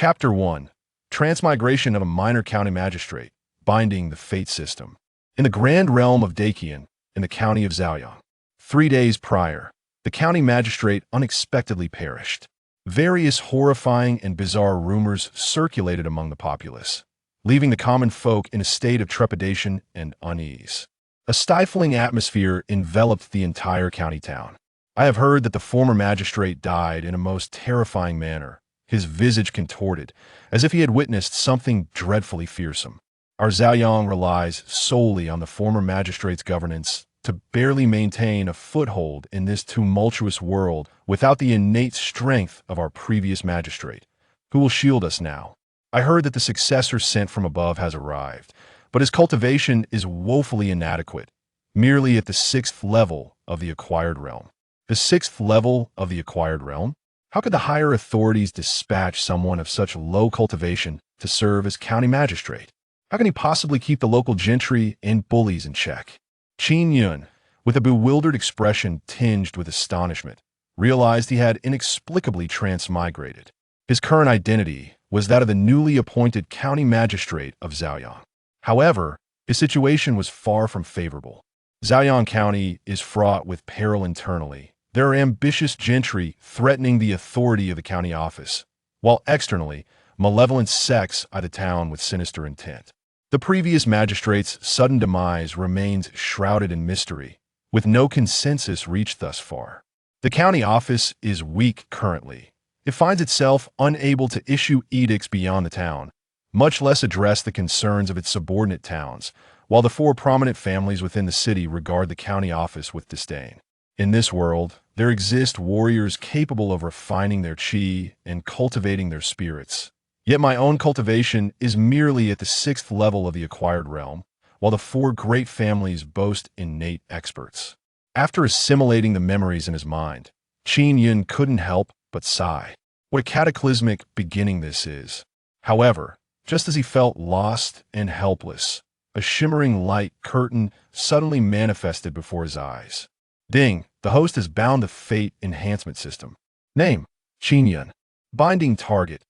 Chapter 1. Transmigration of a minor county magistrate, binding the fate system. In the grand realm of Dakian, in the county of Zhaoyang, 3 days prior, the county magistrate unexpectedly perished. Various horrifying and bizarre rumors circulated among the populace, leaving the common folk in a state of trepidation and unease. A stifling atmosphere enveloped the entire county town. I have heard that the former magistrate died in a most terrifying manner, his visage contorted, as if he had witnessed something dreadfully fearsome. Our Zhaoyang relies solely on the former magistrate's governance to barely maintain a foothold in this tumultuous world without the innate strength of our previous magistrate, who will shield us now. I heard that the successor sent from above has arrived, but his cultivation is woefully inadequate, merely at the 6th level of the acquired realm. The 6th level of the acquired realm? How could the higher authorities dispatch someone of such low cultivation to serve as county magistrate? How can he possibly keep the local gentry and bullies in check? Qin Yun, with a bewildered expression tinged with astonishment, realized he had inexplicably transmigrated. His current identity was that of the newly appointed county magistrate of Zhaoyang. However, his situation was far from favorable. Zhaoyang County is fraught with peril internally. There are ambitious gentry threatening the authority of the county office, while externally, malevolent sects eye the town with sinister intent. The previous magistrate's sudden demise remains shrouded in mystery, with no consensus reached thus far. The county office is weak currently. It finds itself unable to issue edicts beyond the town, much less address the concerns of its subordinate towns, while the 4 prominent families within the city regard the county office with disdain. In this world, there exist warriors capable of refining their qi and cultivating their spirits. Yet my own cultivation is merely at the 6th level of the acquired realm, while the 4 great families boast innate experts. After assimilating the memories in his mind, Qin Yun couldn't help but sigh. What a cataclysmic beginning this is. However, just as he felt lost and helpless, a shimmering light curtain suddenly manifested before his eyes. Ding, the host has bound the fate enhancement system. Name, Qin Yun. Binding target,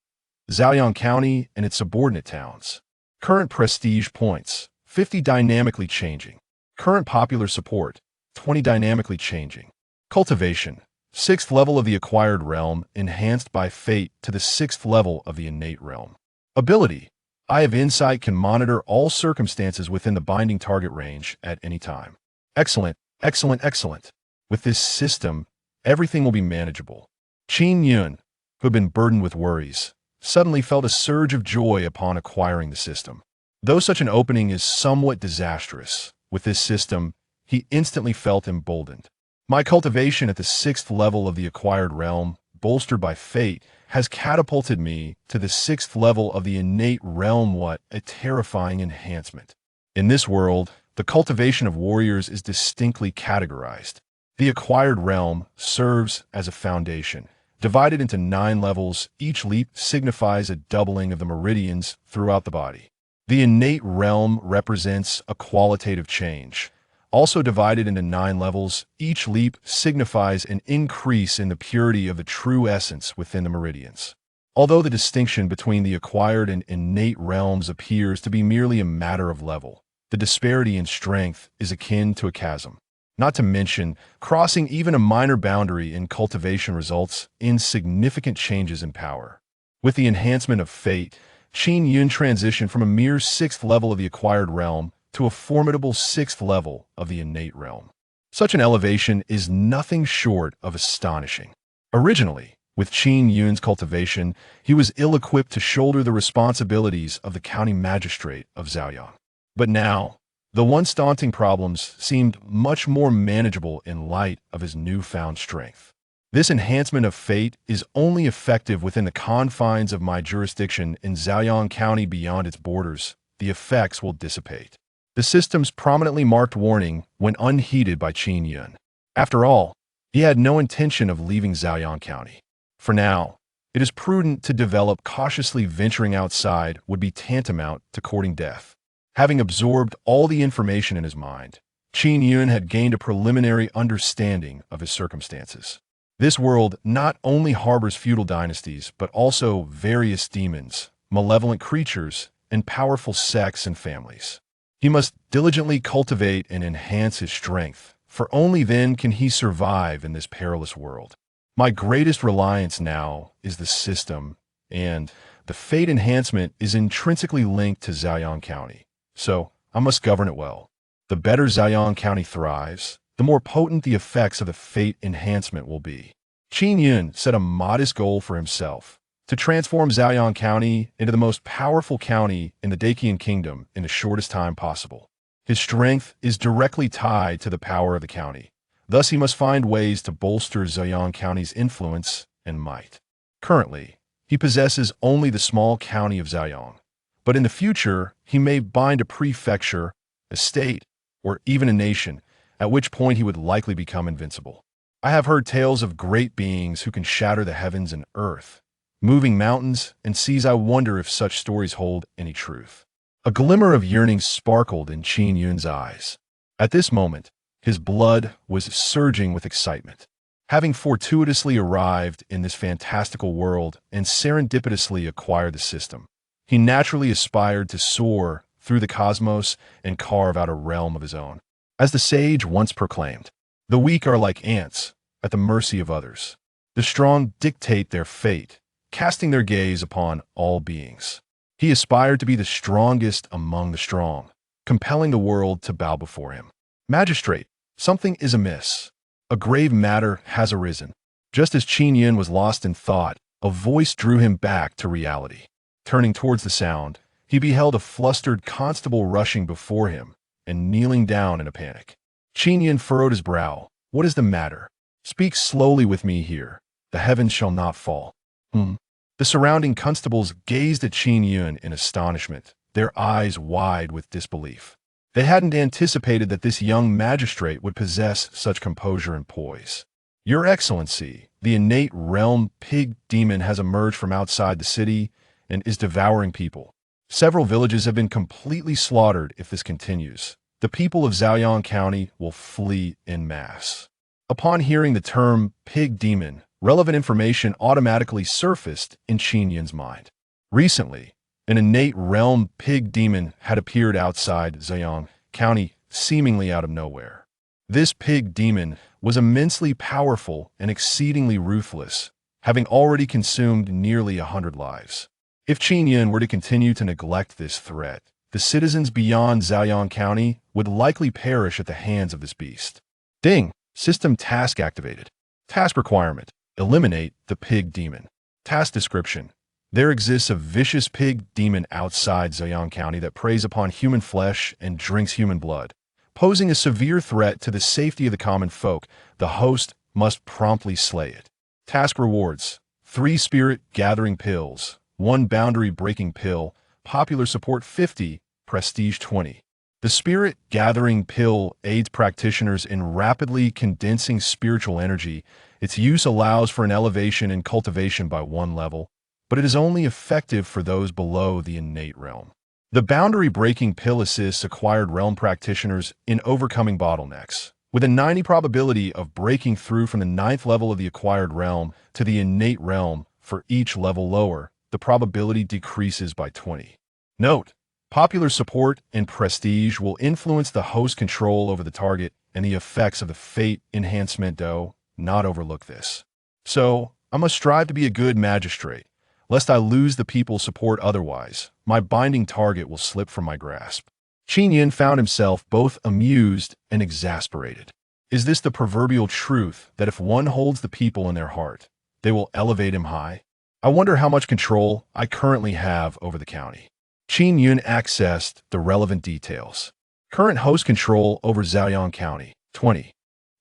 Zhaoyang County and its subordinate towns. Current prestige points, 50 dynamically changing. Current popular support, 20 dynamically changing. Cultivation, 6th level of the acquired realm, enhanced by fate to the 6th level of the innate realm. Ability, Eye of Insight can monitor all circumstances within the binding target range at any time. Excellent, excellent, excellent. With this system, everything will be manageable. Qin Yun, who had been burdened with worries, suddenly felt a surge of joy upon acquiring the system. Though such an opening is somewhat disastrous, with this system, he instantly felt emboldened. My cultivation at the 6th level of the acquired realm, bolstered by fate, has catapulted me to the 6th level of the innate realm. What a terrifying enhancement. In this world, the cultivation of warriors is distinctly categorized. The acquired realm serves as a foundation. Divided into 9 levels, each leap signifies a doubling of the meridians throughout the body. The innate realm represents a qualitative change. Also divided into 9 levels, each leap signifies an increase in the purity of the true essence within the meridians. Although the distinction between the acquired and innate realms appears to be merely a matter of level, the disparity in strength is akin to a chasm. Not to mention, crossing even a minor boundary in cultivation results in significant changes in power. With the enhancement of fate, Qin Yun transitioned from a mere 6th level of the acquired realm to a formidable 6th level of the innate realm. Such an elevation is nothing short of astonishing. Originally, with Qin Yun's cultivation, he was ill-equipped to shoulder the responsibilities of the county magistrate of Zhaoyang. But now, the once daunting problems seemed much more manageable in light of his newfound strength. This enhancement of fate is only effective within the confines of my jurisdiction in Zhaoyang County. Beyond its borders, the effects will dissipate. The system's prominently marked warning went unheeded by Qin Yun. After all, he had no intention of leaving Zhaoyang County. For now, it is prudent to develop cautiously. Venturing outside would be tantamount to courting death. Having absorbed all the information in his mind, Qin Yun had gained a preliminary understanding of his circumstances. This world not only harbors feudal dynasties, but also various demons, malevolent creatures, and powerful sects and families. He must diligently cultivate and enhance his strength, for only then can he survive in this perilous world. My greatest reliance now is the system, and the fate enhancement is intrinsically linked to Zaoyang County, so I must govern it well. The better Zaoyang County thrives, the more potent the effects of the fate enhancement will be. Qin Yun set a modest goal for himself, to transform Zaoyang County into the most powerful county in the Dacian Kingdom in the shortest time possible. His strength is directly tied to the power of the county. Thus, he must find ways to bolster Zaoyang County's influence and might. Currently, he possesses only the small county of Zaoyang, but in the future, he may bind a prefecture, a state, or even a nation, at which point he would likely become invincible. I have heard tales of great beings who can shatter the heavens and earth, moving mountains and seas. I wonder if such stories hold any truth. A glimmer of yearning sparkled in Qin Yun's eyes. At this moment, his blood was surging with excitement. Having fortuitously arrived in this fantastical world and serendipitously acquired the system, he naturally aspired to soar through the cosmos and carve out a realm of his own. As the sage once proclaimed, "The weak are like ants, at the mercy of others. The strong dictate their fate, casting their gaze upon all beings." He aspired to be the strongest among the strong, compelling the world to bow before him. "Magistrate, something is amiss. A grave matter has arisen." Just as Qin Yun was lost in thought, a voice drew him back to reality. Turning towards the sound, he beheld a flustered constable rushing before him and kneeling down in a panic. Qin Yun furrowed his brow. "What is the matter? Speak slowly with me here. The heavens shall not fall." The surrounding constables gazed at Qin Yun in astonishment, their eyes wide with disbelief. They hadn't anticipated that this young magistrate would possess such composure and poise. "Your Excellency, the innate realm pig demon has emerged from outside the city and is devouring people. Several villages have been completely slaughtered. If this continues, the people of Zaoyang County will flee en masse." Upon hearing the term pig demon, relevant information automatically surfaced in Qin Yun's mind. Recently, an innate realm pig demon had appeared outside Zaoyang County, seemingly out of nowhere. This pig demon was immensely powerful and exceedingly ruthless, having already consumed nearly 100 lives. If Qin Yun were to continue to neglect this threat, the citizens beyond Zaoyang County would likely perish at the hands of this beast. Ding! System task activated. Task requirement: eliminate the pig demon. Task description: there exists a vicious pig demon outside Zaoyang County that preys upon human flesh and drinks human blood. Posing a severe threat to the safety of the common folk, the host must promptly slay it. Task rewards: 3 spirit gathering pills, 1 boundary breaking pill, popular support 50, prestige 20. The spirit gathering pill aids practitioners in rapidly condensing spiritual energy. Its use allows for an elevation in cultivation by 1 level, but it is only effective for those below the innate realm. The boundary-breaking pill assists acquired realm practitioners in overcoming bottlenecks. With a 90 probability of breaking through from the 9th level of the acquired realm to the innate realm for each level lower, the probability decreases by 20. Note: popular support and prestige will influence the host control over the target and the effects of the fate enhancement. Do not overlook this. So, I must strive to be a good magistrate, lest I lose the people's support. Otherwise, my binding target will slip from my grasp. Qin Yun found himself both amused and exasperated. Is this the proverbial truth that if one holds the people in their heart, they will elevate him high? I wonder how much control I currently have over the county. Qin Yun accessed the relevant details. Current host control over Zaoyang County, 20.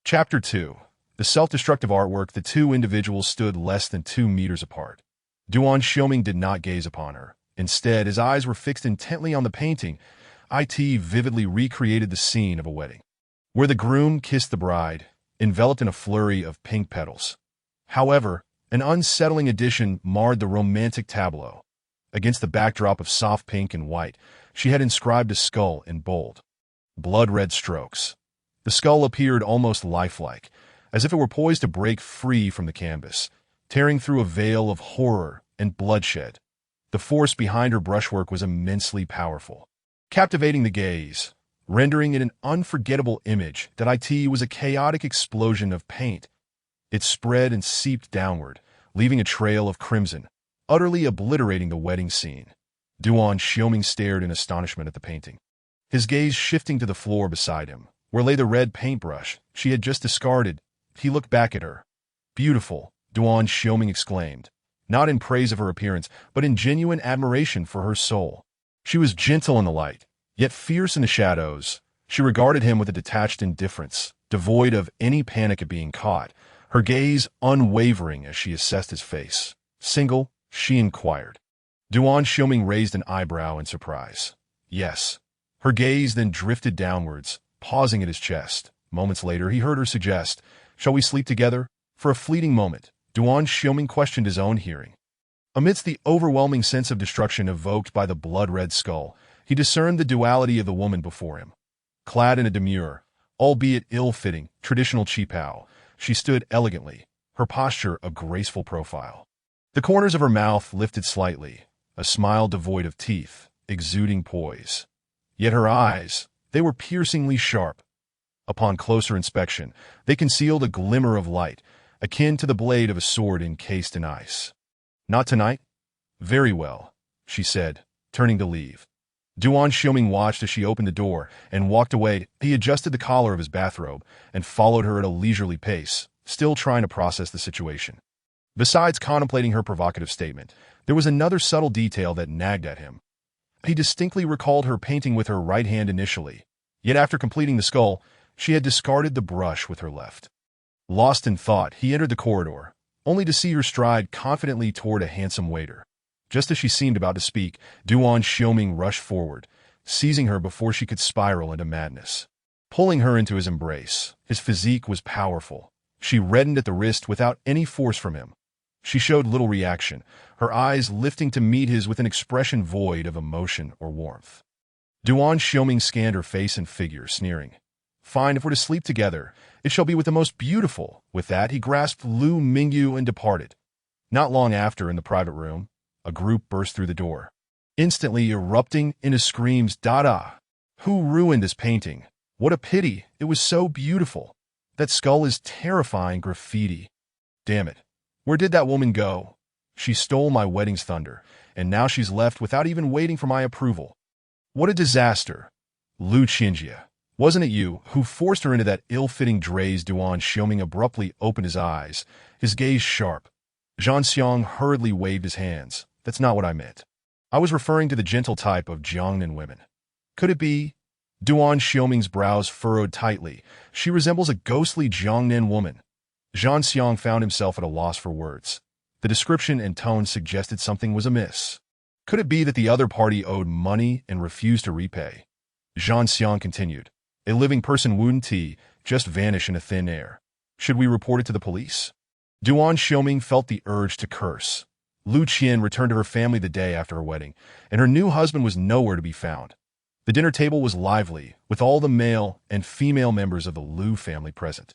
Chapter 2. The self-destructive artwork. The two individuals stood less than 2 meters apart. Duan Xiaoming did not gaze upon her. Instead, his eyes were fixed intently on the painting. It vividly recreated the scene of a wedding, where the groom kissed the bride, enveloped in a flurry of pink petals. However, an unsettling addition marred the romantic tableau. Against the backdrop of soft pink and white, she had inscribed a skull in bold, blood-red strokes. The skull appeared almost lifelike, as if it were poised to break free from the canvas, tearing through a veil of horror and bloodshed. The force behind her brushwork was immensely powerful, captivating the gaze, rendering it an unforgettable image. That it was a chaotic explosion of paint. It spread and seeped downward, leaving a trail of crimson, utterly obliterating the wedding scene. Duan Xiaoming stared in astonishment at the painting, his gaze shifting to the floor beside him, where lay the red paintbrush she had just discarded. He looked back at her. "Beautiful," Duan Xiaoming exclaimed, not in praise of her appearance, but in genuine admiration for her soul. She was gentle in the light, yet fierce in the shadows. She regarded him with a detached indifference, devoid of any panic at being caught, her gaze unwavering as she assessed his face. "Single?" she inquired. Duan Xiaoming raised an eyebrow in surprise. "Yes." Her gaze then drifted downwards, pausing at his chest. Moments later, he heard her suggest, "Shall we sleep together?" For a fleeting moment, Duan Xiaoming questioned his own hearing. Amidst the overwhelming sense of destruction evoked by the blood-red skull, he discerned the duality of the woman before him. Clad in a demure, albeit ill-fitting, traditional qipao, she stood elegantly, her posture a graceful profile. The corners of her mouth lifted slightly, a smile devoid of teeth, exuding poise. Yet her eyes, they were piercingly sharp. Upon closer inspection, they concealed a glimmer of light, akin to the blade of a sword encased in ice. "Not tonight?" "Very well," she said, turning to leave. Duan Xiaoming watched as she opened the door and walked away. He adjusted the collar of his bathrobe and followed her at a leisurely pace, still trying to process the situation. Besides contemplating her provocative statement, there was another subtle detail that nagged at him. He distinctly recalled her painting with her right hand initially, yet after completing the skull, she had discarded the brush with her left. Lost in thought, he entered the corridor, only to see her stride confidently toward a handsome waiter. Just as she seemed about to speak, Duan Xiaoming rushed forward, seizing her before she could spiral into madness. Pulling her into his embrace, his physique was powerful. She reddened at the wrist without any force from him. She showed little reaction, her eyes lifting to meet his with an expression void of emotion or warmth. Duan Xiaoming scanned her face and figure, sneering. "Fine, if we're to sleep together, it shall be with the most beautiful." With that, he grasped Lu Mingyu and departed. Not long after, in the private room, a group burst through the door, instantly erupting into screams. "Dada! Who ruined this painting? What a pity, it was so beautiful. That skull is terrifying graffiti. Damn it, where did that woman go? She stole my wedding's thunder, and now she's left without even waiting for my approval. What a disaster. Lu Qinjie, wasn't it you who forced her into that ill-fitting dress?" Duan Xiaoming abruptly opened his eyes, his gaze sharp. Zhang Xiang hurriedly waved his hands. "That's not what I meant. I was referring to the gentle type of Jiangnan women. Could it be?" Duan Xiaoming's brows furrowed tightly. "She resembles a ghostly Jiangnan woman." Zhang Xiang found himself at a loss for words. The description and tone suggested something was amiss. Could it be that the other party owed money and refused to repay? Zhang Xiang continued. "A living person wouldn't just vanish into thin air. Should we report it to the police?" Duan Xiaoming felt the urge to curse. Lu Qian returned to her family the day after her wedding, and her new husband was nowhere to be found. The dinner table was lively, with all the male and female members of the Lu family present.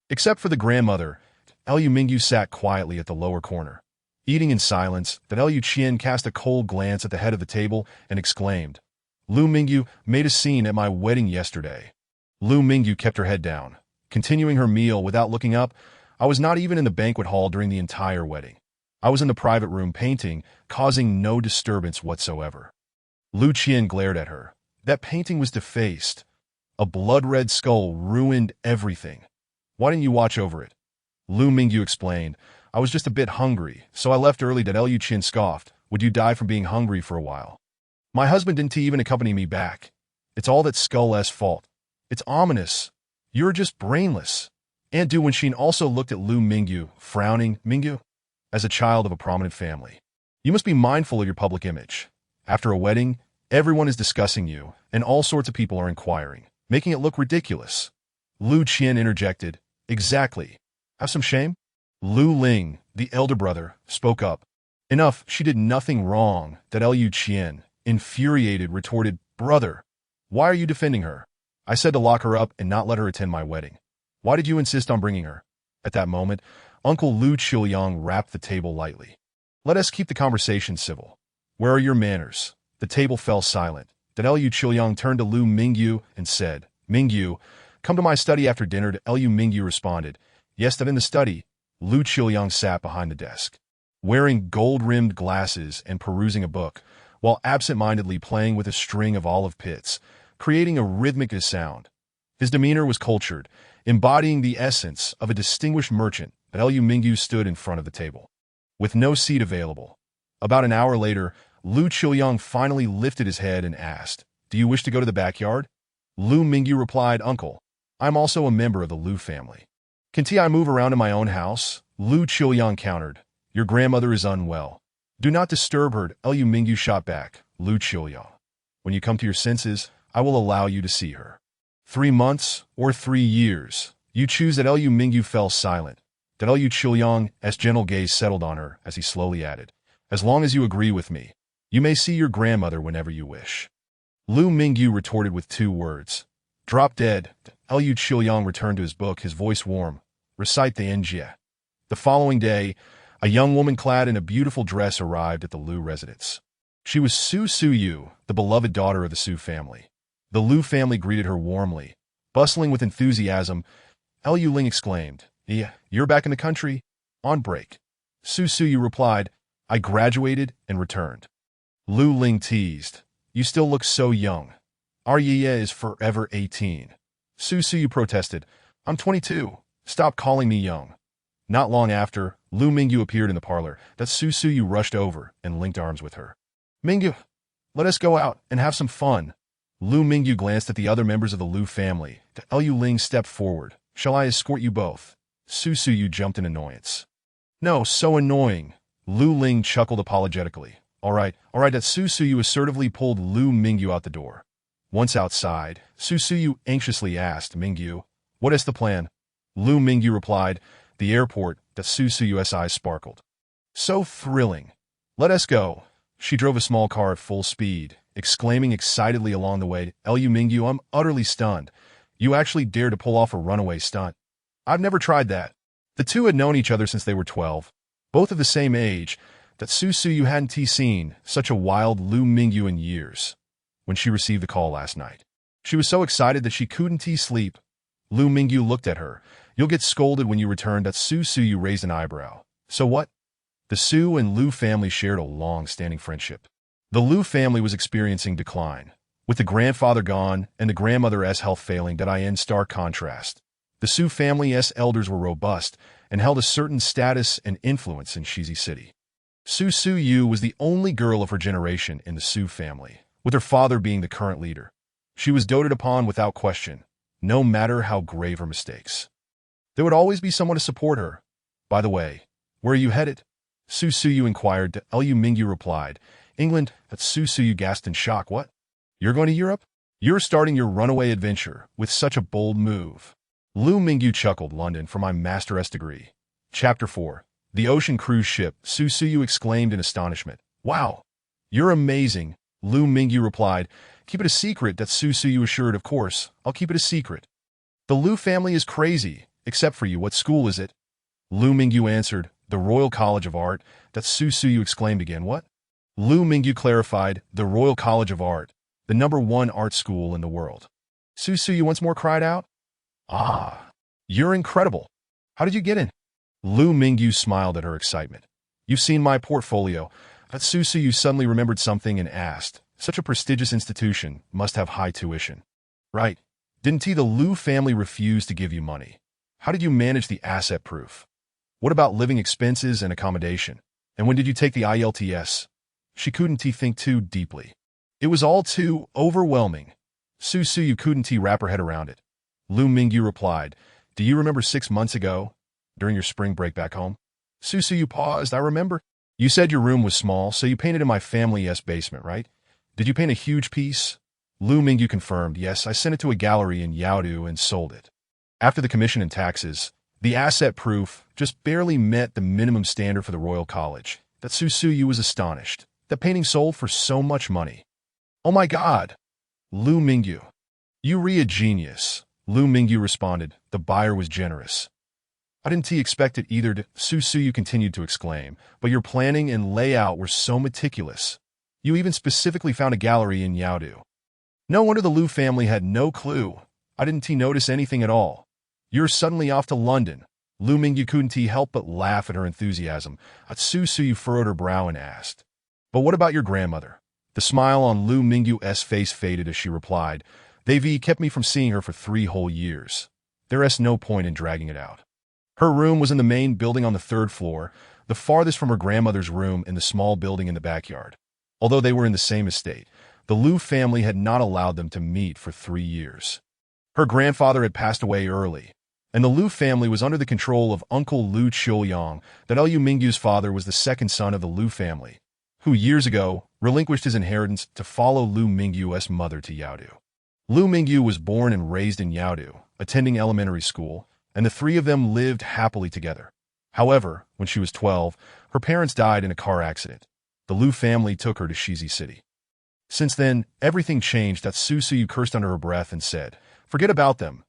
Except for the grandmother, Lu Mingyu sat quietly at the lower corner. Eating in silence, that Lu Qian cast a cold glance at the head of the table and exclaimed, "Lu Mingyu made a scene at my wedding yesterday." Lu Mingyu kept her head down, continuing her meal without looking up. "I was not even in the banquet hall during the entire wedding. I was in the private room painting, causing no disturbance whatsoever." Lu Qian glared at her. That painting was defaced. A blood-red skull ruined everything. "Why didn't you watch over it?" Lu Mingyu explained. "I was just a bit hungry, so I left early." Lu Qian scoffed. "Would you die from being hungry for a while? My husband didn't even accompany me back. It's all that skull's fault. It's ominous. You're just brainless." Aunt Du Wenxin also looked at Lu Mingyu, frowning. "Mingyu, as a child of a prominent family, you must be mindful of your public image. After a wedding, everyone is discussing you, and all sorts of people are inquiring, making it look ridiculous." Lu Qian interjected. "Exactly. Have some shame?" Lu Ling, the elder brother, spoke up. "Enough, she did nothing wrong." Lu Qian, infuriated, retorted, "Brother, why are you defending her? I said to lock her up and not let her attend my wedding. Why did you insist on bringing her?" At that moment, Uncle Lu Qiuyang rapped the table lightly. Let us keep the conversation civil. Where are your manners? The table fell silent. Then Lu Qiuyang turned to Lu Mingyu and said, Mingyu, come to my study after dinner. Lu Mingyu responded, yes, that in the study. Lu Qiuyang sat behind the desk, wearing gold-rimmed glasses and perusing a book, while absent-mindedly playing with a string of olive pits, creating a rhythmic sound. His demeanor was cultured, embodying the essence of a distinguished merchant. Lu Mingyu stood in front of the table, with no seat available. About an hour later, Lu Qiuyang finally lifted his head and asked, do you wish to go to the backyard? Lu Mingyu replied, Uncle, I'm also a member of the Lu family. Can't I move around in my own house? Lu Qiuyang countered, your grandmother is unwell. Do not disturb her. Lu Mingyu shot back, Lu Qiuyang. When you come to your senses, I will allow you to see her. 3 months or 3 years, you choose. That Lu Mingyu fell silent. That Lu Qiuyang's gentle gaze settled on her as he slowly added, as long as you agree with me, you may see your grandmother whenever you wish. Lu Mingyu retorted with 2 words. Drop dead. Lu Qiuyang returned to his book, his voice warm. Recite the Njie. The following day, a young woman clad in a beautiful dress arrived at the Lu residence. She was Su Suyu, the beloved daughter of the Su family. The Lu family greeted her warmly. Bustling with enthusiasm, Lu Ling exclaimed, yeah, you're back in the country? On break. Su Suyu replied, I graduated and returned. Lu Ling teased, you still look so young. Our Yeye is forever 18. Su Suyu protested, I'm 22. Stop calling me young. Not long after, Lu Mingyu appeared in the parlor. That Su Suyu rushed over and linked arms with her. Mingyu, let us go out and have some fun. Lu Mingyu glanced at the other members of the Lu family. Lu Ling stepped forward. Shall I escort you both? Su Suyu jumped in annoyance. No, so annoying. Lu Ling chuckled apologetically. All right. That Su Suyu assertively pulled Lu Mingyu out the door. Once outside, Su Suyu anxiously asked Mingyu, what is the plan? Lu Mingyu replied, the airport. That Su Suyu's eyes sparkled. So thrilling. Let us go. She drove a small car at full speed, exclaiming excitedly along the way, Lu Mingyu, I'm utterly stunned. You actually dared to pull off a runaway stunt. I've never tried that. The two had known each other since they were 12, both of the same age. That Su Suyu hadn't seen such a wild Lu Mingyu in years. When she received the call last night, she was so excited that she couldn't sleep. Lu Mingyu looked at her. You'll get scolded when you return. That Su Suyu raised an eyebrow. So what? The Su and Lu family shared a long-standing friendship. The Lu family was experiencing decline, with the grandfather gone and the grandmother's health failing. In stark contrast, the Su family's elders were robust and held a certain status and influence in Shizi City. Su Suyu was the only girl of her generation in the Su family, with her father being the current leader. She was doted upon without question, no matter how grave her mistakes. There would always be someone to support her. By the way, where are you headed? Su Suyu inquired. Lu Mingyu replied, England. That Su Suyu gasped in shock. What? You're going to Europe? You're starting your runaway adventure with such a bold move. Lu Mingyu chuckled. London for my master's degree. Chapter 4. The Ocean Cruise Ship. Su Suyu exclaimed in astonishment. Wow, you're amazing. Lu Mingyu replied, keep it a secret. That Su Suyu assured, of course, I'll keep it a secret. The Lu family is crazy, except for you. What school is it? Lu Mingyu answered, the Royal College of Art. That Su Suyu exclaimed again. What? Lu Mingyu clarified, the Royal College of Art, the #1 art school in the world. Su Suyu once more cried out. Ah, you're incredible. How did you get in? Lu Mingyu smiled at her excitement. You've seen my portfolio. That Su Suyu suddenly remembered something and asked, such a prestigious institution must have high tuition. Right. Didn't the Lu family refuse to give you money? How did you manage the asset proof? What about living expenses and accommodation? And when did you take the IELTS? She couldn't think too deeply. It was all too overwhelming. Su Suyu couldn't wrap her head around it. Lu Mingyu replied, do you remember 6 months ago, during your spring break back home? Su Suyu paused. I remember. You said your room was small, so you painted in my family's basement, right? Did you paint a huge piece? Lu Mingyu confirmed, yes, I sent it to a gallery in Yaodu and sold it. After the commission and taxes, the asset proof just barely met the minimum standard for the Royal College. That Su Suyu was astonished. The painting sold for so much money. Oh my God! Lu Mingyu. You re a genius. Lu Mingyu responded. The buyer was generous. I didn't expect it either, Su Suyu continued to exclaim, but your planning and layout were so meticulous. You even specifically found a gallery in Yaodu. No wonder the Liu family had no clue. I didn't notice anything at all. You're suddenly off to London. Lu Mingyu couldn't help but laugh at her enthusiasm. Su Suyu furrowed her brow and asked, "But what about your grandmother?" The smile on Lu Mingyu's face faded as she replied, "They've kept me from seeing her for 3 whole years. There's no point in dragging it out." Her room was in the main building on the 3rd floor, the farthest from her grandmother's room in the small building in the backyard. Although they were in the same estate, the Liu family had not allowed them to meet for 3 years. Her grandfather had passed away early, and the Liu family was under the control of Uncle Liu Qiuyang. That Liu Mingyu's father was the 2nd son of the Liu family, who years ago relinquished his inheritance to follow Lu Mingyu's mother to Yaodu. Lu Mingyu was born and raised in Yaodu, attending elementary school, and the 3 of them lived happily together. However, when she was 12, her parents died in a car accident. The Liu family took her to Shizi City. Since then, everything changed. Su Suyu cursed under her breath and said, "Forget about them.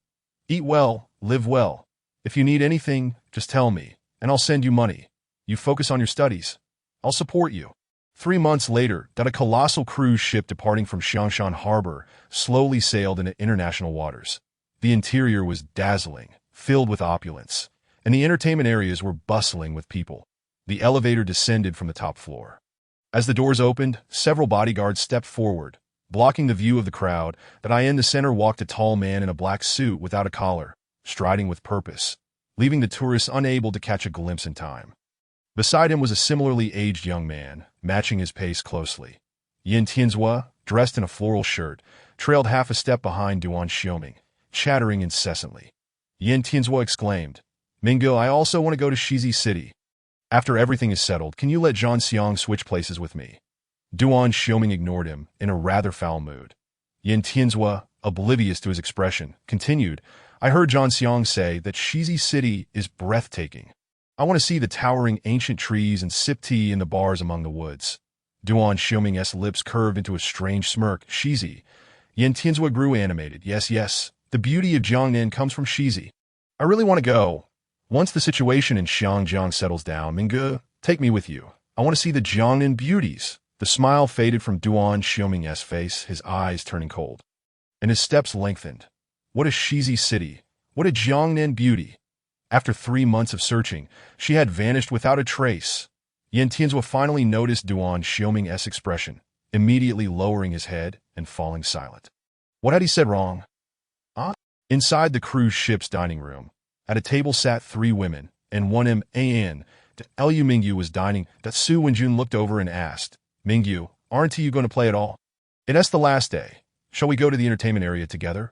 Eat well, live well. If you need anything, just tell me, and I'll send you money. You focus on your studies. I'll support you." 3 months later, a colossal cruise ship departing from Xiangshan Harbor slowly sailed into international waters. The interior was dazzling, filled with opulence, and the entertainment areas were bustling with people. The elevator descended from the top floor. As the doors opened, several bodyguards stepped forward, blocking the view of the crowd. In the center walked a tall man in a black suit without a collar, striding with purpose, leaving the tourists unable to catch a glimpse in time. Beside him was a similarly aged young man, matching his pace closely. Yin Tianzhua, dressed in a floral shirt, trailed half a step behind Duan Xioming, chattering incessantly. Yin Tianzhua exclaimed, "Mingyu, I also want to go to Shizi City. After everything is settled, can you let Zhang Xiang switch places with me?" Duan Xioming ignored him, in a rather foul mood. Yin Tianzhua, oblivious to his expression, continued, "I heard Zhang Xiang say that Shizi City is breathtaking. I want to see the towering ancient trees and sip tea in the bars among the woods." Duan Xioming's lips curved into a strange smirk. "Shizi." Yin Tianzhua grew animated. Yes, the beauty of Jiangnan comes from Shizi. I really want to go. Once the situation in Xiangjiang settles down, Minggu, take me with you. I want to see the Jiangnan beauties." The smile faded from Duan Xioming's face, his eyes turning cold, and his steps lengthened. What a Shizi City! What a Jiangnan beauty! After 3 months of searching, she had vanished without a trace. Yin Tianzhua finally noticed Duan Xioming's expression, immediately lowering his head and falling silent. What had he said wrong? Inside the cruise ship's dining room, at a table sat 3 women, and one man. Liu Mingyu was dining. Su Wenjun looked over and asked, "Mingyu, aren't you going to play at all? It's the last day. Shall we go to the entertainment area together?"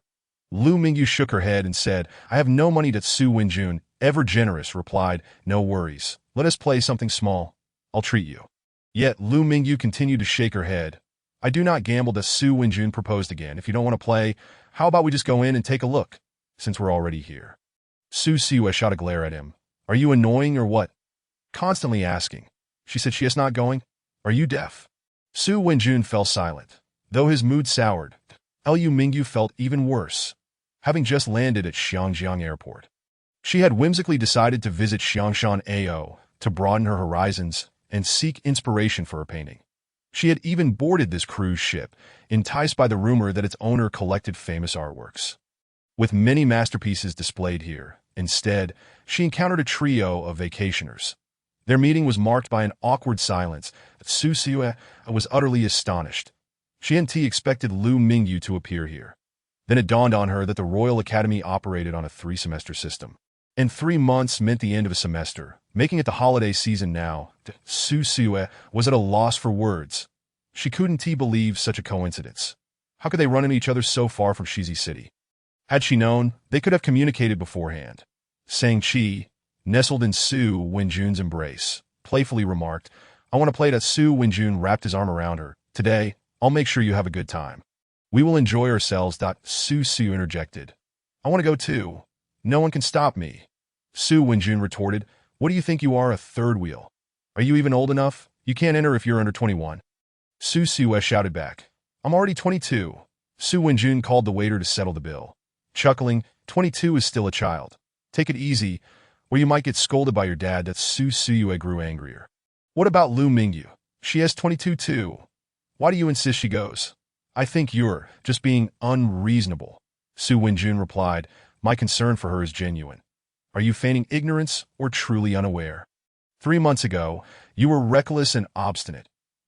Lu Mingyu shook her head and said, "I have no money." Su Wenjun, ever generous, replied, "No worries. Let us play something small. I'll treat you." Yet Lu Mingyu continued to shake her head. "I do not gamble." Su Wenjun proposed again. "If you don't want to play, how about we just go in and take a look, since we're already here?" Su Siwa shot a glare at him. "Are you annoying or what? Constantly asking." She said she is not going. "Are you deaf?" Su Wenjun fell silent. Though his mood soured, Liu Mingyu felt even worse, having just landed at Xiangjiang Airport. She had whimsically decided to visit Xiangshan AO to broaden her horizons and seek inspiration for her painting. She had even boarded this cruise ship, enticed by the rumor that its owner collected famous artworks. With many masterpieces displayed here, instead, she encountered a trio of vacationers. Their meeting was marked by an awkward silence. Su Siwa was utterly astonished. She hadn't expected Lu Mingyu to appear here. Then it dawned on her that the Royal Academy operated on a 3-semester system. And 3 months meant the end of a semester, making it the holiday season now. Su Siwa was at a loss for words. She couldn't believe such a coincidence. How could they run into each other so far from Shizi City? Had she known, they could have communicated beforehand. Sang-Chi, nestled in Su Wenjun's embrace, playfully remarked, "I want to play." Su Wenjun wrapped his arm around her. "Today, I'll make sure you have a good time. We will enjoy ourselves." Su Su interjected, "I want to go too. No one can stop me." Su Wenjun retorted, "What do you think you are, a third wheel? Are you even old enough? You can't enter if you're under 21. Su Siwa shouted back, "I'm already 22. Su Wenjun called the waiter to settle the bill. Chuckling, 22 is still a child. Take it easy. Or you might get scolded by your dad. That Su Suyue grew angrier. What about Lu Mingyu? She has 22 too. Why do you insist she goes? I think you're just being unreasonable. Su Wenjun replied, my concern for her is genuine. Are you feigning ignorance or truly unaware? 3 months ago, you were reckless and obstinate.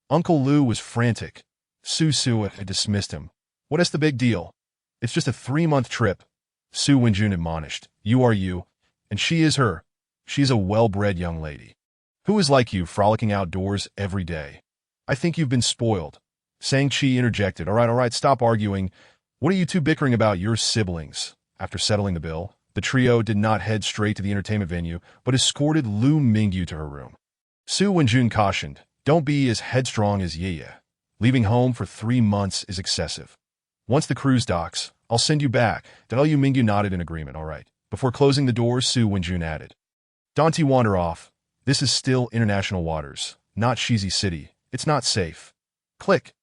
Uncle Lu was frantic. Su Suyue had dismissed him. What is the big deal? It's just a 3-month trip. Su Wenjun admonished. You are you, and she is her. She's a well-bred young lady. Who is like you, frolicking outdoors every day? I think you've been spoiled. Sang-Chi interjected. All right, stop arguing. What are you two bickering about? Your siblings. After settling the bill, the trio did not head straight to the entertainment venue, but escorted Lu Mingyu to her room. Su Wenjun cautioned, don't be as headstrong as Ye. Leaving home for 3 months is excessive. Once the cruise docks, I'll send you back. Lu Mingyu nodded in agreement. All right. Before closing the doors, Su Wenjun added, don't you wander off. This is still international waters, not Shizi City. It's not safe. Click.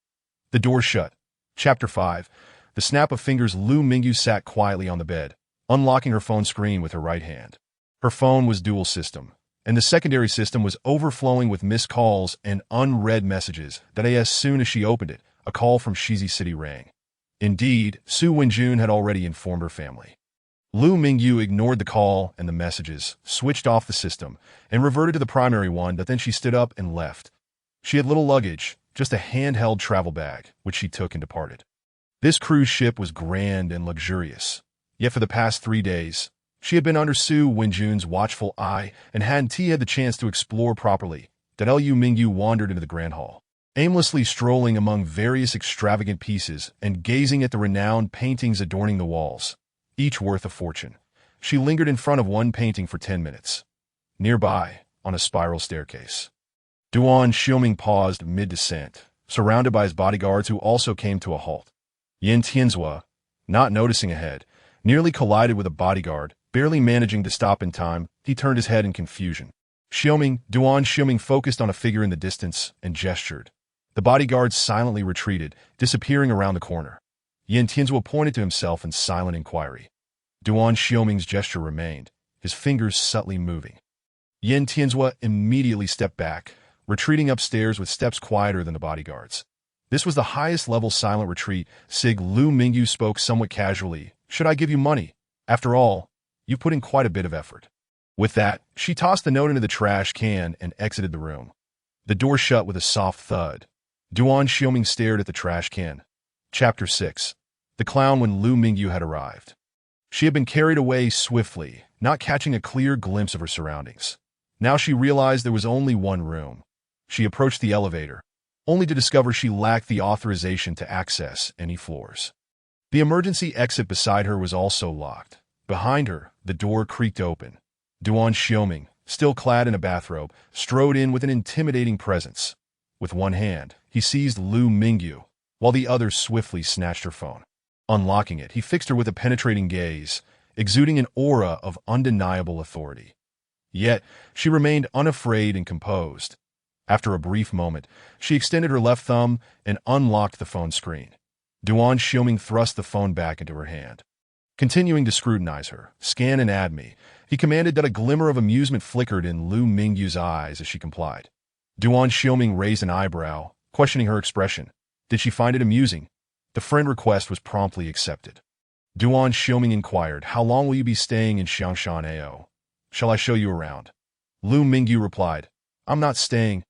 The door shut. Chapter 5. The snap of fingers. Lu Mingyu sat quietly on the bed, unlocking her phone screen with her right hand. Her phone was dual system, and the secondary system was overflowing with missed calls and unread messages that as soon as she opened it, a call from Shizi City rang. Indeed, Su Wenjun had already informed her family. Lu Mingyu ignored the call and the messages, switched off the system, and reverted to the primary one, but then she stood up and left. She had little luggage, just a handheld travel bag, which she took and departed. This cruise ship was grand and luxurious. Yet for the past 3 days, she had been under Su Wenjun's watchful eye and hadn't had the chance to explore properly. Lu Mingyu wandered into the grand hall, aimlessly strolling among various extravagant pieces and gazing at the renowned paintings adorning the walls, each worth a fortune. She lingered in front of one painting for 10 minutes. Nearby, on a spiral staircase, Duan Xiuming paused mid-descent, surrounded by his bodyguards who also came to a halt. Yin Tianzhua, not noticing ahead, nearly collided with a bodyguard. Barely managing to stop in time, he turned his head in confusion. Duan Xiuming focused on a figure in the distance and gestured. The bodyguard silently retreated, disappearing around the corner. Yin Tianzhua pointed to himself in silent inquiry. Duan Xiuming's gesture remained, his fingers subtly moving. Yin Tianzhua immediately stepped back, retreating upstairs with steps quieter than the bodyguards. This was the highest level silent retreat. Lu Mingyu spoke somewhat casually. Should I give you money? After all, you put in quite a bit of effort. With that, she tossed the note into the trash can and exited the room. The door shut with a soft thud. Duan Xiuming stared at the trash can. Chapter 6. The clown. When Lu Mingyu had arrived, she had been carried away swiftly, not catching a clear glimpse of her surroundings. Now she realized there was only one room. She approached the elevator, only to discover she lacked the authorization to access any floors. The emergency exit beside her was also locked. Behind her, the door creaked open. Duan Xiuming, still clad in a bathrobe, strode in with an intimidating presence. With one hand, he seized Lu Mingyu, while the other swiftly snatched her phone. Unlocking it, he fixed her with a penetrating gaze, exuding an aura of undeniable authority. Yet, she remained unafraid and composed. After a brief moment, she extended her left thumb and unlocked the phone screen. Duan Xiuming thrust the phone back into her hand. Continuing to scrutinize her, scan and add me, he commanded. That a glimmer of amusement flickered in Lu Mingyu's eyes as she complied. Duan Xiuming raised an eyebrow, questioning her expression. Did she find it amusing? The friend request was promptly accepted. Duan Xiuming inquired, how long will you be staying in Xiangshan AO? Shall I show you around? Lu Mingyu replied, I'm not staying.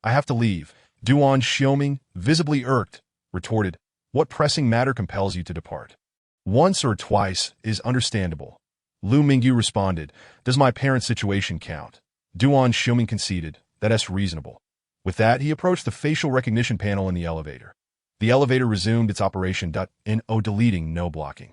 I have to leave. Duan Xiuming, visibly irked, retorted, what pressing matter compels you to depart? Once or twice is understandable. Lu Mingyu responded, does my parents' situation count? Duan Xiuming conceded, that's reasonable. With that, he approached the facial recognition panel in the elevator. The elevator resumed its operation. Deleting no blocking.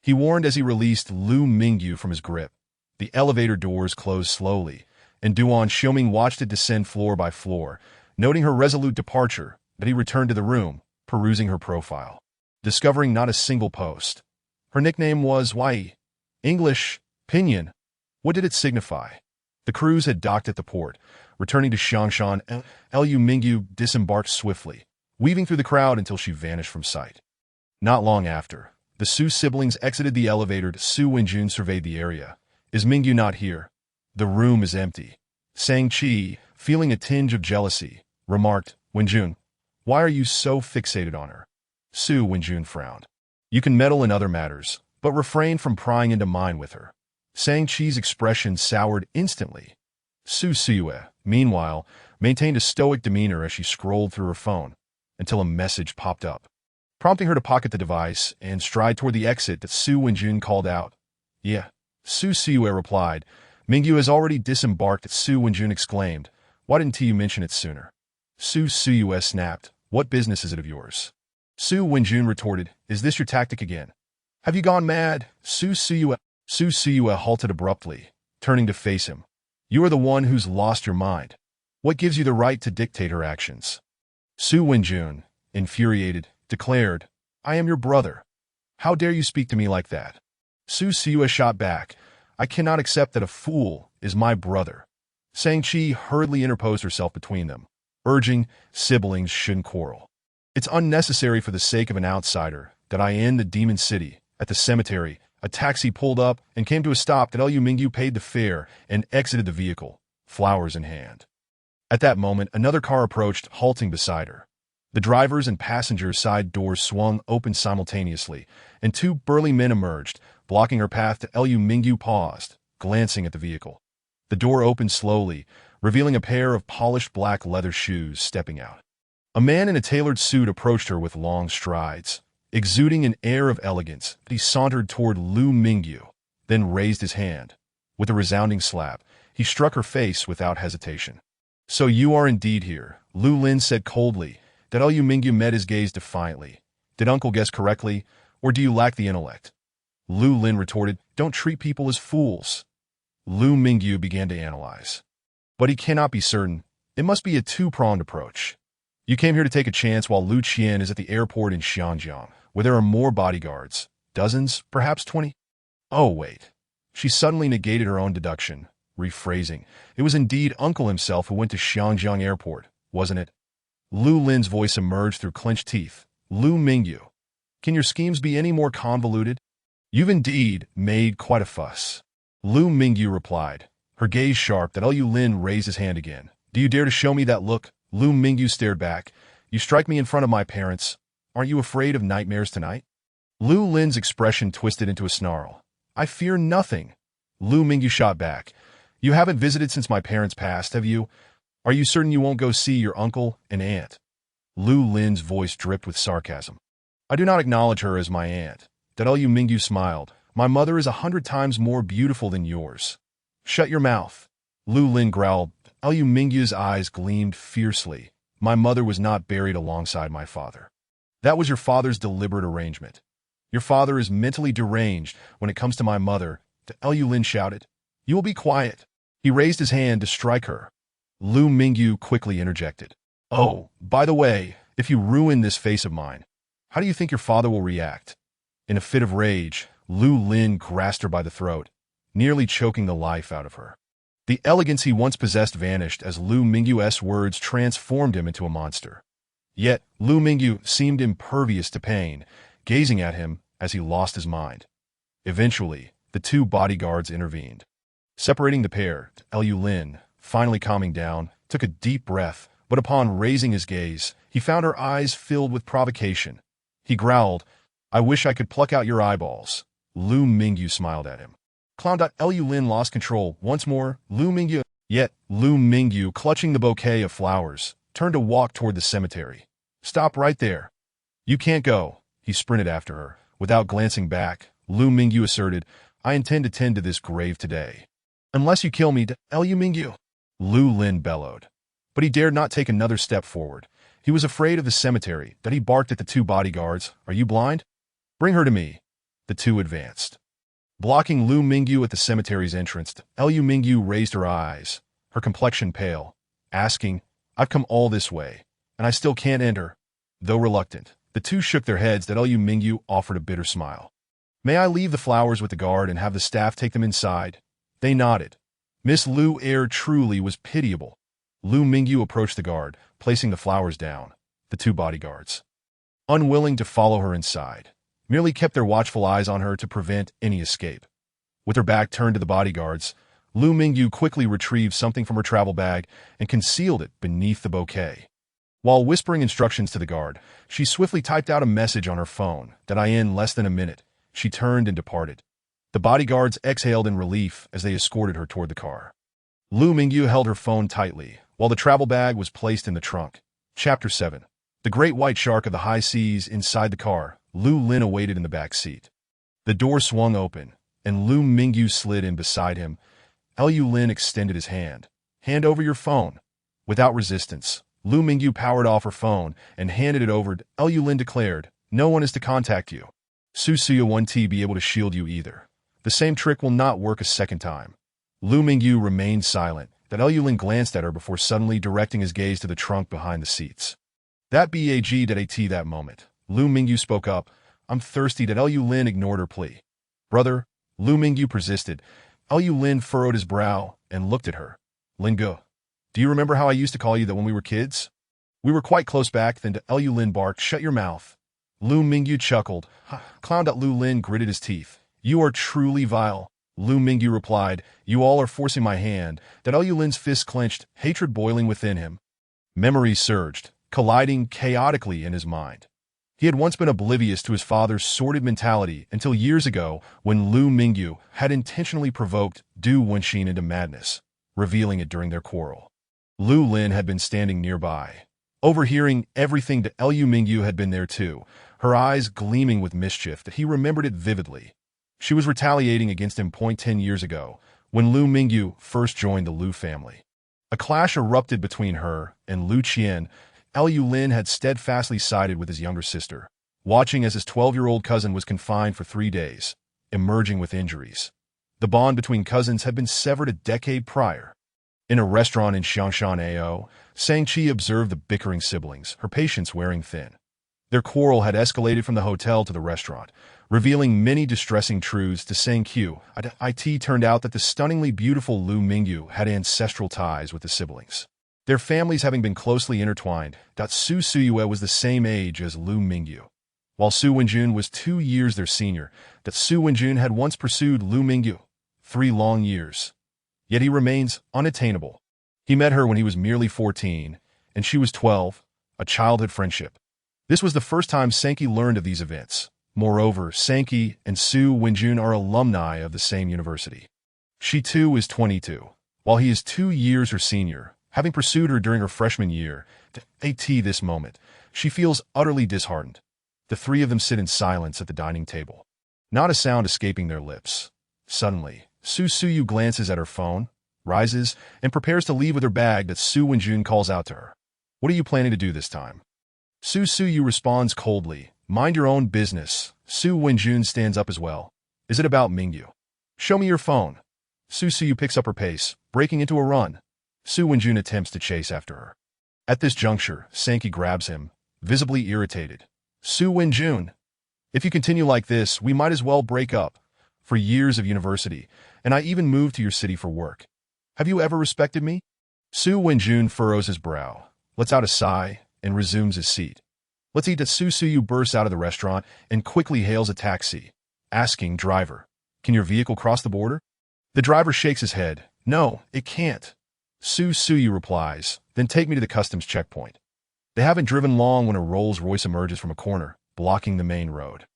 He warned as he released Lu Mingyu from his grip. The elevator doors closed slowly, and Duan Xiuming watched it descend floor by floor, noting her resolute departure, but he returned to the room, perusing her profile, discovering not a single post. Her nickname was Wai. English, Pinyin. What did it signify? The cruise had docked at the port. Returning to Xiangshan, Lu Mingyu disembarked swiftly, weaving through the crowd until she vanished from sight. Not long after, the Su siblings exited the elevator. Su Wenjun surveyed the area. Is Mingyu not here? The room is empty. Shang-Chi, feeling a tinge of jealousy, remarked, Wenjun, why are you so fixated on her? Su Wenjun frowned. You can meddle in other matters, but refrain from prying into mine with her. Shang-Chi's expression soured instantly. Su Siyue, meanwhile, maintained a stoic demeanor as she scrolled through her phone, until a message popped up, prompting her to pocket the device and stride toward the exit that Su Wenjun called out. Yeah, Su Siyue replied. Mingyu has already disembarked. Su Wenjun exclaimed. Why didn't you mention it sooner? Su Siyue snapped. What business is it of yours? Su Wenjun retorted. Is this your tactic again? Have you gone mad? Su Siyue halted abruptly, turning to face him. You are the one who's lost your mind. What gives you the right to dictate her actions? Su Wenjun, infuriated, declared, I am your brother. How dare you speak to me like that? Su Siyue shot back. I cannot accept that a fool is my brother. Shang-Chi hurriedly interposed herself between them, urging siblings shouldn't quarrel. It's unnecessary for the sake of an outsider that I end the Demon City. At the cemetery, a taxi pulled up and came to a stop that Liu Mingyu paid the fare and exited the vehicle, flowers in hand. At that moment, another car approached, halting beside her. The driver's and passenger's side doors swung open simultaneously, and two burly men emerged, blocking her path. To Liu Mingyu paused, glancing at the vehicle. The door opened slowly, revealing a pair of polished black leather shoes stepping out. A man in a tailored suit approached her with long strides. Exuding an air of elegance, he sauntered toward Liu Mingyu, then raised his hand. With a resounding slap, he struck her face without hesitation. So you are indeed here, Lu Lin said coldly. Liu Mingyu met his gaze defiantly. Did uncle guess correctly, or do you lack the intellect? Lu Lin retorted, don't treat people as fools. Liu Mingyu began to analyze. But he cannot be certain. It must be a two-pronged approach. You came here to take a chance while Lu Qian is at the airport in Xianjiang, where there are more bodyguards. Dozens, perhaps 20? Oh, wait. She suddenly negated her own deduction, rephrasing. It was indeed uncle himself who went to Xianjiang airport, wasn't it? Lu Lin's voice emerged through clenched teeth. Liu Mingyu, can your schemes be any more convoluted? You've indeed made quite a fuss. Liu Mingyu replied, her gaze sharp. Liu Lin raised his hand again. Do you dare to show me that look? Liu Mingyu stared back. You strike me in front of my parents. Aren't you afraid of nightmares tonight? Liu Lin's expression twisted into a snarl. I fear nothing. Liu Mingyu shot back. You haven't visited since my parents passed, have you? Are you certain you won't go see your uncle and aunt? Liu Lin's voice dripped with sarcasm. I do not acknowledge her as my aunt. Liu Mingyu smiled. My mother is 100 times more beautiful than yours. Shut your mouth. Liu Lin growled. Liu Mingyu's eyes gleamed fiercely. My mother was not buried alongside my father. That was your father's deliberate arrangement. Your father is mentally deranged when it comes to my mother. Liu Lin shouted. You will be quiet. He raised his hand to strike her. Liu Mingyu quickly interjected. Oh, by the way, if you ruin this face of mine, how do you think your father will react? In a fit of rage, Liu Lin grasped her by the throat, nearly choking the life out of her. The elegance he once possessed vanished as Liu Mingyu's words transformed him into a monster. Yet, Liu Mingyu seemed impervious to pain, gazing at him as he lost his mind. Eventually, the two bodyguards intervened. Separating the pair, Liu Lin, finally calming down, took a deep breath, but upon raising his gaze, he found her eyes filled with provocation. He growled, I wish I could pluck out your eyeballs. Liu Mingyu smiled at him. Clown. Liu Lin lost control. Once more, Liu Mingyu, clutching the bouquet of flowers, turned to walk toward the cemetery. Stop right there. You can't go. He sprinted after her. Without glancing back, Liu Mingyu asserted, I intend to tend to this grave today. Unless you kill me, Liu Mingyu. Liu Lin bellowed. But he dared not take another step forward. He was afraid of the cemetery. That he barked at the two bodyguards. Are you blind? Bring her to me. The two advanced. Blocking Liu Mingyu at the cemetery's entrance, Liu Mingyu raised her eyes, her complexion pale, asking, I've come all this way, and I still can't enter. Though reluctant, the two shook their heads. Liu Mingyu offered a bitter smile. May I leave the flowers with the guard and have the staff take them inside? They nodded. Miss Liu air truly was pitiable. Liu Mingyu approached the guard, placing the flowers down. The two bodyguards, unwilling to follow her inside, merely kept their watchful eyes on her to prevent any escape. With her back turned to the bodyguards, Lu Mingyu quickly retrieved something from her travel bag and concealed it beneath the bouquet. While whispering instructions to the guard, she swiftly typed out a message on her phone that in less than a minute, she turned and departed. The bodyguards exhaled in relief as they escorted her toward the car. Lu Mingyu held her phone tightly, while the travel bag was placed in the trunk. Chapter 7. The great white shark of the high seas. Inside the car, Lu Lin awaited in the back seat. The door swung open, and Lu Mingyu slid in beside him. Lu Lin extended his hand. Hand over your phone. Without resistance, Lu Mingyu powered off her phone and handed it over. Lu Lin declared, no one is to contact you. Su Suya won't be able to shield you either. The same trick will not work a second time. Lu Mingyu remained silent. Lu Lin glanced at her before suddenly directing his gaze to the trunk behind the seats. That that moment. Lu Mingyu spoke up. I'm thirsty. Lu Lin ignored her plea. Brother, Lu Mingyu persisted. Lu Lin furrowed his brow and looked at her. Lingo, do you remember how I used to call you that when we were kids? We were quite close back then. Lu Lin barked. Shut your mouth. Lu Mingyu chuckled. Clown. Lu Lin gritted his teeth. You are truly vile. Lu Mingyu replied. You all are forcing my hand. Lu Lin's fist clenched, hatred boiling within him. Memories surged, colliding chaotically in his mind. He had once been oblivious to his father's sordid mentality until years ago when Lu Mingyu had intentionally provoked Du Wenxin into madness, revealing it during their quarrel. Lu Lin had been standing nearby, overhearing everything. Lu Mingyu had been there too, her eyes gleaming with mischief. He remembered it vividly. She was retaliating against him 10 years ago, when Lu Mingyu first joined the Lu family. A clash erupted between her and Lu Qian. Lu Lin had steadfastly sided with his younger sister, watching as his 12-year-old cousin was confined for 3 days, emerging with injuries. The bond between cousins had been severed a decade prior. In a restaurant in Xiangshan Ao, Shang-Chi observed the bickering siblings, her patience wearing thin. Their quarrel had escalated from the hotel to the restaurant, revealing many distressing truths to Shang-Qiu. It turned out that the stunningly beautiful Lu Mingyu had ancestral ties with the siblings. Their families having been closely intertwined, Su Suyue was the same age as Lu Mingyu. While Su Wenjun was 2 years their senior, Su Wenjun had once pursued Lu Mingyu, 3 long years. Yet he remains unattainable. He met her when he was merely 14, and she was 12, a childhood friendship. This was the first time Sankey learned of these events. Moreover, Sankey and Su Wenjun are alumni of the same university. She too is 22, while he is 2 years her senior, having pursued her during her freshman year. At this moment, she feels utterly disheartened. The 3 of them sit in silence at the dining table, not a sound escaping their lips. Suddenly, Su Suyu glances at her phone, rises, and prepares to leave with her bag. Su Wenjun calls out to her. What are you planning to do this time? Su Suyu responds coldly. Mind your own business. Su Wenjun stands up as well. Is it about Mingyu? Show me your phone. Su Suyu picks up her pace, breaking into a run. Su Wenjun attempts to chase after her. At this juncture, Sankey grabs him, visibly irritated. Su Wenjun, if you continue like this, we might as well break up. For years of university, and I even moved to your city for work. Have you ever respected me? Su Wenjun furrows his brow, lets out a sigh, and resumes his seat. Let's eat. Su Suyu bursts out of the restaurant and quickly hails a taxi, asking driver, can your vehicle cross the border? The driver shakes his head. No, it can't. Su Suyu replies, then take me to the customs checkpoint. They haven't driven long when a Rolls-Royce emerges from a corner, blocking the main road.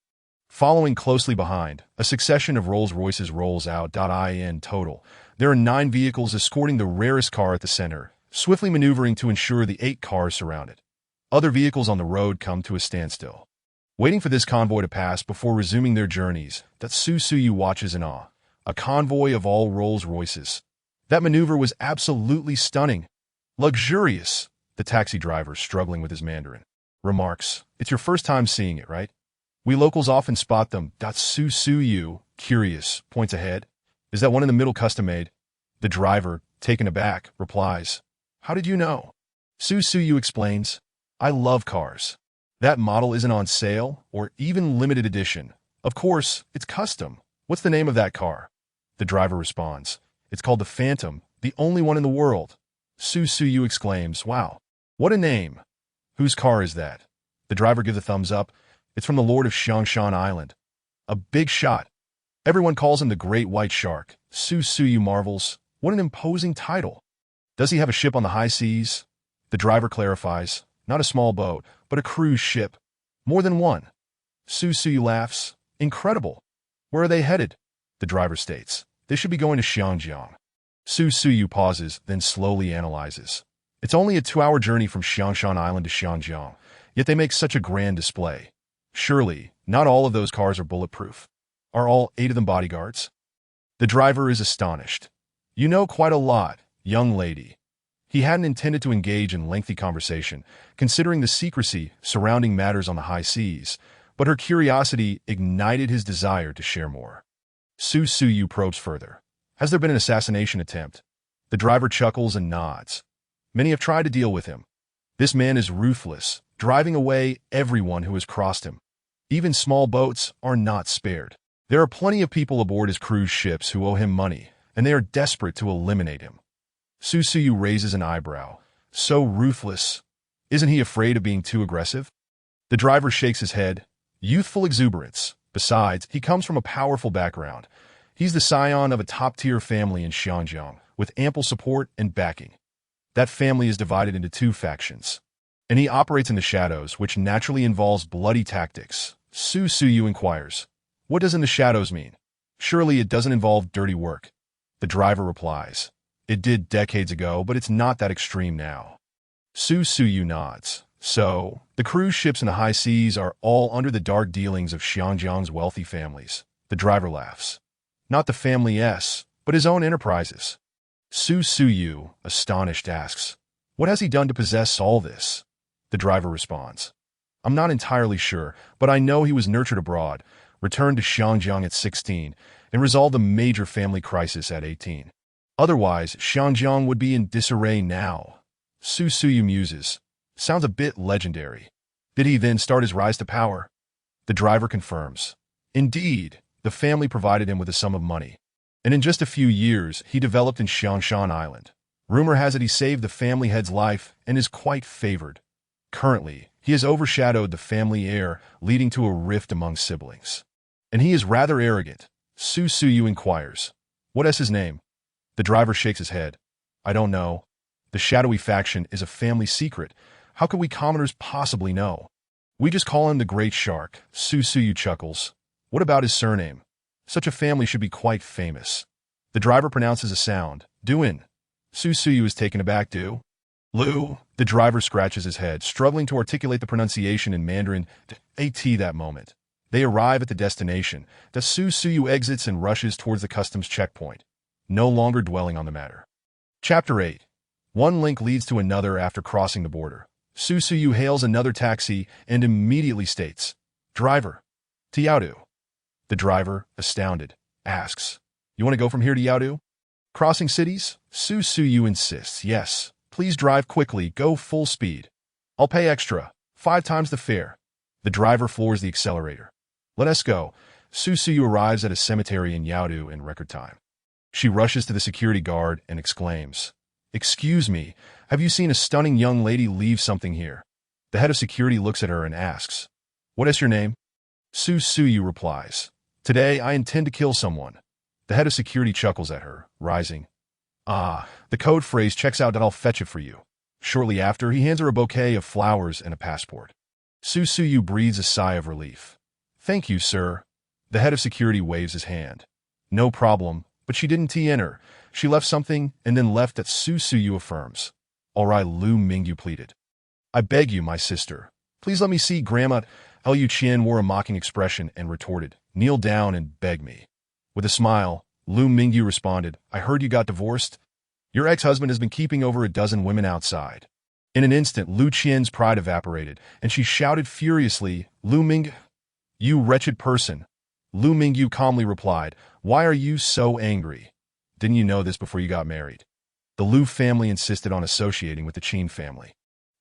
Following closely behind, a succession of Rolls-Royces rolls out. In total, there are 9 vehicles escorting the rarest car at the center, swiftly maneuvering to ensure the 8 cars surround it. Other vehicles on the road come to a standstill, waiting for this convoy to pass before resuming their journeys. Su Suyu watches in awe. A convoy of all Rolls-Royces. That maneuver was absolutely stunning. Luxurious, the taxi driver, struggling with his Mandarin, remarks. It's your first time seeing it, right? We locals often spot them. Su Suyu, curious, points ahead. Is that one in the middle custom-made? The driver, taken aback, replies. How did you know? Su Suyu explains. I love cars. That model isn't on sale or even limited edition. Of course, it's custom. What's the name of that car? The driver responds. It's called the Phantom, the only one in the world. Su Suyu exclaims, wow, what a name. Whose car is that? The driver gives a thumbs up. It's from the Lord of Xiangshan Island. A big shot. Everyone calls him the Great White Shark. Su Suyu marvels. What an imposing title. Does he have a ship on the high seas? The driver clarifies, not a small boat, but a cruise ship. More than one. Su Suyu laughs. Incredible. Where are they headed? The driver states, they should be going to Xiangjiang. Su Suyu pauses, then slowly analyzes. It's only a 2-hour journey from Xiangshan Island to Xiangjiang, yet they make such a grand display. Surely, not all of those cars are bulletproof. Are all 8 of them bodyguards? The driver is astonished. You know quite a lot, young lady. He hadn't intended to engage in lengthy conversation, considering the secrecy surrounding matters on the high seas, but her curiosity ignited his desire to share more. Su Suyu probes further. Has there been an assassination attempt? The driver chuckles and nods. Many have tried to deal with him. This man is ruthless, driving away everyone who has crossed him. Even small boats are not spared. There are plenty of people aboard his cruise ships who owe him money, and they are desperate to eliminate him. Su Suyu raises an eyebrow. So ruthless. Isn't he afraid of being too aggressive? The driver shakes his head. Youthful exuberance. Besides, he comes from a powerful background. He's the scion of a top-tier family in Xiangjiang, with ample support and backing. That family is divided into 2 factions, and he operates in the shadows, which naturally involves bloody tactics. Su Suyu inquires, what does in the shadows mean? Surely it doesn't involve dirty work. The driver replies, it did decades ago, but it's not that extreme now. Su Suyu nods. So, the cruise ships in the high seas are all under the dark dealings of Xiangjiang's wealthy families. The driver laughs. Not the family S, but his own enterprises. Su Suyu, astonished, asks, what has he done to possess all this? The driver responds, I'm not entirely sure, but I know he was nurtured abroad, returned to Xiangjiang at 16, and resolved a major family crisis at 18. Otherwise, Xiangjiang would be in disarray now. Su Suyu muses. Sounds a bit legendary. Did he then start his rise to power? The driver confirms. Indeed, the family provided him with a sum of money. And in just a few years, he developed in Xiangshan Island. Rumor has it he saved the family head's life and is quite favored. Currently, he has overshadowed the family heir, leading to a rift among siblings. And he is rather arrogant. Su Suyu inquires. What is his name? The driver shakes his head. I don't know. The shadowy faction is a family secret. How could we commoners possibly know? We just call him the Great Shark. Su Suyu chuckles. What about his surname? Such a family should be quite famous. The driver pronounces a sound. Duin. Su Suyu is taken aback. Do? Lu. The driver scratches his head, struggling to articulate the pronunciation in Mandarin. At that moment, they arrive at the destination. The Su Suyu exits and rushes towards the customs checkpoint, no longer dwelling on the matter. Chapter 8. One link leads to another after crossing the border. Su Suyu hails another taxi and immediately states, Driver, to Yaodu. The driver, astounded, asks, You want to go from here to Yaodu? Crossing cities? Su Suyu insists, Yes, please drive quickly, go full speed. I'll pay extra, 5 times the fare. The driver floors the accelerator. Let us go. Su Suyu arrives at a cemetery in Yaodu in record time. She rushes to the security guard and exclaims, Excuse me, have you seen a stunning young lady leave something here? The head of security looks at her and asks, What is your name? Su Suyu replies, Today I intend to kill someone. The head of security chuckles at her, rising. Ah, the code phrase checks out that I'll fetch it for you. Shortly after, he hands her a bouquet of flowers and a passport. Su Suyu breathes a sigh of relief. Thank you, sir. The head of security waves his hand. No problem, but she didn't enter. She left something and then left that Su Suyu affirms. All right, Lu Mingyu pleaded. I beg you, my sister. Please let me see Grandma. Liu Qian wore a mocking expression and retorted, Kneel down and beg me. With a smile, Lu Mingyu responded, I heard you got divorced. Your ex-husband has been keeping over a dozen women outside. In an instant, Liu Qian's pride evaporated, and she shouted furiously, Lu Mingyu, you wretched person. Lu Mingyu calmly replied, Why are you so angry? Didn't you know this before you got married? The Lu family insisted on associating with the Qin family.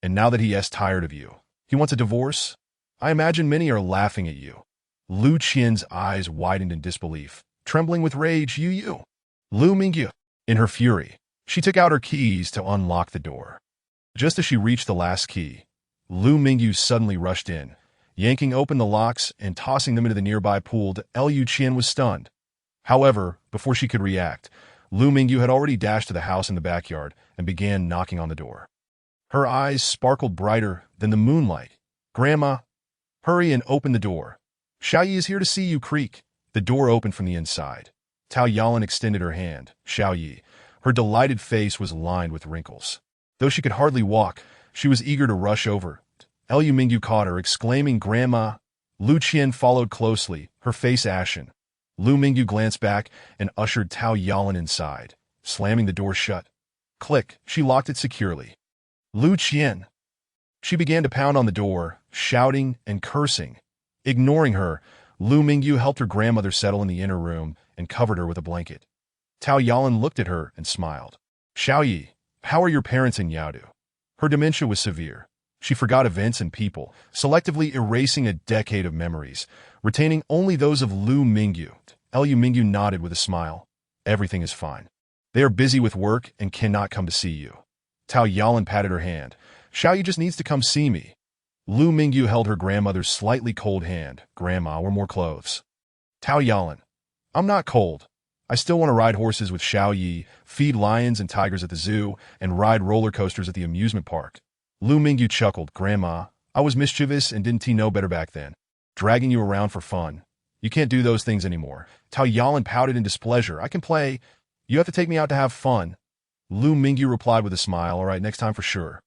And now that he is tired of you, he wants a divorce? I imagine many are laughing at you. Lu Qian's eyes widened in disbelief, trembling with rage. You. Lu Mingyu. In her fury, she took out her keys to unlock the door. Just as she reached the last key, Lu Mingyu suddenly rushed in, yanking open the locks and tossing them into the nearby pool. Liu Qian was stunned. However, before she could react, Lu Mingyu had already dashed to the house in the backyard and began knocking on the door. Her eyes sparkled brighter than the moonlight. "Grandma, hurry and open the door. Xiaoyi is here to see you." Creak. The door opened from the inside. Tao Yalan extended her hand. Xiaoyi. Her delighted face was lined with wrinkles. Though she could hardly walk, she was eager to rush over. Lu Mingyu caught her, exclaiming, "Grandma!" Lu Qian followed closely, her face ashen. Lu Mingyu glanced back and ushered Tao Yalan inside, slamming the door shut. Click, she locked it securely. "Lu Qian!" She began to pound on the door, shouting and cursing. Ignoring her, Lu Mingyu helped her grandmother settle in the inner room and covered her with a blanket. Tao Yalan looked at her and smiled. "Xiaoyi, how are your parents in Yaodu?" Her dementia was severe. She forgot events and people, selectively erasing a decade of memories, retaining only those of Lu Mingyu. Lu Mingyu nodded with a smile. "Everything is fine. They are busy with work and cannot come to see you." Tao Yalan patted her hand. "Xiaoyi just needs to come see me." Lu Mingyu held her grandmother's slightly cold hand. "Grandma, wear more clothes." Tao Yalan. "I'm not cold. I still want to ride horses with Xiaoyi, feed lions and tigers at the zoo, and ride roller coasters at the amusement park." Lu Mingyu chuckled. "Grandma, I was mischievous and didn't know better back then. Dragging you around for fun. You can't do those things anymore." Tao Yalan pouted in displeasure. "I can play. You have to take me out to have fun." Lu Mingyu replied with a smile. "All right, next time for sure."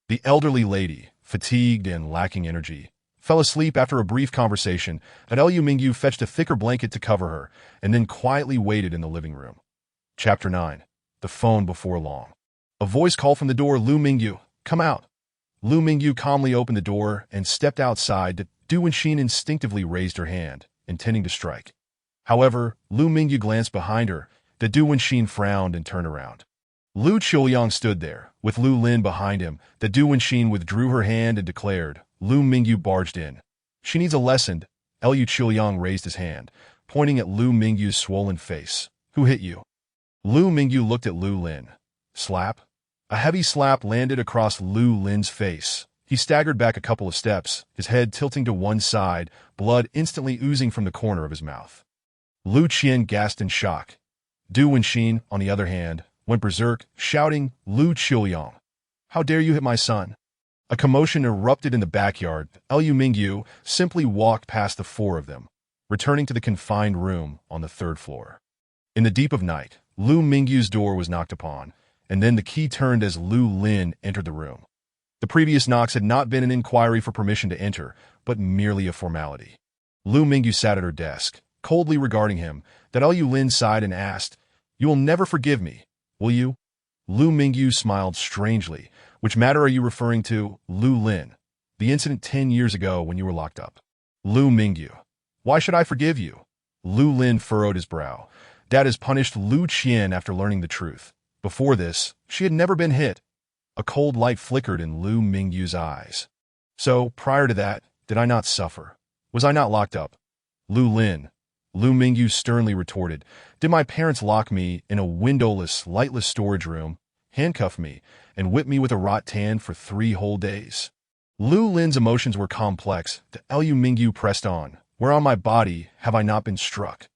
The elderly lady, fatigued and lacking energy, fell asleep after a brief conversation that Lu Mingyu fetched a thicker blanket to cover her and then quietly waited in the living room. Chapter 9. The Phone Before Long. A voice called from the door. "Lu Mingyu, come out." Lu Mingyu calmly opened the door and stepped outside. Du Wenxin instinctively raised her hand, intending to strike. However, Lu Mingyu glanced behind her. Du Wenxin frowned and turned around. Lu Qiuyang stood there, with Lu Lin behind him. Du Wenxin withdrew her hand and declared. Lu Mingyu barged in. "She needs a lesson." Lu Qiuyang raised his hand, pointing at Lu Mingyu's swollen face. "Who hit you?" Lu Mingyu looked at Lu Lin. Slap. A heavy slap landed across Lu Lin's face. He staggered back a couple of steps, his head tilting to one side, blood instantly oozing from the corner of his mouth. Lu Qian gasped in shock. Du Wenxin, on the other hand, went berserk, shouting, "Lu Qiuyang, how dare you hit my son?" A commotion erupted in the backyard. Lu Mingyu simply walked past the four of them, returning to the confined room on the third floor. In the deep of night, Lu Mingyu's door was knocked upon, and then the key turned as Lu Lin entered the room. The previous knocks had not been an inquiry for permission to enter, but merely a formality. Lu Mingyu sat at her desk, coldly regarding him. Lu Lin sighed and asked, "You will never forgive me, will you?" Lu Mingyu smiled strangely. "Which matter are you referring to, Lu Lin?" "The incident 10 years ago when you were locked up." Lu Mingyu. "Why should I forgive you?" Lu Lin furrowed his brow. Dad has punished Lu Qian after learning the truth. Before this, she had never been hit. A cold light flickered in Lu Mingyu's eyes. "So, prior to that, did I not suffer? Was I not locked up?" Lu Lin. Lu Mingyu sternly retorted. "Did my parents lock me in a windowless, lightless storage room, handcuff me, and whip me with a rattan for 3 whole days?" Lu Lin's emotions were complex. Lu Mingyu pressed on. "Where on my body have I not been struck?"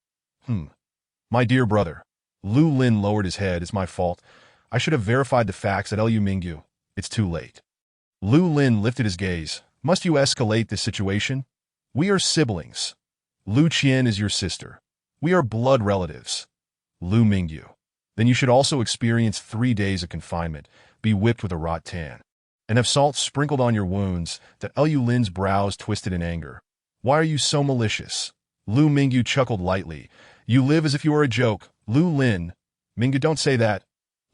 My dear brother." Lu Lin lowered his head. "It's my fault. I should have verified the facts at Lu Mingyu. It's too late." Lu Lin lifted his gaze. "Must you escalate this situation? We are siblings. Lu Qian is your sister. We are blood relatives." Lu Mingyu. "Then you should also experience 3 days of confinement, be whipped with a rattan, and have salt sprinkled on your wounds." Lu Lin's brows twisted in anger. "Why are you so malicious?" Lu Mingyu chuckled lightly. "You live as if you are a joke, Lu Lin." "Mingyu, don't say that."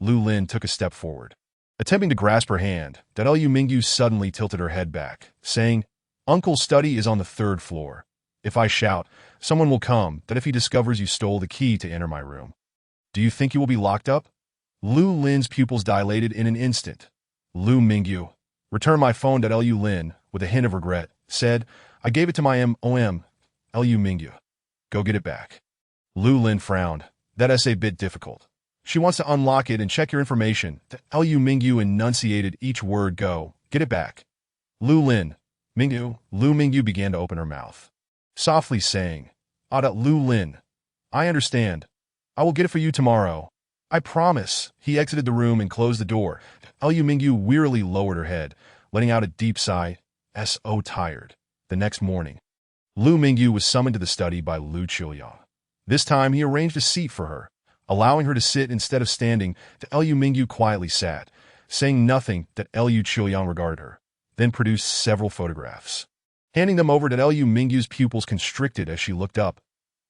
Lu Lin took a step forward. Attempting to grasp her hand, Lu Mingyu suddenly tilted her head back, saying, "Uncle's study is on the 3rd floor. If I shout, someone will come, that if he discovers you stole the key to enter my room. Do you think you will be locked up?" Lu Lin's pupils dilated in an instant. Lu Mingyu. "Return my phone." Lu Lin, with a hint of regret, said, "I gave it to my MOM." Lu Mingyu. "Go get it back." Lu Lin frowned. "That's a bit difficult. She wants to unlock it and check your information." Lu Mingyu enunciated each word. "Go, get it back." Lu Lin. "Mingyu." Lu Mingyu began to open her mouth, softly saying, Lu Lin, I understand. I will get it for you tomorrow." I promise. He exited the room and closed the door. Liu Mingyu wearily lowered her head, letting out a deep sigh. So tired. The next morning, Lu Mingyu was summoned to the study by Lu Qiuyang. This time, he arranged a seat for her, allowing her to sit instead of standing. Liu Mingyu quietly sat, saying nothing. Liu Qiuyang regarded her, then produced several photographs. Handing them over, Liu Mingyu's pupils constricted as she looked up.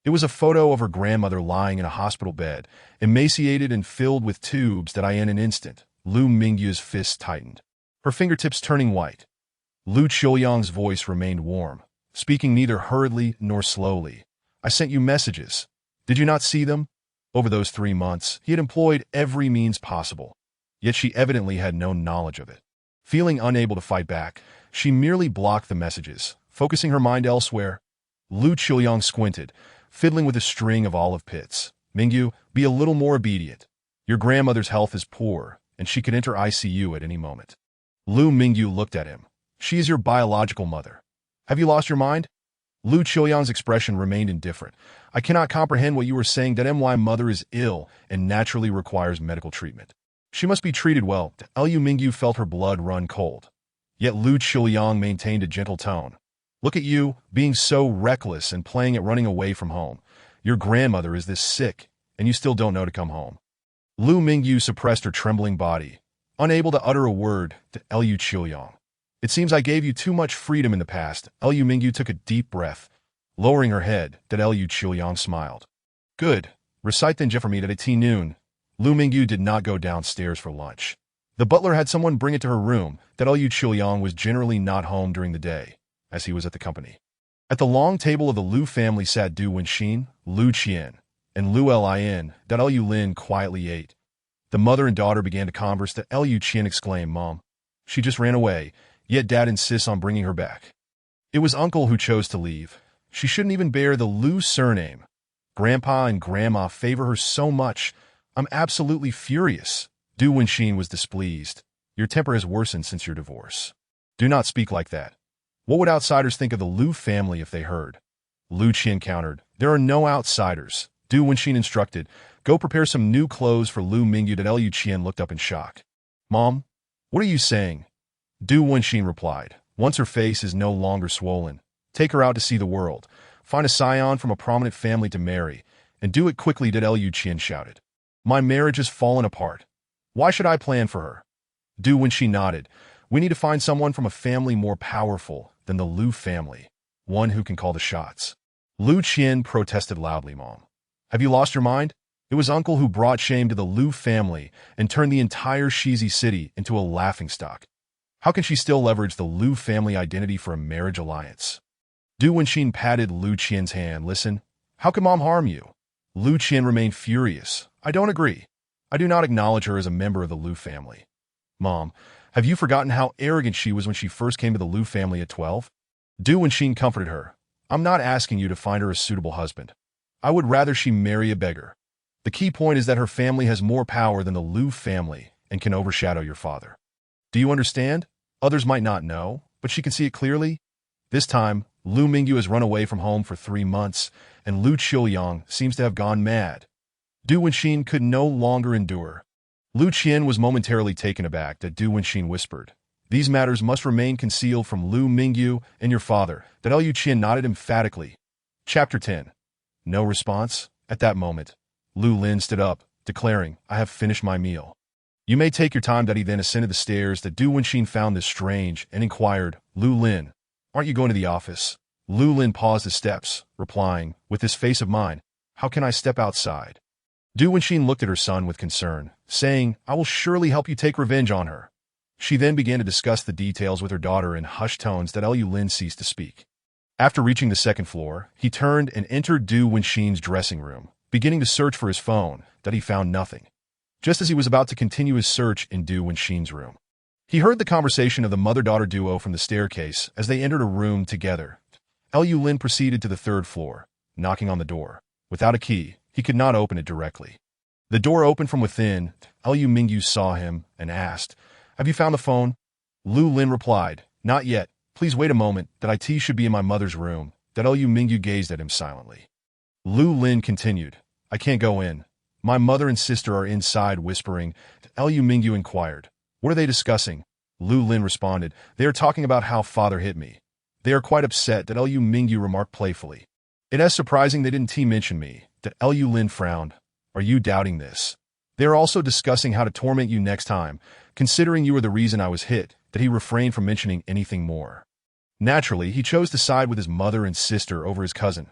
It was a photo of her grandmother lying in a hospital bed, emaciated and filled with tubes. In an instant, Lu Mingyu's fists tightened, her fingertips turning white. Lu Qiuyang's voice remained warm, speaking neither hurriedly nor slowly. I sent you messages. Did you not see them? Over those 3 months, he had employed every means possible, yet she evidently had no knowledge of it. Feeling unable to fight back, she merely blocked the messages, focusing her mind elsewhere. Lu Qiuyang squinted, fiddling with a string of olive pits. Mingyu, be a little more obedient. Your grandmother's health is poor, and she could enter ICU at any moment. Lu Mingyu looked at him. She is your biological mother. Have you lost your mind? Lu Qiuyang's expression remained indifferent. I cannot comprehend what you were saying. My mother is ill and naturally requires medical treatment. She must be treated well. Liu Mingyu felt her blood run cold. Yet Lu Qiuyang maintained a gentle tone. Look at you, being so reckless and playing at running away from home. Your grandmother is this sick, and you still don't know to come home. Lu Mingyu suppressed her trembling body, unable to utter a word. Liu Qiuyang, it seems I gave you too much freedom in the past. Liu Mingyu took a deep breath, lowering her head. Liu Qiuyang smiled. Good. Recite then for me at noon. Lu Mingyu did not go downstairs for lunch. The butler had someone bring it to her room. Liu Qiuyang was generally not home during the day, as he was at the company. At the long table of the Lu family sat Du Wenxin, Lu Qian, and Lu Lin. Liu Lin quietly ate. The mother and daughter began to converse. Liu Qian exclaimed, Mom, she just ran away, yet Dad insists on bringing her back. It was Uncle who chose to leave. She shouldn't even bear the Lu surname. Grandpa and Grandma favor her so much. I'm absolutely furious. Du Wenxin was displeased. Your temper has worsened since your divorce. Do not speak like that. What would outsiders think of the Lu family if they heard? Lu Qian countered. There are no outsiders. Du Wenxin instructed. Go prepare some new clothes for Lu Mingyu. Liu Qian looked up in shock. Mom, what are you saying? Du Wenxin replied. Once her face is no longer swollen, take her out to see the world. Find a scion from a prominent family to marry, and do it quickly. Liu Qian shouted. My marriage has fallen apart. Why should I plan for her? Du Wenxin nodded. We need to find someone from a family more powerful than the Lu family, one who can call the shots. Lu Qian protested loudly. Mom, have you lost your mind? It was Uncle who brought shame to the Lu family and turned the entire Shizi city into a laughingstock. How can she still leverage the Lu family identity for a marriage alliance? Du Wenxin patted Lu Qian's hand. Listen, how can Mom harm you? Lu Qian remained furious. I don't agree. I do not acknowledge her as a member of the Lu family. Mom, have you forgotten how arrogant she was when she first came to the Lu family at 12? Du Wenxin comforted her. I'm not asking you to find her a suitable husband. I would rather she marry a beggar. The key point is that her family has more power than the Lu family and can overshadow your father. Do you understand? Others might not know, but she can see it clearly. This time, Lu Mingyu has run away from home for 3 months, and Lu Qiuyang seems to have gone mad. Du Wenxin could no longer endure. Lu Qian was momentarily taken aback that Du Wenxin whispered, These matters must remain concealed from Lu Mingyu and your father. Liu Qian nodded emphatically. Chapter 10. No response. At that moment, Lu Lin stood up, declaring, I have finished my meal. You may take your time. He then ascended the stairs. Du Wenxin found this strange and inquired, Lu Lin, aren't you going to the office? Lu Lin paused the steps, replying, with this face of mine, how can I step outside? Du Wenxin looked at her son with concern, saying, I will surely help you take revenge on her. She then began to discuss the details with her daughter in hushed tones. Liu Lin ceased to speak. After reaching the second floor, he turned and entered Du Wenxin's dressing room, beginning to search for his phone. He found nothing. Just as he was about to continue his search in Du Wenxin's room, he heard the conversation of the mother-daughter duo from the staircase as they entered a room together. Liu Lin proceeded to the 3rd floor, knocking on the door. Without a key, he could not open it directly. The door opened from within. Liu Mingyu saw him and asked, Have you found the phone? Lu Lin replied, Not yet. Please wait a moment. It should be in my mother's room. Liu Mingyu gazed at him silently. Lu Lin continued, I can't go in. My mother and sister are inside whispering. Lu Mingyu inquired. What are they discussing? Lu Lin responded. They are talking about how father hit me. They are quite upset, that Lu Mingyu remarked playfully. It is surprising they didn't mention me. That Lu Lin frowned. Are you doubting this? They are also discussing how to torment you next time, considering you were the reason I was hit, that he refrained from mentioning anything more. Naturally, he chose to side with his mother and sister over his cousin,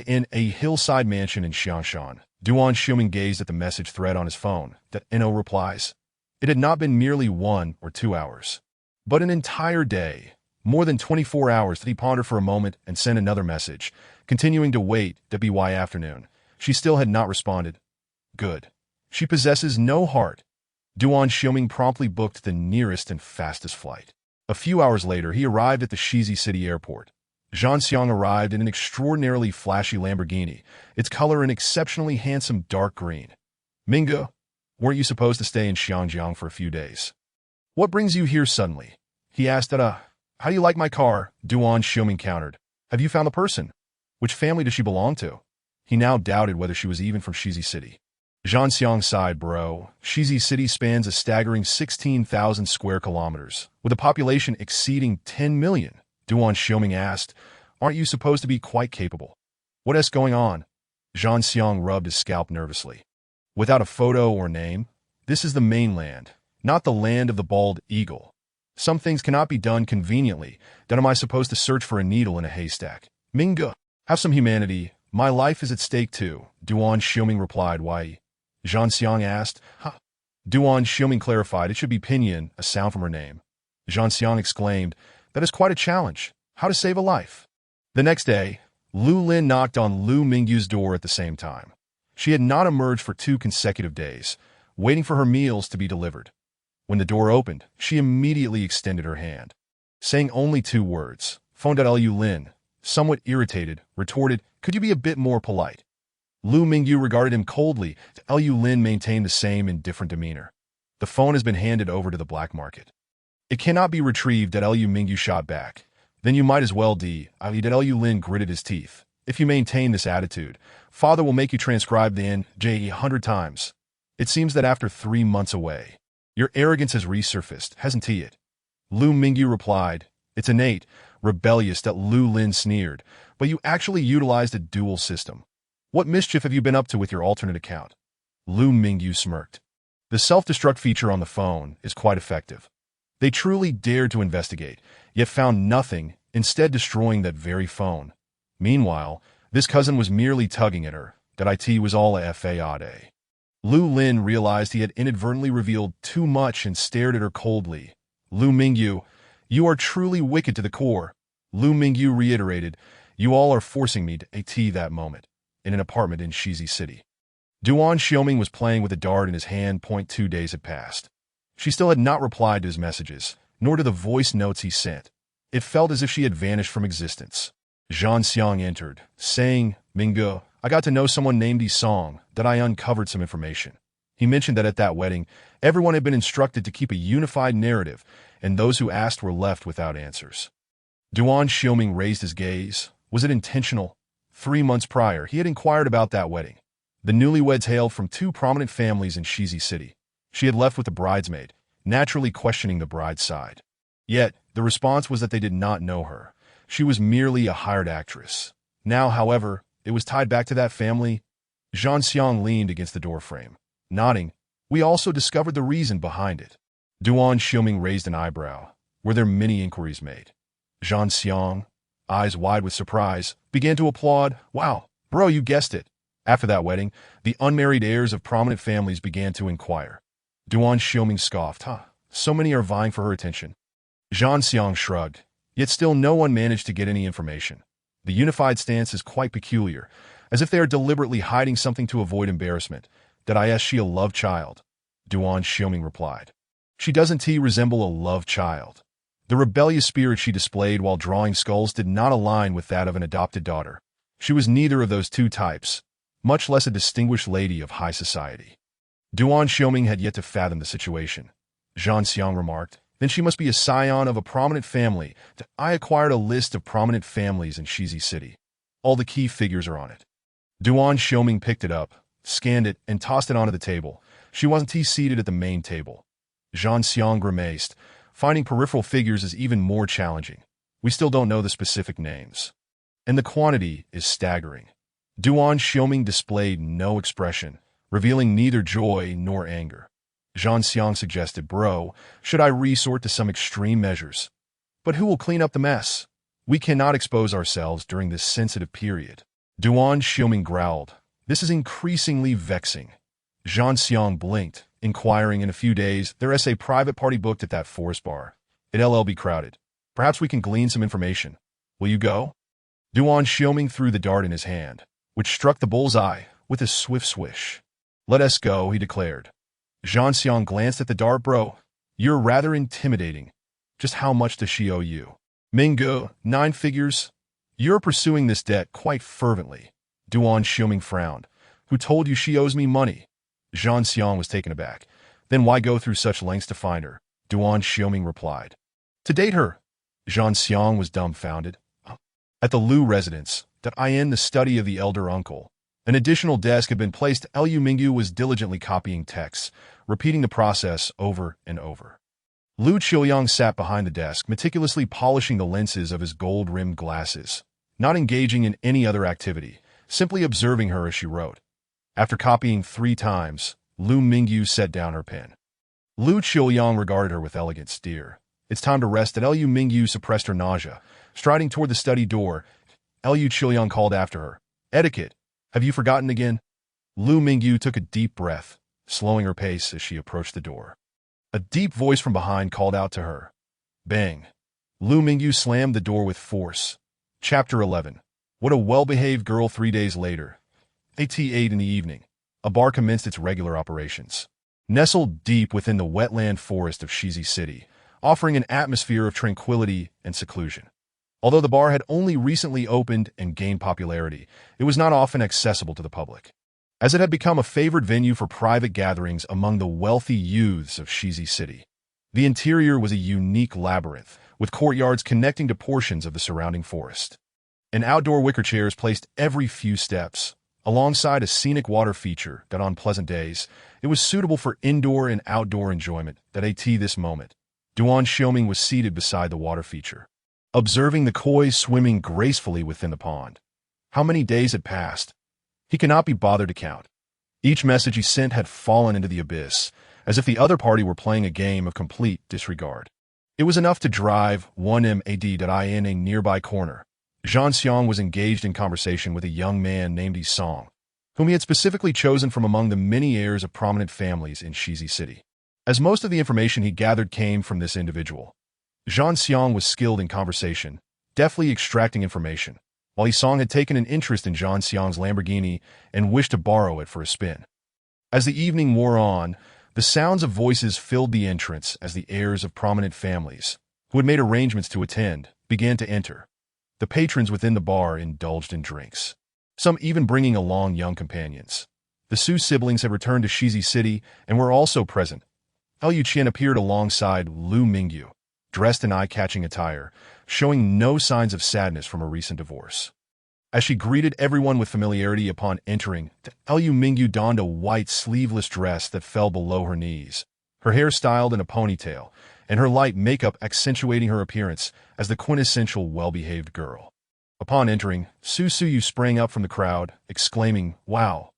in a hillside mansion in Xiangshan. Duan Xiuming gazed at the message thread on his phone. No replies. It had not been merely 1 or 2 hours, but an entire day, more than 24 hours, that he pondered for a moment and sent another message, continuing to wait. By afternoon, she still had not responded. Good. She possesses no heart. Duan Xiuming promptly booked the nearest and fastest flight. A few hours later, he arrived at the Shizi City airport. Zhan Xiang arrived in an extraordinarily flashy Lamborghini, its color an exceptionally handsome dark green. Mingo, weren't you supposed to stay in Xiangjiang for a few days? What brings you here suddenly? He asked how do you like my car? Duan Xiuming countered. Have you found the person? Which family does she belong to? He now doubted whether she was even from Shizi City. Zhan Xiang sighed. Bro, Shizi City spans a staggering 16,000 square kilometers, with a population exceeding 10 million. Duan Xiuming asked, aren't you supposed to be quite capable? What is going on? Zhan Xiang rubbed his scalp nervously. Without a photo or name, this is the mainland, not the land of the bald eagle. Some things cannot be done conveniently. Then am I supposed to search for a needle in a haystack? Mingo, have some humanity. My life is at stake too. Duan Xiuming replied. Why? Zhan Xiang asked. Duan Xiuming clarified. It should be Pinyin, a sound from her name. Zhan Xiang exclaimed. That is quite a challenge. How to save a life? The next day, Lu Lin knocked on Lu Mingyu's door at the same time. She had not emerged for 2 consecutive days, waiting for her meals to be delivered. When the door opened, she immediately extended her hand. Saying only 2 words, phone. Lu Lin, somewhat irritated, retorted, could you be a bit more polite? Lu Mingyu regarded him coldly. Lu Lin maintained the same indifferent demeanor. The phone has been handed over to the black market. It cannot be retrieved. Lu Mingyu shot back. Then you might as well Lu Lin gritted his teeth. If you maintain this attitude, father will make you transcribe the NJ 100 times. It seems that after 3 months away, your arrogance has resurfaced, hasn't it? Lu Mingyu replied. It's innate, rebellious. Lu Lin sneered. But you actually utilized a dual system. What mischief have you been up to with your alternate account? Lu Mingyu smirked. The self-destruct feature on the phone is quite effective. They truly dared to investigate, yet found nothing, instead destroying that very phone. Meanwhile, this cousin was merely tugging at her. That it was all a fade. Lu Lin realized he had inadvertently revealed too much and stared at her coldly. Lu Mingyu, you are truly wicked to the core. Lu Mingyu reiterated, you all are forcing me to at that moment, in an apartment in Shizi City. Duan Xiuming was playing with a dart in his hand. 2 days had passed. She still had not replied to his messages, nor to the voice notes he sent. It felt as if she had vanished from existence. Zhan Xiang entered, saying, Mingo, I got to know someone named Yi Song, that I uncovered some information. He mentioned that at that wedding, everyone had been instructed to keep a unified narrative, and those who asked were left without answers. Duan Xiuming raised his gaze. Was it intentional? 3 months prior, he had inquired about that wedding. The newlyweds hailed from 2 prominent families in Shizi City. She had left with the bridesmaid, naturally questioning the bride's side. Yet, the response was that they did not know her. She was merely a hired actress. Now, however, it was tied back to that family. Zhan Xiang leaned against the doorframe, nodding. We also discovered the reason behind it. Duan Xiuming raised an eyebrow. Were there many inquiries made? Zhan Xiang, eyes wide with surprise, began to applaud. Wow, bro, you guessed it. After that wedding, the unmarried heirs of prominent families began to inquire. Duan Xiuming scoffed. So many are vying for her attention. Zhan Xiang shrugged. Yet still no one managed to get any information. The unified stance is quite peculiar, as if they are deliberately hiding something to avoid embarrassment. Is she a love child? Duan Xiuming replied. She doesn't resemble a love child. The rebellious spirit she displayed while drawing skulls did not align with that of an adopted daughter. She was neither of those 2 types, much less a distinguished lady of high society. Duan Xiuming had yet to fathom the situation. Zhan Xiang remarked, then she must be a scion of a prominent family. I acquired a list of prominent families in Shizi City. All the key figures are on it. Duan Xiuming picked it up, scanned it, and tossed it onto the table. She wasn't seated at the main table. Zhang Xiang grimaced. Finding peripheral figures is even more challenging. We still don't know the specific names. And the quantity is staggering. Duan Xiaoming displayed no expression, revealing neither joy nor anger. Zhang Xiang suggested, "Bro, should I resort to some extreme measures? But who will clean up the mess? We cannot expose ourselves during this sensitive period." Duan Xiaoming growled. "This is increasingly vexing." Zhang Xiang blinked, inquiring, "In a few days, there is a private party booked at that forest bar. It'll be crowded. Perhaps we can glean some information. Will you go?" Duan Xiaoming threw the dart in his hand, which struck the bullseye with a swift swish. "Let us go," he declared. Zhang Xiang glanced at the dart. "Bro, you're rather intimidating. Just how much does she owe you?" "Minggu, 9 figures. You're pursuing this debt quite fervently." Duan Xiaoming frowned. "Who told you she owes me money?" Zhang Xiang was taken aback. "Then why go through such lengths to find her?" Duan Xiaoming replied. "To date her." Zhang Xiang was dumbfounded. At the Lu residence, the study of the elder uncle, an additional desk had been placed. Liu Mingyu was diligently copying texts, repeating the process over and over. Lu Qiuyang sat behind the desk, meticulously polishing the lenses of his gold-rimmed glasses, not engaging in any other activity, simply observing her as she wrote. After copying 3 times, Lu Mingyu set down her pen. Lu Qiuyang regarded her with elegant stare. "It's time to rest." Liu Mingyu suppressed her nausea. Striding toward the study door, Liu Qiuyang called after her. "Etiquette, have you forgotten again?" Lu Mingyu took a deep breath, slowing her pace as she approached the door. A deep voice from behind called out to her. Bang! Lu Mingyu slammed the door with force. Chapter 11. What a well-behaved girl. 3 days later, at 8 in the evening, a bar commenced its regular operations. Nestled deep within the wetland forest of Shizi City, offering an atmosphere of tranquility and seclusion. Although the bar had only recently opened and gained popularity, it was not often accessible to the public, as it had become a favored venue for private gatherings among the wealthy youths of Shizi City. The interior was a unique labyrinth, with courtyards connecting to portions of the surrounding forest. And outdoor wicker chairs placed every few steps, alongside a scenic water feature that on pleasant days, it was suitable for indoor and outdoor enjoyment. At this moment, Duan Xiaoming was seated beside the water feature, observing the koi swimming gracefully within the pond. How many days had passed? He could not be bothered to count. Each message he sent had fallen into the abyss, as if the other party were playing a game of complete disregard. It was enough to drive 1mad in a nearby corner. Zhang Xiang was engaged in conversation with a young man named Yi Song, whom he had specifically chosen from among the many heirs of prominent families in Shizi City. As most of the information he gathered came from this individual, Zhang Xiang was skilled in conversation, deftly extracting information, while Yi Song had taken an interest in Zhang Xiang's Lamborghini and wished to borrow it for a spin. As the evening wore on, the sounds of voices filled the entrance as the heirs of prominent families, who had made arrangements to attend, began to enter. The patrons within the bar indulged in drinks, some even bringing along young companions. The Su siblings had returned to Shizi City and were also present. Liu Qian appeared alongside Lu Mingyu, dressed in eye-catching attire, showing no signs of sadness from a recent divorce. As she greeted everyone with familiarity upon entering, Liu Mingyu donned a white sleeveless dress that fell below her knees, her hair styled in a ponytail, and her light makeup accentuating her appearance as the quintessential well-behaved girl. Upon entering, Su Suyu sprang up from the crowd, exclaiming, "Wow!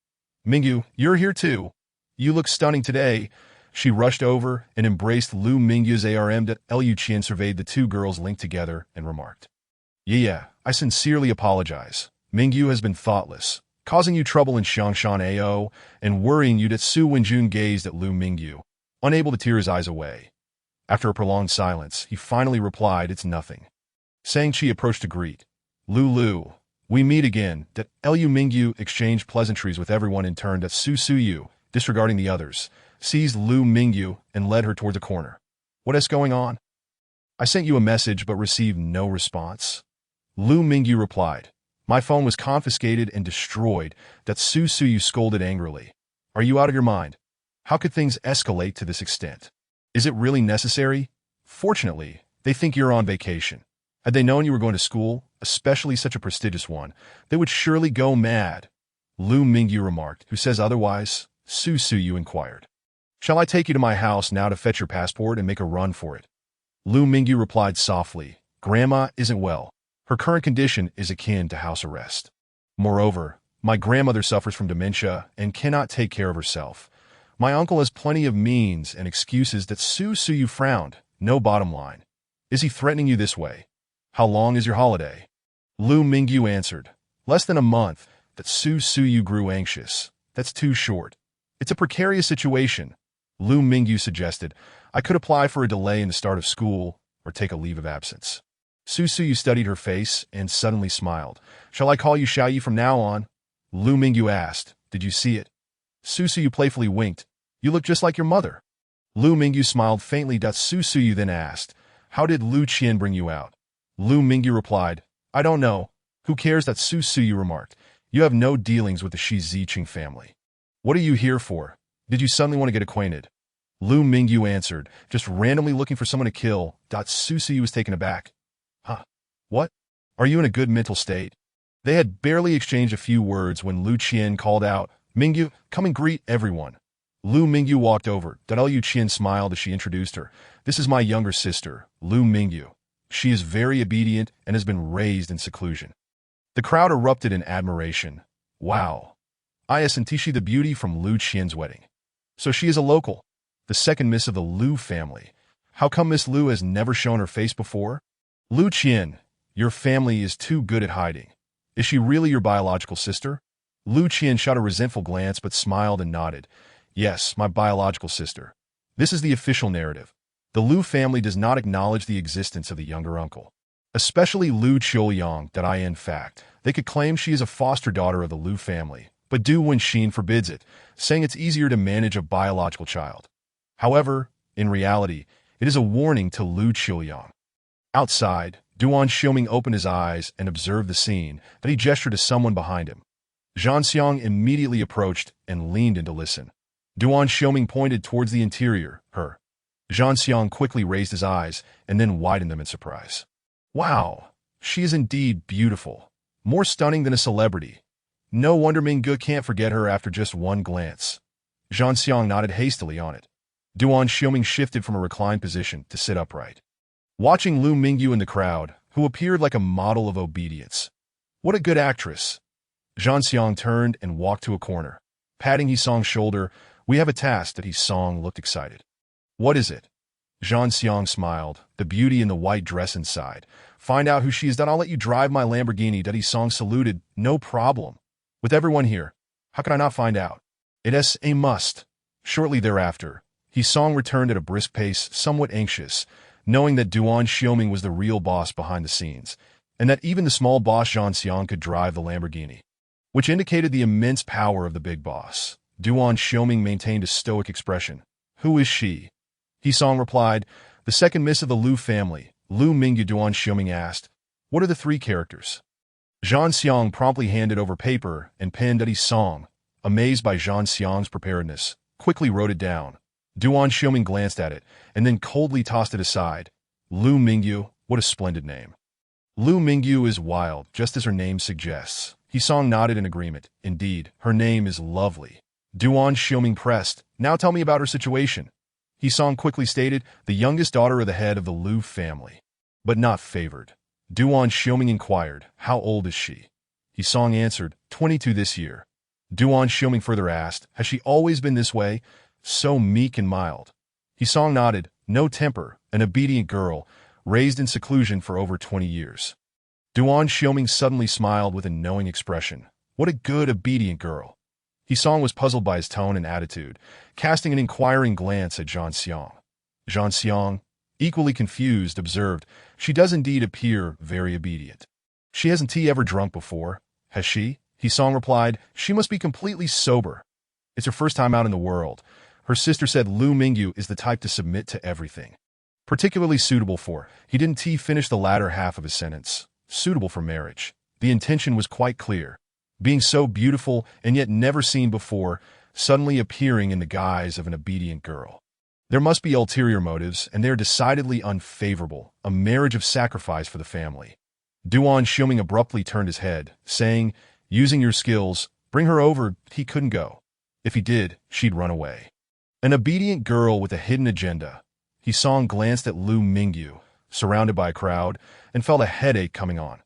Mingyu, you're here too! You look stunning today!" She rushed over and embraced Lu Mingyu's arm. Liu Qian surveyed the two girls linked together and remarked, Yeah, I sincerely apologize. Mingyu has been thoughtless, causing you trouble in Xiangshan Ao and worrying you." Su Wenjun gazed at Lu Mingyu, unable to tear his eyes away. After a prolonged silence, he finally replied, "It's nothing." Sang Qi approached to greet. Lu, we meet again." Liu Mingyu exchanged pleasantries with everyone in turn. Su Suyu, disregarding the others, seized Lu Mingyu and led her towards a corner. "What is going on?" "I sent you a message but received no response." Lu Mingyu replied, "My phone was confiscated and destroyed." Su Suyu scolded angrily. "Are you out of your mind? How could things escalate to this extent? Is it really necessary? Fortunately, they think you're on vacation. Had they known you were going to school, especially such a prestigious one, they would surely go mad." Lu Mingyu remarked. Who says otherwise? Su Suyu inquired. Shall I take you to my house now to fetch your passport and make a run for it? Lu Mingyu replied softly. Grandma isn't well. Her current condition is akin to house arrest. Moreover, my grandmother suffers from dementia and cannot take care of herself. My uncle has plenty of means and excuses. That Su Suyu frowned. No bottom line. Is he threatening you this way? How long is your holiday? Lu Mingyu answered. Less than a month. That Su Suyu grew anxious. That's too short. It's a precarious situation. Lu Mingyu suggested. I could apply for a delay in the start of school or take a leave of absence. Su Suyu studied her face and suddenly smiled. Shall I call you Xiaoyi from now on? Lu Mingyu asked. Did you see it? Su Suyu playfully winked. You look just like your mother. Lu Mingyu smiled faintly. Su Suyu then asked. How did Lu Qian bring you out? Lu Mingyu replied. I don't know. Who cares? That Su Suyu remarked. You have no dealings with the Shi Ziqing family. What are you here for? Did you suddenly want to get acquainted? Lu Mingyu answered. Just randomly looking for someone to kill. Su Suyu was taken aback. Huh? What? Are you in a good mental state? They had barely exchanged a few words when Lu Qian called out, Mingyu, come and greet everyone. Lu Mingyu walked over. Lu Qian smiled as she introduced her. This is my younger sister, Lu Mingyu. She is very obedient and has been raised in seclusion. The crowd erupted in admiration. Wow. Isn't she the beauty from Lu Qian's wedding? So she is a local, the second miss of the Lu family. How come Miss Lu has never shown her face before? Lu Qian, your family is too good at hiding. Is she really your biological sister? Lu Qian shot a resentful glance but smiled and nodded. Yes, my biological sister. This is the official narrative. The Lu family does not acknowledge the existence of the younger uncle. Especially Lu Qiuyang. In fact, they could claim she is a foster daughter of the Lu family, but Du Wenxin forbids it, saying it's easier to manage a biological child. However, in reality, it is a warning to Lu Qiuyang. Outside, Duan Xiaoming opened his eyes and observed the scene. Then he gestured to someone behind him. Zhan Xiang immediately approached and leaned in to listen. Duan Xiaoming pointed towards the interior, her. Zhan Xiang quickly raised his eyes and then widened them in surprise. Wow, she is indeed beautiful. More stunning than a celebrity. No wonder Minggu can't forget her after just one glance. Zhan Xiang nodded hastily on it. Duan Xiaoming shifted from a reclined position to sit upright. Watching Lu Mingyu in the crowd, who appeared like a model of obedience. What a good actress. Zhan Xiang turned and walked to a corner. Patting Hisong's shoulder, we have a task. That Hisong looked excited. What is it? Zhan Xiang smiled, the beauty in the white dress inside. Find out who she is. I'll let you drive my Lamborghini. Hisong saluted. No problem. With everyone here, how can I not find out? It is a must. Shortly thereafter, Hisong returned at a brisk pace, somewhat anxious, knowing that Duan Xiaoming was the real boss behind the scenes, and that even the small boss Zhan Xiang could drive the Lamborghini, which indicated the immense power of the big boss. Duan Xiaoming maintained a stoic expression. Who is she? Hisong replied, the second miss of the Lu family. Lu Mingyu. Duan Xiaoming asked, what are the three characters? Zhan Xiang promptly handed over paper and pen. Hisong, amazed by Zhan Xiang's preparedness, quickly wrote it down. Duan Xiaoming glanced at it and then coldly tossed it aside. Lu Mingyu, what a splendid name. Lu Mingyu is wild, just as her name suggests. Hisong nodded in agreement. Indeed, her name is lovely. Duan Xiaoming pressed. Now tell me about her situation. Hisong quickly stated, the youngest daughter of the head of the Lu family, but not favored. Duan Xiaoming inquired, how old is she? Hisong answered, 22 this year. Duan Xiaoming further asked, has she always been this way? So meek and mild. Hisong nodded, no temper, an obedient girl, raised in seclusion for over 20 years. Duan Xiaoming suddenly smiled with a knowing expression. What a good, obedient girl. Hisong was puzzled by his tone and attitude, casting an inquiring glance at Zhan Xiang. Zhan Xiang, equally confused, observed, she does indeed appear very obedient. She hasn't tea ever drunk before, has she? Hisong replied, she must be completely sober. It's her first time out in the world. Her sister said Lu Mingyu is the type to submit to everything. Particularly suitable for, he didn't finish the latter half of his sentence. Suitable for marriage. The intention was quite clear. Being so beautiful and yet never seen before, suddenly appearing in the guise of an obedient girl. There must be ulterior motives, and they are decidedly unfavorable, a marriage of sacrifice for the family. Duan Xiaoming abruptly turned his head, saying, using your skills, Bring her over, he couldn't go. If he did, she'd run away. An obedient girl with a hidden agenda. He-Song glanced at Lu Mingyu, surrounded by a crowd, and felt a headache coming on.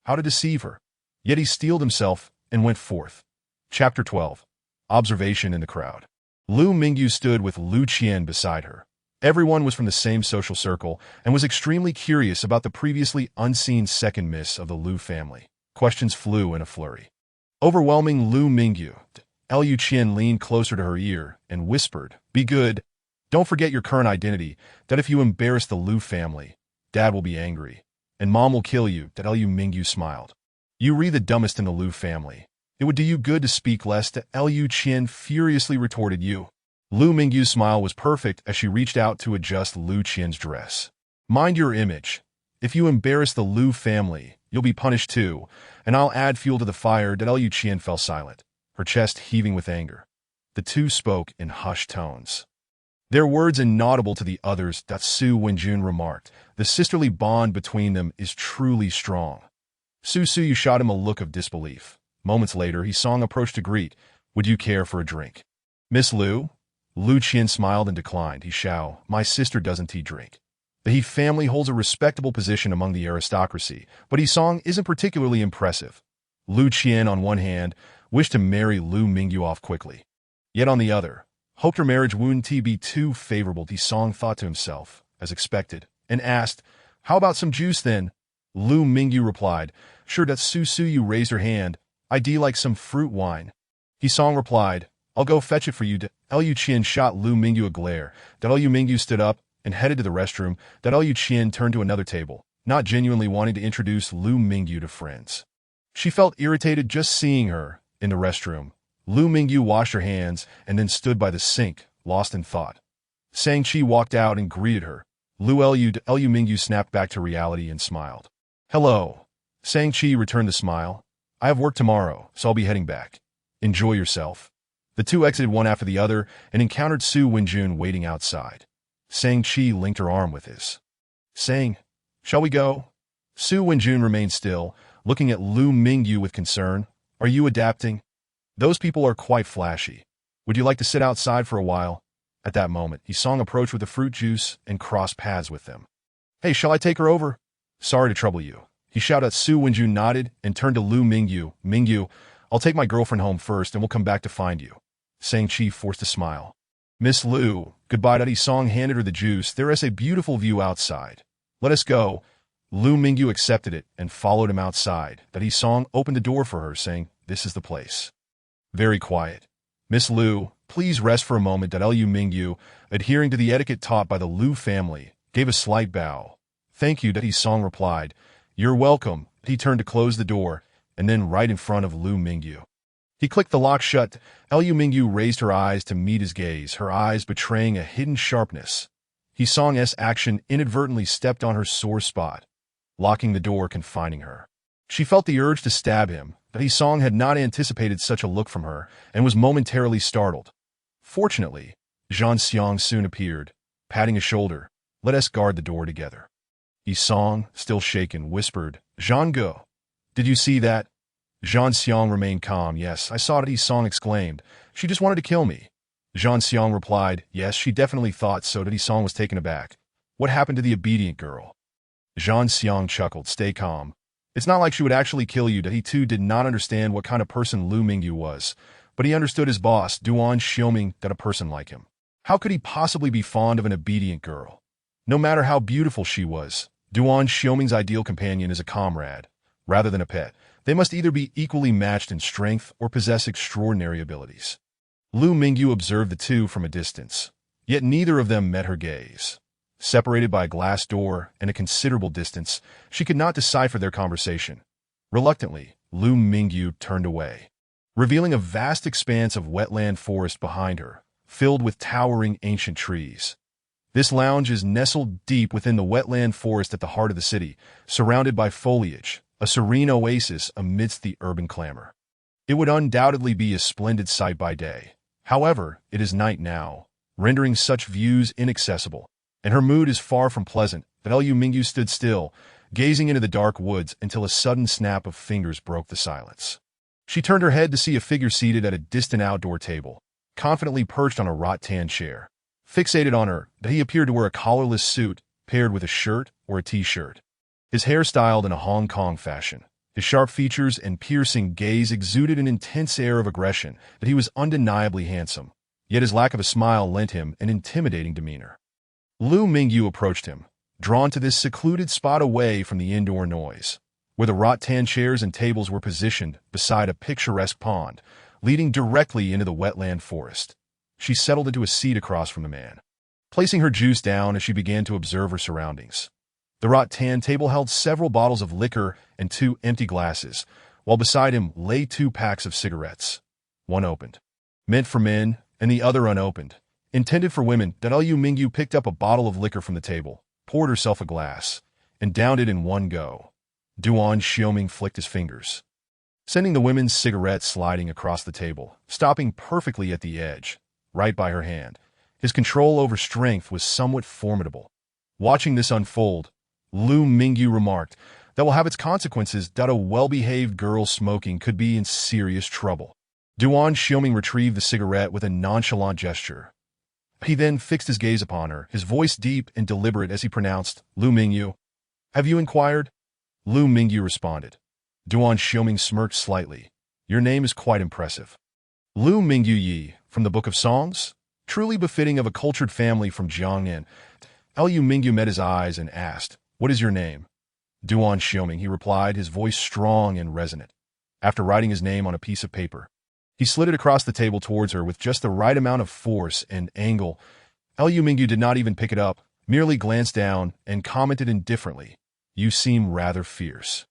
How to deceive her? Yet he steeled himself and went forth. Chapter 12. Observation in the crowd. Lu Mingyu stood with Lu Qian beside her. Everyone was from the same social circle and was extremely curious about the previously unseen second miss of the Lu family. Questions flew in a flurry. Overwhelming Lu Mingyu, Lu Qian leaned closer to her ear and whispered, "Be good. Don't forget your current identity, that if you embarrass the Lu family, Dad will be angry, and Mom will kill you." That Lu Mingyu smiled. "You re the dumbest in the Lu family. It would do you good to speak less." To Lu Qian furiously retorted, "You." Lu Mingyu's smile was perfect as she reached out to adjust Lu Qian's dress. "Mind your image. If you embarrass the Lu family, you'll be punished too, and I'll add fuel to the fire." Lu Qian fell silent, her chest heaving with anger. The two spoke in hushed tones, their words inaudible to the others. Su Wenjun remarked, "The sisterly bond between them is truly strong." Su Suyu shot him a look of disbelief. Moments later, He-Song approached to greet. "Would you care for a drink?" "Miss Lu?" Lu Qian smiled and declined. "He-Shao, my sister doesn't drink. The He family holds a respectable position among the aristocracy, but He-Song isn't particularly impressive." Lu Qian, on one hand, wished to marry Lu Mingyu off quickly. Yet on the other, hoped her marriage wouldn't be too favorable. He-Song thought to himself, as expected, and asked, "How about some juice then?" Lu Mingyu replied, "Sure." Su Suyu raised her hand. "I'd like some fruit wine." He-Song replied, "I'll go fetch it for you." Lu Qian shot Lu Mingyu a glare. Lu Mingyu stood up and headed to the restroom. Lu Qian turned to another table, not genuinely wanting to introduce Lu Mingyu to friends. She felt irritated just seeing her in the restroom. Lu Mingyu washed her hands and then stood by the sink, lost in thought. Sang-Chi walked out and greeted her. Lu Mingyu snapped back to reality and smiled. "Hello." Sang-Chi returned the smile. "I have work tomorrow, so I'll be heading back. Enjoy yourself." The two exited one after the other and encountered Su Wenjun waiting outside. Sang-Chi linked her arm with his, saying, "Shall we go?" Su Wenjun remained still, looking at Lu Mingyu with concern. "Are you adapting? Those people are quite flashy. Would you like to sit outside for a while?" At that moment, He-Song approached with the fruit juice and crossed paths with them. "Hey, shall I take her over?" "Sorry to trouble you." He shouted. Su Wenjun nodded and turned to Lu Mingyu. "Mingyu, I'll take my girlfriend home first and we'll come back to find you." Sang-Chi forced a smile. "Miss Lu, goodbye." He-Song handed her the juice. "There is a beautiful view outside. Let us go." Lu Mingyu accepted it and followed him outside. He-Song opened the door for her, saying, "This is the place. Very quiet. Miss Lu, please rest for a moment." Lu Mingyu, adhering to the etiquette taught by the Lu family, gave a slight bow. "Thank you." He-Song replied, "You're welcome." He turned to close the door, and then right in front of Lu Mingyu, he clicked the lock shut. Lu Mingyu raised her eyes to meet his gaze, her eyes betraying a hidden sharpness. He-Song's action inadvertently stepped on her sore spot, locking the door, confining her. She felt the urge to stab him, but He-Song had not anticipated such a look from her and was momentarily startled. Fortunately, Zhang Xiang soon appeared, patting his shoulder. "Let us guard the door together." He-Song, still shaken, whispered, "Zhang Ge, did you see that?" Zhang Xiang remained calm. "Yes, I saw it." He-Song exclaimed. "She just wanted to kill me." Zhang Xiang replied, "Yes, she definitely thought so." He-Song was taken aback. "What happened to the obedient girl?" Zhang Xiang chuckled. "Stay calm. It's not like she would actually kill you." He too did not understand what kind of person Lu Mingyu was, but he understood his boss, Duan Xiaoming, that a person like him. How could he possibly be fond of an obedient girl? No matter how beautiful she was, Duan Xiaoming's ideal companion is a comrade, rather than a pet. They must either be equally matched in strength or possess extraordinary abilities. Lu Mingyu observed the two from a distance, yet neither of them met her gaze. Separated by a glass door and a considerable distance, she could not decipher their conversation. Reluctantly, Lu Mingyu turned away, revealing a vast expanse of wetland forest behind her, filled with towering ancient trees. This lounge is nestled deep within the wetland forest at the heart of the city, surrounded by foliage, a serene oasis amidst the urban clamor. It would undoubtedly be a splendid sight by day. However, it is night now, rendering such views inaccessible, and her mood is far from pleasant. Lu Mingyu stood still, gazing into the dark woods until a sudden snap of fingers broke the silence. She turned her head to see a figure seated at a distant outdoor table, confidently perched on a rattan chair. Fixated on her, he appeared to wear a collarless suit paired with a shirt or a t-shirt. His hair styled in a Hong Kong fashion. His sharp features and piercing gaze exuded an intense air of aggression that he was undeniably handsome, yet his lack of a smile lent him an intimidating demeanor. Lu Mingyu approached him, drawn to this secluded spot away from the indoor noise, where the rattan chairs and tables were positioned beside a picturesque pond, leading directly into the wetland forest. She settled into a seat across from the man, placing her juice down as she began to observe her surroundings. The rattan table held several bottles of liquor and 2 empty glasses, while beside him lay 2 packs of cigarettes, one opened, meant for men, and the other unopened, intended for women. Lu Mingyu picked up a bottle of liquor from the table, poured herself a glass, and downed it in one go. Duan Xiaoming flicked his fingers, sending the women's cigarette sliding across the table, stopping perfectly at the edge, right by her hand. His control over strength was somewhat formidable. Watching this unfold, Lu Mingyu remarked, "That will have its consequences. A well-behaved girl smoking could be in serious trouble." Duan Xiaoming retrieved the cigarette with a nonchalant gesture. He then fixed his gaze upon her, his voice deep and deliberate as he pronounced, "Lu Mingyu, have you inquired?" Lu Mingyu responded. Duan Xiaoming smirked slightly. "Your name is quite impressive." Lu Mingyu Yi, from the Book of Songs? Truly befitting of a cultured family from Jiangnan. Lu Mingyu met his eyes and asked, "What is your name?" Duan Xiaoming, he replied, his voice strong and resonant. After writing his name on a piece of paper, he slid it across the table towards her with just the right amount of force and angle. Lu Mingyu did not even pick it up, merely glanced down and commented indifferently, "You seem rather fierce."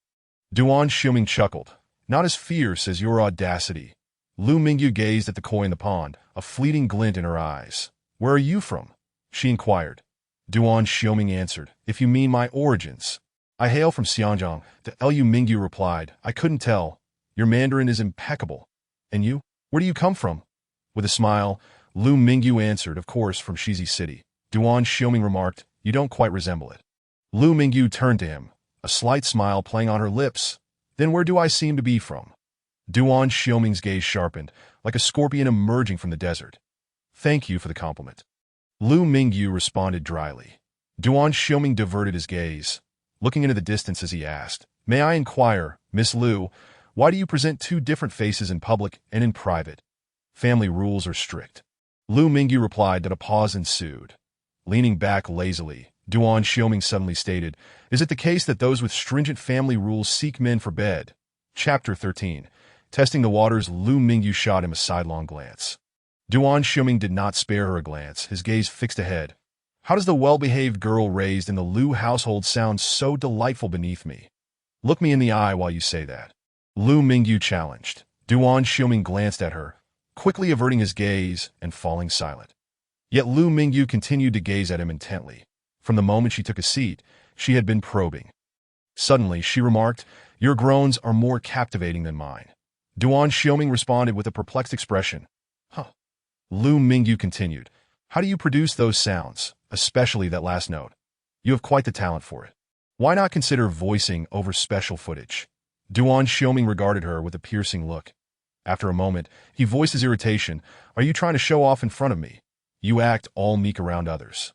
Duan Xiaoming chuckled, "Not as fierce as your audacity." Lu Mingyu gazed at the koi in the pond, a fleeting glint in her eyes. "Where are you from?" she inquired. Duan Xiaoming answered, "If you mean my origins, I hail from Xianjiang." Lu Mingyu replied, "I couldn't tell. Your Mandarin is impeccable. And you? Where do you come from?" With a smile, Lu Mingyu answered, "Of course, from Shizi City." Duan Xiaoming remarked, "You don't quite resemble it." Lu Mingyu turned to him, a slight smile playing on her lips. "Then where do I seem to be from?" Duan Xiaoming's gaze sharpened, like a scorpion emerging from the desert. "Thank you for the compliment." Lu Mingyu responded dryly. Duan Xiaoming diverted his gaze, looking into the distance as he asked, "May I inquire, Miss Lu, why do you present 2 different faces in public and in private?" "Family rules are strict." Lu Mingyu replied that a pause ensued. Leaning back lazily, Duan Xiaoming suddenly stated, "Is it the case that those with stringent family rules seek men for bed?" Chapter 13. Testing the waters, Lu Mingyu shot him a sidelong glance. Duan Xiaoming did not spare her a glance, his gaze fixed ahead. "How does the well-behaved girl raised in the Lu household sound so delightful beneath me? Look me in the eye while you say that." Lu Mingyu challenged. Duan Xiaoming glanced at her, quickly averting his gaze and falling silent. Yet Lu Mingyu continued to gaze at him intently. From the moment she took a seat, she had been probing. Suddenly, she remarked, "Your groans are more captivating than mine." Duan Xiaoming responded with a perplexed expression. "Huh." Lu Mingyu continued, "How do you produce those sounds, especially that last note? You have quite the talent for it. Why not consider voicing over special footage?" Duan Xiaoming regarded her with a piercing look. After a moment, he voiced his irritation. "Are you trying to show off in front of me? You act all meek around others.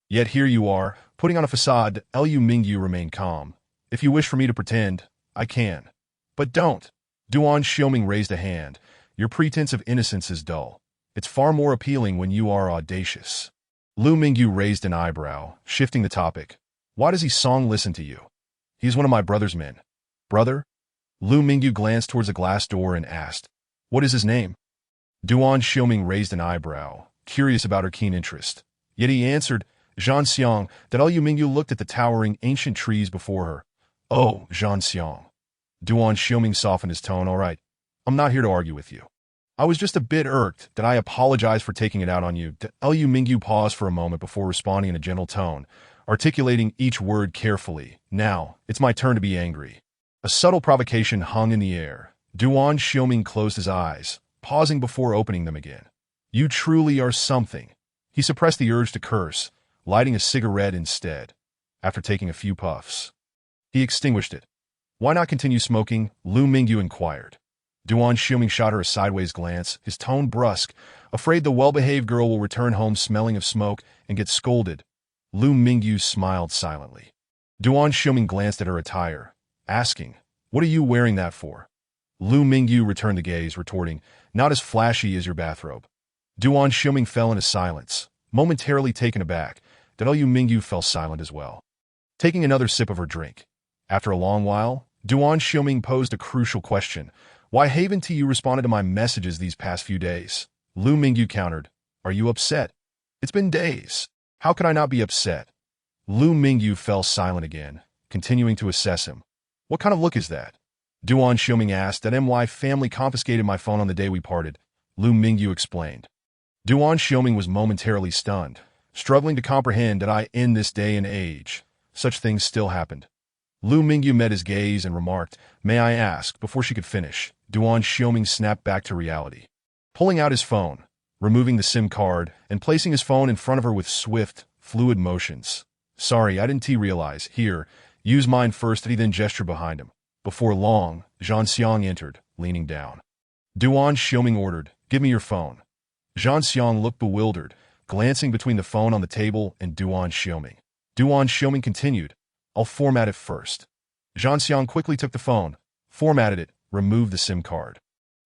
Yet here you are, putting on a facade." Lu Mingyu remained calm. "If you wish for me to pretend, I can. But don't." Duan Xiaoming raised a hand. "Your pretense of innocence is dull. It's far more appealing when you are audacious." Lu Mingyu raised an eyebrow, shifting the topic. "Why does he song listen to you? He is one of my brother's men." "Brother?" Lu Mingyu glanced towards the glass door and asked, "What is his name?" Duan Xiaoming raised an eyebrow, curious about her keen interest. Yet he answered, "Zhan Xiang." Lu Mingyu looked at the towering ancient trees before her. "Oh, Zhan Xiang." Duan Xiaoming softened his tone. "All right, I'm not here to argue with you. I was just a bit irked that I apologize for taking it out on you." Lu Mingyu paused for a moment before responding in a gentle tone, articulating each word carefully. "Now, it's my turn to be angry." A subtle provocation hung in the air. Duan Xiaoming closed his eyes, pausing before opening them again. "You truly are something." He suppressed the urge to curse, lighting a cigarette instead. After taking a few puffs, he extinguished it. "Why not continue smoking?" Lu Mingyu inquired. Duan Xiuming shot her a sideways glance, his tone brusque, afraid the well-behaved girl will return home smelling of smoke and get scolded. Lu Mingyu smiled silently. Duan Xiuming glanced at her attire, asking, "What are you wearing that for?" Lu Mingyu returned the gaze, retorting, "Not as flashy as your bathrobe." Duan Xiuming fell into silence, momentarily taken aback. Lu Mingyu fell silent as well, taking another sip of her drink. After a long while, Duan Xiuming posed a crucial question. "Why haven't you responded to my messages these past few days?" Lu Mingyu countered, "Are you upset? It's been days. How could I not be upset?" Lu Mingyu fell silent again, continuing to assess him. "What kind of look is that?" Duan Xiuming asked. "My family confiscated my phone on the day we parted," Lu Mingyu explained. Duan Xiuming was momentarily stunned, struggling to comprehend that in this day and age, such things still happened. Lu Mingyu met his gaze and remarked, "May I ask?" Before she could finish, Duan Xiuming snapped back to reality, pulling out his phone, removing the SIM card, and placing his phone in front of her with swift, fluid motions. "Sorry, I didn't realize. Here, use mine first." He then gestured behind him. Before long, Zhang Xiang entered, leaning down. Duan Xiuming ordered, "Give me your phone." Zhang Xiang looked bewildered, glancing between the phone on the table and Duan Xiuming. Duan Xiuming continued, "I'll format it first." Zhang Xiang quickly took the phone, formatted it, removed the SIM card,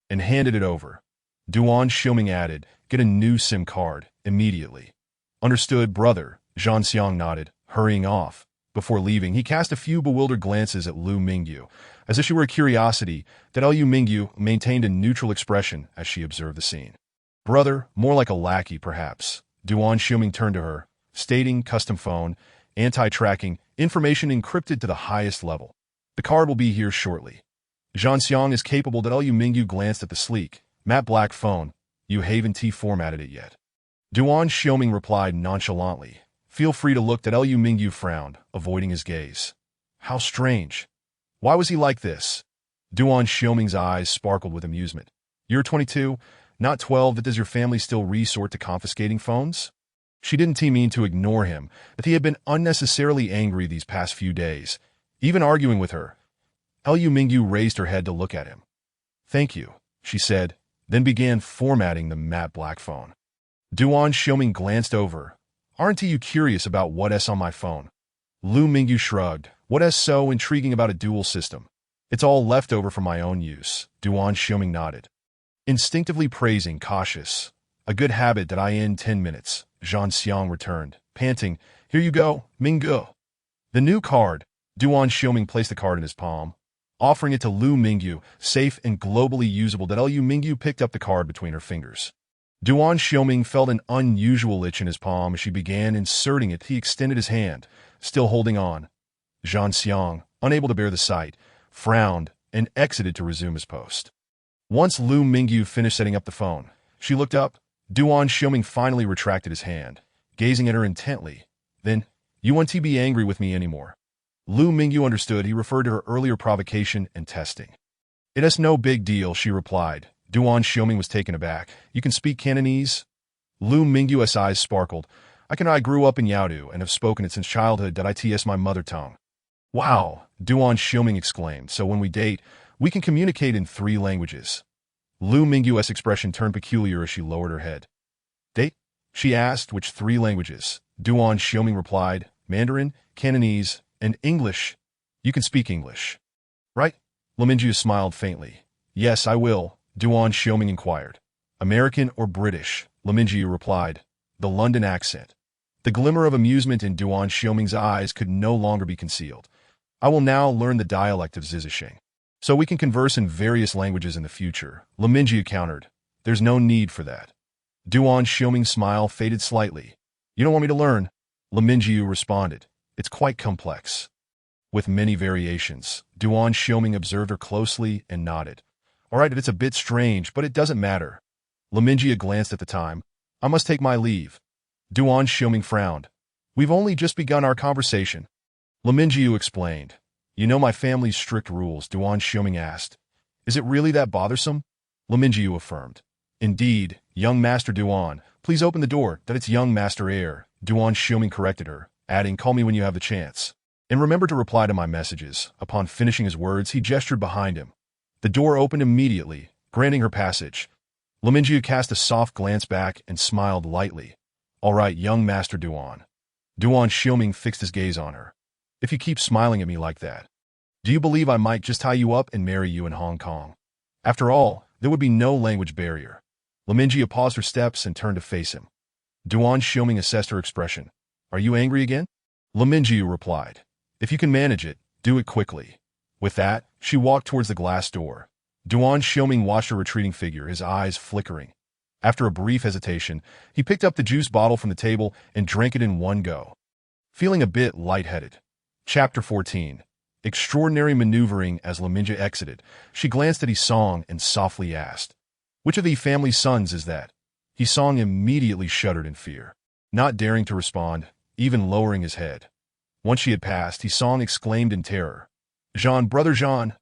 and handed it over. Duan Xiuming added, "Get a new SIM card, immediately." "Understood, brother," Zhang Xiang nodded, hurrying off. Before leaving, he cast a few bewildered glances at Lu Mingyu, as if she were a curiosity. Lu Mingyu maintained a neutral expression as she observed the scene. "Brother, more like a lackey, perhaps." Duan Xiuming turned to her, stating, "Custom phone, anti-tracking, information encrypted to the highest level. The card will be here shortly." Zhang Xiang is capable. Lu Mingyu glanced at the sleek, matte black phone. "You haven't formatted it yet." Duan Xiuming replied nonchalantly, "Feel free to look." Lu Mingyu frowned, avoiding his gaze. How strange. Why was he like this? Duan Xiuming's eyes sparkled with amusement. "You're 22, not 12. Does your family still resort to confiscating phones?" She didn't mean to ignore him, that he had been unnecessarily angry these past few days, even arguing with her. Lu Mingyu raised her head to look at him. "Thank you," she said, then began formatting the matte black phone. Duan Xiuming glanced over. "Aren't you curious about what's on my phone?" Lu Mingyu shrugged. "What's so intriguing about a dual system?" "It's all leftover from my own use," Duan Xiuming nodded. Instinctively praising, cautious. "A good habit that in 10 minutes, Zhang Xiang returned, panting. "Here you go, Mingyu." The new card. Duan Xiuming placed the card in his palm, offering it to Lu Mingyu, safe and globally usable. Lu Mingyu picked up the card between her fingers. Duan Xiuming felt an unusual itch in his palm as she began inserting it. He extended his hand, still holding on. Zhang Xiang, unable to bear the sight, frowned and exited to resume his post. Once Lu Mingyu finished setting up the phone, she looked up. Duan Xiuming finally retracted his hand, gazing at her intently. Then, "You won't be angry with me anymore." Lu Mingyu understood he referred to her earlier provocation and testing. "It's no big deal," she replied. Duan Xiuming was taken aback. "You can speak Cantonese?" Lu Mingyu's eyes sparkled. I grew up in Yaodu and have spoken it since childhood. It's my mother tongue." "Wow," Duan Xiuming exclaimed. "So when we date, we can communicate in 3 languages." Lu Mingyu's expression turned peculiar as she lowered her head. "Date?" she asked. "Which 3 languages?" Duan Xiuming replied, "Mandarin, Cantonese, and English." "You can speak English, right?" Lu Mingyu smiled faintly. "Yes, I will," Duan Xiuming inquired. "American or British?" Lu Mingyu replied. The London accent. The glimmer of amusement in Duan Xiuming's eyes could no longer be concealed. "I will now learn the dialect of Zizisheng, so we can converse in various languages in the future," Lu Mingyu countered. "There's no need for that." Duan Xiuming's smile faded slightly. "You don't want me to learn?" Lu Mingyu responded. "It's quite complex, with many variations." Duan Xiuming observed her closely and nodded. "All right, it's a bit strange, but it doesn't matter." Lu Mingyu glanced at the time. "I must take my leave." Duan Xiuming frowned. "We've only just begun our conversation." Lu Mingyu explained. "You know my family's strict rules?" Duan Xiuming asked. "Is it really that bothersome?" Lu Mingyu affirmed. "Indeed, young Master Duan, please open the door." "It's young Master Air," Duan Xiuming corrected her, adding, "Call me when you have the chance. And remember to reply to my messages." Upon finishing his words, he gestured behind him. The door opened immediately, granting her passage. Lu Mingyu cast a soft glance back and smiled lightly. All right, young Master Duan. Duan Xiuming fixed his gaze on her. If you keep smiling at me like that, do you believe I might just tie you up and marry you in Hong Kong? After all, there would be no language barrier. Lu Mingyu paused her steps and turned to face him. Duan Xiuming assessed her expression. Are you angry again? Lu Mingyu replied. If you can manage it, do it quickly. With that, she walked towards the glass door. Duan Xiuming watched her retreating figure, his eyes flickering. After a brief hesitation, he picked up the juice bottle from the table and drank it in one go. Feeling a bit lightheaded. Chapter 14. Extraordinary maneuvering. As Lu Mingyu exited, she glanced at Yisong and softly asked, which of the family's sons is that? Yisong immediately shuddered in fear, not daring to respond, even lowering his head. Once she had passed, Yisong exclaimed in terror, Jean, brother Jean.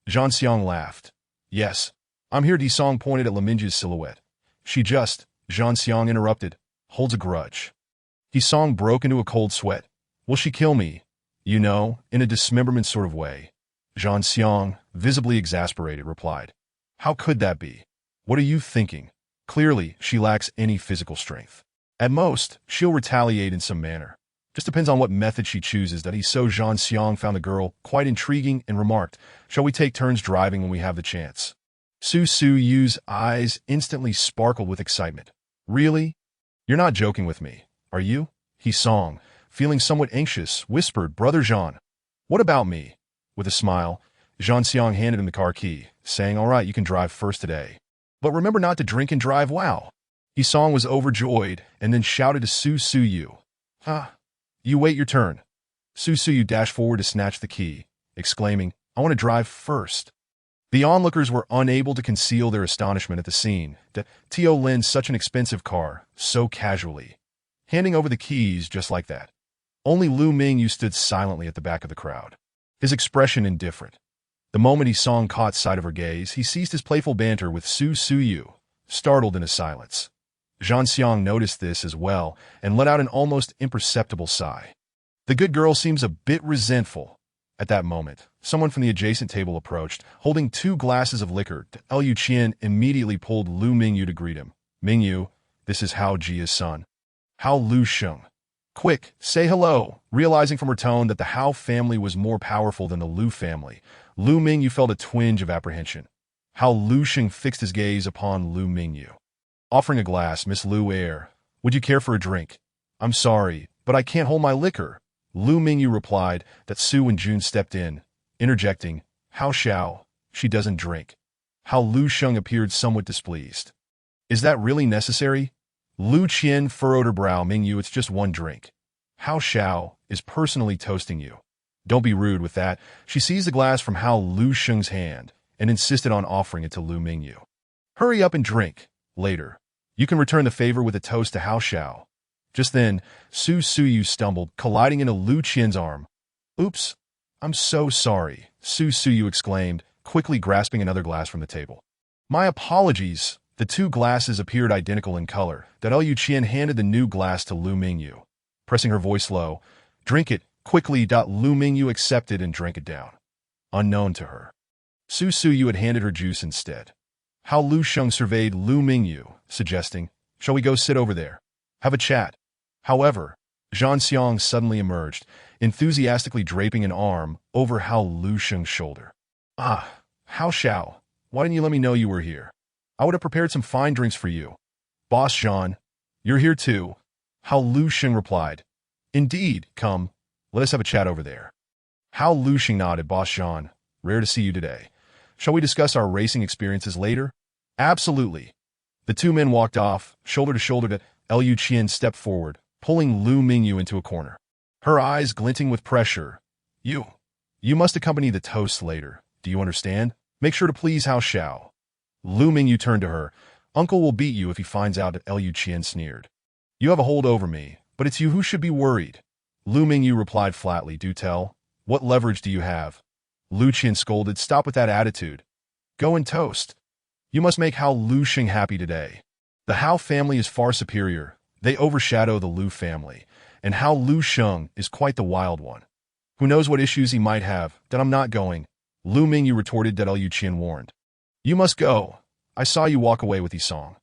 Jean Xiang laughed. Yes, I'm here. Yisong pointed at Lu Mingyu's silhouette. She just, Jean Xiang interrupted, holds a grudge. Yisong broke into a cold sweat. Will she kill me? You know, in a dismemberment sort of way. Jean Xiang, visibly exasperated, replied. How could that be? What are you thinking? Clearly, she lacks any physical strength. At most, she'll retaliate in some manner. Just depends on what method she chooses. That so Jean Xiang found the girl quite intriguing and remarked, shall we take turns driving when we have the chance? Su Yu's eyes instantly sparkled with excitement. Really? You're not joking with me, are you? Yisong, feeling somewhat anxious, whispered, Brother Jean. What about me? With a smile, Jean Xiang handed him the car key, saying, all right, you can drive first today. But remember not to drink and drive. Wow. Yisong was overjoyed and then shouted to Su Yu. You wait your turn. Su Yu dashed forward to snatch the key, exclaiming, I want to drive first. The onlookers were unable to conceal their astonishment at the scene that Tio lends such an expensive car so casually, handing over the keys just like that. Only Lu Mingyu stood silently at the back of the crowd, his expression indifferent. The moment Yisong caught sight of her gaze, he ceased his playful banter with Su Yu, startled into silence. Jean Xiang noticed this as well and let out an almost imperceptible sigh. The good girl seems a bit resentful. At that moment, someone from the adjacent table approached, holding 2 glasses of liquor. Liu Qian immediately pulled Lu Mingyu to greet him. Mingyu, this is Hao Jia's son. Hao Lu Sheng. Quick, say hello. Realizing from her tone that the Hao family was more powerful than the Lu family, Lu Mingyu felt a twinge of apprehension. Hao Lu Sheng fixed his gaze upon Lu Mingyu. Offering a glass, Miss Lu Air, would you care for a drink? I'm sorry, but I can't hold my liquor. Lu Mingyu replied. That Su and Jun stepped in, interjecting, Hao Xiao, she doesn't drink. Hao Lu Sheng appeared somewhat displeased. Is that really necessary? Lu Qian furrowed her brow. Mingyu, it's just one drink. Hao Xiao is personally toasting you. Don't be rude with that. She seized the glass from Hao Lu Sheng's hand and insisted on offering it to Lu Mingyu. Hurry up and drink. Later, you can return the favor with a toast to Hao Xiao. Just then, Su Yu stumbled, colliding into Lu Qian's arm. Oops, I'm so sorry, Su Yu exclaimed, quickly grasping another glass from the table. My apologies. The 2 glasses appeared identical in color. That Liu Qian handed the new glass to Lu Mingyu. Pressing her voice low, drink it, quickly. Lu Mingyu accepted and drank it down. Unknown to her, Su Yu had handed her juice instead. Hao Lu Sheng surveyed Lu Mingyu, suggesting, shall we go sit over there? Have a chat. However, Jean Xiang suddenly emerged, enthusiastically draping an arm over Hao Lu Sheng's shoulder. Ah, Hao Xiao, why didn't you let me know you were here? I would have prepared some fine drinks for you. Boss Jean, you're here too. Hao Lu Sheng replied. Indeed, come, let us have a chat over there. Hao Lu Sheng nodded. Boss Jean, rare to see you today. Shall we discuss our racing experiences later? Absolutely. The 2 men walked off, shoulder to shoulder. Liu Qian stepped forward, pulling Lu Mingyu into a corner. Her eyes glinting with pressure. You must accompany the toast later. Do you understand? Make sure to please Hao Xiao. Lu Mingyu turned to her. Uncle will beat you if he finds out. Liu Qian sneered. You have a hold over me, but it's you who should be worried. Lu Mingyu replied flatly. Do tell. What leverage do you have? Lu Qian scolded. Stop with that attitude. Go and toast. You must make Hao Lu Sheng happy today. The Hao family is far superior. They overshadow the Lu family, and Hao Lu Sheng is quite the wild one. Who knows what issues he might have? That I'm not going. Lu Mingyu retorted. Liu Qian warned. You must go. I saw you walk away with Isong.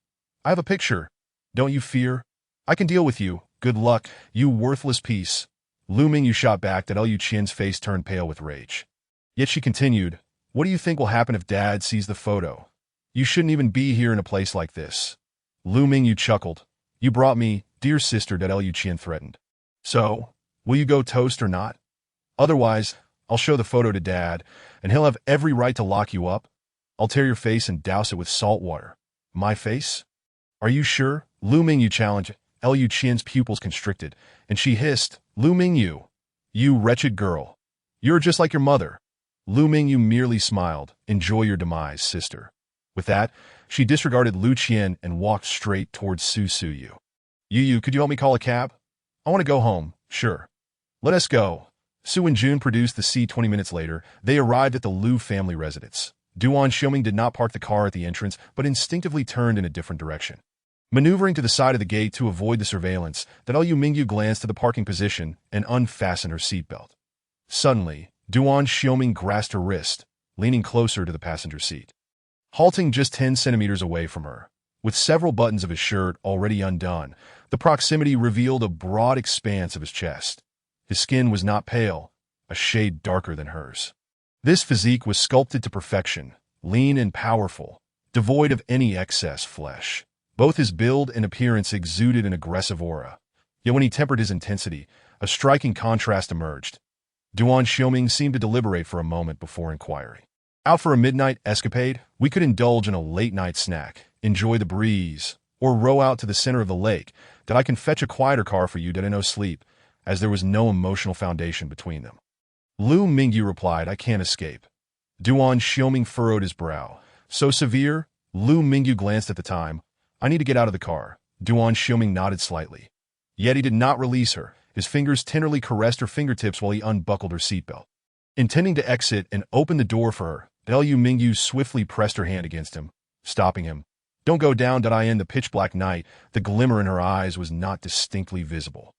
I have a picture. Don't you fear? I can deal with you. Good luck, you worthless piece. Lu Mingyu shot back that Lu Qian's face turned pale with rage. Yet she continued, what do you think will happen if Dad sees the photo? You shouldn't even be here in a place like this. Lu Mingyu chuckled. You brought me, dear sister, that Lu Qian threatened. So, will you go toast or not? Otherwise, I'll show the photo to Dad, and he'll have every right to lock you up. I'll tear your face and douse it with salt water. My face? Are you sure? Lu Mingyu challenged. Lu Qian's pupils constricted, and she hissed, Lu Mingyu, you wretched girl. You're just like your mother. Lu Mingyu merely smiled. Enjoy your demise, sister. With that, she disregarded Lu Qian and walked straight towards Su Yu. Yu, could you help me call a cab? I want to go home. Sure. Let us go. Su and Jun produced the C. 20 minutes later. They arrived at the Lu family residence. Duan Xiuming did not park the car at the entrance, but instinctively turned in a different direction. Maneuvering to the side of the gate to avoid the surveillance, Lu Mingyu glanced to the parking position and unfastened her seatbelt. Suddenly, Duan Xiuming grasped her wrist, leaning closer to the passenger seat. Halting just 10 centimeters away from her, with several buttons of his shirt already undone, the proximity revealed a broad expanse of his chest. His skin was not pale, a shade darker than hers. This physique was sculpted to perfection, lean and powerful, devoid of any excess flesh. Both his build and appearance exuded an aggressive aura. Yet when he tempered his intensity, a striking contrast emerged. Duan Xiuming seemed to deliberate for a moment before inquiring. Out for a midnight escapade, we could indulge in a late-night snack, enjoy the breeze, or row out to the center of the lake, that I can fetch a quieter car for you that I know sleep, as there was no emotional foundation between them. Lu Mingyu replied, I can't escape. Duan Xiuming furrowed his brow. So severe? Lu Mingyu glanced at the time. I need to get out of the car. Duan Xiuming nodded slightly. Yet he did not release her. His fingers tenderly caressed her fingertips while he unbuckled her seatbelt. Intending to exit and open the door for her, Lu Mingyu swiftly pressed her hand against him, stopping him. Don't go down, in the pitch-black night. The glimmer in her eyes was not distinctly visible.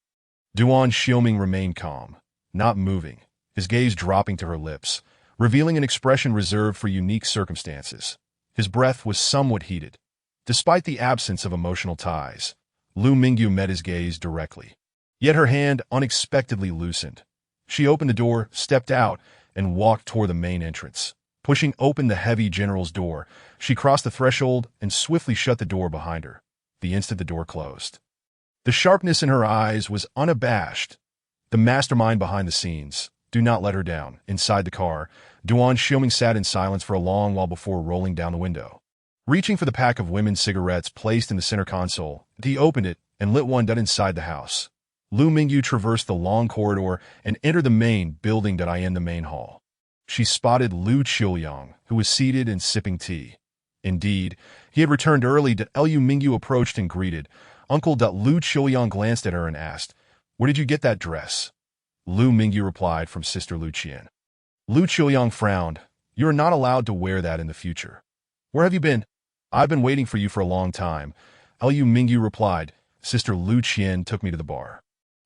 Duan Xiuming remained calm, not moving, his gaze dropping to her lips, revealing an expression reserved for unique circumstances. His breath was somewhat heated. Despite the absence of emotional ties, Lu Mingyu met his gaze directly. Yet her hand unexpectedly loosened. She opened the door, stepped out, and walked toward the main entrance. Pushing open the heavy general's door, she crossed the threshold and swiftly shut the door behind her, the instant the door closed. The sharpness in her eyes was unabashed. The mastermind behind the scenes. Do not let her down. Inside the car, Duan Xiuming sat in silence for a long while before rolling down the window. Reaching for the pack of women's cigarettes placed in the center console, he opened it and lit one inside the house. Lu Mingyu traversed the long corridor and entered the main building in the main hall. She spotted Lu Qiuyang, who was seated and sipping tea. Indeed, he had returned early. Lu Mingyu approached and greeted. Uncle. Lu Qiuyang glanced at her and asked, Where did you get that dress? Lu Mingyu replied, From Sister Lu Qian. Lu Qiuyang frowned. You are not allowed to wear that in the future. Where have you been? I've been waiting for you for a long time. Lu Mingyu replied. Sister Lu Qian took me to the bar.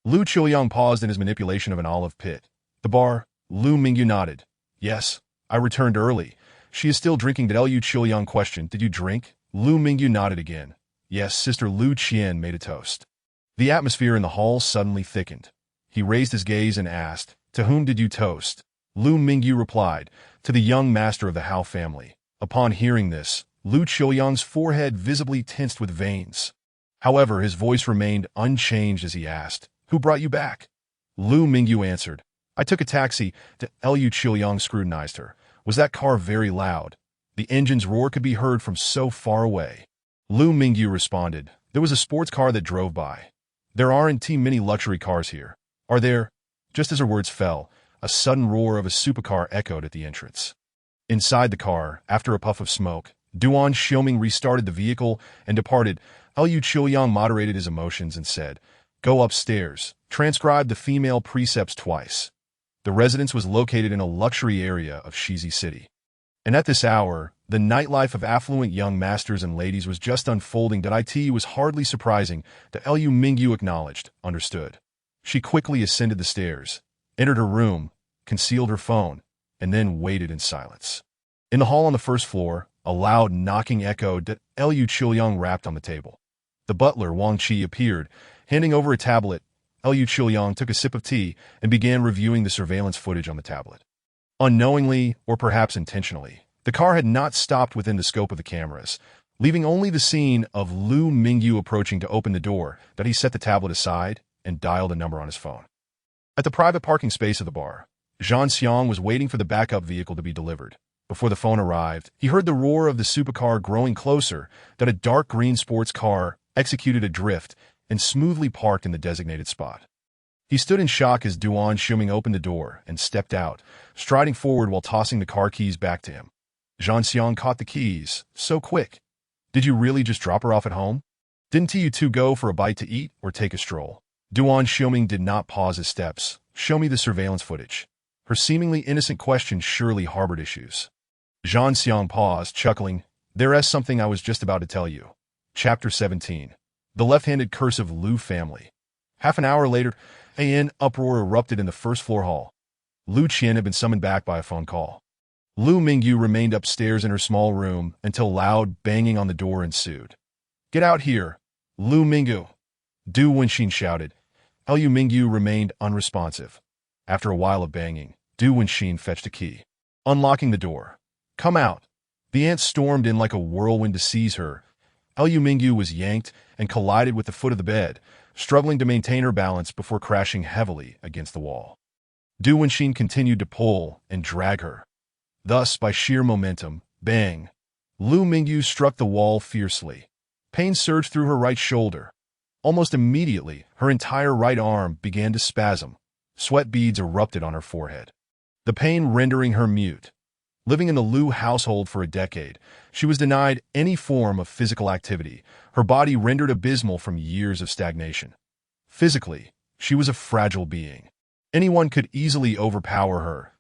Lu Qiuyang paused in his manipulation of an olive pit. The bar? Lu Mingyu nodded. Yes, I returned early. She is still drinking. Lu Qiuyang questioned. Did you drink? Lu Mingyu nodded again. Yes, Sister Lu Qian made a toast. The atmosphere in the hall suddenly thickened. He raised his gaze and asked, To whom did you toast? Lu Mingyu replied, To the young master of the Hao family. Upon hearing this, Lu Qiuyang's forehead visibly tensed with veins. However, his voice remained unchanged as he asked, Who brought you back? Lu Mingyu answered, I took a taxi. Lu Qiuyang scrutinized her. Was that car very loud? The engine's roar could be heard from so far away. Lu Mingyu responded, There was a sports car that drove by. There aren't too many luxury cars here. Are there? Just as her words fell, a sudden roar of a supercar echoed at the entrance. Inside the car, after a puff of smoke, Duan Xiuming restarted the vehicle and departed. Lu Qiuyang moderated his emotions and said, Go upstairs. Transcribe the female precepts twice. The residence was located in a luxury area of Shizi City. And at this hour, the nightlife of affluent young masters and ladies was just unfolding. It was hardly surprising that Lu Mingyu acknowledged, understood. She quickly ascended the stairs, entered her room, concealed her phone, and then waited in silence. In the hall on the first floor, A loud knocking echoed that Liu Qiuyang rapped on the table. The butler, Wang Qi, appeared, handing over a tablet. Liu Qiuyang took a sip of tea and began reviewing the surveillance footage on the tablet. Unknowingly, or perhaps intentionally, the car had not stopped within the scope of the cameras, leaving only the scene of Lu Mingyu approaching to open the door. That he set the tablet aside and dialed a number on his phone. At the private parking space of the bar, Zhang Xiang was waiting for the backup vehicle to be delivered. Before the phone arrived, he heard the roar of the supercar growing closer. That a dark green sports car executed a drift and smoothly parked in the designated spot. He stood in shock as Duan Shuming opened the door and stepped out, striding forward while tossing the car keys back to him. Zhang Xiang caught the keys. So quick. Did you really just drop her off at home? Didn't you two go for a bite to eat or take a stroll? Duan Shuming did not pause his steps. Show me the surveillance footage. Her seemingly innocent question surely harbored issues. Zhang Xiang paused, chuckling. There's something I was just about to tell you. Chapter 17. The left-handed curse of Lu family. Half an hour later, an uproar erupted in the first-floor hall. Lu Qian had been summoned back by a phone call. Lu Mingyu remained upstairs in her small room until loud banging on the door ensued. Get out here, Lu Mingyu! Du Wenxin shouted. Liu Mingyu remained unresponsive. After a while of banging, Du Wenxin fetched a key. Unlocking the door. Come out! The aunt stormed in like a whirlwind to seize her. Liu Mingyu was yanked and collided with the foot of the bed, struggling to maintain her balance before crashing heavily against the wall. Du Wenxin continued to pull and drag her. Thus, by sheer momentum, bang! Lu Mingyu struck the wall fiercely. Pain surged through her right shoulder. Almost immediately, her entire right arm began to spasm. Sweat beads erupted on her forehead. The pain rendering her mute. Living in the Lu household for a decade, she was denied any form of physical activity, her body rendered abysmal from years of stagnation. Physically, she was a fragile being. Anyone could easily overpower her.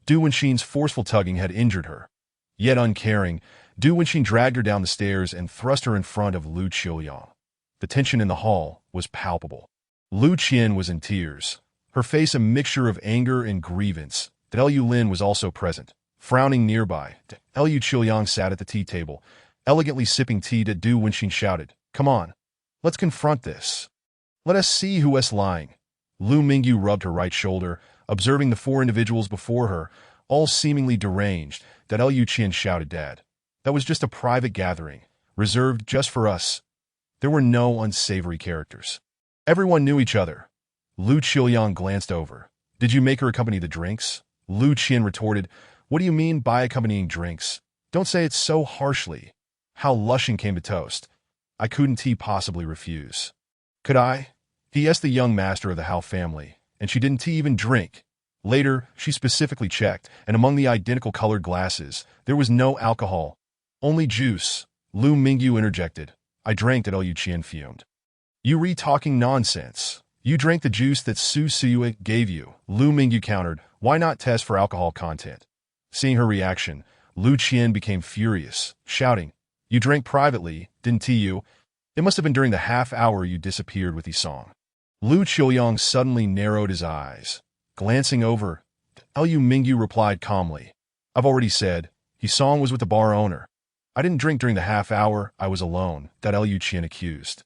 Du Wenxin's forceful tugging had injured her. Yet uncaring, Du Wenxin dragged her down the stairs and thrust her in front of Lu Qiuyang. The tension in the hall was palpable. Lu Qian was in tears, her face a mixture of anger and grievance. Liu Lin was also present. Frowning nearby, Liu Qiuyang sat at the tea table, elegantly sipping tea. Du Wenxin shouted, Come on, let's confront this. Let us see who is lying. Lu Mingyu rubbed her right shoulder, observing the four individuals before her, all seemingly deranged. Liu Qian shouted, Dad, that was just a private gathering, reserved just for us. There were no unsavory characters. Everyone knew each other. Lu Qiuyang glanced over. Did you make her accompany the drinks? Lu Qian retorted, What do you mean by accompanying drinks? Don't say it so harshly. How Lushing came to toast. I couldn't possibly refuse. Could I? He asked the young master of the Hao family, and she didn't even drink. Later, she specifically checked, and among the identical colored glasses, there was no alcohol. Only juice. Lu Mingyu interjected. I drank. Liu Qian fumed. You re-talking nonsense. You drank the juice that Su Siyue gave you. Lu Mingyu countered. Why not test for alcohol content? Seeing her reaction, Lu Qian became furious, shouting, You drank privately, didn't you? It must have been during the half hour you disappeared with Yisong. Lu Qiuyang suddenly narrowed his eyes. Glancing over, Liu Mingyu replied calmly, I've already said, Yisong was with the bar owner. I didn't drink during the half hour I was alone, Liu Qian accused.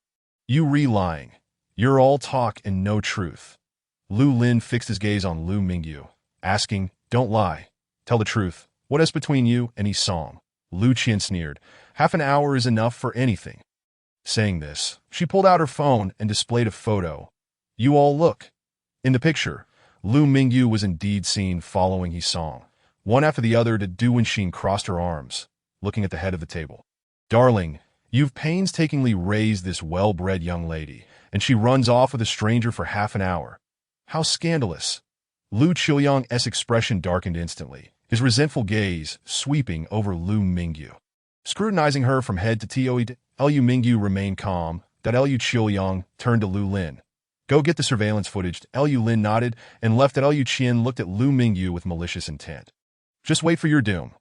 You lying. You're all talk and no truth. Lu Lin fixed his gaze on Lu Mingyu, asking, Don't lie. Tell the truth. What is between you and Yisong? Lu Qian sneered. Half an hour is enough for anything. Saying this, she pulled out her phone and displayed a photo. You all look. In the picture, Lu Mingyu was indeed seen following Yisong. One after the other, Du Wenxin crossed her arms, looking at the head of the table. Darling, you've painstakingly raised this well-bred young lady, and she runs off with a stranger for half an hour. How scandalous. Lu Qiuyang's expression darkened instantly, his resentful gaze sweeping over Lu Mingyu. Scrutinizing her from head to toe, Liu Mingyu remained calm. Liu Qiuyang turned to Lu Lin. Go get the surveillance footage. Liu Lin nodded and left. Liu Qian looked at Lu Mingyu with malicious intent. Just wait for your doom.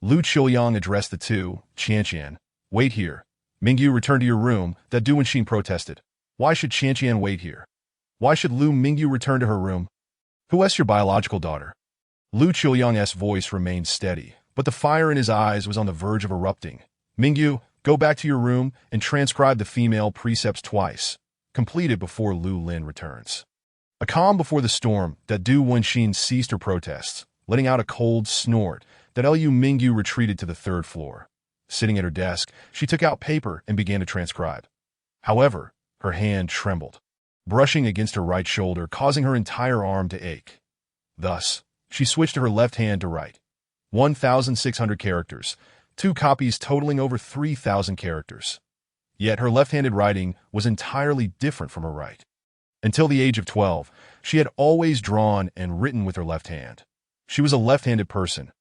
Lu Qiuyang addressed the two. Qianqian, wait here. Mingyu, return to your room. Du Wenxin protested. Why should Qianqian wait here? Why should Lu Mingyu return to her room? Who is your biological daughter? Lu Qiuyang's voice remained steady, but the fire in his eyes was on the verge of erupting. Mingyu, go back to your room and transcribe the female precepts twice. Complete it before Lu Lin returns. A calm before the storm, that Du Wenxin ceased her protests, letting out a cold snort. That Lu Mingyu retreated to the third floor. Sitting at her desk, she took out paper and began to transcribe. However, her hand trembled, brushing against her right shoulder, causing her entire arm to ache. Thus, she switched to her left hand to write. 1,600 characters, 2 copies totaling over 3,000 characters. Yet her left-handed writing was entirely different from her right. Until the age of 12, she had always drawn and written with her left hand. She was a left-handed person.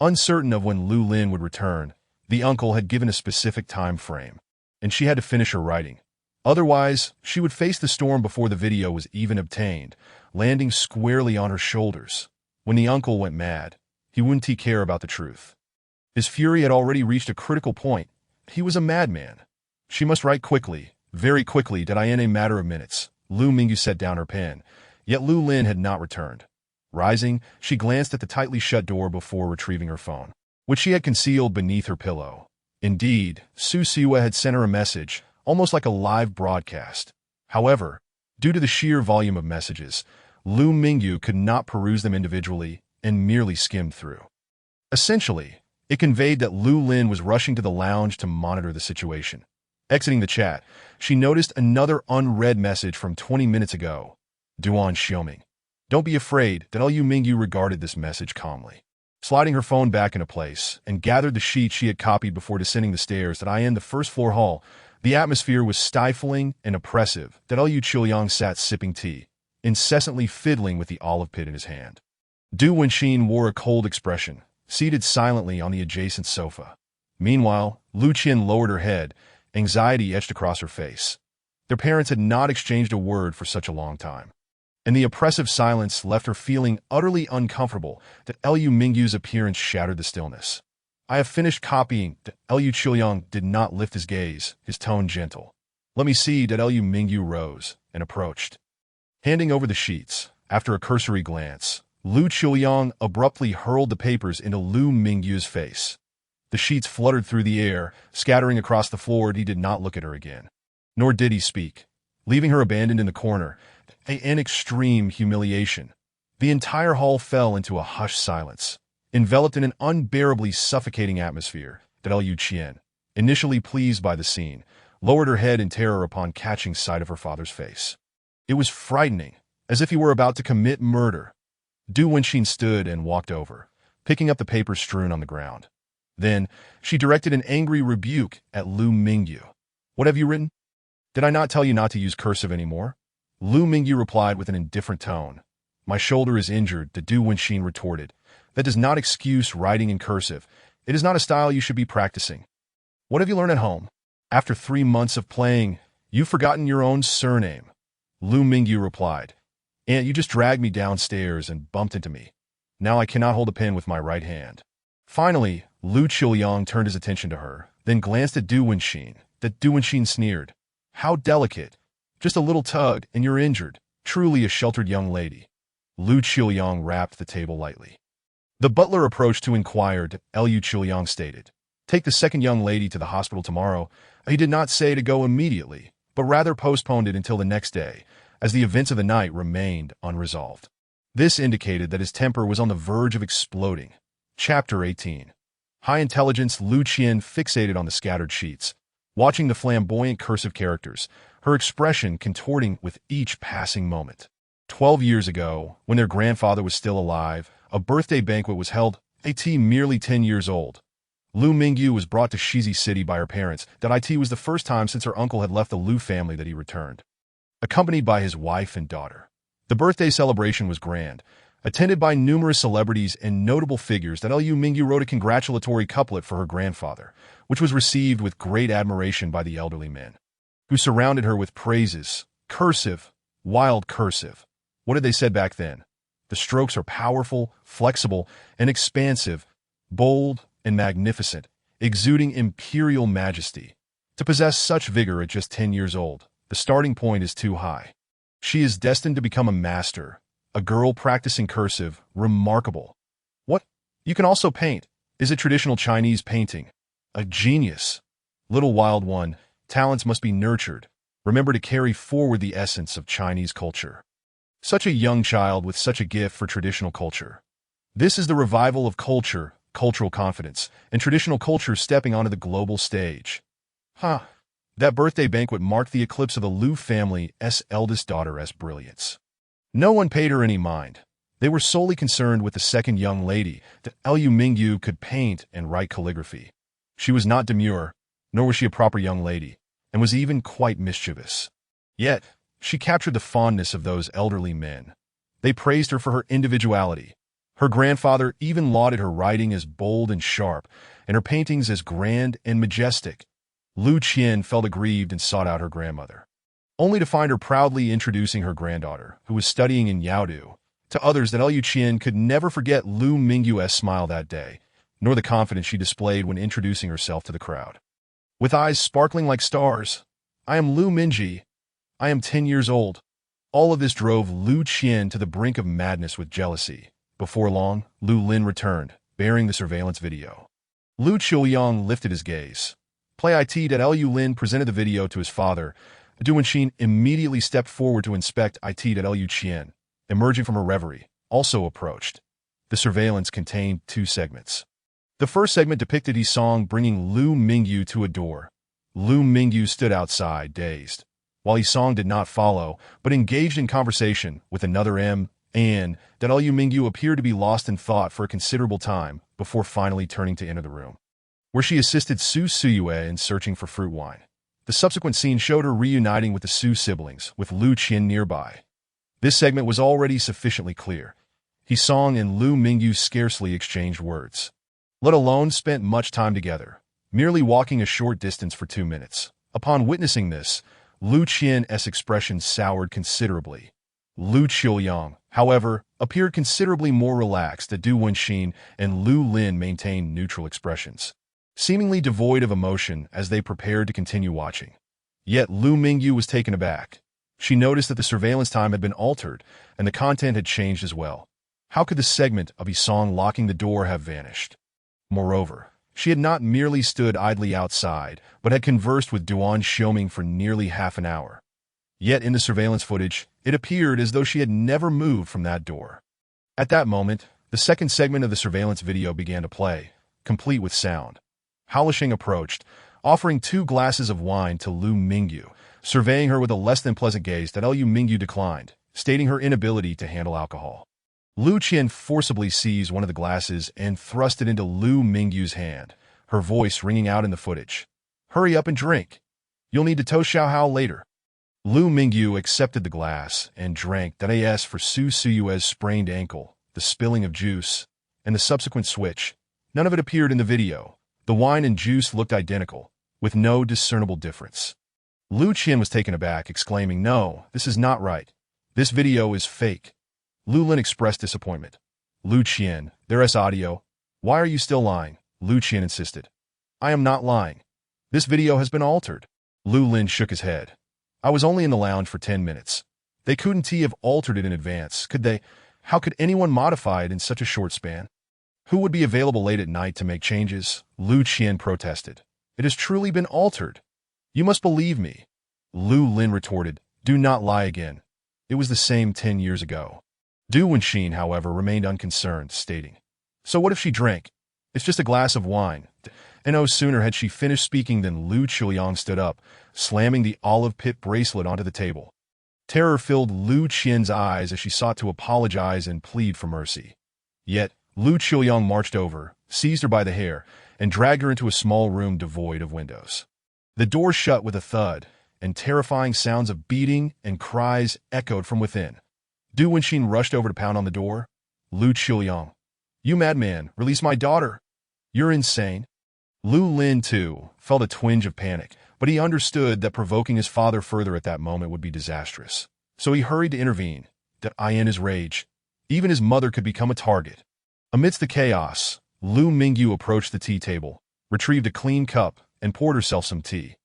Uncertain of when Lu Lin would return, the uncle had given a specific time frame, and she had to finish her writing. Otherwise, she would face the storm before the video was even obtained, landing squarely on her shoulders. When the uncle went mad, he wouldn't care about the truth. His fury had already reached a critical point. He was a madman. She must write quickly, very quickly, in a matter of minutes. Lu Mingyu set down her pen, yet Lu Lin had not returned. Rising, she glanced at the tightly shut door before retrieving her phone, which she had concealed beneath her pillow. Indeed, Su Siwa had sent her a message, almost like a live broadcast. However, due to the sheer volume of messages, Lu Mingyu could not peruse them individually and merely skimmed through. Essentially, it conveyed that Lu Lin was rushing to the lounge to monitor the situation. Exiting the chat, she noticed another unread message from 20 minutes ago. Duan Xiaoming. Don't be afraid. Lu Mingyu regarded this message calmly, sliding her phone back into place, and gathered the sheet she had copied before descending the stairs in the first floor hall. The atmosphere was stifling and oppressive. Lu Qiuyang sat sipping tea, incessantly fiddling with the olive pit in his hand. Du Wenxin wore a cold expression, seated silently on the adjacent sofa. Meanwhile, Lu Qian lowered her head, anxiety etched across her face. Their parents had not exchanged a word for such a long time, and the oppressive silence left her feeling utterly uncomfortable. Lu Mingyu's appearance shattered the stillness. I have finished copying. Lu Qiuyang did not lift his gaze, his tone gentle. Let me see. Lu Mingyu rose and approached, handing over the sheets. After a cursory glance, Lu Qiuyang abruptly hurled the papers into Lu Mingyu's face. The sheets fluttered through the air, scattering across the floor. He did not look at her again, nor did he speak, leaving her abandoned in the corner. In extreme humiliation, the entire hall fell into a hushed silence, enveloped in an unbearably suffocating atmosphere. Lu Qian, initially pleased by the scene, lowered her head in terror upon catching sight of her father's face. It was frightening, as if he were about to commit murder. Du Wenxin stood and walked over, picking up the papers strewn on the ground. Then, she directed an angry rebuke at Lu Mingyu. What have you written? Did I not tell you not to use cursive anymore? Lu Mingyu replied with an indifferent tone. My shoulder is injured, Du Wenxin retorted. That does not excuse writing in cursive. It is not a style you should be practicing. What have you learned at home? After 3 months of playing, you've forgotten your own surname. Lu Mingyu replied. Aunt, you just dragged me downstairs and bumped into me. Now I cannot hold a pen with my right hand. Finally, Lu Qiuyang turned his attention to her, then glanced at Du Wenxin. Du Wenxin sneered. How delicate. Just a little tug, and you're injured. Truly a sheltered young lady. Lu Qiuyang rapped the table lightly. The butler approached to inquire. Lu Qiuyang stated. Take the second young lady to the hospital tomorrow. He did not say to go immediately, but rather postponed it until the next day, as the events of the night remained unresolved. This indicated that his temper was on the verge of exploding. Chapter 18. High intelligence. Lu Qian fixated on the scattered sheets, watching the flamboyant cursive characters, her expression contorting with each passing moment. 12 years ago, when their grandfather was still alive, a birthday banquet was held. Merely 10 years old. Lu Mingyu was brought to Shizi City by her parents. It was the first time since her uncle had left the Lu family that he returned, accompanied by his wife and daughter. The birthday celebration was grand, attended by numerous celebrities and notable figures. Lu Mingyu wrote a congratulatory couplet for her grandfather, which was received with great admiration by the elderly men, who surrounded her with praises. Cursive, wild cursive. What had they said back then? The strokes are powerful, flexible, and expansive, bold and magnificent, exuding imperial majesty. To possess such vigor at just 10 years old, the starting point is too high. She is destined to become a master, a girl practicing cursive, remarkable. What? You can also paint. Is it traditional Chinese painting? A genius. Little wild one, talents must be nurtured. Remember to carry forward the essence of Chinese culture. Such a young child with such a gift for traditional culture. This is the revival of culture, cultural confidence, and traditional culture stepping onto the global stage. That birthday banquet marked the eclipse of the Liu family's eldest daughter's brilliance. No one paid her any mind. They were solely concerned with the second young lady, that Liu Mingyu could paint and write calligraphy. She was not demure, nor was she a proper young lady, and was even quite mischievous. Yet, she captured the fondness of those elderly men. They praised her for her individuality. Her grandfather even lauded her writing as bold and sharp, and her paintings as grand and majestic. Lu Qian felt aggrieved and sought out her grandmother, only to find her proudly introducing her granddaughter, who was studying in Yaodu, to others that Liu Qian could never forget Liu Mingyu's smile that day, nor the confidence she displayed when introducing herself to the crowd. With eyes sparkling like stars, "I am Liu Mingji. I am 10 years old." All of this drove Lu Qian to the brink of madness with jealousy. Before long, Lu Lin returned, bearing the surveillance video. Lu Qiuyang lifted his gaze. Play it that Liu Lin presented the video to his father. Du Wenxin immediately stepped forward to inspect it that Liu Qian, emerging from her reverie, also approached. The surveillance contained 2 segments. The first segment depicted Yi Song bringing Liu Mingyu to a door. Liu Mingyu stood outside, dazed, while Yi Song did not follow, but engaged in conversation with another and that Liu Mingyu appeared to be lost in thought for a considerable time before finally turning to enter the room, where she assisted Su Suyue in searching for fruit wine. The subsequent scene showed her reuniting with the Su siblings, with Lu Qian nearby. This segment was already sufficiently clear. Yi Song and Liu Mingyu scarcely exchanged words, let alone spent much time together, merely walking a short distance for 2 minutes. Upon witnessing this, Lu Qian's expression soured considerably. Lu Qiuyang, however, appeared considerably more relaxed. Du Wenxin and Lu Lin maintained neutral expressions, seemingly devoid of emotion as they prepared to continue watching. Yet Liu Mingyu was taken aback. She noticed that the surveillance time had been altered, and the content had changed as well. How could the segment of Yi Song locking the door have vanished? Moreover, she had not merely stood idly outside, but had conversed with Duan Xiaoming for nearly half an hour. Yet in the surveillance footage, it appeared as though she had never moved from that door. At that moment, the second segment of the surveillance video began to play, complete with sound. Hao Lisheng approached, offering 2 glasses of wine to Liu Mingyu, surveying her with a less than pleasant gaze that Liu Mingyu declined, stating her inability to handle alcohol. Lu Qian forcibly seized one of the glasses and thrust it into Liu Mingyu's hand, her voice ringing out in the footage. "Hurry up and drink. You'll need to toast Xiao Hao later." Liu Mingyu accepted the glass and drank that for Su Suyue's sprained ankle, the spilling of juice, and the subsequent switch. None of it appeared in the video. The wine and juice looked identical, with no discernible difference. Lu Qian was taken aback, exclaiming, "No, this is not right. This video is fake." Lu Lin expressed disappointment. "Lu Qian, there's audio. Why are you still lying?" Lu Qian insisted. "I am not lying. This video has been altered." Lu Lin shook his head. "I was only in the lounge for 10 minutes. They couldn't have altered it in advance, could they? How could anyone modify it in such a short span? Who would be available late at night to make changes?" Lu Qian protested. "It has truly been altered. You must believe me." Lu Lin retorted, "Do not lie again. It was the same 10 years ago." Du Wenxin, however, remained unconcerned, stating, "So what if she drank? It's just a glass of wine." And no sooner had she finished speaking than Lu Qiuyang stood up, slamming the olive pit bracelet onto the table. Terror filled Lu Qian's eyes as she sought to apologize and plead for mercy. Yet, Lu Qiuyang marched over, seized her by the hair, and dragged her into a small room devoid of windows. The door shut with a thud, and terrifying sounds of beating and cries echoed from within. Du Wenxin rushed over to pound on the door. "Lu Qiuyang, you madman, release my daughter. You're insane." Lu Lin, too, felt a twinge of panic, but he understood that provoking his father further at that moment would be disastrous. So he hurried to intervene. In his rage, even his mother could become a target. Amidst the chaos, Liu Mingyu approached the tea table, retrieved a clean cup, and poured herself some tea.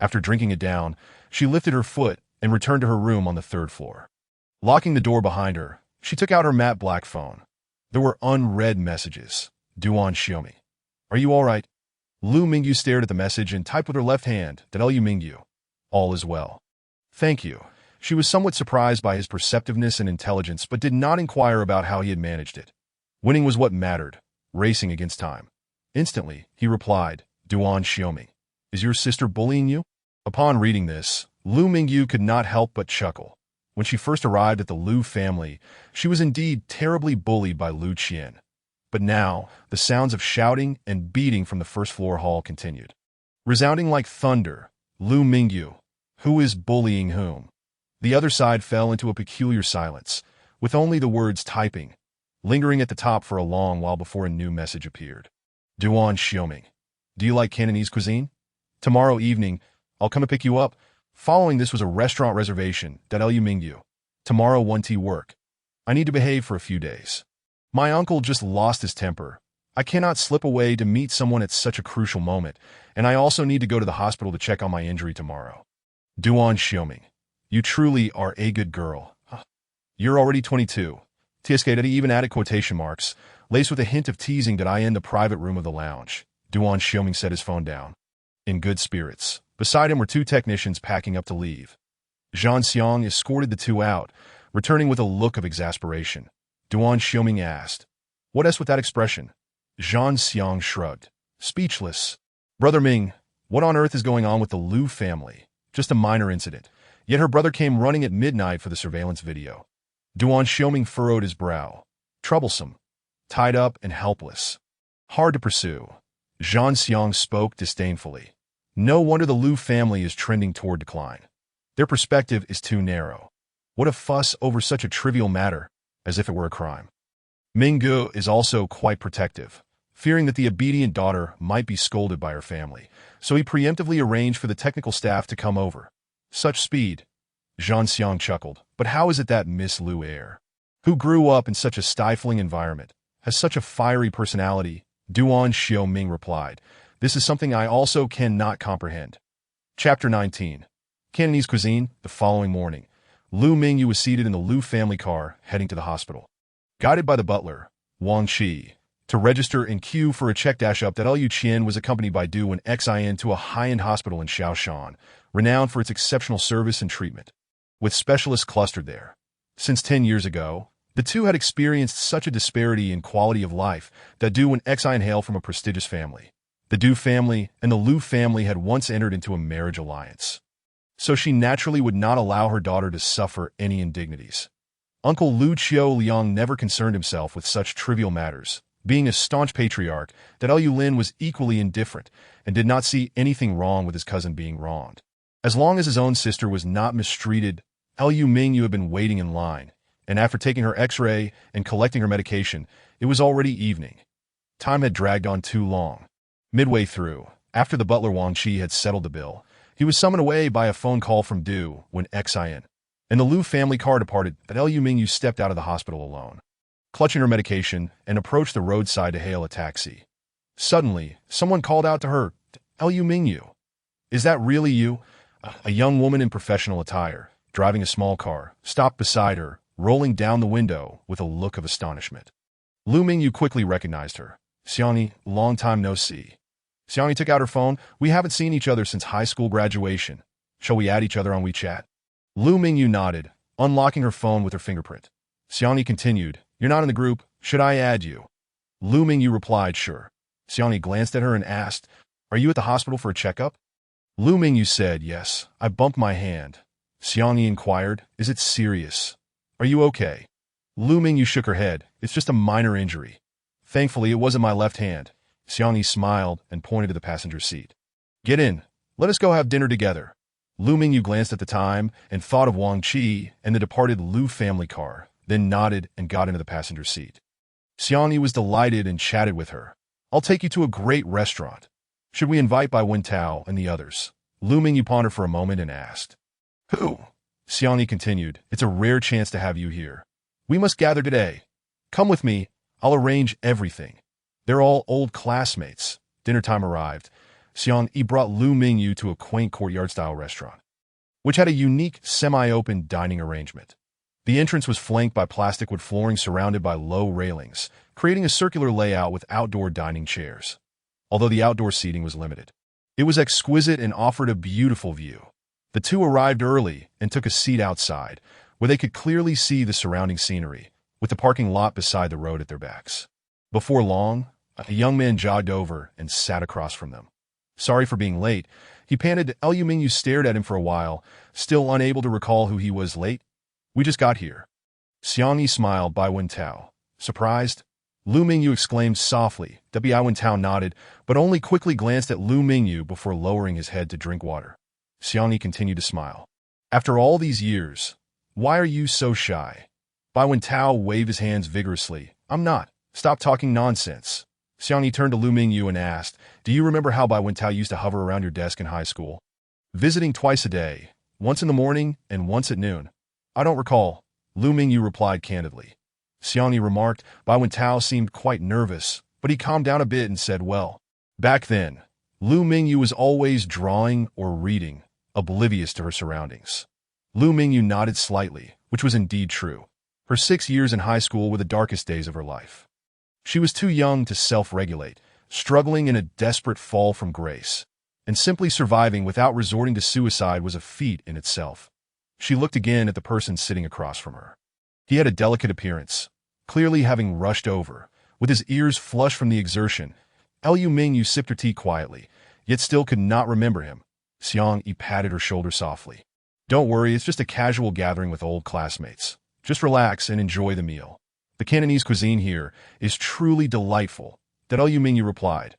After drinking it down, she lifted her foot and returned to her room on the 3rd floor. Locking the door behind her, she took out her matte black phone. There were unread messages. Duan Xiaoming. Are you all right? Lu Mingyu stared at the message and typed with her left hand, Lu Mingyu. All is well. Thank you. She was somewhat surprised by his perceptiveness and intelligence, but did not inquire about how he had managed it. Winning was what mattered, racing against time. Instantly, he replied, Duan Xiaoming. Is your sister bullying you? Upon reading this, Lu Mingyu could not help but chuckle. When she first arrived at the Lu family, she was indeed terribly bullied by Lu Qian. But now, the sounds of shouting and beating from the first-floor hall continued. Resounding like thunder, Lu Mingyu, who is bullying whom? The other side fell into a peculiar silence, with only the words typing, lingering at the top for a long while before a new message appeared. Duan Xiaoming. Do you like Cantonese cuisine? Tomorrow evening, I'll come to pick you up. Following this was a restaurant reservation, Lu Mingyu. Tomorrow 1T work. I need to behave for a few days. My uncle just lost his temper. I cannot slip away to meet someone at such a crucial moment, and I also need to go to the hospital to check on my injury tomorrow. Duan Xiaoming. You truly are a good girl. You're already 22. TSK even added quotation marks, laced with a hint of teasing that I in the private room of the lounge. Duan Xiaoming set his phone down. In good spirits. Beside him were two technicians packing up to leave. Zhang Xiang escorted the two out, returning with a look of exasperation. Duan Xiaoming asked, What else with that expression? Zhang Xiang shrugged. Speechless. Brother Ming, what on earth is going on with the Lu family? Just a minor incident. Yet her brother came running at midnight for the surveillance video. Duan Xiaoming furrowed his brow. Troublesome. Tied up and helpless. Hard to pursue. Zhang Xiang spoke disdainfully. No wonder the Lu family is trending toward decline. Their perspective is too narrow. What a fuss over such a trivial matter, as if it were a crime. Minggu is also quite protective, fearing that the obedient daughter might be scolded by her family, so he preemptively arranged for the technical staff to come over. Such speed. Zhang Xiang chuckled. But how is it that Miss Lu Air, who grew up in such a stifling environment, has such a fiery personality? Duan Xiaoming replied. This is something I also cannot comprehend. Chapter 19. Cantonese cuisine. The following morning, Lu Mingyu was seated in the Lu family car, heading to the hospital. Guided by the butler, Wang Qi, to register and queue for a check dash-up that Lu Qian was accompanied by Du and Xin to a high-end hospital in Shaoshan, renowned for its exceptional service and treatment, with specialists clustered there. Since 10 years ago, the two had experienced such a disparity in quality of life that Du and Xin hail from a prestigious family. The Du family and the Lu family had once entered into a marriage alliance. So she naturally would not allow her daughter to suffer any indignities. Uncle Lu Qiu Liang never concerned himself with such trivial matters, being a staunch patriarch that Lu Lin was equally indifferent and did not see anything wrong with his cousin being wronged. As long as his own sister was not mistreated, Lu Mingyu had been waiting in line, and after taking her x-ray and collecting her medication, it was already evening. Time had dragged on too long. Midway through, after the butler Wang Qi had settled the bill, he was summoned away by a phone call from Du when Xin and the Lu family car departed. Lu Mingyu stepped out of the hospital alone, clutching her medication, and approached the roadside to hail a taxi. Suddenly, someone called out to her, Lu Mingyu. Is that really you? A young woman in professional attire, driving a small car, stopped beside her, rolling down the window with a look of astonishment. Lu Mingyu quickly recognized her. Xiangni, long time no see. Xiangni took out her phone. We haven't seen each other since high school graduation. Shall we add each other on WeChat? Lu Mingyu nodded, unlocking her phone with her fingerprint. Xiangni continued, You're not in the group. Should I add you? Lu Mingyu replied, Sure. Xiangni glanced at her and asked, Are you at the hospital for a checkup? Lu Mingyu said, Yes, I bumped my hand. Xiangni inquired, Is it serious? Are you okay? Lu Mingyu shook her head. It's just a minor injury. Thankfully, it wasn't my left hand. Xiangni smiled and pointed to the passenger seat. Get in. Let us go have dinner together. Lu Mingyu glanced at the time and thought of Wang Qi and the departed Lu family car, then nodded and got into the passenger seat. Xiangni was delighted and chatted with her. I'll take you to a great restaurant. Should we invite Bai Wentao and the others? Lu Mingyu pondered for a moment and asked. Who? Xiangni continued, It's a rare chance to have you here. We must gather today. Come with me. I'll arrange everything. They're all old classmates. Dinner time arrived. Xiangni brought Lu Mingyu to a quaint courtyard-style restaurant, which had a unique semi-open dining arrangement. The entrance was flanked by plastic wood flooring surrounded by low railings, creating a circular layout with outdoor dining chairs. although the outdoor seating was limited. It was exquisite and offered a beautiful view. The two arrived early and took a seat outside, where they could clearly see the surrounding scenery, with the parking lot beside the road at their backs. Before long, a young man jogged over and sat across from them. Sorry for being late, he panted. Lu Mingyu stared at him for a while, still unable to recall who he was. Late? We just got here. Xiang Yi smiled. Bai Wentao. Surprised? Lu Mingyu exclaimed softly. Bai Wentao nodded, but only quickly glanced at Lu Mingyu before lowering his head to drink water. Xiang Yi continued to smile. After all these years, why are you so shy? Bai Wentao waved his hands vigorously. I'm not. Stop talking nonsense. Xiang Yi turned to Lu Mingyu and asked, do you remember how Bai Wentao used to hover around your desk in high school? Visiting twice a day, once in the morning and once at noon. I don't recall, Lu Mingyu replied candidly. Xiang Yi remarked. Bai Wentao seemed quite nervous, but he calmed down a bit and said, well, back then, Lu Mingyu was always drawing or reading, oblivious to her surroundings. Lu Mingyu nodded slightly, which was indeed true. Her 6 years in high school were the darkest days of her life. She was too young to self-regulate, struggling in a desperate fall from grace, and simply surviving without resorting to suicide was a feat in itself. She looked again at the person sitting across from her. He had a delicate appearance, clearly having rushed over, with his ears flushed from the exertion. Lu Mingyu sipped her tea quietly, yet still could not remember him. Xiang Yi patted her shoulder softly. Don't worry, it's just a casual gathering with old classmates. Just relax and enjoy the meal. The Cantonese cuisine here is truly delightful, that Lu Mingyu replied.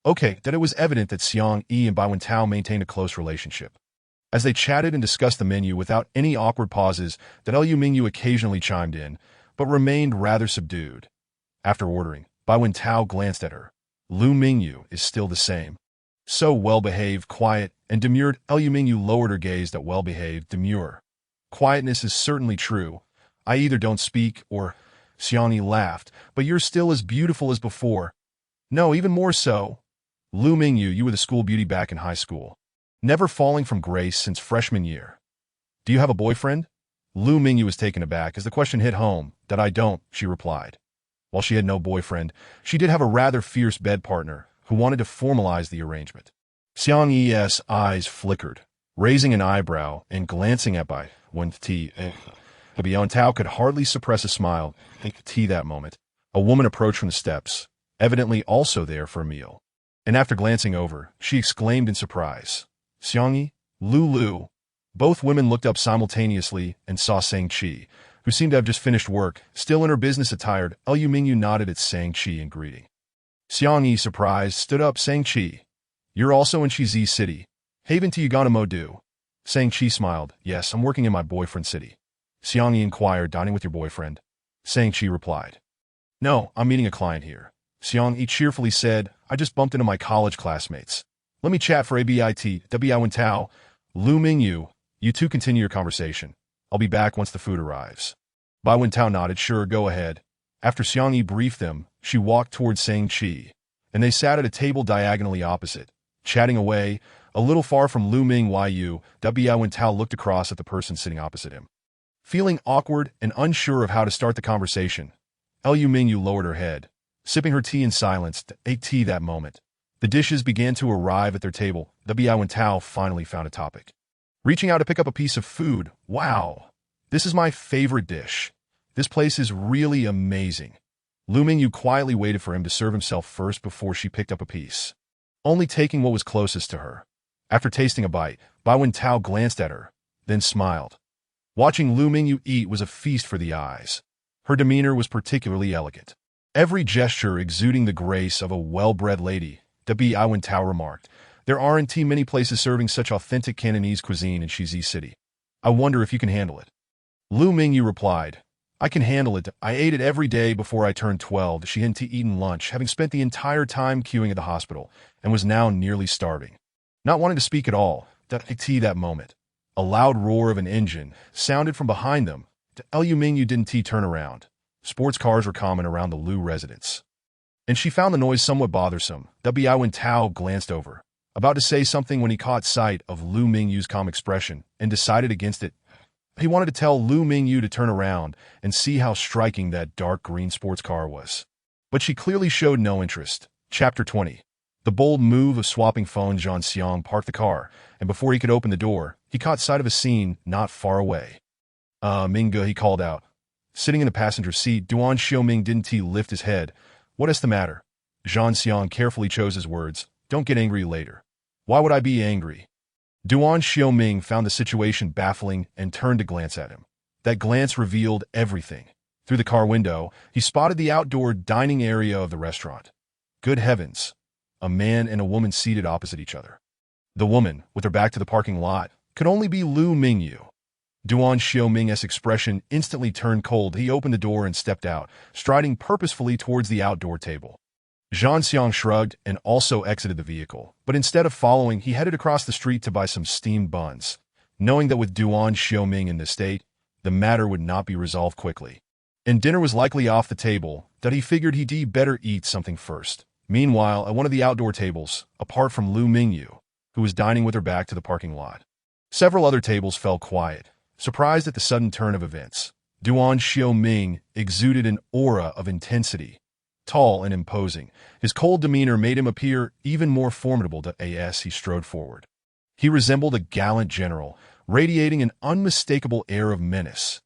Okay, that it was evident that Xiang Yi and Bai Wentao maintained a close relationship. As they chatted and discussed the menu without any awkward pauses, that Lu Mingyu occasionally chimed in, but remained rather subdued. After ordering, Bai Wentao glanced at her. Lu Mingyu is still the same. So well-behaved, quiet, and demure. Lu Mingyu lowered her gaze at well-behaved, demure. Quietness is certainly true. I either don't speak or... Xiang Yi laughed, but you're still as beautiful as before. No, even more so. Lu Mingyu, you were the school beauty back in high school. Never falling from grace since freshman year. Do you have a boyfriend? Lu Mingyu was taken aback as the question hit home. That I don't, she replied. While she had no boyfriend, she did have a rather fierce bed partner who wanted to formalize the arrangement. Xiang Yi's eyes flickered, raising an eyebrow and glancing at Bai Wentao. Bai Wentao could hardly suppress a smile. Tea that moment. A woman approached from the steps, evidently also there for a meal. And after glancing over, she exclaimed in surprise, Xiang Yi, Lu. Both women looked up simultaneously and saw Sang Qi, who seemed to have just finished work, still in her business attire. Lu Mingyu nodded at Sang Qi in greeting. Xiang Yi, surprised, stood up. Sang Qi, you're also in Shizi City. Haven to Yagana Modu. Sang Qi smiled. Yes, I'm working in my boyfriend's city. Xiang Yi inquired, dining with your boyfriend? Sang Qi replied. No, I'm meeting a client here. Xiang Yi cheerfully said, I just bumped into my college classmates. Let me chat for a bit. Bai Wentao. Lu Mingyu, you two continue your conversation. I'll be back once the food arrives. Bai Wentao nodded. Sure, go ahead. After Xiang Yi briefed them, she walked towards Sang Qi, and they sat at a table diagonally opposite, chatting away, a little far from Lu Mingyu. Bai Wentao looked across at the person sitting opposite him. Feeling awkward and unsure of how to start the conversation, Lu Mingyu lowered her head, sipping her tea in silence. Ate tea that moment. The dishes began to arrive at their table. Bai Wentao finally found a topic. Reaching out to pick up a piece of food. Wow, this is my favorite dish. This place is really amazing. Lu Mingyu quietly waited for him to serve himself first before she picked up a piece, only taking what was closest to her. After tasting a bite, Bai Wentao glanced at her, then smiled. Watching Lu Mingyu eat was a feast for the eyes. Her demeanor was particularly elegant, every gesture exuding the grace of a well-bred lady. Bai Wentao remarked, there aren't too many places serving such authentic Cantonese cuisine in Shizi City. I wonder if you can handle it. Lu Mingyu replied, I can handle it. I ate it every day before I turned 12. She hadn't eaten lunch, having spent the entire time queuing at the hospital, and was now nearly starving. Not wanting to speak at all, that moment. A loud roar of an engine sounded from behind them. Lu Mingyu didn't turn around. Sports cars were common around the Lu residence, and she found the noise somewhat bothersome. Bai Wentao glanced over, about to say something when he caught sight of Lu Mingyu's calm expression and decided against it. He wanted to tell Lu Mingyu to turn around and see how striking that dark green sports car was. But she clearly showed no interest. Chapter 20. The bold move of swapping phones, Zhang Xiang parked the car, and before he could open the door, he caught sight of a scene not far away. Mingge, he called out. Sitting in the passenger seat, Duan Xiaoming didn't lift his head. What is the matter? Zhang Xiang carefully chose his words. Don't get angry later. Why would I be angry? Duan Xiaoming found the situation baffling and turned to glance at him. That glance revealed everything. Through the car window, he spotted the outdoor dining area of the restaurant. Good heavens! A man and a woman seated opposite each other. The woman, with her back to the parking lot, could only be Lu Mingyu. Duan Xiaoming's expression instantly turned cold. He opened the door and stepped out, striding purposefully towards the outdoor table. Zhang Xiang shrugged and also exited the vehicle, but instead of following, he headed across the street to buy some steamed buns, knowing that with Duan Xiaoming in this state, the matter would not be resolved quickly. And dinner was likely off the table, that he figured he'd better eat something first. Meanwhile, at one of the outdoor tables, apart from Lu Mingyu, who was dining with her back to the parking lot, several other tables fell quiet, surprised at the sudden turn of events. Duan Xiaoming exuded an aura of intensity. Tall and imposing, his cold demeanor made him appear even more formidable as he strode forward. He resembled a gallant general, radiating an unmistakable air of menace.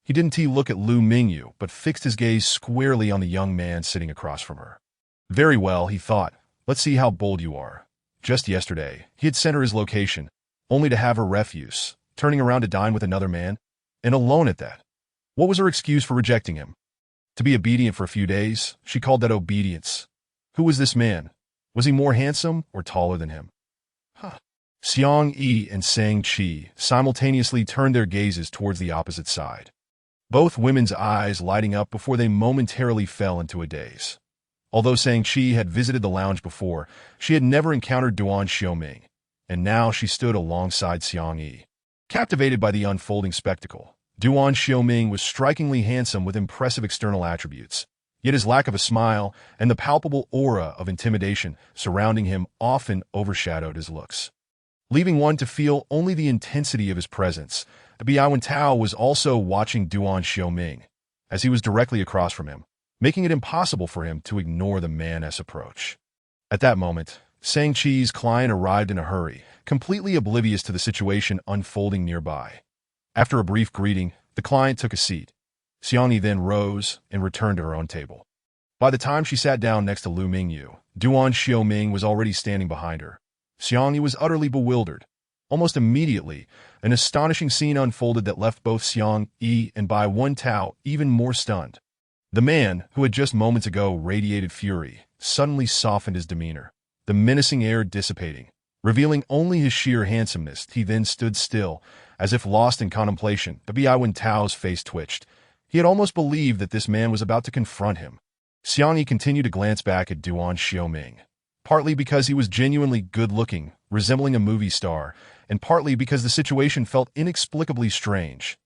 He didn't look at Lu Mingyu, but fixed his gaze squarely on the young man sitting across from her. Very well, he thought. Let's see how bold you are. Just yesterday, he had sent her his location, only to have her refuse, turning around to dine with another man, and alone at that. What was her excuse for rejecting him? To be obedient for a few days, she called that obedience. Who was this man? Was he more handsome or taller than him? Xiang Yi and Sang Qi simultaneously turned their gazes towards the opposite side, both women's eyes lighting up before they momentarily fell into a daze. Although Sang Qi had visited the lounge before, she had never encountered Duan Xiaoming, and now she stood alongside Xiang Yi. Captivated by the unfolding spectacle, Duan Xiaoming was strikingly handsome with impressive external attributes, yet his lack of a smile and the palpable aura of intimidation surrounding him often overshadowed his looks, leaving one to feel only the intensity of his presence. Biawen Tao was also watching Duan Xiaoming, as he was directly across from him, making it impossible for him to ignore the man's approach. At that moment, Sang Qi's client arrived in a hurry, completely oblivious to the situation unfolding nearby. After a brief greeting, the client took a seat. Xiang Yi then rose and returned to her own table. By the time she sat down next to Lu Mingyu, Duan Xiaoming was already standing behind her. Xiang Yi was utterly bewildered. Almost immediately, an astonishing scene unfolded that left both Xiang Yi and Biawen Tao even more stunned. The man, who had just moments ago radiated fury, suddenly softened his demeanor, the menacing air dissipating, revealing only his sheer handsomeness. He then stood still, as if lost in contemplation. Biawen Tao's face twitched. He had almost believed that this man was about to confront him. Xiang Yi continued to glance back at Duan Xiaoming, partly because he was genuinely good-looking, resembling a movie star, and partly because the situation felt inexplicably strange.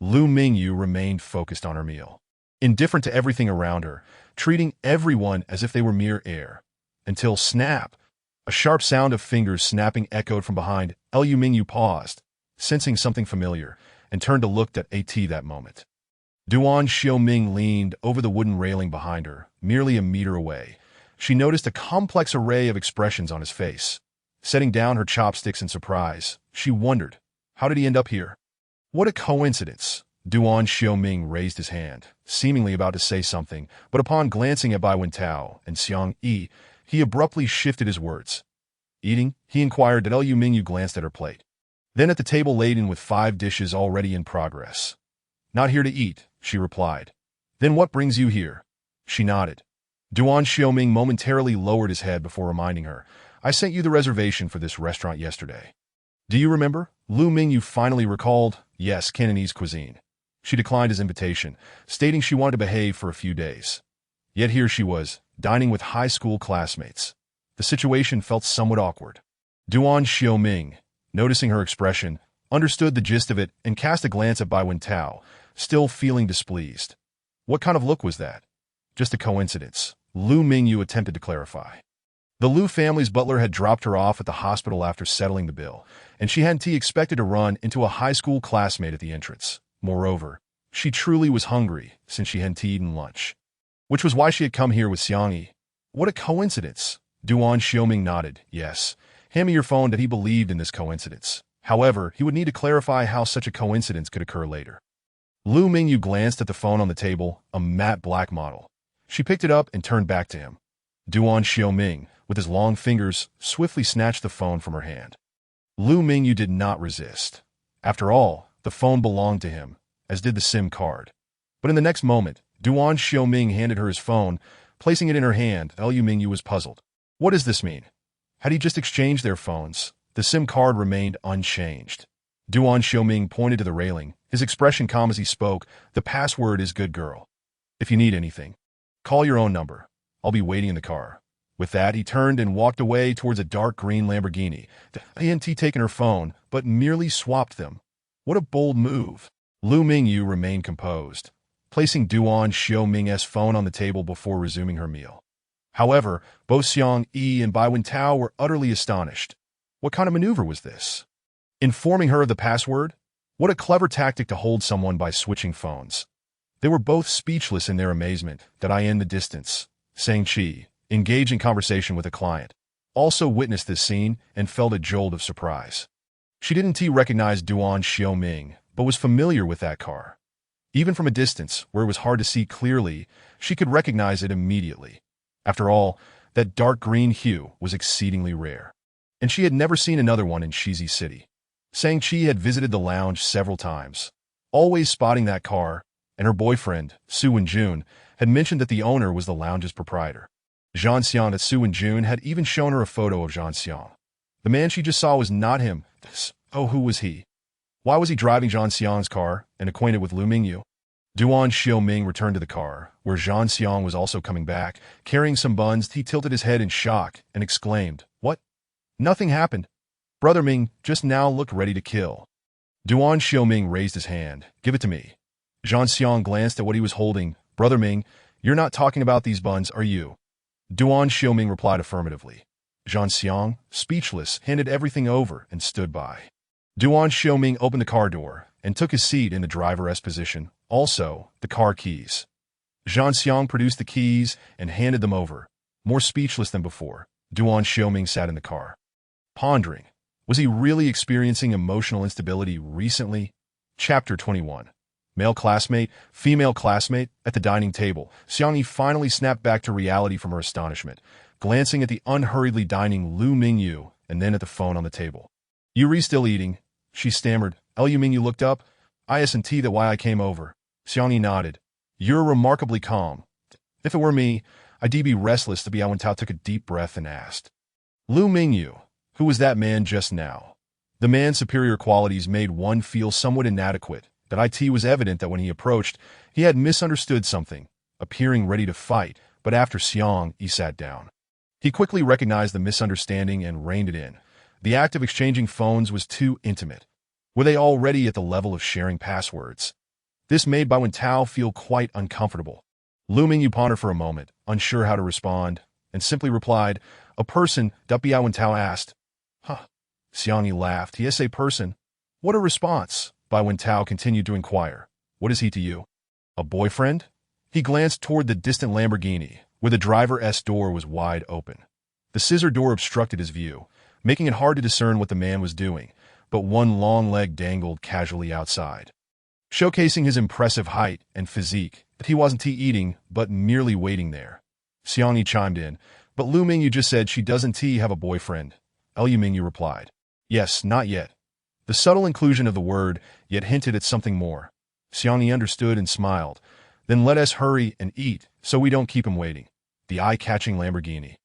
Lu Mingyu remained focused on her meal, indifferent to everything around her, treating everyone as if they were mere air. Until snap! A sharp sound of fingers snapping echoed from behind. Lu Mingyu paused, sensing something familiar, and turned to look at that moment. Duan Xiaoming leaned over the wooden railing behind her, merely a meter away. She noticed a complex array of expressions on his face. Setting down her chopsticks in surprise, she wondered, how did he end up here? What a coincidence! Duan Xiaoming raised his hand, seemingly about to say something, but upon glancing at Biawen Tao and Xiang Yi, he abruptly shifted his words. Eating? He inquired. Lu Mingyu glanced at her plate. Then at the table laden with 5 dishes already in progress. Not here to eat, she replied. Then what brings you here? She nodded. Duan Xiaoming momentarily lowered his head before reminding her, I sent you the reservation for this restaurant yesterday. Do you remember? Lu Mingyu finally recalled, yes, Cantonese cuisine. She declined his invitation, stating she wanted to behave for a few days. Yet here she was, dining with high school classmates. The situation felt somewhat awkward. Duan Xiaoming, noticing her expression, understood the gist of it and cast a glance at Biawen Tao, still feeling displeased. What kind of look was that? Just a coincidence, Lu Mingyu attempted to clarify. The Lu family's butler had dropped her off at the hospital after settling the bill, and she hadn't expected to run into a high school classmate at the entrance. Moreover, she truly was hungry since she hadn't eaten lunch, which was why she had come here with Xiang Yi. What a coincidence! Duan Xiaoming nodded, yes. Hand me your phone that he believed in this coincidence. However, he would need to clarify how such a coincidence could occur later. Lu Mingyu glanced at the phone on the table, a matte black model. She picked it up and turned back to him. Duan Xiaoming, with his long fingers, swiftly snatched the phone from her hand. Lu Mingyu did not resist. After all, the phone belonged to him, as did the SIM card. But in the next moment, Duan Xiaoming handed her his phone. Placing it in her hand, Lu Mingyu was puzzled. What does this mean? Had he just exchanged their phones? The SIM card remained unchanged. Duan Xiaoming pointed to the railing, his expression calm as he spoke. The password is good girl. If you need anything, call your own number. I'll be waiting in the car. With that, he turned and walked away towards a dark green Lamborghini. He hadn't taken her phone, but merely swapped them. What a bold move. Lu Mingyu remained composed, placing Duan Xiaoming's phone on the table before resuming her meal. However, both Xiang Yi and Bai Wentao were utterly astonished. What kind of maneuver was this? Informing her of the password? What a clever tactic to hold someone by switching phones. They were both speechless in their amazement that I in the distance, Sang Chi, engaged in conversation with a client, also witnessed this scene and felt a jolt of surprise. She didn't recognize Duan Xiaoming, but was familiar with that car. Even from a distance, where it was hard to see clearly, she could recognize it immediately. After all, that dark green hue was exceedingly rare, and she had never seen another one in Shizi City. Sang Chi had visited the lounge several times, always spotting that car, and her boyfriend, Su Wenjun, had mentioned that the owner was the lounge's proprietor. Zhan Xiang at Su Wenjun had even shown her a photo of Zhan Xiang. The man she just saw was not him. Oh, who was he? Why was he driving Zhan Xiang's car and acquainted with Lu Mingyu? Duan Xiaoming returned to the car, where Zhan Xiang was also coming back. Carrying some buns, he tilted his head in shock and exclaimed, "What? Nothing happened. Brother Ming just now looked ready to kill." Duan Xiaoming raised his hand. "Give it to me." Zhan Xiang glanced at what he was holding. "Brother Ming, you're not talking about these buns, are you?" Duan Xiaoming replied affirmatively. Zhan Xiang, speechless, handed everything over and stood by. Duan Xiaoming opened the car door and took his seat in the driver's position, also the car keys. Zhan Xiang produced the keys and handed them over. More speechless than before, Duan Xiaoming sat in the car, pondering. Was he really experiencing emotional instability recently? Chapter 21. Male classmate, female classmate, at the dining table. Xiang Yi finally snapped back to reality from her astonishment, glancing at the unhurriedly dining Lu Mingyu and then at the phone on the table. "You still eating?" she stammered. Lu Mingyu looked up. "Isn't that why I came over?" Xiang Yi nodded. "You're remarkably calm. If it were me, I'd be restless." The Biao Wentao took a deep breath and asked, "Lu Mingyu, who was that man just now?" The man's superior qualities made one feel somewhat inadequate. That it was evident that when he approached, he had misunderstood something, appearing ready to fight, but after Xiang Yi sat down, he quickly recognized the misunderstanding and reined it in. The act of exchanging phones was too intimate. Were they already at the level of sharing passwords? This made Bai Wentao feel quite uncomfortable. Lu Mingyu pondered for a moment, unsure how to respond, and simply replied, "A person." Bai Wentao asked. "Huh." Xiang Yi laughed. "Yes, a person." "What a response." Bai Wentao continued to inquire. "What is he to you? A boyfriend?" He glanced toward the distant Lamborghini, where the driver's door was wide open. The scissor door obstructed his view, making it hard to discern what the man was doing, but one long leg dangled casually outside, showcasing his impressive height and physique. But he wasn't eating, but merely waiting there. Xiang Yi chimed in, "But Lu Mingyu just said she doesn't have a boyfriend." Lu Mingyu replied, "Yes, not yet." The subtle inclusion of the word yet hinted at something more. Xiang Yi understood and smiled. "Then let us hurry and eat, so we don't keep him waiting." The eye-catching Lamborghini,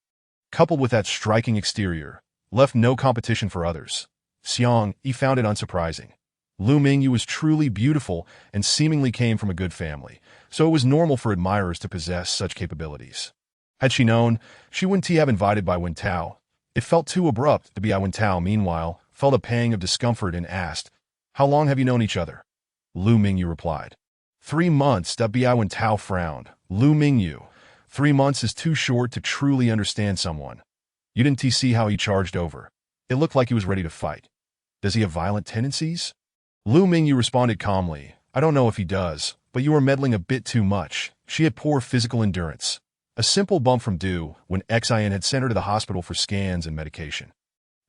coupled with that striking exterior, left no competition for others. Xiang Yi found it unsurprising. Lu Mingyu was truly beautiful and seemingly came from a good family, so it was normal for admirers to possess such capabilities. Had she known, she wouldn't have invited Bai Wentao. It felt too abrupt. The Bai Wentao, meanwhile, felt a pang of discomfort and asked, "How long have you known each other?" Lu Mingyu replied, 3 months. Bai Wentao frowned. "Lu Mingyu, 3 months is too short to truly understand someone. You didn't see how he charged over. It looked like he was ready to fight. Does he have violent tendencies?" Lu Mingyu responded calmly, "I don't know if he does, but you are meddling a bit too much." She had poor physical endurance, A simple bump from Du when Xin had sent her to the hospital for scans and medication.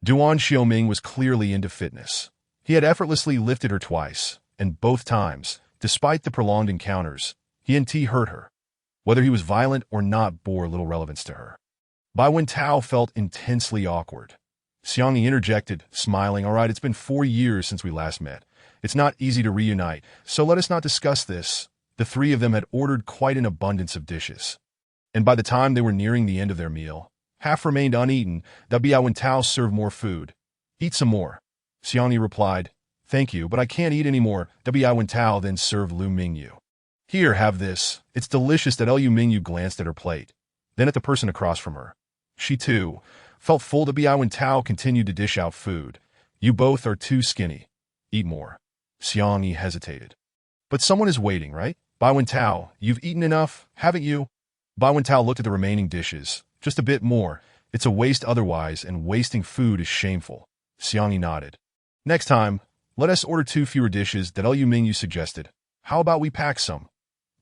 Duan Xiaoming was clearly into fitness. He had effortlessly lifted her twice, and both times, despite the prolonged encounters, he and T hurt her. Whether he was violent or not bore little relevance to her. Bai Wentao felt intensely awkward. Xiang Yi interjected, smiling, "All right, it's been 4 years since we last met. It's not easy to reunite, so let us not discuss this." The three of them had ordered quite an abundance of dishes. And by the time they were nearing the end of their meal, half remained uneaten. Bai Wentao served more food. "Eat some more." Xiang Yi replied, "Thank you, but I can't eat any more." Bai Wentao then served Lu Mingyu. "Here, have this. It's delicious." That Lu Mingyu glanced at her plate, then at the person across from her. She, too, felt full. Bai Wentao continued to dish out food. "You both are too skinny. Eat more." Xiang Yi hesitated. "But someone is waiting, right?" "Bai Wentao, you've eaten enough, haven't you?" Bai Wentao looked at the remaining dishes. "Just a bit more. It's a waste otherwise, and wasting food is shameful." Xiang Yi nodded. "Next time, let us order 2 fewer dishes," that Lu Mingyu suggested. "How about we pack some?"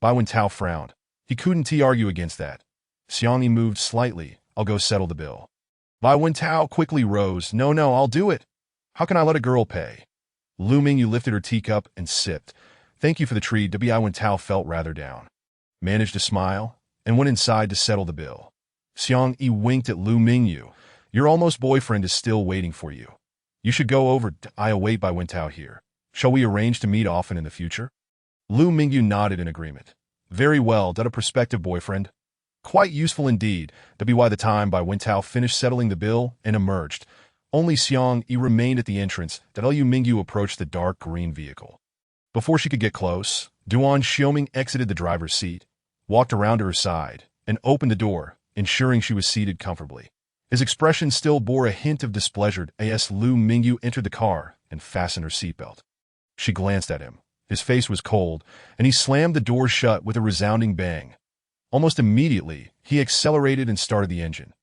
Bai Wentao frowned. He couldn't argue against that. Xiang Yi moved slightly. "I'll go settle the bill." Bai Wentao quickly rose. No, I'll do it. How can I let a girl pay?" Lu Mingyu lifted her teacup and sipped. "Thank you for the treat." Bai Wentao felt rather down. Managed to smile, and went inside to settle the bill. Xiang Yi winked at Lu Mingyu. "Your almost boyfriend is still waiting for you. You should go over. I await Bai Wentao here. Shall we arrange to meet often in the future?" Lu Mingyu nodded in agreement. "Very well. A prospective boyfriend. Quite useful indeed." By the time Bai Wentao finished settling the bill and emerged, only Xiang Yi remained at the entrance. Lu Mingyu approached the dark green vehicle. Before she could get close, Duan Xiaoming exited the driver's seat, walked around to her side, and opened the door, ensuring she was seated comfortably. His expression still bore a hint of displeasure as Lu Mingyu entered the car and fastened her seatbelt. She glanced at him. His face was cold, and he slammed the door shut with a resounding bang. Almost immediately, he accelerated and started the engine.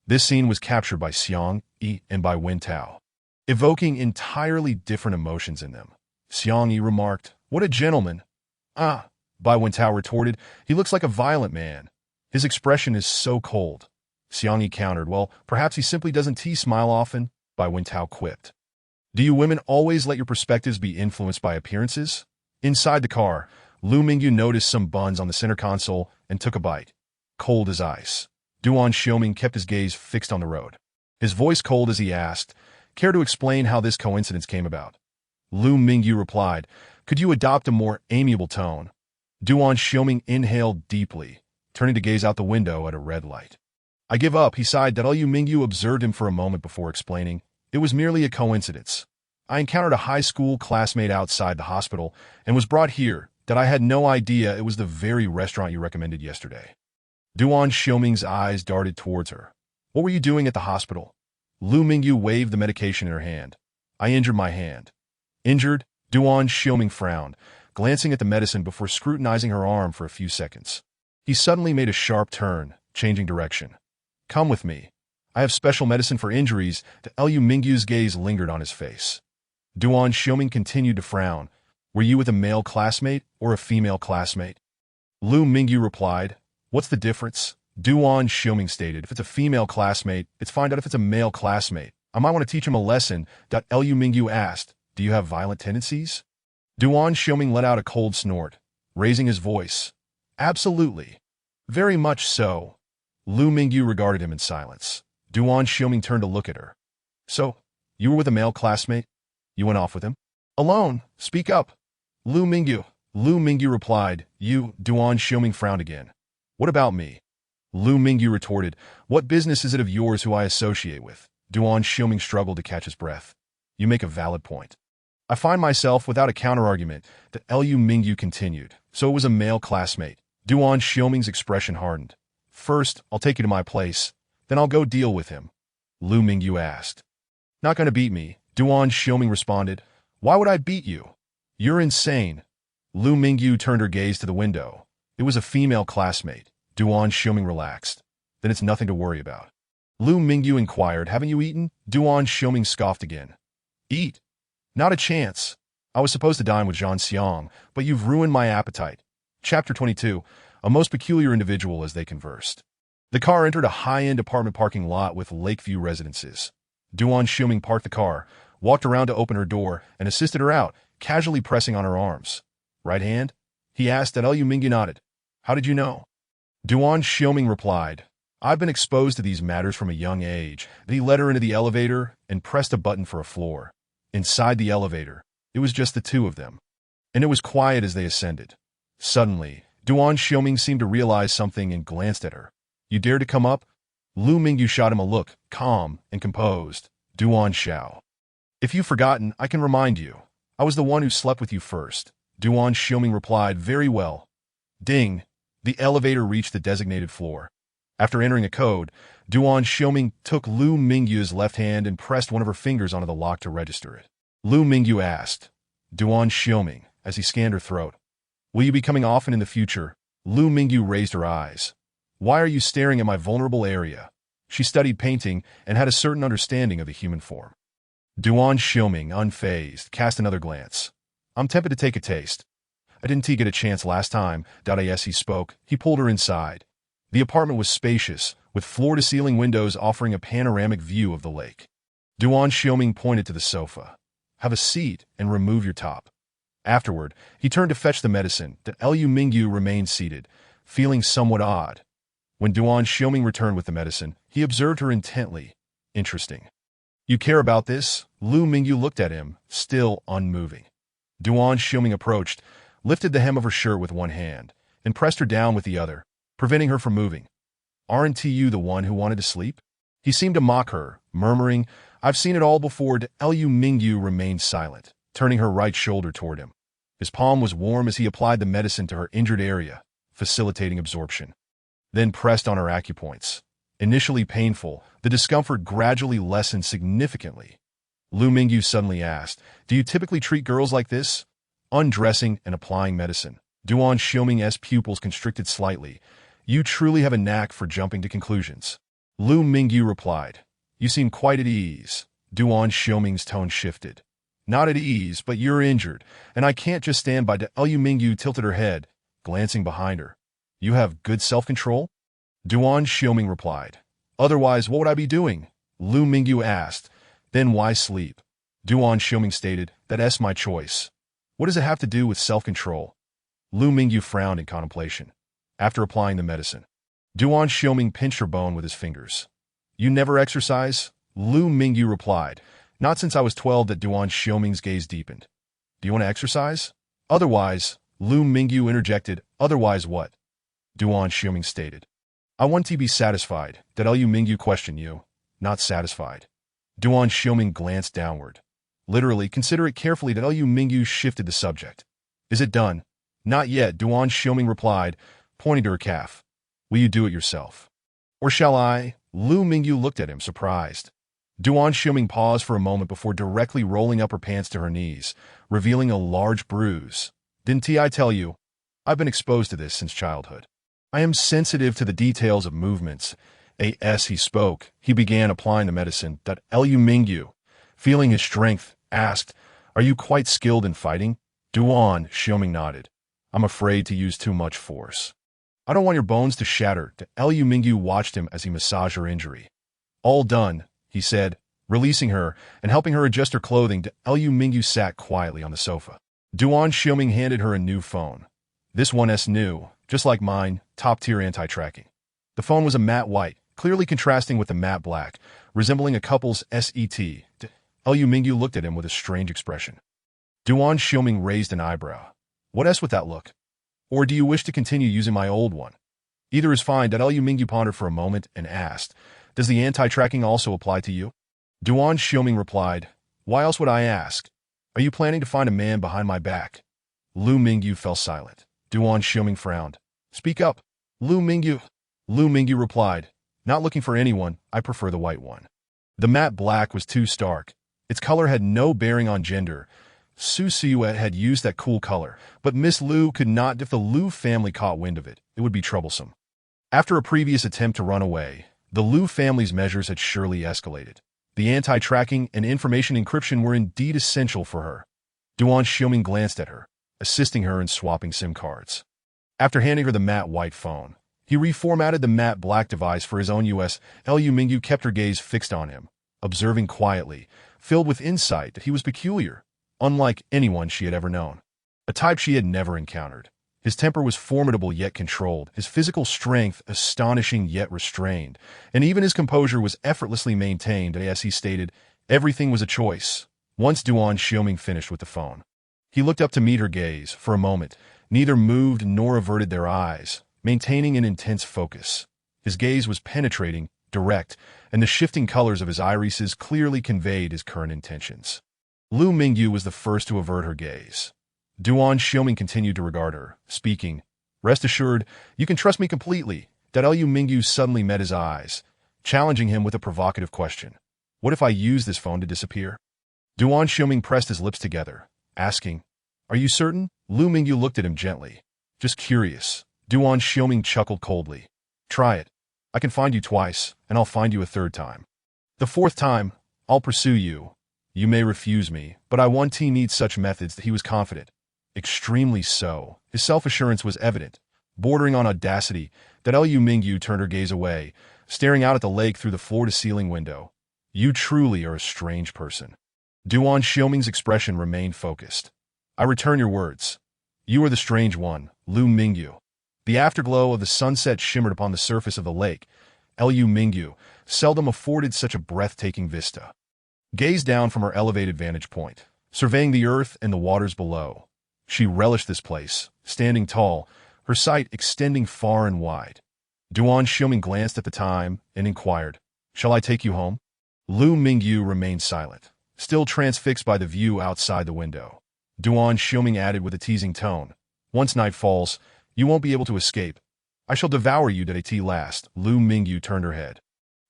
This scene was captured by Xiang Yi and Bai Wentao, evoking entirely different emotions in them. Xiang Yi remarked, "What a gentleman." "Ah," Bai Wentao retorted, "he looks like a violent man. His expression is so cold." Xiang Yi countered, "Well, perhaps he simply doesn't smile often," Bai Wentao quipped. "Do you women always let your perspectives be influenced by appearances?" Inside the car, Lu Mingyu noticed some buns on the center console and took a bite. Cold as ice. Duan Xiaoming kept his gaze fixed on the road. His voice cold as he asked, "Care to explain how this coincidence came about?" Lu Mingyu replied, "Could you adopt a more amiable tone?" Duan Xiaoming inhaled deeply, turning to gaze out the window at a red light. "I give up," he sighed. Lu Mingyu observed him for a moment before explaining, "It was merely a coincidence. I encountered a high school classmate outside the hospital and was brought here. I had no idea it was the very restaurant you recommended yesterday." Duan Xiaoming's eyes darted towards her. "What were you doing at the hospital?" Lu Mingyu waved the medication in her hand. "I injured my hand." "Injured?" Duan Xiaoming frowned, glancing at the medicine before scrutinizing her arm for a few seconds. He suddenly made a sharp turn, changing direction. "Come with me. I have special medicine for injuries." Lu Mingyu's gaze lingered on his face. Duan Xiaoming continued to frown. "Were you with a male classmate or a female classmate?" Lu Mingyu replied, "What's the difference?" Duan Xiaoming stated, "If it's a female classmate, it's fine. If it's a male classmate, I might want to teach him a lesson." Lu Mingyu asked, "Do you have violent tendencies?" Duan Xiaoming let out a cold snort, raising his voice. "Absolutely. Very much so." Lu Mingyu regarded him in silence. Duan Xiaoming turned to look at her. "So, you were with a male classmate? You went off with him?" "Alone. Speak up." Lu Mingyu replied, "You." Duan Xiaoming frowned again. "What about me?" Lu Mingyu retorted, "What business is it of yours who I associate with?" Duan Xiaoming struggled to catch his breath. "You make a valid point." I find myself without a counterargument. Lu Mingyu continued. "So it was a male classmate." Duan Xiaoming's expression hardened. "First, I'll take you to my place. Then I'll go deal with him." Lu Mingyu asked. "Not gonna beat me," Duan Xiaoming responded. "Why would I beat you? You're insane." Lu Mingyu turned her gaze to the window. It was a female classmate. Duan Xiaoming relaxed. "Then it's nothing to worry about." Lu Mingyu inquired, "Haven't you eaten?" Duan Xiaoming scoffed again. "Eat? Not a chance. I was supposed to dine with Zhang Xiang, but you've ruined my appetite." Chapter 22. A most peculiar individual as they conversed. The car entered a high-end apartment parking lot with Lakeview residences. Duan Xiuming parked the car, walked around to open her door, and assisted her out, casually pressing on her arms. Right hand? He asked, and Liu Mingyu nodded. How did you know? Duan Xiuming replied, I've been exposed to these matters from a young age. He led her into the elevator and pressed a button for a floor. Inside the elevator, it was just the two of them. And it was quiet as they ascended. Suddenly, Duan Xiuming seemed to realize something and glanced at her. You dare to come up? Liu Mingyu shot him a look, calm and composed. Duan Xiao. If you've forgotten, I can remind you. I was the one who slept with you first. Duan Xiuming replied, very well. Ding. The elevator reached the designated floor. After entering a code, Duan Xiuming took Liu Mingyu's left hand and pressed one of her fingers onto the lock to register it. Liu Mingyu asked, Duan Xiuming, as he scanned her throat. Will you be coming often in the future? Liu Mingyu raised her eyes. Why are you staring at my vulnerable area? She studied painting and had a certain understanding of the human form. Duan Xiuming, unfazed, cast another glance. I'm tempted to take a taste. I didn't get a chance last time. As he spoke, he pulled her inside. The apartment was spacious, with floor-to-ceiling windows offering a panoramic view of the lake. Duan Xiuming pointed to the sofa. Have a seat and remove your top. Afterward, he turned to fetch the medicine. Liu Mingyu remained seated, feeling somewhat odd. When Duan Xiuming returned with the medicine, he observed her intently. Interesting. You care about this? Liu Mingyu looked at him, still unmoving. Duan Xiuming approached, lifted the hem of her shirt with one hand, and pressed her down with the other, preventing her from moving. Aren't you the one who wanted to sleep? He seemed to mock her, murmuring, I've seen it all before. Liu Mingyu remained silent, turning her right shoulder toward him. His palm was warm as he applied the medicine to her injured area, facilitating absorption. Then pressed on her acupoints. Initially painful, the discomfort gradually lessened significantly. Liu Mingyu suddenly asked, Do you typically treat girls like this? Undressing and applying medicine. Duan Xiuming's pupils constricted slightly. You truly have a knack for jumping to conclusions. Liu Mingyu replied. You seem quite at ease. Duan Xiuming's tone shifted. Not at ease, but you're injured, and I can't just stand by. Liu Mingyu tilted her head, glancing behind her. You have good self-control? Duan Xiuming replied. Otherwise, what would I be doing? Liu Mingyu asked. Then why sleep? Duan Xiuming stated, That's my choice. What does it have to do with self-control? Liu Mingyu frowned in contemplation. After applying the medicine, Duan Xiuming pinched her bone with his fingers. You never exercise? Liu Mingyu replied. Not since I was 12. Duan Xiuming's gaze deepened. Do you want to exercise? Otherwise, Liu Mingyu interjected. Otherwise what? Duan Xiuming stated. I want to be satisfied. Liu Mingyu questioned you. Not satisfied. Duan Xiuming glanced downward. Literally, consider it carefully. Liu Mingyu shifted the subject. Is it done? Not yet, Duan Xiuming replied, pointing to her calf. Will you do it yourself? Or shall I? Liu Mingyu looked at him, surprised. Duan Xiuming paused for a moment before directly rolling up her pants to her knees, revealing a large bruise. Didn't I tell you? I've been exposed to this since childhood. I am sensitive to the details of movements. As he spoke, he began applying the medicine. Liu Mingyu, feeling his strength, asked, Are you quite skilled in fighting? Duan Xiuming nodded. I'm afraid to use too much force. I don't want your bones to shatter. Liu Mingyu watched him as he massaged her injury. All done, he said, releasing her and helping her adjust her clothing. Liu Mingyu sat quietly on the sofa. Duan Xiuming handed her a new phone. This one's new, just like mine, top-tier anti-tracking. The phone was a matte white, clearly contrasting with the matte black, resembling a couple's SET. Liu Mingyu looked at him with a strange expression. Duan Xiuming raised an eyebrow. What else would that look? Or do you wish to continue using my old one? Either is fine. Liu Mingyu pondered for a moment and asked, Does the anti-tracking also apply to you? Duan Xiuming replied, Why else would I ask? Are you planning to find a man behind my back? Liu Mingyu fell silent. Duan Xiuming frowned. Speak up. Liu Mingyu replied, Not looking for anyone, I prefer the white one. The matte black was too stark. Its color had no bearing on gender. Su Siyue had used that cool color, but Miss Liu could not. If the Liu family caught wind of it, it would be troublesome. After a previous attempt to run away, the Liu family's measures had surely escalated. The anti-tracking and information encryption were indeed essential for her. Duan Xiuming glanced at her, assisting her in swapping SIM cards. After handing her the matte white phone, he He reformatted the matte black device for his own use. Liu Mingyu kept her gaze fixed on him, observing quietly, filled with insight that he was peculiar, unlike anyone she had ever known. A type she had never encountered. His temper was formidable yet controlled, his physical strength astonishing yet restrained, and even his composure was effortlessly maintained as he stated, everything was a choice. Once Duan Xiaoming finished with the phone, he looked up to meet her gaze. For a moment, neither moved nor averted their eyes, maintaining an intense focus. His gaze was penetrating, direct, and the shifting colors of his irises clearly conveyed his current intentions. Liu Mingyu was the first to avert her gaze. Duan Xiaoming continued to regard her, speaking, "Rest assured, you can trust me completely." Liu Mingyu suddenly met his eyes, challenging him with a provocative question. "What if I use this phone to disappear?" Duan Xiaoming pressed his lips together, asking, "Are you certain?" Liu Mingyu looked at him gently. "Just curious." Duan Xiaoming chuckled coldly. "Try it. I can find you twice, and I'll find you a third time. The fourth time, I'll pursue you. You may refuse me, but I want to need such methods." That he was confident. Extremely so. His self-assurance was evident, bordering on audacity. Liu Mingyu turned her gaze away, staring out at the lake through the floor-to-ceiling window. "You truly are a strange person." Duan Xiaoming's expression remained focused. "I return your words. You are the strange one, Liu Mingyu." The afterglow of the sunset shimmered upon the surface of the lake. Liu Mingyu seldom afforded such a breathtaking vista. Gazed down from her elevated vantage point, surveying the earth and the waters below. She relished this place, standing tall, her sight extending far and wide. Duan Xiaoming glanced at the time and inquired, "Shall I take you home?" Liu Mingyu remained silent, still transfixed by the view outside the window. Duan Xiaoming added with a teasing tone, "Once night falls, you won't be able to escape. I shall devour you at last." Liu Mingyu turned her head,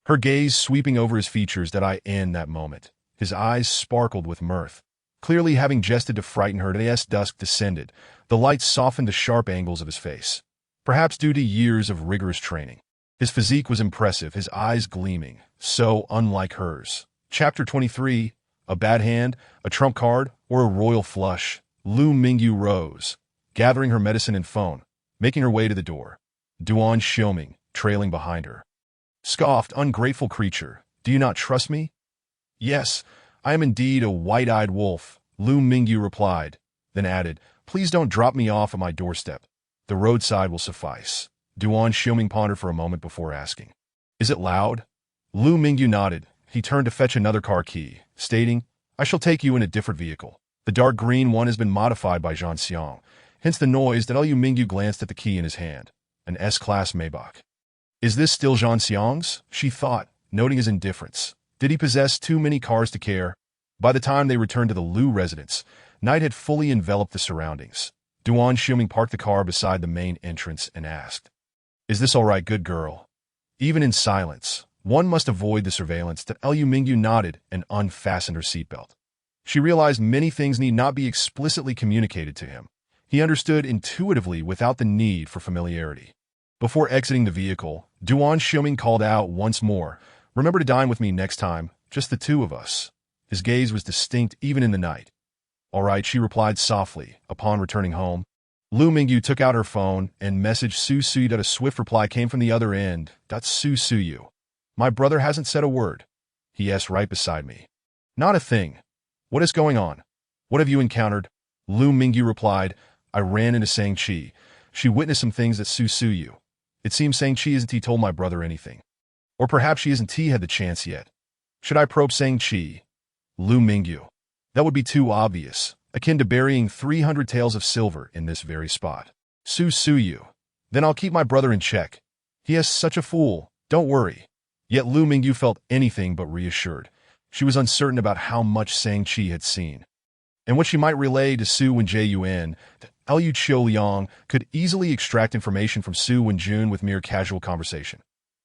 her gaze sweeping over his features. In that moment, his eyes sparkled with mirth. Clearly having jested to frighten her, as dusk descended, the light softened the sharp angles of his face. Perhaps due to years of rigorous training, his physique was impressive, his eyes gleaming, so unlike hers. Chapter 23, A Bad Hand, a Trump Card, or a Royal Flush. Liu Mingyu rose, gathering her medicine and phone, making her way to the door. Duan Xiaoming, trailing behind her, scoffed, "Ungrateful creature, do you not trust me?" "Yes, I am indeed a white-eyed wolf," Liu Mingyu replied, then added, "Please don't drop me off at my doorstep. The roadside will suffice." Duan Xiaoming pondered for a moment before asking, "Is it loud?" Liu Mingyu nodded. He turned to fetch another car key, stating, "I shall take you in a different vehicle. The dark green one has been modified by Zhan Xiang, hence the noise." Liu Mingyu glanced at the key in his hand, an S-Class Maybach. "Is this still Zhan Xiang's?" she thought, noting his indifference. Did he possess too many cars to care? By the time they returned to the Liu residence, night had fully enveloped the surroundings. Duan Xiaoming parked the car beside the main entrance and asked, "Is this all right, good girl?" Even in silence, one must avoid the surveillance. Liu Mingyu nodded and unfastened her seatbelt. She realized many things need not be explicitly communicated to him. He understood intuitively without the need for familiarity. Before exiting the vehicle, Duan Xiaoming called out once more, "Remember to dine with me next time, just the two of us." His gaze was distinct even in the night. "All right," she replied softly, upon returning home. Liu Mingyu took out her phone and messaged Su Suyu. A swift reply came from the other end. "Su Suyu. My brother hasn't said a word. He is right beside me. Not a thing. What is going on? What have you encountered?" Liu Mingyu replied, "I ran into Shang-Chi. She witnessed some things at Su Suyu. It seems Shang-Chi isn't told my brother anything. Or perhaps she hasn't had the chance yet. Should I probe Shang-Chi?" Liu Mingyu. "That would be too obvious, akin to burying 300 taels of silver in this very spot." Su Suyu. "Then I'll keep my brother in check. He is such a fool, don't worry." Yet Liu Mingyu felt anything but reassured. She was uncertain about how much Shang-Chi had seen, and what she might relay to Su Wenjun. Liu Qiuliang could easily extract information from Su Wenjun with mere casual conversation.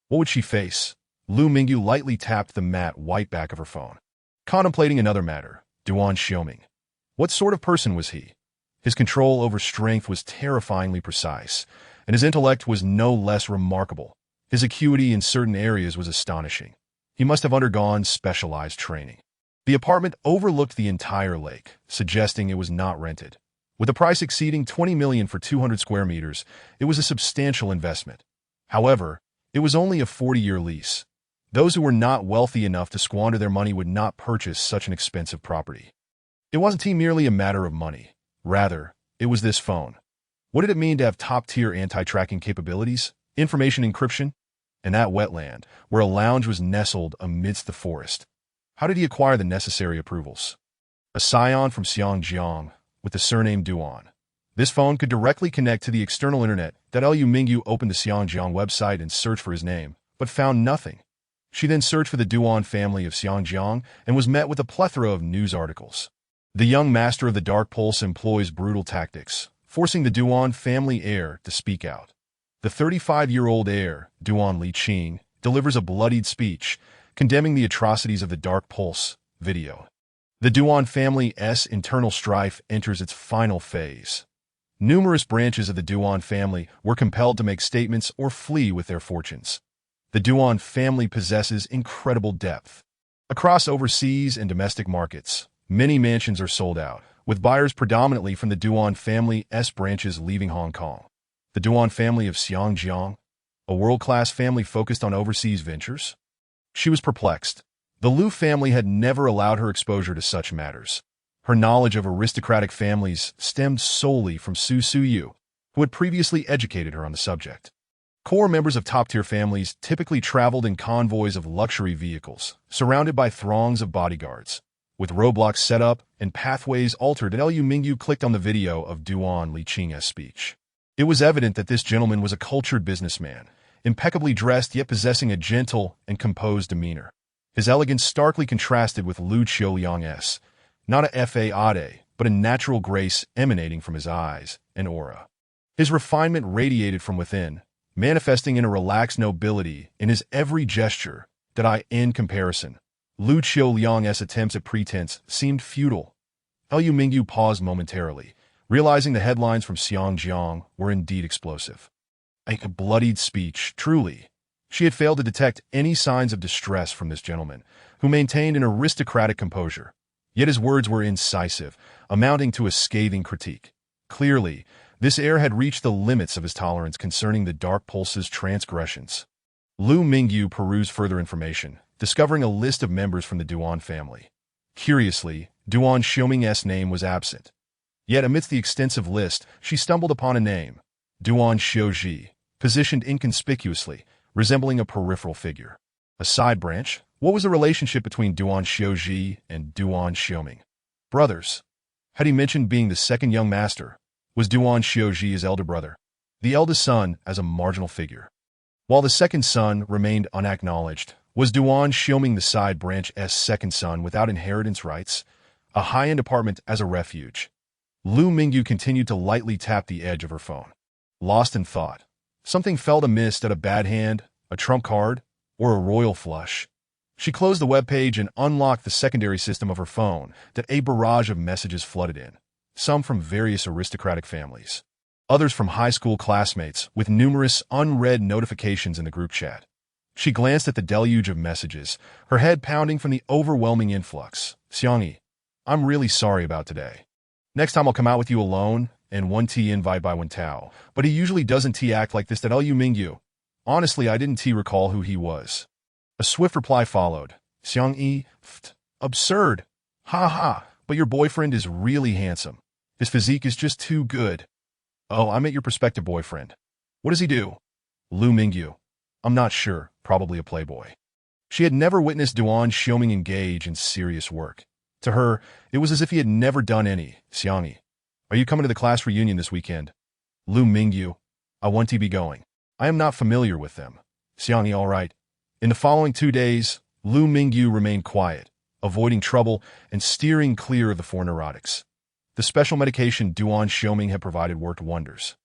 What would she face? Liu Mingyu lightly tapped the matte white back of her phone. Contemplating another matter, Duan Xiaoming. What sort of person was he? His control over strength was terrifyingly precise, and his intellect was no less remarkable. His acuity in certain areas was astonishing. He must have undergone specialized training. The apartment overlooked the entire lake, suggesting it was not rented. With a price exceeding 20 million for 200 square meters, it was a substantial investment. However, it was only a 40-year lease. Those who were not wealthy enough to squander their money would not purchase such an expensive property. It wasn't merely a matter of money. Rather, it was this phone. What did it mean to have top-tier anti-tracking capabilities, information encryption, and that wetland, where a lounge was nestled amidst the forest? How did he acquire the necessary approvals? A scion from Xinjiang, with the surname Duan. This phone could directly connect to the external internet. That Liu Mingyu opened the Xinjiang website and searched for his name, but found nothing. She then searched for the Duan family of Xinjiang and was met with a plethora of news articles. The young master of the Dark Pulse employs brutal tactics, forcing the Duan family heir to speak out. The 35-year-old heir, Duan Liqing, delivers a bloodied speech, condemning the atrocities of the Dark Pulse video. The Duan family's internal strife enters its final phase. Numerous branches of the Duan family were compelled to make statements or flee with their fortunes. The Duan family possesses incredible depth. Across overseas and domestic markets, many mansions are sold out, with buyers predominantly from the Duan family's branches leaving Hong Kong. The Duan family of Xinjiang, a world-class family focused on overseas ventures? She was perplexed. The Liu family had never allowed her exposure to such matters. Her knowledge of aristocratic families stemmed solely from Su Suyu, who had previously educated her on the subject. Core members of top-tier families typically traveled in convoys of luxury vehicles, surrounded by throngs of bodyguards. With roadblocks set up and pathways altered, Liu Mingyu clicked on the video of Duan Liqing's speech. It was evident that this gentleman was a cultured businessman, impeccably dressed yet possessing a gentle and composed demeanor. His elegance starkly contrasted with Liu Qiuliang's, not a fade, but a natural grace emanating from his eyes and aura. His refinement radiated from within, manifesting in a relaxed nobility in his every gesture that in comparison, Liu Qiuliang's attempts at pretense seemed futile. Liu Mingyu paused momentarily, realizing the headlines from Xinjiang were indeed explosive. A bloodied speech, truly. She had failed to detect any signs of distress from this gentleman, who maintained an aristocratic composure. Yet his words were incisive, amounting to a scathing critique. Clearly, this heir had reached the limits of his tolerance concerning the Dark Pulse's transgressions. Liu Mingyu perused further information, discovering a list of members from the Duan family. Curiously, Duan Xiuming's name was absent. Yet amidst the extensive list, she stumbled upon a name, Duan Xiuji, positioned inconspicuously, resembling a peripheral figure. A side branch? What was the relationship between Duan Xiuji and Duan Xiuming? Brothers. Had he mentioned being the second young master? Was Duan Xiuji his elder brother? The eldest son as a marginal figure. While the second son remained unacknowledged, was Duan Xiuming the side branch's second son without inheritance rights? A high-end apartment as a refuge. Liu Mingyu continued to lightly tap the edge of her phone. Lost in thought. Something felt amiss at a bad hand, a trump card, or a royal flush. She closed the webpage and unlocked the secondary system of her phone that a barrage of messages flooded in, some from various aristocratic families, others from high school classmates with numerous unread notifications in the group chat. She glanced at the deluge of messages, her head pounding from the overwhelming influx. Xiangyi, I'm really sorry about today. Next time I'll come out with you alone and one tea invite by Wen Tao, but he usually doesn't act like this. That Liu Mingyu. Honestly, I didn't recall who he was. A swift reply followed. Xiangyi, absurd. Ha ha, but your boyfriend is really handsome. His physique is just too good. Oh, I meant your prospective boyfriend. What does he do? Liu Mingyu. I'm not sure, probably a playboy. She had never witnessed Duan Xiuming engage in serious work. To her, it was as if he had never done any. Xiangyi, are you coming to the class reunion this weekend? Liu Mingyu. I want to be going. I am not familiar with them. Xiangyi, all right. In the following 2 days, Liu Mingyu remained quiet, avoiding trouble and steering clear of the four neurotics. The special medication Duan Xiuming had provided worked wonders,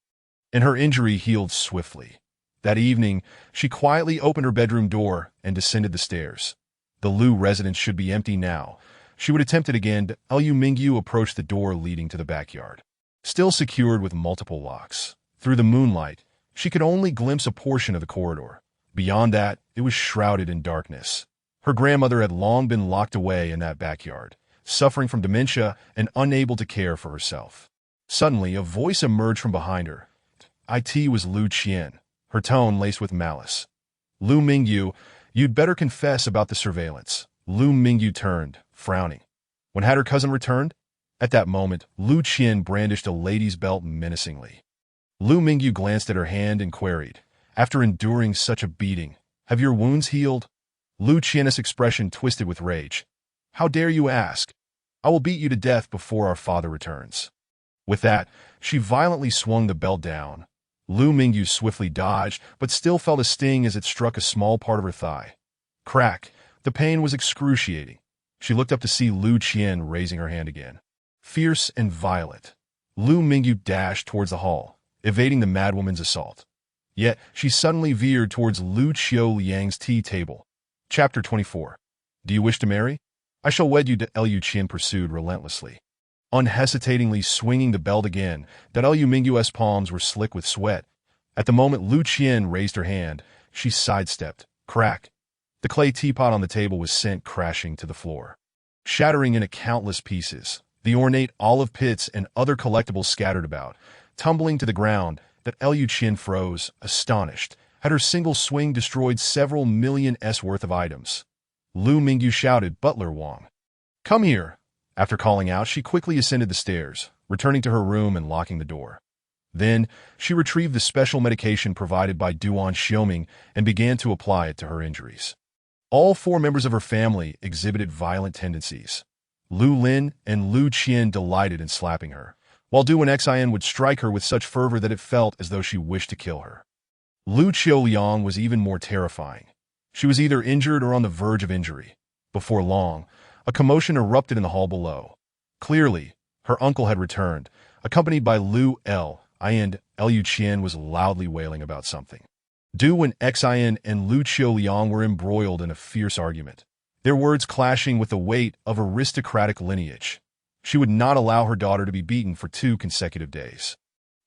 and her injury healed swiftly. That evening, she quietly opened her bedroom door and descended the stairs. The Liu residence should be empty now. She would attempt it again, but Liu Mingyu approached the door leading to the backyard. Still secured with multiple locks. Through the moonlight, she could only glimpse a portion of the corridor. Beyond that, it was shrouded in darkness. Her grandmother had long been locked away in that backyard, suffering from dementia and unable to care for herself. Suddenly, a voice emerged from behind her. It was Liu Qian. her tone laced with malice. Lu Mingyu, you'd better confess about the surveillance. Lu Mingyu turned, frowning. When had her cousin returned? At that moment, Lu Qian brandished a lady's belt menacingly. Lu Mingyu glanced at her hand and queried, after enduring such a beating, have your wounds healed? Lu Qian's expression twisted with rage. How dare you ask? I will beat you to death before our father returns. With that, she violently swung the belt down. Lu Mingyu swiftly dodged, but still felt a sting as it struck a small part of her thigh. Crack! The pain was excruciating. She looked up to see Lu Qian raising her hand again. Fierce and violent, Lu Mingyu dashed towards the hall, evading the madwoman's assault. Yet, she suddenly veered towards Lu Qiaoliang's tea table. Chapter 24. Do you wish to marry? I shall wed you, Lu Qian pursued relentlessly. Unhesitatingly swinging the belt again, Lu Mingyu's palms were slick with sweat. At the moment Lu Qian raised her hand, she sidestepped. Crack! The clay teapot on the table was sent crashing to the floor, shattering into countless pieces. The ornate olive pits and other collectibles scattered about, tumbling to the ground. Lu Qian froze, astonished. Had her single swing destroyed several million worth of items? Lu Mingyu shouted, Butler Wang, come here! After calling out, she quickly ascended the stairs, returning to her room and locking the door. Then, she retrieved the special medication provided by Duan Xiaoming and began to apply it to her injuries. All 4 members of her family exhibited violent tendencies. Lu Lin and Lu Qian delighted in slapping her, while Duan Xian would strike her with such fervor that it felt as though she wished to kill her. Lu Qiaoliang was even more terrifying. She was either injured or on the verge of injury. Before long, a commotion erupted in the hall below. Clearly, her uncle had returned, accompanied by Lu L, and Lu Qian was loudly wailing about something. Duan Xian and Lu Qiaoliang were embroiled in a fierce argument, their words clashing with the weight of aristocratic lineage. She would not allow her daughter to be beaten for 2 consecutive days.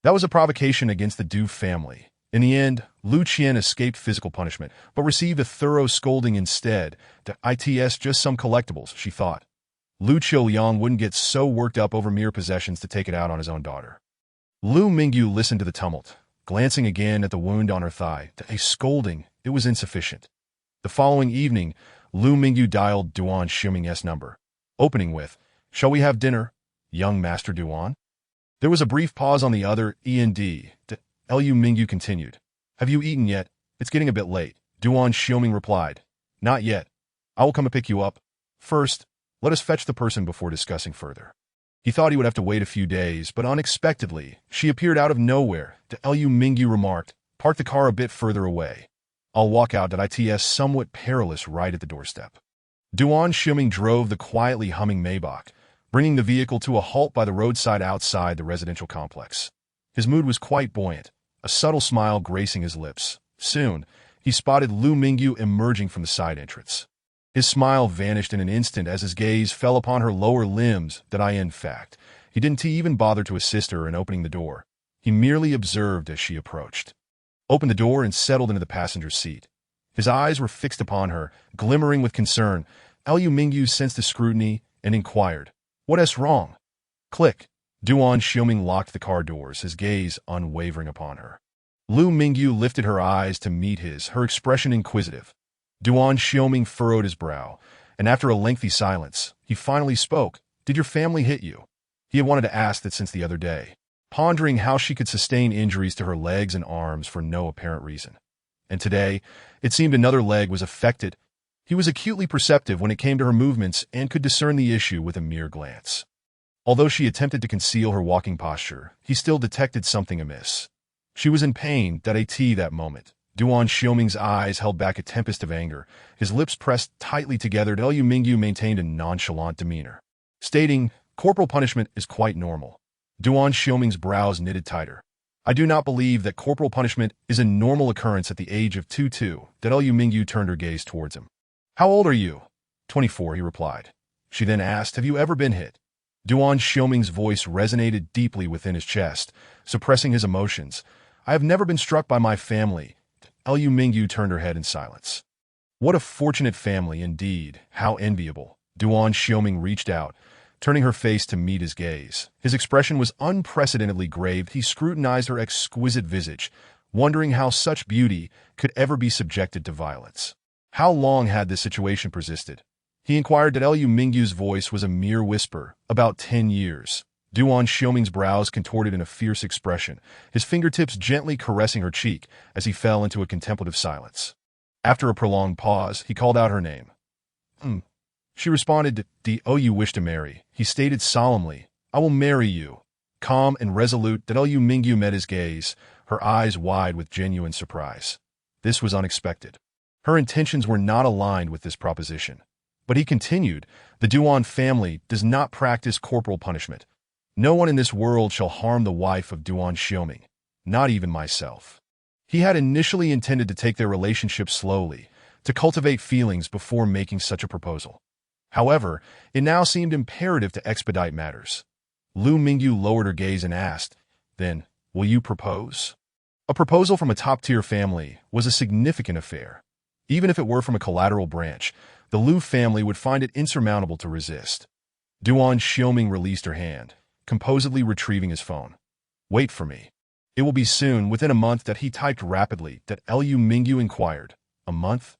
That was a provocation against the Du family. In the end, Lu Qian escaped physical punishment, but received a thorough scolding instead. It's just some collectibles, she thought. Lu Qiaoliang wouldn't get so worked up over mere possessions to take it out on his own daughter. Lu Mingyu listened to the tumult, glancing again at the wound on her thigh. A scolding, it was insufficient. The following evening, Lu Mingyu dialed Duan Xiaoming's number, opening with, Shall we have dinner, young Master Duan? There was a brief pause on the other end. Lu Mingyu continued, Have you eaten yet? It's getting a bit late. Duan Xiaoming replied, Not yet. I will come and pick you up. First, let us fetch the person before discussing further. He thought he would have to wait a few days, but unexpectedly, she appeared out of nowhere. Lu Mingyu remarked, Park the car a bit further away. I'll walk out. It's somewhat perilous right at the doorstep. Duan Xiaoming drove the quietly humming Maybach, bringing the vehicle to a halt by the roadside outside the residential complex. His mood was quite buoyant, a subtle smile gracing his lips. Soon, he spotted Lu Mingyu emerging from the side entrance. His smile vanished in an instant as his gaze fell upon her lower limbs. In fact, he didn't even bother to assist her in opening the door. He merely observed as she approached, opened the door and settled into the passenger seat. His eyes were fixed upon her, glimmering with concern. Lu Mingyu sensed the scrutiny and inquired, What's wrong? Click. Duan Xiaoming locked the car doors, his gaze unwavering upon her. Lu Mingyu lifted her eyes to meet his, her expression inquisitive. Duan Xiaoming furrowed his brow, and after a lengthy silence, he finally spoke. Did your family hit you? He had wanted to ask that since the other day, pondering how she could sustain injuries to her legs and arms for no apparent reason. And today, it seemed another leg was affected. He was acutely perceptive when it came to her movements and could discern the issue with a mere glance. Although she attempted to conceal her walking posture, he still detected something amiss. She was in pain. That moment, Duan Xiaoming's eyes held back a tempest of anger. His lips pressed tightly together. Lu Mingyu maintained a nonchalant demeanor, stating, Corporal punishment is quite normal. Duan Xiaoming's brows knitted tighter. I do not believe that corporal punishment is a normal occurrence at the age of 22. Lu Mingyu turned her gaze towards him. How old are you? 24, he replied. She then asked, Have you ever been hit? Duan Xiaoming's voice resonated deeply within his chest, suppressing his emotions. I have never been struck by my family. Lu Mingyu turned her head in silence. What a fortunate family indeed, how enviable. Duan Xiaoming reached out, turning her face to meet his gaze. His expression was unprecedentedly grave. He scrutinized her exquisite visage, wondering how such beauty could ever be subjected to violence. How long had this situation persisted? He inquired that Liu Mingyu's voice was a mere whisper. About 10 years. Duan Xiaoming's brows contorted in a fierce expression, his fingertips gently caressing her cheek as he fell into a contemplative silence. After a prolonged pause, he called out her name. She responded, "Do you wish to marry?" He stated solemnly, "I will marry you." Calm and resolute, Liu Mingyu met his gaze, her eyes wide with genuine surprise. This was unexpected. Her intentions were not aligned with this proposition. But he continued, "The Duan family does not practice corporal punishment. No one in this world shall harm the wife of Duan Xiaoming, not even myself." He had initially intended to take their relationship slowly, to cultivate feelings before making such a proposal. However, it now seemed imperative to expedite matters. Liu Mingyu lowered her gaze and asked, "Then, will you propose?" A proposal from a top-tier family was a significant affair. Even if it were from a collateral branch, the Liu family would find it insurmountable to resist. Duan Xiaoming released her hand, composedly retrieving his phone. "Wait for me. It will be soon, within a month," that he typed rapidly. That Liu Mingyu inquired, "A month?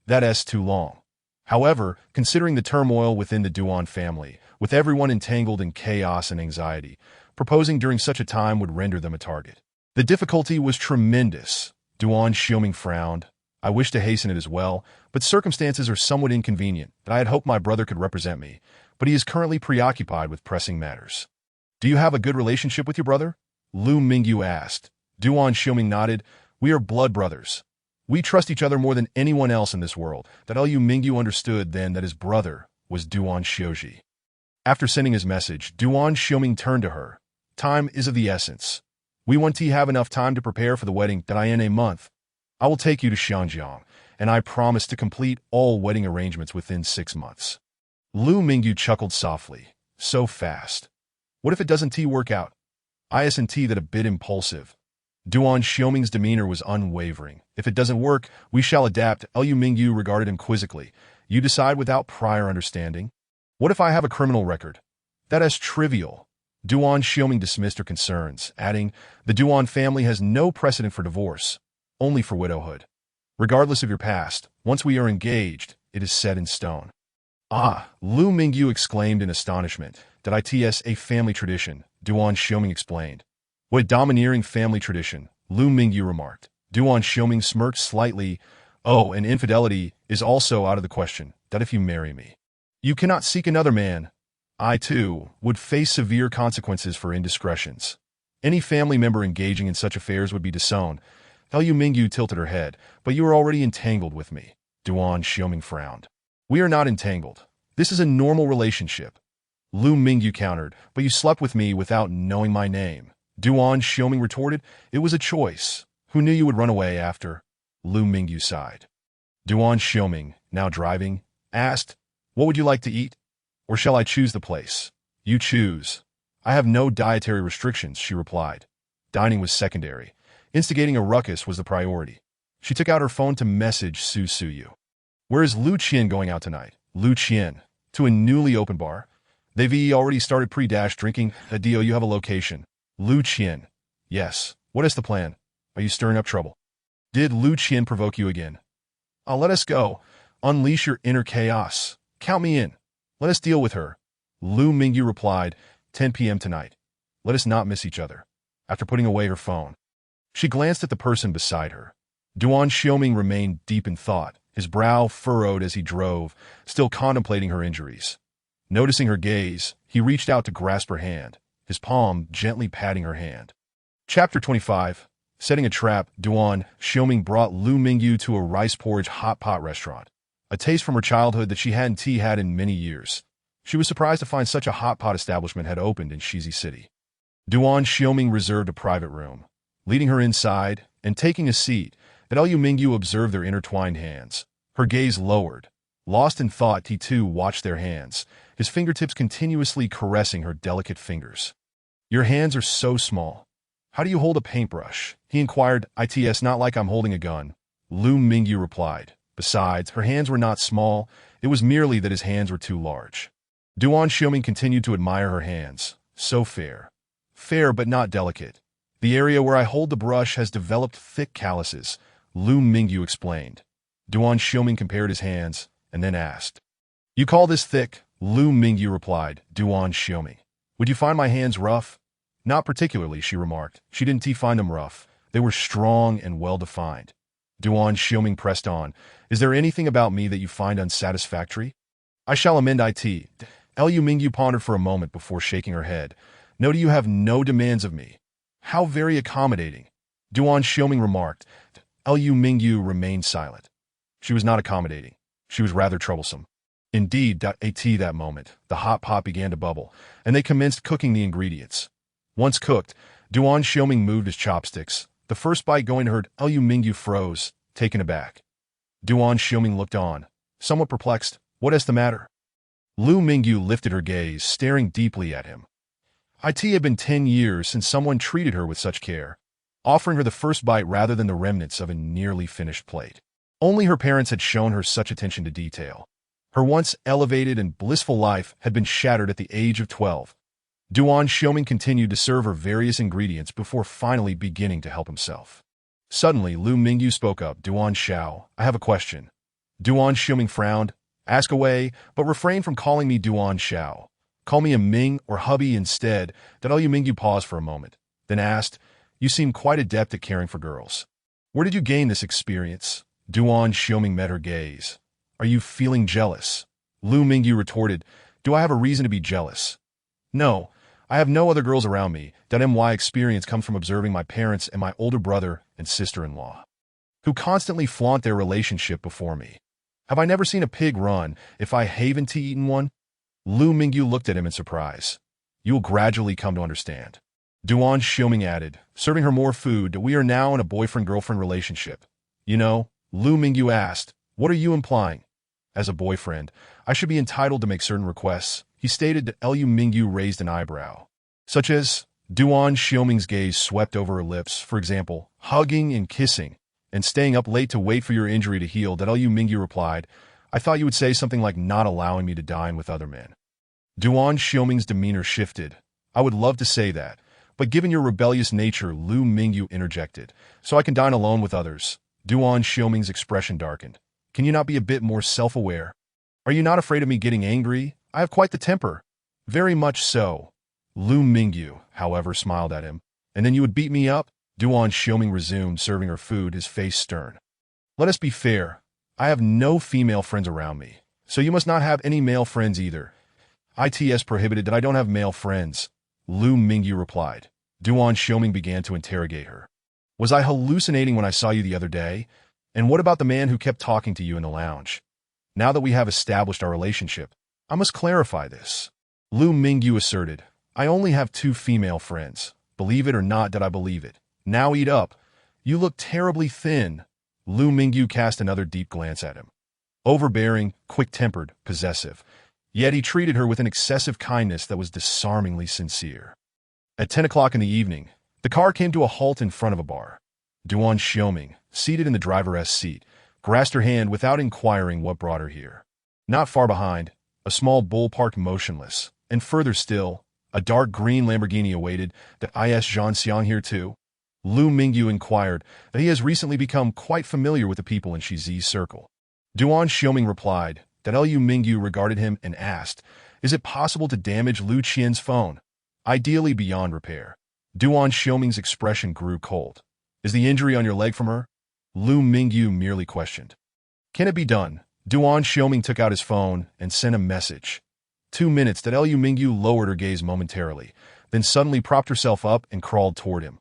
That's too long." However, considering the turmoil within the Duan family, with everyone entangled in chaos and anxiety, proposing during such a time would render them a target. The difficulty was tremendous. Duan Xiaoming frowned. "I wish to hasten it as well, but circumstances are somewhat inconvenient. I had hoped my brother could represent me, but he is currently preoccupied with pressing matters." "Do you have a good relationship with your brother?" Liu Mingyu asked. Duan Xiaoming nodded. "We are blood brothers. We trust each other more than anyone else in this world." That Liu Mingyu understood then that his brother was Duan Xiaoji. After sending his message, Duan Xiaoming turned to her. "Time is of the essence. We want to have enough time to prepare for the wedding that in a month. I will take you to Xianjiang, and I promise to complete all wedding arrangements within 6 months." Liu Mingyu chuckled softly. "So fast. What if it doesn't work out?" Isn't that a bit impulsive? Duan Xiaoming's demeanor was unwavering. "If it doesn't work, we shall adapt." Liu Mingyu regarded him quizzically. "You decide without prior understanding? What if I have a criminal record?" "That is trivial." Duan Xiaoming dismissed her concerns, adding, "The Duan family has no precedent for divorce, only for widowhood. Regardless of your past, once we are engaged, it is set in stone." "Ah!" Liu Mingyu exclaimed in astonishment. "That it's a family tradition," Duan Xiaoming explained. "What a domineering family tradition," Liu Mingyu remarked. Duan Xiaoming smirked slightly. "Oh, and infidelity is also out of the question. That if you marry me, you cannot seek another man. I, too, would face severe consequences for indiscretions. Any family member engaging in such affairs would be disowned." Liu Mingyu tilted her head. "But you are already entangled with me." Duan Xiaoming frowned. "We are not entangled. This is a normal relationship." Liu Mingyu countered. "But you slept with me without knowing my name." Duan Xiaoming retorted. "It was a choice. Who knew you would run away after?" Liu Mingyu sighed. Duan Xiaoming, now driving, asked, "What would you like to eat? Or shall I choose the place?" "You choose." "I have no dietary restrictions," she replied. Dining was secondary. Instigating a ruckus was the priority. She took out her phone to message Su Suyu. "Where is Lu Qian going out tonight?" "Lu Qian. To a newly opened bar. They've already started pre-drinking. Adio, you have a location." "Lu Qian." "Yes. What is the plan? Are you stirring up trouble? Did Lu Qian provoke you again?" Let us go. Unleash your inner chaos. Count me in. Let us deal with her." Liu Mingyu replied, 10 p.m. tonight. Let us not miss each other." After putting away her phone, she glanced at the person beside her. Duan Xiaoming remained deep in thought, his brow furrowed as he drove, still contemplating her injuries. Noticing her gaze, he reached out to grasp her hand, his palm gently patting her hand. Chapter 25. Setting a trap, Duan Xiaoming brought Liu Mingyu to a rice porridge hot pot restaurant, a taste from her childhood that she hadn't had in many years. She was surprised to find such a hot pot establishment had opened in Shizi City. Duan Xiaoming reserved a private room. Leading her inside and taking a seat, Liu Mingyu observed their intertwined hands. Her gaze lowered. Lost in thought, he too watched their hands, his fingertips continuously caressing her delicate fingers. "Your hands are so small. How do you hold a paintbrush?" he inquired. "It's not like I'm holding a gun," Liu Mingyu replied. Besides, her hands were not small, it was merely that his hands were too large. Duan Xiaoming continued to admire her hands. So fair. Fair but not delicate. The area where I hold the brush has developed thick calluses, Lu Mingyu explained. Duan Xiuming compared his hands and then asked. You call this thick? Lu Mingyu replied. Duan Xiuming. Would you find my hands rough? Not particularly, she remarked. She didn't find them rough. They were strong and well-defined. Duan Xiuming pressed on. Is there anything about me that you find unsatisfactory? I shall amend it. Lu Mingyu pondered for a moment before shaking her head. No, you have no demands of me. How very accommodating. Duan Xiuming remarked. Lu Mingyu remained silent. She was not accommodating. She was rather troublesome. Indeed, at that moment, the hot pot began to bubble, and they commenced cooking the ingredients. Once cooked, Duan Xiuming moved his chopsticks. The first bite going to hurt, Lu Mingyu froze, taken aback. Duan Xiuming looked on, somewhat perplexed. What is the matter? Lu Mingyu lifted her gaze, staring deeply at him. It had been 10 years since someone treated her with such care, offering her the first bite rather than the remnants of a nearly finished plate. Only her parents had shown her such attention to detail. Her once elevated and blissful life had been shattered at the age of 12. Duan Xiuming continued to serve her various ingredients before finally beginning to help himself. Suddenly, Lu Mingyu spoke up. Duan Xiao, I have a question. Duan Xiuming frowned. Ask away, but refrain from calling me Duan Xiao. Call me a Ming or hubby instead. Lu Mingyu paused for a moment, then asked, You seem quite adept at caring for girls. Where did you gain this experience? Duan Xiuming met her gaze. Are you feeling jealous? Lu Mingyu retorted, Do I have a reason to be jealous? No, I have no other girls around me. My experience comes from observing my parents and my older brother and sister-in-law, who constantly flaunt their relationship before me. Have I never seen a pig run if I haven't eaten one? Lu Mingyu looked at him in surprise. You will gradually come to understand. Duan Xiuming added, serving her more food. We are now in a boyfriend-girlfriend relationship. You know, Lu Mingyu asked, What are you implying? As a boyfriend, I should be entitled to make certain requests, he stated. Lu Mingyu raised an eyebrow. Such as? Duan Xiuming's gaze swept over her lips, for example, hugging and kissing, and staying up late to wait for your injury to heal. Lu Mingyu replied, I thought you would say something like not allowing me to dine with other men. Duan Xiuming's demeanor shifted. I would love to say that, but given your rebellious nature, Lu Mingyu interjected, so I can dine alone with others. Duan Xiuming's expression darkened. Can you not be a bit more self-aware? Are you not afraid of me getting angry? I have quite the temper. Very much so. Lu Mingyu, however, smiled at him. And then you would beat me up? Duan Xiuming resumed, serving her food, his face stern. Let us be fair. I have no female friends around me, so you must not have any male friends either. It's prohibited that I don't have male friends, Lu Mingyu replied. Duan Xiuming began to interrogate her. Was I hallucinating when I saw you the other day? And what about the man who kept talking to you in the lounge? Now that we have established our relationship, I must clarify this. Lu Mingyu asserted, I only have 2 female friends. Believe it or not that I believe it. Now eat up. You look terribly thin. Lu Mingyu cast another deep glance at him. Overbearing, quick-tempered, possessive. Yet he treated her with an excessive kindness that was disarmingly sincere. At 10 o'clock in the evening, the car came to a halt in front of a bar. Duan Xiuming, seated in the driver's seat, grasped her hand without inquiring what brought her here. Not far behind, a small bull parked motionless, and further still, a dark green Lamborghini awaited. Is Zhanxiang here too? Lu Mingyu inquired that he has recently become quite familiar with the people in Shizi's circle. Duan Xiuming replied that Lu Mingyu regarded him and asked, Is it possible to damage Lu Qian's phone? Ideally beyond repair. Duan Xiuming's expression grew cold. Is the injury on your leg from her? Lu Mingyu merely questioned. Can it be done? Duan Xiuming took out his phone and sent a message. 2 minutes. Lu Mingyu lowered her gaze momentarily, then suddenly propped herself up and crawled toward him.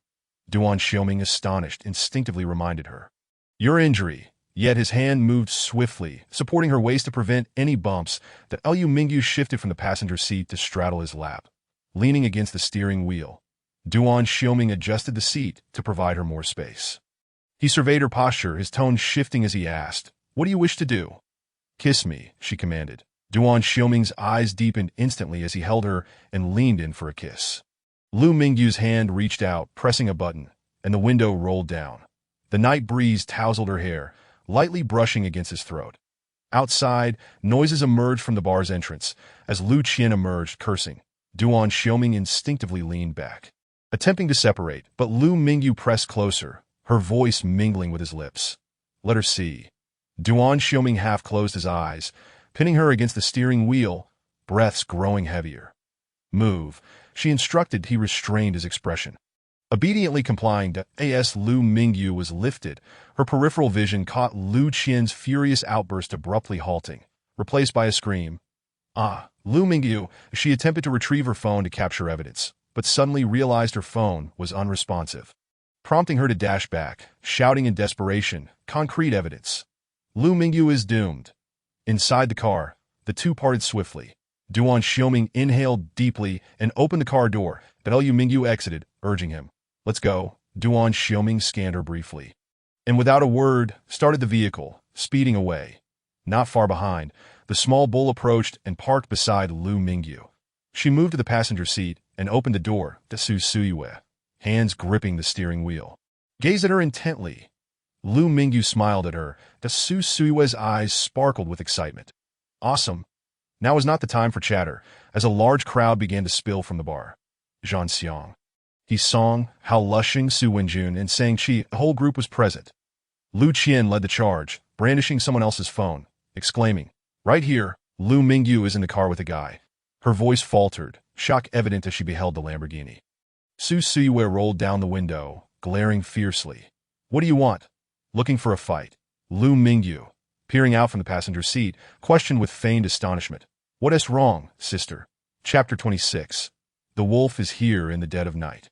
Duan Xiuming, astonished, instinctively reminded her. Your injury. Yet his hand moved swiftly, supporting her waist to prevent any bumps. Lu Mingyu shifted from the passenger seat to straddle his lap, leaning against the steering wheel. Duan Xiuming adjusted the seat to provide her more space. He surveyed her posture, his tone shifting as he asked, What do you wish to do? Kiss me, she commanded. Duan Xiuming's eyes deepened instantly as he held her and leaned in for a kiss. Lu Mingyu's hand reached out, pressing a button, and the window rolled down. The night breeze tousled her hair, lightly brushing against his throat. Outside, noises emerged from the bar's entrance. As Lu Qian emerged, cursing, Duan Xiuming instinctively leaned back. attempting to separate, but Lu Mingyu pressed closer, her voice mingling with his lips. Let her see. Duan Xiaoming half closed his eyes, pinning her against the steering wheel, breaths growing heavier. Move, she instructed. He restrained his expression. Obediently complying to As Lu Mingyu was lifted, her peripheral vision caught Lu Qian's furious outburst abruptly halting, replaced by a scream. Ah, Lu Mingyu, she attempted to retrieve her phone to capture evidence, but suddenly realized her phone was unresponsive, prompting her to dash back, shouting in desperation, concrete evidence. Lu Mingyu is doomed. Inside the car, the two parted swiftly. Duan Xiaoming inhaled deeply and opened the car door, but Lu Mingyu exited, urging him. Let's go. Duan Xiaoming scanned her briefly, and without a word, started the vehicle, speeding away. Not far behind, the small bull approached and parked beside Lu Mingyu. She moved to the passenger seat and opened the door to Su Suyue, hands gripping the steering wheel. Gazed at her intently. Lu Mingyu smiled at her. Su Suyue's eyes sparkled with excitement. Awesome. Now was not the time for chatter, as a large crowd began to spill from the bar. Zhan Xiang. He song, Hao Lushing, Su Wenjun, and Sang Qi. The whole group was present. Lu Qian led the charge, brandishing someone else's phone, exclaiming, Right here. Lu Mingyu is in the car with a guy. Her voice faltered, shock evident as she beheld the Lamborghini. Su Suyue rolled down the window, glaring fiercely. What do you want? Looking for a fight. Lu Mingyu, peering out from the passenger seat, questioned with feigned astonishment. What is wrong, sister? Chapter 26. The wolf is here in the dead of night.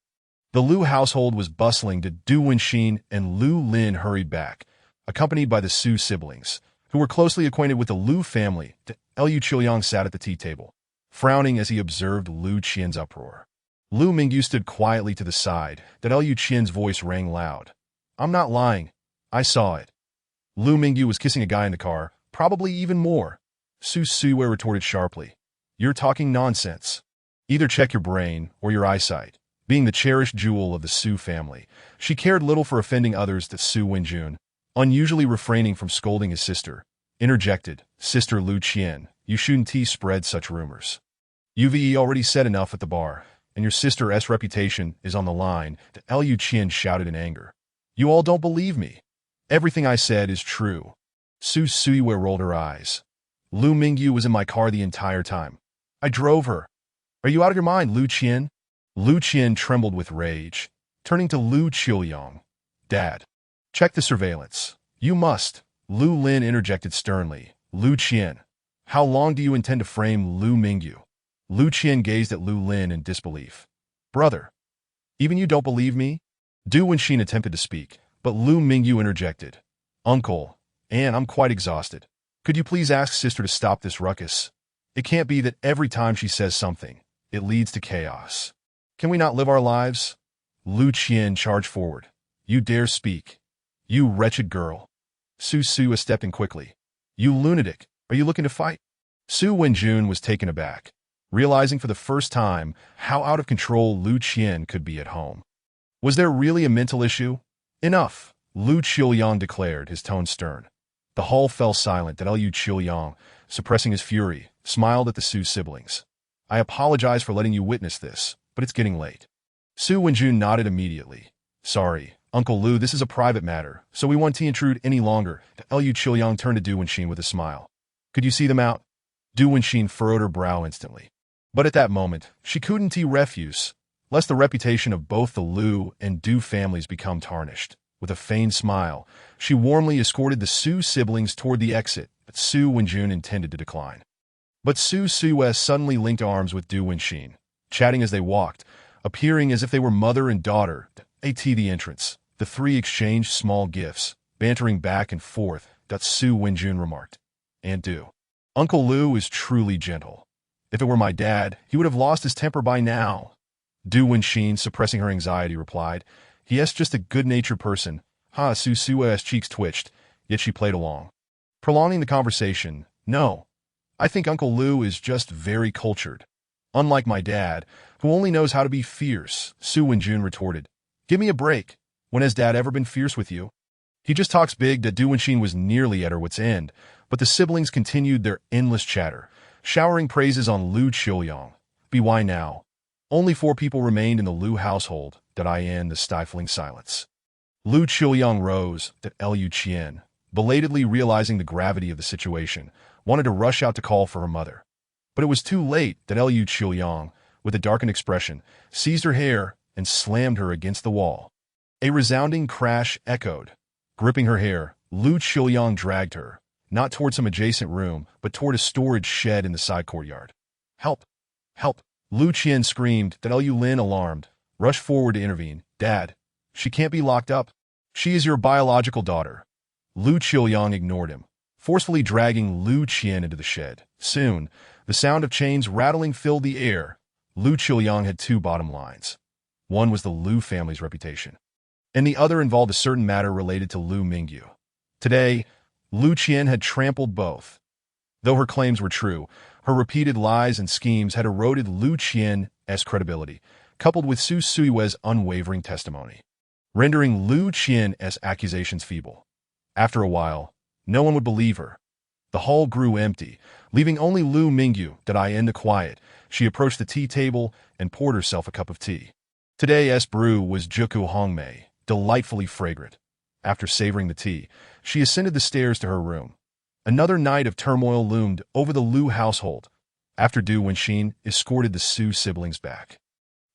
The Lu household was bustling. Du Wenxin and Lu Lin hurried back, accompanied by the Su siblings, who were closely acquainted with the Lu family. Lu Qiuyang sat at the tea table, frowning as he observed Lu Qian's uproar. Lu Mingyu stood quietly to the side. Lu Qian's voice rang loud. I'm not lying. I saw it. Lu Mingyu was kissing a guy in the car, probably even more. Su Suyue retorted sharply. You're talking nonsense. Either check your brain or your eyesight. Being the cherished jewel of the Su family, she cared little for offending others. Su Wenjun, unusually refraining from scolding his sister, interjected, Sister Lu Qian, you shouldn't spread such rumors. You've already said enough at the bar, and your sister's reputation is on the line. Lu Qian shouted in anger. You all don't believe me. Everything I said is true. Su Suyue rolled her eyes. Lu Mingyu was in my car the entire time. I drove her. Are you out of your mind, Lu Qian? Lu Qian trembled with rage, turning to Lu Qiuyang. Dad, check the surveillance. You must. Lu Lin interjected sternly. Lu Qian, how long do you intend to frame Lu Mingyu? Lu Qian gazed at Lu Lin in disbelief. Brother, even you don't believe me? Du Wenxin attempted to speak, but Lu Mingyu interjected. Uncle, Anne, I'm quite exhausted. Could you please ask sister to stop this ruckus? It can't be that every time she says something, it leads to chaos. Can we not live our lives? Lu Qian charged forward. You dare speak. You wretched girl. Su Suyue stepped in quickly. You lunatic, are you looking to fight? Su Wenjun was taken aback, realizing for the first time how out of control Lu Qian could be at home. Was there really a mental issue? Enough, Lu Qiuyang declared, his tone stern. The hall fell silent. Lu Qiuyang, suppressing his fury, smiled at the Su siblings. I apologize for letting you witness this, but it's getting late. Su Wenjun nodded immediately. Sorry, Uncle Lu, this is a private matter, so we won't intrude any longer. Lu Qiuyang turned to Du Wenxin with a smile. Could you see them out? Du Wenxin furrowed her brow instantly. But at that moment, she couldn't refuse, lest the reputation of both the Lu and Du families become tarnished. With a feigned smile, she warmly escorted the Su siblings toward the exit, but Su Wenjun intended to decline. But Su Suyue suddenly linked arms with Du Wenxin, chatting as they walked, appearing as if they were mother and daughter. At the entrance, the three exchanged small gifts, bantering back and forth. Su Wenjun remarked. Aunt Du, Uncle Lu is truly gentle. If it were my dad, he would have lost his temper by now. Du Wenxin, suppressing her anxiety, replied, He is just a good-natured person. Su Suyue's cheeks twitched, yet she played along, prolonging the conversation. No, I think Uncle Lu is just very cultured. Unlike my dad, who only knows how to be fierce, Su Wenjun retorted. Give me a break. When has Dad ever been fierce with you? He just talks big. Du Wenxin was nearly at her wit's end, but the siblings continued their endless chatter, showering praises on Lu Qiuyang. Why now? Only 4 people remained in the Lu household, in the stifling silence. Lu Qiuyang rose, Lu Qian, belatedly realizing the gravity of the situation, wanted to rush out to call for her mother. But it was too late. Lu Qiuyang, with a darkened expression, seized her hair and slammed her against the wall. A resounding crash echoed. Gripping her hair, Lu Qiuyang dragged her, not toward some adjacent room, but toward a storage shed in the side courtyard. "Help! Help!" Lu Qian screamed. Lu Lin, alarmed, rushed forward to intervene. "Dad, she can't be locked up. She is your biological daughter." Lu Qiuyang ignored him, forcefully dragging Lu Qian into the shed. Soon, the sound of chains rattling filled the air. Lu Qiuyang had 2 bottom lines. One was the Lu family's reputation, and the other involved a certain matter related to Lu Mingyu. Today, Lu Qian had trampled both. Though her claims were true, her repeated lies and schemes had eroded Lu Qian's credibility, coupled with Su Suyue's unwavering testimony, rendering Lu Qian's accusations feeble. After a while, no one would believe her. The hall grew empty, leaving only Lu Mingyu in the quiet. She approached the tea table and poured herself a cup of tea. Today's brew was Juku Hongmei, delightfully fragrant. After savoring the tea, she ascended the stairs to her room. Another night of turmoil loomed over the Lu household, after Du Wenxin escorted the Su siblings back.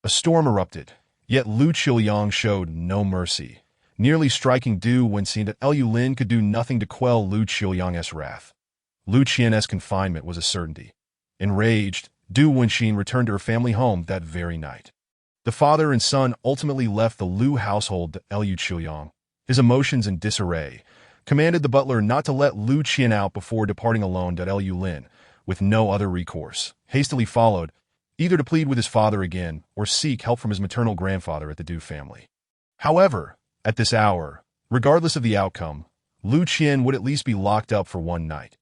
A storm erupted, yet Lu Qiuyang showed no mercy, nearly striking Du Wenxin. Lu Lin could do nothing to quell Lu Qiuyang's wrath. Lu Qian's confinement was a certainty. Enraged, Du Wenxin returned to her family home that very night. The father and son ultimately left the Lu household to Lu Qiuyang, his emotions in disarray, commanded the butler not to let Lu Qian out before departing alone. Lu Lin, with no other recourse, hastily followed, either to plead with his father again or seek help from his maternal grandfather at the Du family. However, at this hour, regardless of the outcome, Lu Qian would at least be locked up for one night.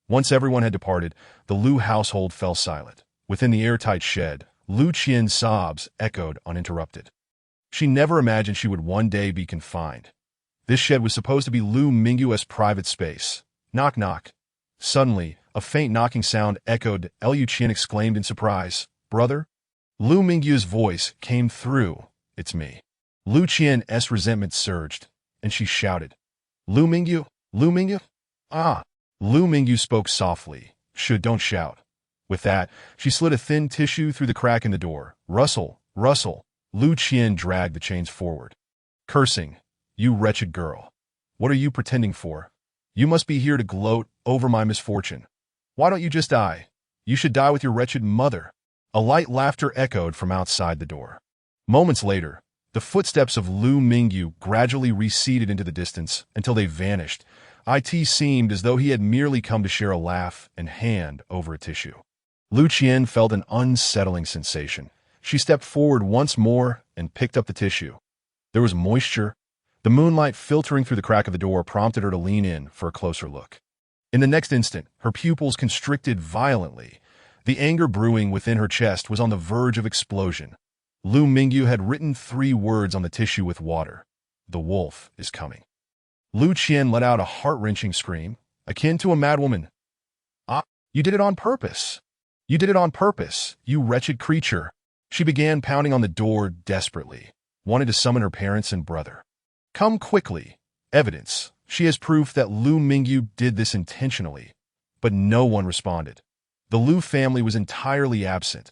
Once everyone had departed, the Lu household fell silent. Within the airtight shed, Lu Qian's sobs echoed uninterrupted. She never imagined she would one day be confined. This shed was supposed to be Lu Mingyu's private space. Knock, knock. Suddenly, a faint knocking sound echoed. Lu Qian exclaimed in surprise, "Brother?" Lu Mingyu's voice came through. "It's me." Lu Qian's resentment surged, and she shouted, "Lu Mingyu? Lu Mingyu? Ah!" Lu Mingyu spoke softly. Don't shout." With that, she slid a thin tissue through the crack in the door. Rustle, rustle. Lu Qian dragged the chains forward, cursing, "You wretched girl. What are you pretending for? You must be here to gloat over my misfortune. Why don't you just die? You should die with your wretched mother." A light laughter echoed from outside the door. Moments later, the footsteps of Lu Mingyu gradually receded into the distance until they vanished. It seemed as though he had merely come to share a laugh and hand over a tissue. Lu Qian felt an unsettling sensation. She stepped forward once more and picked up the tissue. There was moisture. The moonlight filtering through the crack of the door prompted her to lean in for a closer look. In the next instant, her pupils constricted violently. The anger brewing within her chest was on the verge of explosion. Lu Mingyu had written 3 words on the tissue with water. "The wolf is coming." Lu Qian let out a heart-wrenching scream, akin to a madwoman. "Ah, you did it on purpose. You did it on purpose, you wretched creature." She began pounding on the door desperately, wanted to summon her parents and brother. "Come quickly. Evidence. She has proof that Lu Mingyu did this intentionally." But no one responded. The Lu family was entirely absent.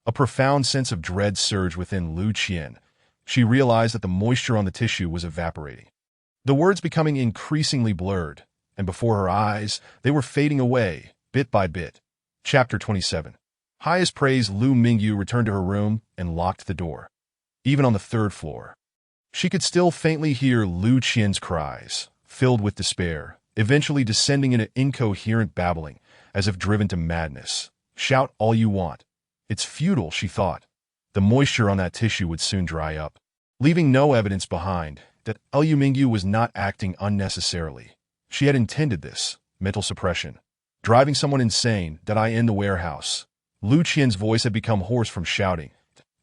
A profound sense of dread surged within Lu Qian. She realized that the moisture on the tissue was evaporating, the words becoming increasingly blurred, and before her eyes, they were fading away, bit by bit. Chapter 27. Highest praise. Lu Mingyu returned to her room and locked the door. Even on the 3rd floor, she could still faintly hear Lu Qian's cries, filled with despair, eventually descending into incoherent babbling, as if driven to madness. Shout all you want. It's futile, she thought. The moisture on that tissue would soon dry up, leaving no evidence behind that Lu Mingyu was not acting unnecessarily. She had intended this, mental suppression, driving someone insane, in the warehouse. Lu Qian's voice had become hoarse from shouting.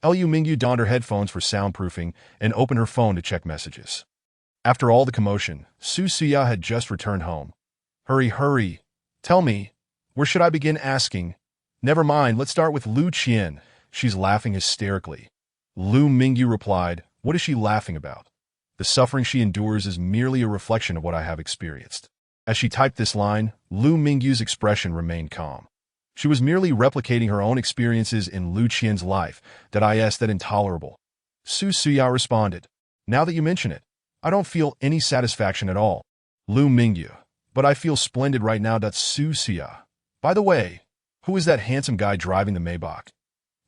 Lu Mingyu donned her headphones for soundproofing and opened her phone to check messages. After all the commotion, Su Suya had just returned home. "Hurry, hurry. Tell me, where should I begin asking?" "Never mind, let's start with Lu Qian. She's laughing hysterically. Lu Mingyu replied, "What is she laughing about? The suffering she endures is merely a reflection of what I have experienced." As she typed this line, Lu Mingyu's expression remained calm. She was merely replicating her own experiences in Lu Qian's life. That intolerable. Su Suya responded, "Now that you mention it, I don't feel any satisfaction at all." Lu Mingyu, "But I feel splendid right now." Su Suya, "By the way, who is that handsome guy driving the Maybach?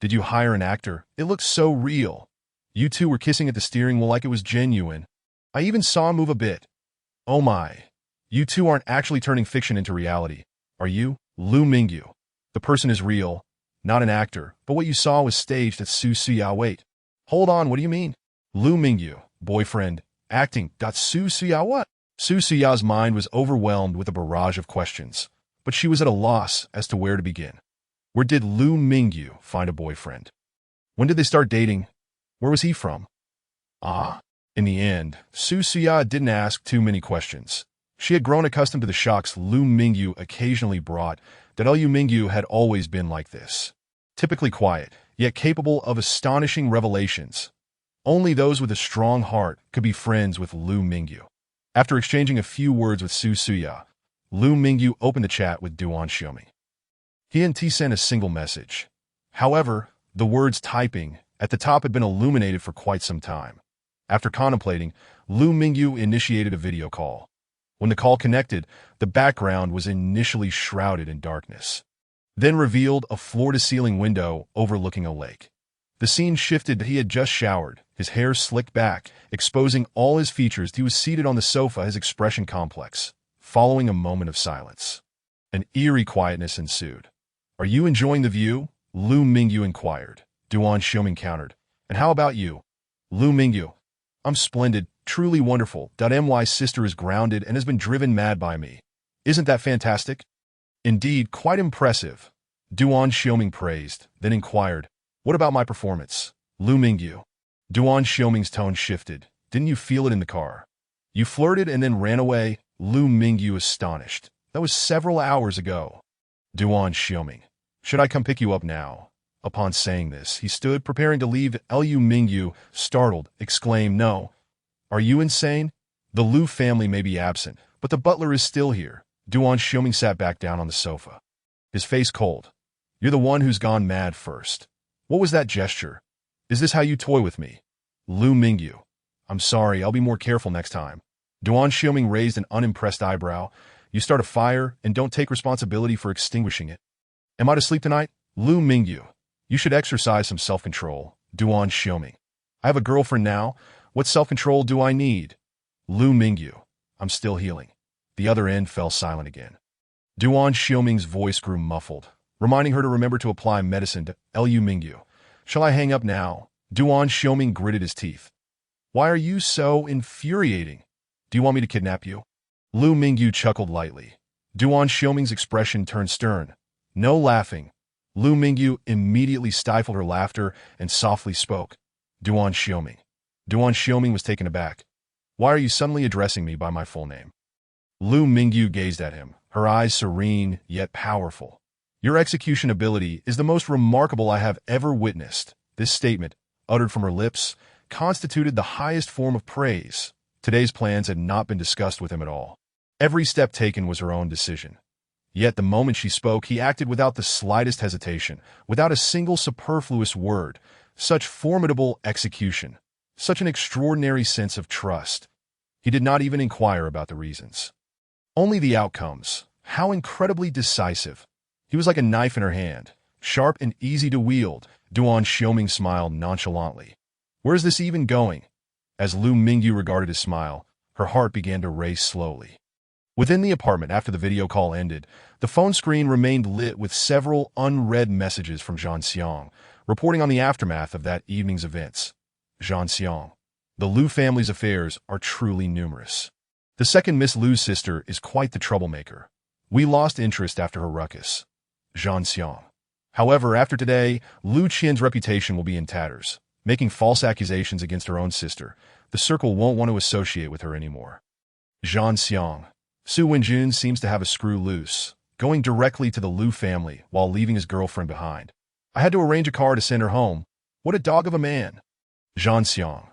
Did you hire an actor? It looks so real. You two were kissing at the steering wheel like it was genuine. I even saw him move a bit. Oh my. You two aren't actually turning fiction into reality, are you?" Lu Mingyu, "The person is real, not an actor, but what you saw was staged." At Su Suya, "Wait. Hold on, what do you mean?" Lu Mingyu, "Boyfriend, acting." Su Suya, "What?" Su Suya's mind was overwhelmed with a barrage of questions, but she was at a loss as to where to begin. Where did Lu Mingyu find a boyfriend? When did they start dating? Where was he from? In the end, Su Suya didn't ask too many questions. She had grown accustomed to the shocks Lu Mingyu occasionally brought. That Lu Mingyu had always been like this. Typically quiet, yet capable of astonishing revelations. Only those with a strong heart could be friends with Lu Mingyu. After exchanging a few words with Su Suya, Lu Mingyu opened the chat with Duan Xiaoming. He and T sent a single message. However, the words typing at the top had been illuminated for quite some time. After contemplating, Lu Mingyu initiated a video call. When the call connected, the background was initially shrouded in darkness, then revealed a floor-to-ceiling window overlooking a lake. The scene shifted. He had just showered, his hair slicked back, exposing all his features. He was seated on the sofa, his expression complex. Following a moment of silence, an eerie quietness ensued. "Are you enjoying the view?" Lu Mingyu inquired. Duan Xiaoming countered. "And how about you?" Lu Mingyu, "I'm splendid, truly wonderful. My sister is grounded and has been driven mad by me. Isn't that fantastic?" "Indeed, quite impressive," Duan Xiaoming praised, then inquired, "What about my performance?" Lu Mingyu. Duan Xiaoming's tone shifted. "Didn't you feel it in the car? You flirted and then ran away." Lu Mingyu astonished. "That was several hours ago." Duan Xiaoming, "Should I come pick you up now?" Upon saying this, he stood preparing to leave. Lu Mingyu, startled, exclaimed, "No. Are you insane? The Lu family may be absent, but the butler is still here." Duan Xiaoming sat back down on the sofa, his face cold. "You're the one who's gone mad first. What was that gesture? Is this how you toy with me?" Lu Mingyu, "I'm sorry, I'll be more careful next time." Duan Xiaoming raised an unimpressed eyebrow. "You start a fire and don't take responsibility for extinguishing it. Am I to sleep tonight?" Lu Mingyu, "You should exercise some self-control." Duan Xiaoming, "I have a girlfriend now. What self-control do I need?" Lu Mingyu, "I'm still healing." The other end fell silent again. Duan Xiaoming's voice grew muffled, reminding her to remember to apply medicine to Lu Mingyu. "Shall I hang up now?" Duan Xiaoming gritted his teeth. "Why are you so infuriating? Do you want me to kidnap you?" Lu Mingyu chuckled lightly. Duan Xiaoming's expression turned stern. "No laughing." Lu Mingyu immediately stifled her laughter and softly spoke. "Duan Xiaoming." Duan Xiaoming was taken aback. "Why are you suddenly addressing me by my full name?" Lu Mingyu gazed at him, her eyes serene yet powerful. "Your execution ability is the most remarkable I have ever witnessed." This statement, uttered from her lips, constituted the highest form of praise. Today's plans had not been discussed with him at all. Every step taken was her own decision. Yet the moment she spoke, he acted without the slightest hesitation, without a single superfluous word. Such formidable execution, such an extraordinary sense of trust. He did not even inquire about the reasons. Only the outcomes. How incredibly decisive. He was like a knife in her hand, sharp and easy to wield. Duan Xiaoming smiled nonchalantly. Where is this even going? As Lu Mingyu regarded his smile, her heart began to race slowly. Within the apartment, after the video call ended, the phone screen remained lit with several unread messages from Zhang Xiang, reporting on the aftermath of that evening's events. Zhang Xiang. The Lu family's affairs are truly numerous. The second Miss Lu's sister is quite the troublemaker. We lost interest after her ruckus. Zhang Xiang. However, after today, Lu Qian's reputation will be in tatters. Making false accusations against her own sister, the circle won't want to associate with her anymore. Zhang Xiang. Su Wenjun seems to have a screw loose, going directly to the Lu family while leaving his girlfriend behind. I had to arrange a car to send her home. What a dog of a man. Zhan Xiang.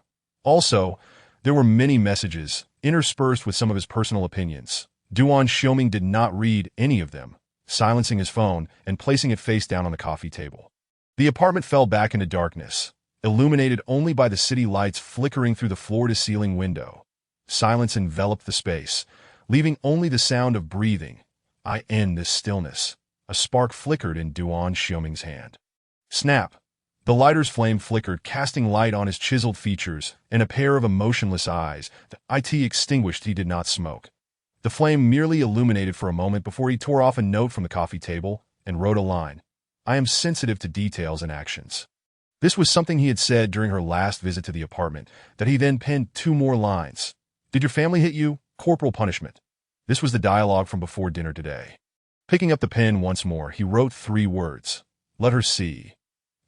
Also, there were many messages, interspersed with some of his personal opinions. Duan Xiaoming did not read any of them, silencing his phone and placing it face down on the coffee table. The apartment fell back into darkness, illuminated only by the city lights flickering through the floor-to-ceiling window. Silence enveloped the space, leaving only the sound of breathing. I end this stillness. A spark flickered in Duan Xiaoming's hand. Snap! The lighter's flame flickered, casting light on his chiseled features and a pair of emotionless eyes. The IT extinguished. He did not smoke. The flame merely illuminated for a moment before he tore off a note from the coffee table and wrote a line. I am sensitive to details and actions. This was something he had said during her last visit to the apartment, that he then penned 2 more lines. Did your family hit you? Corporal punishment. This was the dialogue from before dinner today. Picking up the pen once more, he wrote 3 words. Let her see.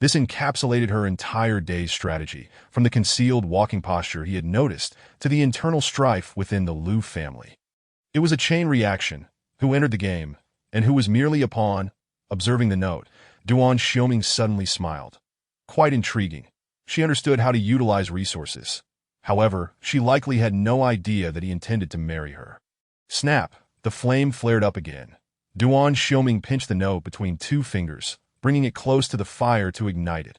This encapsulated her entire day's strategy, from the concealed walking posture he had noticed to the internal strife within the Liu family. It was a chain reaction. Who entered the game, and who was merely a pawn? Observing the note, Duan Xiaoming suddenly smiled. Quite intriguing. She understood how to utilize resources. However, she likely had no idea that he intended to marry her. Snap! The flame flared up again. Duan Xiaoming pinched the note between 2 fingers, bringing it close to the fire to ignite it,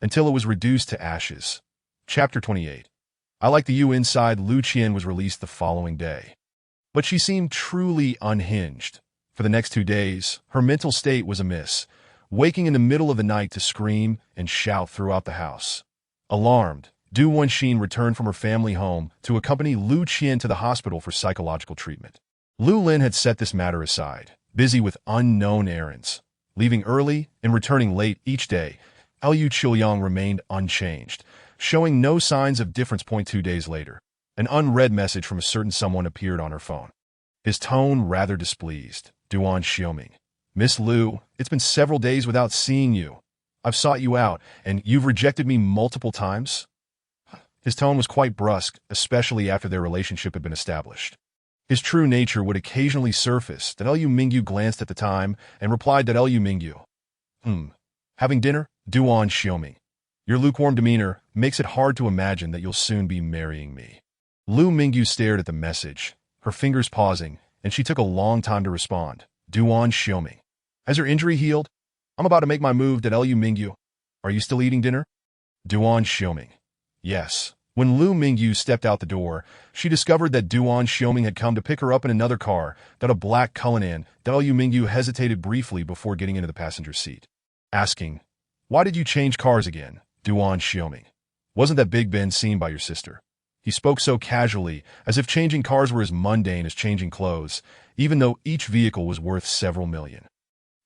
until it was reduced to ashes. Chapter 28. I Like the You Inside. Lu Qian was released the following day. But she seemed truly unhinged. For the next 2 days, her mental state was amiss, waking in the middle of the night to scream and shout throughout the house. Alarmed, Du Wenxin returned from her family home to accompany Lu Qian to the hospital for psychological treatment. Lu Lin had set this matter aside, busy with unknown errands. Leaving early and returning late each day, Liu Qiuyang remained unchanged, showing no signs of difference. 2 days later, an unread message from a certain someone appeared on her phone. His tone rather displeased. Duan Xiaoming. Miss Liu, it's been several days without seeing you. I've sought you out, and you've rejected me multiple times? His tone was quite brusque, especially after their relationship had been established. His true nature would occasionally surface. That Liu Mingyu glanced at the time and replied that Liu Mingyu. Having dinner? Duan Xiaoming. Your lukewarm demeanor makes it hard to imagine that you'll soon be marrying me. Liu Mingyu stared at the message, her fingers pausing, and she took a long time to respond. Duan Xiaoming. Has your injury healed? I'm about to make my move to Liu Mingyu. Are you still eating dinner? Duan Xiaoming. Yes. When Liu Mingyu stepped out the door, she discovered that Duan Xiaoming had come to pick her up in another car, that a black Cullinan. Liu Mingyu hesitated briefly before getting into the passenger seat, asking, Why did you change cars again, Duan Xiaoming? Wasn't that Big Ben seen by your sister? He spoke so casually, as if changing cars were as mundane as changing clothes, even though each vehicle was worth several million.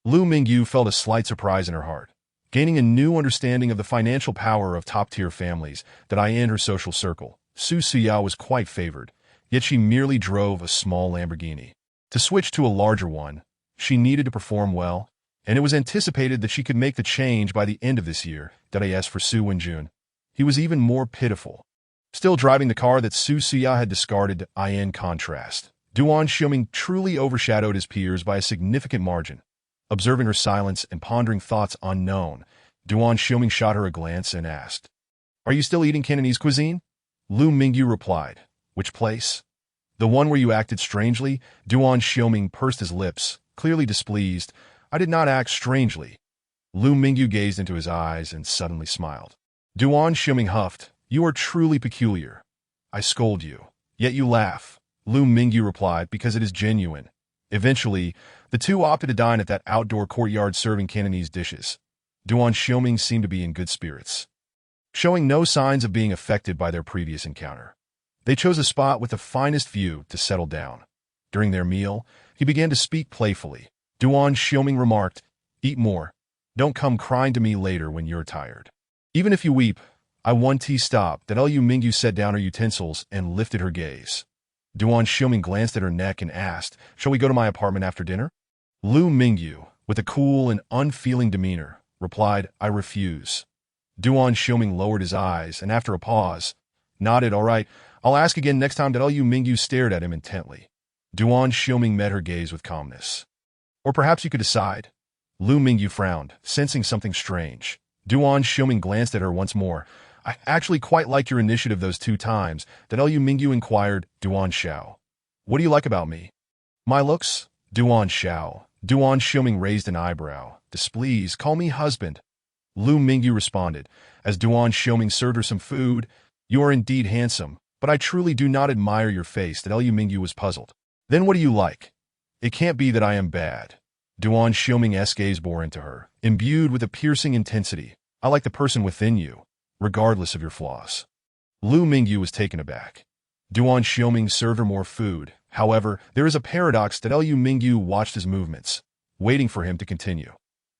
Liu Mingyu felt a slight surprise in her heart, gaining a new understanding of the financial power of top-tier families that in her social circle. Su Siyao was quite favored, yet she merely drove a small Lamborghini. To switch to a larger one, she needed to perform well, and it was anticipated that she could make the change by the end of this year. As for Su Wenjun, he was even more pitiful. Still driving the car that Su Siyao had discarded. In contrast, Duan Xiaoming truly overshadowed his peers by a significant margin. Observing her silence and pondering thoughts unknown, Duan Xiaoming shot her a glance and asked, Are you still eating Cantonese cuisine? Liu Mingyu replied, Which place? The one where you acted strangely? Duan Xiaoming pursed his lips, clearly displeased. I did not act strangely. Liu Mingyu gazed into his eyes and suddenly smiled. Duan Xiaoming huffed, You are truly peculiar. I scold you, yet you laugh. Liu Mingyu replied, Because it is genuine. Eventually, the two opted to dine at that outdoor courtyard serving Cantonese dishes. Duan Xiaoming seemed to be in good spirits, showing no signs of being affected by their previous encounter. They chose a spot with the finest view to settle down. During their meal, he began to speak playfully. Duan Xiaoming remarked, Eat more. Don't come crying to me later when you're tired. Even if you weep, I want tea. Stop. That Liu Mingyu set down her utensils and lifted her gaze. Duan Xiaoming glanced at her neck and asked, Shall we go to my apartment after dinner? Liu Mingyu, with a cool and unfeeling demeanor, replied, I refuse. Duan Xiaoming lowered his eyes and after a pause, nodded. All right, I'll ask again next time. Liu Mingyu stared at him intently. Duan Xiaoming met her gaze with calmness. Or perhaps you could decide. Lu Mingyu frowned, sensing something strange. Duan Xiuming glanced at her once more. I actually quite like your initiative those 2 times, that Lu Mingyu inquired. Duan Xiao. What do you like about me? My looks? Duan Xiao. Duan Xiuming raised an eyebrow. Displeased, call me husband. Lu Mingyu responded, as Duan Xiuming served her some food. You are indeed handsome, but I truly do not admire your face. That Lu Mingyu was puzzled. Then what do you like? It can't be that I am bad. Duan Xiuming's gaze bore into her, imbued with a piercing intensity. I like the person within you, regardless of your flaws. Lu Mingyu was taken aback. Duan Xiuming served her more food. However, there is a paradox that Lu Mingyu watched his movements, waiting for him to continue.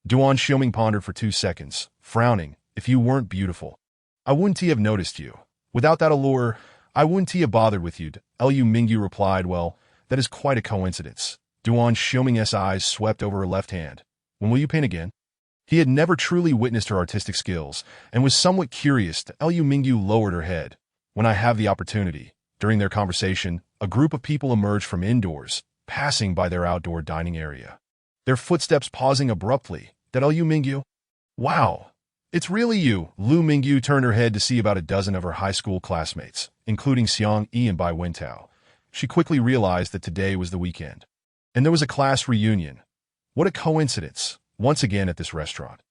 Duan Xiuming pondered for 2 seconds, frowning. If you weren't beautiful, I wouldn't have noticed you. Without that allure, I wouldn't have bothered with you. Lu Mingyu replied, well, that is quite a coincidence. Duan Xiuming's eyes swept over her left hand. When will you paint again? He had never truly witnessed her artistic skills, and was somewhat curious. Lu Mingyu lowered her head. When I have the opportunity. During their conversation, a group of people emerged from indoors, passing by their outdoor dining area. Their footsteps pausing abruptly. That Lu Mingyu? Wow! It's really you! Lu Mingyu turned her head to see about a dozen of her high school classmates, including Xiang Yi and Bai Wentao. She quickly realized that today was the weekend. And there was a class reunion. What a coincidence! Once again at this restaurant.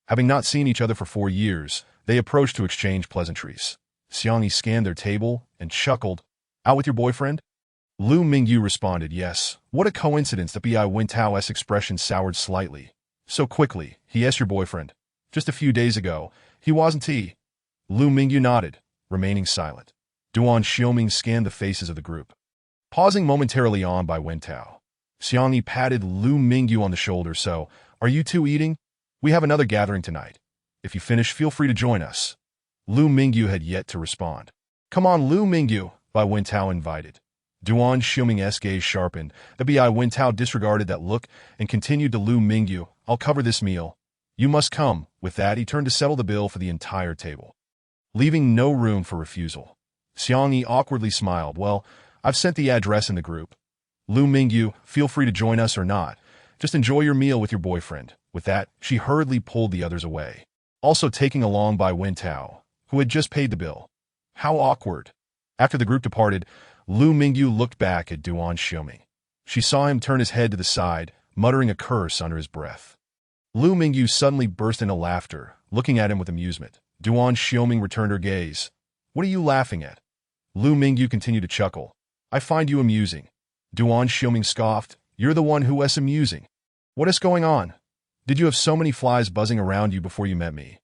Having not seen each other for 4 years, they approached to exchange pleasantries. Xiang Yi scanned their table and chuckled. Out with your boyfriend? Lu Mingyu responded, yes. What a coincidence. That Bai Wentao's expression soured slightly. So quickly, yes, your boyfriend. Just a few days ago, he wasn't he? Lu Mingyu nodded, remaining silent. Duan Xiuming scanned the faces of the group. Pausing momentarily on Bai Wentao. Xiang Yi patted Lu Mingyu on the shoulder. So, are you two eating? We have another gathering tonight. If you finish, feel free to join us. Lu Mingyu had yet to respond. Come on, Lu Mingyu, Bai Wentao invited. Duan Xiuming's gaze sharpened. The Bai Wentao disregarded that look and continued to Lu Mingyu. I'll cover this meal. You must come. With that, he turned to settle the bill for the entire table, leaving no room for refusal. Xiang Yi awkwardly smiled. Well, I've sent the address in the group. Lu Mingyu, feel free to join us or not. Just enjoy your meal with your boyfriend. With that, she hurriedly pulled the others away, also taking along Bai Wentao, who had just paid the bill. How awkward. After the group departed, Lu Mingyu looked back at Duan Xiuming. She saw him turn his head to the side, muttering a curse under his breath. Lu Mingyu suddenly burst into laughter, looking at him with amusement. Duan Xiuming returned her gaze. What are you laughing at? Lu Mingyu continued to chuckle. I find you amusing. Duan Xiuming scoffed. You're the one who is amusing. What is going on? Did you have so many flies buzzing around you before you met me?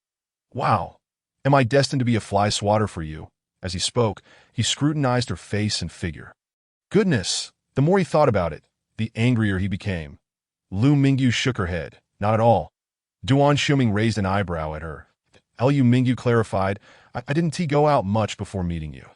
Wow. Am I destined to be a fly swatter for you? As he spoke, he scrutinized her face and figure. Goodness! The more he thought about it, the angrier he became. Lu Mingyu shook her head. Not at all. Duan Xiuming raised an eyebrow at her. Lu Mingyu clarified, I didn't go out much before meeting you.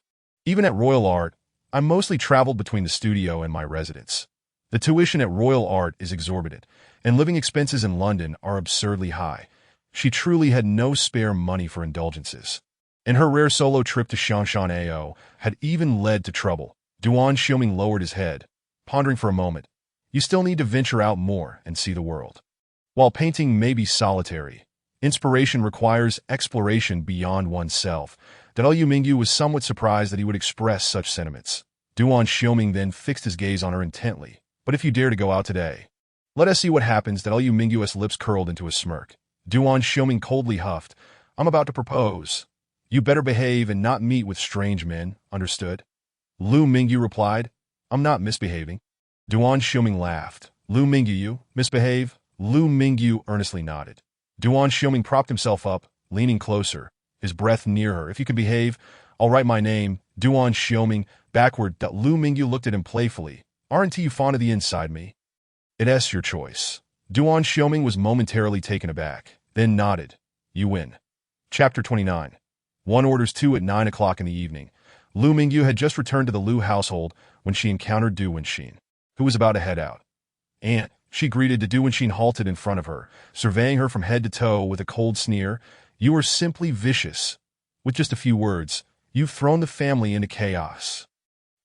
Even at Royal Art, I mostly traveled between the studio and my residence. The tuition at Royal Art is exorbitant, and living expenses in London are absurdly high. She truly had no spare money for indulgences. And her rare solo trip to Shanshan Ao had even led to trouble. Duan Xiuming lowered his head, pondering for a moment. You still need to venture out more and see the world. While painting may be solitary, inspiration requires exploration beyond oneself. Lu Mingyu was somewhat surprised that he would express such sentiments. Duan Xiuming then fixed his gaze on her intently. But if you dare to go out today, let us see what happens. Lu Mingyu's lips curled into a smirk. Duan Xiuming coldly huffed. I'm about to propose. You better behave and not meet with strange men, understood? Lu Mingyu replied. I'm not misbehaving. Duan Xiuming laughed. Lu Mingyu, you misbehave? Lu Mingyu earnestly nodded. Duan Xiuming propped himself up, leaning closer, his breath near her. If you can behave, I'll write my name. Duan Xiuming, backward. Lu Mingyu looked at him playfully. Aren't you fond of the inside me? It's your choice. Duan Xiuming was momentarily taken aback, then nodded. You win. Chapter 29. One orders 2 at 9 o'clock in the evening. Lu Mingyu had just returned to the Lu household when she encountered Du Wenxin, who was about to head out. Aunt, she greeted. Du Wenxin halted in front of her, surveying her from head to toe with a cold sneer. You are simply vicious. With just a few words, you've thrown the family into chaos.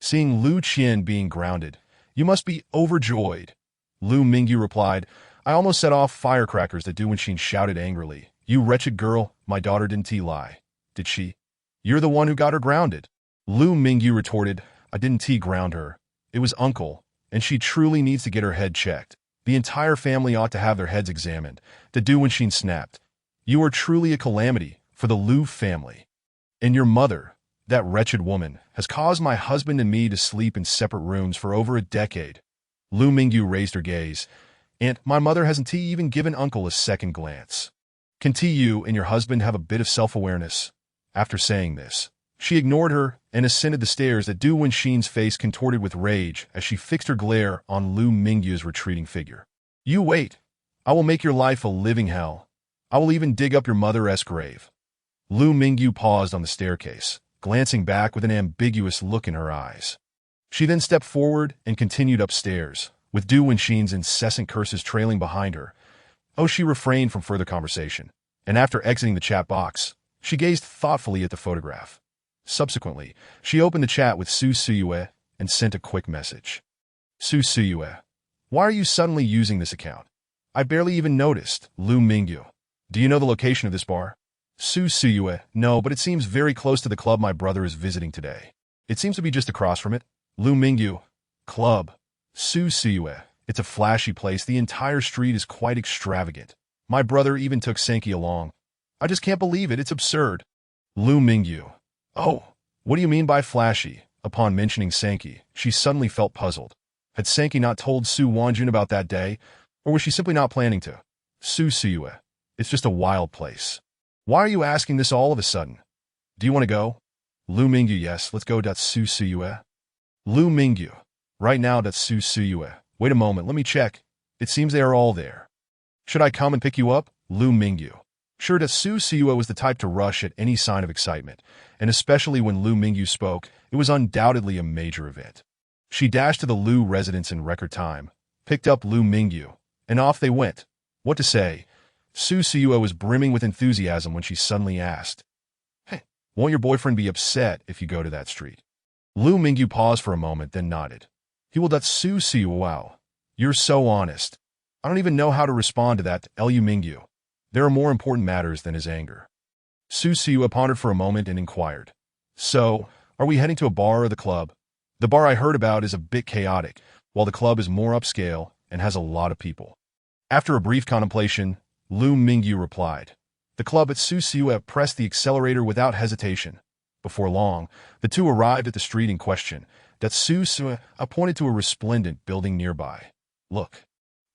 Seeing Lu Qian being grounded, you must be overjoyed. Lu Mingyu replied, I almost set off firecrackers that Du Wenxin shouted angrily. You wretched girl, my daughter didn't lie. Did she? You're the one who got her grounded. Lu Mingyu retorted, I didn't ground her. It was uncle, and she truly needs to get her head checked. The entire family ought to have their heads examined. The Du Wenxin snapped. You are truly a calamity for the Lu family. And your mother, that wretched woman, has caused my husband and me to sleep in separate rooms for over a decade. Lu Mingyu raised her gaze. And my mother hasn't even given uncle a second glance. Can you and your husband have a bit of self-awareness? After saying this, she ignored her and ascended the stairs that Du Wenxin's face contorted with rage as she fixed her glare on Lu Mingyu's retreating figure. You wait. I will make your life a living hell. I will even dig up your mother's grave. Lu Mingyu paused on the staircase, glancing back with an ambiguous look in her eyes. She then stepped forward and continued upstairs, with Du Wenxin's incessant curses trailing behind her. She refrained from further conversation, and after exiting the chat box, she gazed thoughtfully at the photograph. Subsequently, she opened the chat with Su Suyue and sent a quick message. Su Suyue, why are you suddenly using this account? I barely even noticed. Lu Mingyu, do you know the location of this bar? Su Suyue, no, but it seems very close to the club my brother is visiting today. It seems to be just across from it. Lu Mingyu, club. Su Suyue, it's a flashy place. The entire street is quite extravagant. My brother even took Senki along. I just can't believe it. It's absurd. Lu Mingyu, oh, what do you mean by flashy? Upon mentioning Senki, she suddenly felt puzzled. Had Senki not told Su Wanjun about that day, or was she simply not planning to? Su Suyue, it's just a wild place. Why are you asking this all of a sudden? Do you want to go? Lu Mingyu, yes, let's go. Su Suyue. Lu Mingyu, right now. Su Suyue. Wait a moment, let me check. It seems they are all there. Should I come and pick you up? Lu Mingyu. Sure, Su Suyue was the type to rush at any sign of excitement, and especially when Lu Mingyu spoke, it was undoubtedly a major event. She dashed to the Lu residence in record time, picked up Lu Mingyu, and off they went. What to say? Su Suyue was brimming with enthusiasm when she suddenly asked, Hey, won't your boyfriend be upset if you go to that street? Lu Mingyu paused for a moment, then nodded. He will. Su Suyue, wow, you're so honest. I don't even know how to respond to that. Lu Mingyu. There are more important matters than his anger. Su Suyue pondered for a moment and inquired. So, are we heading to a bar or the club? The bar I heard about is a bit chaotic, while the club is more upscale and has a lot of people. After a brief contemplation, Lu Mingyu replied. The club at Su Suyue pressed the accelerator without hesitation. Before long, the two arrived at the street in question. Su Suyue pointed to a resplendent building nearby. Look.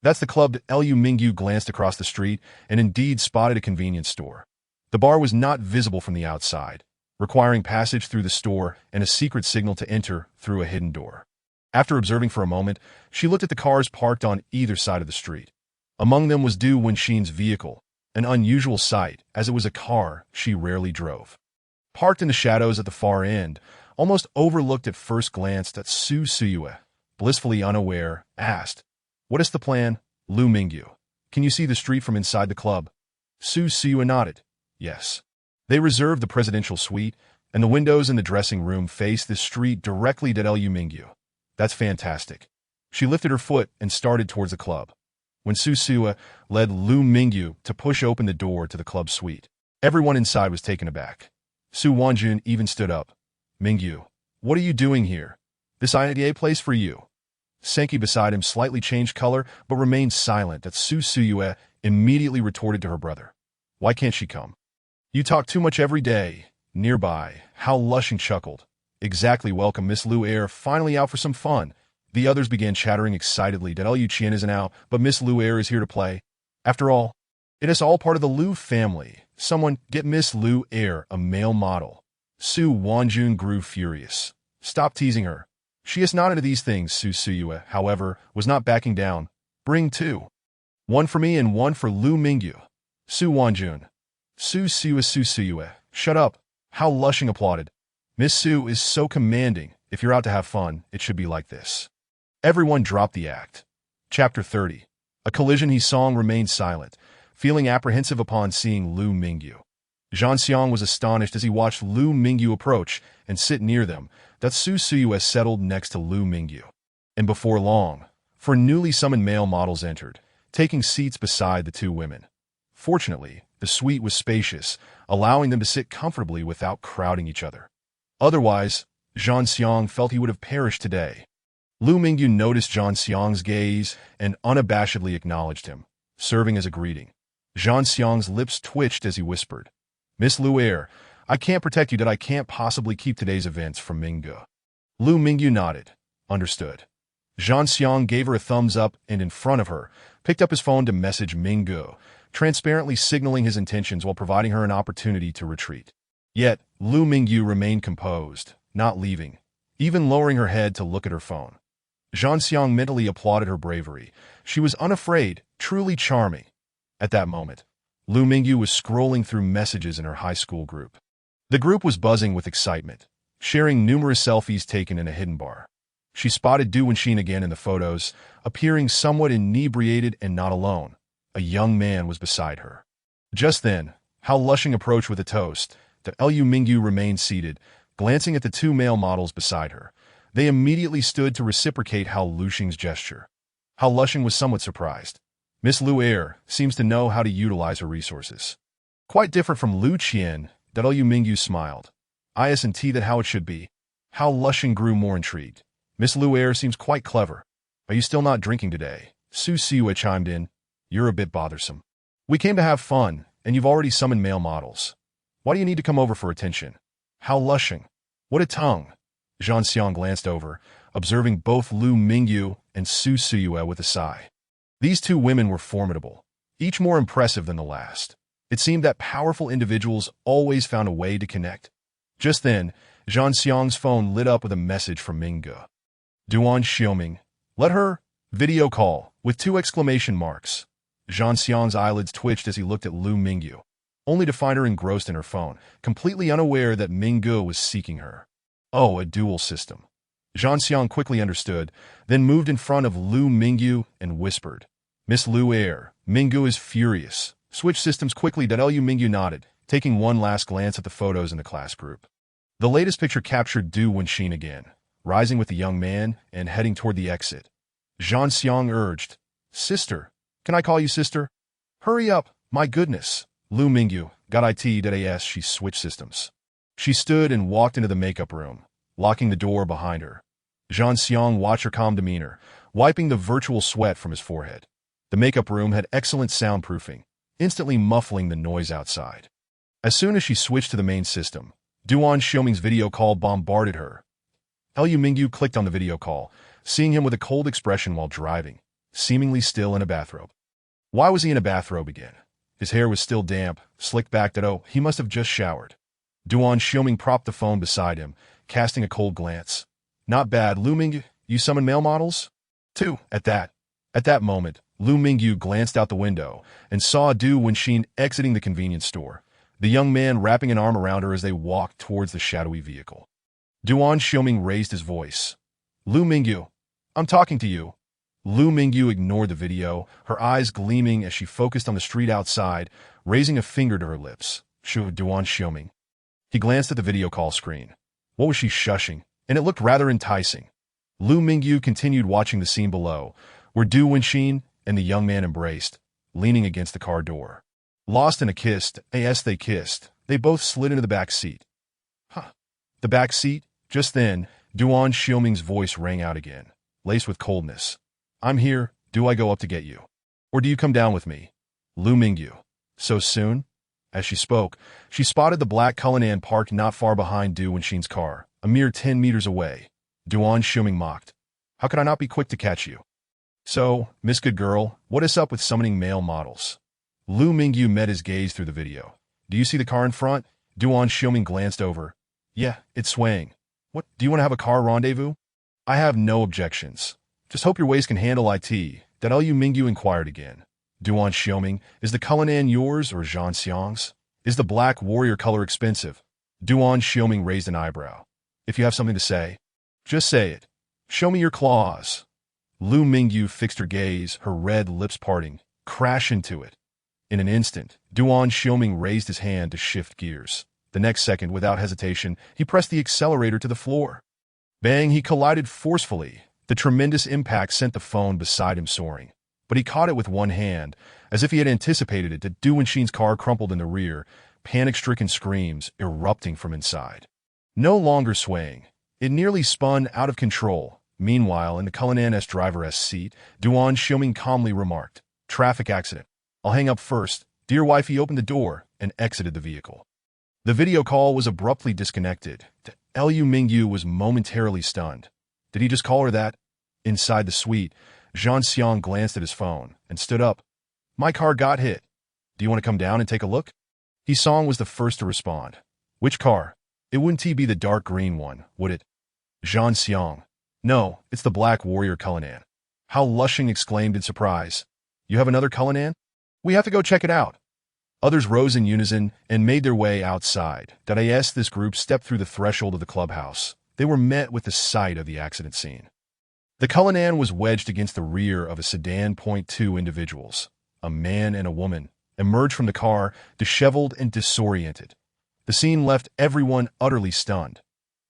That's the club. Lu Mingyu glanced across the street and indeed spotted a convenience store. The bar was not visible from the outside, requiring passage through the store and a secret signal to enter through a hidden door. After observing for a moment, she looked at the cars parked on either side of the street. Among them was Du Wenxin's vehicle, an unusual sight as it was a car she rarely drove. Parked in the shadows at the far end, almost overlooked at first glance, that Su Suyue, blissfully unaware, asked, What is the plan, Lu Mingyu? Can you see the street from inside the club? Su Suyue nodded. Yes. They reserved the presidential suite, and the windows in the dressing room face the street directly. Lu Mingyu. That's fantastic. She lifted her foot and started towards the club. When Su Suyue led Lu Mingyu to push open the door to the club suite, everyone inside was taken aback. Su Wanjun even stood up. Mingyu, what are you doing here? This idea place for you. Senki beside him slightly changed color but remained silent. Su Suyue immediately retorted to her brother. Why can't she come? You talk too much every day. Nearby, Hao Lushing chuckled. Exactly, welcome Miss Lu Air, finally out for some fun. The others began chattering excitedly. Lu Qian isn't out, but Miss Lu Air is here to play. After all, it is all part of the Lu family. Someone get Miss Lu Air a male model. Su Wanjun grew furious. Stop teasing her. She is not into these things. Su Suyue, however, was not backing down. Bring two. One for me and one for Lu Mingyu. Su Wanjun. Su Suyue, shut up. Hao Lushing applauded. Miss Su is so commanding. If you're out to have fun, it should be like this. Everyone dropped the act. Chapter 30. A collision. He Song remained silent, feeling apprehensive upon seeing Lu Mingyu. Zhang Xiang was astonished as he watched Lu Mingyu approach and sit near them. Su Suyue settled next to Lu Mingyu. And before long, 4 newly summoned male models entered, taking seats beside the two women. Fortunately, the suite was spacious, allowing them to sit comfortably without crowding each other. Otherwise, Zhang Xiang felt he would have perished today. Lu Mingyu noticed Zhang Xiang's gaze and unabashedly acknowledged him, serving as a greeting. Zhang Xiang's lips twitched as he whispered, "Miss Lu'er, I can't protect you that I can't possibly keep today's events from Minggu." Lu Mingyu nodded. Understood. Zhang Xiang gave her a thumbs up and in front of her, picked up his phone to message Minggu, transparently signaling his intentions while providing her an opportunity to retreat. Yet, Lu Mingyu remained composed, not leaving, even lowering her head to look at her phone. Zhang Xiang mentally applauded her bravery. She was unafraid, truly charming. At that moment, Lu Mingyu was scrolling through messages in her high school group. The group was buzzing with excitement, sharing numerous selfies taken in a hidden bar. She spotted Du Wenxin again in the photos, appearing somewhat inebriated and not alone. A young man was beside her. Just then, Hao Lushing approached with a toast. The Lu Mingyu remained seated, glancing at the two male models beside her. They immediately stood to reciprocate Hao Lushing's gesture. Hao Lushing was somewhat surprised. Miss Lu'er seems to know how to utilize her resources. Quite different from Lu Qian, that Lu Mingyu smiled. Isn't that how it should be? Hao Lushing grew more intrigued. Miss Lu'er seems quite clever. Are you still not drinking today? Su Siue chimed in. You're a bit bothersome. We came to have fun, and you've already summoned male models. Why do you need to come over for attention? Hao Lushing. What a tongue. Zhang Xiang glanced over, observing both Lu Mingyu and Su Siue with a sigh. These two women were formidable, each more impressive than the last. It seemed that powerful individuals always found a way to connect. Just then, Zhang Xiang's phone lit up with a message from Minggu. Duan Xiaoming. Let her video call with 2 exclamation marks. Zhang Xiang's eyelids twitched as he looked at Lu Mingyu, only to find her engrossed in her phone, completely unaware that Minggu was seeking her. Oh, a dual system. Zhang Xiang quickly understood, then moved in front of Lu Mingyu and whispered, Miss Lu'er, Minggu is furious. Switch systems quickly. Lu Mingyu nodded, taking one last glance at the photos in the class group. The latest picture captured Du Wenxin again, rising with the young man and heading toward the exit. Zhang Xiang urged, Sister, can I call you sister? Hurry up, my goodness. Lu Mingyu, got it. She switched systems. She stood and walked into the makeup room, locking the door behind her. Zhang Xiang watched her calm demeanor, wiping the virtual sweat from his forehead. The makeup room had excellent soundproofing, instantly muffling the noise outside. As soon as she switched to the main system, Duan Xiaoming's video call bombarded her. Lu Mingyu clicked on the video call, seeing him with a cold expression while driving, seemingly still in a bathrobe. Why was he in a bathrobe again? His hair was still damp, slicked back that he must have just showered. Duan Xiaoming propped the phone beside him, casting a cold glance. Not bad, Lu Mingyu, you summon male models? 2. At that moment, Lu Mingyu glanced out the window and saw Du Wenxin exiting the convenience store, the young man wrapping an arm around her as they walked towards the shadowy vehicle. Duan Xiaoming raised his voice. Lu Mingyu, I'm talking to you. Lu Mingyu ignored the video, her eyes gleaming as she focused on the street outside, raising a finger to her lips. Shu Duan Xiaoming. He glanced at the video call screen. What was she shushing? And it looked rather enticing. Lu Mingyu continued watching the scene below, where Du Wenxin and the young man embraced, leaning against the car door. Lost in a kiss, they kissed. They both slid into the back seat. The back seat? Just then, Duan Xiaoming's voice rang out again, laced with coldness. I'm here. Do I go up to get you? Or do you come down with me? Lu Mingyu. So soon? As she spoke, she spotted the black Cullinan parked not far behind Du Wenxin's car, a mere 10 meters away. Duan Xiaoming mocked. How could I not be quick to catch you? So, Miss Good Girl, what is up with summoning male models? Lu Mingyu met his gaze through the video. Do you see the car in front? Duan Xiaoming glanced over. Yeah, it's swaying. What, do you want to have a car rendezvous? I have no objections. Just hope your waist can handle it. Lu Mingyu inquired again. Duan Xiaoming, is the Cullinan yours or Zhang Xiang's? Is the black warrior color expensive? Duan Xiaoming raised an eyebrow. If you have something to say, just say it. Show me your claws. Lu Mingyu fixed her gaze, her red lips parting. Crash into it. In an instant, Duan Xiaoming raised his hand to shift gears. The next second, without hesitation, he pressed the accelerator to the floor. Bang, he collided forcefully. The tremendous impact sent the phone beside him soaring. but he caught it with one hand, as if he had anticipated it. Du Wenxin's car crumpled in the rear, panic-stricken screams erupting from inside. No longer swaying, it nearly spun out of control. Meanwhile, in the Cullinan's driver's seat, Duan Xiuming calmly remarked, "Traffic accident. I'll hang up first." Dear wifey opened the door and exited the vehicle. The video call was abruptly disconnected. Lu Mingyu was momentarily stunned. Did he just call her that? Inside the suite, Zhang Xiang glanced at his phone and stood up. "My car got hit. Do you want to come down and take a look?" He Song was the first to respond. "Which car? It wouldn't be the dark green one, would it?" Zhang Xiang. "No, it's the Black Warrior Cullinan." Hao Lushing exclaimed in surprise. "You have another Cullinan? We have to go check it out." Others rose in unison and made their way outside. As this group stepped through the threshold of the clubhouse, they were met with the sight of the accident scene. The Cullinan was wedged against the rear of a sedan. Two individuals, a man and a woman, emerged from the car, disheveled and disoriented. The scene left everyone utterly stunned.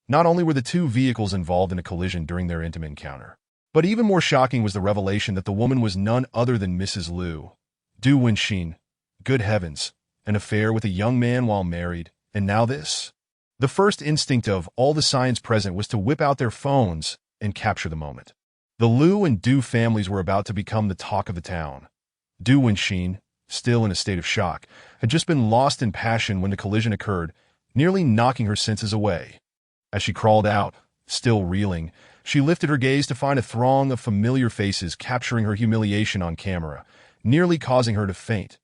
Not only were the two vehicles involved in a collision during their intimate encounter, but even more shocking was the revelation that the woman was none other than Mrs. Liu. Du Wenxin. Good heavens, an affair with a young man while married, and now this? The first instinct of all the science present was to whip out their phones and capture the moment. The Liu and Du families were about to become the talk of the town. Du Wenxin, still in a state of shock, had just been lost in passion when the collision occurred, nearly knocking her senses away. As she crawled out, still reeling, she lifted her gaze to find a throng of familiar faces capturing her humiliation on camera, nearly causing her to faint.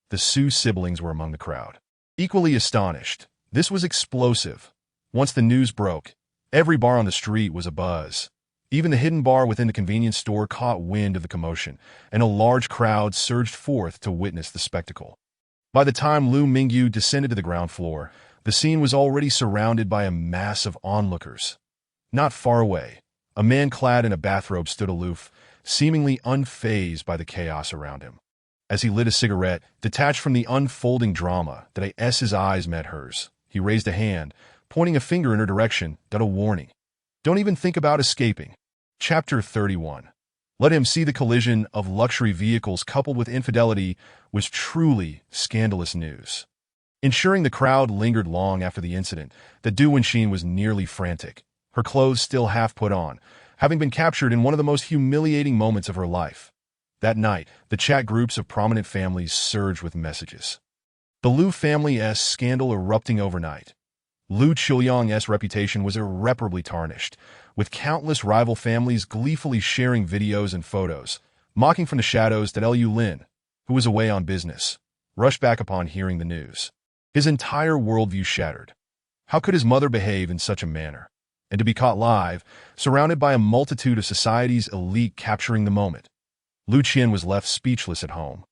The Su siblings were among the crowd. Equally astonished, this was explosive. Once the news broke, every bar on the street was abuzz. Even the hidden bar within the convenience store caught wind of the commotion, and a large crowd surged forth to witness the spectacle. By the time Lu Mingyu descended to the ground floor, the scene was already surrounded by a mass of onlookers. Not far away, a man clad in a bathrobe stood aloof, seemingly unfazed by the chaos around him. As he lit a cigarette, detached from the unfolding drama, his eyes met hers. He raised a hand, pointing a finger in her direction, a warning. Don't even think about escaping. Chapter 31. Let him see the collision of luxury vehicles coupled with infidelity was truly scandalous news. Ensuring the crowd lingered long after the incident, the Du Wenxin was nearly frantic, her clothes still half put on, having been captured in one of the most humiliating moments of her life. That night, the chat groups of prominent families surged with messages. The Liu family's scandal erupting overnight. Liu Qiuyang's reputation was irreparably tarnished, with countless rival families gleefully sharing videos and photos, mocking from the shadows that Liu Lin, who was away on business, rushed back upon hearing the news. His entire worldview shattered. How could his mother behave in such a manner? And to be caught live, surrounded by a multitude of society's elite capturing the moment. Lu Qian was left speechless at home,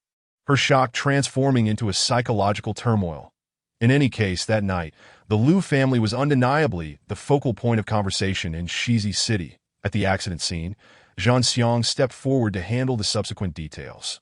her shock transforming into a psychological turmoil. In any case, that night, the Liu family was undeniably the focal point of conversation in Shizi City. At the accident scene, Zhang Xiang stepped forward to handle the subsequent details.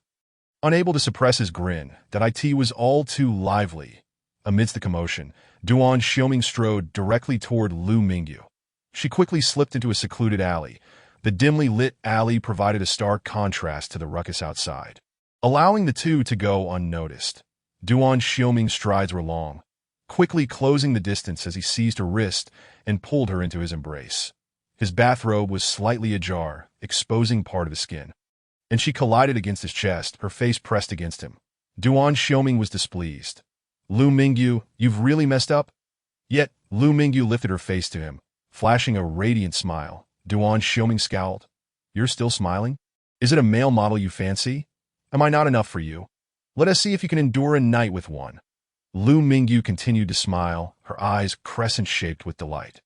Unable to suppress his grin, that it was all too lively. Amidst the commotion, Duan Xiuming strode directly toward Lu Mingyu. She quickly slipped into a secluded alley. The dimly lit alley provided a stark contrast to the ruckus outside, allowing the two to go unnoticed. Duan Xiuming's strides were long, quickly closing the distance as he seized her wrist and pulled her into his embrace. His bathrobe was slightly ajar, exposing part of his skin, and she collided against his chest, her face pressed against him. Duan Xiuming was displeased. "Lu Mingyu, you've really messed up?" Yet, Lu Mingyu lifted her face to him, flashing a radiant smile. Duan Xiuming scowled. "You're still smiling? Is it a male model you fancy? Am I not enough for you? Let us see if you can endure a night with one." Lu Mingyu continued to smile, her eyes crescent-shaped with delight.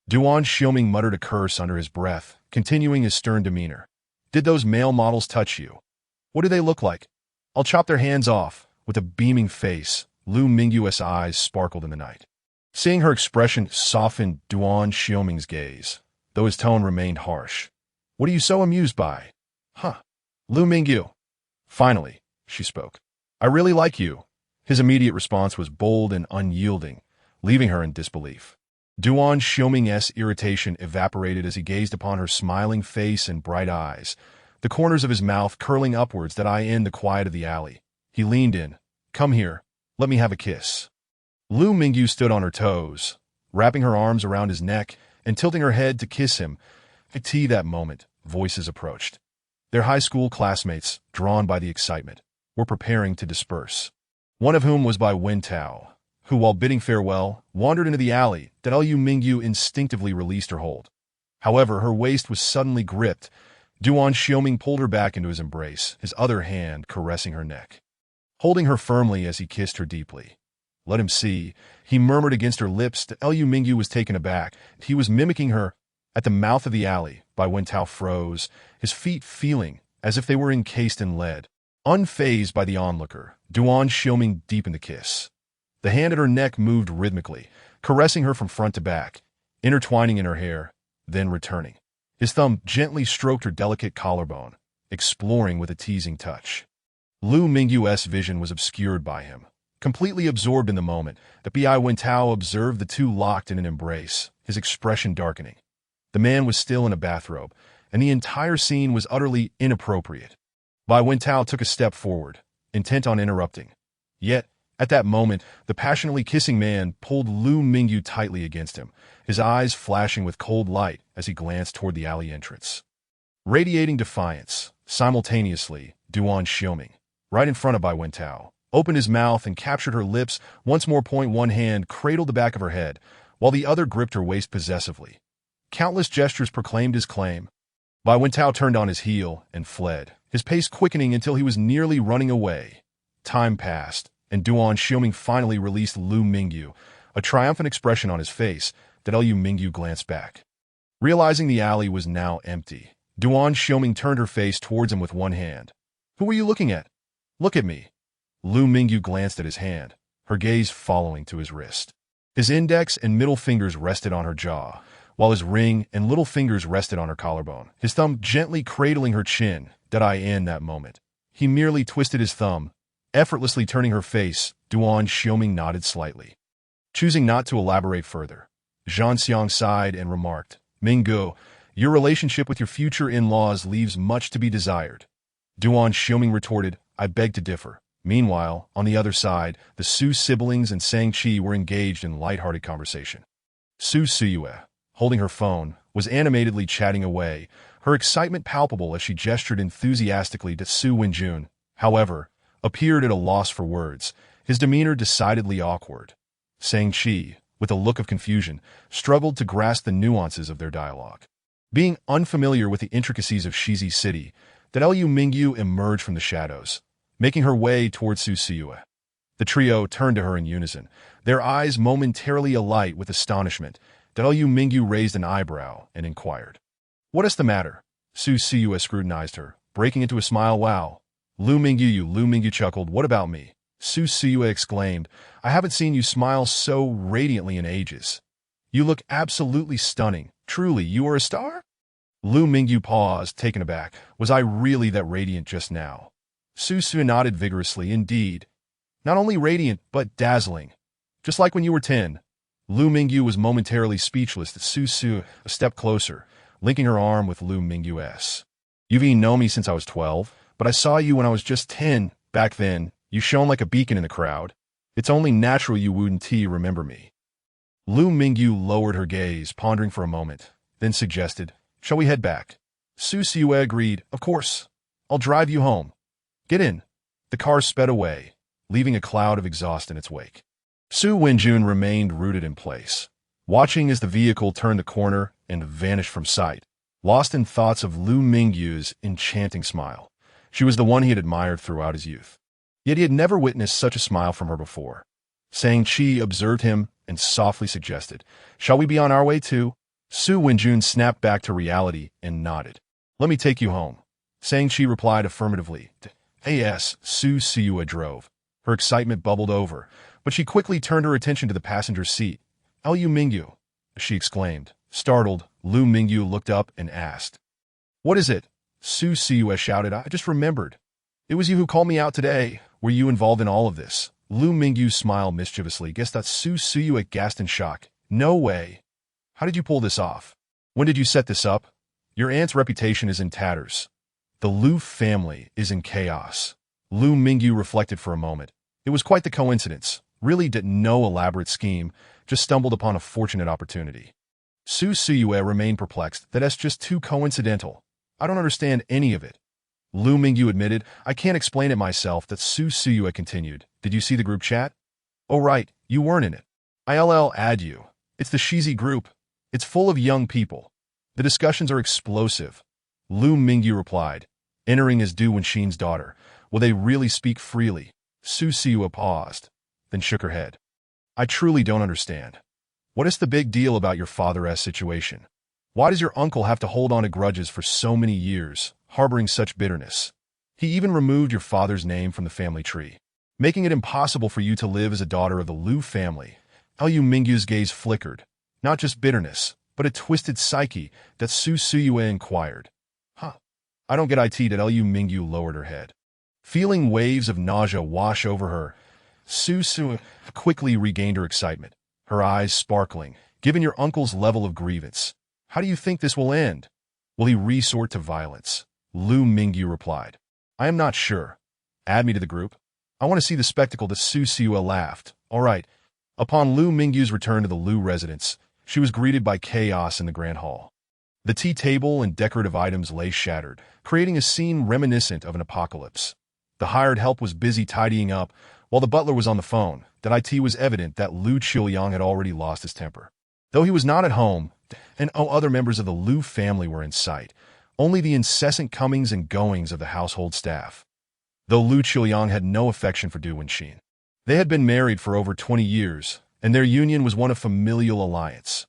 Duan Xiuming muttered a curse under his breath, continuing his stern demeanor. "Did those male models touch you? What do they look like? I'll chop their hands off." With a beaming face, Lu Mingyu's eyes sparkled in the night. Seeing her expression softened Duan Xiuming's gaze, though his tone remained harsh. "What are you so amused by?" "Huh. Lu Mingyu." Finally, she spoke. "I really like you." His immediate response was bold and unyielding, leaving her in disbelief. Duan Xiuming's irritation evaporated as he gazed upon her smiling face and bright eyes, the corners of his mouth curling upwards that I in the quiet of the alley. He leaned in. Come here. Let me have a kiss. Lu Mingyu stood on her toes, wrapping her arms around his neck and tilting her head to kiss him. At that moment, voices approached. Their high school classmates, drawn by the excitement, were preparing to disperse. One of whom was Bai Wentao, who, while bidding farewell, wandered into the alley that Lu Mingyu instinctively released her hold. However, her waist was suddenly gripped. Duan Xiaoming pulled her back into his embrace, his other hand caressing her neck, holding her firmly as he kissed her deeply. Let him see, he murmured against her lips. Lu Mingyu was taken aback. He was mimicking her. At the mouth of the alley, Bai Wentao froze, his feet feeling as if they were encased in lead. Unfazed by the onlooker, Duan Xiaoming deepened the kiss. The hand at her neck moved rhythmically, caressing her from front to back, intertwining in her hair, then returning. His thumb gently stroked her delicate collarbone, exploring with a teasing touch. Lu Mingyu's vision was obscured by him. Completely absorbed in the moment, the Bai Wentao observed the two locked in an embrace, his expression darkening. The man was still in a bathrobe, and the entire scene was utterly inappropriate. Bai Wentao took a step forward, intent on interrupting. Yet, at that moment, the passionately kissing man pulled Lu Mingyu tightly against him, his eyes flashing with cold light as he glanced toward the alley entrance. Radiating defiance, simultaneously, Duan Xiaoming, right in front of Bai Wentao, opened his mouth and captured her lips. Once more, one hand cradled the back of her head, while the other gripped her waist possessively. Countless gestures proclaimed his claim. Bai Wentao turned on his heel and fled, his pace quickening until he was nearly running away. Time passed, and Duan Xiaoming finally released Lu Mingyu, a triumphant expression on his face. That Lu Mingyu glanced back. Realizing the alley was now empty, Duan Xiaoming turned her face towards him with one hand. Who are you looking at? Look at me. Lu Mingyu glanced at his hand, her gaze following to his wrist. His index and middle fingers rested on her jaw, while his ring and little fingers rested on her collarbone, his thumb gently cradling her chin. In that moment, he merely twisted his thumb, effortlessly turning her face. Duan Xiaoming nodded slightly. Choosing not to elaborate further, Zhang Xiang sighed and remarked, Minggu, your relationship with your future in-laws leaves much to be desired. Duan Xiaoming retorted, I beg to differ. Meanwhile, on the other side, the Su siblings and Shang-Chi were engaged in light-hearted conversation. Su Siyue, holding her phone, was animatedly chatting away, her excitement palpable as she gestured enthusiastically to Su Wenjun, however, appeared at a loss for words, his demeanor decidedly awkward. Shang-Chi, with a look of confusion, struggled to grasp the nuances of their dialogue. Being unfamiliar with the intricacies of Shizi City, Lu Mingyu emerged from the shadows, making her way towards Su Siyue. The trio turned to her in unison, their eyes momentarily alight with astonishment. Lu Mingyu raised an eyebrow and inquired, What is the matter? Su Siyue scrutinized her, breaking into a smile. Wow. Lu Mingyu chuckled. What about me? Su Siyue exclaimed, I haven't seen you smile so radiantly in ages. You look absolutely stunning. Truly, you are a star? Lu Mingyu paused, taken aback. Was I really that radiant just now? Su Siyue nodded vigorously. Indeed. Not only radiant, but dazzling. Just like when you were 10. Lu Mingyu was momentarily speechless. Su Siyue a step closer, linking her arm with Lu Mingyu's. You've even known me since I was 12, but I saw you when I was just 10. Back then, you shone like a beacon in the crowd. It's only natural you wouldn't remember me. Lu Mingyu lowered her gaze, pondering for a moment, then suggested, Shall we head back? Su Siyue agreed. Of course. I'll drive you home. Get in. The car sped away, leaving a cloud of exhaust in its wake. Su Wenjun remained rooted in place, watching as the vehicle turned the corner and vanished from sight, lost in thoughts of Lu Mingyu's enchanting smile. She was the one he had admired throughout his youth. Yet he had never witnessed such a smile from her before. Shang-Chi observed him and softly suggested, Shall we be on our way too? Su Wenjun snapped back to reality and nodded. Let me take you home. Shang-Chi replied affirmatively. Yes, Su Siyue drove. Her excitement bubbled over, but she quickly turned her attention to the passenger seat. Lu Mingyu, she exclaimed. Startled, Lu Mingyu looked up and asked, What is it? Su Siyue shouted. I just remembered. It was you who called me out today. Were you involved in all of this? Lu Mingyu smiled mischievously. Guess that's Su Siyue gasped in shock. No way. How did you pull this off? When did you set this up? Your aunt's reputation is in tatters. The Lu family is in chaos. Lu Mingyu reflected for a moment. It was quite the coincidence. Really did no elaborate scheme, just stumbled upon a fortunate opportunity. Su Suyue remained perplexed. That's just too coincidental. I don't understand any of it. Lu Mingyu admitted, I can't explain it myself. That Su Suyue continued. Did you see the group chat? Oh right, you weren't in it. I'll add you. It's the Shizi group. It's full of young people. The discussions are explosive. Lu Mingyu replied, entering as Du Wenxin's daughter. Will they really speak freely? Su Suyue paused, then shook her head. I truly don't understand. What is the big deal about your father's situation? Why does your uncle have to hold on to grudges for so many years, harboring such bitterness? He even removed your father's name from the family tree, making it impossible for you to live as a daughter of the Lu family. Lu Mingyu's gaze flickered. Not just bitterness, but a twisted psyche. That Su Suyue inquired. Huh. I don't get it. That Lu Mingyu lowered her head. Feeling waves of nausea wash over her, Su Suyue quickly regained her excitement, her eyes sparkling. Given your uncle's level of grievance, how do you think this will end? Will he resort to violence? Lu Mingyu replied. I am not sure. Add me to the group. I want to see the spectacle. That Su Suyue laughed. All right. Upon Lu Mingyu's return to the Lu residence, she was greeted by chaos in the grand hall. The tea table and decorative items lay shattered, creating a scene reminiscent of an apocalypse. The hired help was busy tidying up, while the butler was on the phone. That it was evident that Lu Qiuyang had already lost his temper. Though he was not at home, and no other members of the Lu family were in sight, only the incessant comings and goings of the household staff. Though Lu Qiuyang had no affection for Du Wenxin. They had been married for over 20 years, and their union was one of familial alliance.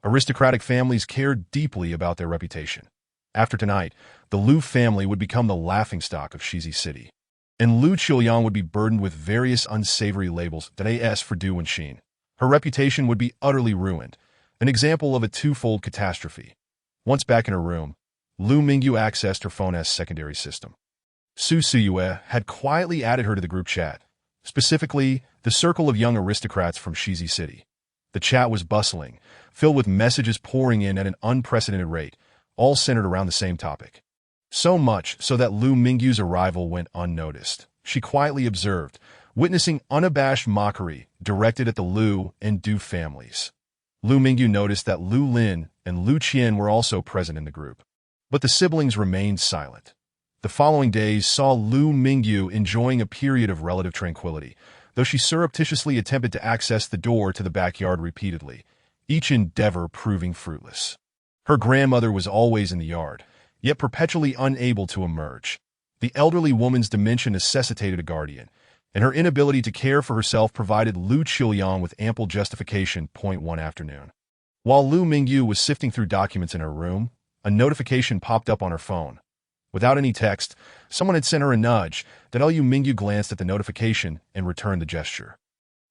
Aristocratic families cared deeply about their reputation. After tonight, the Lu family would become the laughingstock of Shizi City. And Lu Qiuyang would be burdened with various unsavory labels. As for Du Wenxin, her reputation would be utterly ruined, an example of a twofold catastrophe. Once back in her room, Lu Mingyu accessed her phone's secondary system. Su Suyue had quietly added her to the group chat, specifically the circle of young aristocrats from Shizi City. The chat was bustling, filled with messages pouring in at an unprecedented rate, all centered around the same topic. So much so that Lu Mingyu's arrival went unnoticed. She quietly observed, witnessing unabashed mockery directed at the Lu and Du families. Lu Mingyu noticed that Lu Lin and Lu Qian were also present in the group. But the siblings remained silent. The following days saw Lu Mingyu enjoying a period of relative tranquility, though she surreptitiously attempted to access the door to the backyard repeatedly, each endeavor proving fruitless. Her grandmother was always in the yard, yet perpetually unable to emerge. The elderly woman's dementia necessitated a guardian, and her inability to care for herself provided Lu Qiuyang with ample justification. One afternoon, while Lu Mingyu was sifting through documents in her room, a notification popped up on her phone. Without any text, someone had sent her a nudge. That Lu Mingyu glanced at the notification and returned the gesture.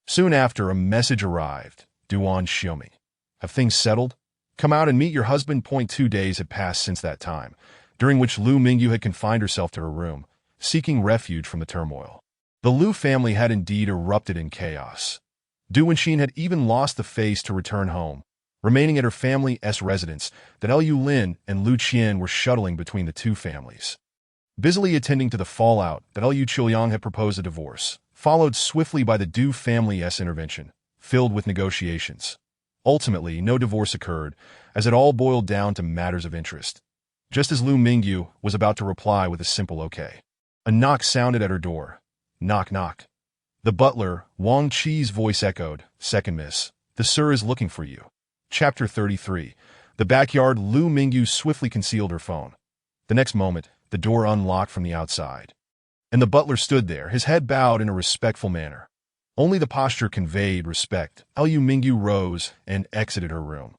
Soon after, a message arrived. Duan Xiaoming. Have things settled? Come out and meet your husband. 2 days had passed since that time, during which Lu Mingyu had confined herself to her room, seeking refuge from the turmoil. The Lu family had indeed erupted in chaos. Du Wenxin had even lost the face to return home, remaining at her family's residence. That Lu Lin and Lu Qian were shuttling between the two families. Busily attending to the fallout, that Lu Qiuyang had proposed a divorce, followed swiftly by the Du family's intervention, filled with negotiations. Ultimately, no divorce occurred, as it all boiled down to matters of interest. Just as Lu Mingyu was about to reply with a simple okay, a knock sounded at her door. Knock, knock. The butler, Wang Qi's voice echoed. Second miss. The sir is looking for you. Chapter 33. The backyard. Lu Mingyu swiftly concealed her phone. The next moment, the door unlocked from the outside, and the butler stood there, his head bowed in a respectful manner. Only the posture conveyed respect. Lu Mingyu rose and exited her room.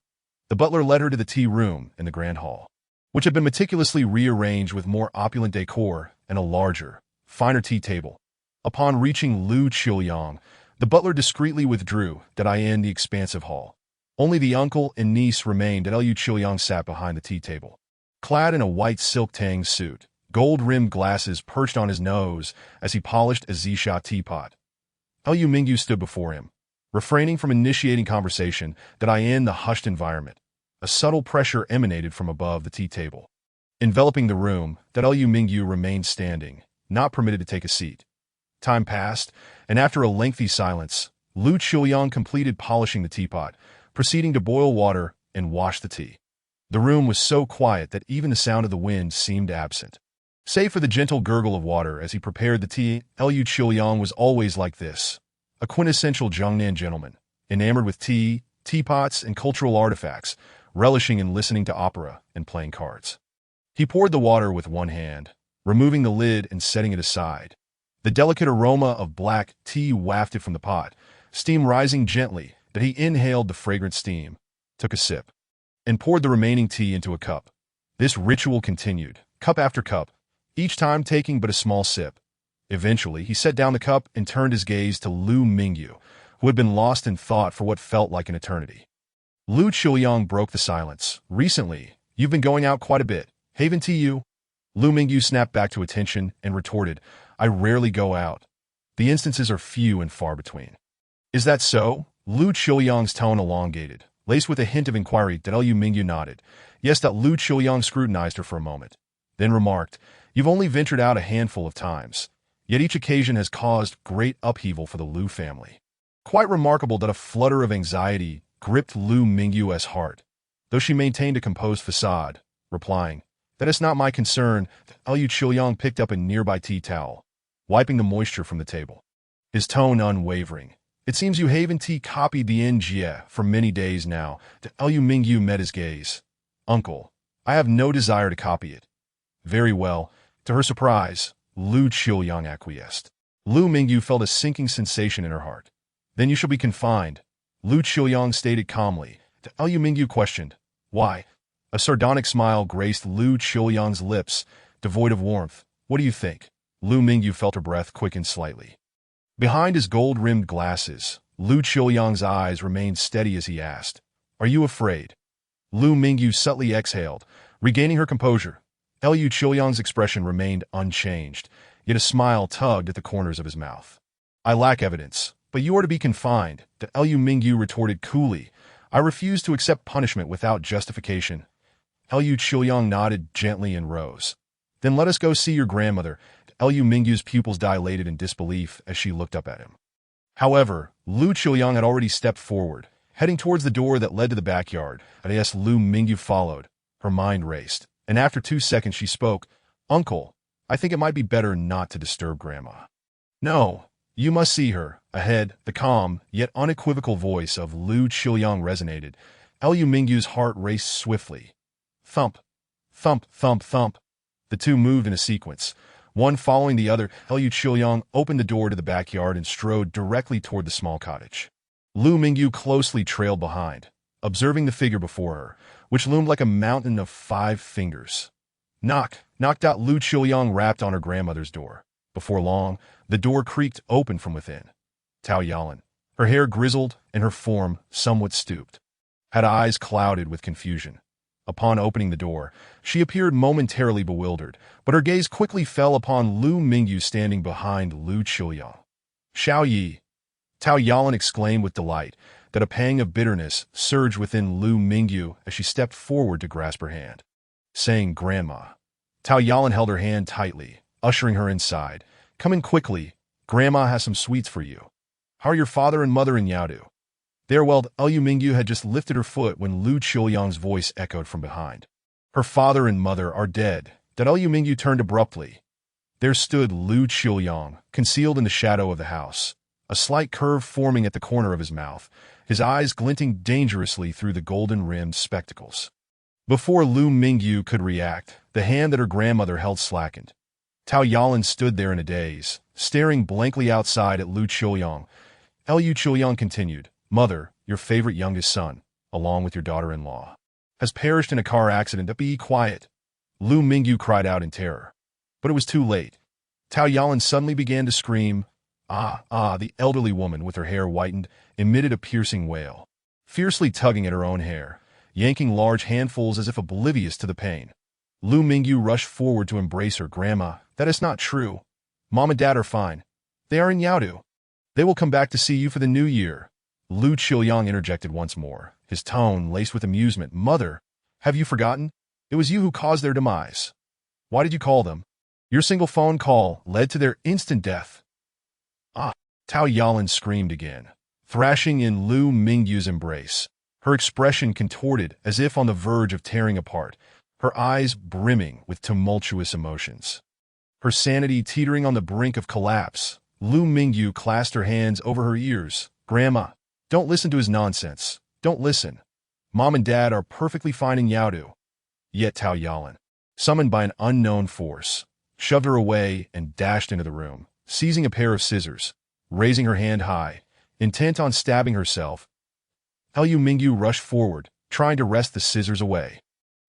The butler led her to the tea room in the grand hall, which had been meticulously rearranged with more opulent decor and a larger, finer tea table. Upon reaching Lu Qiuyang, the butler discreetly withdrew in the expansive hall. Only the uncle and niece remained. Lu Qiuyang sat behind the tea table, clad in a white silk tang suit, gold-rimmed glasses perched on his nose as he polished a Zisha teapot. Lu Mingyu stood before him, refraining from initiating conversation in the hushed environment. A subtle pressure emanated from above the tea table. Enveloping the room, that Liu Mingyu remained standing, not permitted to take a seat. Time passed, and after a lengthy silence, Lu Qiuyang completed polishing the teapot, proceeding to boil water and wash the tea. The room was so quiet that even the sound of the wind seemed absent. Save for the gentle gurgle of water as he prepared the tea, Liu Qiuyang was always like this, a quintessential Jiangnan gentleman, enamored with tea, teapots, and cultural artifacts, relishing in listening to opera and playing cards. He poured the water with one hand, removing the lid and setting it aside. The delicate aroma of black tea wafted from the pot, steam rising gently, that he inhaled the fragrant steam, took a sip, and poured the remaining tea into a cup. This ritual continued, cup after cup, each time taking but a small sip. Eventually, he set down the cup and turned his gaze to Lu Mingyu, who had been lost in thought for what felt like an eternity. Lu Qiuyang broke the silence. Recently, you've been going out quite a bit. Haven't you? Lu Mingyu snapped back to attention and retorted, I rarely go out. The instances are few and far between. Is that so? Lu Qiuyang's tone elongated, laced with a hint of inquiry. Liu Mingyu nodded. Yes, that Lu Qiuyang scrutinized her for a moment, then remarked, You've only ventured out a handful of times, yet each occasion has caused great upheaval for the Lu family. Quite remarkable that a flutter of anxiety gripped Lu Mingyu's heart, though she maintained a composed facade, replying, That is not my concern. Liu Qiuyang picked up a nearby tea towel, wiping the moisture from the table. His tone unwavering. It seems you haven't copied the NGA for many days now. Liu Mingyu met his gaze. Uncle, I have no desire to copy it. Very well. To her surprise, Lu Qiuyang acquiesced. Lu Mingyu felt a sinking sensation in her heart. Then you shall be confined, Lu Qiuyang stated calmly. Liu Mingyu questioned, Why? A sardonic smile graced Lu Qiuyang's lips, devoid of warmth. What do you think? Lu Mingyu felt her breath quicken slightly. Behind his gold-rimmed glasses, Lu Qiuyang's eyes remained steady as he asked, Are you afraid? Lu Mingyu subtly exhaled, regaining her composure. Liu Qiuyang's expression remained unchanged, yet a smile tugged at the corners of his mouth. I lack evidence, but you are to be confined, Liu Mingyu retorted coolly. I refuse to accept punishment without justification. Liu Qiuyang nodded gently and rose. Then let us go see your grandmother. Liu Mingyu's pupils dilated in disbelief as she looked up at him. However, Lu Qiuyang had already stepped forward, heading towards the door that led to the backyard. As Lu Mingyu followed, her mind raced, and after 2 seconds she spoke, Uncle, I think it might be better not to disturb Grandma. No, you must see her. Ahead, the calm, yet unequivocal voice of Lu Qiuyang resonated. Liu Mingyu's heart raced swiftly. Thump, thump, thump, thump. The two moved in a sequence, one following the other. Liu Qiuyang opened the door to the backyard and strode directly toward the small cottage. Lu Mingyu closely trailed behind, observing the figure before her, which loomed like a mountain of 5 fingers. Knock, knocked out. Lu Qiuyang rapped on her grandmother's door. Before long, the door creaked open from within. Tao Yalan, her hair grizzled and her form somewhat stooped, had eyes clouded with confusion. Upon opening the door, she appeared momentarily bewildered, but her gaze quickly fell upon Lu Mingyu standing behind Lu Qiuyang. Xiao Yi! Tao Yalan exclaimed with delight, that a pang of bitterness surged within Lu Mingyu as she stepped forward to grasp her hand. Saying, Grandma. Tao Yalan held her hand tightly, ushering her inside. Come in quickly. Grandma has some sweets for you. How are your father and mother in Yaodu? There, well, Liu Mingyu had just lifted her foot when Lu Qiuyang's voice echoed from behind. Her father and mother are dead. Liu Mingyu turned abruptly. There stood Lu Qiuyang, concealed in the shadow of the house, a slight curve forming at the corner of his mouth, his eyes glinting dangerously through the golden-rimmed spectacles. Before Lu Mingyu could react, the hand that her grandmother held slackened. Tao Yalan stood there in a daze, staring blankly outside at Lu Qiuyang. Liu Qiuyang continued, Mother, your favorite youngest son, along with your daughter-in-law, has perished in a car accident. Be quiet. Lu Mingyu cried out in terror. But it was too late. Tao Yalan suddenly began to scream. The elderly woman with her hair whitened emitted a piercing wail, fiercely tugging at her own hair, yanking large handfuls as if oblivious to the pain. Lu Mingyu rushed forward to embrace her. Grandma, that is not true. Mom and Dad are fine. They are in Yaodu. They will come back to see you for the new year. Lu Qiuyang interjected once more, his tone laced with amusement. Mother, have you forgotten? It It was you who caused their demise. Why did you call them? Your single phone call led to their instant death. Ah, Tao Yalan screamed again, thrashing in Lu Mingyu's embrace, her expression contorted as if on the verge of tearing apart, her eyes brimming with tumultuous emotions. Her sanity teetering on the brink of collapse, Lu Mingyu clasped her hands over her ears. Grandma, don't listen to his nonsense. Don't listen. Mom and Dad are perfectly fine in Yaodu. Yet Tao Yalan, summoned by an unknown force, shoved her away and dashed into the room, seizing a pair of scissors, raising her hand high, intent on stabbing herself. Lu Mingyu rushed forward, trying to wrest the scissors away.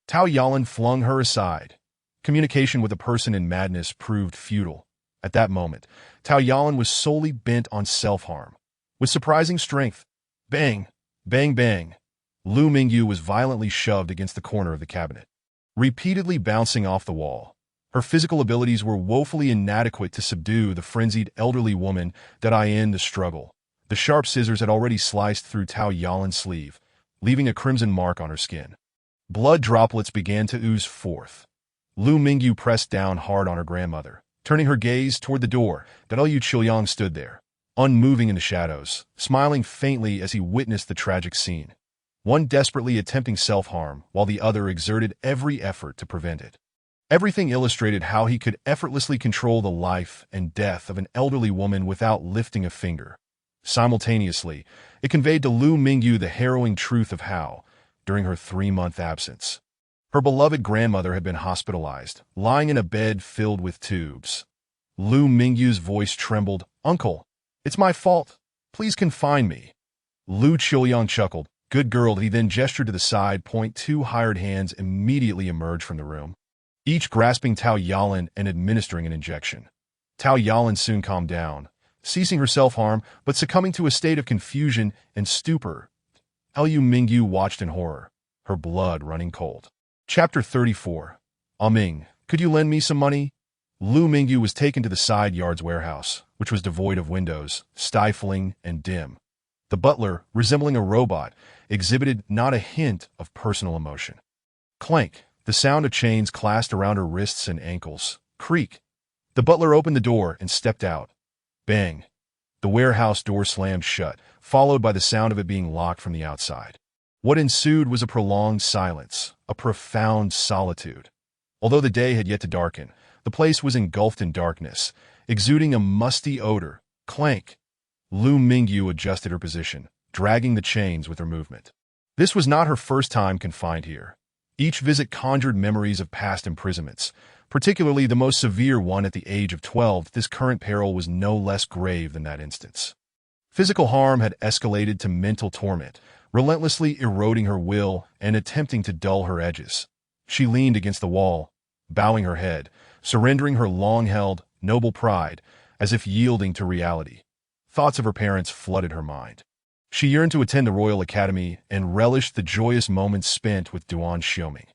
Tao Yalan flung her aside. Communication with a person in madness proved futile. At that moment, Tao Yalan was solely bent on self-harm. With surprising strength, bang, bang, bang, Lu Mingyu was violently shoved against the corner of the cabinet, repeatedly bouncing off the wall. Her physical abilities were woefully inadequate to subdue the frenzied elderly woman that in the struggle. The sharp scissors had already sliced through Tao Yalan's sleeve, leaving a crimson mark on her skin. Blood droplets began to ooze forth. Lu Mingyu pressed down hard on her grandmother, turning her gaze toward the door. Lu Qiuyang stood there, unmoving in the shadows, smiling faintly as he witnessed the tragic scene. One desperately attempting self-harm, while the other exerted every effort to prevent it. Everything illustrated how he could effortlessly control the life and death of an elderly woman without lifting a finger. Simultaneously, it conveyed to Lu Mingyu the harrowing truth of how, during her 3-month absence, her beloved grandmother had been hospitalized, lying in a bed filled with tubes. Lu Mingyu's voice trembled. "Uncle, it's my fault. Please confine me." Lu Qiuyang chuckled. "Good girl." He then gestured to the side. Two hired hands immediately emerged from the room, each grasping Tao Yalan and administering an injection. Tao Yalan soon calmed down, ceasing her self-harm, but succumbing to a state of confusion and stupor. Lu Mingyu watched in horror, her blood running cold. Chapter 34. Ming, could you lend me some money? Lu Mingyu was taken to the side yard's warehouse, which was devoid of windows, stifling and dim. The butler, resembling a robot, exhibited not a hint of personal emotion. Clank, the sound of chains clasped around her wrists and ankles. Creak. The butler opened the door and stepped out. Bang. The warehouse door slammed shut, followed by the sound of it being locked from the outside. What ensued was a prolonged silence, a profound solitude. Although the day had yet to darken, the place was engulfed in darkness, exuding a musty odor. Clank. Lu Mingyu adjusted her position, dragging the chains with her movement. This was not her first time confined here. Each visit conjured memories of past imprisonments, particularly the most severe one at the age of 12. This current peril was no less grave than that instance. Physical harm had escalated to mental torment, relentlessly eroding her will and attempting to dull her edges. She leaned against the wall, bowing her head, surrendering her long-held, noble pride, as if yielding to reality. Thoughts of her parents flooded her mind. She yearned to attend the Royal Academy and relished the joyous moments spent with Duan Xiaoming.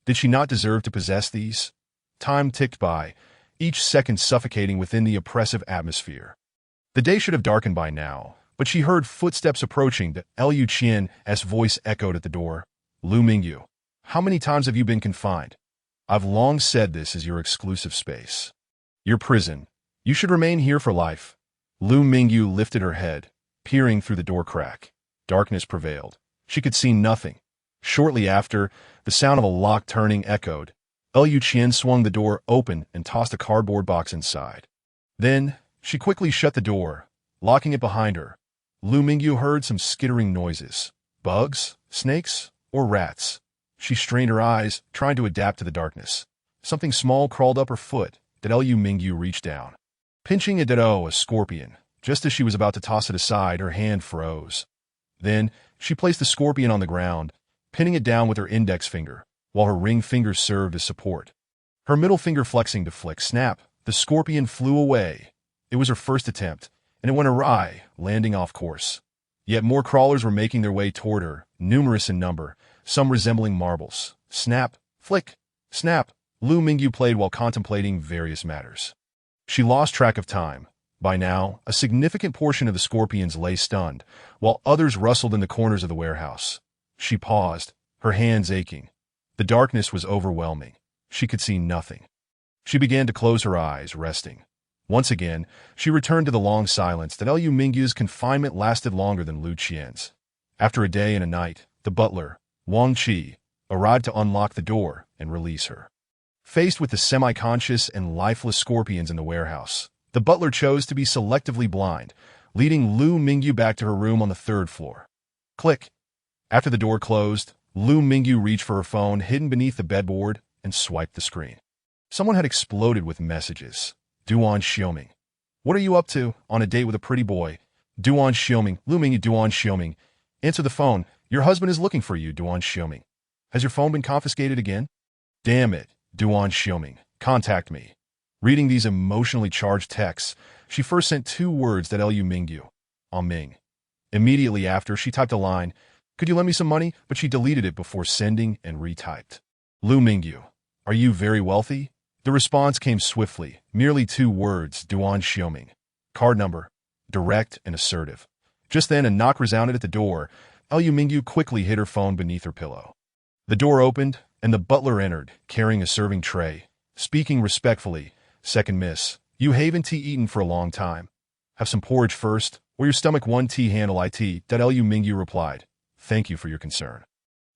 Did she not deserve to possess these? Time ticked by, each second suffocating within the oppressive atmosphere. The day should have darkened by now, but she heard footsteps approaching. Lu Qian's voice echoed at the door. Lu Mingyu, how many times have you been confined? I've long said this is your exclusive space. Your prison. You should remain here for life. Lu Mingyu lifted her head, peering through the door crack. Darkness prevailed. She could see nothing. Shortly after, the sound of a lock turning echoed. Lu Qian swung the door open and tossed a cardboard box inside. Then, she quickly shut the door, locking it behind her. Lu Mingyu heard some skittering noises. Bugs? Snakes? Or rats? She strained her eyes, trying to adapt to the darkness. Something small crawled up her foot. Lu Mingyu reached down, pinching a scorpion. Just as she was about to toss it aside, her hand froze. Then, she placed the scorpion on the ground, pinning it down with her index finger, while her ring finger served as support. Her middle finger flexing to flick. Snap! The scorpion flew away. It was her first attempt, and it went awry, landing off course. Yet more crawlers were making their way toward her, numerous in number, some resembling marbles. Snap! Flick! Snap! Lu Mingyu played while contemplating various matters. She lost track of time. By now, a significant portion of the scorpions lay stunned, while others rustled in the corners of the warehouse. She paused, her hands aching. The darkness was overwhelming. She could see nothing. She began to close her eyes, resting. Once again, she returned to the long silence that Liu Mingyu's confinement lasted longer than Lu Qian's. After a day and a night, the butler, Wang Qi, arrived to unlock the door and release her. Faced with the semi-conscious and lifeless scorpions in the warehouse, the butler chose to be selectively blind, leading Lu Mingyu back to her room on the third floor. Click. After the door closed, Lu Mingyu reached for her phone hidden beneath the bedboard and swiped the screen. Someone had exploded with messages. Duan Xiaoming. What are you up to? On a date with a pretty boy. Duan Xiaoming. Lu Mingyu. Duan Xiaoming. Answer the phone. Your husband is looking for you, Duan Xiaoming. Has your phone been confiscated again? Damn it, Duan Xiaoming. Contact me. Reading these emotionally charged texts, she first sent 2 words that Liu Mingyu. Ming. Immediately after, she typed a line, could you lend me some money? But she deleted it before sending and retyped. Lu Mingyu. Are you very wealthy? The response came swiftly, merely 2 words, Duan Xiaoming. Card number. Direct and assertive. Just then a knock resounded at the door. Liu Mingyu quickly hid her phone beneath her pillow. The door opened, and the butler entered, carrying a serving tray. Speaking respectfully, second miss, you haven't tea eaten for a long time. Have some porridge first, or your stomach one tea handle it. Liu Mingyu replied. Thank you for your concern.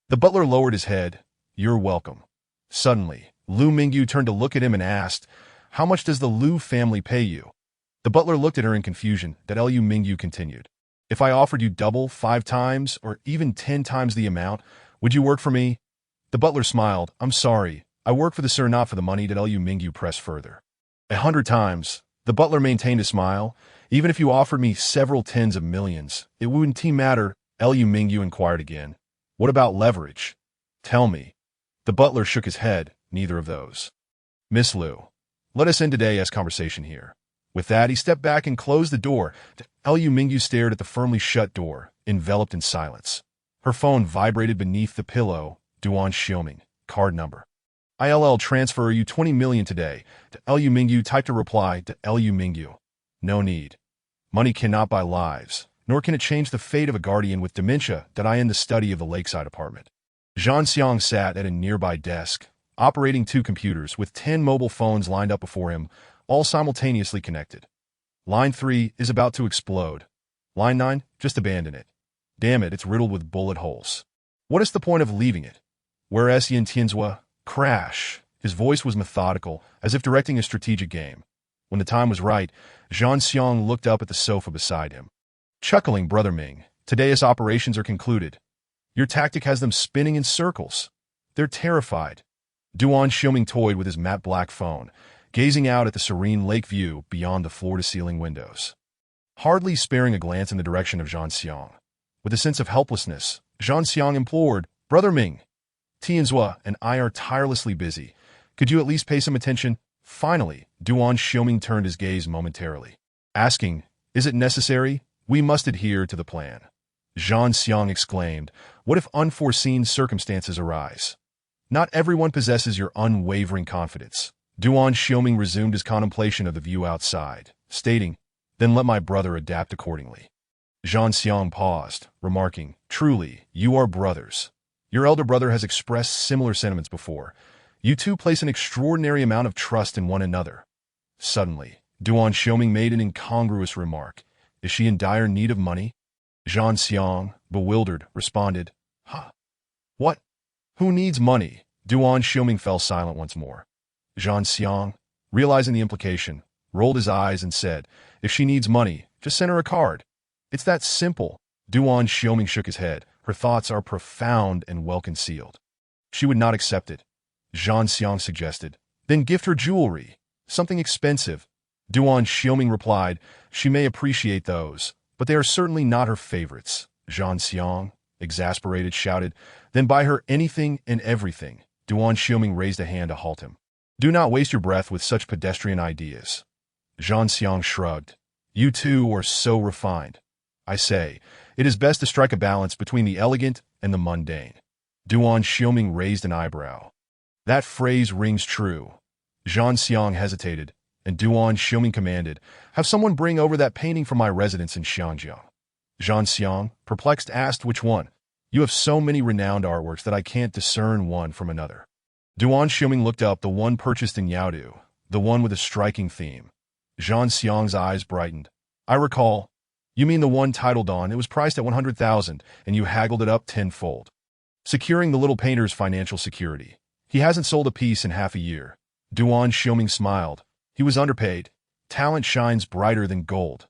The butler lowered his head. You're welcome. Suddenly, Lu Mingyu turned to look at him and asked, how much does the Lu family pay you? The butler looked at her in confusion. Liu Mingyu continued. If I offered you double, 5 times, or even 10 times the amount, would you work for me? The butler smiled. I'm sorry. I work for the sir, not for the money. Liu Mingyu pressed further. 100 times. The butler maintained a smile. Even if you offered me several tens of millions, it wouldn't matter. Liu Mingyu inquired again. What about leverage? Tell me. The butler shook his head. Neither of those. Miss Lu, let us end today's conversation here. With that, he stepped back and closed the door. Liu Mingyu stared at the firmly shut door, enveloped in silence. Her phone vibrated beneath the pillow. Duan Xiaoming. Card number. I'll transfer you 20 million today. Liu Mingyu typed a reply to Liu Mingyu. No need. Money cannot buy lives, nor can it change the fate of a guardian with dementia. I in the study of the lakeside apartment. Zhan Xiang sat at a nearby desk, operating 2 computers with 10 mobile phones lined up before him, all simultaneously connected. Line 3 is about to explode. Line 9, just abandon it. Damn it, it's riddled with bullet holes. What is the point of leaving it? Whereas Yin Tianzhua, crash. His voice was methodical, as if directing a strategic game. When the time was right, Zhan Xiang looked up at the sofa beside him. Chuckling, Brother Ming, today's operations are concluded. Your tactic has them spinning in circles. They're terrified. Duan Xiaoming toyed with his matte black phone, gazing out at the serene lake view beyond the floor-to-ceiling windows. Hardly sparing a glance in the direction of Zhan Xiang. With a sense of helplessness, Zhan Xiang implored, Brother Ming, Tianzhua and I are tirelessly busy. Could you at least pay some attention? Finally, Duan Xiaoming turned his gaze momentarily, asking, is it necessary? We must adhere to the plan. Zhan Xiang exclaimed, what if unforeseen circumstances arise? Not everyone possesses your unwavering confidence. Duan Xiaoming resumed his contemplation of the view outside, stating, then let my brother adapt accordingly. Zhan Xiang paused, remarking, truly, you are brothers. Your elder brother has expressed similar sentiments before. You two place an extraordinary amount of trust in one another. Suddenly, Duan Xiaoming made an incongruous remark. Is she in dire need of money? Zhan Xiang, bewildered, responded, huh? What? Who needs money? Duan Xiaoming fell silent once more. Zhan Xiang, realizing the implication, rolled his eyes and said, if she needs money, just send her a card. It's that simple. Duan Xiaoming shook his head. Her thoughts are profound and well-concealed. She would not accept it. Zhan Xiang suggested, then gift her jewelry, something expensive. Duan Xiaoming replied, she may appreciate those, but they are certainly not her favorites. Zhan Xiang, exasperated, shouted, then buy her anything and everything. Duan Xiaoming raised a hand to halt him. Do not waste your breath with such pedestrian ideas. Zhan Xiang shrugged. You two are so refined. I say, it is best to strike a balance between the elegant and the mundane. Duan Xiaoming raised an eyebrow. That phrase rings true. Zhan Xiang hesitated, and Duan Xiaoming commanded, have someone bring over that painting from my residence in Xianjiang. Zhan Xiang, perplexed, asked which one. You have so many renowned artworks that I can't discern one from another. Duan Xiuming looked up. The one purchased in Yaodu, the one with a striking theme. Zhang Xiang's eyes brightened. I recall. You mean the one titled on, it was priced at 100,000, and you haggled it up tenfold. Securing the little painter's financial security. He hasn't sold a piece in half a year. Duan Xiuming smiled. He was underpaid. Talent shines brighter than gold.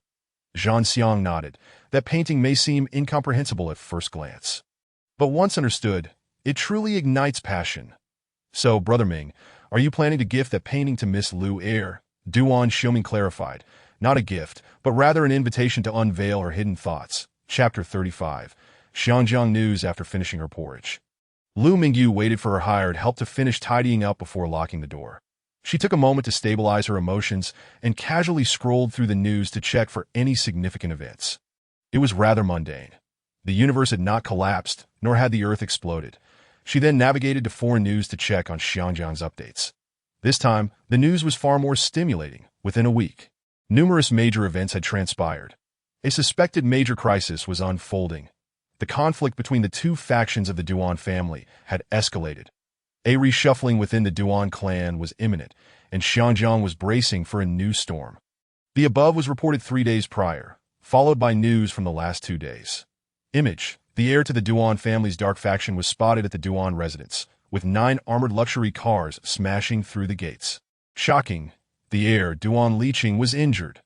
Zhang Xiang nodded. That painting may seem incomprehensible at first glance. But once understood, it truly ignites passion. So, Brother Ming, are you planning to gift that painting to Miss Lu Er? Duan Xiuming clarified. Not a gift, but rather an invitation to unveil her hidden thoughts. Chapter 35. Xiangjiang News after finishing her porridge. Lu Mingyu waited for her hired help to finish tidying up before locking the door. She took a moment to stabilize her emotions and casually scrolled through the news to check for any significant events. It was rather mundane. The universe had not collapsed, nor had the Earth exploded. She then navigated to foreign news to check on Xiangjiang's updates. This time, the news was far more stimulating. Within a week, numerous major events had transpired. A suspected major crisis was unfolding. The conflict between the two factions of the Duan family had escalated. A reshuffling within the Duan clan was imminent, and Xiangjiang was bracing for a new storm. The above was reported 3 days prior, followed by news from the last 2 days. Image: the heir to the Duan family's dark faction was spotted at the Duan residence, with 9 armored luxury cars smashing through the gates. Shocking: the heir, Duan Liqing, was injured.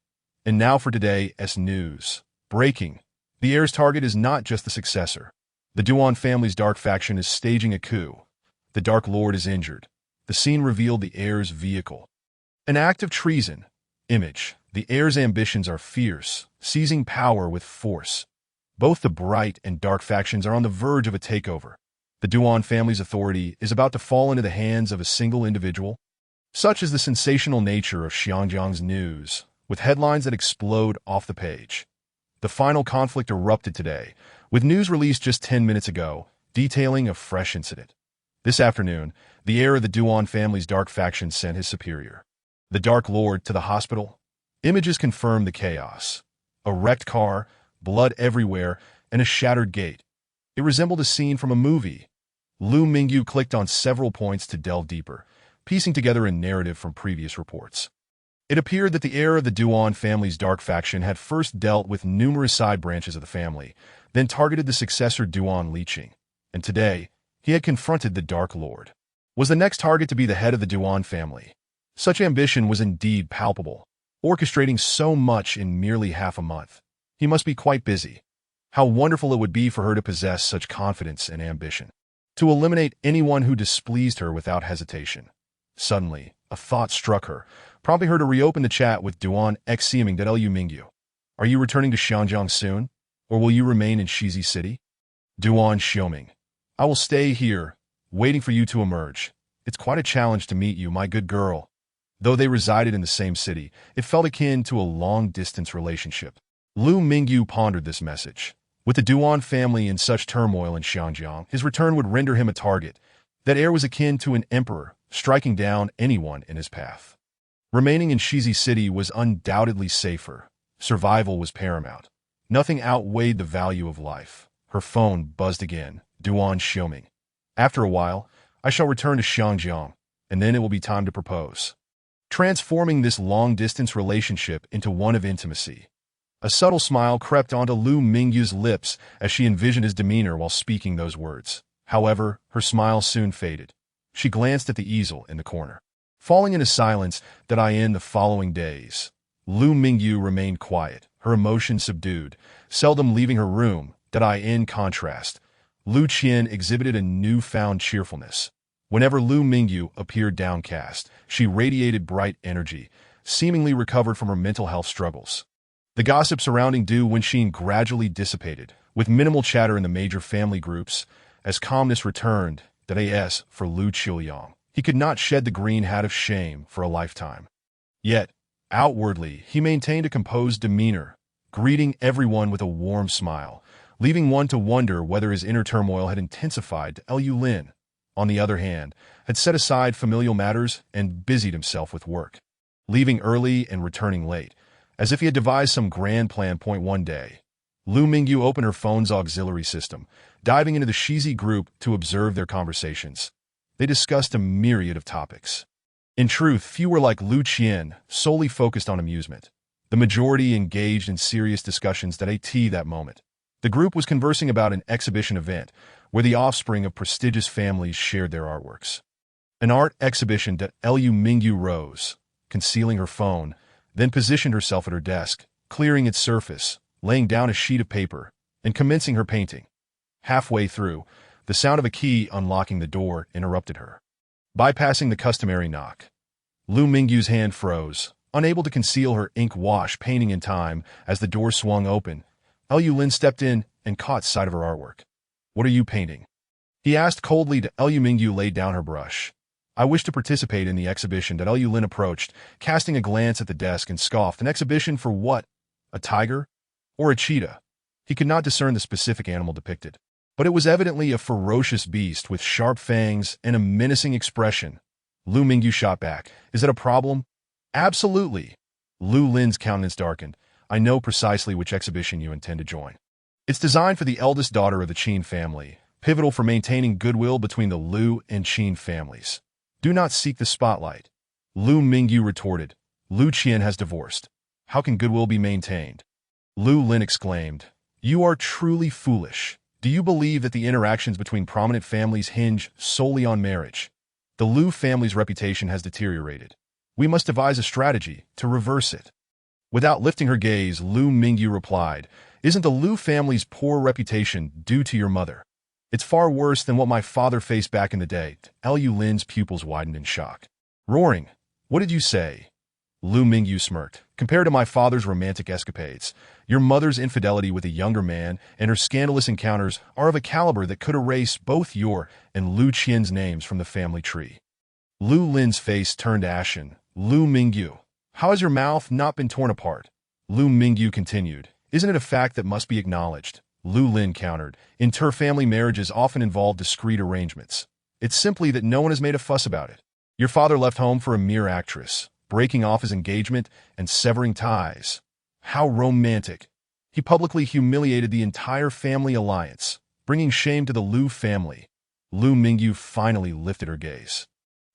And now for today's news. Breaking: the heir's target is not just the successor. The Duan family's dark faction is staging a coup. The Dark Lord is injured. The scene revealed the heir's vehicle. An act of treason. Image: the heir's ambitions are fierce, seizing power with force. Both the bright and dark factions are on the verge of a takeover. The Duan family's authority is about to fall into the hands of a single individual. Such is the sensational nature of Xiangjiang's news, with headlines that explode off the page. The final conflict erupted today, with news released just 10 minutes ago, detailing a fresh incident. This afternoon, the heir of the Duan family's dark faction sent his superior, the Dark Lord, to the hospital. Images confirm the chaos. A wrecked car, blood everywhere, and a shattered gate. It resembled a scene from a movie. Lu Mingyu clicked on several points to delve deeper, piecing together a narrative from previous reports. It appeared that the heir of the Duan family's dark faction had first dealt with numerous side branches of the family, then targeted the successor Duan Liqing, and today, he had confronted the Dark Lord. Was the next target to be the head of the Duan family? Such ambition was indeed palpable, orchestrating so much in merely half a month. He must be quite busy. How wonderful it would be for her to possess such confidence and ambition. To eliminate anyone who displeased her without hesitation. Suddenly, a thought struck her, prompting her to reopen the chat with Duan Xiuming. Lu Mingyu. Are you returning to Xiangjiang soon? Or will you remain in Shizi City? Duan Xiuming. I will stay here, waiting for you to emerge. It's quite a challenge to meet you, my good girl. Though they resided in the same city, it felt akin to a long-distance relationship. Lu Mingyu pondered this message. With the Duan family in such turmoil in Xiangjiang, his return would render him a target. That heir was akin to an emperor, striking down anyone in his path. Remaining in Shizi City was undoubtedly safer. Survival was paramount. Nothing outweighed the value of life. Her phone buzzed again. Duan Xiuming. After a while, I shall return to Xiangjiang, and then it will be time to propose. Transforming this long-distance relationship into one of intimacy. A subtle smile crept onto Lu Mingyu's lips as she envisioned his demeanor while speaking those words. However, her smile soon faded. She glanced at the easel in the corner. Falling into silence that I end the following days. Lu Mingyu remained quiet, her emotions subdued, seldom leaving her room. That I in contrast. Lu Qian exhibited a newfound cheerfulness. Whenever Lu Mingyu appeared downcast, she radiated bright energy, seemingly recovered from her mental health struggles. The gossip surrounding Du Wenxin gradually dissipated, with minimal chatter in the major family groups. As calmness returned, that as for Lu Qiuyang, he could not shed the green hat of shame for a lifetime. Yet, outwardly, he maintained a composed demeanor, greeting everyone with a warm smile, leaving one to wonder whether his inner turmoil had intensified. Lu Lin, on the other hand, had set aside familial matters and busied himself with work, leaving early and returning late, as if he had devised some grand plan. One day, Lu Mingyu opened her phone's auxiliary system, diving into the Shizi group to observe their conversations. They discussed a myriad of topics. In truth, few were like Lu Qian, solely focused on amusement. The majority engaged in serious discussions that ate tea that moment. The group was conversing about an exhibition event where the offspring of prestigious families shared their artworks. An art exhibition that Lu Mingyu rose, concealing her phone, then positioned herself at her desk, clearing its surface, laying down a sheet of paper, and commencing her painting. Halfway through, the sound of a key unlocking the door interrupted her. Bypassing the customary knock, Lu Mingyu's hand froze, unable to conceal her ink wash painting in time as the door swung open. Lu Lin stepped in and caught sight of her artwork. "What are you painting?" he asked coldly. Lu Mingyu laid down her brush. "I wish to participate in the exhibition." Lu Lin approached, casting a glance at the desk and scoffed. "An exhibition for what? A tiger? Or a cheetah?" He could not discern the specific animal depicted, but it was evidently a ferocious beast with sharp fangs and a menacing expression. Lu Mingyu shot back. "Is that a problem?" "Absolutely." Lu Lin's countenance darkened. "I know precisely which exhibition you intend to join. It's designed for the eldest daughter of the Qin family, pivotal for maintaining goodwill between the Lu and Qin families. Do not seek the spotlight." Lu Mingyu retorted. "Lu Qian has divorced. How can goodwill be maintained?" Lu Lin exclaimed. "You are truly foolish. Do you believe that the interactions between prominent families hinge solely on marriage? The Lu family's reputation has deteriorated. We must devise a strategy to reverse it." Without lifting her gaze, Lu Mingyu replied, "Isn't the Lu family's poor reputation due to your mother? It's far worse than what my father faced back in the day." Lu Lin's pupils widened in shock. Roaring, "What did you say?" Lu Mingyu smirked. "Compared to my father's romantic escapades, your mother's infidelity with a younger man and her scandalous encounters are of a caliber that could erase both your and Lu Qian's names from the family tree." Lu Lin's face turned ashen. "Lu Mingyu, how has your mouth not been torn apart?" Lu Mingyu continued. "Isn't it a fact that must be acknowledged?" Lu Lin countered. "Inter-family marriages often involve discreet arrangements. It's simply that no one has made a fuss about it. Your father left home for a mere actress, breaking off his engagement and severing ties. How romantic. He publicly humiliated the entire family alliance, bringing shame to the Lu family." Lu Mingyu finally lifted her gaze.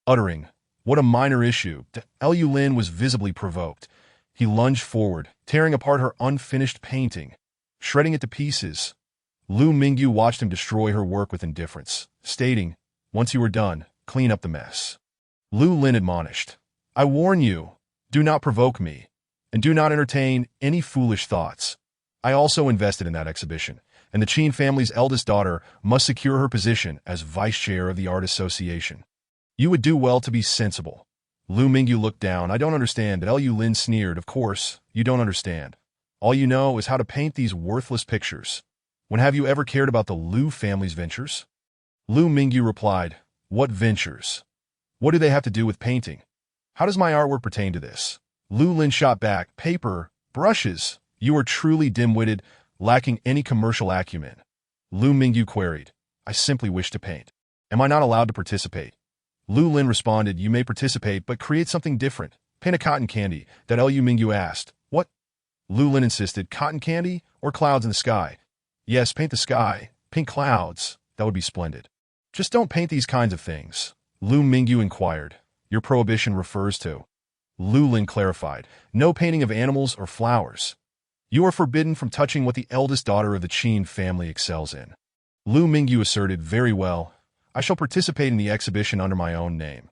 Uttering, "What a minor issue," Lu Lin was visibly provoked. He lunged forward, tearing apart her unfinished painting, shredding it to pieces. Lu Mingyu watched him destroy her work with indifference, stating, "Once you are done, clean up the mess." Lu Lin admonished, "I warn you, do not provoke me, and do not entertain any foolish thoughts. I also invested in that exhibition, and the Qin family's eldest daughter must secure her position as vice chair of the art association. You would do well to be sensible." Lu Mingyu looked down. "I don't understand." Lu Lin sneered. "Of course, you don't understand. All you know is how to paint these worthless pictures. When have you ever cared about the Lu family's ventures?" Lu Mingyu replied, "What ventures? What do they have to do with painting? How does my artwork pertain to this?" Lu Lin shot back. "Paper, brushes. You are truly dim-witted, lacking any commercial acumen." Lu Mingyu queried, "I simply wish to paint. Am I not allowed to participate?" Lu Lin responded, "You may participate, but create something different. Paint a cotton candy." That Lu Mingyu asked, "What?" Lu Lin insisted, "Cotton candy or clouds in the sky?" "Yes, paint the sky. Pink clouds. That would be splendid." "Just don't paint these kinds of things." Lu Mingyu inquired. "Your prohibition refers to?" Lu Lin clarified, "No painting of animals or flowers. You are forbidden from touching what the eldest daughter of the Qin family excels in." Lu Mingyu asserted, "Very well. I shall participate in the exhibition under my own name.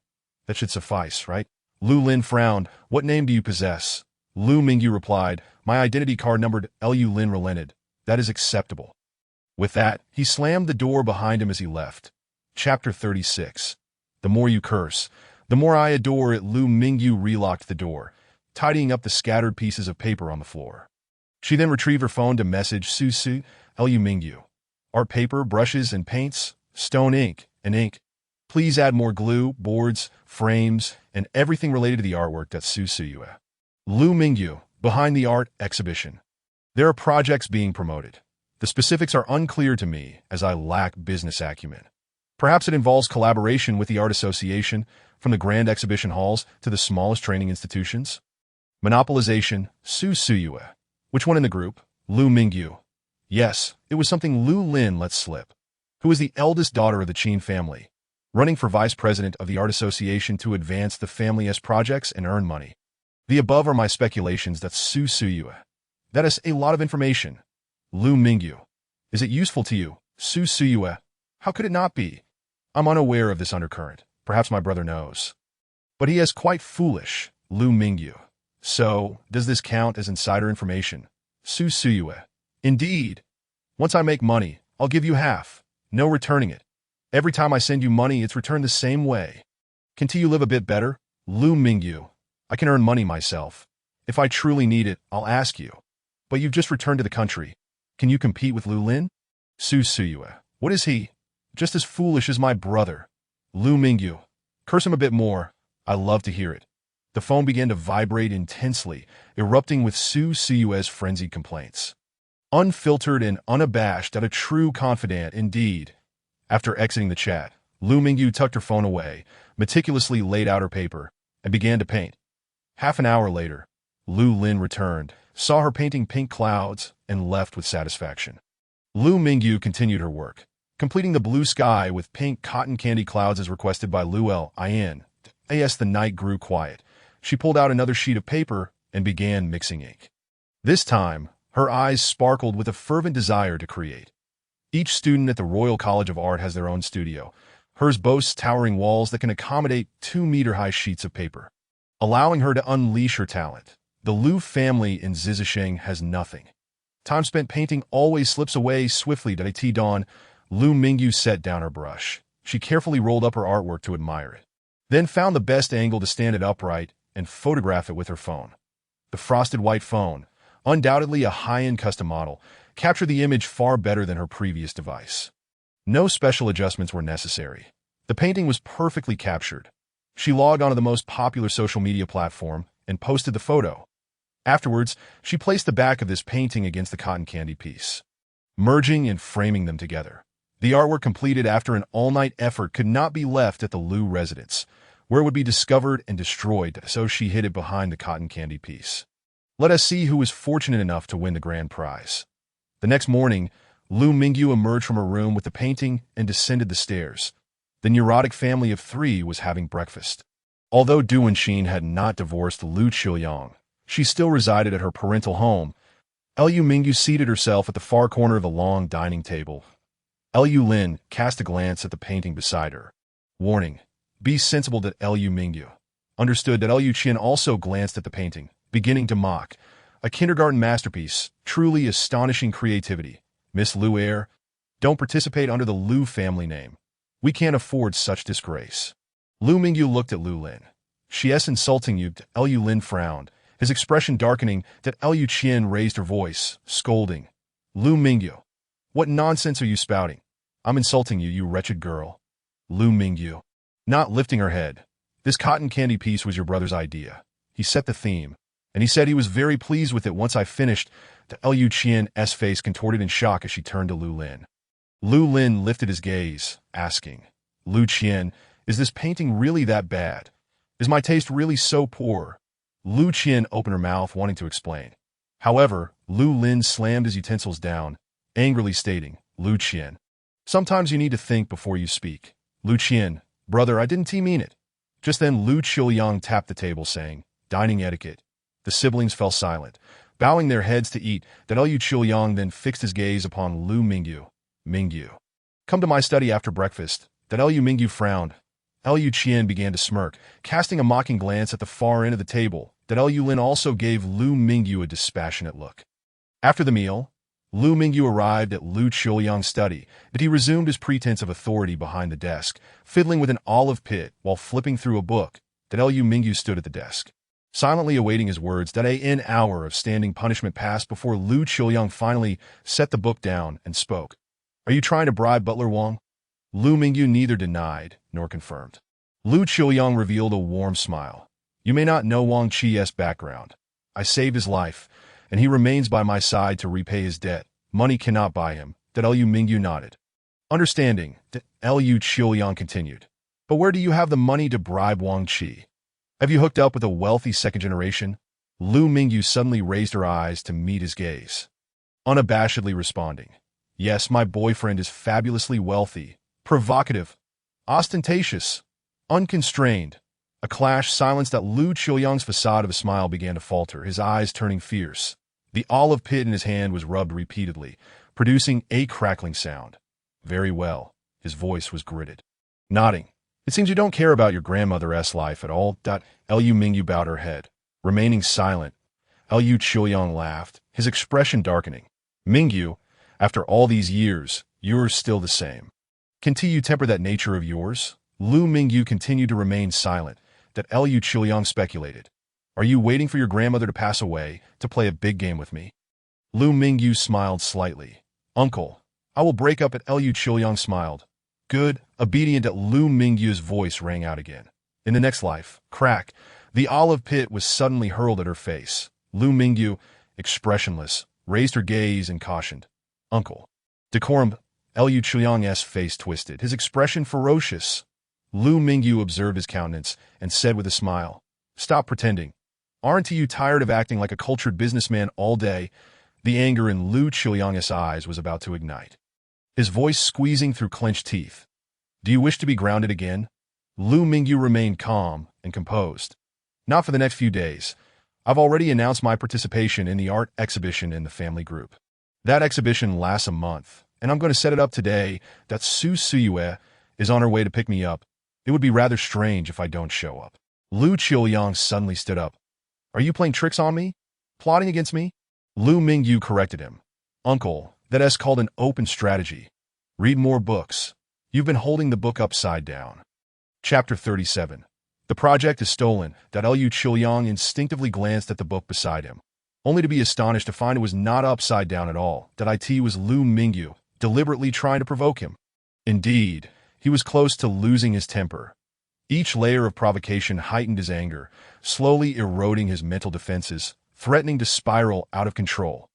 That should suffice, right?" Lu Lin frowned. "What name do you possess?" Lu Mingyu replied, "My identity card numbered." Lu Lin relented. "That is acceptable." With that, he slammed the door behind him as he left. Chapter 36. The more you curse, the more I adore it. Lu Mingyu relocked the door, tidying up the scattered pieces of paper on the floor. She then retrieved her phone to message Su Lu Mingyu. "Art paper, brushes, and paints, stone ink, and ink. Please add more glue, boards, frames, and everything related to the artwork." Su. Lu Mingyu, behind the art exhibition. There are projects being promoted. The specifics are unclear to me as I lack business acumen. Perhaps it involves collaboration with the art association, from the grand exhibition halls to the smallest training institutions. Monopolization, Su. Which one in the group? Lu Mingyu. Yes, it was something Lu Lin let slip. who is the eldest daughter of the Qin family, running for vice president of the Art Association to advance the family's projects and earn money. The above are my speculations that Su Suyue. That is a lot of information. Lu Mingyu. Is it useful to you, Su Suyue? How could it not be? I'm unaware of this undercurrent. Perhaps my brother knows. But he is quite foolish, Lu Mingyu. So, does this count as insider information? Su Suyue. Indeed. Once I make money, I'll give you half. No returning it. Every time I send you money, it's returned the same way. Can't you live a bit better? Lu Mingyu. I can earn money myself. If I truly need it, I'll ask you. But you've just returned to the country. Can you compete with Lu Lin? Su Suyue. What is he? Just as foolish as my brother. Lu Mingyu. Curse him a bit more. I love to hear it. The phone began to vibrate intensely, erupting with Su Suyue's frenzied complaints. Unfiltered and unabashed at a true confidant indeed. After exiting the chat, Lu Mingyu tucked her phone away, meticulously laid out her paper, and began to paint. Half an hour later, Lu Lin returned, saw her painting pink clouds, and left with satisfaction. Lu Mingyu continued her work, completing the blue sky with pink cotton candy clouds as requested by Lu Lian. As the night grew quiet, she pulled out another sheet of paper and began mixing ink. This time, her eyes sparkled with a fervent desire to create. Each student at the Royal College of Art has their own studio. Hers boasts towering walls that can accommodate 2-meter-high sheets of paper, allowing her to unleash her talent. The Lu family in Zizisheng has nothing. Time spent painting always slips away swiftly. At dawn, Lu Mingyu set down her brush. She carefully rolled up her artwork to admire it, then found the best angle to stand it upright and photograph it with her phone. The frosted white phone, undoubtedly a high-end custom model, captured the image far better than her previous device. No special adjustments were necessary. The painting was perfectly captured. She logged onto the most popular social media platform and posted the photo. Afterwards, she placed the back of this painting against the cotton candy piece, merging and framing them together. The artwork completed after an all-night effort could not be left at the Lu residence, where it would be discovered and destroyed, so she hid it behind the cotton candy piece. Let us see who was fortunate enough to win the grand prize. The next morning, Lu Mingyu emerged from her room with the painting and descended the stairs. The neurotic family of 3 was having breakfast. Although Du Wenxin had not divorced Lu Qiuyang, she still resided at her parental home. Lu Mingyu seated herself at the far corner of the long dining table. Lu Lin cast a glance at the painting beside her. Warning: be sensible. That Lu Mingyu understood that Lu Qian also glanced at the painting, beginning to mock. A kindergarten masterpiece, truly astonishing creativity. Miss Lu don't participate under the Lu family name. We can't afford such disgrace. Lu Mingyu looked at Lu Lin. She is insulting you. Lu Lin frowned, his expression darkening. That Lu Qian raised her voice, scolding. Lu Mingyu, what nonsense are you spouting? I'm insulting you, you wretched girl. Lu Mingyu, not lifting her head. This cotton candy piece was your brother's idea. He set the theme, and he said he was very pleased with it once I finished. The Lu Qian's face contorted in shock as she turned to Lu Lin. Lu Lin lifted his gaze, asking, Lu Qian, is this painting really that bad? Is my taste really so poor? Lu Qian opened her mouth, wanting to explain. However, Lu Lin slammed his utensils down, angrily stating, Lu Qian, sometimes you need to think before you speak. Lu Qian, brother, I didn't mean it. Just then Lu Qiuyang tapped the table, saying, dining etiquette. The siblings fell silent, bowing their heads to eat. That Lu Qiuyang then fixed his gaze upon Lu Mingyu. Mingyu, come to my study after breakfast. That Lu Mingyu frowned. Lu Qian began to smirk, casting a mocking glance at the far end of the table. That Lu Lin also gave Lu Mingyu a dispassionate look. After the meal, Lu Mingyu arrived at Lu Qiuyang's study, but he resumed his pretense of authority behind the desk, fiddling with an olive pit while flipping through a book. That Lu Mingyu stood at the desk, silently awaiting his words. That an hour of standing punishment passed before Lu Qiuyang finally set the book down and spoke. Are you trying to bribe Butler Wang? Lu Mingyu neither denied nor confirmed. Lu Qiuyang revealed a warm smile. You may not know Wang Qi's background. I saved his life, and he remains by my side to repay his debt. Money cannot buy him. That Lu Mingyu nodded. Understanding, that Lu Qiuyang continued. But where do you have the money to bribe Wang Qi? Have you hooked up with a wealthy second generation? Lu Mingyu suddenly raised her eyes to meet his gaze, unabashedly responding. Yes, my boyfriend is fabulously wealthy, provocative, ostentatious, unconstrained. A clash silenced that Lu Qiuyang's facade of a smile began to falter, his eyes turning fierce. The olive pit in his hand was rubbed repeatedly, producing a crackling sound. Very well. His voice was gritted. Nodding. It seems you don't care about your grandmother's life at all. Lu Mingyu bowed her head. Remaining silent, Lu Qiuyang laughed, his expression darkening. Mingyu, after all these years, you're still the same. Continue you temper that nature of yours? Lu Mingyu continued to remain silent, that Lu Qiuyang speculated. Are you waiting for your grandmother to pass away to play a big game with me? Lu Mingyu smiled slightly. Uncle, I will break up. At Lu Qiuyang smiled. Good, obedient. At Lu Mingyu's voice rang out again. In the next life, crack, the olive pit was suddenly hurled at her face. Lu Mingyu, expressionless, raised her gaze and cautioned. Uncle. Decorum. Lu Qiuyang's face twisted, his expression ferocious. Lu Mingyu observed his countenance and said with a smile, Stop pretending. Aren't you tired of acting like a cultured businessman all day? The anger in Lu Qiuyang's eyes was about to ignite, his voice squeezing through clenched teeth. Do you wish to be grounded again? Lu Mingyu remained calm and composed. Not for the next few days. I've already announced my participation in the art exhibition in the family group. That exhibition lasts a month, and I'm going to set it up today. That Su Suyue is on her way to pick me up. It would be rather strange if I don't show up. Lu Qiuyang suddenly stood up. Are you playing tricks on me? Plotting against me? Lu Mingyu corrected him. Uncle, that's called an open strategy. Read more books. You've been holding the book upside down. Chapter 37. The project is stolen. Lu Qiuyang instinctively glanced at the book beside him, only to be astonished to find it was not upside down at all. It was Lu Mingyu, deliberately trying to provoke him. Indeed, he was close to losing his temper. Each layer of provocation heightened his anger, slowly eroding his mental defenses, threatening to spiral out of control.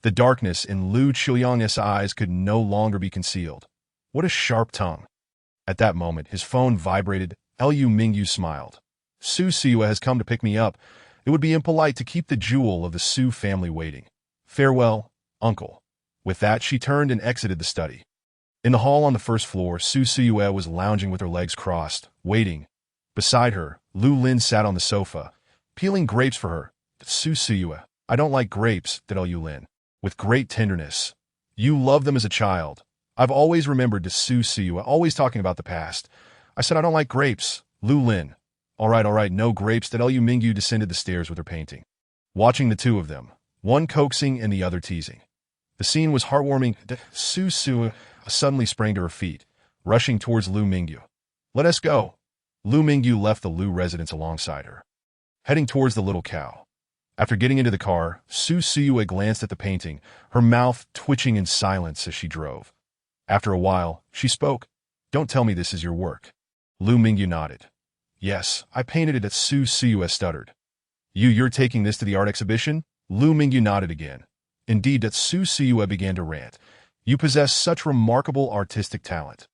The darkness in Lu Qiuyang's eyes could no longer be concealed. What a sharp tongue. At that moment, his phone vibrated. Lu Mingyu smiled. Su Suyue has come to pick me up. It would be impolite to keep the jewel of the Su family waiting. Farewell, uncle. With that, she turned and exited the study. In the hall on the first floor, Su Suyue was lounging with her legs crossed, waiting. Beside her, Lu Lin sat on the sofa, peeling grapes for her. Su Suyue, I don't like grapes, Lu Lin. With great tenderness. You loved them as a child. I've always remembered Su Suyue, always talking about the past. I said I don't like grapes. Lu Lin. All right, no grapes. Lu Mingyu descended the stairs with her painting, watching the two of them, one coaxing and the other teasing. The scene was heartwarming. Su Suyue suddenly sprang to her feet, rushing towards Lu Mingyu. Let us go. Lu Mingyu left the Lu residence alongside her, heading towards the little cow. After getting into the car, Su Suyue glanced at the painting, her mouth twitching in silence as she drove. After a while, she spoke. Don't tell me this is your work. Lu Mingyu nodded. Yes, I painted it. Su Suyue stuttered. You're taking this to the art exhibition? Lu Mingyu nodded again. Indeed, Su Suyue began to rant. You possess such remarkable artistic talent.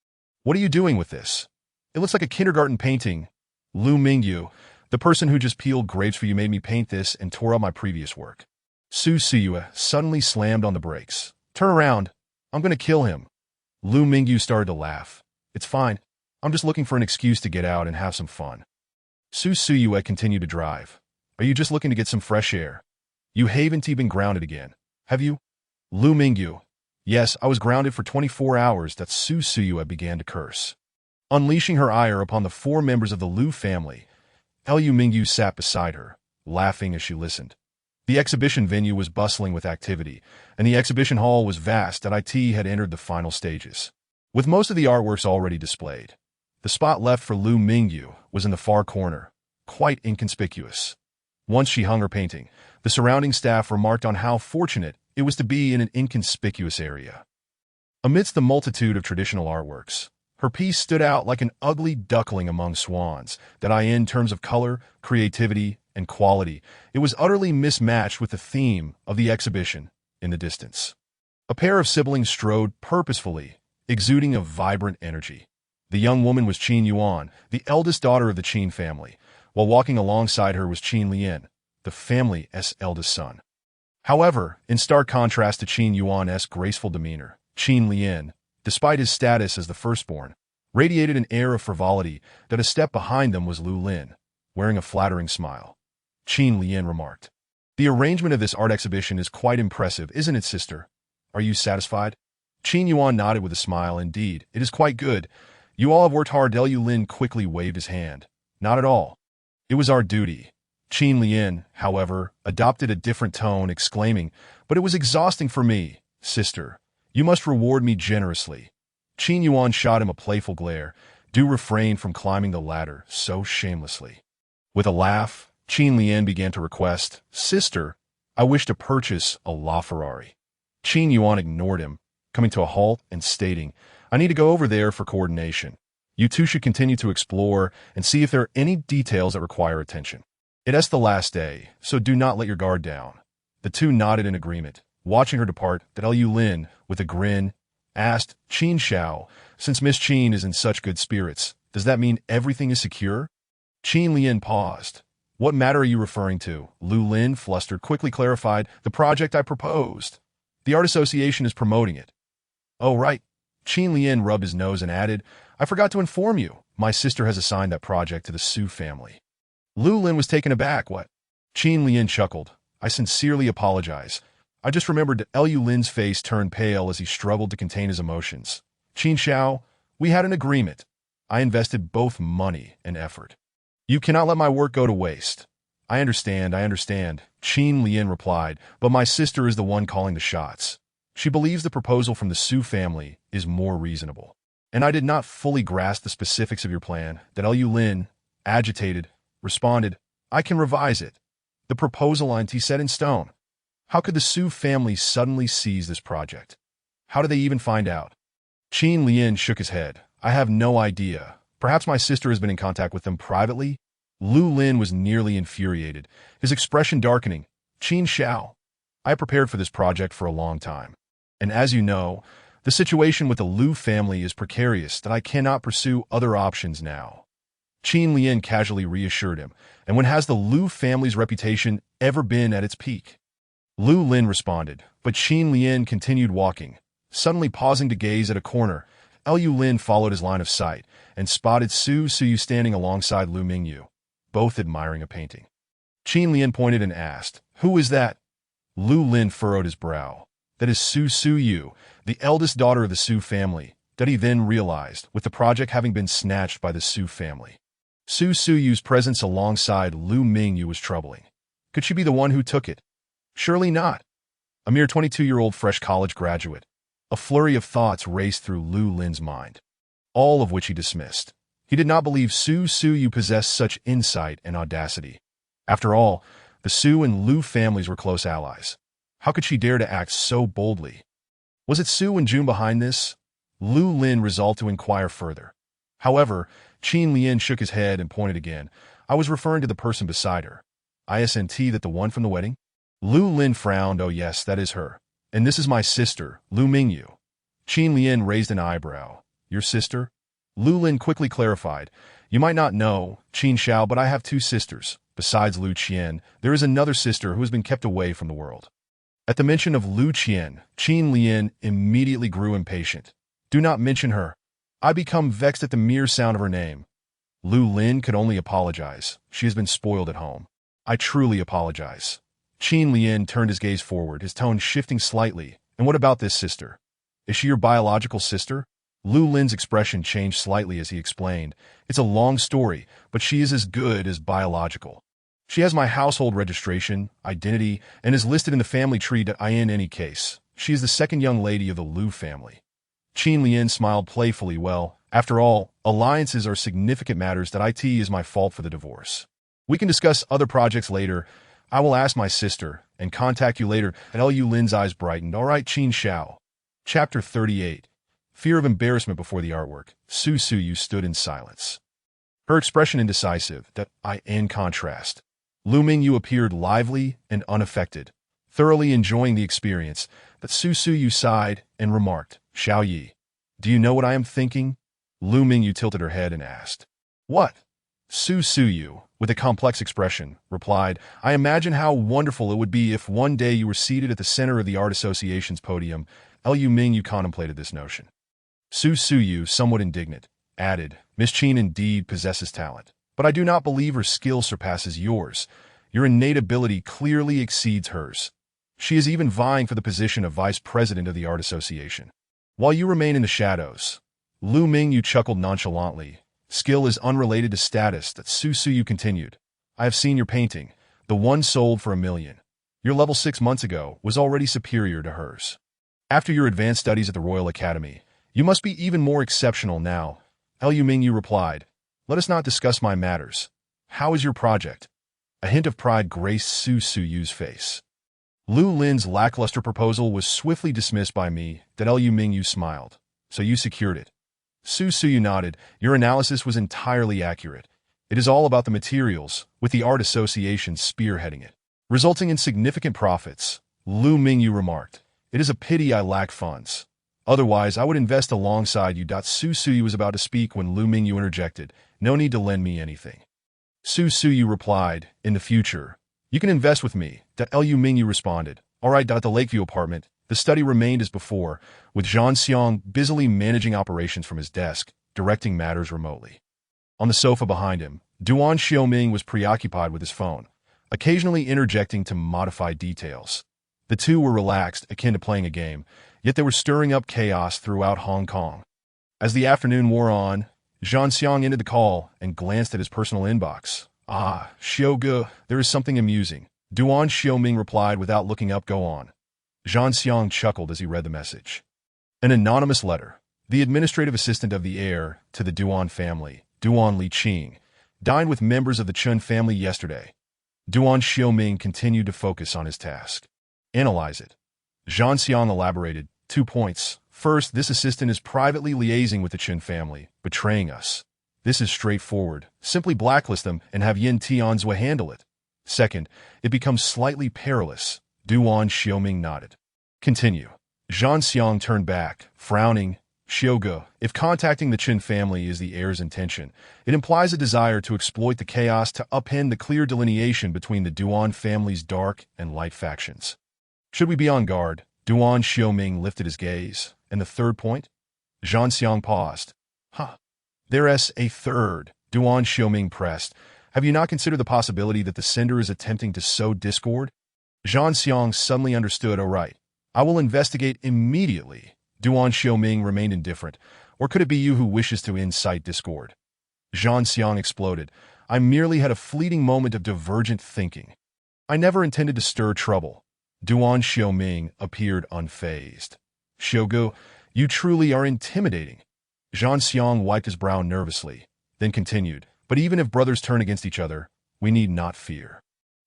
What are you doing with this? It looks like a kindergarten painting. Lu Mingyu, the person who just peeled grapes for you made me paint this and tore up my previous work. Su Suyue suddenly slammed on the brakes. Turn around. I'm going to kill him. Lu Mingyu started to laugh. It's fine. I'm just looking for an excuse to get out and have some fun. Su Suyue continued to drive. Are you just looking to get some fresh air? You haven't been grounded again, have you? Lu Mingyu. Yes, I was grounded for 24 hours. Su Suyue began to curse, unleashing her ire upon the four members of the Lu family. Lu Mingyu sat beside her, laughing as she listened. The exhibition venue was bustling with activity, and the exhibition hall was vast. IT had entered the final stages, with most of the artworks already displayed. The spot left for Lu Mingyu was in the far corner, quite inconspicuous. Once she hung her painting, the surrounding staff remarked on how fortunate it was to be in an inconspicuous area. Amidst the multitude of traditional artworks, her piece stood out like an ugly duckling among swans. In terms of color, creativity, and quality, it was utterly mismatched with the theme of the exhibition in the distance. A pair of siblings strode purposefully, exuding a vibrant energy. The young woman was Qin Yuan, the eldest daughter of the Qin family, while walking alongside her was Qin Lian, the family's eldest son. However, in stark contrast to Qin Yuan's graceful demeanor, Qin Lian, despite his status as the firstborn, radiated an air of frivolity that a step behind them was Lu Lin, wearing a flattering smile. Qin Lian remarked, "The arrangement of this art exhibition is quite impressive, isn't it, sister? Are you satisfied?" Qin Yuan nodded with a smile. "Indeed, it is quite good. You all have worked hard." Liu Lin quickly waved his hand. "Not at all. It was our duty." Qin Lian, however, adopted a different tone, exclaiming, "But it was exhausting for me, sister. You must reward me generously." Qin Yuan shot him a playful glare. "Do refrain from climbing the ladder so shamelessly." With a laugh, Qin Lian began to request, "Sister, I wish to purchase a LaFerrari." Qin Yuan ignored him, coming to a halt and stating, "I need to go over there for coordination. You two should continue to explore and see if there are any details that require attention. It is the last day, so do not let your guard down." The two nodded in agreement, watching her depart. Liu Lin, with a grin, asked, "Qin Xiao, since Miss Qin is in such good spirits, does that mean everything is secure?" Qin Lian paused. "What matter are you referring to?" Lu Lin, flustered, quickly clarified, "The project I proposed. The Art Association is promoting it." "Oh, right." Qin Lian rubbed his nose and added, "I forgot to inform you. My sister has assigned that project to the Su family." Lu Lin was taken aback. "What?" Qin Lian chuckled. "I sincerely apologize. I just remembered that." Liu Lin's face turned pale as he struggled to contain his emotions. "Qin Xiao, we had an agreement. I invested both money and effort. You cannot let my work go to waste." I understand," Qin Lian replied, "but my sister is the one calling the shots. She believes the proposal from the Su family is more reasonable. And I did not fully grasp the specifics of your plan." Liu Lin, agitated, responded, "I can revise it. The proposal ain't set in stone. How could the Su family suddenly seize this project? How did they even find out?" Qin Lian shook his head. "I have no idea. Perhaps my sister has been in contact with them privately." Lu Lin was nearly infuriated, his expression darkening. "Qin Xiao, I prepared for this project for a long time. And as you know, the situation with the Lu family is precarious that I cannot pursue other options now." Qin Lian casually reassured him, "And when has the Lu family's reputation ever been at its peak?" Lu Lin responded, but Qin Lian continued walking, suddenly pausing to gaze at a corner. Liu Lin followed his line of sight and spotted Su Suyu standing alongside Lu Mingyu, both admiring a painting. Qin Lian pointed and asked, "Who is that?" Lu Lin furrowed his brow. "That is Su Suyu, the eldest daughter of the Su family," that he then realized, with the project having been snatched by the Su family. Su Suyu's presence alongside Lu Mingyu was troubling. Could she be the one who took it? Surely not. A mere 22-year-old fresh college graduate. A flurry of thoughts raced through Lu Lin's mind, all of which he dismissed. He did not believe Su Suyu possessed such insight and audacity. After all, the Su and Lu families were close allies. How could she dare to act so boldly? Was it Su and Jun behind this? Lu Lin resolved to inquire further. However, Qin Lian shook his head and pointed again. "I was referring to the person beside her. Isn't that the one from the wedding?" Lu Lin frowned. "Oh yes, that is her. And this is my sister, Lu Mingyu." Qin Lian raised an eyebrow. "Your sister?" Lu Lin quickly clarified. "You might not know, Qin Xiao, but I have two sisters. Besides Lu Qian, there is another sister who has been kept away from the world." At the mention of Lu Qian, Qin Lian immediately grew impatient. "Do not mention her. I become vexed at the mere sound of her name." Lu Lin could only apologize. "She has been spoiled at home. I truly apologize." Qin Lian turned his gaze forward, his tone shifting slightly. "And what about this sister? Is she your biological sister?" Lu Lin's expression changed slightly as he explained. "It's a long story, but she is as good as biological. She has my household registration, identity, and is listed in the family tree. In any case, she is the second young lady of the Lu family." Qin Lian smiled playfully. "Well, after all, alliances are significant matters. It is my fault for the divorce. We can discuss other projects later. I will ask my sister and contact you later." Liu Lin's eyes brightened. "All right, Qin Xiao." Chapter 38. Fear of embarrassment before the artwork. Su Suyu stood in silence, her expression indecisive. In contrast, Lu Mingyu appeared lively and unaffected, thoroughly enjoying the experience. But Su Suyu sighed and remarked, "Xiao Yi, do you know what I am thinking?" Lu Mingyu tilted her head and asked, "What?" Su Suyu, with a complex expression, replied, "I imagine how wonderful it would be if one day you were seated at the center of the Art Association's podium, Liu Mingyu contemplated this notion. Su Suyu, somewhat indignant, added, Miss Qin indeed possesses talent, but I do not believe her skill surpasses yours. Your innate ability clearly exceeds hers. She is even vying for the position of vice president of the Art Association. While you remain in the shadows, Liu Mingyu chuckled nonchalantly. Skill is unrelated to status. That Su Suyu continued. I have seen your painting, the one sold for $1 million. Your level 6 months ago was already superior to hers. After your advanced studies at the Royal Academy, you must be even more exceptional now. Liu Mingyu replied, Let us not discuss my matters. How is your project? A hint of pride graced Su Suyu's face. Lu Lin's lackluster proposal was swiftly dismissed by me. Liu Mingyu smiled. So you secured it. Su Suyu nodded. Your analysis was entirely accurate. It is all about the materials, with the Art Association spearheading it, resulting in significant profits. Liu Mingyu remarked, It is a pity I lack funds. Otherwise, I would invest alongside you. Su Suyu was about to speak when Liu Mingyu interjected, No need to lend me anything. Su Suyu replied, In the future, you can invest with me. Liu Mingyu responded, All right. At the Lakeview apartment, the study remained as before, with Zhang Xiang busily managing operations from his desk, directing matters remotely. On the sofa behind him, Duan Xiaoming was preoccupied with his phone, occasionally interjecting to modify details. The two were relaxed, akin to playing a game, yet they were stirring up chaos throughout Hong Kong. As the afternoon wore on, Zhang Xiang ended the call and glanced at his personal inbox. Ah, Xiaoge, there is something amusing. Duan Xiaoming replied without looking up. Go on. Zhang Xiang chuckled as he read the message. An anonymous letter. The administrative assistant of the heir to the Duan family, Duan Liqing, dined with members of the Chun family yesterday. Duan Xiaoming continued to focus on his task. Analyze it. Zhang Xiang elaborated. 2 points. First, this assistant is privately liaising with the Chun family, betraying us. This is straightforward. Simply blacklist them and have Yin Tianzui handle it. Second, it becomes slightly perilous. Duan Xiaoming nodded. Continue. Zhang Xiang turned back, frowning. Xiaoge, if contacting the Qin family is the heir's intention, it implies a desire to exploit the chaos to upend the clear delineation between the Duan family's dark and light factions. Should we be on guard? Duan Xiaoming lifted his gaze. And the third point? Zhang Xiang paused. There's a third. Duan Xiaoming pressed. Have you not considered the possibility that the sender is attempting to sow discord? Zhang Xiang suddenly understood. Oh, right. I will investigate immediately. Duan Xiaoming remained indifferent. Or could it be you who wishes to incite discord? Zhang Xiang exploded. I merely had a fleeting moment of divergent thinking. I never intended to stir trouble. Duan Xiaoming appeared unfazed. Xiaoge, you truly are intimidating. Zhang Xiang wiped his brow nervously, then continued, But even if brothers turn against each other, we need not fear.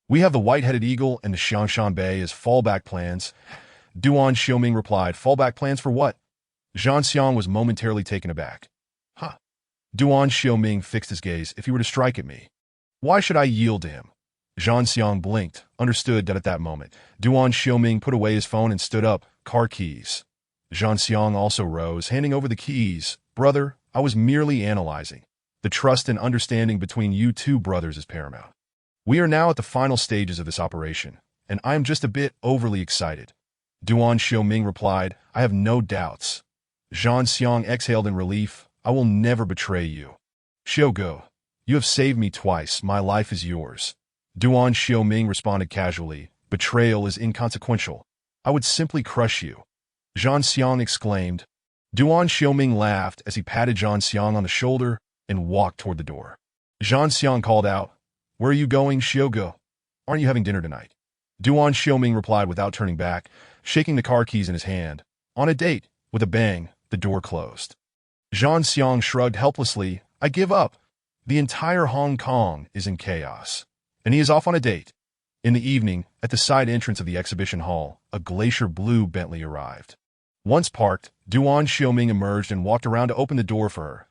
We have the White-Headed Eagle and the Xiangshan Bay as fallback plans. Duan Xiaoming replied, Fallback plans for what? Zhang Xiang was momentarily taken aback. Duan Xiaoming fixed his gaze. If he were to strike at me, why should I yield to him? Zhang Xiang blinked, understood that at that moment. Duan Xiaoming put away his phone and stood up. Car keys. Zhang Xiang also rose, handing over the keys. Brother, I was merely analyzing. The trust and understanding between you two brothers is paramount. We are now at the final stages of this operation, and I am just a bit overly excited. Duan Xiaoming replied, I have no doubts. Zhang Xiang exhaled in relief. I will never betray you. Xiaoge, you have saved me twice. My life is yours. Duan Xiaoming responded casually. Betrayal is inconsequential. I would simply crush you. Zhang Xiang exclaimed. Duan Xiaoming laughed as he patted Zhang Xiang on the shoulder and walked toward the door. Zhang Xiang called out, Where are you going, Xiaoge? Aren't you having dinner tonight? Duan Xiaoming replied without turning back, shaking the car keys in his hand. On a date. With a bang, the door closed. Zhang Xiang shrugged helplessly. I give up. The entire Hong Kong is in chaos. And he is off on a date. In the evening, at the side entrance of the exhibition hall, a glacier blue Bentley arrived. Once parked, Duan Xiaoming emerged and walked around to open the door for her.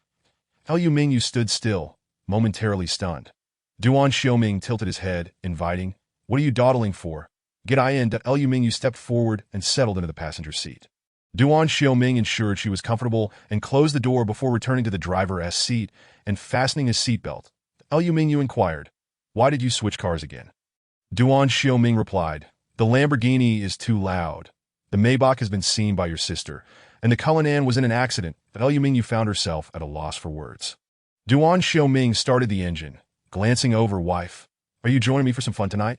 Liu Mingyu stood still, momentarily stunned. Duan Xiaoming tilted his head, inviting, What are you dawdling for? Get in. Liu Mingyu stepped forward and settled into the passenger seat. Duan Xiaoming ensured she was comfortable and closed the door before returning to the driver's seat and fastening his seatbelt. Liu Mingyu inquired, Why did you switch cars again? Duan Xiaoming replied, The Lamborghini is too loud. The Maybach has been seen by your sister, and the Cullinan was in an accident that Liu Mingyu found herself at a loss for words. Duan Xiaoming started the engine, glancing over wife. Are you joining me for some fun tonight?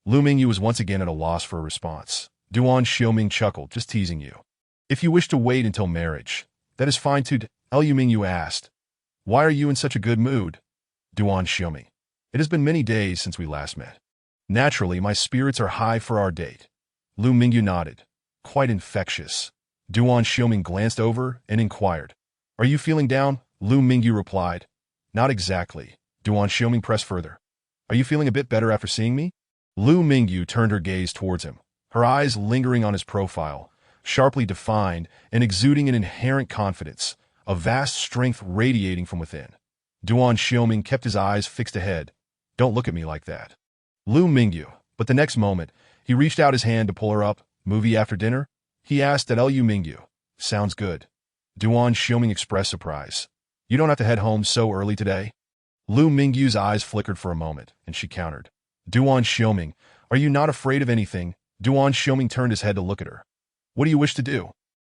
Liu Mingyu was once again at a loss for a response. Duan Xiaoming chuckled, just teasing you. If you wish to wait until marriage, that is fine too. Liu Mingyu asked. Why are you in such a good mood? Duan Xiaoming. It has been many days since we last met. Naturally, my spirits are high for our date. Liu Mingyu nodded. Quite infectious. Duan Xiaoming glanced over and inquired. Are you feeling down? Liu Mingyu replied. Not exactly. Duan Xiaoming pressed further. Are you feeling a bit better after seeing me? Liu Mingyu turned her gaze towards him, her eyes lingering on his profile, sharply defined and exuding an inherent confidence, a vast strength radiating from within. Duan Xiaoming kept his eyes fixed ahead. Don't look at me like that. Liu Mingyu, but the next moment, he reached out his hand to pull her up. Movie after dinner? He asked at Liu Mingyu. Sounds good. Duan Xiaoming expressed surprise. You don't have to head home so early today? Liu Mingyu's eyes flickered for a moment, and she countered. Duan Xiaoming, are you not afraid of anything? Duan Xiaoming turned his head to look at her. What do you wish to do?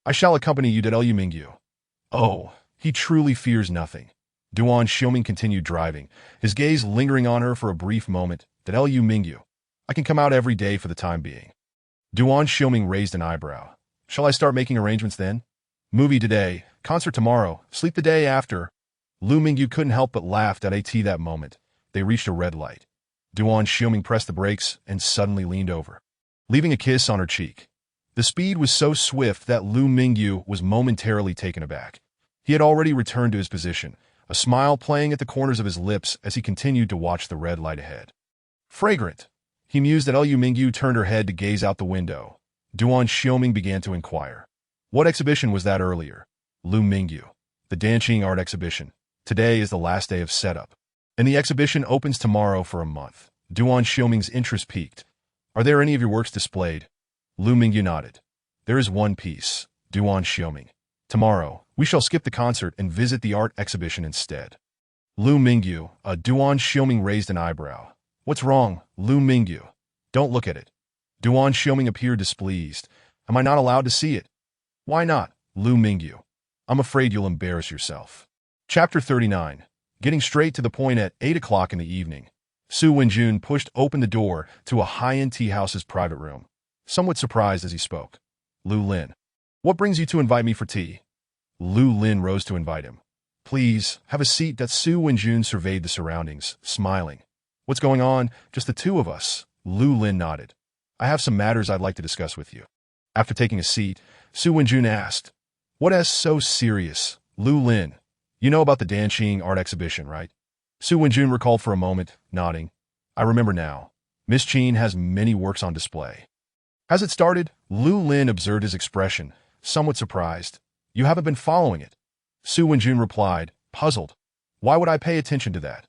I shall accompany you to Liu Mingyu. Oh, he truly fears nothing. Duan Xiaoming continued driving, his gaze lingering on her for a brief moment. That Liu Mingyu. I can come out every day for the time being. Duan Xiaoming raised an eyebrow. Shall I start making arrangements then? Movie today, concert tomorrow, sleep the day after. Liu Mingyu couldn't help but laugh at that moment. They reached a red light. Duan Xiaoming pressed the brakes and suddenly leaned over, leaving a kiss on her cheek. The speed was so swift that Liu Mingyu was momentarily taken aback. He had already returned to his position, a smile playing at the corners of his lips as he continued to watch the red light ahead. Fragrant. He mused that Liu Mingyu turned her head to gaze out the window. Duan Xiaoming began to inquire. What exhibition was that earlier? Liu Mingyu. The Danqing art exhibition. Today is the last day of setup, and the exhibition opens tomorrow for a month. Duan Xiaoming's interest peaked. Are there any of your works displayed? Liu Mingyu nodded. There is one piece. Duan Xiaoming. Tomorrow, we shall skip the concert and visit the art exhibition instead. Liu Mingyu. Duan Xiaoming raised an eyebrow. What's wrong, Liu Mingyu? Don't look at it. Duan Xiaoming appeared displeased. Am I not allowed to see it? Why not, Liu Mingyu? I'm afraid you'll embarrass yourself. Chapter 39. Getting straight to the point at 8 o'clock in the evening. Su Wenjun pushed open the door to a high-end tea house's private room, somewhat surprised as he spoke. Lu Lin. What brings you to invite me for tea? Lu Lin rose to invite him. Please, have a seat. That Su Wenjun surveyed the surroundings, smiling. What's going on? Just the two of us. Lu Lin nodded. I have some matters I'd like to discuss with you. After taking a seat, Su Wenjun asked, What is so serious? Lu Lin. You know about the Danqing art exhibition, right? Su Wenjun recalled for a moment, nodding. I remember now. Miss Qin has many works on display. Has it started? Lu Lin observed his expression, somewhat surprised. You haven't been following it. Su Wenjun replied, puzzled. Why would I pay attention to that?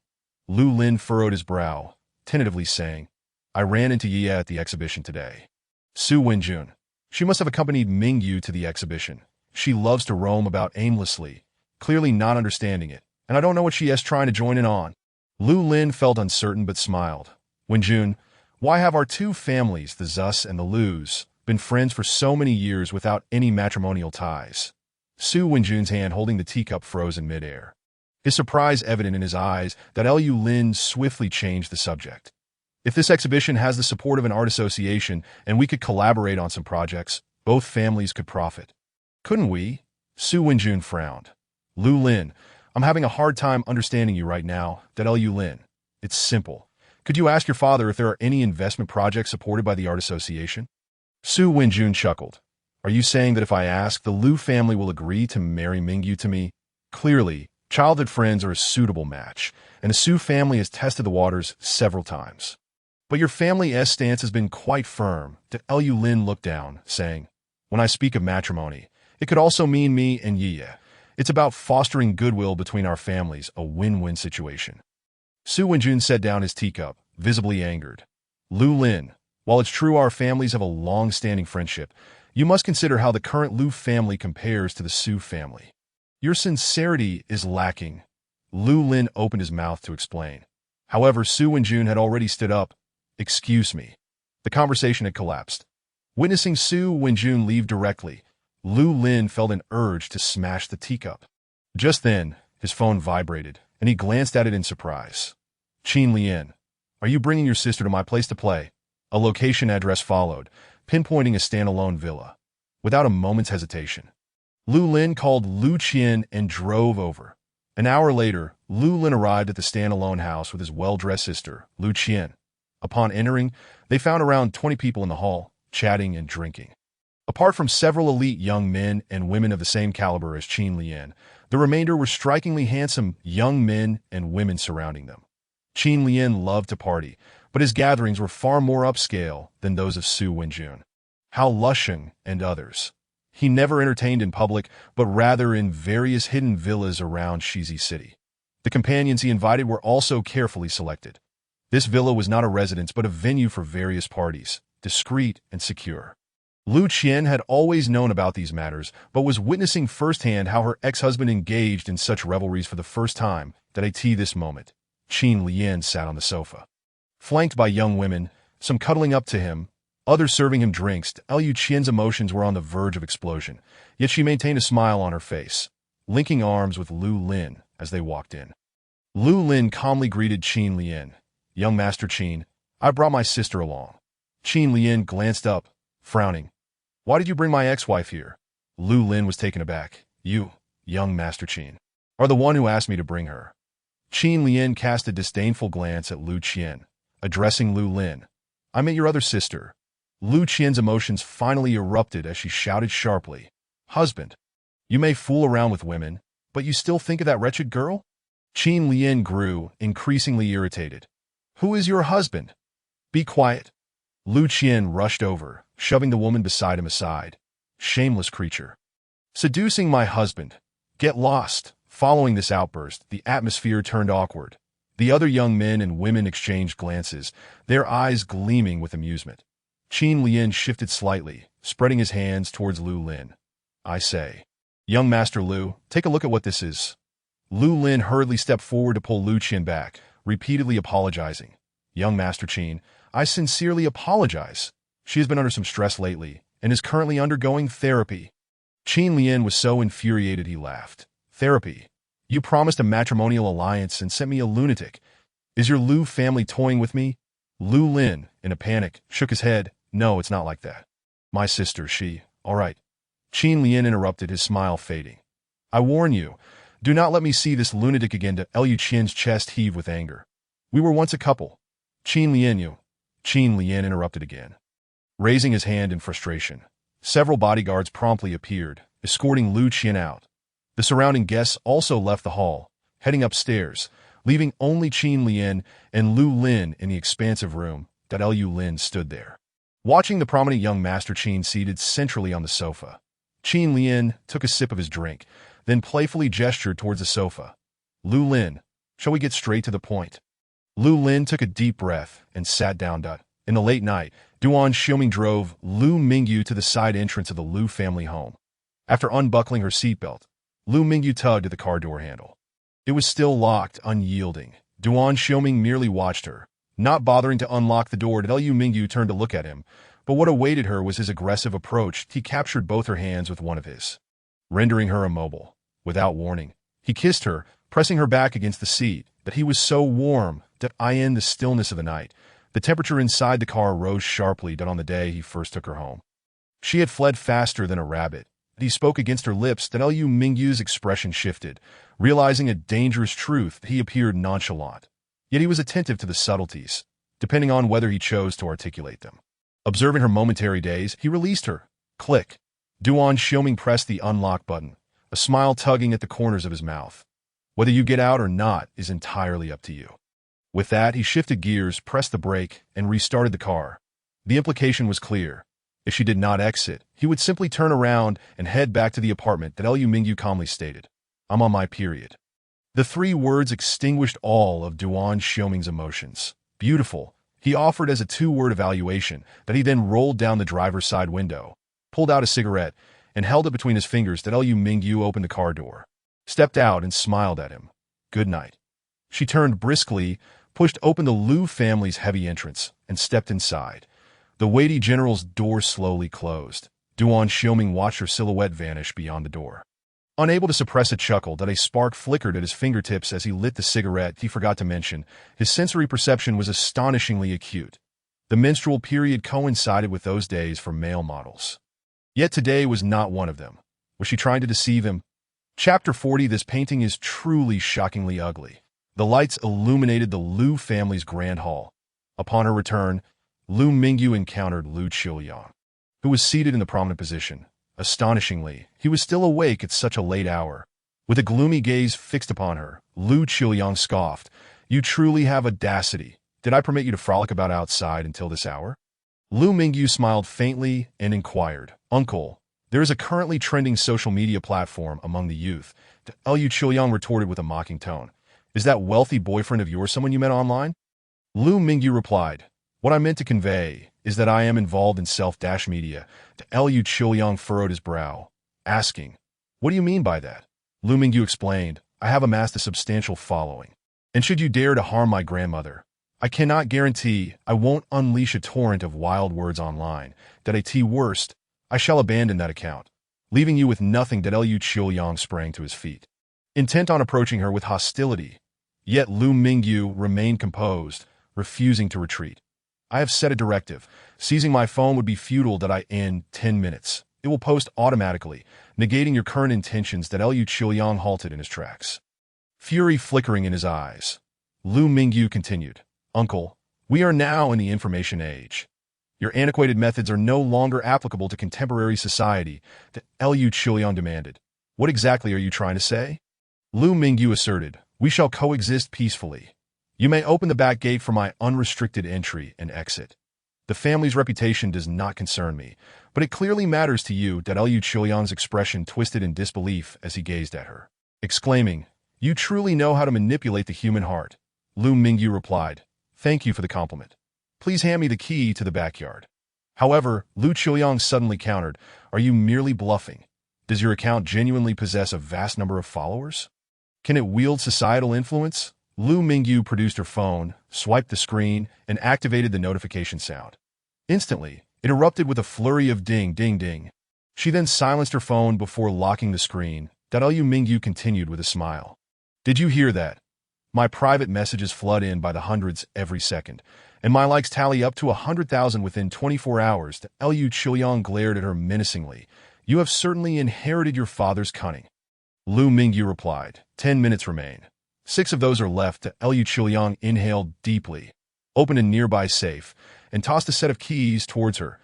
Lu Lin furrowed his brow, tentatively saying, I ran into Ye at the exhibition today. Su Wenjun. She must have accompanied Mingyu to the exhibition. She loves to roam about aimlessly, clearly not understanding it, and I don't know what she is trying to join in on. Lu Lin felt uncertain but smiled. Wenjun, why have our two families, the Zus and the Lus, been friends for so many years without any matrimonial ties? Su Wenjun's hand holding the teacup froze in midair. His surprise evident in his eyes that Liu Lin swiftly changed the subject. If this exhibition has the support of an art association and we could collaborate on some projects, both families could profit. Couldn't we? Su Wenjun frowned. Lu Lin, I'm having a hard time understanding you right now, that Liu Lin. It's simple. Could you ask your father if there are any investment projects supported by the art association? Su Wenjun chuckled. Are you saying that if I ask, the Lu family will agree to marry Mingyu to me? Clearly, childhood friends are a suitable match, and the Su family has tested the waters several times. But your family's stance has been quite firm. Liu Lin looked down, saying, When I speak of matrimony, it could also mean me and Ye. It's about fostering goodwill between our families, a win-win situation. Su Wenjun set down his teacup, visibly angered. Lu Lin, while it's true our families have a long-standing friendship, you must consider how the current Lu family compares to the Su family. Your sincerity is lacking. Lu Lin opened his mouth to explain. However, Su Wenjun had already stood up. Excuse me. The conversation had collapsed. Witnessing Su Wenjun leave directly, Lu Lin felt an urge to smash the teacup. Just then, his phone vibrated, and he glanced at it in surprise. Qin Lian, are you bringing your sister to my place to play? A location address followed, pinpointing a standalone villa. Without a moment's hesitation, Lu Lin called Lu Qian and drove over. An hour later, Lu Lin arrived at the standalone house with his well-dressed sister, Lu Qian. Upon entering, they found around 20 people in the hall, chatting and drinking. Apart from several elite young men and women of the same caliber as Qin Lian, the remainder were strikingly handsome young men and women surrounding them. Qin Lian loved to party, but his gatherings were far more upscale than those of Su Wenjun, Hao Lusheng, and others. He never entertained in public, but rather in various hidden villas around Shizi City. The companions he invited were also carefully selected. This villa was not a residence but a venue for various parties, discreet and secure. Lu Qian had always known about these matters, but was witnessing firsthand how her ex-husband engaged in such revelries for the first time that at this moment, Qin Lian sat on the sofa. Flanked by young women, some cuddling up to him, others serving him drinks, Lu Qian's emotions were on the verge of explosion, yet she maintained a smile on her face, linking arms with Lu Lin as they walked in. Lu Lin calmly greeted Qin Lian. Young Master Qin, I brought my sister along. Qin Lian glanced up, frowning. Why did you bring my ex-wife here? Lu Lin was taken aback. You, young Master Qin, are the one who asked me to bring her. Qin Lian cast a disdainful glance at Lu Qian, addressing Lu Lin. I meant your other sister. Lu Qian's emotions finally erupted as she shouted sharply. Husband, you may fool around with women, but you still think of that wretched girl? Qin Lian grew increasingly irritated. Who is your husband? Be quiet. Lu Qian rushed over, shoving the woman beside him aside. Shameless creature. Seducing my husband. Get lost. Following this outburst, the atmosphere turned awkward. The other young men and women exchanged glances, their eyes gleaming with amusement. Qin Lian shifted slightly, spreading his hands towards Lu Lin. I say, young Master Lu, take a look at what this is. Lu Lin hurriedly stepped forward to pull Lu Qian back, repeatedly apologizing. Young Master Qin, I sincerely apologize. She has been under some stress lately and is currently undergoing therapy. Qin Lian was so infuriated he laughed. Therapy? You promised a matrimonial alliance and sent me a lunatic. Is your Lu family toying with me? Lu Lin, in a panic, shook his head. No, it's not like that. My sister, she. All right. Qin Lian interrupted, his smile fading. I warn you, do not let me see this lunatic again. Lu Qian's chest heaved with anger. We were once a couple. Qin Lian, you. Qin Lian interrupted again. Raising his hand in frustration, several bodyguards promptly appeared, escorting Lu Qian out. The surrounding guests also left the hall, heading upstairs, leaving only Qin Lian and Lu Lin in the expansive room. Lu Lin stood there, watching the prominent young Master Qin seated centrally on the sofa. Qin Lian took a sip of his drink, then playfully gestured towards the sofa. Lu Lin, shall we get straight to the point? Lu Lin took a deep breath and sat down. In the late night, Duan Xiaoming drove Lu Mingyu to the side entrance of the Lu family home. After unbuckling her seatbelt, Lu Mingyu tugged at the car door handle. It was still locked, unyielding. Duan Xiaoming merely watched her, not bothering to unlock the door. Lu Mingyu turned to look at him, but what awaited her was his aggressive approach. He captured both her hands with one of his, rendering her immobile. Without warning, he kissed her, pressing her back against the seat. But he was so warm that in the stillness of the night, the temperature inside the car rose sharply. On the day he first took her home, she had fled faster than a rabbit. He spoke against her lips. Lu Mingyu's expression shifted. Realizing a dangerous truth, he appeared nonchalant. Yet he was attentive to the subtleties, depending on whether he chose to articulate them. Observing her momentary daze, he released her. Click. Duan Xiaoming pressed the unlock button, a smile tugging at the corners of his mouth. Whether you get out or not is entirely up to you. With that, he shifted gears, pressed the brake, and restarted the car. The implication was clear. If she did not exit, he would simply turn around and head back to the apartment. Lu Mingyu calmly stated, I'm on my period. The 3 words extinguished all of Duan Xiaoming's emotions. Beautiful, he offered as a 2-word evaluation that he then rolled down the driver's side window, pulled out a cigarette, and held it between his fingers. Lu Mingyu opened the car door, stepped out, and smiled at him. Good night. She turned briskly, pushed open the Lu family's heavy entrance, and stepped inside. The weighty general's door slowly closed. Duan Xioming watched her silhouette vanish beyond the door. Unable to suppress a chuckle that a spark flickered at his fingertips as he lit the cigarette he forgot to mention, his sensory perception was astonishingly acute. The menstrual period coincided with those days for male models. Yet today was not one of them. Was she trying to deceive him? Chapter 40. This painting is truly shockingly ugly. The lights illuminated the Lu family's grand hall. Upon her return, Lu Mingyu encountered Lu Qiuyang, who was seated in the prominent position. Astonishingly, he was still awake at such a late hour. With a gloomy gaze fixed upon her, Lu Qiuyang scoffed, "You truly have audacity. Did I permit you to frolic about outside until this hour?" Lu Mingyu smiled faintly and inquired, "Uncle, there is a currently trending social media platform among the youth." Lu Qiuyang retorted with a mocking tone, "Is that wealthy boyfriend of yours someone you met online?" Lu Mingyu replied, "What I meant to convey is that I am involved in self-media." Lu Qiuyang furrowed his brow, asking, "What do you mean by that?" Lu Mingyu explained, "I have amassed a substantial following, and should you dare to harm my grandmother, I cannot guarantee I won't unleash a torrent of wild words online. At worst, I shall abandon that account, leaving you with nothing." Lu Qiuyang sprang to his feet, intent on approaching her with hostility. Yet Lu Mingyu remained composed, refusing to retreat. "I have set a directive. Seizing my phone would be futile. In 10 minutes, it will post automatically, negating your current intentions." Lu Qiuyang halted in his tracks, fury flickering in his eyes. Lu Mingyu continued, "Uncle, we are now in the information age. Your antiquated methods are no longer applicable to contemporary society." Lu Qiuyang demanded, "What exactly are you trying to say?" Lu Mingyu asserted, "We shall coexist peacefully. You may open the back gate for my unrestricted entry and exit. The family's reputation does not concern me, but it clearly matters to you." Lu Qiuyang's expression twisted in disbelief as he gazed at her, exclaiming, "You truly know how to manipulate the human heart." Lu Mingyu replied, "Thank you for the compliment. Please hand me the key to the backyard." However, Lu Qiuyang suddenly countered, "Are you merely bluffing? Does your account genuinely possess a vast number of followers? Can it wield societal influence?" Lu Mingyu produced her phone, swiped the screen, and activated the notification sound. Instantly, it erupted with a flurry of ding, ding, ding. She then silenced her phone before locking the screen. Lu Mingyu continued with a smile, "Did you hear that? My private messages flood in by the hundreds every second, and my likes tally up to 100,000 within 24 hours. Lu Qiuyang glared at her menacingly. "You have certainly inherited your father's cunning." Lu Mingyu replied, 10 minutes remain. 6 of those are left." Lu Qiuyang inhaled deeply, opened a nearby safe, and tossed a set of keys towards her.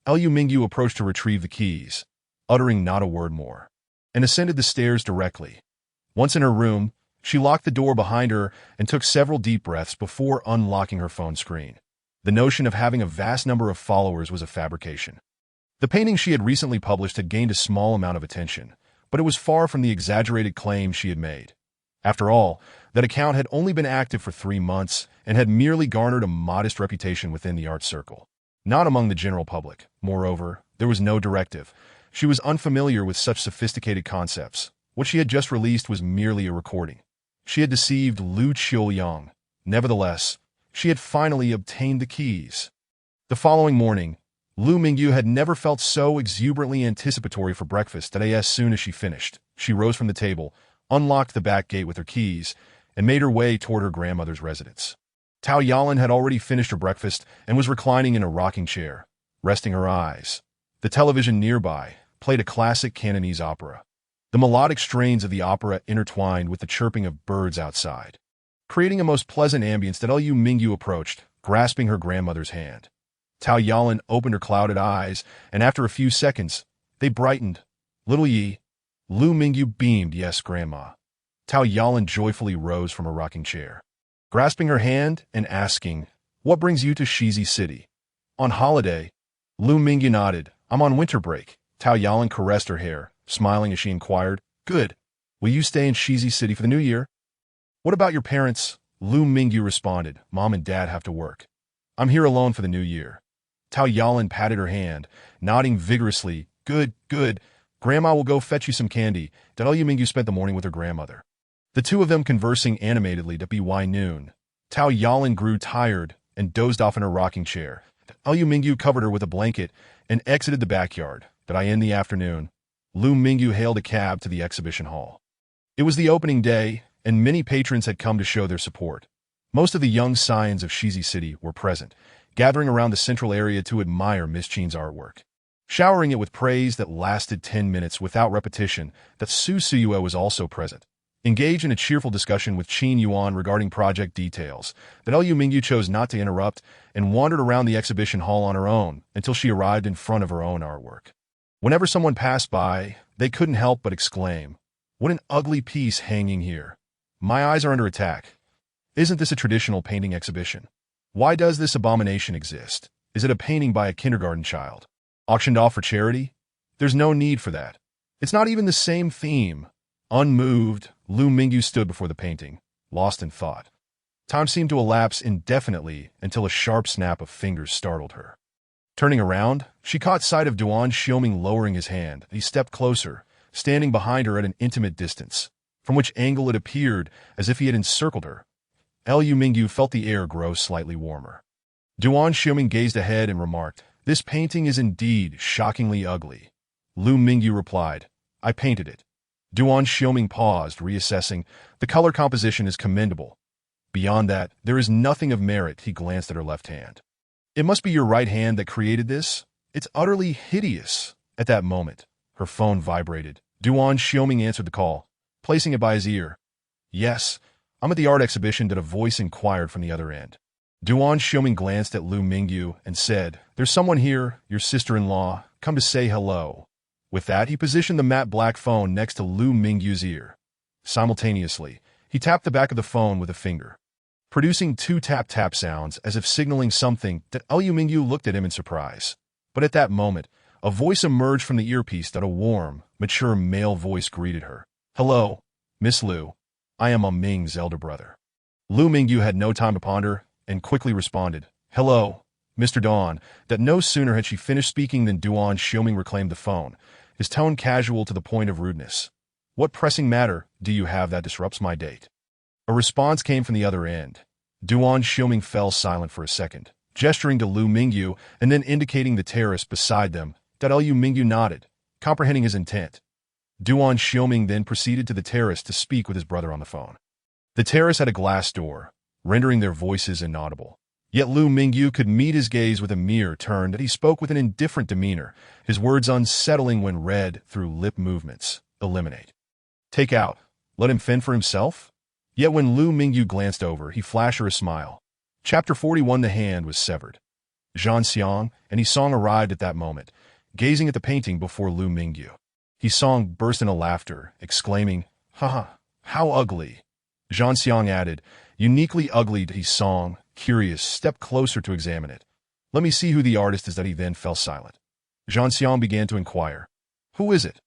Lu Mingyu approached to retrieve the keys, uttering not a word more, and ascended the stairs directly. Once in her room, she locked the door behind her and took several deep breaths before unlocking her phone screen. The notion of having a vast number of followers was a fabrication. The painting she had recently published had gained a small amount of attention, but it was far from the exaggerated claims she had made. After all, that account had only been active for 3 months and had merely garnered a modest reputation within the art circle, not among the general public. Moreover, there was no directive. She was unfamiliar with such sophisticated concepts. What she had just released was merely a recording. She had deceived Lu Qiuyang. Nevertheless, she had finally obtained the keys. The following morning, Lu Mingyu had never felt so exuberantly anticipatory for breakfast. As soon as she finished, she rose from the table, unlocked the back gate with her keys, and made her way toward her grandmother's residence. Tao Yalin had already finished her breakfast and was reclining in a rocking chair, resting her eyes. The television nearby played a classic Cantonese opera. The melodic strains of the opera intertwined with the chirping of birds outside, creating a most pleasant ambience. Lu Mingyu approached, grasping her grandmother's hand. Tao Yalin opened her clouded eyes, and after a few seconds, they brightened. "Little Yi." Lu Mingyu beamed, "Yes, Grandma." Tao Yalin joyfully rose from her rocking chair, grasping her hand and asking, "What brings you to Shizi City?" "On holiday." Lu Mingyu nodded. "I'm on winter break." Tao Yalin caressed her hair, smiling as she inquired, "Good. Will you stay in Shizi City for the new year?" "What about your parents?" Lu Mingyu responded, "Mom and Dad have to work. I'm here alone for the new year." Tao Yalin patted her hand, nodding vigorously. "Good, good. Grandma will go fetch you some candy." Lu Mingyu spent the morning with her grandmother, the two of them conversing animatedly by noon. Tao Yalin grew tired and dozed off in her rocking chair. Liu Mingyu covered her with a blanket and exited the backyard. In the afternoon, Lu Mingyu hailed a cab to the exhibition hall. It was the opening day, and many patrons had come to show their support. Most of the young scions of Shizi City were present, gathering around the central area to admire Miss Qin's artwork. Showering it with praise that lasted 10 minutes without repetition, that Su Suyue was also present. Engaged in a cheerful discussion with Qin Yuan regarding project details, Liu Mingyu chose not to interrupt and wandered around the exhibition hall on her own until she arrived in front of her own artwork. Whenever someone passed by, they couldn't help but exclaim, "What an ugly piece hanging here! My eyes are under attack. Isn't this a traditional painting exhibition? Why does this abomination exist? Is it a painting by a kindergarten child? Auctioned off for charity? There's no need for that. It's not even the same theme." Unmoved, Lu Mingyu stood before the painting, lost in thought. Time seemed to elapse indefinitely until a sharp snap of fingers startled her. Turning around, she caught sight of Duan Xiaoming lowering his hand. He stepped closer, standing behind her at an intimate distance, from which angle it appeared as if he had encircled her. Liu Mingyu felt the air grow slightly warmer. Duan Xiaoming gazed ahead and remarked, "This painting is indeed shockingly ugly." Lu Mingyu replied, "I painted it." Duan Xiaoming paused, reassessing. "The color composition is commendable. Beyond that, there is nothing of merit." He glanced at her left hand. "It must be your right hand that created this. It's utterly hideous." At that moment, her phone vibrated. Duan Xiaoming answered the call, placing it by his ear. "Yes, I'm at the art exhibition," a voice inquired from the other end. Duan Xiaoming glanced at Lu Mingyu and said, "There's someone here, your sister-in-law, come to say hello." With that, he positioned the matte black phone next to Lu Mingyu's ear. Simultaneously, he tapped the back of the phone with a finger, producing 2 tap-tap sounds as if signaling something. Liu Mingyu looked at him in surprise. But at that moment, a voice emerged from the earpiece. A warm, mature male voice greeted her. "Hello, Miss Lu. I am Ming's elder brother." Lu Mingyu had no time to ponder and quickly responded, "Hello, Mr. Dawn." No sooner had she finished speaking than Duan Xiaoming reclaimed the phone, his tone casual to the point of rudeness. "What pressing matter do you have that disrupts my date?" A response came from the other end. Duan Xiaoming fell silent for a second, gesturing to Lu Mingyu and then indicating the terrace beside them. Liu Mingyu nodded, comprehending his intent. Duan Xiaoming then proceeded to the terrace to speak with his brother on the phone. The terrace had a glass door, rendering their voices inaudible. Yet Lu Mingyu could meet his gaze with a mere turn. He spoke with an indifferent demeanor, his words unsettling when read through lip movements. "Eliminate. Take out. Let him fend for himself?" Yet when Lu Mingyu glanced over, he flashed her a smile. Chapter 41. The hand was severed. Zhan Xiang and Yisong arrived at that moment, gazing at the painting before Lu Mingyu. Yisong burst into laughter, exclaiming, "Haha, how ugly." Zhan Xiang added, "Uniquely ugly." Yisong, curious, stepped closer to examine it. "Let me see who the artist is." He then fell silent. Zhan Xiang began to inquire, "Who is it?"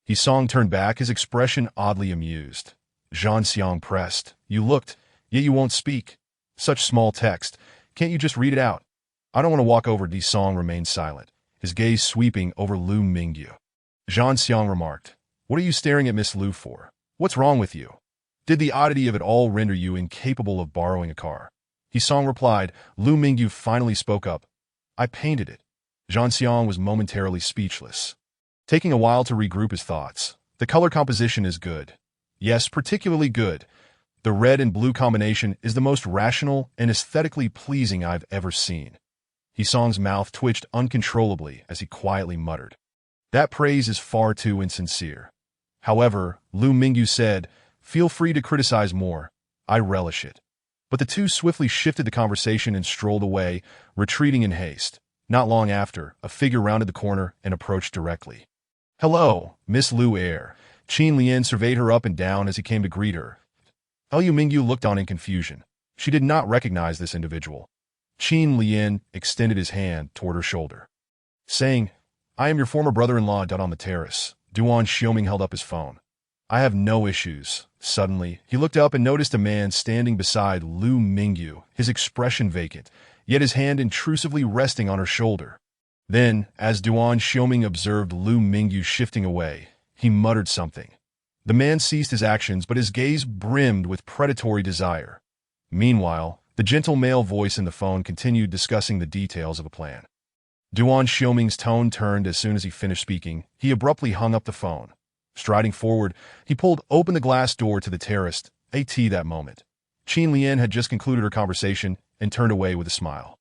Yisong turned back, his expression oddly amused. Zhan Xiang pressed, "You looked, yet you won't speak. Such small text. Can't you just read it out?" "I don't want to walk over." Yisong remained silent, his gaze sweeping over Lu Mingyu. Zhan Xiang remarked, "What are you staring at Miss Lu for? What's wrong with you? Did the oddity of it all render you incapable of borrowing a car?" Yisong replied. Lu Mingyu finally spoke up. "I painted it." Zhan Xiang was momentarily speechless, taking a while to regroup his thoughts. "The color composition is good. Yes, particularly good. The red and blue combination is the most rational and aesthetically pleasing I've ever seen." Yisong's mouth twitched uncontrollably as he quietly muttered, "That praise is far too insincere." However, Lu Mingyu said, "Feel free to criticize more. I relish it." But the two swiftly shifted the conversation and strolled away, retreating in haste. Not long after, a figure rounded the corner and approached directly. "Hello, Miss Lu Air." Qin Lian surveyed her up and down as he came to greet her. Liu Mingyu looked on in confusion. She did not recognize this individual. Qin Lian extended his hand toward her shoulder, saying, "I am your former brother-in-law." On the terrace, Duan Xiaoming held up his phone. "I have no issues." Suddenly, he looked up and noticed a man standing beside Lu Mingyu, his expression vacant, yet his hand intrusively resting on her shoulder. Then, as Duan Xiaoming observed Lu Mingyu shifting away, he muttered something. The man ceased his actions, but his gaze brimmed with predatory desire. Meanwhile, The gentle male voice in the phone continued discussing the details of the plan. Duan Xiaoming's tone turned as soon as he finished speaking. He abruptly hung up the phone. Striding forward, he pulled open the glass door to the terrace. That moment, Qin Lian had just concluded her conversation and turned away with a smile.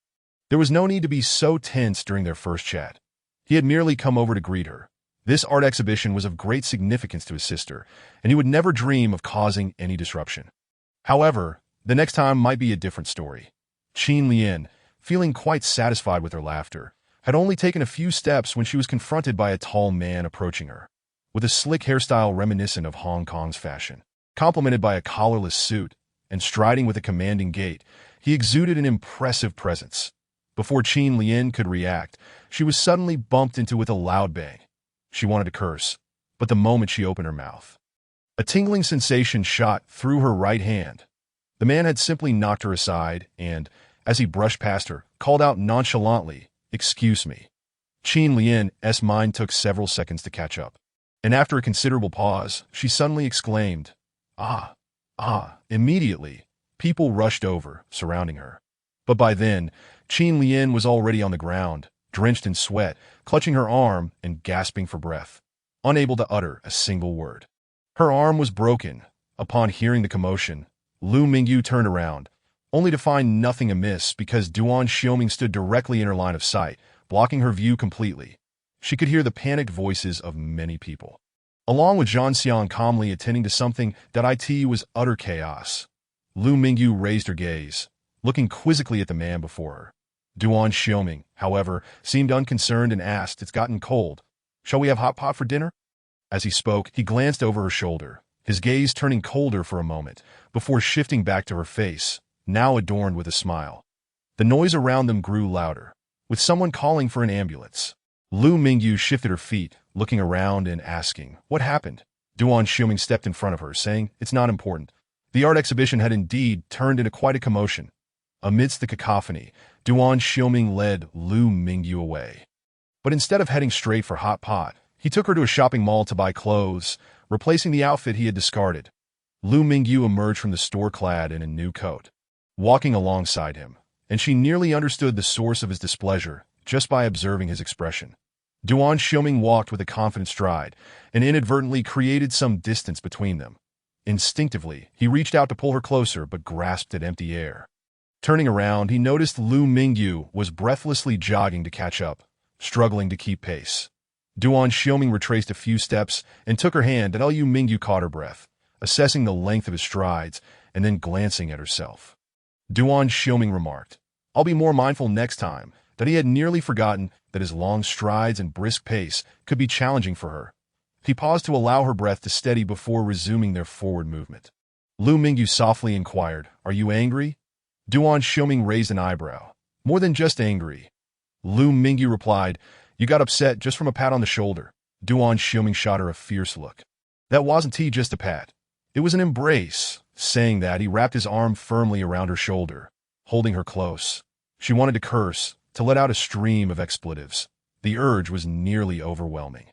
There was no need to be so tense during their first chat. He had merely come over to greet her. This art exhibition was of great significance to his sister, and he would never dream of causing any disruption. However, the next time might be a different story. Qin Lian, feeling quite satisfied with her laughter, had only taken a few steps when she was confronted by a tall man approaching her. With a slick hairstyle reminiscent of Hong Kong's fashion, complemented by a collarless suit, and striding with a commanding gait, he exuded an impressive presence. Before Qin Lian could react, she was suddenly bumped into with a loud bang. She wanted to curse, but the moment she opened her mouth, a tingling sensation shot through her right hand. The man had simply knocked her aside and, as he brushed past her, called out nonchalantly, "Excuse me." Qin Lian's mind took several seconds to catch up, and after a considerable pause, she suddenly exclaimed, "Ah, ah." Immediately, people rushed over, surrounding her. But by then, Qin Lian was already on the ground, drenched in sweat, clutching her arm and gasping for breath, unable to utter a single word. Her arm was broken. Upon hearing the commotion, Lu Mingyu turned around, only to find nothing amiss because Duan Xiaoming stood directly in her line of sight, blocking her view completely. She could hear the panicked voices of many people, along with Zhang Xiang calmly attending to something that was utter chaos. Lu Mingyu raised her gaze, looking quizzically at the man before her. Duan Xiaoming, however, seemed unconcerned and asked, "It's gotten cold. Shall we have hot pot for dinner?" As he spoke, he glanced over her shoulder, his gaze turning colder for a moment, before shifting back to her face, now adorned with a smile. The noise around them grew louder, with someone calling for an ambulance. Lu Mingyu shifted her feet, looking around and asking, "What happened?" Duan Xiaoming stepped in front of her, saying, "It's not important." The art exhibition had indeed turned into quite a commotion. Amidst the cacophony, Duan Xiaoming led Lu Mingyu away. But instead of heading straight for hot pot, he took her to a shopping mall to buy clothes, replacing the outfit he had discarded. Lu Mingyu emerged from the store clad in a new coat, walking alongside him, and she nearly understood the source of his displeasure just by observing his expression. Duan Xiaoming walked with a confident stride and inadvertently created some distance between them. Instinctively, he reached out to pull her closer but grasped at empty air. Turning around, he noticed Lu Mingyu was breathlessly jogging to catch up, struggling to keep pace. Duan Xiaoming retraced a few steps and took her hand, and Lu Mingyu caught her breath, assessing the length of his strides and then glancing at herself. Duan Xiaoming remarked, "I'll be more mindful next time," that he had nearly forgotten that his long strides and brisk pace could be challenging for her. He paused to allow her breath to steady before resuming their forward movement. Lu Mingyu softly inquired, "Are you angry?" Duan Xiaoming raised an eyebrow. "More than just angry." Lu Mingyu replied, "You got upset just from a pat on the shoulder." Duan Xiaoming shot her a fierce look. "That wasn't just a pat. It was an embrace." Saying that, he wrapped his arm firmly around her shoulder, holding her close. She wanted to curse, to let out a stream of expletives. The urge was nearly overwhelming.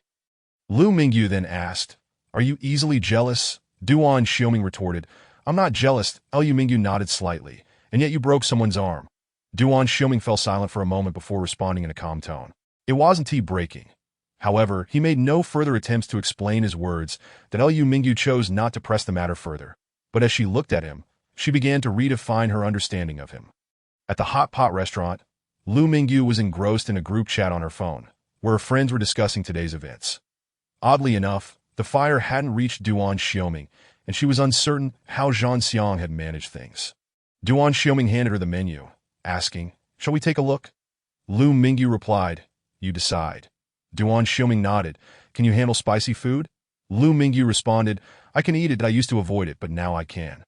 Lu Mingyu then asked, "Are you easily jealous?" Duan Xiaoming retorted, "I'm not jealous." Lu Mingyu nodded slightly, "And yet you broke someone's arm." Duan Xiaoming fell silent for a moment before responding in a calm tone. "It wasn't breaking." However, he made no further attempts to explain his words that Lu Mingyu chose not to press the matter further. But as she looked at him, she began to redefine her understanding of him. At the hot pot restaurant, Lu Mingyu was engrossed in a group chat on her phone, where her friends were discussing today's events. Oddly enough, the fire hadn't reached Duan Xiaoming, and she was uncertain how Zhang Xiang had managed things. Duan Xiaoming handed her the menu, asking, "Shall we take a look?" Lu Mingyu replied, "You decide." Duan Xiaoming nodded, "Can you handle spicy food?" Lu Mingyu responded, "I can eat it. I used to avoid it, but now I can."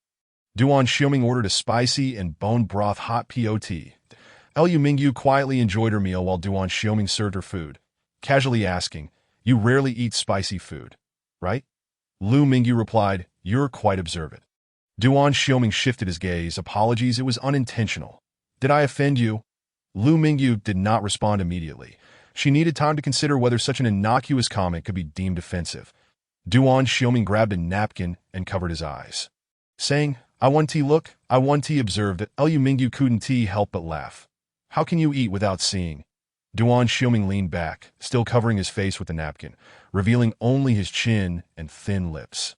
Duan Xiaoming ordered a spicy and bone broth hot pot. Lu Mingyu quietly enjoyed her meal while Duan Xiaoming served her food, casually asking, "You rarely eat spicy food, right?" Lu Mingyu replied, "You're quite observant." Duan Xiaoming shifted his gaze. "Apologies, it was unintentional. Did I offend you?" Lu Mingyu did not respond immediately. She needed time to consider whether such an innocuous comment could be deemed offensive. Duan Xiaoming grabbed a napkin and covered his eyes, saying, I want tea look, I want tea observed that Liu Mingyu couldn't help but laugh. How can you eat without seeing? Duan Xiuming leaned back, still covering his face with the napkin, revealing only his chin and thin lips.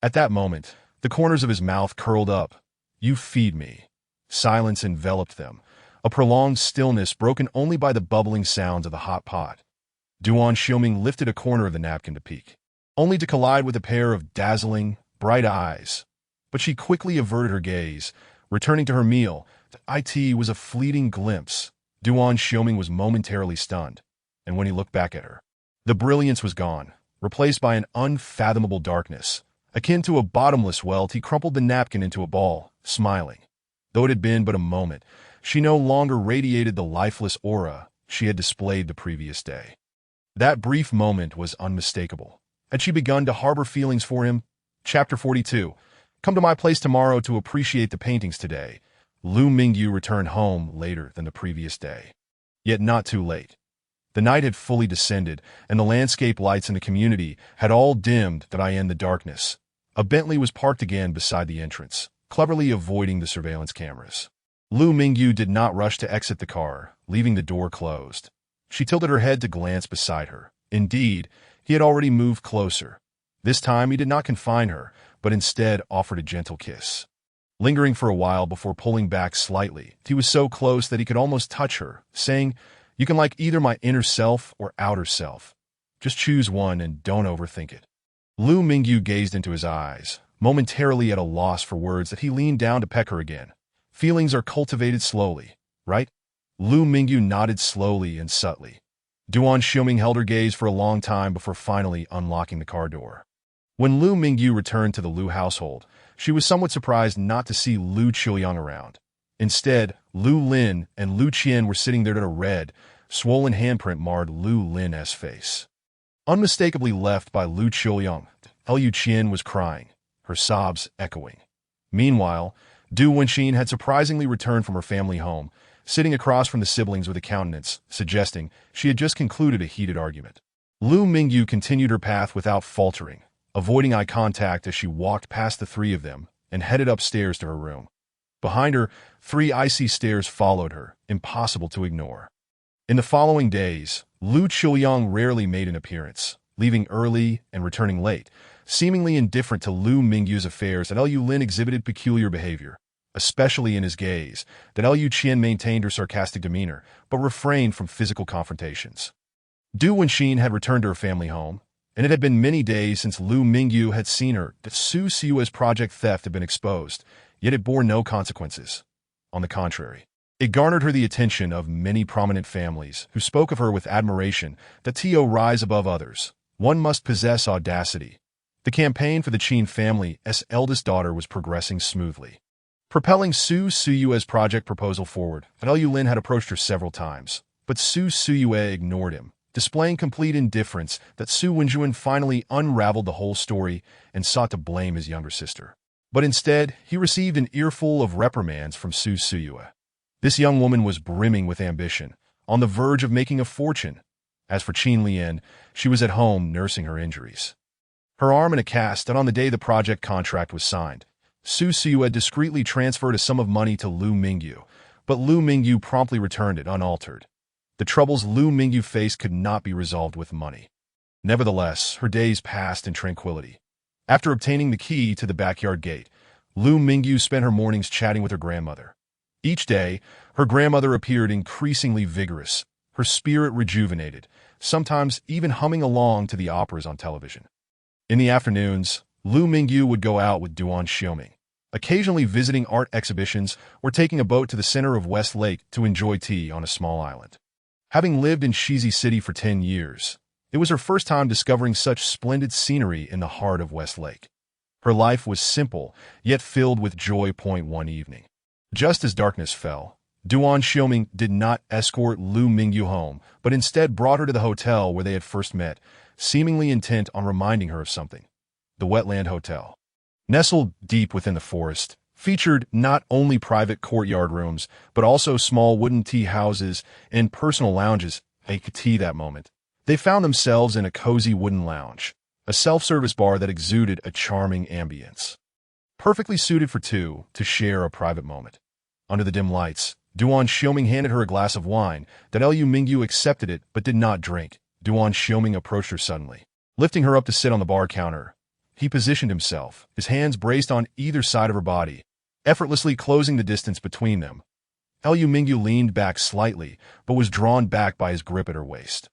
At that moment, the corners of his mouth curled up. You feed me. Silence enveloped them, a prolonged stillness broken only by the bubbling sounds of the hot pot. Duan Xiuming lifted a corner of the napkin to peek, only to collide with a pair of dazzling, bright eyes. But she quickly averted her gaze, returning to her meal. It was a fleeting glimpse. Duan Xiuming was momentarily stunned, and when he looked back at her, the brilliance was gone, replaced by an unfathomable darkness. Akin to a bottomless well, he crumpled the napkin into a ball, smiling. Though it had been but a moment, she no longer radiated the lifeless aura she had displayed the previous day. That brief moment was unmistakable. Had she begun to harbor feelings for him? Chapter 42. Come to my place tomorrow to appreciate the paintings today. Liu Mingyu returned home later than the previous day. Yet not too late. The night had fully descended, and the landscape lights in the community had all dimmed in the darkness. A Bentley was parked again beside the entrance, cleverly avoiding the surveillance cameras. Liu Mingyu did not rush to exit the car, leaving the door closed. She tilted her head to glance beside her. Indeed, he had already moved closer. This time he did not confine her, but instead offered a gentle kiss. Lingering for a while before pulling back slightly, he was so close that he could almost touch her, saying, "You can like either my inner self or outer self. Just choose one and don't overthink it." Liu Mingyu gazed into his eyes, momentarily at a loss for words that he leaned down to peck her again. Feelings are cultivated slowly, right? Liu Mingyu nodded slowly and subtly. Duan Xiuming held her gaze for a long time before finally unlocking the car door. When Liu Mingyu returned to the Liu household, she was somewhat surprised not to see Liu Qiuyang around. Instead, Liu Lin and Liu Qian were sitting there. A red, swollen handprint marred Liu Lin's face. Unmistakably left by Liu Qiuyang, Liu Qian was crying, her sobs echoing. Meanwhile, Du Wenxin had surprisingly returned from her family home, sitting across from the siblings with a countenance, suggesting she had just concluded a heated argument. Liu Mingyu continued her path without faltering, avoiding eye contact as she walked past the three of them and headed upstairs to her room. Behind her, 3 icy stairs followed her, impossible to ignore. In the following days, Liu Qiuyang rarely made an appearance, leaving early and returning late, seemingly indifferent to Liu Mingyu's affairs. And Liu Lin exhibited peculiar behavior, especially in his gaze. Liu Qian maintained her sarcastic demeanor, but refrained from physical confrontations. Du Wenxin had returned to her family home, and it had been many days since Liu Mingyu had seen her. That Su Siyue's project theft had been exposed, yet it bore no consequences. On the contrary, it garnered her the attention of many prominent families who spoke of her with admiration. That to rise above others, one must possess audacity. The campaign for the Qin family's eldest daughter was progressing smoothly, propelling Su Siyue's project proposal forward. Liu Lin had approached her several times, but Su Siyue ignored him, displaying complete indifference. That Su Wenjuan finally unraveled the whole story and sought to blame his younger sister. But instead, he received an earful of reprimands from Su Siyue. This young woman was brimming with ambition, on the verge of making a fortune. As for Qin Lian, she was at home nursing her injuries. Her arm in a cast, and on the day the project contract was signed, Su Siyue discreetly transferred a sum of money to Liu Mingyu, but Liu Mingyu promptly returned it unaltered. The troubles Liu Mingyu faced could not be resolved with money. Nevertheless, her days passed in tranquility. After obtaining the key to the backyard gate, Liu Mingyu spent her mornings chatting with her grandmother. Each day, her grandmother appeared increasingly vigorous, her spirit rejuvenated, sometimes even humming along to the operas on television. In the afternoons, Liu Mingyu would go out with Duan Xiuming, occasionally visiting art exhibitions or taking a boat to the center of West Lake to enjoy tea on a small island. Having lived in Shizi City for 10 years, it was her first time discovering such splendid scenery in the heart of West Lake. Her life was simple, yet filled with joy. One evening, just as darkness fell, Duan Xiuming did not escort Liu Mingyu home, but instead brought her to the hotel where they had first met, seemingly intent on reminding her of something. The Wetland Hotel, nestled deep within the forest, featured not only private courtyard rooms, but also small wooden tea houses and personal lounges. That moment, they found themselves in a cozy wooden lounge, a self-service bar that exuded a charming ambience. perfectly suited for two to share a private moment. Under the dim lights, Duan Xiaoming handed her a glass of wine that Liu Mingyu accepted it but did not drink. Duan Xiaoming approached her suddenly. Lifting her up to sit on the bar counter, he positioned himself, his hands braced on either side of her body, effortlessly closing the distance between them. Liu Mingyu leaned back slightly, but was drawn back by his grip at her waist.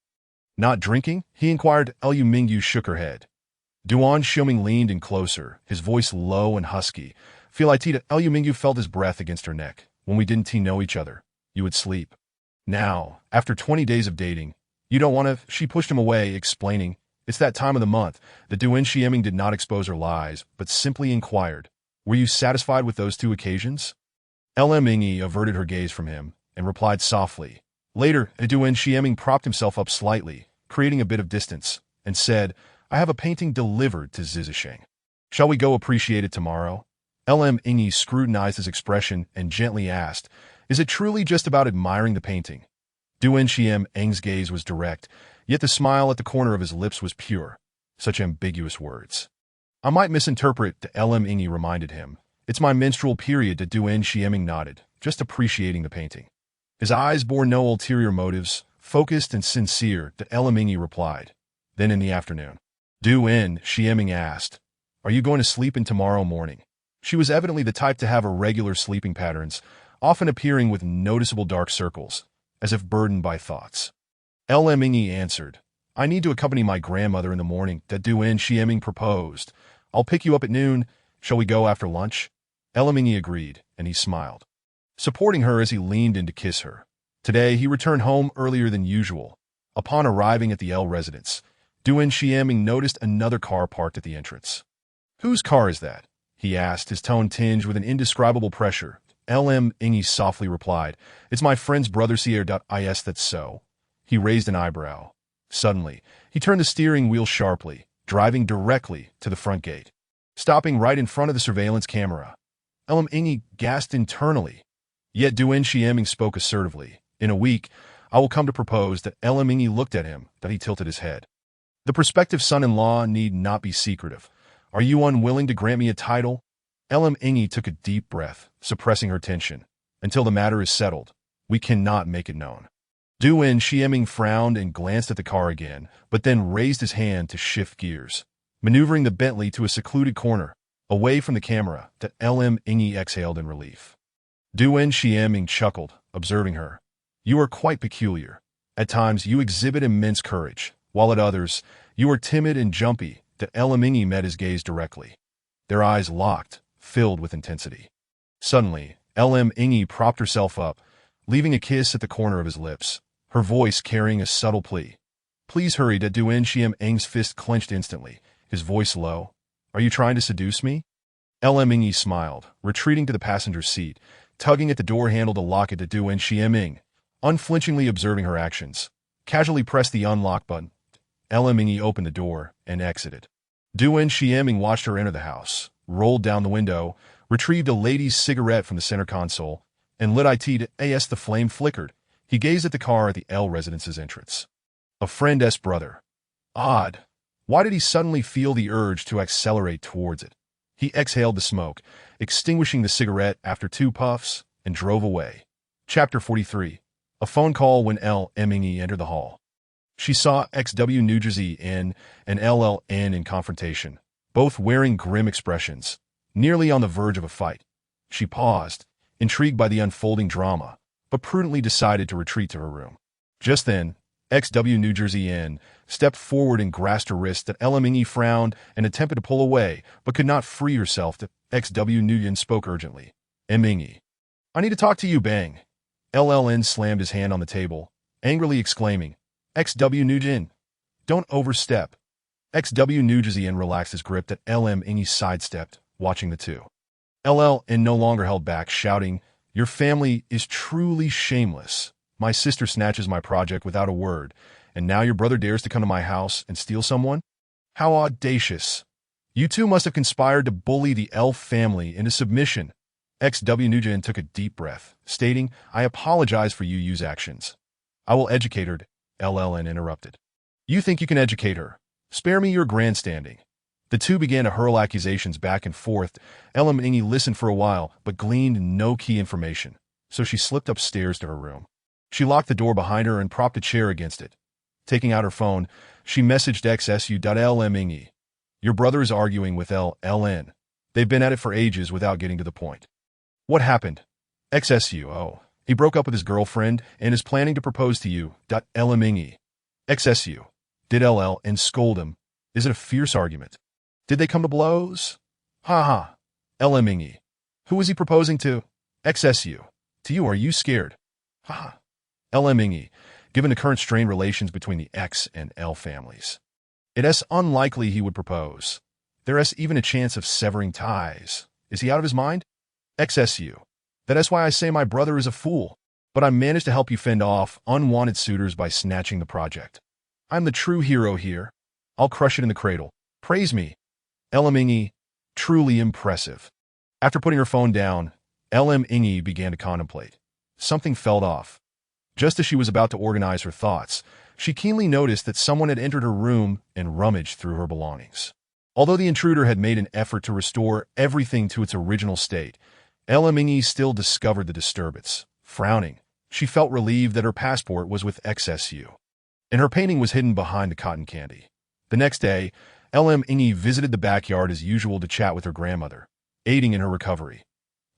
Not drinking? He inquired. Liu Mingyu shook her head. Duan Xiaoming leaned in closer, his voice low and husky. Feel it? Liu Mingyu felt his breath against her neck. When we didn't know each other, you would sleep. Now, after 20 days of dating, you don't want to. She pushed him away, explaining, it's that time of the month. The Duan Xiaoming did not expose her lies, but simply inquired, were you satisfied with those 2 occasions? Lm Ingyi averted her gaze from him and replied softly. Later, Duan Xiaoming propped himself up slightly, creating a bit of distance, and said, I have a painting delivered to Zizisheng. Shall we go appreciate it tomorrow? Lm Ingyi scrutinized his expression and gently asked, is it truly just about admiring the painting? Duan Xiaoming's gaze was direct, yet the smile at the corner of his lips was pure. Such ambiguous words. I might misinterpret, Lm Ingyi reminded him. It's my menstrual period. Duan Xiaoming nodded, just appreciating the painting. His eyes bore no ulterior motives, focused and sincere, Lm Ingyi replied. Then in the afternoon, Duan Xiaoming asked, are you going to sleep in tomorrow morning? She was evidently the type to have irregular sleeping patterns, often appearing with noticeable dark circles, as if burdened by thoughts. Lm Ingyi answered, I need to accompany my grandmother in the morning. Duan Xiaoming proposed. I'll pick you up at noon. Shall we go after lunch? Lm Ingyi agreed, and he smiled, supporting her as he leaned in to kiss her. Today, he returned home earlier than usual. Upon arriving at the L residence, Duan Xiaoming noticed another car parked at the entrance. Whose car is that? He asked, his tone tinged with an indescribable pressure. Lm Ingyi softly replied, it's my friend's brother's here. Is that so? He raised an eyebrow. Suddenly, he turned the steering wheel sharply, driving directly to the front gate, stopping right in front of the surveillance camera. Lm Ingyi gasped internally. Yet Duan Xiaoming spoke assertively. In a week, I will come to propose. Lm Ingyi looked at him, he tilted his head. The prospective son-in-law need not be secretive. Are you unwilling to grant me a title? Lm Ingyi took a deep breath, suppressing her tension. Until the matter is settled, we cannot make it known. Duan Xiaoming frowned and glanced at the car again, but then raised his hand to shift gears, maneuvering the Bentley to a secluded corner, away from the camera. Lm Ingyi exhaled in relief. Duan Xiaoming chuckled, observing her. You are quite peculiar. At times, you exhibit immense courage, while at others, you are timid and jumpy. Lm Ingyi met his gaze directly. Their eyes locked, filled with intensity. Suddenly, Lm Ingyi propped herself up, leaving a kiss at the corner of his lips, her voice carrying a subtle plea. Please hurry. Duan Xiaoming's fist clenched instantly, his voice low. Are you trying to seduce me? Lm Ingyi smiled, retreating to the passenger seat, tugging at the door handle to lock it. Duan Xiaoming, unflinchingly observing her actions, casually pressed the unlock button. Lm Ingyi opened the door and exited. Duan Xiaoming watched her enter the house, rolled down the window, retrieved a lady's cigarette from the center console, and lit it. As the flame flickered, he gazed at the car at the L residence's entrance. A friend's brother. Odd. Why did he suddenly feel the urge to accelerate towards it? He exhaled the smoke, extinguishing the cigarette after 2 puffs, and drove away. Chapter 43. A phone call. When Lm Ingyi entered the hall, she saw XW New Jersey N and LLN in confrontation, both wearing grim expressions, nearly on the verge of a fight. She paused, intrigued by the unfolding drama, but prudently decided to retreat to her room. Just then, XW New Jersey N stepped forward and grasped her wrist. Lm Ingyi frowned and attempted to pull away, but could not free herself. XW Nguyen spoke urgently. Ingyi, I need to talk to you. Bang. LLN slammed his hand on the table, angrily exclaiming, XW Nguyen, don't overstep. XW New Jersey N relaxed his grip. Lm Ingyi sidestepped, watching the two. LLN no longer held back, shouting, Your family is truly shameless. My sister snatches my project without a word, and now your brother dares to come to my house and steal someone? How audacious. You two must have conspired to bully the L family into submission. XW Nugent took a deep breath, stating, I apologize for you use actions. I will educate her. LLN interrupted. You think you can educate her? Spare me your grandstanding. The two began to hurl accusations back and forth. LM Ingi listened for a while, but gleaned no key information, so she slipped upstairs to her room. She locked the door behind her and propped a chair against it. Taking out her phone, she messaged XSU.LM Ingi. Your brother is arguing with LN. They've been at it for ages without getting to the point. What happened? XSU. Oh, he broke up with his girlfriend and is planning to propose to you. LM Ingi. XSU. Did LL and scold him? Is it a fierce argument? Did they come to blows? Ha ha. LM Ingi. Who was he proposing to? XSU. To you, are you scared? Ha ha. LM Ingi. Given the current strained relations between the X and L families, it is unlikely he would propose. There is even a chance of severing ties. Is he out of his mind? XSU. That is why I say my brother is a fool, but I managed to help you fend off unwanted suitors by snatching the project. I'm the true hero here. I'll crush it in the cradle. Praise me. LM Ingi. Truly impressive. After putting her phone down, LM Ingi began to contemplate. Something felt off. Just as she was about to organize her thoughts, she keenly noticed that someone had entered her room and rummaged through her belongings. Although the intruder had made an effort to restore everything to its original state, LM Ingi still discovered the disturbance. Frowning, she felt relieved that her passport was with XSU, and her painting was hidden behind the cotton candy. The next day, LM Ingi visited the backyard as usual to chat with her grandmother, aiding in her recovery.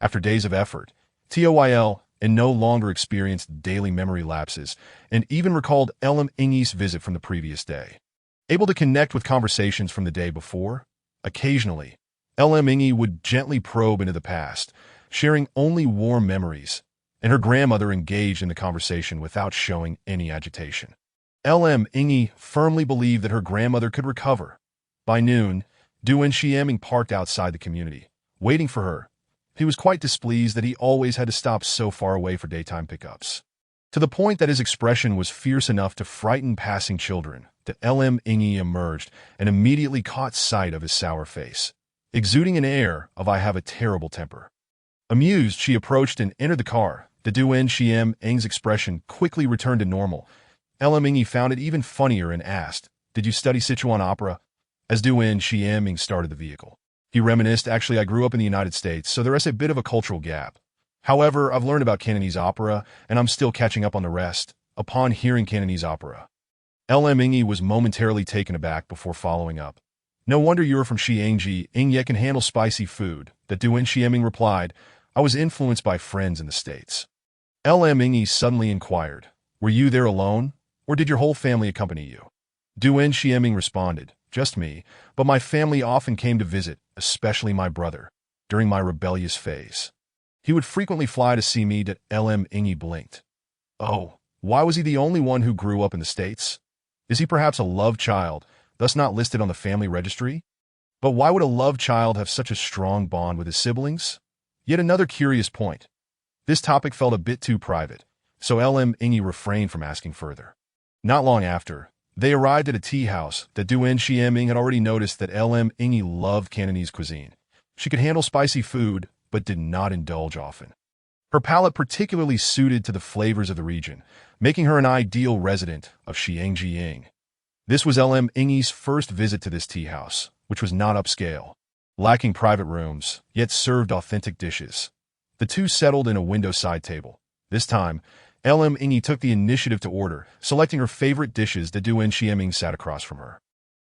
After days of effort, TOYL and no longer experienced daily memory lapses, and even recalled LM Ingi's visit from the previous day. Able to connect with conversations from the day before, occasionally, LM Ingi would gently probe into the past, sharing only warm memories, and her grandmother engaged in the conversation without showing any agitation. LM Ingi firmly believed that her grandmother could recover. By noon, Duen Xiaming parked outside the community, waiting for her. He was quite displeased that he always had to stop so far away for daytime pickups, to the point that his expression was fierce enough to frighten passing children. That LM Ingi emerged and immediately caught sight of his sour face, exuding an air of "I have a terrible temper." Amused, she approached and entered the car. The Duen Xiaming's expression quickly returned to normal. LM Ingi found it even funnier and asked, "Did you study Sichuan opera?" As Duen Xiaming started the vehicle, he reminisced, "Actually, I grew up in the United States, so there is a bit of a cultural gap. However, I've learned about Cantonese opera, and I'm still catching up on the rest." Upon hearing Cantonese opera, LM Ingi was momentarily taken aback before following up. "No wonder you are from Xiangji, Inge can handle spicy food." The Duen Xiaming replied, "I was influenced by friends in the States." LM Ingi suddenly inquired, "Were you there alone, or did your whole family accompany you?" Duen Xiaming responded, "Just me, but my family often came to visit, especially my brother, during my rebellious phase. He would frequently fly to see me." LM Ingi blinked. Oh, why was he the only one who grew up in the States? Is he perhaps a love child, thus not listed on the family registry? But why would a love child have such a strong bond with his siblings? Yet another curious point. This topic felt a bit too private, so LM Ingi refrained from asking further. Not long after, they arrived at a tea house. The Duen Xiaming had already noticed that LM Ingi loved Cantonese cuisine. She could handle spicy food, but did not indulge often. Her palate particularly suited to the flavors of the region, making her an ideal resident of Xiangjiying. This was LM Ingi's first visit to this tea house, which was not upscale, lacking private rooms, yet served authentic dishes. The two settled in a window-side table. This time, LM Ingi took the initiative to order, selecting her favorite dishes. The Duen Xiaming sat across from her,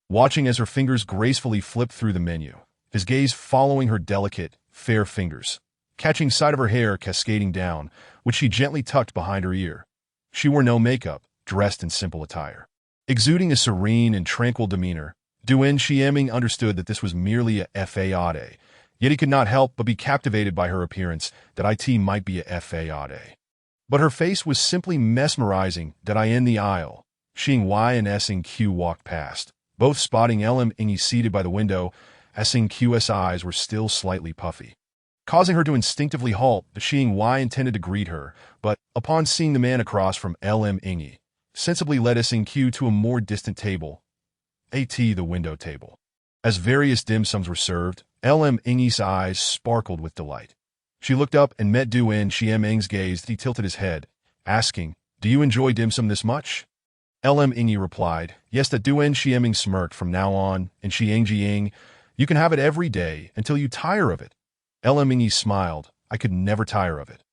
watching as her fingers gracefully flipped through the menu, his gaze following her delicate, fair fingers, catching sight of her hair cascading down, which she gently tucked behind her ear. She wore no makeup, dressed in simple attire. Exuding a serene and tranquil demeanor, Duen Xiaming understood that this was merely a fade, yet he could not help but be captivated by her appearance. That it might be a fade, but her face was simply mesmerizing. That in the aisle, Xing Y and Sing Q walked past, both spotting LM Ingi seated by the window. Sing Q's eyes were still slightly puffy, causing her to instinctively halt. The Xing Y intended to greet her, but, upon seeing the man across from LM Ingi, sensibly led Sing Q to a more distant table, the window table. As various dim sums were served, LM Ingi's eyes sparkled with delight. She looked up and met Duen Xiaming's gaze. He tilted his head, asking, "Do you enjoy dim sum this much?" LM Ingi replied, "Yes." The Duen Xiaming smirked. From now on, in Xiangjiying, You can have it every day until you tire of it. Mingyi smiled. I could never tire of it.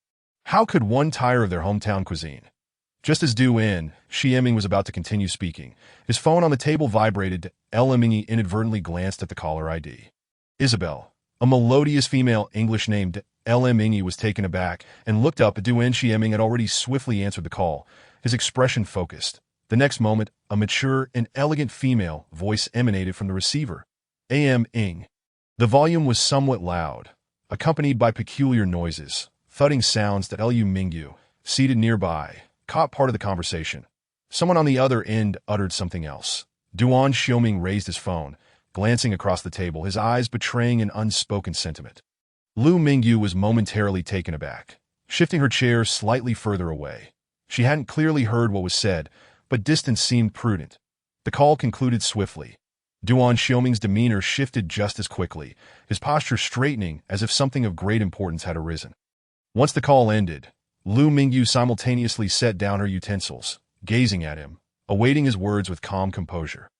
How could one tire of their hometown cuisine? Just as Du Xiaoming was about to continue speaking, his phone on the table vibrated. Mingyi inadvertently glanced at the caller ID. Isabel, a melodious female English named Mingyi, was taken aback and looked up at Du Xiaoming had already swiftly answered the call, his expression focused. The next moment, a mature and elegant female voice emanated from the receiver. Ing. The volume was somewhat loud, accompanied by peculiar noises, thudding sounds that Lu Mingyu, seated nearby, caught part of the conversation. Someone on the other end uttered something else. Du Xiaoming raised his phone, glancing across the table, his eyes betraying an unspoken sentiment. Lu Mingyu was momentarily taken aback, shifting her chair slightly further away. She hadn't clearly heard what was said, but distance seemed prudent. The call concluded swiftly. Du Xiaoming's demeanor shifted just as quickly, his posture straightening as if something of great importance had arisen. Once the call ended, Lu Mingyu simultaneously set down her utensils, gazing at him, awaiting his words with calm composure.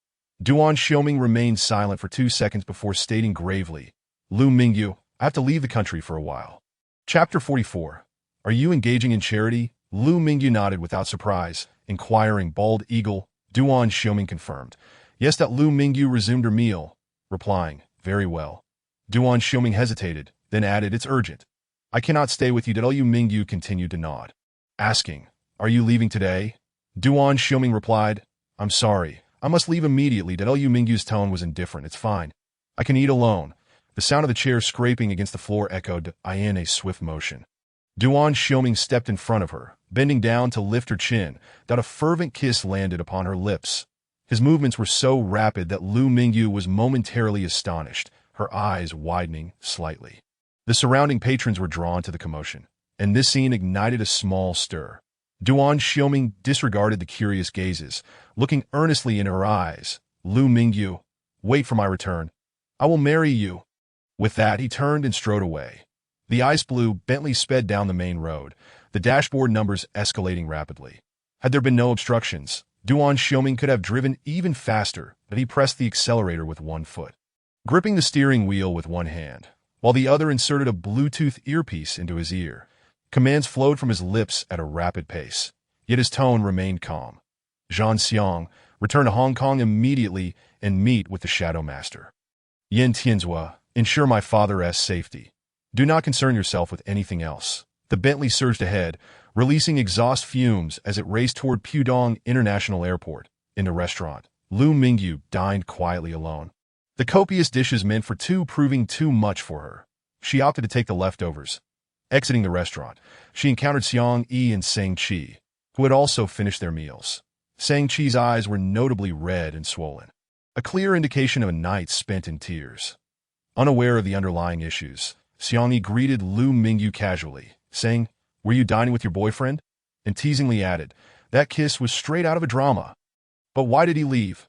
Du Xiaoming remained silent for 2 seconds before stating gravely, Lu Mingyu, I have to leave the country for a while. Chapter 44. Are you engaging in charity? Lu Mingyu nodded without surprise, inquiring bald eagle. Du Xiaoming confirmed. Yes, that Lu Mingyu resumed her meal, replying, very well. Du Xiaoming hesitated, then added, it's urgent. I cannot stay with you. Lu Mingyu continued to nod, asking, are you leaving today? Du Xiaoming replied, I'm sorry, I must leave immediately. Lu Mingyu's tone was indifferent. It's fine. I can eat alone. The sound of the chair scraping against the floor echoed in a swift motion. Du Xiaoming stepped in front of her, bending down to lift her chin, that a fervent kiss landed upon her lips. His movements were so rapid that Lu Mingyu was momentarily astonished, her eyes widening slightly. The surrounding patrons were drawn to the commotion, and this scene ignited a small stir. Du Xiaoming disregarded the curious gazes, looking earnestly in her eyes. Lu Mingyu, wait for my return. I will marry you. With that, he turned and strode away. The ice blue Bentley sped down the main road, the dashboard numbers escalating rapidly. Had there been no obstructions, Du Xiaoming could have driven even faster, but he pressed the accelerator with one foot, gripping the steering wheel with one hand, while the other inserted a Bluetooth earpiece into his ear. Commands flowed from his lips at a rapid pace, yet his tone remained calm. Zhang Xiang, return to Hong Kong immediately and meet with the Shadow Master. Yin Tianzhua, ensure my father's safety. Do not concern yourself with anything else. The Bentley surged ahead, releasing exhaust fumes as it raced toward Pudong International Airport. In the restaurant, Lu Mingyu dined quietly alone. The copious dishes meant for two proving too much for her. She opted to take the leftovers. Exiting the restaurant, she encountered Xiang Yi and Sang Qi, who had also finished their meals. Sang Qi's eyes were notably red and swollen, a clear indication of a night spent in tears. Unaware of the underlying issues, Xiang Yi greeted Lu Mingyu casually, saying, were you dining with your boyfriend? And teasingly added, that kiss was straight out of a drama. But why did he leave?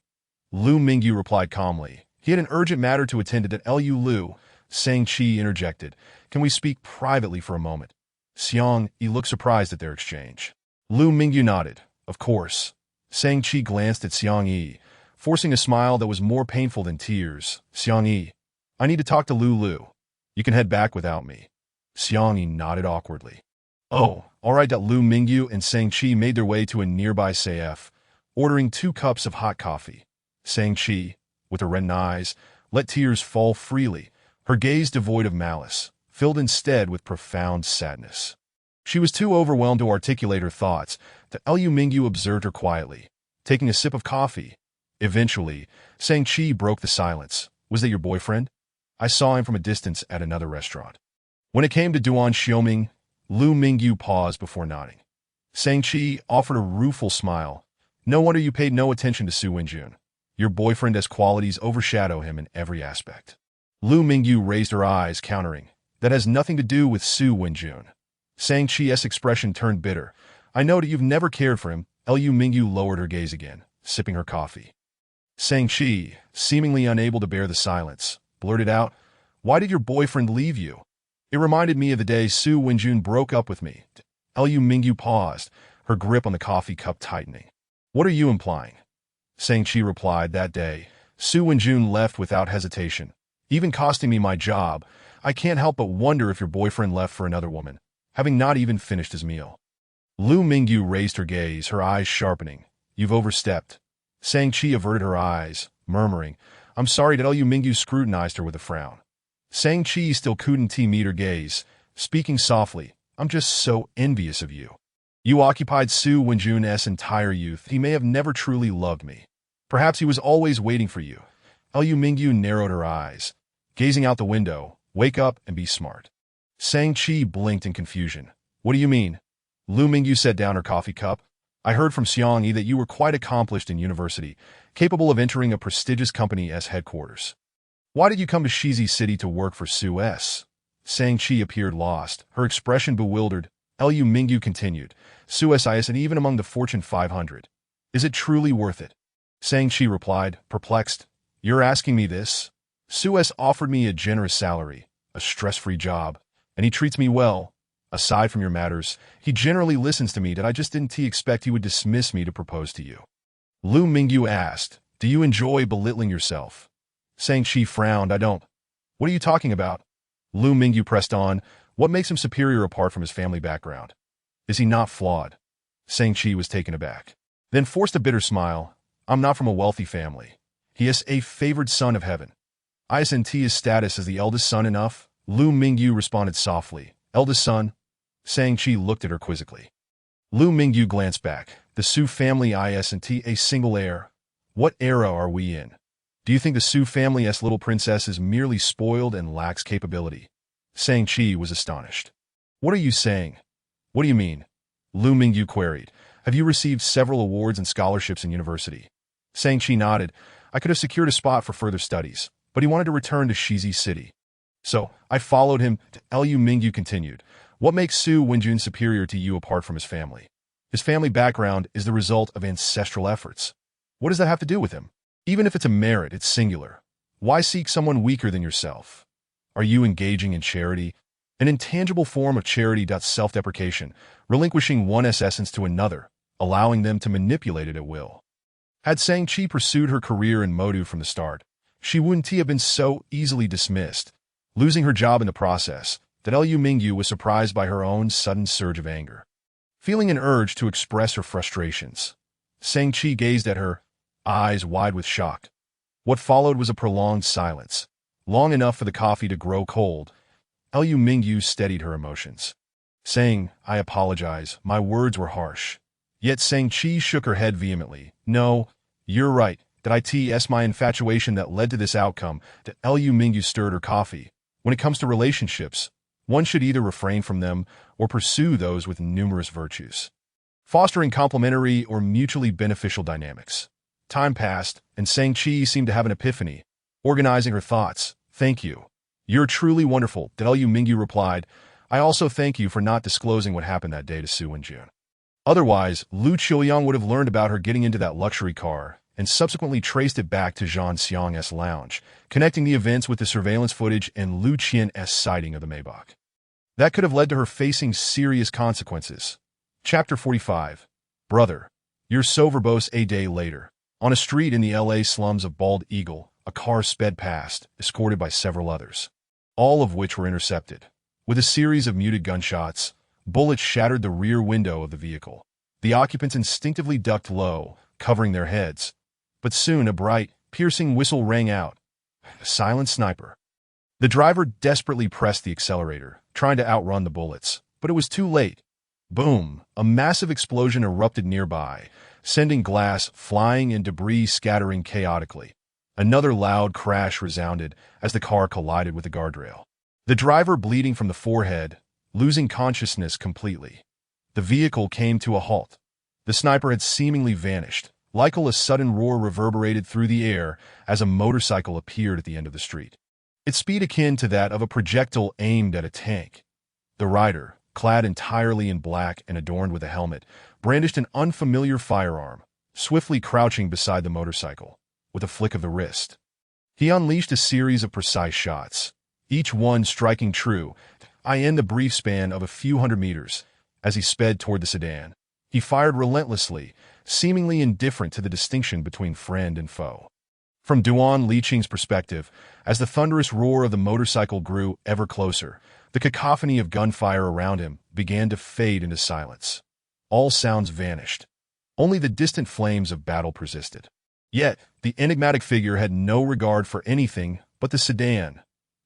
Lu Mingyu replied calmly, he had an urgent matter to attend to. Lu, Sang Qi interjected, can we speak privately for a moment? Xiang Yi looked surprised at their exchange. Lu Mingyu nodded, of course. Sang Qi glanced at Xiang Yi, forcing a smile that was more painful than tears. Xiang Yi, I need to talk to Lu. You can head back without me. Xiang Yi nodded awkwardly. Oh, all right. Lu Mingyu and Sang Qi made their way to a nearby CF, ordering 2 cups of hot coffee. Sang Qi, with her red eyes, let tears fall freely, her gaze devoid of malice, filled instead with profound sadness. She was too overwhelmed to articulate her thoughts. Lu Mingyu observed her quietly, taking a sip of coffee. Eventually, Sang Qi broke the silence. Was that your boyfriend? I saw him from a distance at another restaurant. When it came to Du Xiaoming, Lu Mingyu paused before nodding. Sang Qi offered a rueful smile. No wonder you paid no attention to Su Wenjun. Your boyfriend has qualities overshadow him in every aspect. Lu Mingyu raised her eyes, countering, that has nothing to do with Su Wenjun. Sang Qi's expression turned bitter. I know that you've never cared for him. Lu Mingyu lowered her gaze again, sipping her coffee. Sang Qi, seemingly unable to bear the silence, blurted out, why did your boyfriend leave you? It reminded me of the day Su Wenjun broke up with me. Lu Mingyu paused, her grip on the coffee cup tightening. What are you implying? Sang Qi replied, that day, Su Wenjun left without hesitation. even costing me my job. I can't help but wonder if your boyfriend left for another woman, having not even finished his meal. Lu Mingyu raised her gaze, her eyes sharpening. You've overstepped. Shang-Chi averted her eyes, murmuring, I'm sorry. Lu Mingyu scrutinized her with a frown. Shang-Chi still couldn't meet her gaze, speaking softly, I'm just so envious of you. You occupied Su Wenjun's entire youth. He may have never truly loved me. Perhaps he was always waiting for you. Lu Mingyu narrowed her eyes, gazing out the window. Wake up and be smart. Shang-Chi blinked in confusion. What do you mean? Lu Mingyu set down her coffee cup. I heard from Xiangyi that you were quite accomplished in university, capable of entering a prestigious company's headquarters. Why did you come to Shizi City to work for Su S? Shang-Chi appeared lost, her expression bewildered. Lu Mingyu continued, Su S and even among the Fortune 500. Is it truly worth it? Shang-Chi replied, perplexed. You're asking me this? Su S offered me a generous salary, a stress-free job, and he treats me well. Aside from your matters, he generally listens to me. That I just didn't expect he would dismiss me to propose to you. Lu Mingyu asked, do you enjoy belittling yourself? Shang-Chi frowned. I don't. What are you talking about? Lu Mingyu pressed on. What makes him superior apart from his family background? Is he not flawed? Shang-Chi was taken aback, then forced a bitter smile. I'm not from a wealthy family. He is a favored son of heaven. Isn't his status as the eldest son enough? Lu Mingyu responded softly. Eldest son? Shang-Chi looked at her quizzically. Lu Mingyu glanced back. The Su family isn't a single heir. What era are we in? Do you think the Su family's little princess is merely spoiled and lacks capability? Shang-Chi was astonished. What are you saying? What do you mean? Lu Mingyu queried. Have you received several awards and scholarships in university? Shang-Chi nodded. I could have secured a spot for further studies, but he wanted to return to Shizi City. So, I followed him. Lu Mingyu continued. What makes Su Wenjun superior to you apart from his family? His family background is the result of ancestral efforts. What does that have to do with him? Even if it's a merit, it's singular. Why seek someone weaker than yourself? Are you engaging in charity? An intangible form of charity. Self-deprecation, relinquishing one's essence to another, allowing them to manipulate it at will. Had Shang-Chi pursued her career in Modu from the start, she wouldn't have been so easily dismissed, losing her job in the process. That Lu Mingyu was surprised by her own sudden surge of anger. Feeling an urge to express her frustrations, Shang-Chi gazed at her, eyes wide with shock. What followed was a prolonged silence, long enough for the coffee to grow cold. Lu Mingyu steadied her emotions, saying, I apologize, my words were harsh. Yet Shang-Chi shook her head vehemently. No, you're right. That it's my infatuation that led to this outcome. That Lu Mingyu stirred her coffee. When it comes to relationships, one should either refrain from them or pursue those with numerous virtues, fostering complementary or mutually beneficial dynamics. Time passed, and Shang-Chi seemed to have an epiphany, organizing her thoughts. Thank you. You're truly wonderful, Lu Mingyu replied. I also thank you for not disclosing what happened that day to Su Wenjun. Otherwise, Lu Qiuyang would have learned about her getting into that luxury car and subsequently traced it back to Zhang Xiang's lounge, connecting the events with the surveillance footage and Lu Qian's sighting of the Maybach. That could have led to her facing serious consequences. Chapter 45. Brother. You're so verbose. A day later, on a street in the LA slums of Bald Eagle, a car sped past, escorted by several others, all of which were intercepted. With a series of muted gunshots, bullets shattered the rear window of the vehicle. The occupants instinctively ducked low, covering their heads. But soon a bright, piercing whistle rang out. A silent sniper. The driver desperately pressed the accelerator, trying to outrun the bullets, but it was too late. Boom! A massive explosion erupted nearby, sending glass flying and debris scattering chaotically. Another loud crash resounded as the car collided with the guardrail. The driver bleeding from the forehead, losing consciousness completely. The vehicle came to a halt. The sniper had seemingly vanished. Like a sudden roar reverberated through the air as a motorcycle appeared at the end of the street. Its speed akin to that of a projectile aimed at a tank. The rider, clad entirely in black and adorned with a helmet, brandished an unfamiliar firearm, swiftly crouching beside the motorcycle. With a flick of the wrist, he unleashed a series of precise shots, each one striking true, in the brief span of a few hundred meters. As he sped toward the sedan, he fired relentlessly, seemingly indifferent to the distinction between friend and foe. From Duan Liqing's perspective, as the thunderous roar of the motorcycle grew ever closer, the cacophony of gunfire around him began to fade into silence. All sounds vanished. Only the distant flames of battle persisted. Yet, the enigmatic figure had no regard for anything but the sedan.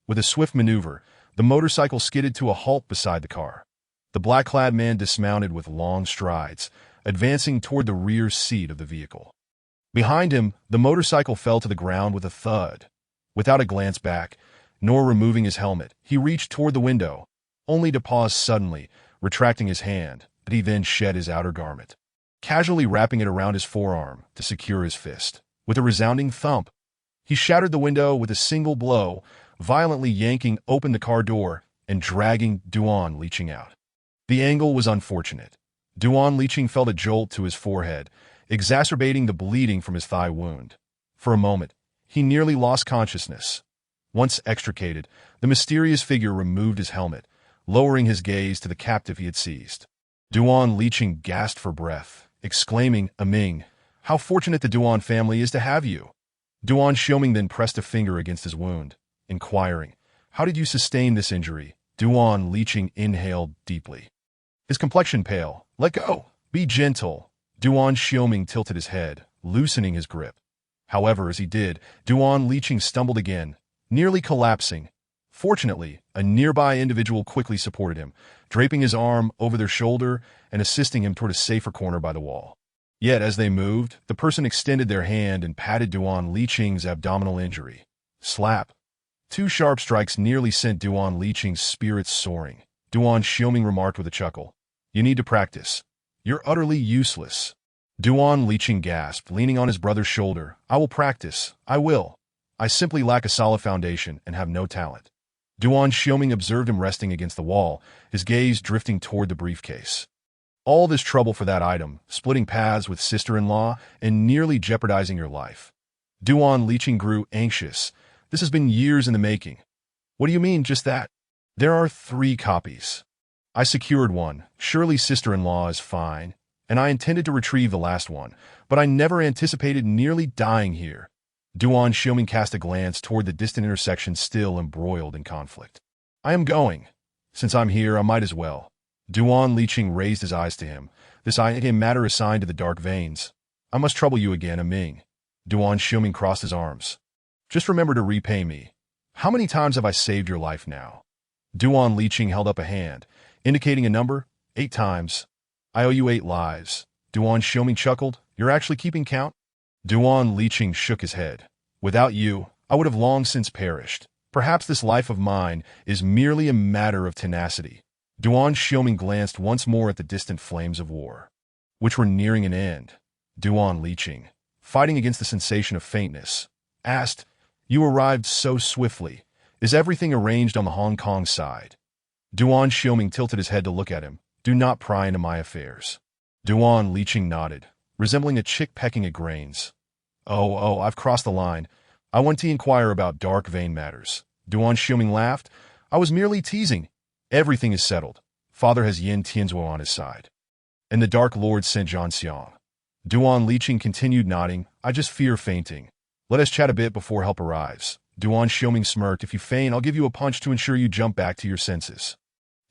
With a swift maneuver, the motorcycle skidded to a halt beside the car. The black-clad man dismounted with long strides, advancing toward the rear seat of the vehicle. Behind him, the motorcycle fell to the ground with a thud. Without a glance back, nor removing his helmet, he reached toward the window, only to pause suddenly, retracting his hand, that he then shed his outer garment, casually wrapping it around his forearm to secure his fist. With a resounding thump, he shattered the window with a single blow, violently yanking open the car door and dragging Duan Liqing out. The angle was unfortunate. Duan Liqing felt a jolt to his forehead, exacerbating the bleeding from his thigh wound. For a moment, he nearly lost consciousness. Once extricated, the mysterious figure removed his helmet, lowering his gaze to the captive he had seized. Duan Liqing gasped for breath, exclaiming, "Aming, how fortunate the Duan family is to have you." Duan Xiaoming then pressed a finger against his wound, inquiring, "How did you sustain this injury?" Duan Liqing inhaled deeply. His complexion pale. "Let go. Be gentle." Duan Xiaoming tilted his head, loosening his grip. However, as he did, Duan Liqing stumbled again, nearly collapsing. Fortunately, a nearby individual quickly supported him, draping his arm over their shoulder and assisting him toward a safer corner by the wall. Yet, as they moved, the person extended their hand and patted Duan Liqing's abdominal injury. Slap. Two sharp strikes nearly sent Duan Liqing's spirits soaring. Duan Xiaoming remarked with a chuckle, "You need to practice. You're utterly useless." Duan Liqing gasped, leaning on his brother's shoulder. "I will practice. I will. I simply lack a solid foundation and have no talent." Duan Xiaoming observed him resting against the wall, his gaze drifting toward the briefcase. All this trouble for that item, splitting paths with sister-in-law, and nearly jeopardizing your life. Duan Liqing grew anxious. "This has been years in the making." "What do you mean, just that?" "There are 3 copies. I secured one. Surely sister-in-law is fine. And I intended to retrieve the last one, but I never anticipated nearly dying here." Duan Xiaoming cast a glance toward the distant intersection still embroiled in conflict. "I am going. Since I'm here, I might as well." Duan Liqing raised his eyes to him. "This a matter assigned to the dark veins. I must trouble you again, Aming." Duan Xiaoming crossed his arms. "Just remember to repay me. How many times have I saved your life now?" Duan Liqing held up a hand, indicating a number. 8 times. "I owe you 8 lives." Duan Xiaoming chuckled. "You're actually keeping count?" Duan Liqing shook his head. "Without you, I would have long since perished. Perhaps this life of mine is merely a matter of tenacity." Duan Xiaoming glanced once more at the distant flames of war, which were nearing an end. Duan Liqing, fighting against the sensation of faintness, asked, "You arrived so swiftly. Is everything arranged on the Hong Kong side?" Duan Xiaoming tilted his head to look at him. "Do not pry into my affairs." Duan Liqing nodded, resembling a chick pecking at grains. Oh, I've crossed the line. I want to inquire about dark vein matters." Duan Xiaoming laughed. "I was merely teasing. Everything is settled. Father has Yin Tianzuo on his side. And the Dark Lord sent Zhan Xiang." Duan Liqing continued nodding. "I just fear fainting. Let us chat a bit before help arrives." Duan Xiaoming smirked. "If you faint, I'll give you a punch to ensure you jump back to your senses."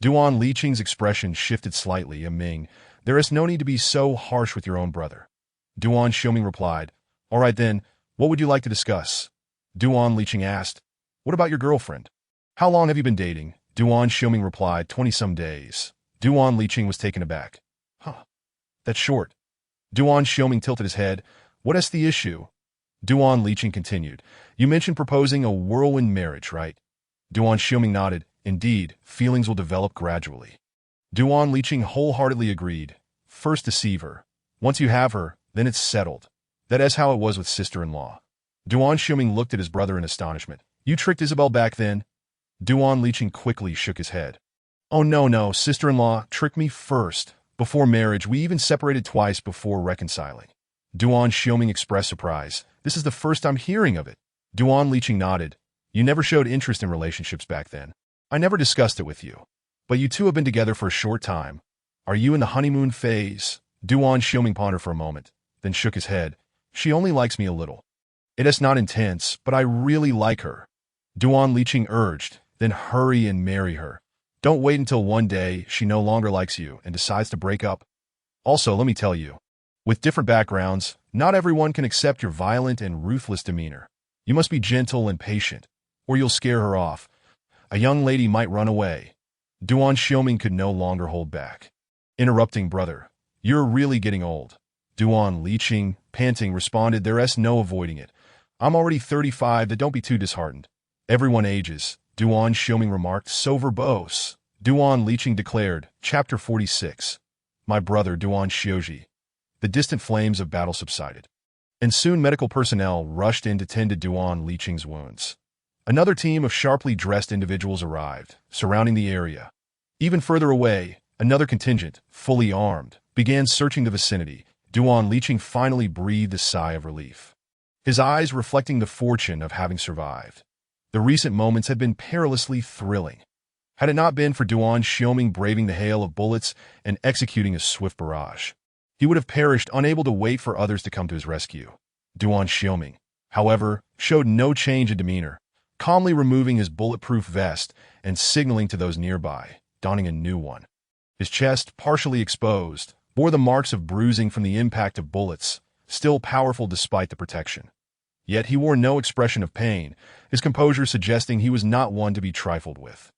Duan Liqing's expression shifted slightly. "Aming, there is no need to be so harsh with your own brother." Duan Xiaoming replied, "All right then, what would you like to discuss?" Duan Liqing asked, "What about your girlfriend? How long have you been dating?" Duan Xiaoming replied, 20-some days. Duan Liqing was taken aback. "Huh, that's short." Duan Xiaoming tilted his head. "What is the issue?" Duan Liqing continued, "You mentioned proposing a whirlwind marriage, right?" Duan Xiaoming nodded. "Indeed, feelings will develop gradually." Duan Liqing wholeheartedly agreed. "First deceive her. Once you have her, then it's settled. That is how it was with sister-in-law." Duan Xiaoming looked at his brother in astonishment. "You tricked Isabel back then?" Duan Liqing quickly shook his head. "Oh no, sister-in-law tricked me first. Before marriage, we even separated twice before reconciling." Duan Xiaoming expressed surprise. "This is the first I'm hearing of it." Duan Liqing nodded. "You never showed interest in relationships back then. I never discussed it with you. But you two have been together for a short time. Are you in the honeymoon phase?" Duan Xiaoming pondered for a moment, then shook his head. "She only likes me a little." It is not intense, but I really like her. Duan Liqing urged, then hurry and marry her. Don't wait until one day she no longer likes you and decides to break up. Also, let me tell you, with different backgrounds, not everyone can accept your violent and ruthless demeanor. You must be gentle and patient, or you'll scare her off. A young lady might run away. Duan Xiaoming could no longer hold back. Interrupting, brother, you're really getting old. Duan Liqing, panting, responded, there's no avoiding it. I'm already 35, don't be too disheartened. Everyone ages, Duan Xiaoming remarked, so verbose. Duan Liqing declared, Chapter 46. My brother Duan Xiaoji. The distant flames of battle subsided, and soon medical personnel rushed in to tend to Duan Liqing's wounds. Another team of sharply dressed individuals arrived, surrounding the area. Even further away, another contingent, fully armed, began searching the vicinity. Duan Liqing finally breathed a sigh of relief, his eyes reflecting the fortune of having survived. The recent moments had been perilously thrilling. Had it not been for Duan Xiaoming braving the hail of bullets and executing a swift barrage, he would have perished, unable to wait for others to come to his rescue. Duan Xiaoming, however, showed no change in demeanor, calmly removing his bulletproof vest and signaling to those nearby, donning a new one. His chest, partially exposed, bore the marks of bruising from the impact of bullets, still powerful despite the protection. Yet he wore no expression of pain, his composure suggesting he was not one to be trifled with.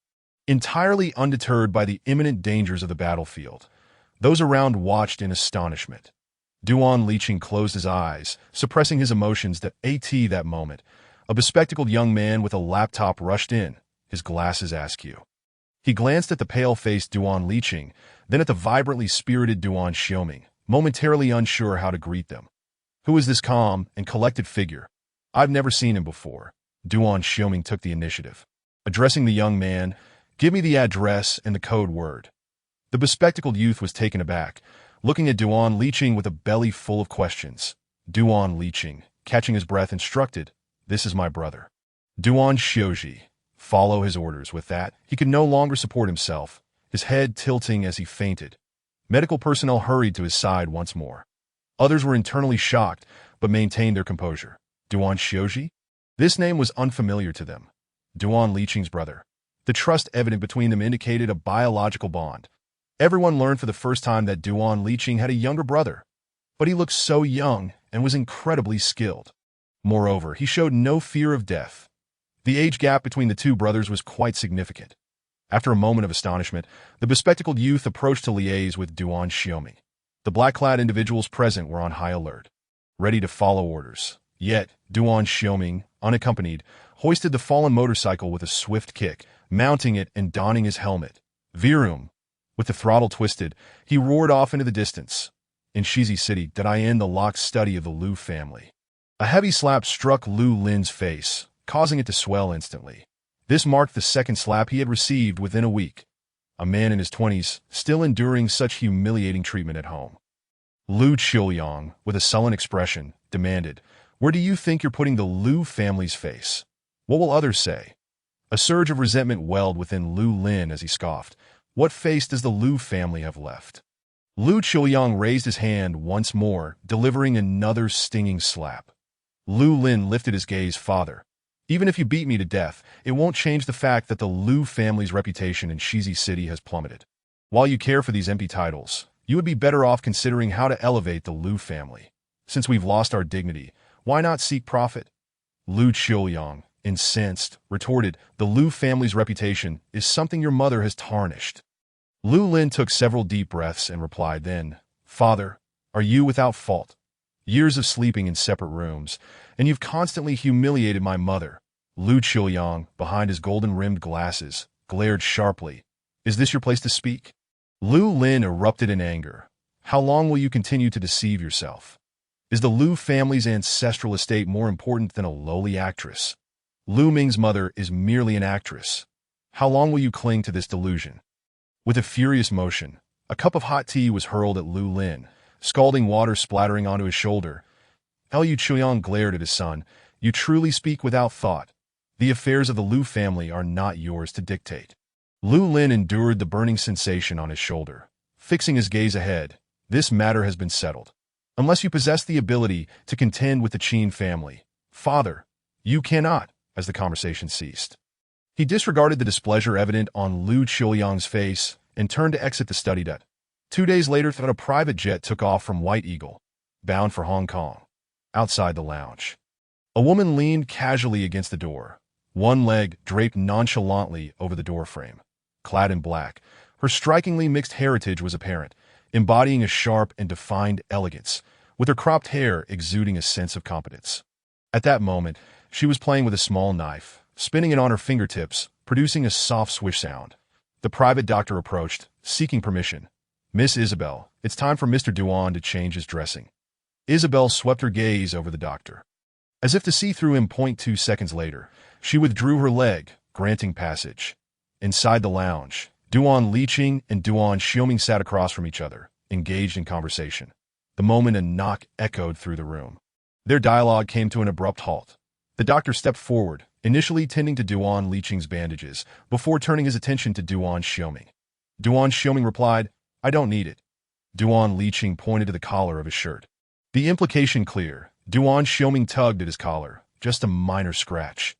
Entirely undeterred by the imminent dangers of the battlefield, those around watched in astonishment. Duan Liqing closed his eyes, suppressing his emotions. That moment, a bespectacled young man with a laptop rushed in, his glasses askew. He glanced at the pale-faced Duan Liqing, then at the vibrantly spirited Duan Xiaoming, momentarily unsure how to greet them. Who is this calm and collected figure? I've never seen him before. Duan Xiaoming took the initiative. Addressing the young man, give me the address and the code word. The bespectacled youth was taken aback, looking at Duan Liqing with a belly full of questions. Duan Liqing, catching his breath, instructed, this is my brother. Duan Xiaoji, follow his orders. With that, he could no longer support himself, his head tilting as he fainted. Medical personnel hurried to his side once more. Others were internally shocked, but maintained their composure. Duan Xiaoji? This name was unfamiliar to them. Duan Liqing's brother. The trust evident between them indicated a biological bond. Everyone learned for the first time that Duan Liqing had a younger brother, but he looked so young and was incredibly skilled. Moreover, he showed no fear of death. The age gap between the two brothers was quite significant. After a moment of astonishment, the bespectacled youth approached to liaise with Duan Xiaoming. The black-clad individuals present were on high alert, ready to follow orders. Yet, Duan Xiaoming, unaccompanied, hoisted the fallen motorcycle with a swift kick, mounting it and donning his helmet. Virum! With the throttle twisted, he roared off into the distance. In Shizi City, I end the locked study of the Lu family. A heavy slap struck Lu Lin's face, causing it to swell instantly. This marked the second slap he had received within a week. A man in his 20s, still enduring such humiliating treatment at home. Lu Qiuyang, with a sullen expression, demanded, where do you think you're putting the Lu family's face? What will others say? A surge of resentment welled within Lu Lin as he scoffed. What face does the Lu family have left? Lu Qiuyang raised his hand once more, delivering another stinging slap. Lu Lin lifted his gaze. Father, even if you beat me to death, it won't change the fact that the Lu family's reputation in Shizi City has plummeted. While you care for these empty titles, you would be better off considering how to elevate the Lu family. Since we've lost our dignity, why not seek profit? Lu Qiuyang, incensed, retorted, the Lu family's reputation is something your mother has tarnished. Lu Lin took several deep breaths and replied then, Father, are you without fault? Years of sleeping in separate rooms, and you've constantly humiliated my mother. Lu Qiuyang, behind his golden-rimmed glasses, glared sharply. Is this your place to speak? Lu Lin erupted in anger. How long will you continue to deceive yourself? Is the Lu family's ancestral estate more important than a lowly actress? Lu Ming's mother is merely an actress. How long will you cling to this delusion? With a furious motion, a cup of hot tea was hurled at Lu Lin, scalding water splattering onto his shoulder. Lu Qiuyang glared at his son. You truly speak without thought. The affairs of the Lu family are not yours to dictate. Lu Lin endured the burning sensation on his shoulder, fixing his gaze ahead. This matter has been settled. Unless you possess the ability to contend with the Qin family, "Father, you cannot," as the conversation ceased. He disregarded the displeasure evident on Lu Qiuyang's face and turned to exit the study deck. 2 days later, a private jet took off from White Eagle, bound for Hong Kong. Outside the lounge, a woman leaned casually against the door, one leg draped nonchalantly over the doorframe. Clad in black, her strikingly mixed heritage was apparent, embodying a sharp and defined elegance, with her cropped hair exuding a sense of competence. At that moment, she was playing with a small knife, spinning it on her fingertips, producing a soft swish sound. The private doctor approached, seeking permission. "Miss Isabel, it's time for Mr. Duan to change his dressing." Isabel swept her gaze over the doctor. As if to see through him. 2 seconds later, she withdrew her leg, granting passage. Inside the lounge, Duan Liqing and Duan Xiuming sat across from each other, engaged in conversation. The moment a knock echoed through the room. Their dialogue came to an abrupt halt. The doctor stepped forward, initially tending to Duan Liqing's bandages, before turning his attention to Duan Xiuming. Duan Xiuming replied, "I don't need it." Duan Liqing pointed to the collar of his shirt. The implication clear. Duan Xiuming tugged at his collar, just a minor scratch.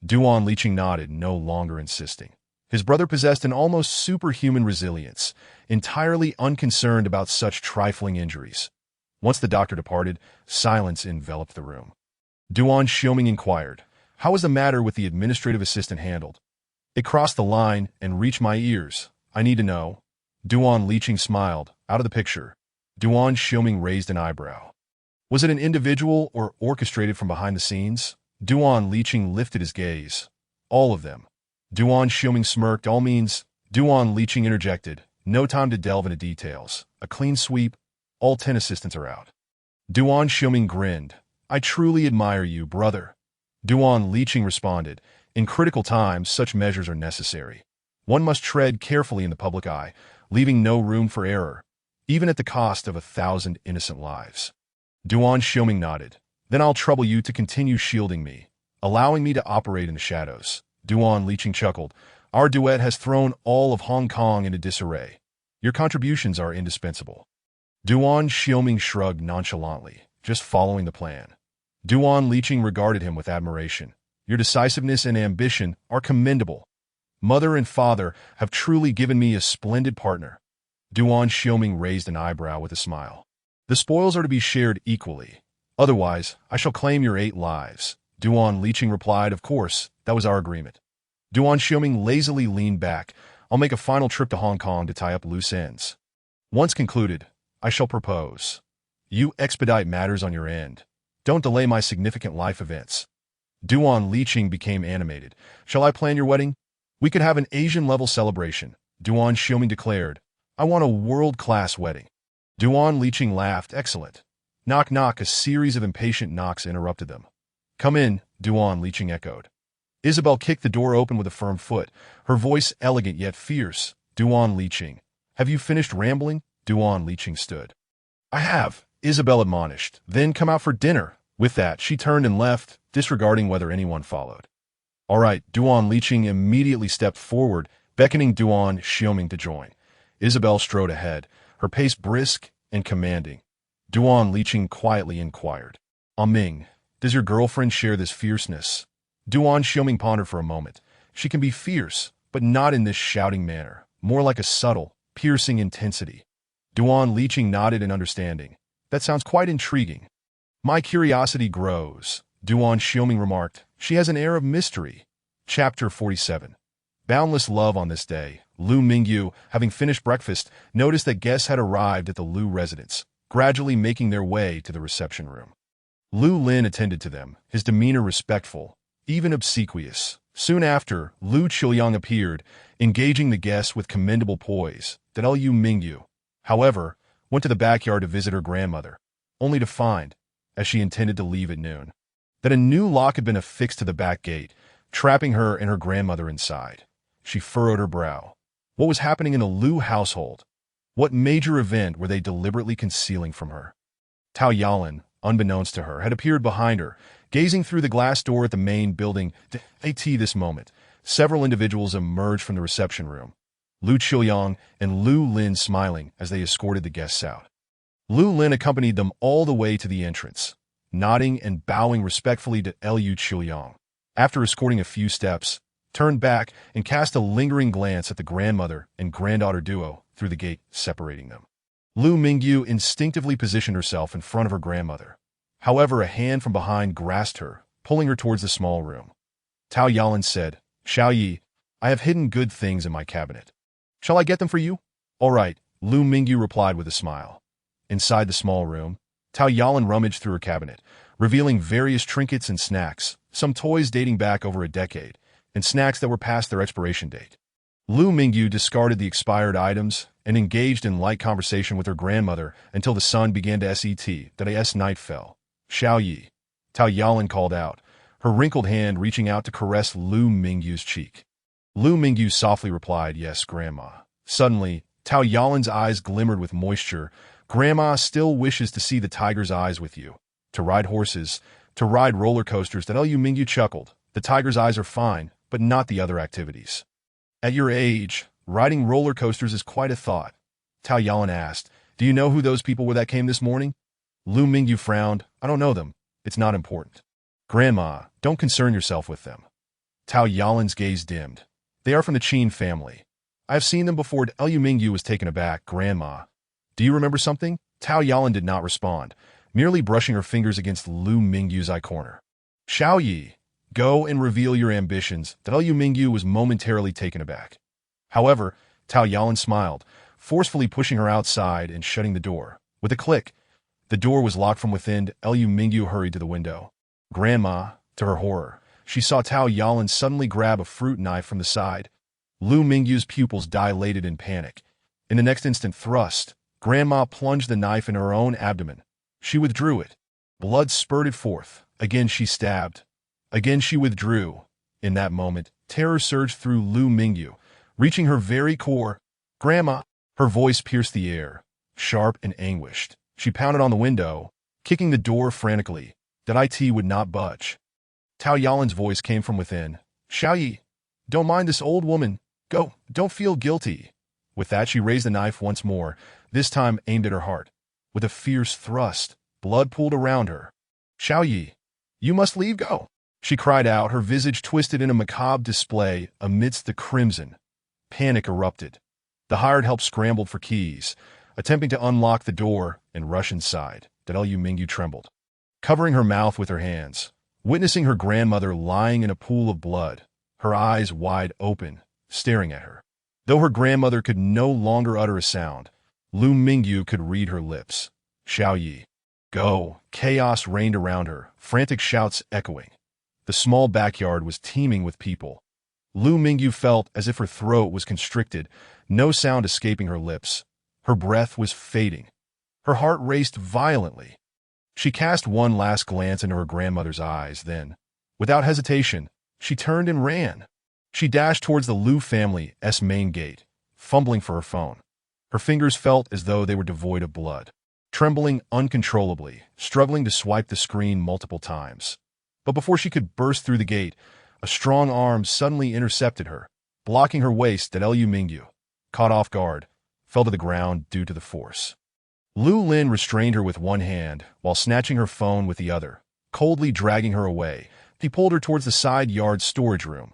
Duan Liqing nodded, no longer insisting. His brother possessed an almost superhuman resilience, entirely unconcerned about such trifling injuries. Once the doctor departed, silence enveloped the room. Duan Xiuming inquired, "How was the matter with the administrative assistant handled?" "It crossed the line and reached my ears. I need to know." Duan Liqing smiled, out of the picture. Duan Xiuming raised an eyebrow. "Was it an individual or orchestrated from behind the scenes?" Duan Liqing lifted his gaze. "All of them." Duan Xiuming smirked. "All means..." Duan Liqing interjected, "No time to delve into details. A clean sweep. All 10 assistants are out." Duan Xiuming grinned. "I truly admire you, brother." Duan Liqing responded, "In critical times, such measures are necessary. One must tread carefully in the public eye, leaving no room for error, even at the cost of 1,000 innocent lives." Duan Xiuming nodded. "Then I'll trouble you to continue shielding me, allowing me to operate in the shadows." Duan Liqing chuckled. "Our duet has thrown all of Hong Kong into disarray. Your contributions are indispensable." Duan Xiuming shrugged nonchalantly, just following the plan. Duan Liqing regarded him with admiration. "Your decisiveness and ambition are commendable. Mother and father have truly given me a splendid partner." Duan Xiuming raised an eyebrow with a smile. "The spoils are to be shared equally. Otherwise, I shall claim your 8 lives." Duan Liqing replied, "Of course, that was our agreement." Duan Xiuming lazily leaned back. "I'll make a final trip to Hong Kong to tie up loose ends. Once concluded, I shall propose. You expedite matters on your end. Don't delay my significant life events." Duan Liqing became animated. "Shall I plan your wedding? We could have an Asian-level celebration." Duan Xiuming declared, "I want a world-class wedding." Duan Liqing laughed. "Excellent." Knock knock. A series of impatient knocks interrupted them. "Come in," Duan Liqing echoed. Isabel kicked the door open with a firm foot, her voice elegant yet fierce. "Duan Liqing, have you finished rambling?" Duan Liqing stood. "I have," Isabel admonished. "Then come out for dinner." With that, she turned and left, disregarding whether anyone followed. "All right." Duan Liqing immediately stepped forward, beckoning Duan Xiuming to join. Isabel strode ahead, her pace brisk and commanding. Duan Liqing quietly inquired, "Ming, does your girlfriend share this fierceness?" Duan Xiuming pondered for a moment. "She can be fierce, but not in this shouting manner, more like a subtle, piercing intensity." Duan Liqing nodded in understanding. "That sounds quite intriguing." "My curiosity grows," Duan Xiuming remarked. "She has an air of mystery." Chapter 47. Boundless love. On this day, Lu Mingyu, having finished breakfast, noticed that guests had arrived at the Lu residence, gradually making their way to the reception room. Lu Lin attended to them, his demeanor respectful, even obsequious. Soon after, Lu Qiuyang appeared, engaging the guests with commendable poise. Lu Mingyu, however, went to the backyard to visit her grandmother, only to find, as she intended to leave at noon, that a new lock had been affixed to the back gate, trapping her and her grandmother inside. She furrowed her brow. What was happening in the Lu household? What major event were they deliberately concealing from her? Tao Yaolin, unbeknownst to her, had appeared behind her, gazing through the glass door at the main building. At this moment, several individuals emerged from the reception room, Lu Qiuyang and Lu Lin smiling as they escorted the guests out. Lu Lin accompanied them all the way to the entrance. nodding and bowing respectfully to Liu Qiuyang. After escorting a few steps, turned back and cast a lingering glance at the grandmother and granddaughter duo through the gate separating them. Lu Mingyu instinctively positioned herself in front of her grandmother. However, a hand from behind grasped her, pulling her towards the small room. Tao Yalan said, "Xiao Yi, I have hidden good things in my cabinet. Shall I get them for you?" "All right," Lu Mingyu replied with a smile. Inside the small room, Tao Yalan rummaged through her cabinet, revealing various trinkets and snacks, some toys dating back over a decade, and snacks that were past their expiration date. Lu Mingyu discarded the expired items and engaged in light conversation with her grandmother until the sun began to set, that as night fell. "Xiao Yi," Tao Yalan called out, her wrinkled hand reaching out to caress Lu Mingyu's cheek. Lu Mingyu softly replied, "Yes, Grandma." Suddenly, Tao Yalan's eyes glimmered with moisture. "Grandma still wishes to see the tiger's eyes with you. To ride horses, to ride roller coasters." That Lu Mingyu chuckled. "The tiger's eyes are fine, but not the other activities." "At your age, riding roller coasters is quite a thought." Tao Yalan asked, "Do you know who those people were that came this morning?" Lu Mingyu frowned. "I don't know them. It's not important." "Grandma, don't concern yourself with them." Tao Yalan's gaze dimmed. "They are from the Qin family. I have seen them before." Lu Mingyu was taken aback. "Grandma, do you remember something?" Tao Yalan did not respond, merely brushing her fingers against Lu Mingyu's eye corner. "Xiao Yi, go and reveal your ambitions." Lu Mingyu was momentarily taken aback. However, Tao Yalan smiled, forcefully pushing her outside and shutting the door. With a click, the door was locked from within. Lu Mingyu hurried to the window. "Grandma," to her horror, she saw Tao Yalan suddenly grab a fruit knife from the side. Lu Mingyu's pupils dilated in panic. In the next instant thrust, Grandma plunged the knife in her own abdomen. She withdrew it. Blood spurted forth. Again she stabbed. Again she withdrew. In that moment, terror surged through Lu Mingyu, reaching her very core. "Grandma!" Her voice pierced the air, sharp and anguished. She pounded on the window, kicking the door frantically. That it would not budge. Tao Yalan's voice came from within. "Xiao Yi, don't mind this old woman. Go, don't feel guilty." With that, she raised the knife once more, this time aimed at her heart. With a fierce thrust, blood pooled around her. "Xiao Yi, you must leave go," she cried out, her visage twisted in a macabre display amidst the crimson. Panic erupted. The hired help scrambled for keys, attempting to unlock the door and rush inside. Lu Mingyu trembled, covering her mouth with her hands, witnessing her grandmother lying in a pool of blood, her eyes wide open, staring at her. Though her grandmother could no longer utter a sound, Lu Mingyu could read her lips. "Xiao Yi, go." Chaos reigned around her, frantic shouts echoing. The small backyard was teeming with people. Lu Mingyu felt as if her throat was constricted, no sound escaping her lips. Her breath was fading. Her heart raced violently. She cast one last glance into her grandmother's eyes, then, without hesitation, she turned and ran. She dashed towards the Lu family's main gate, fumbling for her phone. Her fingers felt as though they were devoid of blood, trembling uncontrollably, struggling to swipe the screen multiple times. But before she could burst through the gate, a strong arm suddenly intercepted her, blocking her waist. Lu Mingyu, caught off guard, fell to the ground due to the force. Lu Lin restrained her with one hand while snatching her phone with the other, coldly dragging her away. He pulled her towards the side yard storage room.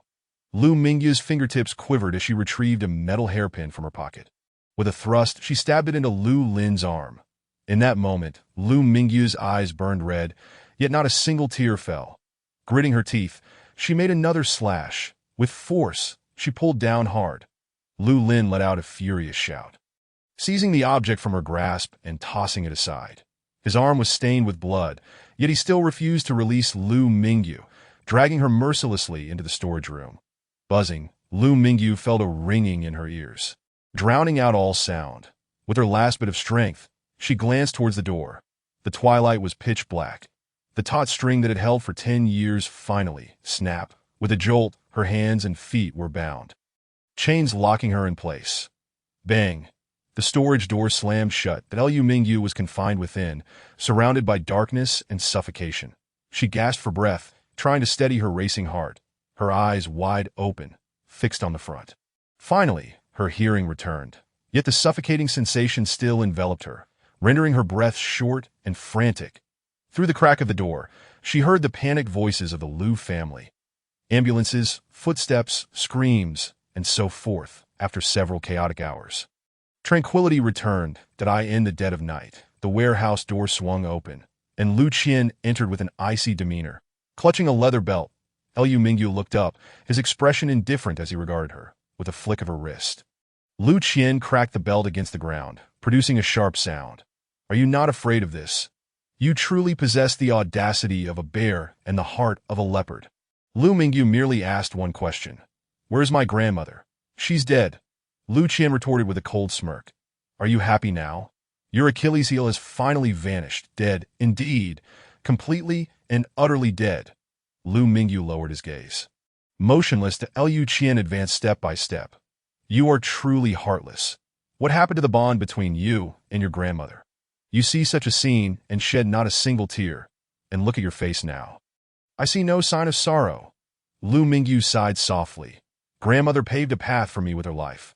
Lu Mingyu's fingertips quivered as she retrieved a metal hairpin from her pocket. With a thrust, she stabbed it into Lu Lin's arm. In that moment, Lu Mingyu's eyes burned red, yet not a single tear fell. Gritting her teeth, she made another slash. With force, she pulled down hard. Lu Lin let out a furious shout, seizing the object from her grasp and tossing it aside. His arm was stained with blood, yet he still refused to release Lu Mingyu, dragging her mercilessly into the storage room. Buzzing, Lu Mingyu felt a ringing in her ears, drowning out all sound. With her last bit of strength, she glanced towards the door. The twilight was pitch black. The taut string that had held for 10 years finally snapped. With a jolt, her hands and feet were bound, chains locking her in place. Bang! The storage door slammed shut. Lu Mingyu was confined within, surrounded by darkness and suffocation. She gasped for breath, trying to steady her racing heart, her eyes wide open, fixed on the front. Finally, her hearing returned, yet the suffocating sensation still enveloped her, rendering her breath short and frantic. Through the crack of the door, she heard the panicked voices of the Liu family. Ambulances, footsteps, screams, and so forth, after several chaotic hours. Tranquility returned that in the dead of night. The warehouse door swung open, and Lu Qian entered with an icy demeanor. Clutching a leather belt, Liu Mingyu looked up, his expression indifferent as he regarded her, with a flick of her wrist. Lu Qian cracked the belt against the ground, producing a sharp sound. Are you not afraid of this? You truly possess the audacity of a bear and the heart of a leopard. Lu Mingyu merely asked one question. Where's my grandmother? She's dead. Lu Qian retorted with a cold smirk. Are you happy now? Your Achilles heel has finally vanished. Dead, indeed. Completely and utterly dead. Lu Mingyu lowered his gaze. Motionless, Liu Qian advanced step by step. You are truly heartless. What happened to the bond between you and your grandmother? You see such a scene and shed not a single tear. And look at your face now. I see no sign of sorrow. Lu Mingyu sighed softly. Grandmother paved a path for me with her life.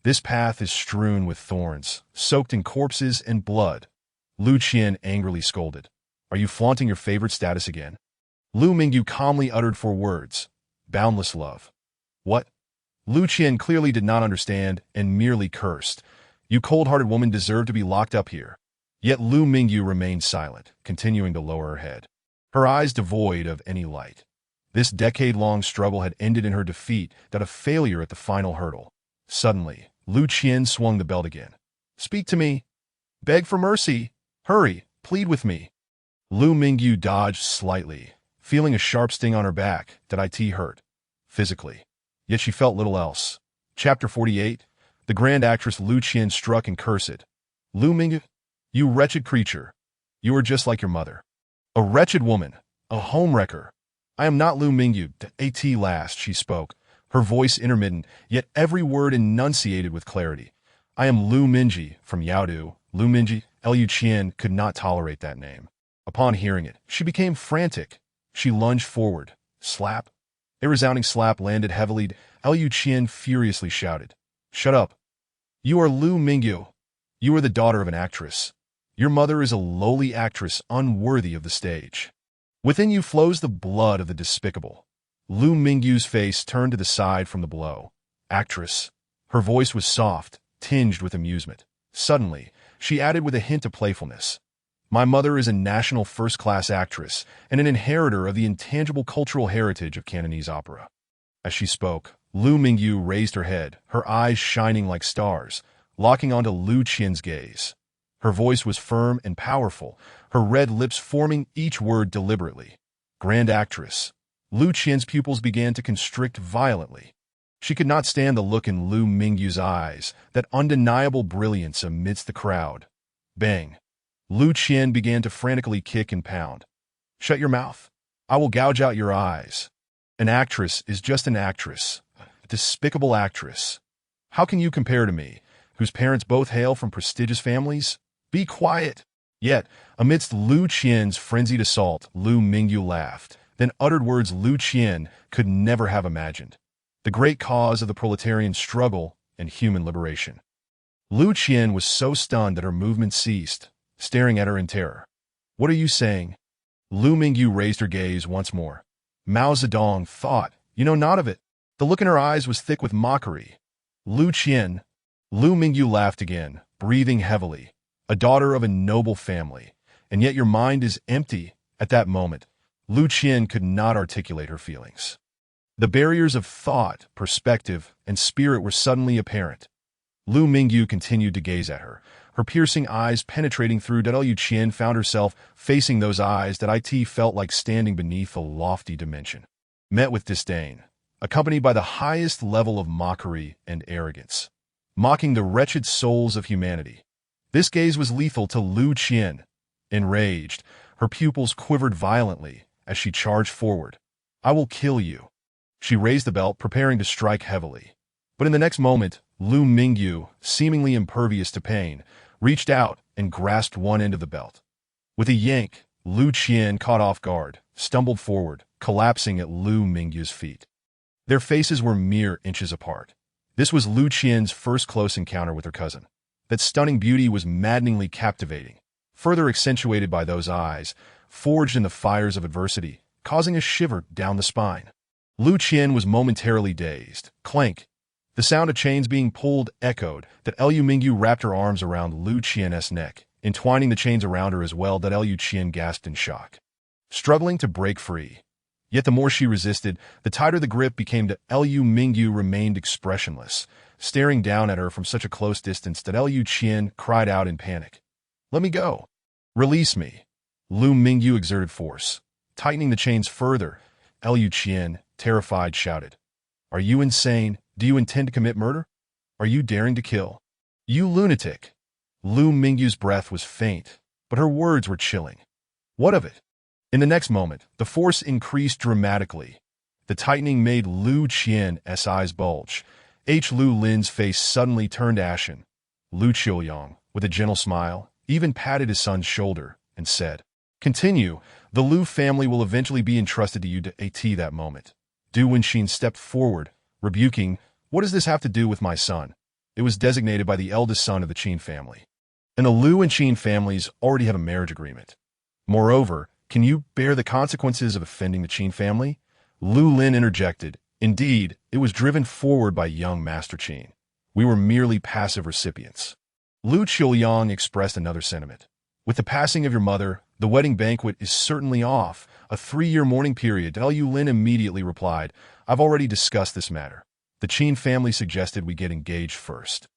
This path is strewn with thorns, soaked in corpses and blood. Lu Qian angrily scolded. Are you flaunting your favorite status again? Lu Mingyu calmly uttered 4 words. Boundless love. What? Lu Qian clearly did not understand and merely cursed. You cold-hearted woman deserve to be locked up here. Yet Lu Mingyu remained silent, continuing to lower her head, her eyes devoid of any light. This decade-long struggle had ended in her defeat, a failure at the final hurdle. Suddenly, Lu Qian swung the belt again. Speak to me. Beg for mercy. Hurry, plead with me. Lu Mingyu dodged slightly, feeling a sharp sting on her back that hurt, physically. Yet she felt little else. Chapter 48. The grand actress Lu Qian struck and cursed. Lu Mingyu, you wretched creature. You are just like your mother. A wretched woman. A homewrecker. I am not Lu Mingyu. At last she spoke, her voice intermittent, yet every word enunciated with clarity. I am Lu Mingyu from Yaodu. Lu Mingyu. Liu Qian could not tolerate that name. Upon hearing it, she became frantic. She lunged forward. Slap. A resounding slap landed heavily. Liu Qian furiously shouted. Shut up. You are Lu Mingyu. You are the daughter of an actress. Your mother is a lowly actress unworthy of the stage. Within you flows the blood of the despicable. Lu Mingyu's face turned to the side from the blow. Actress. Her voice was soft, tinged with amusement. Suddenly, she added with a hint of playfulness. My mother is a national first-class actress and an inheritor of the intangible cultural heritage of Cantonese opera. As she spoke, Lu Mingyu raised her head, her eyes shining like stars, locking onto Lu Qian's gaze. Her voice was firm and powerful, her red lips forming each word deliberately. Grand actress. Lu Qian's pupils began to constrict violently. She could not stand the look in Lu Mingyu's eyes, that undeniable brilliance amidst the crowd. Bang. Lu Qian began to frantically kick and pound. Shut your mouth. I will gouge out your eyes. An actress is just an actress, a despicable actress. How can you compare to me, whose parents both hail from prestigious families? Be quiet. Yet, amidst Lu Qian's frenzied assault, Lu Mingyu laughed, then uttered words Lu Qian could never have imagined. The great cause of the proletarian struggle and human liberation. Lu Qian was so stunned that her movement ceased, staring at her in terror. What are you saying? Lu Mingyu raised her gaze once more. Mao Zedong thought, you know not of it. The look in her eyes was thick with mockery. Lu Qian. Lu Mingyu laughed again, breathing heavily. A daughter of a noble family, and yet your mind is empty. At that moment, Lu Qian could not articulate her feelings. The barriers of thought, perspective, and spirit were suddenly apparent. Lu Mingyu continued to gaze at her, her piercing eyes penetrating through. Liu Qian found herself facing those eyes that felt like standing beneath a lofty dimension. Met with disdain, accompanied by the highest level of mockery and arrogance, mocking the wretched souls of humanity. This gaze was lethal to Lu Qian. Enraged, her pupils quivered violently as she charged forward. I will kill you. She raised the belt, preparing to strike heavily. But in the next moment, Lu Mingyu, seemingly impervious to pain, reached out and grasped one end of the belt. With a yank, Lu Qian, caught off guard, stumbled forward, collapsing at Lu Mingyu's feet. Their faces were mere inches apart. This was Lu Qian's first close encounter with her cousin. That stunning beauty was maddeningly captivating, further accentuated by those eyes, forged in the fires of adversity, causing a shiver down the spine. Lu Qian was momentarily dazed. Clank. The sound of chains being pulled echoed that Liu Mingyu wrapped her arms around Lu Qian's neck, entwining the chains around her as well that Liu Qian gasped in shock, struggling to break free. Yet the more she resisted, the tighter the grip became that Liu Mingyu remained expressionless, staring down at her from such a close distance that Liu Qian cried out in panic. "Let me go. Release me." Lu Mingyu exerted force, tightening the chains further. Liu Qian, terrified, shouted, "Are you insane? Do you intend to commit murder? Are you daring to kill? You lunatic!" Lu Mingyu's breath was faint, but her words were chilling. What of it? In the next moment, the force increased dramatically. The tightening made Lu Qian's eyes bulge. Lu Lin's face suddenly turned ashen. Lu Qiuyang, with a gentle smile, even patted his son's shoulder and said, "Continue. The Lu family will eventually be entrusted to you to at that moment." Du Wenxin stepped forward, rebuking, "What does this have to do with my son?" It was designated by the eldest son of the Qin family. And the Lu and Qin families already have a marriage agreement. Moreover, can you bear the consequences of offending the Qin family? Lu Lin interjected. Indeed, it was driven forward by young Master Qin. We were merely passive recipients. Lu Qiuyang expressed another sentiment. With the passing of your mother, the wedding banquet is certainly off. A 3-year mourning period. Liu Lin immediately replied, "I've already discussed this matter. The Qin family suggested we get engaged first.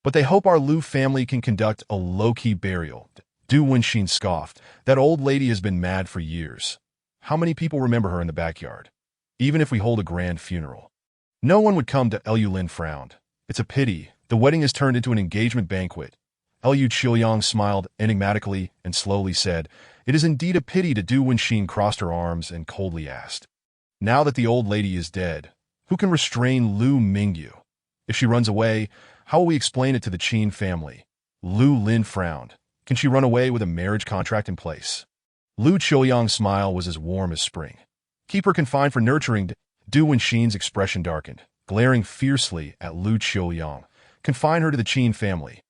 But they hope our Lu family can conduct a low-key burial." Du Wenxin scoffed. "That old lady has been mad for years. How many people remember her in the backyard? Even if we hold a grand funeral, no one would come." To Liu Lin frowned. "It's a pity. The wedding has turned into an engagement banquet." Liu Qiuyang smiled enigmatically and slowly said, "It is indeed a pity." To Du Wenxin crossed her arms and coldly asked, "Now that the old lady is dead, who can restrain Lu Mingyu? If she runs away, how will we explain it to the Qin family?" Lu Lin frowned. "Can she run away with a marriage contract in place?" Lu Qiuyang's smile was as warm as spring. "Keep her confined for nurturing." Du Wenxin's expression darkened, glaring fiercely at Lu Qiuyang. "Confine her to the Qin family."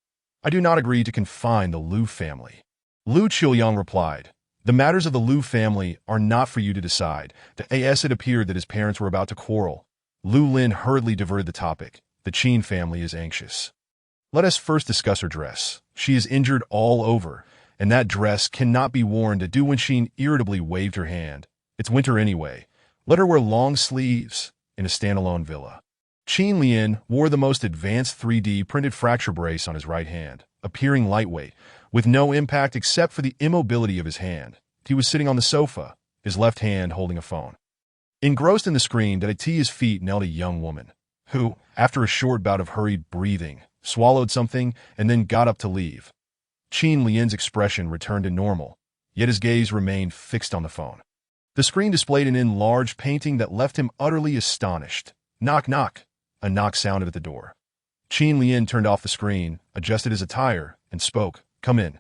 "I do not agree to confine the Lu family." Lu Qiuyang replied, "The matters of the Lu family are not for you to decide." As it appeared that his parents were about to quarrel, Lu Lin hurriedly diverted the topic. "The Qin family is anxious. Let us first discuss her dress. She is injured all over, and that dress cannot be worn." Du Wenxin irritably waved her hand. "It's winter anyway. Let her wear long sleeves in a standalone villa." Qin Lian wore the most advanced 3D printed fracture brace on his right hand, appearing lightweight, with no impact except for the immobility of his hand. He was sitting on the sofa, his left hand holding a phone. Engrossed in the screen, at his feet knelt a young woman, who, after a short bout of hurried breathing, swallowed something and then got up to leave. Qin Lian's expression returned to normal, yet his gaze remained fixed on the phone. The screen displayed an enlarged painting that left him utterly astonished. Knock, knock. A knock sounded at the door. Qin Lian turned off the screen, adjusted his attire, and spoke. "Come in."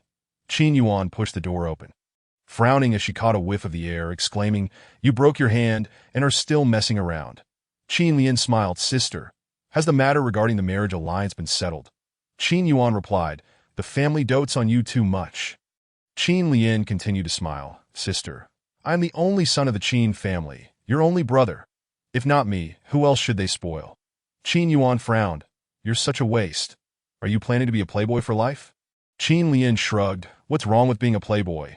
Qin Yuan pushed the door open, frowning as she caught a whiff of the air, exclaiming, "You broke your hand and are still messing around." Qin Lian smiled. "Sister, has the matter regarding the marriage alliance been settled?" Qin Yuan replied, "The family dotes on you too much." Qin Lian continued to smile. "Sister, I am the only son of the Qin family, your only brother. If not me, who else should they spoil?" Qin Yuan frowned. "You're such a waste. Are you planning to be a playboy for life?" Qin Lian shrugged. "What's wrong with being a playboy?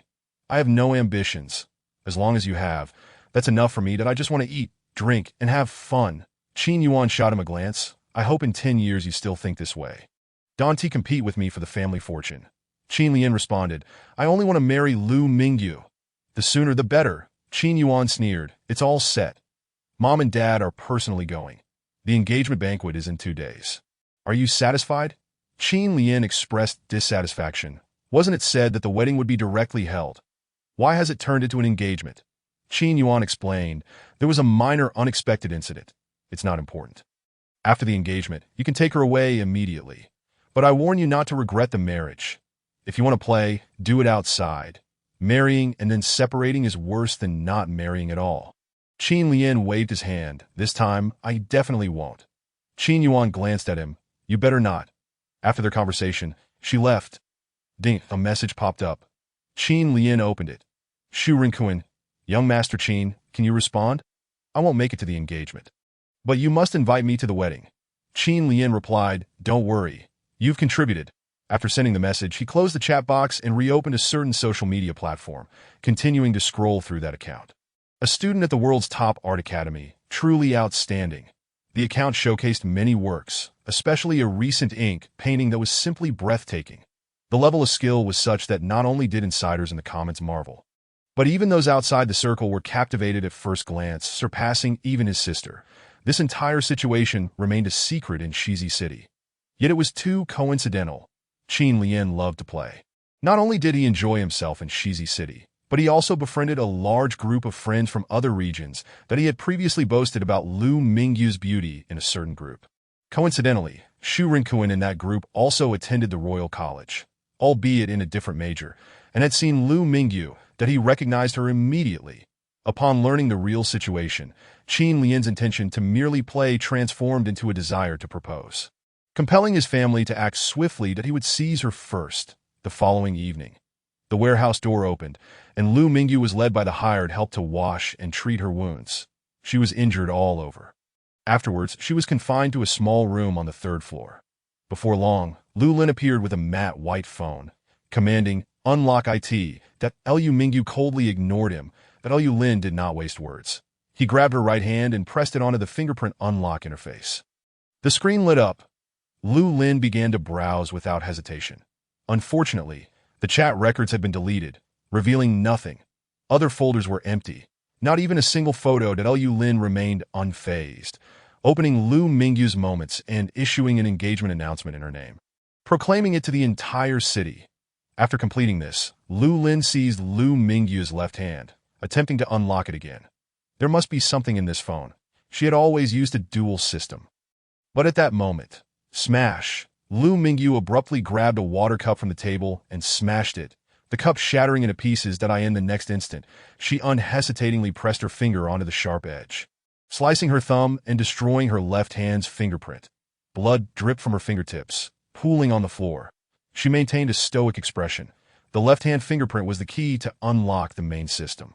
I have no ambitions. As long as you have, that's enough for me. That I just want to eat, drink, and have fun." Qin Yuan shot him a glance. "I hope in 10 years you still think this way. Don't compete with me for the family fortune." Qin Lian responded, "I only want to marry Lu Mingyu. The sooner the better." Qin Yuan sneered. "It's all set. Mom and Dad are personally going. The engagement banquet is in 2 days. Are you satisfied?" Qin Lian expressed dissatisfaction. "Wasn't it said that the wedding would be directly held? Why has it turned into an engagement?" Qin Yuan explained, "There was a minor unexpected incident. It's not important. After the engagement, you can take her away immediately. But I warn you not to regret the marriage. If you want to play, do it outside. Marrying and then separating is worse than not marrying at all." Qin Lian waved his hand. "This time, I definitely won't." Qin Yuan glanced at him. "You better not." After their conversation, she left. Ding, a message popped up. Qin Lian opened it. Shu Rinkuin, young Master Qin, can you respond? I won't make it to the engagement. But you must invite me to the wedding. Qin Lian replied, don't worry. You've contributed. After sending the message, he closed the chat box and reopened a certain social media platform, continuing to scroll through that account. A student at the world's top art academy, truly outstanding. The account showcased many works, especially a recent ink painting that was simply breathtaking. The level of skill was such that not only did insiders in the comments marvel, but even those outside the circle were captivated at first glance, surpassing even his sister. This entire situation remained a secret in Shizi City. Yet it was too coincidental. Qin Lian loved to play. Not only did he enjoy himself in Shizi City, but he also befriended a large group of friends from other regions that he had previously boasted about Lu Mingyu's beauty in a certain group. Coincidentally, Shu Rinkuin in that group also attended the Royal College, albeit in a different major, and had seen Lu Mingyu, that he recognized her immediately. Upon learning the real situation, Qin Lian's intention to merely play transformed into a desire to propose, compelling his family to act swiftly that he would seize her first. The following evening, the warehouse door opened, and Lu Mingyu was led by the hired help to wash and treat her wounds. She was injured all over. Afterwards, she was confined to a small room on the third floor. Before long, Lu Lin appeared with a matte white phone, commanding, unlock IT, that Lu Mingyu coldly ignored him, but Lu Lin did not waste words. He grabbed her right hand and pressed it onto the fingerprint unlock interface. The screen lit up. Lu Lin began to browse without hesitation. Unfortunately, the chat records had been deleted, revealing nothing. Other folders were empty. Not even a single photo that Lu Lin remained unfazed, opening Lu Mingyu's moments and issuing an engagement announcement in her name, proclaiming it to the entire city. After completing this, Lu Lin seized Lu Mingyu's left hand, attempting to unlock it again. There must be something in this phone. She had always used a dual system. But at that moment, smash! Lu Mingyu abruptly grabbed a water cup from the table and smashed it, the cup shattering into pieces that in the next instant, she unhesitatingly pressed her finger onto the sharp edge, slicing her thumb and destroying her left hand's fingerprint. Blood dripped from her fingertips, pooling on the floor. She maintained a stoic expression. The left-hand fingerprint was the key to unlock the main system.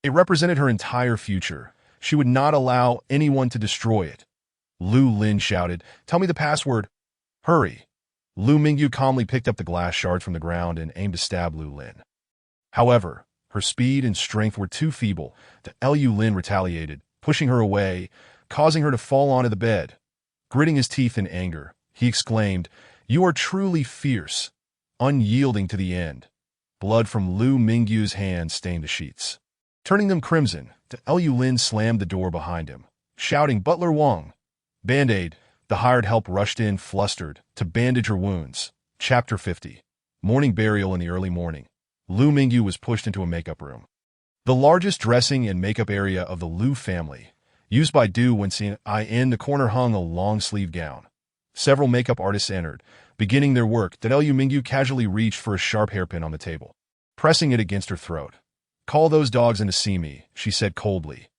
It represented her entire future. She would not allow anyone to destroy it. Lu Lin shouted, tell me the password. Hurry. Lu Mingyu calmly picked up the glass shard from the ground and aimed to stab Lu Lin. However, her speed and strength were too feeble. Lu Lin retaliated, pushing her away, causing her to fall onto the bed. Gritting his teeth in anger, he exclaimed, you are truly fierce, unyielding to the end. Blood from Lu Mingyu's hand stained the sheets, turning them crimson. Lu Lin slammed the door behind him, shouting, Butler Wang. Band-Aid. The hired help rushed in, flustered, to bandage her wounds. Chapter 50. Morning burial. In the early morning, Lu Mingyu was pushed into a makeup room, the largest dressing and makeup area of the Lu family, used by Du Wenxin. In the corner hung a long-sleeve gown. Several makeup artists entered, beginning their work. Lu Mingyu casually reached for a sharp hairpin on the table, pressing it against her throat. Call those dogs in to see me, she said coldly.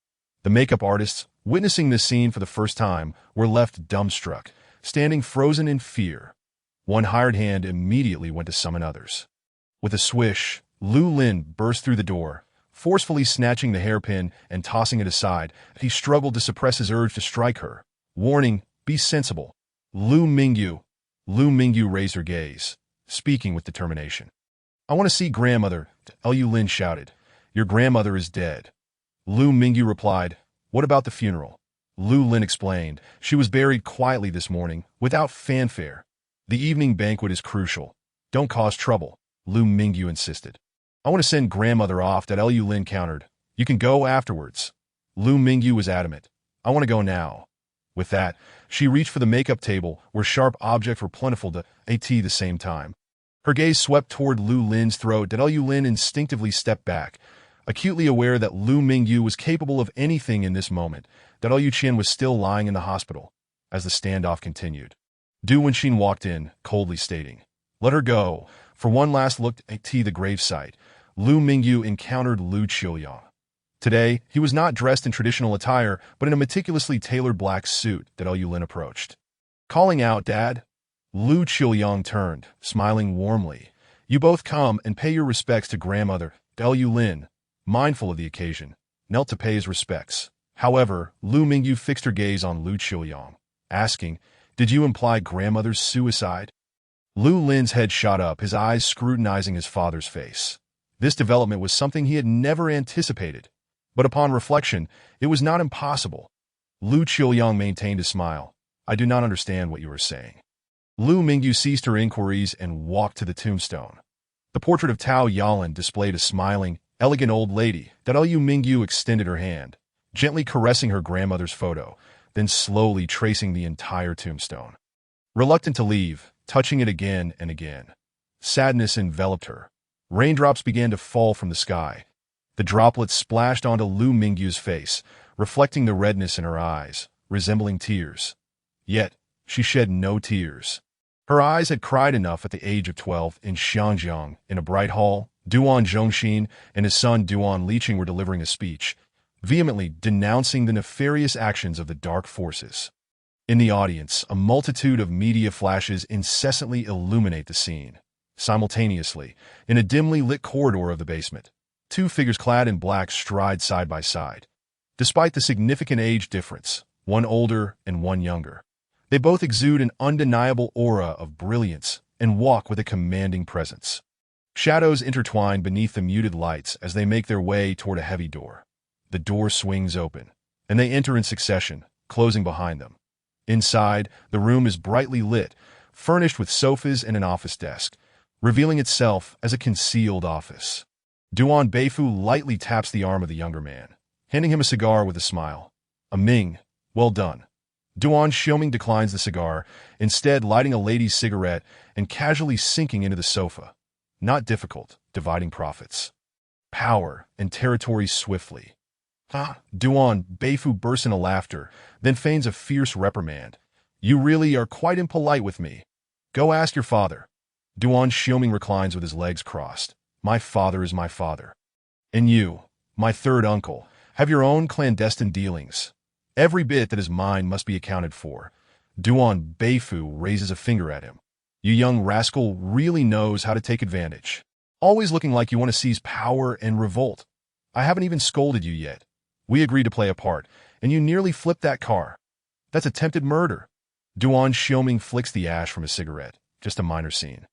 The makeup artists, witnessing this scene for the first time, were left dumbstruck, standing frozen in fear. One hired hand immediately went to summon others. With a swish, Lu Lin burst through the door, forcefully snatching the hairpin and tossing it aside. He struggled to suppress his urge to strike her, warning, be sensible. Lu Mingyu. Lu Mingyu raised her gaze, speaking with determination. I want to see grandmother, Lu Lin shouted. Your grandmother is dead. Lu Mingyu replied, what about the funeral? Lu Lin explained, she was buried quietly this morning, without fanfare. The evening banquet is crucial. Don't cause trouble, Lu Mingyu insisted. I want to send grandmother off. Lu Lin countered. You can go afterwards. Lu Mingyu was adamant. I want to go now. With that, she reached for the makeup table, where sharp objects were plentiful at the same time. Her gaze swept toward Lu Lin's throat. Lu Lin instinctively stepped back, acutely aware that Lu Mingyu was capable of anything in this moment. Lu Qian was still lying in the hospital. As the standoff continued, Du Wenxin walked in, coldly stating, let her go. For one last look at the gravesite, Lu Mingyu encountered Lu Qiuyang. Today, he was not dressed in traditional attire, but in a meticulously tailored black suit. Lu Lin approached, calling out, Dad. Lu Qiuyang turned, smiling warmly. You both come and pay your respects to grandmother, Lu Lin. mindful of the occasion, knelt to pay his respects. However, Lu Mingyu fixed her gaze on Lu Qiuyang, asking, "Did you imply grandmother's suicide?" Lu Lin's head shot up, his eyes scrutinizing his father's face. This development was something he had never anticipated, but upon reflection, it was not impossible. Lu Qiuyang maintained a smile. "I do not understand what you are saying." Lu Mingyu ceased her inquiries and walked to the tombstone. The portrait of Tao Yalin displayed a smiling, elegant old lady. Lu Mingyu extended her hand, gently caressing her grandmother's photo, then slowly tracing the entire tombstone. Reluctant to leave, touching it again and again. Sadness enveloped her. Raindrops began to fall from the sky. The droplets splashed onto Lu Mingyu's face, reflecting the redness in her eyes, resembling tears. Yet, she shed no tears. Her eyes had cried enough at the age of 12 in Xiangjiang, in a bright hall. Duan Zhongxin and his son Duan Liqing were delivering a speech, vehemently denouncing the nefarious actions of the dark forces. In the audience, a multitude of media flashes incessantly illuminate the scene. Simultaneously, in a dimly lit corridor of the basement, two figures clad in black stride side by side. Despite the significant age difference, one older and one younger, they both exude an undeniable aura of brilliance and walk with a commanding presence. Shadows intertwine beneath the muted lights as they make their way toward a heavy door. The door swings open, and they enter in succession, closing behind them. Inside, the room is brightly lit, furnished with sofas and an office desk, revealing itself as a concealed office. Duan Beifu lightly taps the arm of the younger man, handing him a cigar with a smile. "A Ming, well done." Duan Xiaoming declines the cigar, instead lighting a lady's cigarette and casually sinking into the sofa. Not difficult, dividing profits. Power and territory swiftly. Duan Beifu bursts into laughter, then feigns a fierce reprimand. "You really are quite impolite with me. Go ask your father." Duan Xiaoming reclines with his legs crossed. "My father is my father. And you, my third uncle, have your own clandestine dealings. Every bit that is mine must be accounted for." Duan Beifu raises a finger at him. "You young rascal really knows how to take advantage. Always looking like you want to seize power and revolt. I haven't even scolded you yet. We agreed to play a part, and you nearly flipped that car. That's attempted murder." Duan Xiaoming flicks the ash from his cigarette. "Just a minor scene."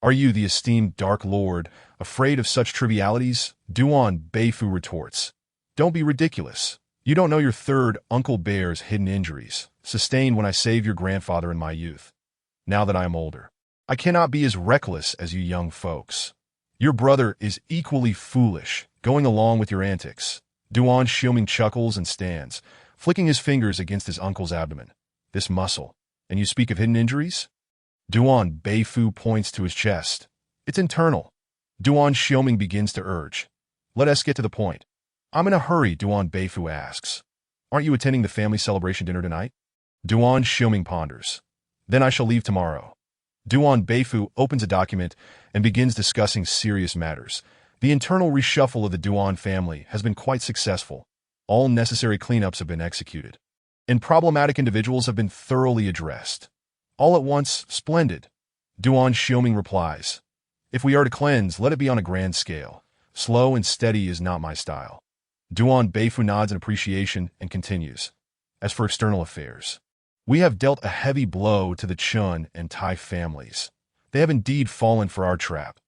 "Are you, the esteemed Dark Lord, afraid of such trivialities?" Duan Beifu retorts. "Don't be ridiculous. You don't know your third Uncle Bear's hidden injuries, sustained when I saved your grandfather in my youth. Now that I am older, I cannot be as reckless as you young folks. Your brother is equally foolish, going along with your antics." Duan Xiaoming chuckles and stands, flicking his fingers against his uncle's abdomen. "This muscle, and you speak of hidden injuries?" Duan Beifu points to his chest. "It's internal." Duan Xiaoming begins to urge. "Let us get to the point." "I'm in a hurry," Duan Beifu asks. "Aren't you attending the family celebration dinner tonight?" Duan Xiaoming ponders. "Then I shall leave tomorrow." Duan Beifu opens a document and begins discussing serious matters. The internal reshuffle of the Duan family has been quite successful. All necessary cleanups have been executed, and problematic individuals have been thoroughly addressed. All at once, splendid. Duan Xiaoming replies. "If we are to cleanse, let it be on a grand scale. Slow and steady is not my style." Duan Beifu nods in appreciation and continues. "As for external affairs, we have dealt a heavy blow to the Chun and Tai families. They have indeed fallen for our trap.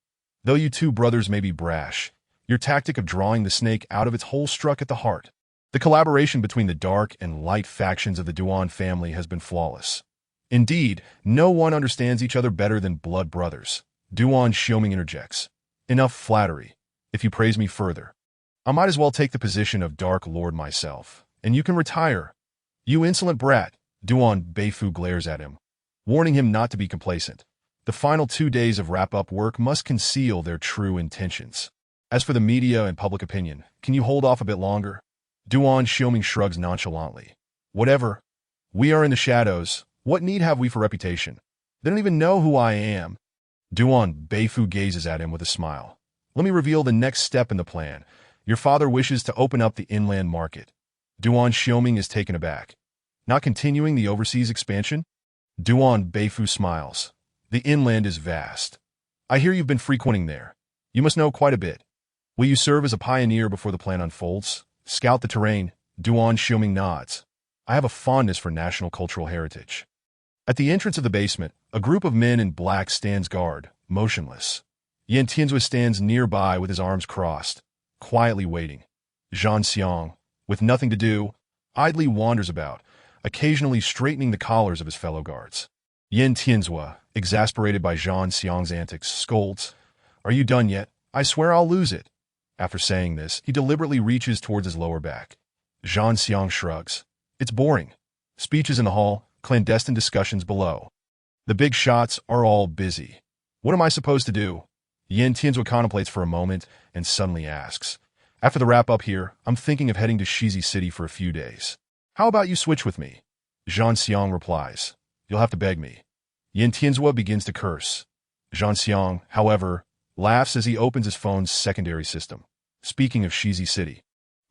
Though you two brothers may be brash, your tactic of drawing the snake out of its hole struck at the heart. The collaboration between the dark and light factions of the Duan family has been flawless. Indeed, no one understands each other better than blood brothers." Duan Xiaoming interjects. "Enough flattery. If you praise me further, I might as well take the position of Dark Lord myself, and you can retire." "You insolent brat!" Duan Beifu glares at him, warning him not to be complacent. The final 2 days of wrap-up work must conceal their true intentions. As for the media and public opinion, can you hold off a bit longer? Duan Xiaoming shrugs nonchalantly. "Whatever. We are in the shadows. What need have we for reputation? They don't even know who I am." Duan Beifu gazes at him with a smile. "Let me reveal the next step in the plan. Your father wishes to open up the inland market." Duan Xiaoming is taken aback. "Not continuing the overseas expansion?" Duan Beifu smiles. "The inland is vast. I hear you've been frequenting there. You must know quite a bit." Will you serve as a pioneer before the plan unfolds? Scout the terrain. Duan Xiuming nods. I have a fondness for national cultural heritage. At the entrance of the basement, a group of men in black stands guard, motionless. Yan Tianzui stands nearby with his arms crossed, quietly waiting. Zhang Xiang, with nothing to do, idly wanders about, occasionally straightening the collars of his fellow guards. Yan Tianzui, exasperated by Zhang Xiang's antics, scolds, "Are you done yet? I swear I'll lose it." After saying this, he deliberately reaches towards his lower back. Zhang Xiang shrugs. It's boring. Speeches in the hall, clandestine discussions below. The big shots are all busy. What am I supposed to do? Yan Tianzui contemplates for a moment and suddenly asks, "After the wrap-up here, I'm thinking of heading to Shizi City for a few days. How about you switch with me?" Zhang Xiang replies, "You'll have to beg me." Yan Tianzui begins to curse. Zhang Xiang, however, laughs as he opens his phone's secondary system. Speaking of Shizi City,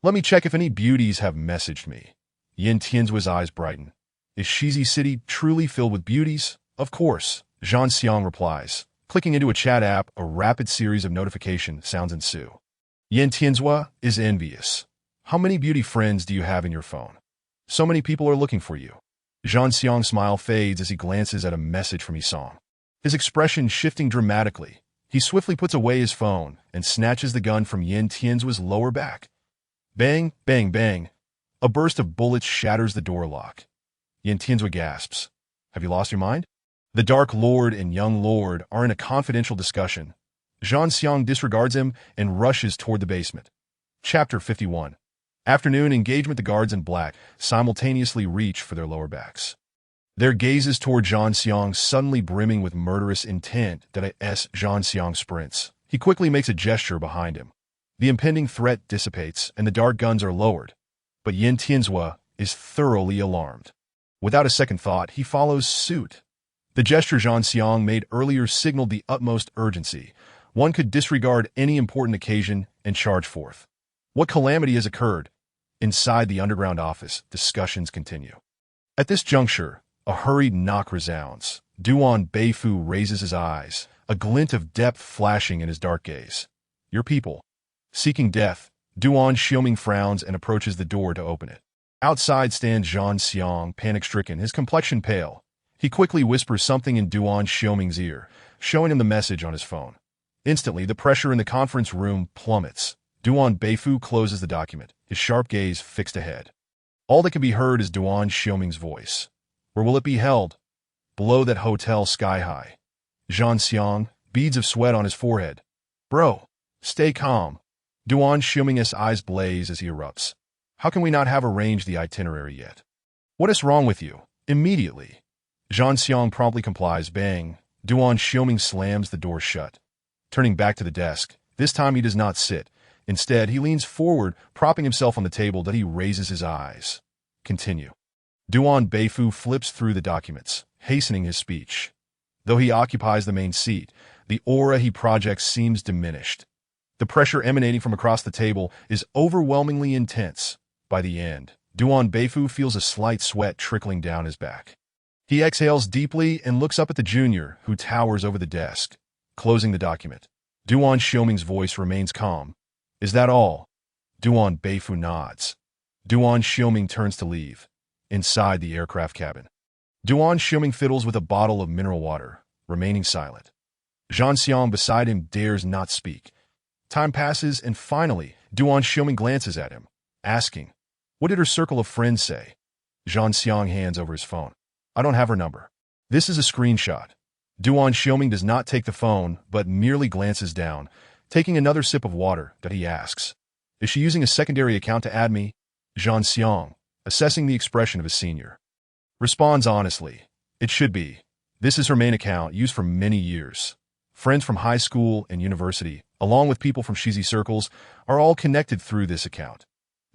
let me check if any beauties have messaged me. Yan Tianzui's eyes brighten. Is Shizi City truly filled with beauties? Of course, Zhang Xiang replies. Clicking into a chat app, a rapid series of notification sounds ensue. Yan Tianzui is envious. How many beauty friends do you have in your phone? So many people are looking for you. Zhang Xiang's smile fades as he glances at a message from Yisong. His expression shifting dramatically, he swiftly puts away his phone and snatches the gun from Yan Tianzui's lower back. Bang, bang, bang. A burst of bullets shatters the door lock. Yan Tianzui gasps. Have you lost your mind? The Dark Lord and Young Lord are in a confidential discussion. Zhang Xiang disregards him and rushes toward the basement. Chapter 51. Afternoon engagement. The guards in black simultaneously reach for their lower backs. Their gazes toward Zhang Xiang suddenly brimming with murderous intent that Zhang Xiang sprints. He quickly makes a gesture behind him. The impending threat dissipates and the dark guns are lowered. But Yan Tianzui is thoroughly alarmed. Without a second thought, he follows suit. The gesture Zhang Xiang made earlier signaled the utmost urgency. One could disregard any important occasion and charge forth. What calamity has occurred? Inside the underground office, discussions continue. At this juncture, a hurried knock resounds. Duan Beifu raises his eyes, a glint of depth flashing in his dark gaze. Your people. Seeking death, Duan Xiuming frowns and approaches the door to open it. Outside stands Zhang Xiang, panic-stricken, his complexion pale. He quickly whispers something in Duan Xiuming's ear, showing him the message on his phone. Instantly, the pressure in the conference room plummets. Duan Beifu closes the document, his sharp gaze fixed ahead. All that can be heard is Duan Xiuming's voice. Where will it be held? Below that hotel sky high. Zhang Xiang, beads of sweat on his forehead. Bro, stay calm. Duan Xiuming's eyes blaze as he erupts. How can we not have arranged the itinerary yet? What is wrong with you? Immediately. Zhang Xiang promptly complies. Bang. Duan Xiuming slams the door shut. Turning back to the desk, this time he does not sit. Instead, he leans forward, propping himself on the table that he raises his eyes. Continue. Duan Beifu flips through the documents, hastening his speech. Though he occupies the main seat, the aura he projects seems diminished. The pressure emanating from across the table is overwhelmingly intense. By the end, Duan Beifu feels a slight sweat trickling down his back. He exhales deeply and looks up at the junior, who towers over the desk. Closing the document, Duan Xiuming's voice remains calm. Is that all? Duan Beifu nods. Duan Xiuming turns to leave. Inside the aircraft cabin, Duan Xiuming fiddles with a bottle of mineral water, remaining silent. Zhang Xiang beside him dares not speak. Time passes and finally, Duan Xiuming glances at him, asking, "What did her circle of friends say?" Zhang Xiang hands over his phone. "I don't have her number." This is a screenshot. Duan Xiuming does not take the phone, but merely glances down, taking another sip of water that he asks, "Is she using a secondary account to add me?" Zhang Xiang, assessing the expression of his senior, responds honestly, "It should be. This is her main account, used for many years. Friends from high school and university, along with people from Shizi circles, are all connected through this account."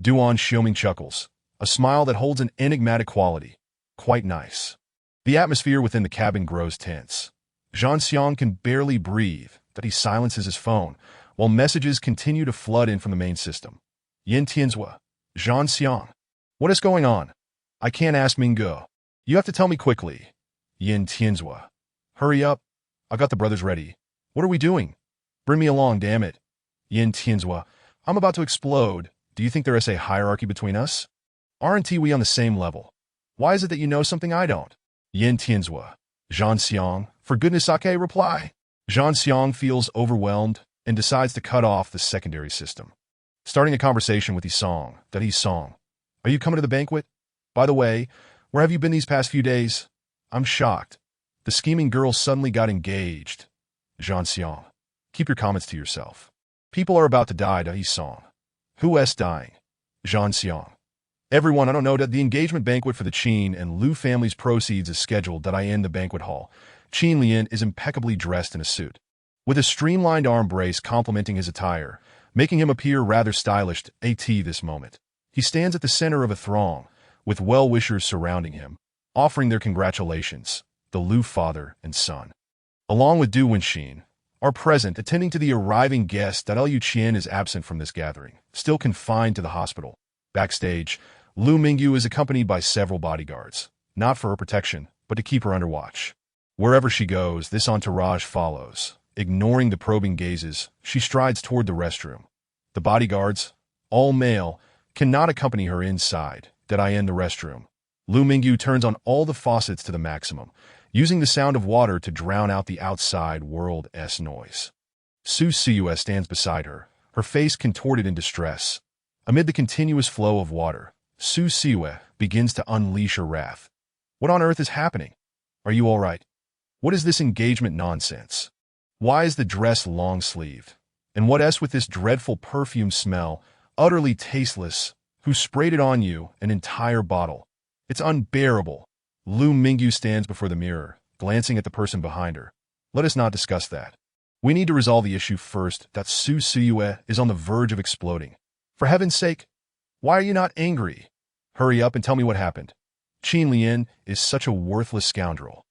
Duan Xiuming chuckles, a smile that holds an enigmatic quality. Quite nice. The atmosphere within the cabin grows tense. Zhang Xiang can barely breathe, that he silences his phone, while messages continue to flood in from the main system. Yan Tianzui, Zhang Xiang. What is going on? I can't ask Mingo. You have to tell me quickly. Yan Tianzui. Hurry up. I got the brothers ready. What are we doing? Bring me along, damn it. Yin Tianzua, I'm about to explode. Do you think there is a hierarchy between us? Aren't we on the same level? Why is it that you know something I don't? Yin Tianzua. Zhan Xiang, for goodness sake, reply. Zhan Xiang feels overwhelmed and decides to cut off the secondary system. Starting a conversation with Yisong, that Yisong. Are you coming to the banquet? By the way, where have you been these past few days? I'm shocked. The scheming girl suddenly got engaged. Zhan Xiang. Keep your comments to yourself. People are about to die, Yisong. Who is dying? Zhan Xiang. Everyone, I don't know that the engagement banquet for the Qin and Lu family's proceeds is scheduled in the banquet hall. Qin Lian is impeccably dressed in a suit, with a streamlined arm brace complementing his attire, making him appear rather stylish at this moment. He stands at the center of a throng, with well-wishers surrounding him, offering their congratulations, the Lu father and son. Along with Du Wenxin, are present attending to the arriving guest that Liu Qian is absent from this gathering, still confined to the hospital. Backstage, Lu Mingyu is accompanied by several bodyguards, not for her protection, but to keep her under watch. Wherever she goes, this entourage follows. Ignoring the probing gazes, she strides toward the restroom. The bodyguards, all male, cannot accompany her inside, the restroom. Lu Mingyu turns on all the faucets to the maximum, using the sound of water to drown out the outside world's noise. Su Siyue stands beside her, her face contorted in distress. Amid the continuous flow of water, Su Siyue begins to unleash her wrath. What on earth is happening? Are you all right? What is this engagement nonsense? Why is the dress long-sleeved? And what with this dreadful perfume smell, utterly tasteless? Who sprayed it on you, an entire bottle? It's unbearable. Lu Mingyu stands before the mirror, glancing at the person behind her. Let us not discuss that. We need to resolve the issue first. That Su Siyue is on the verge of exploding. For heaven's sake, why are you not angry? Hurry up and tell me what happened. Qin Lian is such a worthless scoundrel.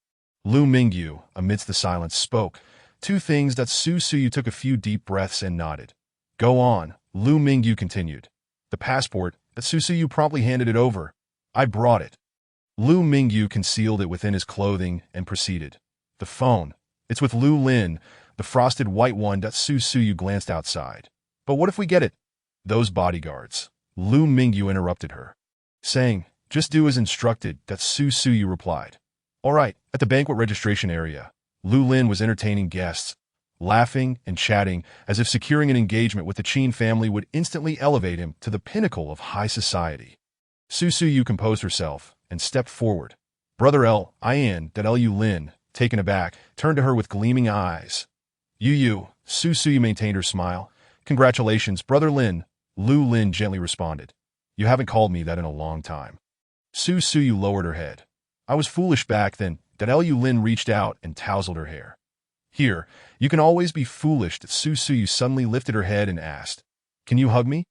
Lu Mingyu, amidst the silence, spoke. Two things that Su Siyue took a few deep breaths and nodded. Go on, Lu Mingyu continued. The passport, that Su Siyue promptly handed it over. I brought it. Lu Mingyu concealed it within his clothing and proceeded. The phone. It's with Lu Lin, the frosted white one. That Su Siyue glanced outside. But what if we get it? Those bodyguards. Lu Mingyu interrupted her, saying, just do as instructed. That Su Siyue replied. All right, at the banquet registration area, Lu Lin was entertaining guests, laughing and chatting as if securing an engagement with the Qin family would instantly elevate him to the pinnacle of high society. Su Siyue composed herself and stepped forward. Brother Lian, that Liu Lin, taken aback, turned to her with gleaming eyes. You, Su Siyue maintained her smile. Congratulations, Brother Lin, Lu Lin gently responded. You haven't called me that in a long time. Su Siyue lowered her head. I was foolish back then. That Liu Lin reached out and tousled her hair. Here, you can always be foolish. That Su Siyue suddenly lifted her head and asked, Can you hug me?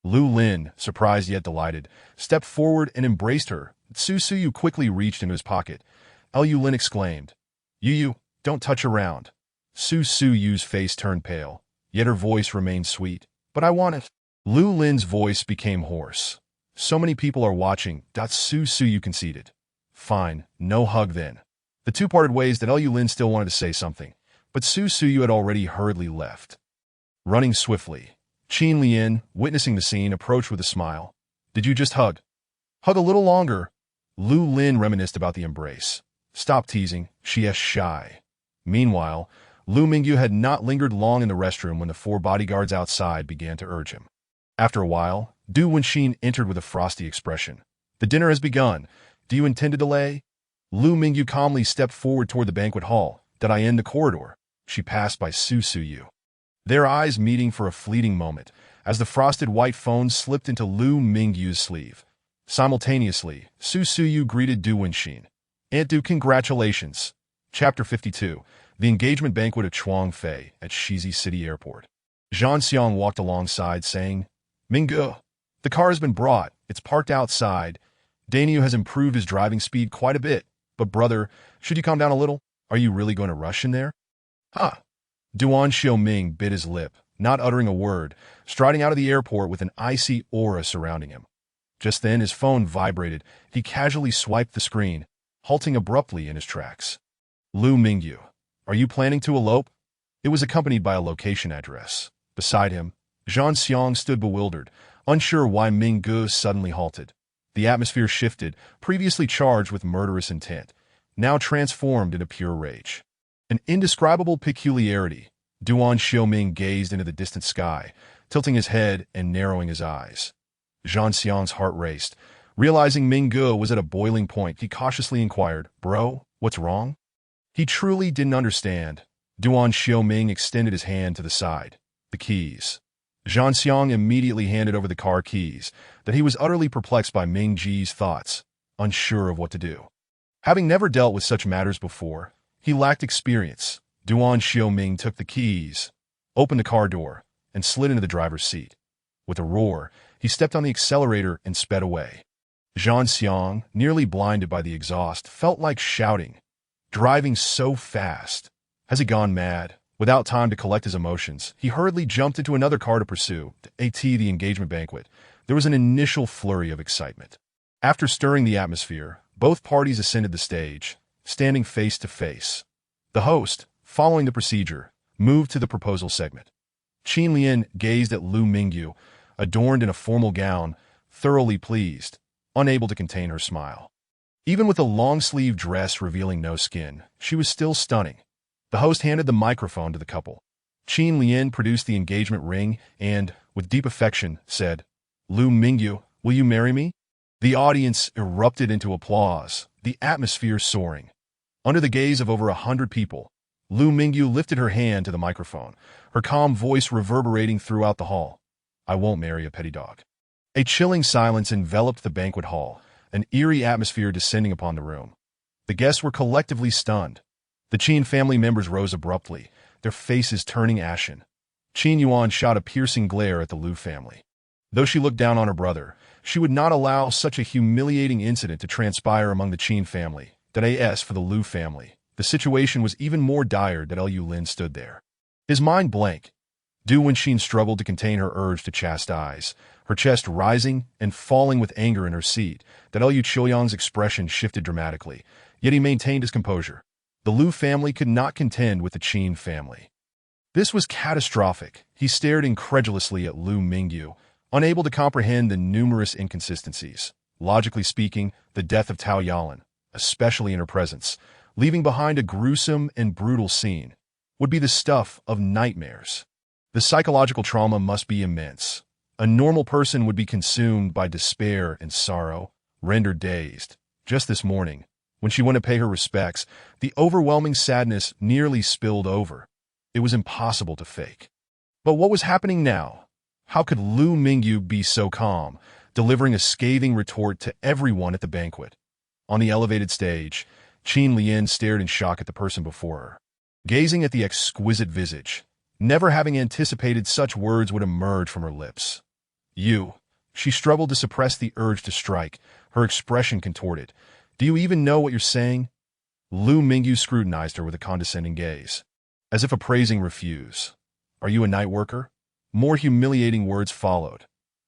Lu Lin, surprised yet delighted, stepped forward and embraced her. Su Siyue quickly reached into his pocket. Liu Lin exclaimed, You, don't touch around. Su Siyue's face turned pale, yet her voice remained sweet. But I want it. Lu Lin's voice became hoarse. So many people are watching. Su Siyue conceded. Fine, no hug then. The two parted ways. That Liu Lin still wanted to say something, but Su Siyue had already hurriedly left. Running swiftly, Qin Lian, witnessing the scene, approached with a smile. Did you just hug? Hug a little longer. Lu Lin reminisced about the embrace. Stop teasing, she is shy. Meanwhile, Lu Mingyu had not lingered long in the restroom when the four bodyguards outside began to urge him. After a while, Du Wenxin entered with a frosty expression. The dinner has begun. Do you intend to delay? Lu Mingyu calmly stepped forward toward the banquet hall. In the corridor, she passed by Su Siyue. Their eyes meeting for a fleeting moment, as the frosted white phone slipped into Lu Mingyu's sleeve. Simultaneously, Su Siyue greeted Du Wenxin. Aunt Du, congratulations. Chapter 52. The Engagement Banquet of Chuang Fei at Shizi City Airport. Zhan Xiang walked alongside, saying, Mingyu, the car has been brought. It's parked outside. Daniel has improved his driving speed quite a bit. But brother, should you calm down a little? Are you really going to rush in there? Huh. Duan Xiaoming bit his lip, not uttering a word, striding out of the airport with an icy aura surrounding him. Just then, his phone vibrated. He casually swiped the screen, halting abruptly in his tracks. Lu Mingyu, are you planning to elope? It was accompanied by a location address. Beside him, Zhang Xiang stood bewildered, unsure why Ming Ge suddenly halted. The atmosphere shifted, previously charged with murderous intent, now transformed into pure rage. An indescribable peculiarity, Duan Xiaoming gazed into the distant sky, tilting his head and narrowing his eyes. Zhang Xiang's heart raced. Realizing Ming Ge was at a boiling point, he cautiously inquired, "Bro, what's wrong?" He truly didn't understand. Duan Xiaoming extended his hand to the side. The keys. Zhang Xiang immediately handed over the car keys, that he was utterly perplexed by Ming Ji's thoughts, unsure of what to do. Having never dealt with such matters before, he lacked experience. Duan Xiaoming took the keys, opened the car door, and slid into the driver's seat. With a roar, he stepped on the accelerator and sped away. Zhang Xiang, nearly blinded by the exhaust, felt like shouting. Driving so fast. Has he gone mad? Without time to collect his emotions, he hurriedly jumped into another car to pursue, the engagement banquet. There was an initial flurry of excitement. After stirring the atmosphere, both parties ascended the stage, standing face to face. The host, following the procedure, moved to the proposal segment. Qin Lian gazed at Lu Mingyu, adorned in a formal gown, thoroughly pleased, unable to contain her smile. Even with a long-sleeved dress revealing no skin, she was still stunning. The host handed the microphone to the couple. Qin Lian produced the engagement ring and, with deep affection, said, "Lu Mingyu, will you marry me?" The audience erupted into applause, the atmosphere soaring. Under the gaze of over 100 people, Lu Mingyu lifted her hand to the microphone, her calm voice reverberating throughout the hall. "I won't marry a petty dog." A chilling silence enveloped the banquet hall, an eerie atmosphere descending upon the room. The guests were collectively stunned. The Qin family members rose abruptly, their faces turning ashen. Qin Yuan shot a piercing glare at the Lu family. Though she looked down on her brother, she would not allow such a humiliating incident to transpire among the Qin family. As for the Lu family, the situation was even more dire. Liu Lin stood there, his mind blank. Du Wenxin struggled to contain her urge to chastise, her chest rising and falling with anger in her seat. Liu Qiuyang's expression shifted dramatically, yet he maintained his composure. The Lu family could not contend with the Qin family. This was catastrophic. He stared incredulously at Lu Mingyu, unable to comprehend the numerous inconsistencies. Logically speaking, the death of Tao Yalan, especially in her presence, leaving behind a gruesome and brutal scene, would be the stuff of nightmares. The psychological trauma must be immense. A normal person would be consumed by despair and sorrow, rendered dazed. Just this morning, when she went to pay her respects, the overwhelming sadness nearly spilled over. It was impossible to fake. But what was happening now? How could Lu Mingyu be so calm, delivering a scathing retort to everyone at the banquet? On the elevated stage, Qin Lian stared in shock at the person before her, gazing at the exquisite visage, never having anticipated such words would emerge from her lips. "You." She struggled to suppress the urge to strike, her expression contorted. "Do you even know what you're saying?" Lu Mingyu scrutinized her with a condescending gaze, as if appraising refuse. "Are you a night worker?" More humiliating words followed.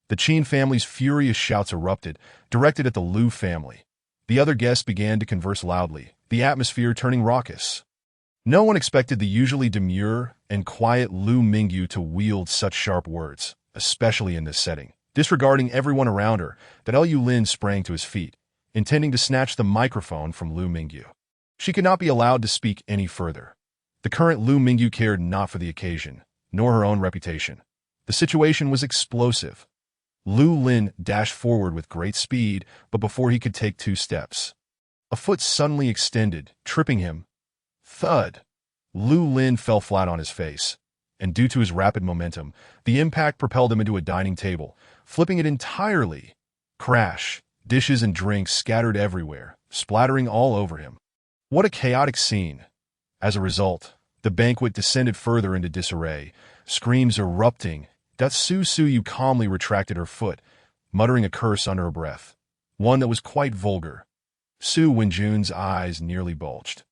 The Qin family's furious shouts erupted, directed at the Lu family. The other guests began to converse loudly, the atmosphere turning raucous. No one expected the usually demure and quiet Lu Mingyu to wield such sharp words, especially in this setting. Disregarding everyone around her, Liu Lin sprang to his feet, intending to snatch the microphone from Lu Mingyu. She could not be allowed to speak any further. The current Lu Mingyu cared not for the occasion, nor her own reputation. The situation was explosive. Lu Lin dashed forward with great speed, but before he could take 2 steps, a foot suddenly extended, tripping him. Thud! Lu Lin fell flat on his face, and due to his rapid momentum, the impact propelled him into a dining table, flipping it entirely. Crash! Dishes and drinks scattered everywhere, splattering all over him. What a chaotic scene! As a result, the banquet descended further into disarray, screams erupting. Su Yu calmly retracted her foot, muttering a curse under her breath, one that was quite vulgar. Su Wenjun's eyes nearly bulged,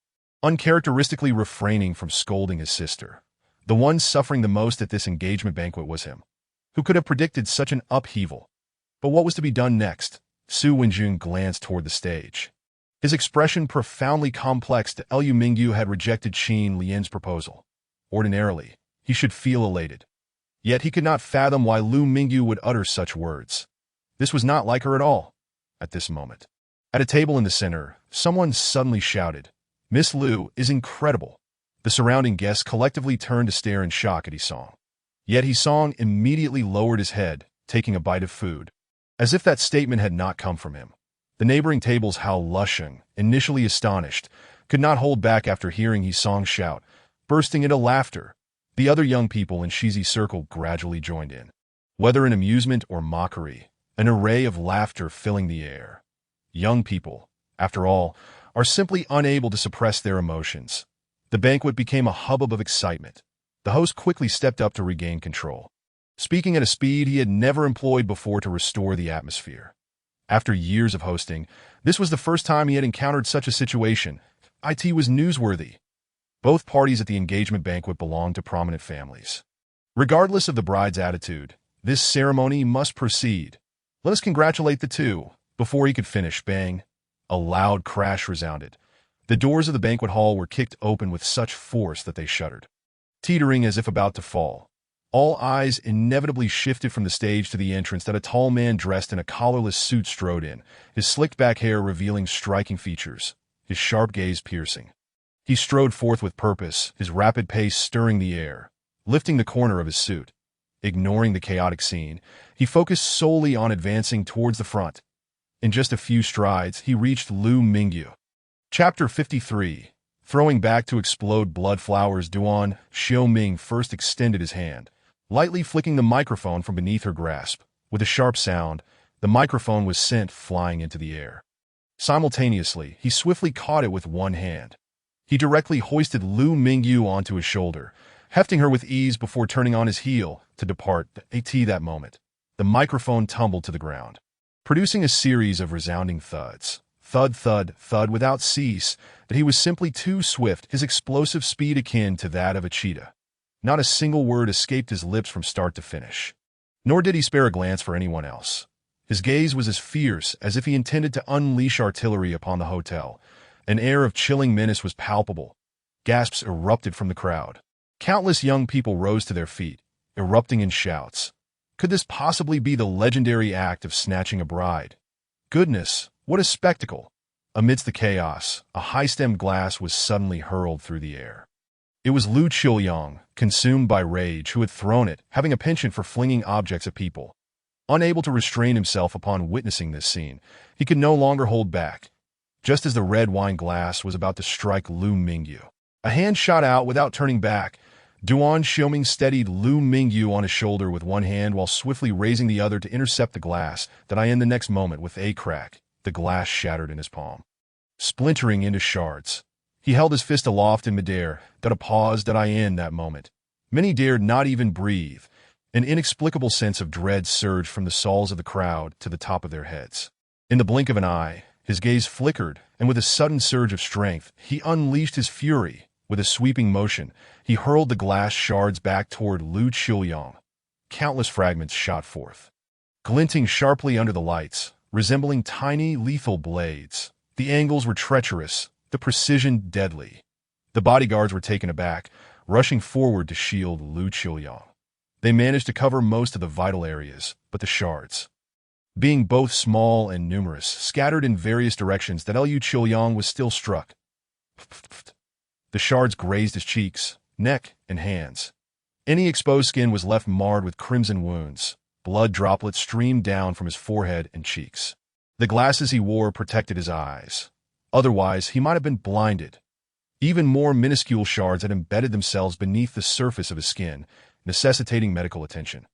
uncharacteristically refraining from scolding his sister. The one suffering the most at this engagement banquet was him. Who could have predicted such an upheaval? But what was to be done next? Su Wenjun glanced toward the stage, his expression profoundly complex. Liu Mingyu had rejected Qin Lian's proposal. Ordinarily, he should feel elated. Yet he could not fathom why Lu Mingyu would utter such words. This was not like her at all, at this moment. At a table in the center, someone suddenly shouted, "Miss Lu is incredible." The surrounding guests collectively turned to stare in shock at Isong. Yet Isong immediately lowered his head, taking a bite of food. As if that statement had not come from him. The neighboring tables Hao Lusheng, initially astonished, could not hold back after hearing Isong shout, bursting into laughter. The other young people in Shizi's circle gradually joined in. Whether in amusement or mockery, an array of laughter filling the air. Young people, after all, are simply unable to suppress their emotions. The banquet became a hubbub of excitement. The host quickly stepped up to regain control, speaking at a speed he had never employed before to restore the atmosphere. After years of hosting, this was the first time he had encountered such a situation. It was newsworthy. Both parties at the engagement banquet belonged to prominent families. Regardless of the bride's attitude, this ceremony must proceed. Let us congratulate the two. Before he could finish, bang, a loud crash resounded. The doors of the banquet hall were kicked open with such force that they shuddered. Teetering as if about to fall, all eyes inevitably shifted from the stage to the entrance that a tall man dressed in a collarless suit strode in, his slicked back hair revealing striking features, his sharp gaze piercing. He strode forth with purpose, his rapid pace stirring the air, lifting the corner of his suit. Ignoring the chaotic scene, he focused solely on advancing towards the front. In just a few strides, he reached Lu Mingyu. Chapter 53. Throwing back to explode blood flowers, Duan Xiaoming first extended his hand, lightly flicking the microphone from beneath her grasp. With a sharp sound, the microphone was sent flying into the air. Simultaneously, he swiftly caught it with one hand. He directly hoisted Lu Mingyu onto his shoulder, hefting her with ease before turning on his heel to depart. At that moment, the microphone tumbled to the ground, producing a series of resounding thuds. Thud, thud, thud without cease, that he was simply too swift, his explosive speed akin to that of a cheetah. Not a single word escaped his lips from start to finish. Nor did he spare a glance for anyone else. His gaze was as fierce as if he intended to unleash artillery upon the hotel. An air of chilling menace was palpable. Gasps erupted from the crowd. Countless young people rose to their feet, erupting in shouts. Could this possibly be the legendary act of snatching a bride? Goodness, what a spectacle! Amidst the chaos, a high-stemmed glass was suddenly hurled through the air. It was Lu Qiuyang, consumed by rage, who had thrown it, having a penchant for flinging objects at people. Unable to restrain himself upon witnessing this scene, he could no longer hold back. Just as the red wine glass was about to strike Lu Mingyu, a hand shot out without turning back. Duan Xiaoming steadied Lu Mingyu on his shoulder with one hand while swiftly raising the other to intercept the glass. In the next moment, with a crack, the glass shattered in his palm, splintering into shards. He held his fist aloft in midair. A pause. In that moment, many dared not even breathe. An inexplicable sense of dread surged from the souls of the crowd to the top of their heads. In the blink of an eye, his gaze flickered, and with a sudden surge of strength, he unleashed his fury. With a sweeping motion, he hurled the glass shards back toward Lu Qiuyang. Countless fragments shot forth, glinting sharply under the lights, resembling tiny, lethal blades. The angles were treacherous, the precision deadly. The bodyguards were taken aback, rushing forward to shield Lu Qiuyang. They managed to cover most of the vital areas, but the shards, being both small and numerous, scattered in various directions. Lu Qiuyang was still struck. The shards grazed his cheeks, neck, and hands. Any exposed skin was left marred with crimson wounds. Blood droplets streamed down from his forehead and cheeks. The glasses he wore protected his eyes. Otherwise, he might have been blinded. Even more minuscule shards had embedded themselves beneath the surface of his skin, necessitating medical attention.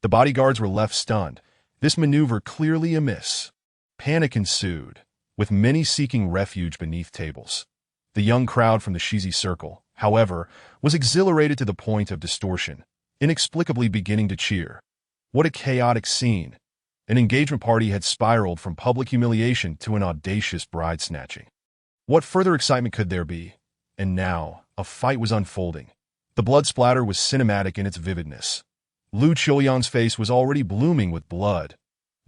The bodyguards were left stunned. This maneuver clearly amiss. Panic ensued, with many seeking refuge beneath tables. The young crowd from the Shizi circle, however, was exhilarated to the point of distortion, inexplicably beginning to cheer. What a chaotic scene! An engagement party had spiraled from public humiliation to an audacious bride snatching. What further excitement could there be? And now, a fight was unfolding. The blood splatter was cinematic in its vividness. Lu Qiuyang's face was already blooming with blood.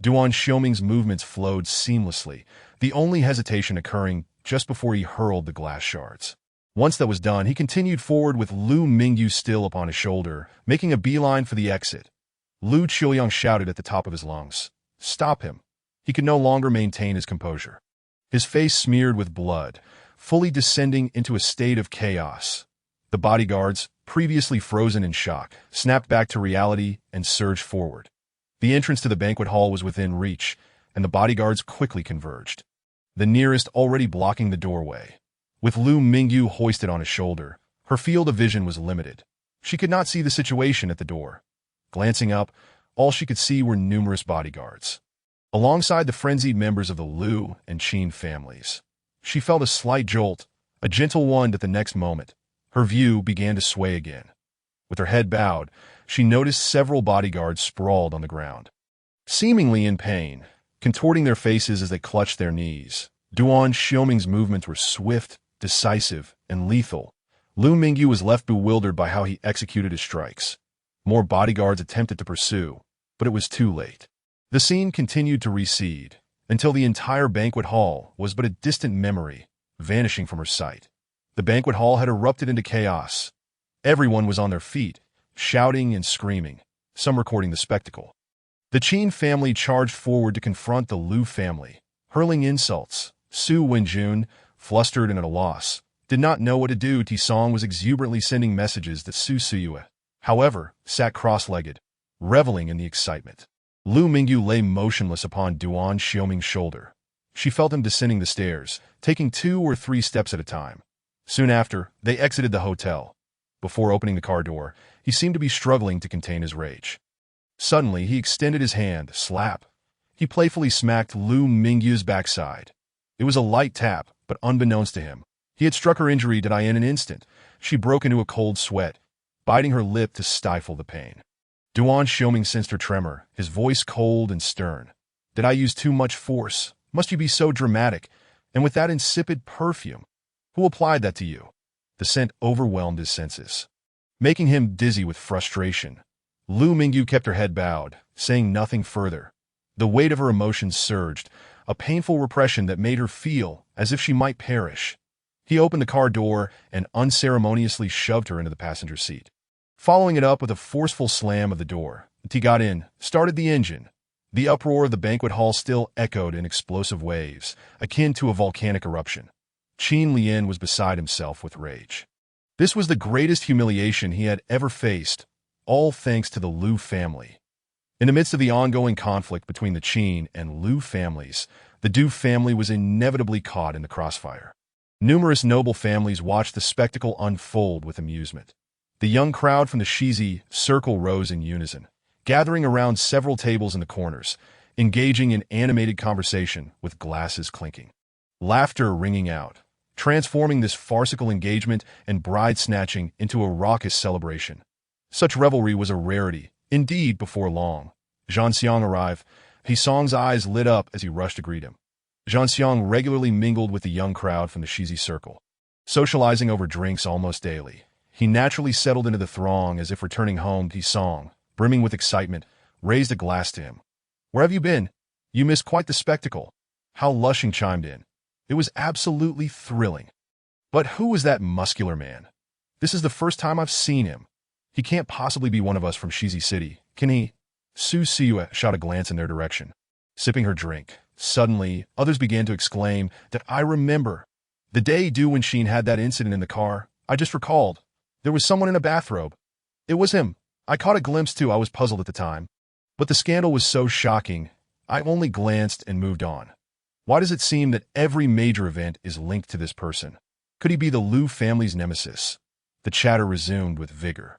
Duan Xiaoming's movements flowed seamlessly, the only hesitation occurring just before he hurled the glass shards. Once that was done, he continued forward with Lu Mingyu still upon his shoulder, making a beeline for the exit. Lu Qiuyang shouted at the top of his lungs, "Stop him!" He could no longer maintain his composure. His face smeared with blood, fully descending into a state of chaos. The bodyguards, previously frozen in shock, snapped back to reality and surged forward. The entrance to the banquet hall was within reach, and the bodyguards quickly converged, the nearest already blocking the doorway. With Lu Mingyu hoisted on his shoulder, her field of vision was limited. She could not see the situation at the door. Glancing up, all she could see were numerous bodyguards, alongside the frenzied members of the Lu and Qin families. She felt a slight jolt, a gentle one, that the next moment, her view began to sway again. With her head bowed, she noticed several bodyguards sprawled on the ground, seemingly in pain, contorting their faces as they clutched their knees. Duan Xiaoming's movements were swift, decisive, and lethal. Lu Mingyu was left bewildered by how he executed his strikes. More bodyguards attempted to pursue, but it was too late. The scene continued to recede, until the entire banquet hall was but a distant memory, vanishing from her sight. The banquet hall had erupted into chaos. Everyone was on their feet, shouting and screaming, some recording the spectacle. The Qin family charged forward to confront the Lu family, hurling insults. Su Wenjun, flustered and at a loss, did not know what to do. Tisong was exuberantly sending messages that Su Siyue, however, sat cross-legged, reveling in the excitement. Lu Mingyu lay motionless upon Duan Xiaoming's shoulder. She felt him descending the stairs, taking 2 or 3 steps at a time. Soon after, they exited the hotel. Before opening the car door, he seemed to be struggling to contain his rage. Suddenly, he extended his hand, slap. He playfully smacked Lu Mingyu's backside. It was a light tap, but unbeknownst to him, he had struck her injury in an instant. She broke into a cold sweat, biting her lip to stifle the pain. Duan Xiaoming sensed her tremor, his voice cold and stern. "Did I use too much force? Must you be so dramatic? And with that insipid perfume? Who applied that to you?" The scent overwhelmed his senses, making him dizzy with frustration. Lu Mingyu kept her head bowed, saying nothing further. The weight of her emotions surged, a painful repression that made her feel as if she might perish. He opened the car door and unceremoniously shoved her into the passenger seat, following it up with a forceful slam of the door. He got in, started the engine. The uproar of the banquet hall still echoed in explosive waves, akin to a volcanic eruption. Qin Lian was beside himself with rage. This was the greatest humiliation he had ever faced, all thanks to the Lu family. In the midst of the ongoing conflict between the Qin and Lu families, the Du family was inevitably caught in the crossfire. Numerous noble families watched the spectacle unfold with amusement. The young crowd from the Shizi circle rose in unison, gathering around several tables in the corners, engaging in animated conversation with glasses clinking. Laughter ringing out, transforming this farcical engagement and bride-snatching into a raucous celebration. Such revelry was a rarity, indeed, before long. Zhanxiang arrived. Hisong's eyes lit up as he rushed to greet him. Zhanxiang regularly mingled with the young crowd from the Shizi circle, socializing over drinks almost daily. He naturally settled into the throng as if returning home. Hisong, brimming with excitement, raised a glass to him. "Where have you been? You missed quite the spectacle." Hao Lushing chimed in. "It was absolutely thrilling." "But who was that muscular man? This is the first time I've seen him. He can't possibly be one of us from Shizi City, can he?" Su Siyue shot a glance in their direction, sipping her drink. Suddenly, others began to exclaim that "I remember. The day Du Wenxin had that incident in the car, I just recalled. There was someone in a bathrobe. It was him. I caught a glimpse too. I was puzzled at the time. But the scandal was so shocking, I only glanced and moved on. Why does it seem that every major event is linked to this person? Could he be the Lu family's nemesis?" The chatter resumed with vigor.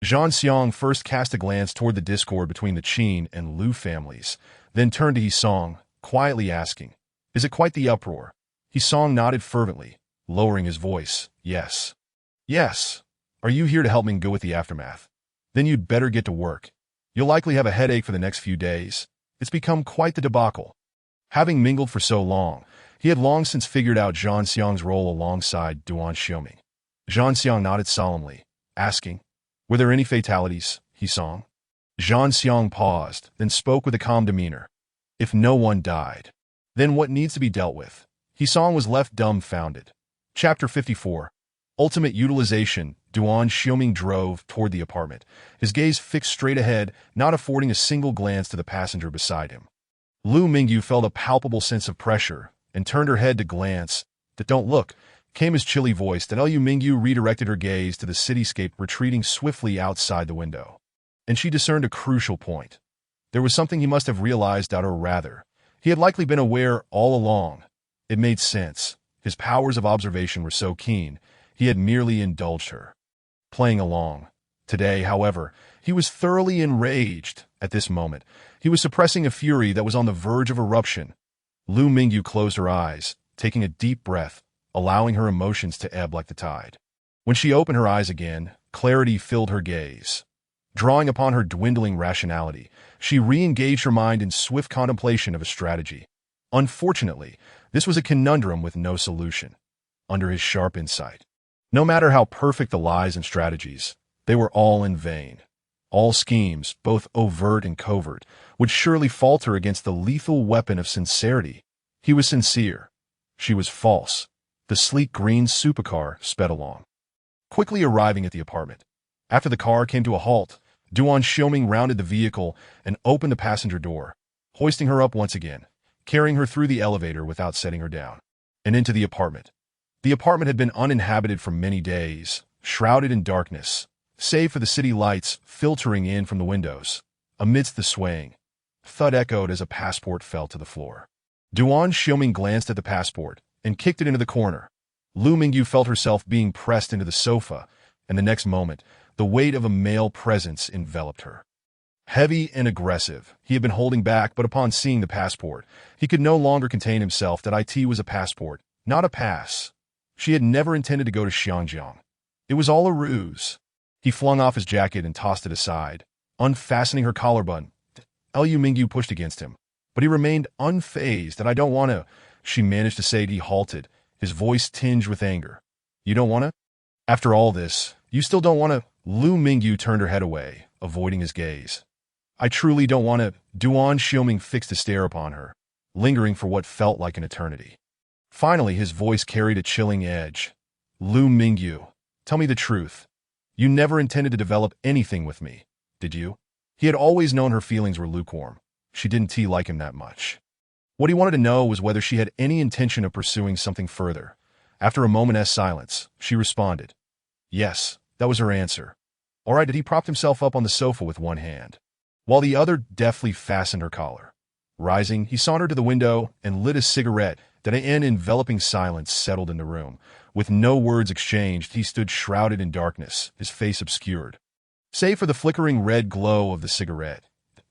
Zhanxiang first cast a glance toward the discord between the Qin and Lu families, then turned to Hisong, quietly asking, "Is it quite the uproar?" Hisong nodded fervently, lowering his voice. "Yes. Yes. Are you here to help me go with the aftermath? Then you'd better get to work. You'll likely have a headache for the next few days. It's become quite the debacle." Having mingled for so long, he had long since figured out Zhanxiang's role alongside Duan Xiaoming. Zhanxiang nodded solemnly, asking, "Were there any fatalities, Hisong?" Zhanxiang paused, then spoke with a calm demeanor. "If no one died, then what needs to be dealt with?" Hisong was left dumbfounded. Chapter 54. Ultimate utilization, Duan Xiaoming drove toward the apartment, his gaze fixed straight ahead, not affording a single glance to the passenger beside him. Lu Mingyu felt a palpable sense of pressure and turned her head to glance. That "Don't look," came his chilly voice. That Lu Mingyu redirected her gaze to the cityscape retreating swiftly outside the window. And she discerned a crucial point. There was something he must have realized, or rather, he had likely been aware all along. It made sense. His powers of observation were so keen, he had merely indulged her. Playing along. Today, however, he was thoroughly enraged. At this moment, he was suppressing a fury that was on the verge of eruption. Lu Mingyu closed her eyes, taking a deep breath, allowing her emotions to ebb like the tide. When she opened her eyes again, clarity filled her gaze. Drawing upon her dwindling rationality, she re-engaged her mind in swift contemplation of a strategy. Unfortunately, this was a conundrum with no solution. Under his sharp insight, no matter how perfect the lies and strategies, they were all in vain. All schemes, both overt and covert, would surely falter against the lethal weapon of sincerity. He was sincere. She was false. The sleek green supercar sped along, quickly arriving at the apartment. After the car came to a halt, Duan Xiaoming rounded the vehicle and opened the passenger door, hoisting her up once again, carrying her through the elevator without setting her down, and into the apartment. The apartment had been uninhabited for many days, shrouded in darkness, save for the city lights filtering in from the windows. Amidst the swaying, thud echoed as a passport fell to the floor. Duan Xiaoming glanced at the passport and kicked it into the corner. Lu Mingyu felt herself being pressed into the sofa, and the next moment, the weight of a male presence enveloped her. Heavy and aggressive, he had been holding back, but upon seeing the passport, he could no longer contain himself. That it was a passport, not a pass. She had never intended to go to Xiangjiang. It was all a ruse. He flung off his jacket and tossed it aside, unfastening her collar button. Lu Mingyu pushed against him, but he remained unfazed. "I don't want to," she managed to say. He halted, his voice tinged with anger. "You don't want to? After all this, you still don't want to?" Lu Mingyu turned her head away, avoiding his gaze. "I truly don't want to." Duan Xiaoming fixed a stare upon her, lingering for what felt like an eternity. Finally, his voice carried a chilling edge. "Lu Mingyu, tell me the truth. You never intended to develop anything with me, did you?" He had always known her feelings were lukewarm. She didn't like him that much. What he wanted to know was whether she had any intention of pursuing something further. After a moment's silence, she responded. Yes, that was her answer. All right. He propped himself up on the sofa with one hand, while the other deftly fastened her collar. Rising, he sauntered to the window and lit a cigarette. That an enveloping silence settled in the room. With no words exchanged, he stood shrouded in darkness, his face obscured. Save for the flickering red glow of the cigarette,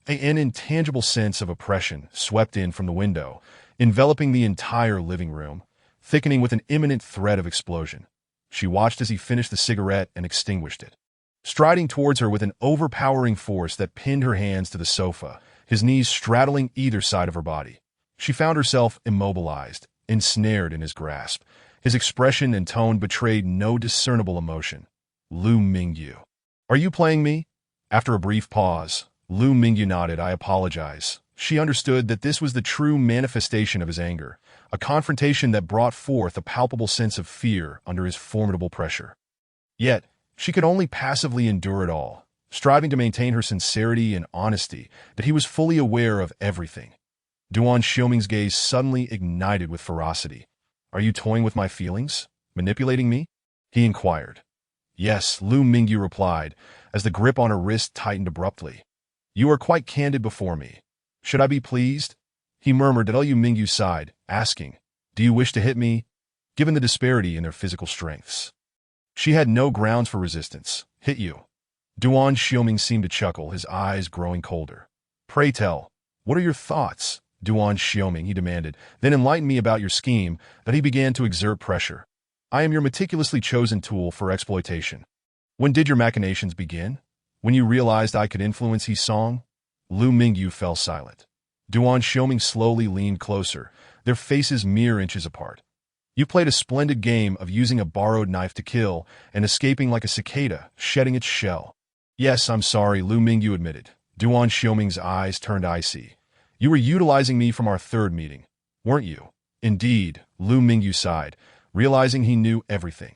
an intangible sense of oppression swept in from the window, enveloping the entire living room, thickening with an imminent threat of explosion. She watched as he finished the cigarette and extinguished it, striding towards her with an overpowering force that pinned her hands to the sofa, his knees straddling either side of her body. She found herself immobilized, ensnared in his grasp. His expression and tone betrayed no discernible emotion. "Lu Mingyu, are you playing me?" After a brief pause, Lu Mingyu nodded. "I apologize." She understood that this was the true manifestation of his anger, a confrontation that brought forth a palpable sense of fear under his formidable pressure. Yet, she could only passively endure it all, striving to maintain her sincerity and honesty, that he was fully aware of everything. Duan Xiaoming's gaze suddenly ignited with ferocity. "Are you toying with my feelings? Manipulating me?" he inquired. "Yes," Lu Mingyu replied, as the grip on her wrist tightened abruptly. "You are quite candid before me. Should I be pleased?" He murmured. Lu Mingyu sighed, asking, "Do you wish to hit me?" Given the disparity in their physical strengths, she had no grounds for resistance. "Hit you?" Duan Xiaoming seemed to chuckle, his eyes growing colder. "Pray tell, what are your thoughts?" Duan Xiaoming, he demanded. "Then enlighten me about your scheme." That he began to exert pressure. "I am your meticulously chosen tool for exploitation. When did your machinations begin? When you realized I could influence He Song?" Lu Mingyu fell silent. Duan Xiaoming slowly leaned closer, their faces mere inches apart. "You played a splendid game of using a borrowed knife to kill and escaping like a cicada, shedding its shell." "Yes, I'm sorry," Lu Mingyu admitted. Duan Xiaoming's eyes turned icy. "You were utilizing me from our third meeting, weren't you?" "Indeed," Lu Mingyu sighed, realizing he knew everything.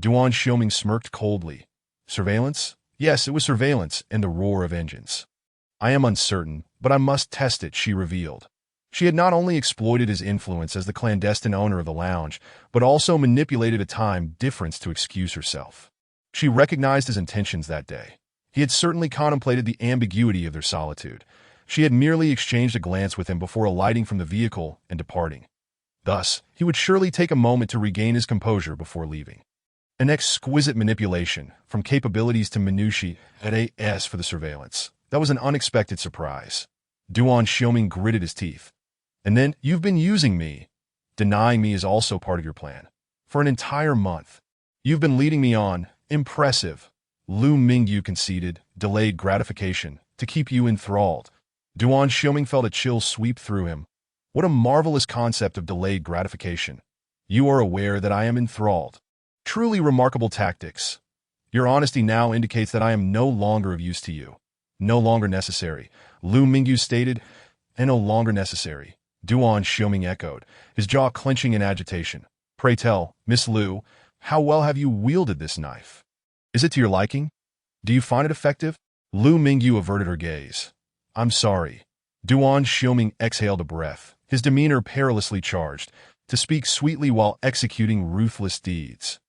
Duan Xiaoming smirked coldly. Surveillance? Yes, it was surveillance and the roar of engines. I am uncertain, but I must test it, she revealed. She had not only exploited his influence as the clandestine owner of the lounge, but also manipulated a time difference to excuse herself. She recognized his intentions that day. He had certainly contemplated the ambiguity of their solitude. She had merely exchanged a glance with him before alighting from the vehicle and departing. Thus, he would surely take a moment to regain his composure before leaving. An exquisite manipulation, from capabilities to minutiae, at AS for the surveillance. That was an unexpected surprise. Duan Xiaoming gritted his teeth. And then, you've been using me. Denying me is also part of your plan. For an entire month. You've been leading me on. Impressive. Lu Mingyu conceded, delayed gratification, to keep you enthralled. Duan Xiaoming felt a chill sweep through him. What a marvelous concept of delayed gratification. You are aware that I am enthralled. Truly remarkable tactics. Your honesty now indicates that I am no longer of use to you. No longer necessary. Lu Mingyu stated, and no longer necessary. Duan Xiaoming echoed, his jaw clenching in agitation. Pray tell, Miss Lu, how well have you wielded this knife? Is it to your liking? Do you find it effective? Lu Mingyu averted her gaze. I'm sorry. Duan Xiaoming exhaled a breath, his demeanor perilously charged, to speak sweetly while executing ruthless deeds.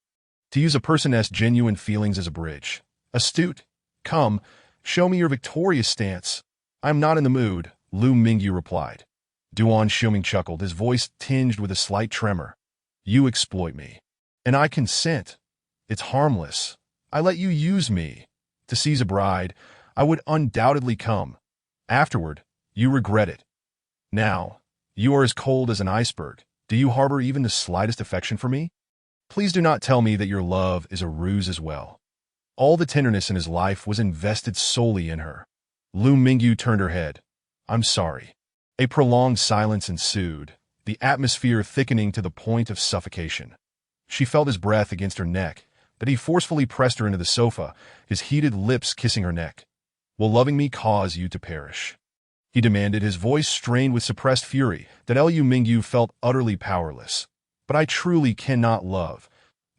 To use a person's genuine feelings as a bridge. Astute. Come, show me your victorious stance. I am not in the mood, Lu Mingyu replied. Duan Xiaoming chuckled, his voice tinged with a slight tremor. You exploit me. And I consent. It's harmless. I let you use me. To seize a bride, I would undoubtedly come. Afterward, you regret it. Now, you are as cold as an iceberg. Do you harbor even the slightest affection for me? Please do not tell me that your love is a ruse as well. All the tenderness in his life was invested solely in her. Lu Mingyu turned her head. I'm sorry. A prolonged silence ensued, the atmosphere thickening to the point of suffocation. She felt his breath against her neck, but he forcefully pressed her into the sofa, his heated lips kissing her neck. Will loving me cause you to perish? He demanded, his voice strained with suppressed fury that Lu Mingyu felt utterly powerless. But I truly cannot love.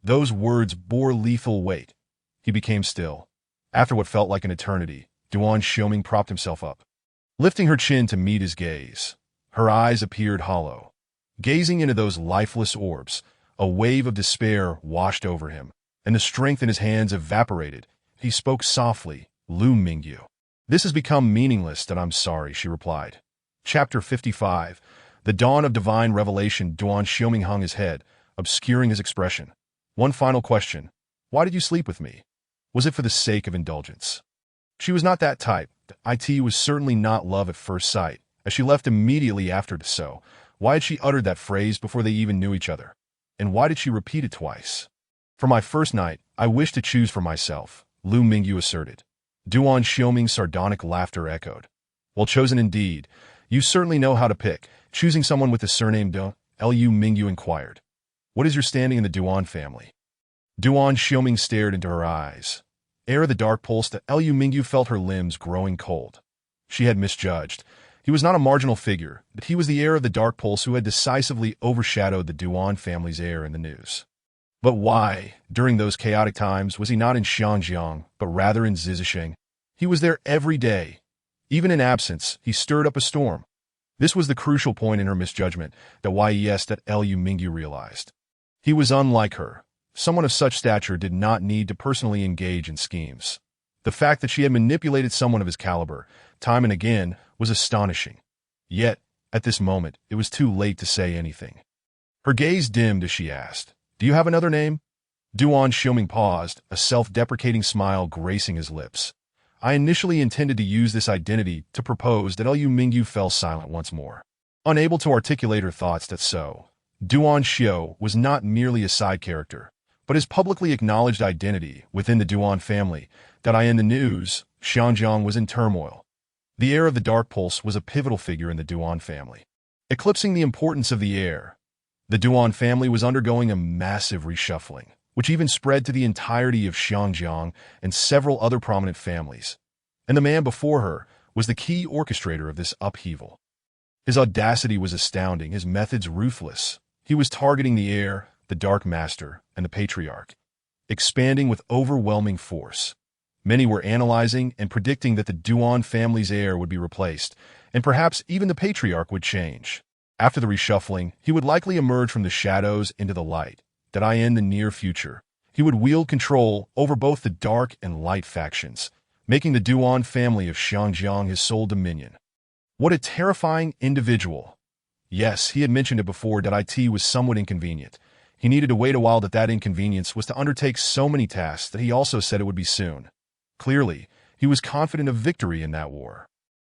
Those words bore lethal weight. He became still. After what felt like an eternity, Duan Xiaoming propped himself up. Lifting her chin to meet his gaze, her eyes appeared hollow. Gazing into those lifeless orbs, a wave of despair washed over him, and the strength in his hands evaporated. He spoke softly, Lu Mingyu. This has become meaningless, and I'm sorry, she replied. Chapter 55. The dawn of divine revelation. Duan Xiaoming hung his head, obscuring his expression. One final question. Why did you sleep with me? Was it for the sake of indulgence? She was not that type. It was certainly not love at first sight, as she left immediately after so. Why had she uttered that phrase before they even knew each other? And why did she repeat it twice? For my first night, I wished to choose for myself, Lu Mingyu asserted. Duan Xiaoming's sardonic laughter echoed. Well chosen indeed. You certainly know how to pick. Choosing someone with the surname Lu Mingyu inquired. What is your standing in the Duan family? Duan Xiaoming stared into her eyes. Heir of the dark pulse, Lu Mingyu felt her limbs growing cold. She had misjudged. He was not a marginal figure, but he was the heir of the dark pulse who had decisively overshadowed the Duan family's heir in the news. But why, during those chaotic times, was he not in Xiangjiang, but rather in Zizisheng? He was there every day. Even in absence, he stirred up a storm. This was the crucial point in her misjudgment that Lu Mingyu realized. He was unlike her. Someone of such stature did not need to personally engage in schemes. The fact that she had manipulated someone of his caliber, time and again, was astonishing. Yet, at this moment, it was too late to say anything. Her gaze dimmed as she asked, Do you have another name? Duan Xiaoming paused, a self-deprecating smile gracing his lips. I initially intended to use this identity to propose that Lu Mingyu fell silent once more. Unable to articulate her thoughts Duan Xiao was not merely a side character, but his publicly acknowledged identity within the Duan family, in the news, Xiangjiang was in turmoil. The heir of the Dark Pulse was a pivotal figure in the Duan family. Eclipsing the importance of the heir, the Duan family was undergoing a massive reshuffling, which even spread to the entirety of Xiangjiang and several other prominent families. And the man before her was the key orchestrator of this upheaval. His audacity was astounding, his methods ruthless. He was targeting the heir, the Dark Master, and the Patriarch. expanding with overwhelming force. Many were analyzing and predicting that the Duan family's heir would be replaced, and perhaps even the patriarch would change. After the reshuffling, he would likely emerge from the shadows into the light, that in the near future, he would wield control over both the dark and light factions, making the Duan family of Xiangjiang his sole dominion. What a terrifying individual. Yes, he had mentioned it before that it was somewhat inconvenient. He needed to wait a while that inconvenience was to undertake so many tasks that he also said it would be soon. Clearly, he was confident of victory in that war.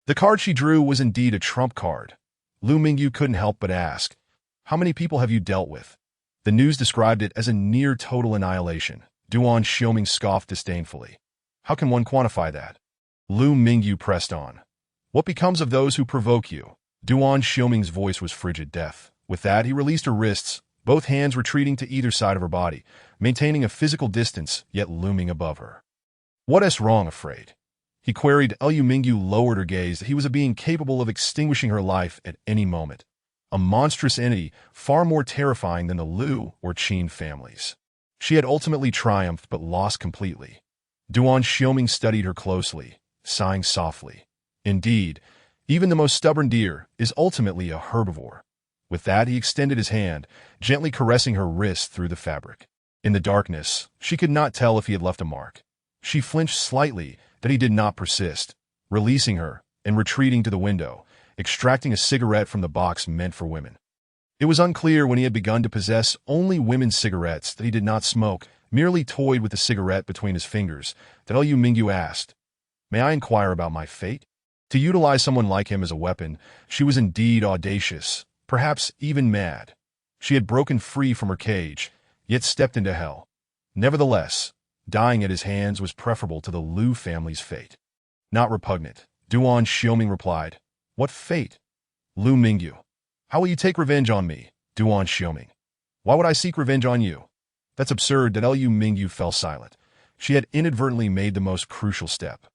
The card she drew was indeed a trump card. Lu Mingyu couldn't help but ask, "How many people have you dealt with?" The news described it as a near-total annihilation. Duan Xioming scoffed disdainfully. "How can one quantify that?" Lu Mingyu pressed on. "What becomes of those who provoke you?" Duan Xioming's voice was frigid death. With that, he released her wrists, both hands retreating to either side of her body, maintaining a physical distance, yet looming above her. "What is wrong, afraid?" he queried. Lu Mingyu lowered her gaze. He was a being capable of extinguishing her life at any moment. A monstrous entity far more terrifying than the Lu or Qin families. She had ultimately triumphed but lost completely. Duan Xioming studied her closely, sighing softly. Indeed, even the most stubborn deer is ultimately a herbivore. With that, he extended his hand, gently caressing her wrist through the fabric. In the darkness, she could not tell if he had left a mark. She flinched slightly that he did not persist, releasing her and retreating to the window, extracting a cigarette from the box meant for women. It was unclear when he had begun to possess only women's cigarettes that he did not smoke, merely toyed with the cigarette between his fingers, that Lu Mingyu asked, "May I inquire about my fate?" To utilize someone like him as a weapon, she was indeed audacious, perhaps even mad. She had broken free from her cage, yet stepped into hell. Nevertheless, dying at his hands was preferable to the Lu family's fate. Not repugnant, Duan Xioming replied. "What fate?" Lu Mingyu. "How will you take revenge on me?" Duan Xioming. "Why would I seek revenge on you?" That's absurd. That Lu Mingyu fell silent. She had inadvertently made the most crucial step.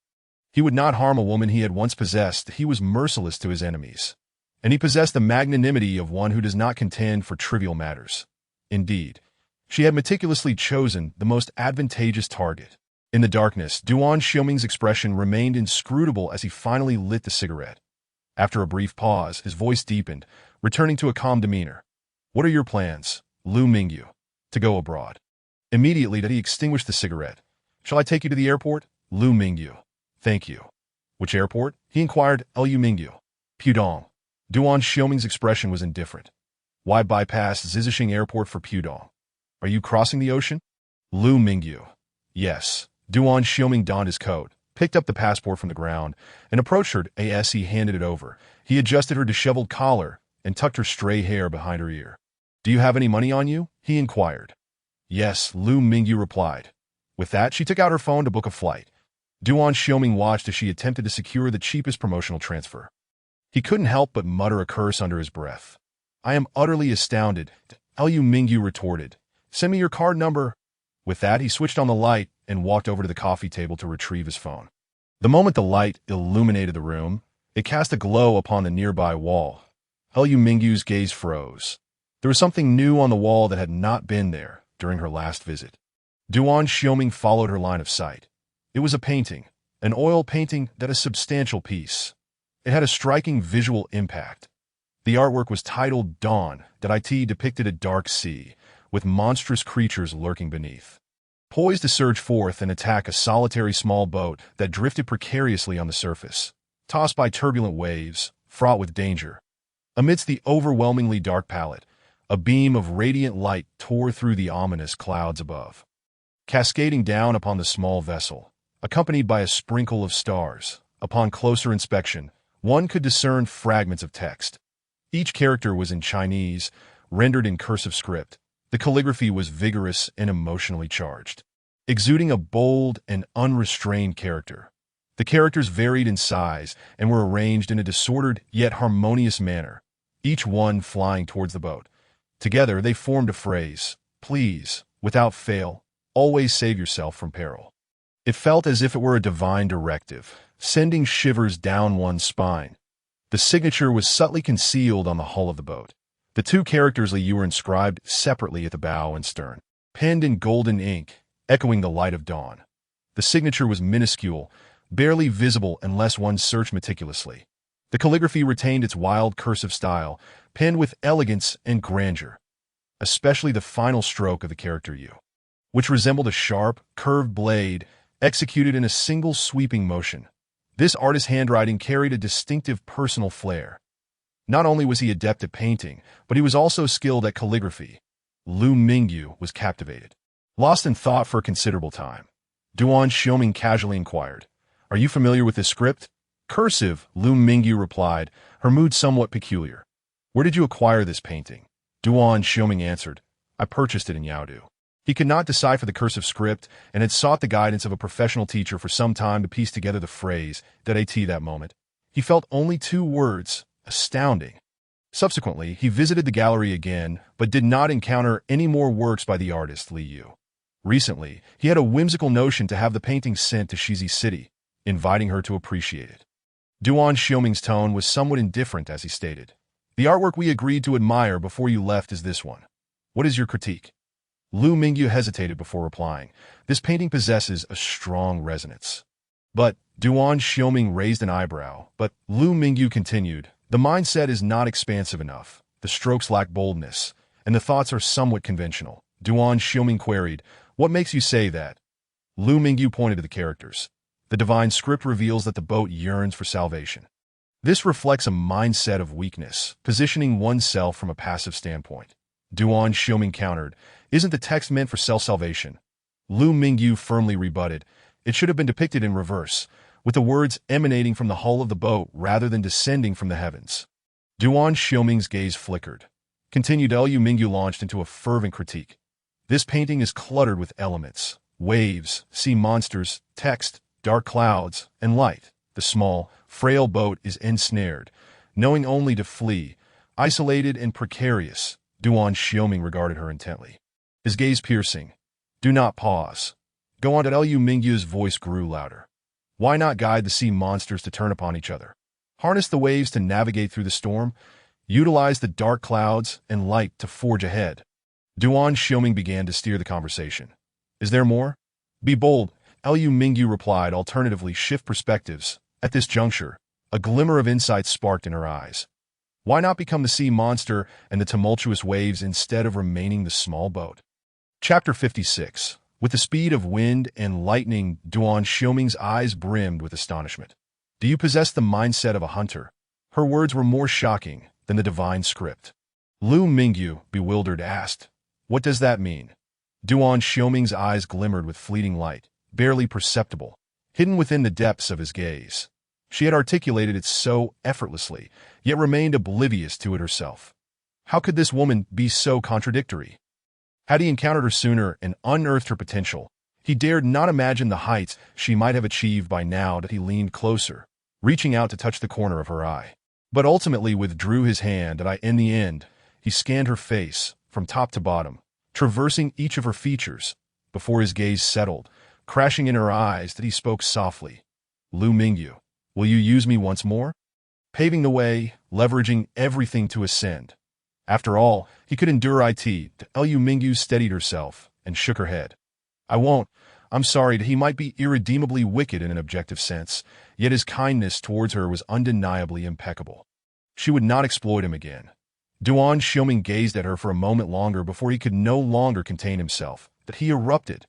He would not harm a woman he had once possessed. He was merciless to his enemies. And he possessed the magnanimity of one who does not contend for trivial matters. Indeed, she had meticulously chosen the most advantageous target. In the darkness, Duan Xioming's expression remained inscrutable as he finally lit the cigarette. After a brief pause, his voice deepened, returning to a calm demeanor. "What are your plans, Lu Mingyu?" "To go abroad." Immediately that he extinguished the cigarette. "Shall I take you to the airport?" Lu Mingyu. "Thank you." "Which airport?" he inquired. Lu Mingyu. "Pudong." Duan Xioming's expression was indifferent. "Why bypass Zizishing Airport for Pudong? Are you crossing the ocean?" Lu Mingyu. "Yes." Duan Xioming donned his coat, picked up the passport from the ground, and approached her as he handed it over. He adjusted her disheveled collar and tucked her stray hair behind her ear. "Do you have any money on you?" he inquired. "Yes," Lu Mingyu replied. With that, she took out her phone to book a flight. Duan Xioming watched as she attempted to secure the cheapest promotional transfer. He couldn't help but mutter a curse under his breath. "I am utterly astounded," Lu Mingyu retorted. "Send me your card number." With that, he switched on the light and walked over to the coffee table to retrieve his phone. The moment the light illuminated the room, it cast a glow upon the nearby wall. Lu Mingyu's gaze froze. There was something new on the wall that had not been there during her last visit. Duan Xioming followed her line of sight. It was a painting, an oil painting that a substantial piece. It had a striking visual impact. The artwork was titled Dawn, that it depicted a dark sea, with monstrous creatures lurking beneath, poised to surge forth and attack a solitary small boat that drifted precariously on the surface, tossed by turbulent waves, fraught with danger. Amidst the overwhelmingly dark palette, a beam of radiant light tore through the ominous clouds above, cascading down upon the small vessel, accompanied by a sprinkle of stars. Upon closer inspection, one could discern fragments of text. Each character was in Chinese, rendered in cursive script. The calligraphy was vigorous and emotionally charged, exuding a bold and unrestrained character. The characters varied in size and were arranged in a disordered yet harmonious manner, each one flying towards the boat. Together they formed a phrase, "Please, without fail, always save yourself from peril." It felt as if it were a divine directive, sending shivers down one's spine. The signature was subtly concealed on the hull of the boat. The two characters were inscribed separately at the bow and stern, penned in golden ink, echoing the light of dawn. The signature was minuscule, barely visible unless one searched meticulously. The calligraphy retained its wild cursive style, penned with elegance and grandeur, especially the final stroke of the character U, which resembled a sharp, curved blade executed in a single sweeping motion. This artist's handwriting carried a distinctive personal flair. Not only was he adept at painting, but he was also skilled at calligraphy. Lu Mingyu was captivated. Lost in thought for a considerable time, Duan Xiaoming casually inquired, "Are you familiar with this script?" "Cursive," Lu Mingyu replied, her mood somewhat peculiar. "Where did you acquire this painting?" Duan Xiaoming answered, "I purchased it in Yaodu." He could not decipher the cursive script and had sought the guidance of a professional teacher for some time to piece together the phrase that moment. He felt only two words: astounding. Subsequently, he visited the gallery again, but did not encounter any more works by the artist Li Yu. Recently, he had a whimsical notion to have the painting sent to Shizi City, inviting her to appreciate it. Duan Xiaoming's tone was somewhat indifferent as he stated, "The artwork we agreed to admire before you left is this one. What is your critique?" Lu Mingyu hesitated before replying. "This painting possesses a strong resonance." But Duan Xiaoming raised an eyebrow, but Lu Mingyu continued, "The mindset is not expansive enough, the strokes lack boldness, and the thoughts are somewhat conventional." Duan Xiaoming queried, "What makes you say that?" Lu Mingyu pointed to the characters. "The divine script reveals that the boat yearns for salvation. This reflects a mindset of weakness, positioning oneself from a passive standpoint." Duan Xiaoming countered, "Isn't the text meant for self-salvation?" Lu Mingyu firmly rebutted, "It should have been depicted in reverse, with the words emanating from the hull of the boat rather than descending from the heavens." Duan Xiaoming's gaze flickered. Continued, Lu Mingyu launched into a fervent critique. "This painting is cluttered with elements: waves, sea monsters, text, dark clouds, and light. The small, frail boat is ensnared, knowing only to flee, isolated and precarious." Duan Xiaoming regarded her intently, his gaze piercing. "Do not pause. Go on." Lu Mingyu's voice grew louder. "Why not guide the sea monsters to turn upon each other? Harness the waves to navigate through the storm. Utilize the dark clouds and light to forge ahead." Duan Xiaoming began to steer the conversation. "Is there more?" "Be bold," Lu Mingyu replied. "Alternatively, shift perspectives." At this juncture, a glimmer of insight sparked in her eyes. Why not become the sea monster and the tumultuous waves instead of remaining the small boat? Chapter 56. With the speed of wind and lightning, Duan Xiaoming's eyes brimmed with astonishment. "Do you possess the mindset of a hunter?" Her words were more shocking than the divine script. Lu Mingyu, bewildered, asked, "What does that mean?" Duan Xiaoming's eyes glimmered with fleeting light, barely perceptible, hidden within the depths of his gaze. She had articulated it so effortlessly, yet remained oblivious to it herself. How could this woman be so contradictory? Had he encountered her sooner and unearthed her potential, he dared not imagine the heights she might have achieved by now. That he leaned closer, reaching out to touch the corner of her eye, but ultimately withdrew his hand. In the end, he scanned her face from top to bottom, traversing each of her features. Before his gaze settled, crashing in her eyes, that he spoke softly, "Lu Mingyu, will you use me once more?" Paving the way, leveraging everything to ascend. After all, he could endure it. Lu Mingyu steadied herself and shook her head. "I won't. I'm sorry." He might be irredeemably wicked in an objective sense, yet his kindness towards her was undeniably impeccable. She would not exploit him again. Duan Xiaoming gazed at her for a moment longer before he could no longer contain himself. That he erupted.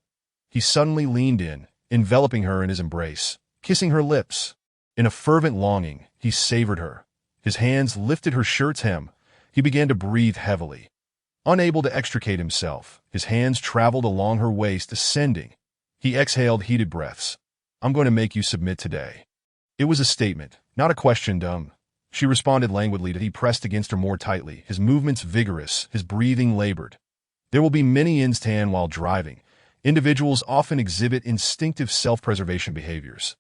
He suddenly leaned in, enveloping her in his embrace, kissing her lips. In a fervent longing, he savored her. His hands lifted her shirt's hem. He began to breathe heavily. Unable to extricate himself, his hands traveled along her waist, ascending. He exhaled heated breaths. "I'm going to make you submit today." It was a statement, not a question. She responded languidly. That he pressed against her more tightly, his movements vigorous, his breathing labored. There will be many ends tan while driving. Individuals often exhibit instinctive self-preservation behaviors.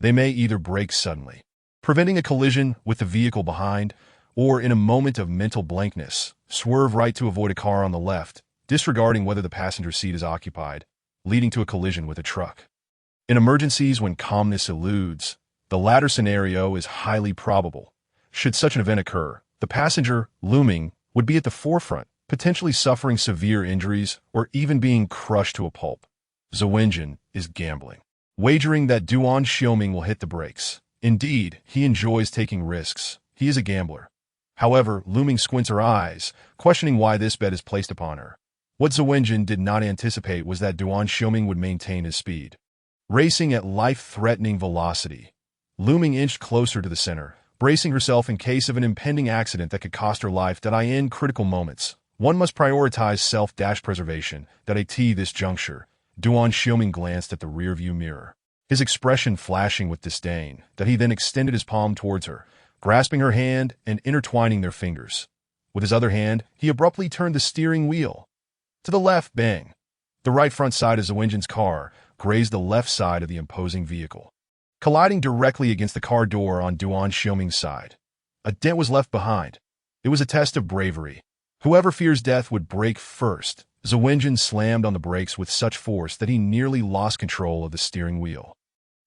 They may either brake suddenly, preventing a collision with the vehicle behind, or in a moment of mental blankness, swerve right to avoid a car on the left, disregarding whether the passenger seat is occupied, leading to a collision with a truck. In emergencies, when calmness eludes, the latter scenario is highly probable. Should such an event occur, the passenger, looming, would be at the forefront, potentially suffering severe injuries or even being crushed to a pulp. Zewinjin is gambling, wagering that Duan Xiaoming will hit the brakes. Indeed, he enjoys taking risks. He is a gambler. However, Luming squints her eyes, questioning why this bet is placed upon her. What Zewinjin did not anticipate was that Duan Xiaoming would maintain his speed. Racing at life-threatening velocity, Luming inched closer to the center, bracing herself in case of an impending accident that could cost her life. In critical moments, one must prioritize self-preservation. At this juncture, Duan Xiaoming glanced at the rearview mirror, his expression flashing with disdain. He then extended his palm towards her, grasping her hand and intertwining their fingers. With his other hand, he abruptly turned the steering wheel. To the left, bang. The right front side of Zewinjin's car grazed the left side of the imposing vehicle, colliding directly against the car door on Duan Xiaoming's side. A dent was left behind. It was a test of bravery. Whoever fears death would brake first. Zewinjin slammed on the brakes with such force that he nearly lost control of the steering wheel.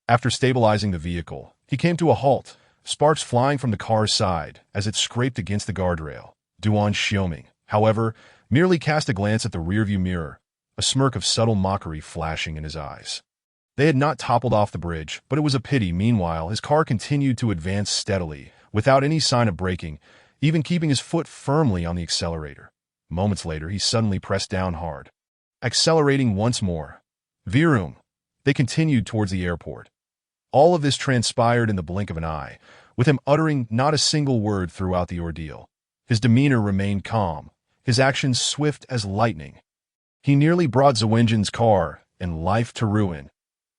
After stabilizing the vehicle, he came to a halt, sparks flying from the car's side as it scraped against the guardrail. Duan Xiaoming, however, merely cast a glance at the rearview mirror, a smirk of subtle mockery flashing in his eyes. They had not toppled off the bridge, but it was a pity. Meanwhile, his car continued to advance steadily, without any sign of braking, even keeping his foot firmly on the accelerator. Moments later, he suddenly pressed down hard, accelerating once more. Vroom! They continued towards the airport. All of this transpired in the blink of an eye, with him uttering not a single word throughout the ordeal. His demeanor remained calm, his actions swift as lightning. He nearly brought Zewinjin's car and life to ruin.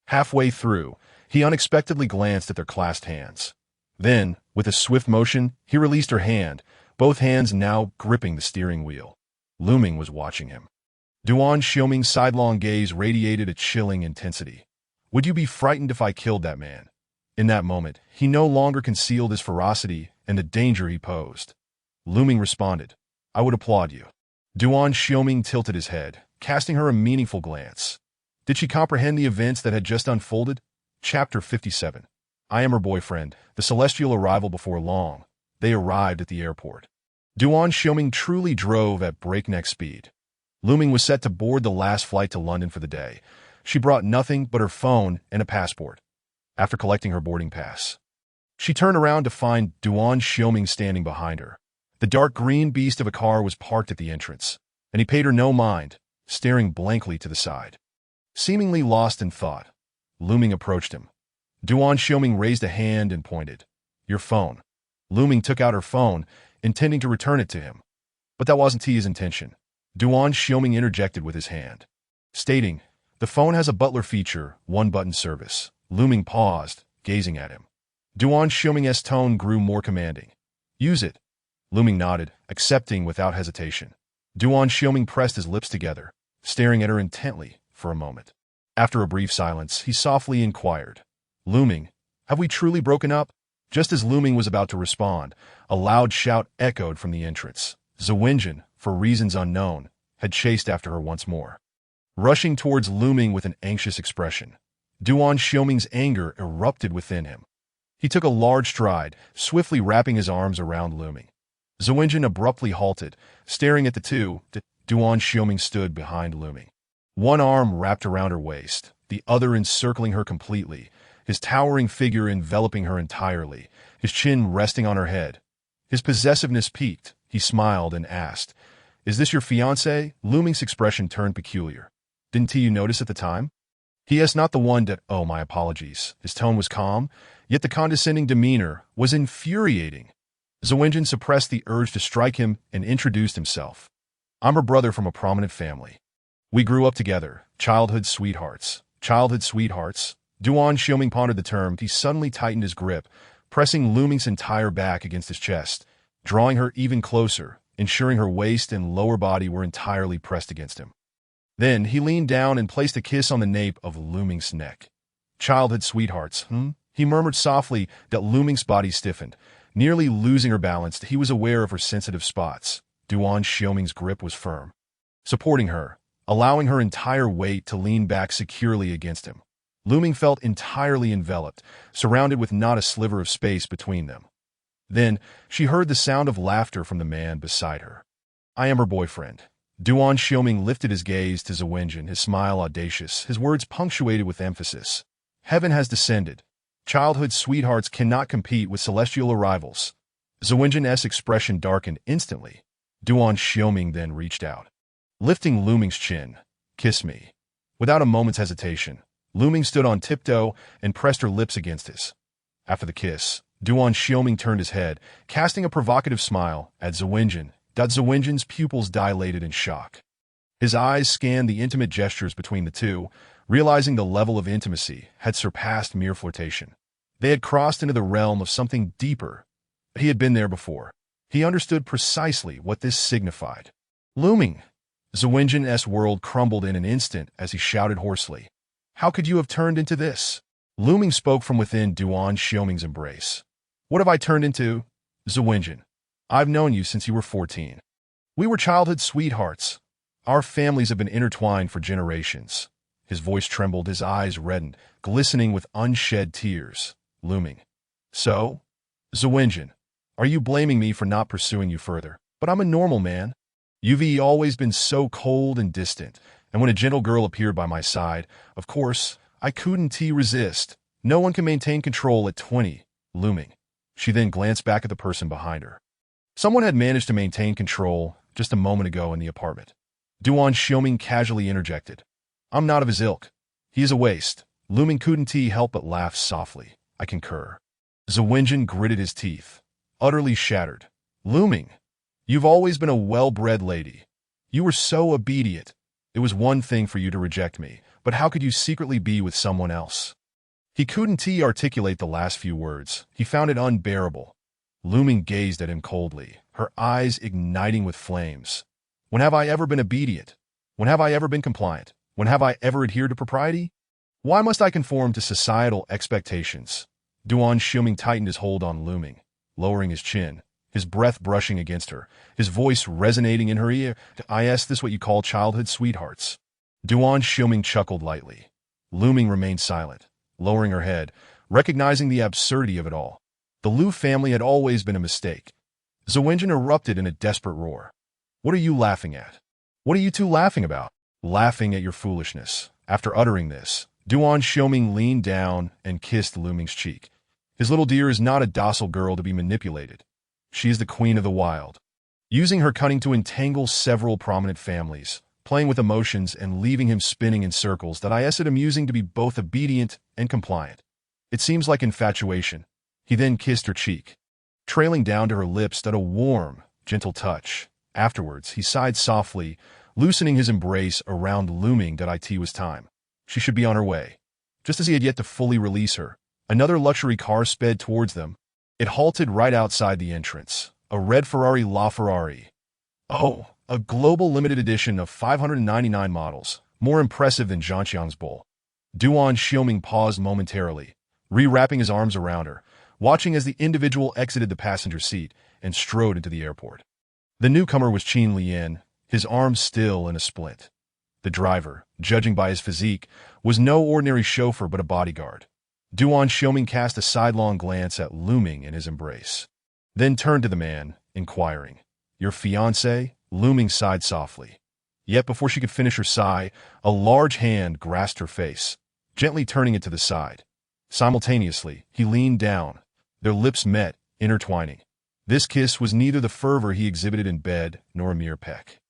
Halfway through, he unexpectedly glanced at their clasped hands. Then, with a swift motion, he released her hand, both hands now gripping the steering wheel. Luming was watching him. Duan Xiaoming's sidelong gaze radiated a chilling intensity. Would you be frightened if I killed that man? In that moment, he no longer concealed his ferocity and the danger he posed. Luming responded, I would applaud you. Duan Xiaoming tilted his head, casting her a meaningful glance. Did she comprehend the events that had just unfolded? Chapter 57. I am her boyfriend. The celestial arrival before long. They arrived at the airport. Duan Xiaoming truly drove at breakneck speed. Luming was set to board the last flight to London for the day. She brought nothing but her phone and a passport. After collecting her boarding pass, she turned around to find Duan Xiaoming standing behind her. The dark green beast of a car was parked at the entrance, and he paid her no mind, staring blankly to the side. Seemingly lost in thought, Luming approached him. Duan Xiaoming raised a hand and pointed. Your phone. Luming took out her phone, intending to return it to him. But that wasn't his intention. Duan Xiaoming interjected with his hand, stating, the phone has a butler feature, one-button service. Luming paused, gazing at him. Duan Xiaoming's tone grew more commanding. Use it. Luming nodded, accepting without hesitation. Duan Xiaoming pressed his lips together, staring at her intently for a moment. After a brief silence, he softly inquired, Luming, have we truly broken up? Just as Luming was about to respond, a loud shout echoed from the entrance. Zewinjin, for reasons unknown, had chased after her once more, rushing towards Luming with an anxious expression. Duan Xiaoming's anger erupted within him. He took a large stride, swiftly wrapping his arms around Luming. Zewinjin abruptly halted, staring at the two. Duan Xiaoming stood behind Luming, one arm wrapped around her waist, the other encircling her completely, his towering figure enveloping her entirely, his chin resting on her head. His possessiveness peaked. He smiled and asked, Is this your fiancé? Luming's expression turned peculiar. Didn't you notice at the time? He is not the one that, oh, my apologies. His tone was calm, yet the condescending demeanor was infuriating. Zewinjin suppressed the urge to strike him and introduced himself. I'm her brother from a prominent family. We grew up together, childhood sweethearts. Childhood sweethearts? Duan Xiaoming pondered the term. He suddenly tightened his grip, pressing Luming's entire back against his chest, drawing her even closer, ensuring her waist and lower body were entirely pressed against him. Then he leaned down and placed a kiss on the nape of Luming's neck. Childhood sweethearts, He murmured softly. That Luming's body stiffened. Nearly losing her balance, he was aware of her sensitive spots. Duan Xiaoming's grip was firm, supporting her, allowing her entire weight to lean back securely against him. Luming felt entirely enveloped, surrounded with not a sliver of space between them. Then she heard the sound of laughter from the man beside her. I am her boyfriend. Duan Xiaoming lifted his gaze to Zhenwen, his smile audacious, his words punctuated with emphasis. Heaven has descended. Childhood sweethearts cannot compete with celestial arrivals. Zhenwen's expression darkened instantly. Duan Xiaoming then reached out. Lifting Lu Ming's chin, "Kiss me." Without a moment's hesitation, Lu Ming stood on tiptoe and pressed her lips against his. After the kiss, Duan Xiaoming turned his head, casting a provocative smile at Zhenwen. Zhenwen's pupils dilated in shock. His eyes scanned the intimate gestures between the two, realizing the level of intimacy had surpassed mere flirtation. They had crossed into the realm of something deeper. He had been there before. He understood precisely what this signified. Lu Ming! Zhenwen's world crumbled in an instant as he shouted hoarsely. "How could you have turned into this?" Lu Ming spoke from within Duan Xiaoming's embrace. "What have I turned into?" "Zhenwen, I've known you since you were 14. We were childhood sweethearts. Our families have been intertwined for generations." His voice trembled, his eyes reddened, glistening with unshed tears. Lu Ming. "So? Zhenwen, are you blaming me for not pursuing you further? But I'm a normal man. You've always been so cold and distant, and when a gentle girl appeared by my side, of course, I couldn't resist. No one can maintain control at 20. Lu Ming." She then glanced back at the person behind her. Someone had managed to maintain control just a moment ago in the apartment. Duan Xiaoming casually interjected. "I'm not of his ilk. He is a waste." Lu Ming couldn't help but laugh softly. "I concur." Zhenwen gritted his teeth, utterly shattered. "Lu Ming, you've always been a well-bred lady. You were so obedient. It was one thing for you to reject me, but how could you secretly be with someone else?" He couldn't articulate the last few words. He found it unbearable. Lu Ming gazed at him coldly, her eyes igniting with flames. "When have I ever been obedient? When have I ever been compliant? When have I ever adhered to propriety? Why must I conform to societal expectations?" Duan Xiaoming tightened his hold on Lu Ming, lowering his chin, his breath brushing against her, his voice resonating in her ear. "Is this what you call childhood sweethearts?" Duan Xiaoming chuckled lightly. Lu Ming remained silent, lowering her head, recognizing the absurdity of it all. The Lu family had always been a mistake. Zhenwen erupted in a desperate roar. "What are you laughing at? What are you two laughing about?" "Laughing at your foolishness." After uttering this, Duan Xiaoming leaned down and kissed Lu Ming's cheek. His little dear is not a docile girl to be manipulated. She is the queen of the wild. Using her cunning to entangle several prominent families, playing with emotions and leaving him spinning in circles that is it amusing to be both obedient and compliant. It seems like infatuation. He then kissed her cheek. Trailing down to her lips stood a warm, gentle touch. Afterwards, he sighed softly, loosening his embrace around Lu Ming. It was time. She should be on her way. Just as he had yet to fully release her, another luxury car sped towards them. It halted right outside the entrance. A red Ferrari LaFerrari. Oh, a global limited edition of 599 models, more impressive than Zhangqiang's bull. Duan Xiaoming paused momentarily, rewrapping his arms around her, watching as the individual exited the passenger seat and strode into the airport. The newcomer was Qin Lian, his arms still in a splint. The driver, judging by his physique, was no ordinary chauffeur but a bodyguard. Duan Xiaoming cast a sidelong glance at Lu Ming in his embrace, then turned to the man, inquiring, "Your fiancé?" Lu Ming sighed softly. Yet before she could finish her sigh, a large hand grasped her face, gently turning it to the side. Simultaneously, he leaned down. Their lips met, intertwining. This kiss was neither the fervor he exhibited in bed nor a mere peck.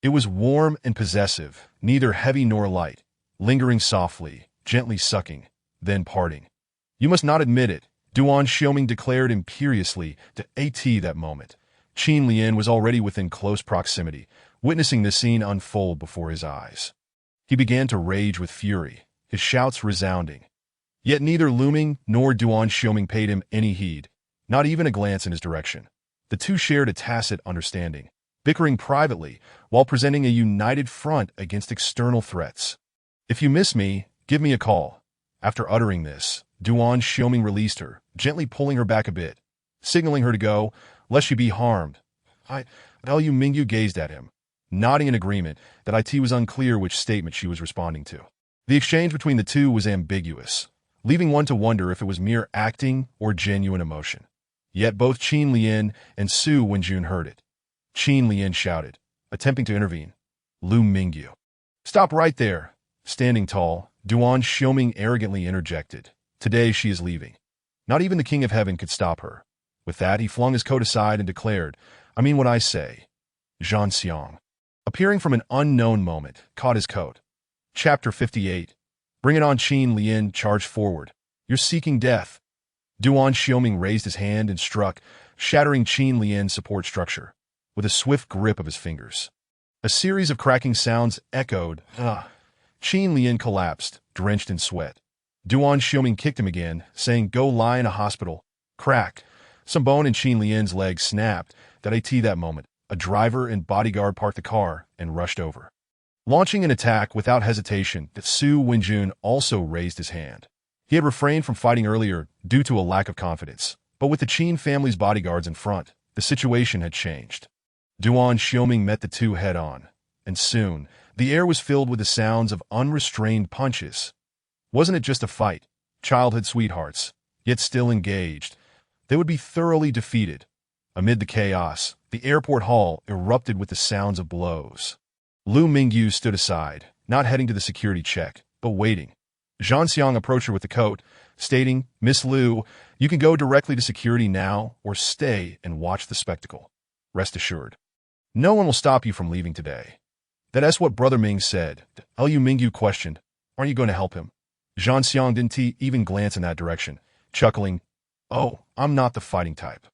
It was warm and possessive, neither heavy nor light, lingering softly, gently sucking, then parting. "You must not admit it," Duan Xiaoming declared imperiously to AT that moment. Qin Lian was already within close proximity, witnessing the scene unfold before his eyes. He began to rage with fury, his shouts resounding. Yet neither Lu Ming nor Duan Xiaoming paid him any heed, not even a glance in his direction. The two shared a tacit understanding, bickering privately while presenting a united front against external threats. "If you miss me, give me a call." After uttering this, Duan Xiaoming released her, gently pulling her back a bit, signaling her to go, lest she be harmed. "I tell you," Mingyu gazed at him, nodding in agreement that it was unclear which statement she was responding to. The exchange between the two was ambiguous, leaving one to wonder if it was mere acting or genuine emotion. Yet both Qin Lian and Su Wenjun heard it. Qin Lian shouted, attempting to intervene. Lu Mingyu. Stop right there. Standing tall, Duan Xiaoming arrogantly interjected. Today she is leaving. Not even the King of Heaven could stop her. With that, he flung his coat aside and declared, I mean what I say. Zhan Xiang, appearing from an unknown moment, caught his coat. Chapter 58. Bring it on. Qin Lian charged forward. You're seeking death. Duan Xiaoming raised his hand and struck, shattering Qin Lian's support structure, with a swift grip of his fingers. A series of cracking sounds echoed. Qin Lian collapsed, drenched in sweat. Duan Xiaoming kicked him again, saying, Go lie in a hospital. Crack. Some bone in Qin Lian's leg snapped. That moment, a driver and bodyguard parked the car and rushed over. Launching an attack without hesitation, Su Wenjun also raised his hand. He had refrained from fighting earlier due to a lack of confidence, but with the Qin family's bodyguards in front, the situation had changed. Duan Xiaoming met the two head-on, and soon, the air was filled with the sounds of unrestrained punches. Wasn't it just a fight? Childhood sweethearts, yet still engaged. They would be thoroughly defeated. Amid the chaos, the airport hall erupted with the sounds of blows. Lu Mingyu stood aside, not heading to the security check, but waiting. Zhan Xiang approached her with the coat, stating, Miss Lu, you can go directly to security now or stay and watch the spectacle. Rest assured. No one will stop you from leaving today. That's what Brother Ming said. Lu Mingyu questioned, Aren't you going to help him? Zhan Xiang didn't even glance in that direction, chuckling, Oh, I'm not the fighting type.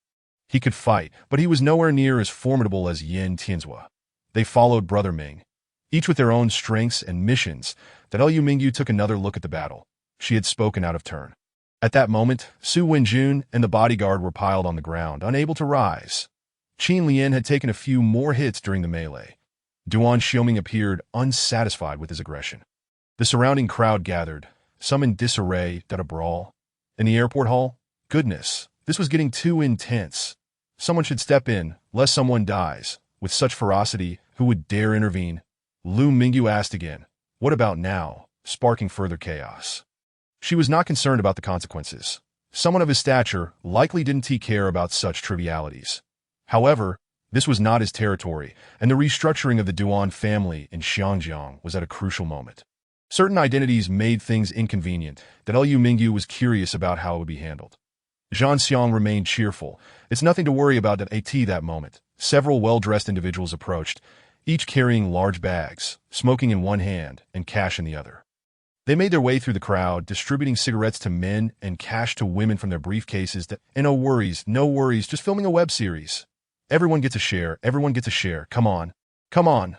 He could fight, but he was nowhere near as formidable as Yin Tianzhua. They followed Brother Ming, each with their own strengths and missions. Lu Mingyu took another look at the battle. She had spoken out of turn. At that moment, Su Wenjun and the bodyguard were piled on the ground, unable to rise. Qin Lian had taken a few more hits during the melee. Duan Xiaoming appeared unsatisfied with his aggression. The surrounding crowd gathered, some in disarray, a brawl. In the airport hall, goodness, this was getting too intense. Someone should step in, lest someone dies. With such ferocity, who would dare intervene? Lu Mingyu asked again, What about now? Sparking further chaos. She was not concerned about the consequences. Someone of his stature likely didn't care about such trivialities. However, this was not his territory, and the restructuring of the Duan family in Xiangjiang was at a crucial moment. Certain identities made things inconvenient that Lu Mingyu was curious about how it would be handled. Zhan Xiang remained cheerful. It's nothing to worry about at that moment. Several well-dressed individuals approached, each carrying large bags, smoking in one hand and cash in the other. They made their way through the crowd, distributing cigarettes to men and cash to women from their briefcases. And no worries, just filming a web series. Everyone gets a share, come on.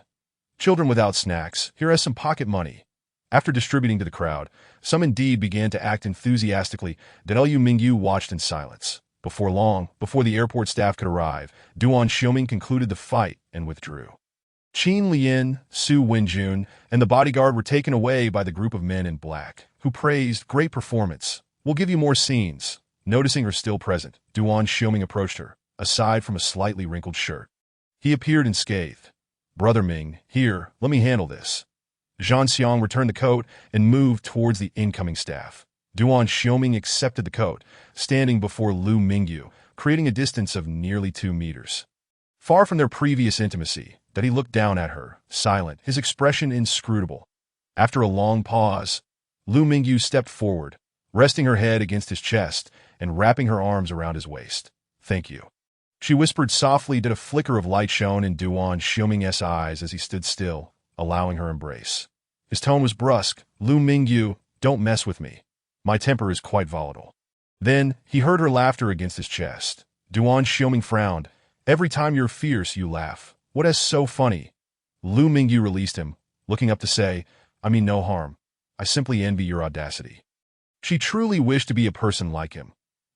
Children without snacks, here has some pocket money. After distributing to the crowd, some indeed began to act enthusiastically. Lu Mingyu watched in silence. Before long, before the airport staff could arrive, Duan Xiaoming concluded the fight and withdrew. Qin Lian, Su Wenjun, and the bodyguard were taken away by the group of men in black, who praised, Great performance. We'll give you more scenes. Noticing her still present, Duan Xiaoming approached her, aside from a slightly wrinkled shirt. He appeared unscathed. Brother Ming, here, let me handle this. Zhan Xiang returned the coat and moved towards the incoming staff. Duan Xiaoming accepted the coat, standing before Lu Mingyu, creating a distance of nearly 2 meters. Far from their previous intimacy, he looked down at her, silent, his expression inscrutable. After a long pause, Lu Mingyu stepped forward, resting her head against his chest and wrapping her arms around his waist. Thank you. She whispered softly. A flicker of light shone in Duan Xiaoming's eyes as he stood still, allowing her embrace. His tone was brusque. Lu Mingyu, don't mess with me. My temper is quite volatile. Then, he heard her laughter against his chest. Duan Xiaoming frowned. Every time you're fierce, you laugh. What is so funny? Lu Mingyu released him, looking up to say, I mean no harm. I simply envy your audacity. She truly wished to be a person like him.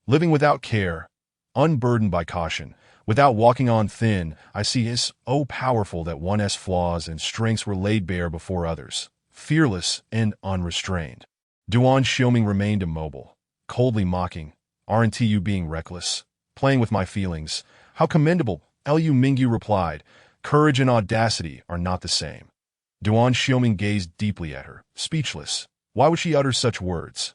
Living without care, unburdened by caution, without walking on thin, I see is so powerful that one's flaws and strengths were laid bare before others, fearless and unrestrained. Duan Xiaoming remained immobile, coldly mocking, Aren't you being reckless? Playing with my feelings. How commendable, Lu Mingyu replied. Courage and audacity are not the same. Duan Xiaoming gazed deeply at her, speechless. Why would she utter such words?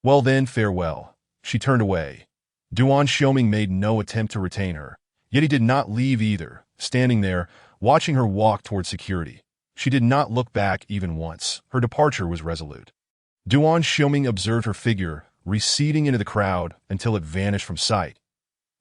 Well then, farewell. She turned away. Duan Xiaoming made no attempt to retain her, yet he did not leave either, standing there, watching her walk toward security. She did not look back even once. Her departure was resolute. Duan Xiuming observed her figure, receding into the crowd until it vanished from sight.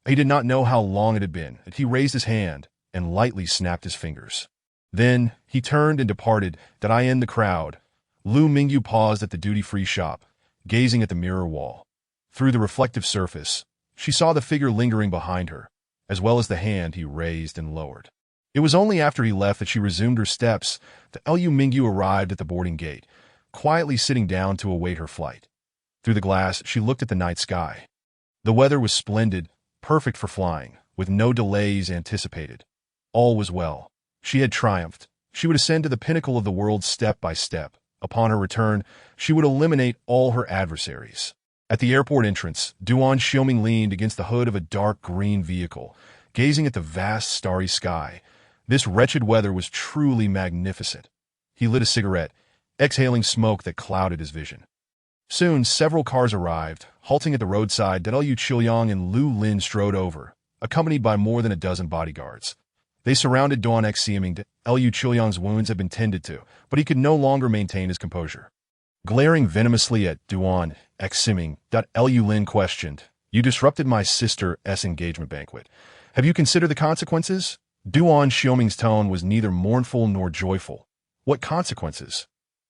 He did not know how long it had been. He raised his hand and lightly snapped his fingers. Then he turned and departed. Did I end the crowd? Lu Mingyu paused at the duty-free shop, gazing at the mirror wall. Through the reflective surface, she saw the figure lingering behind her, as well as the hand he raised and lowered. It was only after he left that she resumed her steps that Lu Mingyu arrived at the boarding gate, quietly sitting down to await her flight. Through the glass, she looked at the night sky. The weather was splendid, perfect for flying, with no delays anticipated. All was well. She had triumphed. She would ascend to the pinnacle of the world step by step. Upon her return, she would eliminate all her adversaries. At the airport entrance, Duan Xiuming leaned against the hood of a dark green vehicle, gazing at the vast starry sky. This wretched weather was truly magnificent. He lit a cigarette, exhaling smoke that clouded his vision. Soon, several cars arrived, halting at the roadside. Liu Qiuyang and Lu Lin strode over, accompanied by more than a dozen bodyguards. They surrounded Duan Xiuming. Liu Qiuyang's wounds had been tended to, but he could no longer maintain his composure. Glaring venomously at Duan Xiuming, Liu Lin questioned, "You disrupted my sister's engagement banquet. Have you considered the consequences?" Duan Xiuming's tone was neither mournful nor joyful. "What consequences?"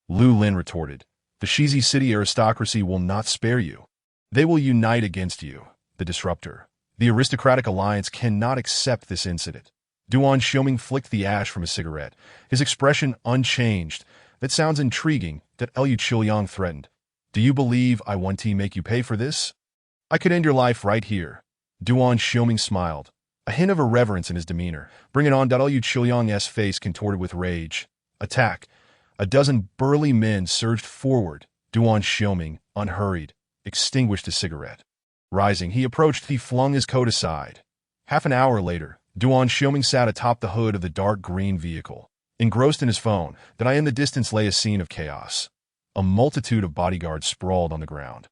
Lu Lin retorted. "The Shizi city aristocracy will not spare you. They will unite against you, the disruptor. The aristocratic alliance cannot accept this incident." Duan Xiuming flicked the ash from his cigarette, his expression unchanged. "That sounds intriguing," Liu Qiuyang threatened. "Do you believe I want to make you pay for this? I could end your life right here." Duan Xiuming smiled, a hint of irreverence in his demeanor. "Bring it on." Liu Qiuyang's face contorted with rage. "Attack." A dozen burly men surged forward. Duan Xiuming, unhurried, extinguished his cigarette. Rising, he approached. He flung his coat aside. Half an hour later, Duan Xiuming sat atop the hood of the dark green vehicle. Engrossed in his phone, in the distance lay a scene of chaos. A multitude of bodyguards sprawled on the ground,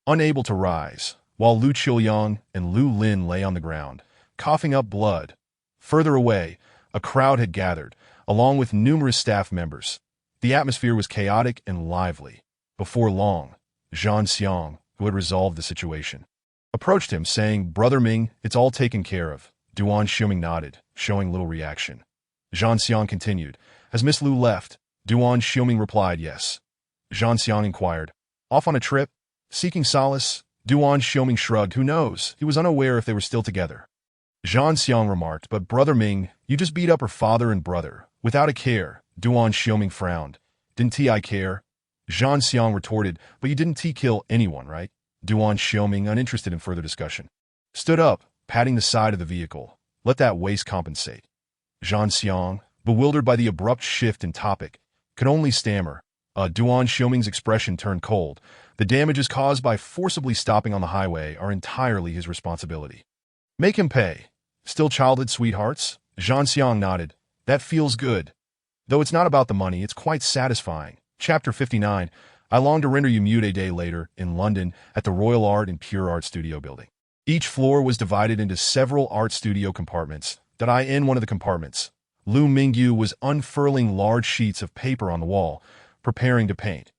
unable to rise, while Lu Qiuyang and Lu Lin lay on the ground, coughing up blood. Further away, a crowd had gathered, along with numerous staff members. The atmosphere was chaotic and lively. Before long, Zhang Xiang, who had resolved the situation, approached him, saying, "Brother Ming, it's all taken care of." Duan Xiuming nodded, showing little reaction. Zhang Xiang continued, "Has Miss Lu left?" Duan Xiuming replied, "Yes." Zhang Xiang inquired, "Off on a trip? Seeking solace?" Duan Xiuming shrugged. "Who knows?" He was unaware if they were still together. Zhang Xiang remarked, "But Brother Ming, you just beat up her father and brother, without a care." Duan Xiuming frowned. "Didn't I care?" Zhang Xiang retorted, "But you didn't kill anyone, right?" Duan Xiuming, uninterested in further discussion, stood up, patting the side of the vehicle. "Let that waste compensate." Zhang Xiang, bewildered by the abrupt shift in topic, could only stammer. Duan Xiuming's expression turned cold. "The damages caused by forcibly stopping on the highway are entirely his responsibility. Make him pay." "Still childhood sweethearts?" Zhang Xiang nodded. "That feels good. Though it's not about the money, it's quite satisfying." Chapter 59. I long to render you mute. A day later, in London, at the Royal Art and Pure Art Studio building. Each floor was divided into several art studio compartments. In one of the compartments, Lu Mingyu was unfurling large sheets of paper on the wall, preparing to paint.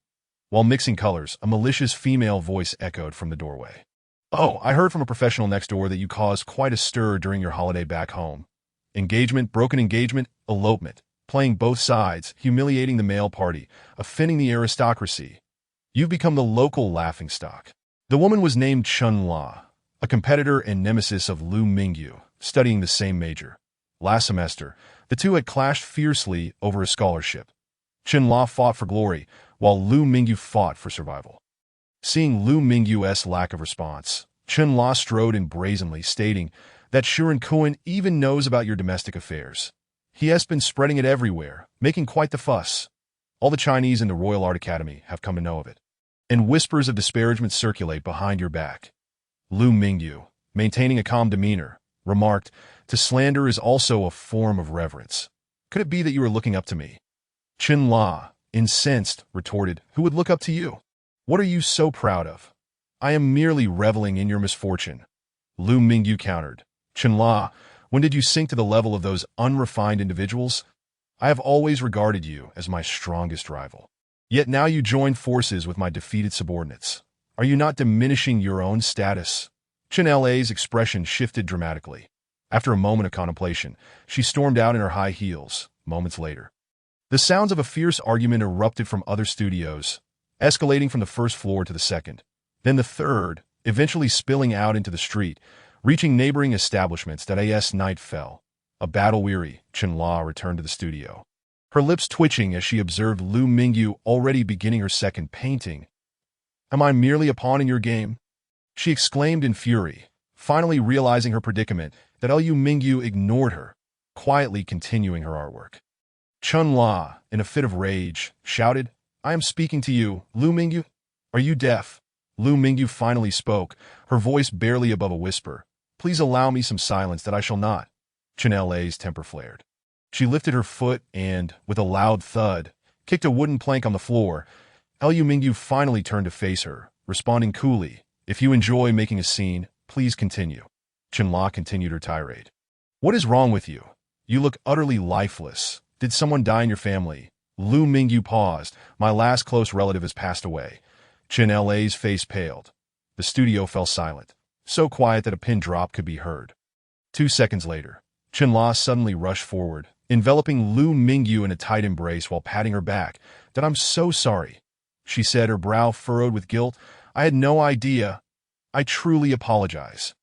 While mixing colors, a malicious female voice echoed from the doorway. "Oh, I heard from a professional next door that you caused quite a stir during your holiday back home. Engagement, broken engagement, elopement, playing both sides, humiliating the male party, offending the aristocracy. You've become the local laughingstock." The woman was named Chun La, a competitor and nemesis of Lu Mingyu, studying the same major. Last semester, the two had clashed fiercely over a scholarship. Chun La fought for glory, while Lu Mingyu fought for survival. Seeing Lu Mingyu's lack of response, Chun La strode in brazenly, stating that Shuren Kuan even knows about your domestic affairs. He has been spreading it everywhere, making quite the fuss. All the Chinese in the Royal Art Academy have come to know of it, and whispers of disparagement circulate behind your back. Lu Mingyu, maintaining a calm demeanor, remarked, "To slander is also a form of reverence. Could it be that you are looking up to me?" Chun La, incensed, retorted, "Who would look up to you? What are you so proud of?" "I am merely reveling in your misfortune." Lu Mingyu countered. "Chun La, when did you sink to the level of those unrefined individuals?" I have always regarded you as my strongest rival. Yet now you join forces with my defeated subordinates. Are you not diminishing your own status? Chen La's expression shifted dramatically. After a moment of contemplation, she stormed out in her high heels. Moments later, the sounds of a fierce argument erupted from other studios, escalating from the first floor to the second, then the third, eventually spilling out into the street, reaching neighboring establishments. That as night fell, a battle-weary Chen La returned to the studio, her lips twitching as she observed Lu Mingyu already beginning her second painting. "Am I merely a pawn in your game?" she exclaimed in fury, finally realizing her predicament that Lu Mingyu ignored her, quietly continuing her artwork. Chen La, in a fit of rage, shouted, "I am speaking to you, Lu Mingyu. Are you deaf?" Lu Mingyu finally spoke, her voice barely above a whisper. "Please allow me some silence that I shall not." Chen La's temper flared. She lifted her foot and, with a loud thud, kicked a wooden plank on the floor. Lu Mingyu finally turned to face her, responding coolly, "If you enjoy making a scene, please continue." Chen La continued her tirade. "What is wrong with you? You look utterly lifeless. Did someone die in your family?" Lu Mingyu paused. "My last close relative has passed away." Chen La's face paled. The studio fell silent, so quiet that a pin drop could be heard. 2 seconds later, Chen La suddenly rushed forward, enveloping Lu Mingyu in a tight embrace while patting her back. "That I'm so sorry," she said, her brow furrowed with guilt. "I had no idea. I truly apologize."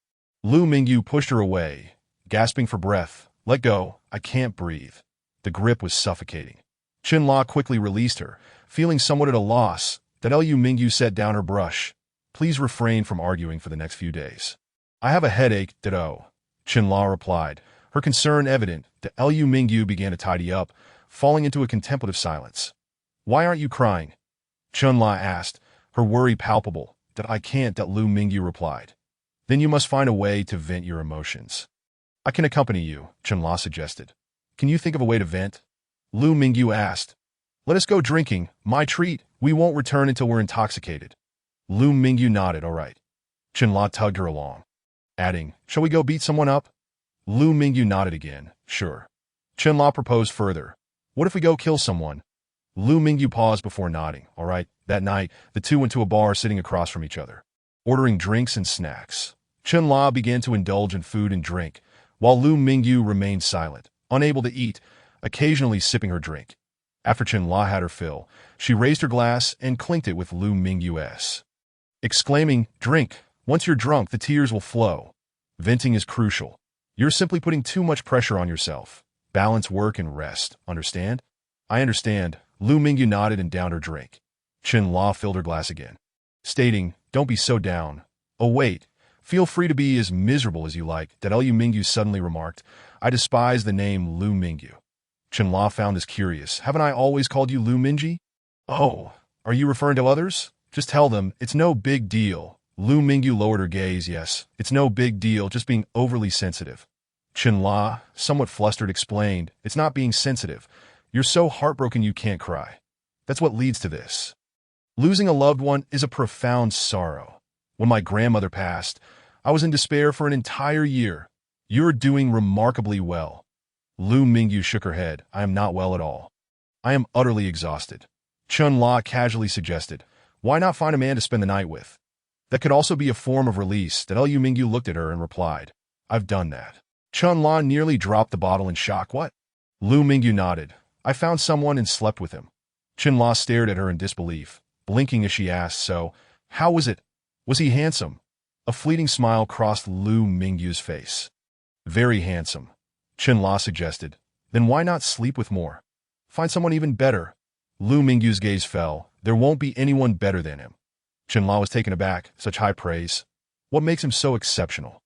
Lu Mingyu pushed her away, gasping for breath. "Let go, I can't breathe." The grip was suffocating. Chen La quickly released her, feeling somewhat at a loss. That Lu Mingyu set down her brush. "Please refrain from arguing for the next few days." "I have a headache, ditto," Chen La replied, her concern evident. That Lu Mingyu began to tidy up, falling into a contemplative silence. "Why aren't you crying?" Chen La asked, her worry palpable. "That I can't," that Lu Mingyu replied. "Then you must find a way to vent your emotions." "I can accompany you," Chen La suggested. "Can you think of a way to vent?" Lu Mingyu asked. "Let us go drinking, my treat. We won't return until we're intoxicated." Lu Mingyu nodded. "All right." Chen La tugged her along, adding, "Shall we go beat someone up?" Lu Mingyu nodded again. "Sure." Chen La proposed further. "What if we go kill someone?" Lu Mingyu paused before nodding. "All right." That night, the two went to a bar sitting across from each other, ordering drinks and snacks. Chen La began to indulge in food and drink, while Lu Mingyu remained silent, unable to eat, occasionally sipping her drink. After Chen La had her fill, she raised her glass and clinked it with Lu Mingyu's, exclaiming, "Drink. Once you're drunk, the tears will flow. Venting is crucial. You're simply putting too much pressure on yourself. Balance work and rest. Understand?" "I understand." Lu Mingyu nodded and downed her drink. Chen La filled her glass again, stating, "Don't be so down. Oh wait, feel free to be as miserable as you like." That Lu Mingyu suddenly remarked, "I despise the name Lu Mingyu." Chen La found this curious. "Haven't I always called you Lu Mingyu?" "Oh, are you referring to others?" "Just tell them, it's no big deal." Lu Mingyu lowered her gaze. "Yes, it's no big deal, just being overly sensitive." Chen La, somewhat flustered, explained, "It's not being sensitive. You're so heartbroken you can't cry. That's what leads to this. Losing a loved one is a profound sorrow. When my grandmother passed, I was in despair for an entire year. You're doing remarkably well." Lu Mingyu shook her head. "I am not well at all. I am utterly exhausted." Chen La casually suggested, "Why not find a man to spend the night with? That could also be a form of release." That Lu Mingyu looked at her and replied, "I've done that." Chen La nearly dropped the bottle in shock. "What?" Lu Mingyu nodded. "I found someone and slept with him." Chen La stared at her in disbelief, blinking as she asked, "So, how was it? Was he handsome?" A fleeting smile crossed Lu Mingyu's face. "Very handsome," Chen La suggested. "Then why not sleep with more? Find someone even better." Lu Mingyu's gaze fell. "There won't be anyone better than him." Chen La was taken aback. Such high praise. What makes him so exceptional?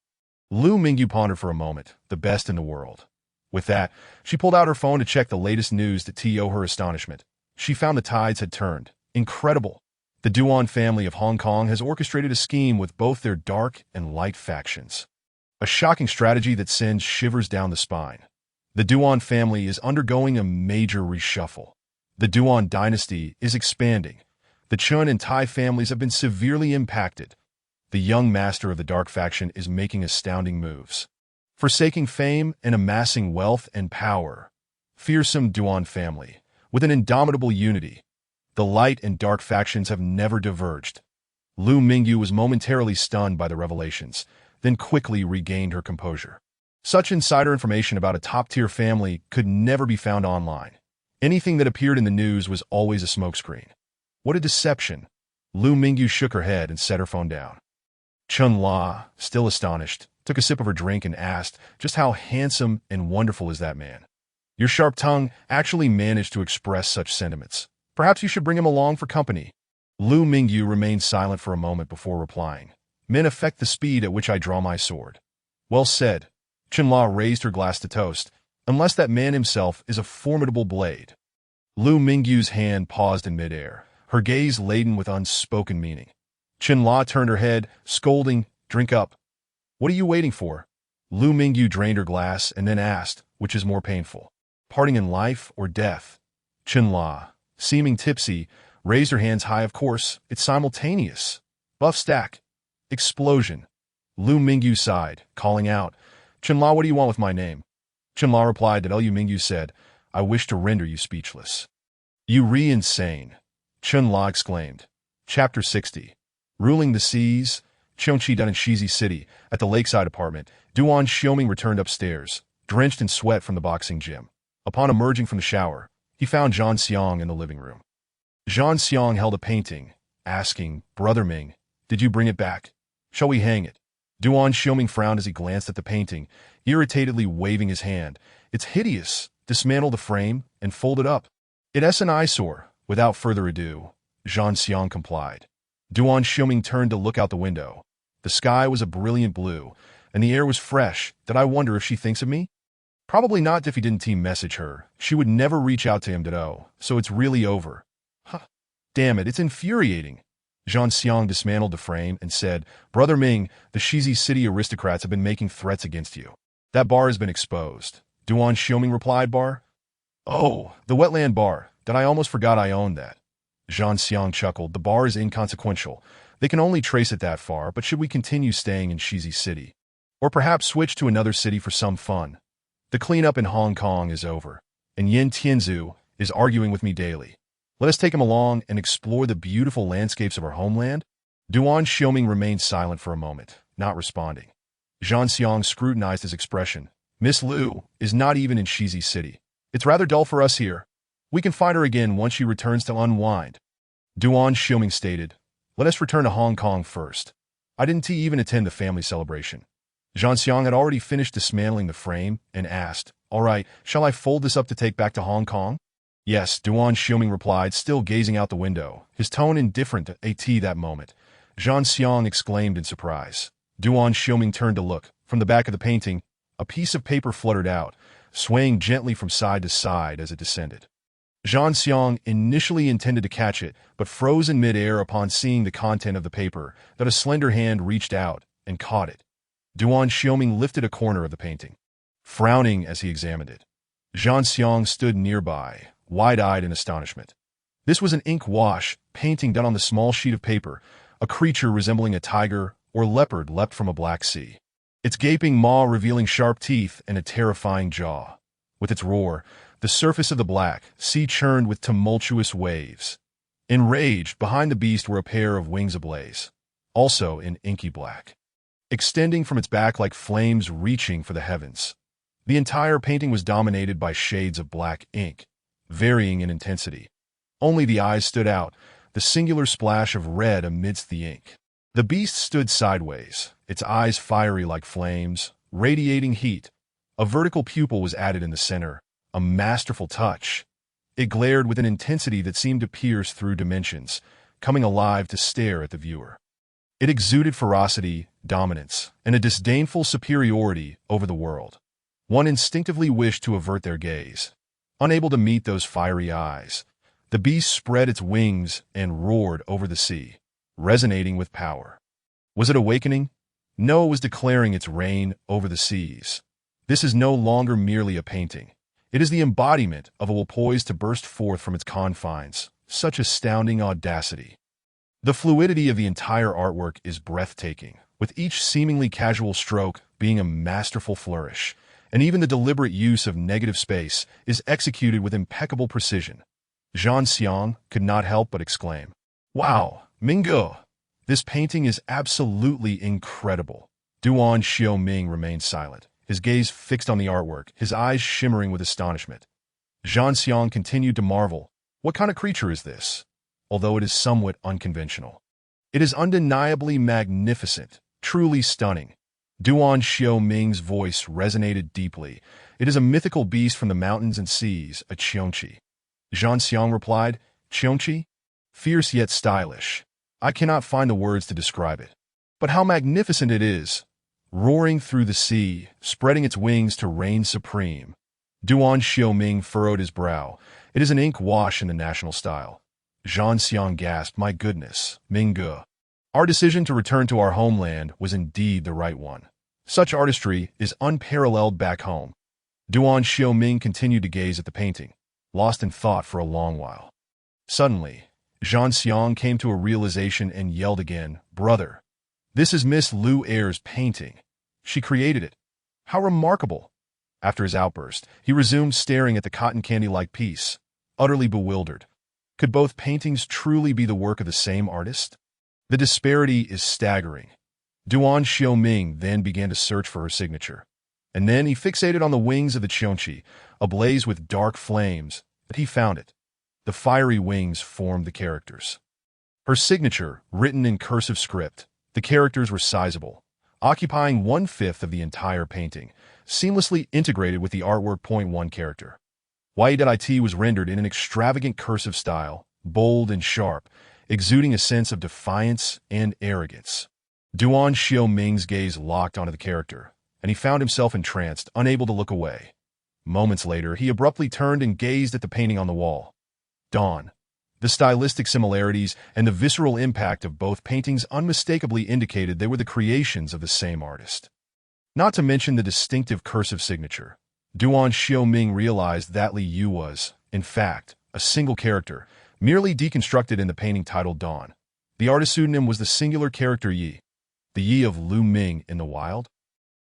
Lu Mingyu pondered for a moment. "The best in the world." With that, she pulled out her phone to check the latest news. To her astonishment, she found the tides had turned. Incredible. The Duan family of Hong Kong has orchestrated a scheme with both their dark and light factions. A shocking strategy that sends shivers down the spine. The Duan family is undergoing a major reshuffle. The Duan dynasty is expanding. The Chun and Tai families have been severely impacted. The young master of the dark faction is making astounding moves, forsaking fame and amassing wealth and power. fearsome Duan family, with an indomitable unity. The light and dark factions have never diverged. Lu Mingyu was momentarily stunned by the revelations, then quickly regained her composure. Such insider information about a top-tier family could never be found online. Anything that appeared in the news was always a smokescreen. What a deception! Lu Mingyu shook her head and set her phone down. Chun-La, still astonished, took a sip of her drink and asked, just how handsome and wonderful is that man? Your sharp tongue actually managed to express such sentiments. Perhaps you should bring him along for company. Lu Mingyu remained silent for a moment before replying. Men affect the speed at which I draw my sword. Well said. Chun-La raised her glass to toast, unless that man himself is a formidable blade. Lu Mingyu's hand paused in midair, her gaze laden with unspoken meaning. Chun-La turned her head, scolding, drink up. What are you waiting for? Lu Mingyu drained her glass and then asked, which is more painful, parting in life or death? Chun-La, seeming tipsy, raised her hands high. Of course, it's simultaneous. Buff stack. Explosion. Lu Mingyu sighed, calling out, Chun-La, what do you want with my name? Chun-La replied that Lu Mingyu said, I wish to render you speechless. You re-insane. Chun-La exclaimed. Chapter 60. Ruling the Seas, Cheongchi done in Shizi City, at the lakeside apartment, Duan Xiaoming returned upstairs, drenched in sweat from the boxing gym. Upon emerging from the shower, he found Zhang Xiang in the living room. Zhang Xiang held a painting, asking, Brother Ming, did you bring it back? Shall we hang it? Duan Xiaoming frowned as he glanced at the painting, irritatedly waving his hand. It's hideous. Dismantle the frame and fold it up. It's an eyesore. Without further ado, Zhang Xiang complied. Duan Xiaoming turned to look out the window. The sky was a brilliant blue, and the air was fresh. Did I wonder if she thinks of me? Probably not if he didn't team message her. She would never reach out to him, so it's really over. Huh. Damn it, it's infuriating. Zhang Xiang dismantled the frame and said, Brother Ming, the Shizi City aristocrats have been making threats against you. That bar has been exposed. Duan Xiaoming replied, Bar? Oh, the wetland bar. That I almost forgot I owned that. Zhang Xiang chuckled. The bar is inconsequential. They can only trace it that far, but should we continue staying in Shizi City? Or perhaps switch to another city for some fun? The cleanup in Hong Kong is over, and Yin Tianzu is arguing with me daily. Let us take him along and explore the beautiful landscapes of our homeland? Duan Xiaoming remained silent for a moment, not responding. Zhang Xiang scrutinized his expression. Miss Lu is not even in Shizi City. It's rather dull for us here. We can find her again once she returns to unwind. Duan Xiaoming stated, Let us return to Hong Kong first. I didn't even attend the family celebration. Zhang Xiang had already finished dismantling the frame and asked, All right, shall I fold this up to take back to Hong Kong? Yes, Duan Xiaoming replied, still gazing out the window, his tone indifferent to AT that moment. Zhang Xiang exclaimed in surprise. Duan Xiaoming turned to look. From the back of the painting, a piece of paper fluttered out, swaying gently from side to side as it descended. Zhang Xiang initially intended to catch it, but froze in midair upon seeing the content of the paper, that a slender hand reached out and caught it. Duan Xiaoming lifted a corner of the painting, frowning as he examined it. Zhang Xiang stood nearby, wide-eyed in astonishment. This was an ink wash painting done on the small sheet of paper. A creature resembling a tiger or leopard leapt from a black sea, its gaping maw revealing sharp teeth and a terrifying jaw. With its roar, the surface of the black sea churned with tumultuous waves. Enraged, behind the beast were a pair of wings ablaze, also in inky black, extending from its back like flames reaching for the heavens. The entire painting was dominated by shades of black ink, varying in intensity. Only the eyes stood out, the singular splash of red amidst the ink. The beast stood sideways, its eyes fiery like flames, radiating heat. A vertical pupil was added in the center, a masterful touch. It glared with an intensity that seemed to pierce through dimensions, coming alive to stare at the viewer. It exuded ferocity, dominance, and a disdainful superiority over the world. One instinctively wished to avert their gaze. Unable to meet those fiery eyes, the beast spread its wings and roared over the sea, resonating with power. Was it awakening? No, it was declaring its reign over the seas. This is no longer merely a painting. It is the embodiment of a will poised to burst forth from its confines. Such astounding audacity. The fluidity of the entire artwork is breathtaking, with each seemingly casual stroke being a masterful flourish. and even the deliberate use of negative space is executed with impeccable precision. Zhang Xiang could not help but exclaim, "Wow, Mingge! This painting is absolutely incredible." Duan Xiaoming remained silent, his gaze fixed on the artwork, his eyes shimmering with astonishment. Zhang Xiang continued to marvel. What kind of creature is this? Although it is somewhat unconventional, it is undeniably magnificent, truly stunning. Duan Xiaoming's voice resonated deeply. It is a mythical beast from the mountains and seas, a Qiongqi. Zhang Xiang replied, "Qiongqi? Fierce yet stylish. I cannot find the words to describe it. But how magnificent it is! Roaring through the sea, spreading its wings to reign supreme." Duan Xiaoming furrowed his brow. "It is an ink wash in the national style." Zhang Xiang gasped, "My goodness, Mingge. Our decision to return to our homeland was indeed the right one. Such artistry is unparalleled back home." Duan Xiaoming continued to gaze at the painting, lost in thought for a long while. Suddenly, Zhang Xiang came to a realization and yelled again, "Brother, this is Miss Lu Er's painting. She created it. How remarkable!" After his outburst, he resumed staring at the cotton candy-like piece, utterly bewildered. Could both paintings truly be the work of the same artist? The disparity is staggering. Duan Xiaoming then began to search for her signature. And then he fixated on the wings of the Qiongqi, ablaze with dark flames, but he found it. The fiery wings formed the characters. Her signature, written in cursive script, the characters were sizable, occupying 1/5 of the entire painting, seamlessly integrated with the artwork. 1 character. YIT was rendered in an extravagant cursive style, bold and sharp, exuding a sense of defiance and arrogance. Duan Xiaoming's gaze locked onto the character, and he found himself entranced, unable to look away. Moments later, he abruptly turned and gazed at the painting on the wall. Dawn. The stylistic similarities and the visceral impact of both paintings unmistakably indicated they were the creations of the same artist. Not to mention the distinctive cursive signature. Duan Xiaoming realized that Li Yu was, in fact, a single character, merely deconstructed in the painting titled Dawn. The artist's pseudonym was the singular character Yi, the Yi of Lu Ming in the wild.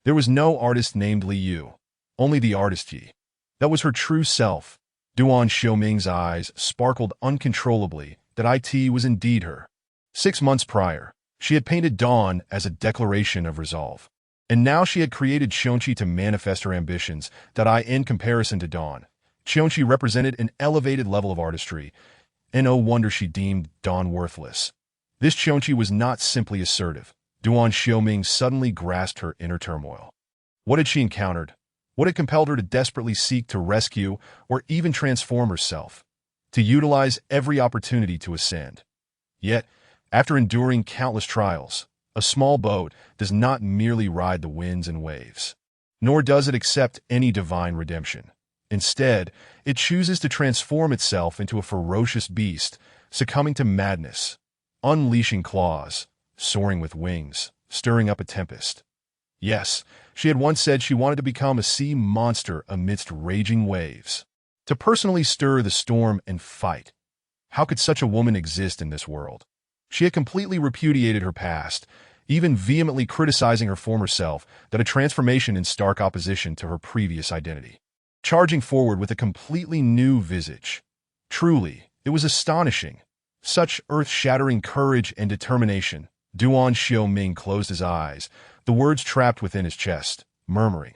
There was no artist named Li Yu, only the artist Yi. That was her true self. Duan Xiaoming's eyes sparkled uncontrollably. That it was indeed her. 6 months prior, she had painted Dawn as a declaration of resolve. And now she had created Qiongqi to manifest her ambitions. In comparison to Dawn, Qiongqi represented an elevated level of artistry, and no wonder she deemed Dawn worthless. This Qiongqi was not simply assertive. Duan Xiaoming suddenly grasped her inner turmoil. What had she encountered? What had compelled her to desperately seek to rescue or even transform herself? To utilize every opportunity to ascend. Yet, after enduring countless trials, a small boat does not merely ride the winds and waves, nor does it accept any divine redemption. Instead, it chooses to transform itself into a ferocious beast, succumbing to madness, unleashing claws, soaring with wings, stirring up a tempest. Yes, she had once said she wanted to become a sea monster amidst raging waves, to personally stir the storm and fight. How could such a woman exist in this world? She had completely repudiated her past, even vehemently criticizing her former self, that a transformation in stark opposition to her previous identity, charging forward with a completely new visage. Truly, it was astonishing. Such earth-shattering courage and determination. Duan Xiaoming closed his eyes, the words trapped within his chest, murmuring,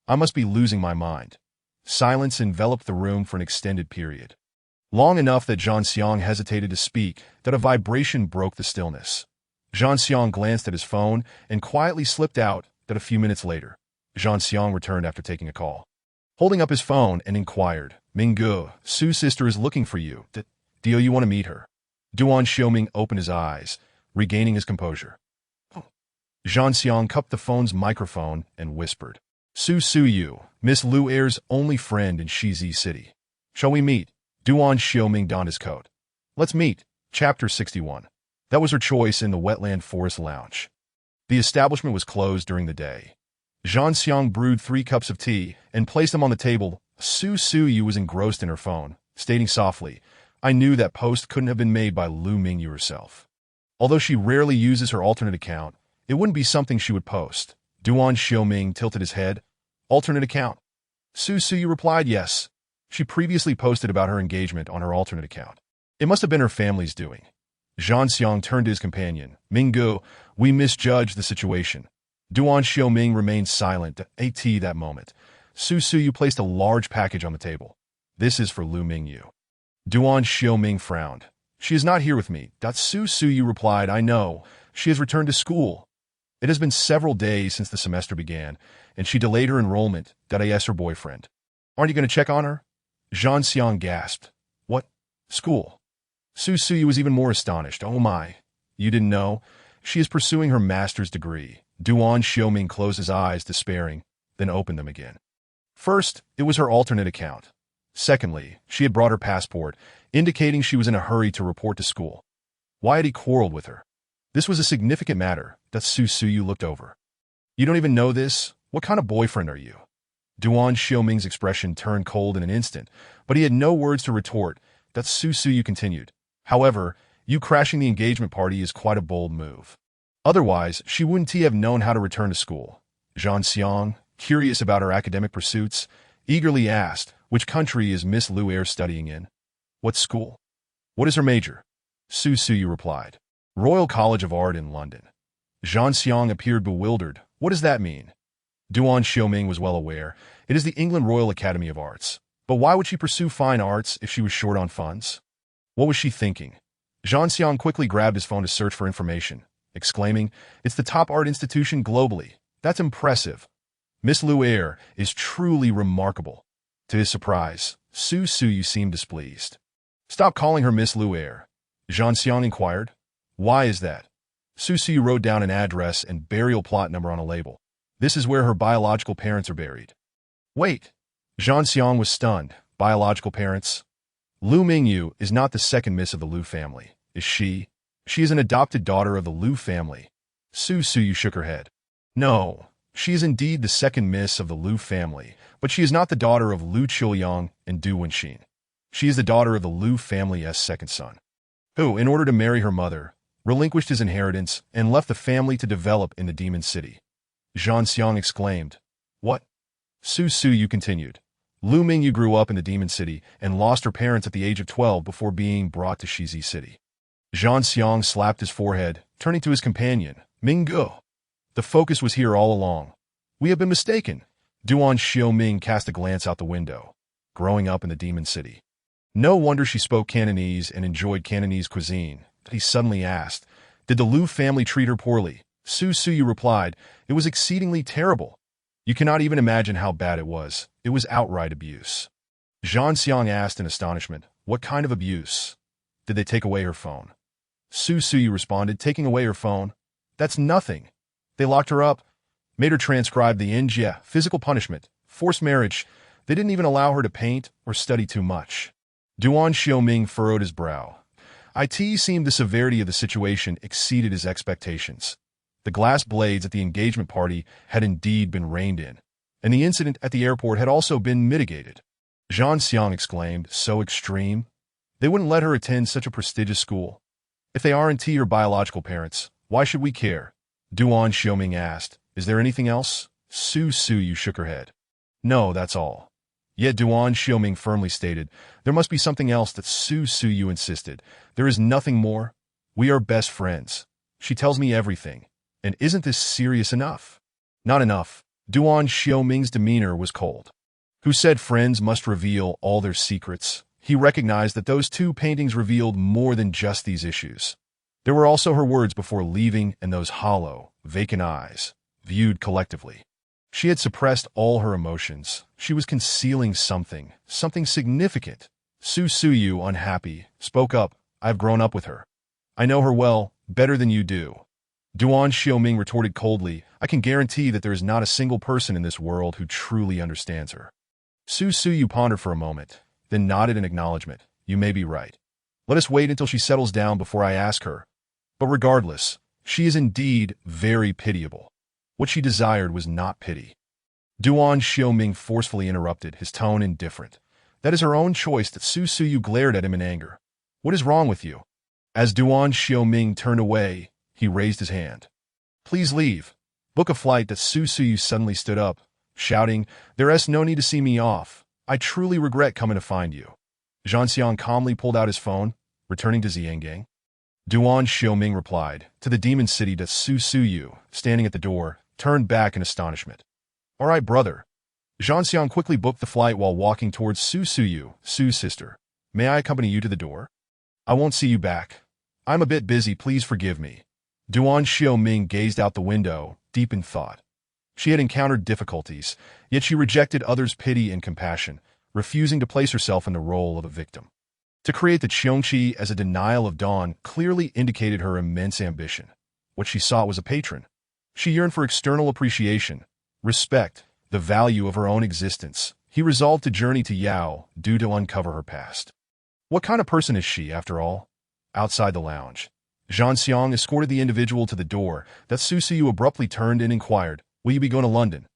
"I must be losing my mind." Silence enveloped the room for an extended period. Long enough that Zhang Xiang hesitated to speak, that a vibration broke the stillness. Zhang Xiang glanced at his phone and quietly slipped out. That a few minutes later, Zhang Xiang returned after taking a call. Holding up his phone and inquired, "Mingge, Su's sister is looking for you. Do you want to meet her?" Duan Xiaoming opened his eyes, regaining his composure. Zhang Xiang cupped the phone's microphone and whispered, Su Yu, Miss Lu Er's only friend in Shizi City. Shall we meet?" Duan Xiaoming donned his coat. "Let's meet." Chapter 61. That was her choice in the Wetland Forest Lounge. The establishment was closed during the day. Zhang Xiang brewed 3 cups of tea and placed them on the table. Su Yu was engrossed in her phone, stating softly, "I knew that post couldn't have been made by Lu Mingyu herself. Although she rarely uses her alternate account, it wouldn't be something she would post." Duan Xiaoming tilted his head. "Alternate account? Su Suyu replied yes. She previously posted about her engagement on her alternate account. It must have been her family's doing. Zhang Xiang turned to his companion. Minggu, we misjudged the situation. Duan Xiaoming remained silent at that moment. Su Suyu placed a large package on the table. This is for Lu Mingyu. Duan Xiaoming frowned. She is not here with me. Su Suyu replied, I know. She has returned to school. It has been several days since the semester began, and she delayed her enrollment. I asked her boyfriend. Aren't you going to check on her? Zhang Xiang gasped. What? School? Su Suyu was even more astonished. Oh my. You didn't know? She is pursuing her master's degree. Duan Xiaoming closed his eyes, despairing, then opened them again. First, it was her alternate account. Secondly, she had brought her passport, indicating she was in a hurry to report to school. Why had he quarreled with her? This was a significant matter that Su Suyu looked over. You don't even know this? What kind of boyfriend are you? Duan Xiaoming's expression turned cold in an instant, but he had no words to retort. Su Suyu continued. However, you crashing the engagement party is quite a bold move. Otherwise, she wouldn't have known how to return to school. Zhang Xiang, curious about her academic pursuits, eagerly asked, which country is Miss Lu Er studying in? What school? What is her major? Su Suyu replied. Royal College of Art in London. Zhang Xiang appeared bewildered. What does that mean? Duan Xiaoming was well aware. It is the England Royal Academy of Arts. But why would she pursue fine arts if she was short on funds? What was she thinking? Zhang Xiang quickly grabbed his phone to search for information, exclaiming, it's the top art institution globally. That's impressive. Miss Lu Er is truly remarkable. To his surprise, Su Suyu seemed displeased. Stop calling her Miss Lu Er. Zhang Xiang inquired. Why is that? Su Suyu wrote down an address and burial plot number on a label. This is where her biological parents are buried. Wait. Zhang Xiang was stunned. Biological parents? Lu Mingyu is not the second miss of the Lu family, is she? She is an adopted daughter of the Lu family. Su Suyu shook her head. No, she is indeed the second miss of the Lu family, but she is not the daughter of Lu Qiuyang and Du Wenxin. She is the daughter of the Lu family's second son, who, in order to marry her mother, relinquished his inheritance and left the family to develop in the Demon City. Zhang Xiang exclaimed. What? Su Suyu continued. Lu Mingyu grew up in the Demon City and lost her parents at the age of 12 before being brought to Shizi City. Zhang Xiang slapped his forehead, turning to his companion, Minggu. The focus was here all along. We have been mistaken. Duan Xiaoming cast a glance out the window. Growing up in the Demon City. No wonder she spoke Cantonese and enjoyed Cantonese cuisine. He suddenly asked, did the Lu family treat her poorly? Su Suyu replied, it was exceedingly terrible. You cannot even imagine how bad it was. It was outright abuse. Zhang Xiang asked in astonishment, what kind of abuse? Did they take away her phone? Su Suyu responded, taking away her phone? That's nothing. They locked her up, made her transcribe the Injia, physical punishment, forced marriage. They didn't even allow her to paint or study too much. Duan Xiaoming furrowed his brow. It seemed the severity of the situation exceeded his expectations. The glass blades at the engagement party had indeed been reined in, and the incident at the airport had also been mitigated. Zhang Xiang exclaimed, so extreme? They wouldn't let her attend such a prestigious school. If they aren't her biological parents, why should we care? Duan Xiaoming asked, is there anything else? Su Suyu shook her head. No, that's all. Yet Duan Xiaoming firmly stated, there must be something else. That Su Suyu insisted. There is nothing more. We are best friends. She tells me everything. And isn't this serious enough? Not enough. Duan Xiaoming's demeanor was cold. Who said friends must reveal all their secrets? He recognized that those two paintings revealed more than just these issues. There were also her words before leaving and those hollow, vacant eyes, viewed collectively. She had suppressed all her emotions. She was concealing something significant. Su Suyu, unhappy, spoke up. I have grown up with her. I know her well, better than you do. Duan Xiaoming retorted coldly, I can guarantee that there is not a single person in this world who truly understands her. Su Suyu pondered for a moment, then nodded in acknowledgement. You may be right. Let us wait until she settles down before I ask her. But regardless, she is indeed very pitiable. What she desired was not pity. Duan Xiaoming forcefully interrupted, his tone indifferent. That is her own choice. That Su Suyu glared at him in anger. What is wrong with you? As Duan Xiaoming turned away, he raised his hand. Please leave. Book a flight. That Su Suyu suddenly stood up. shouting, "There's no need to see me off. I truly regret coming to find you." Zhang Xiang calmly pulled out his phone, returning to Xiangang. Duan Xiaoming replied, to the demon city to Su Suyu, standing at the door, turned back in astonishment. "All right, brother." Zhang Xiang quickly booked the flight while walking towards Su Suyu, Su's sister. "May I accompany you to the door?" "I won't see you back. I'm a bit busy, please forgive me." Duan Xiaoming gazed out the window, deep in thought. She had encountered difficulties, yet she rejected others' pity and compassion, refusing to place herself in the role of a victim. To create the Qiongqi as a denial of dawn clearly indicated her immense ambition. What she sought was a patron. She yearned for external appreciation, respect, the value of her own existence. He resolved to journey to Yao due to uncover her past. What kind of person is she, after all? Outside the lounge, Zhang Xiang escorted the individual to the door. That Su Suyu abruptly turned and inquired, "Will you be going to London?"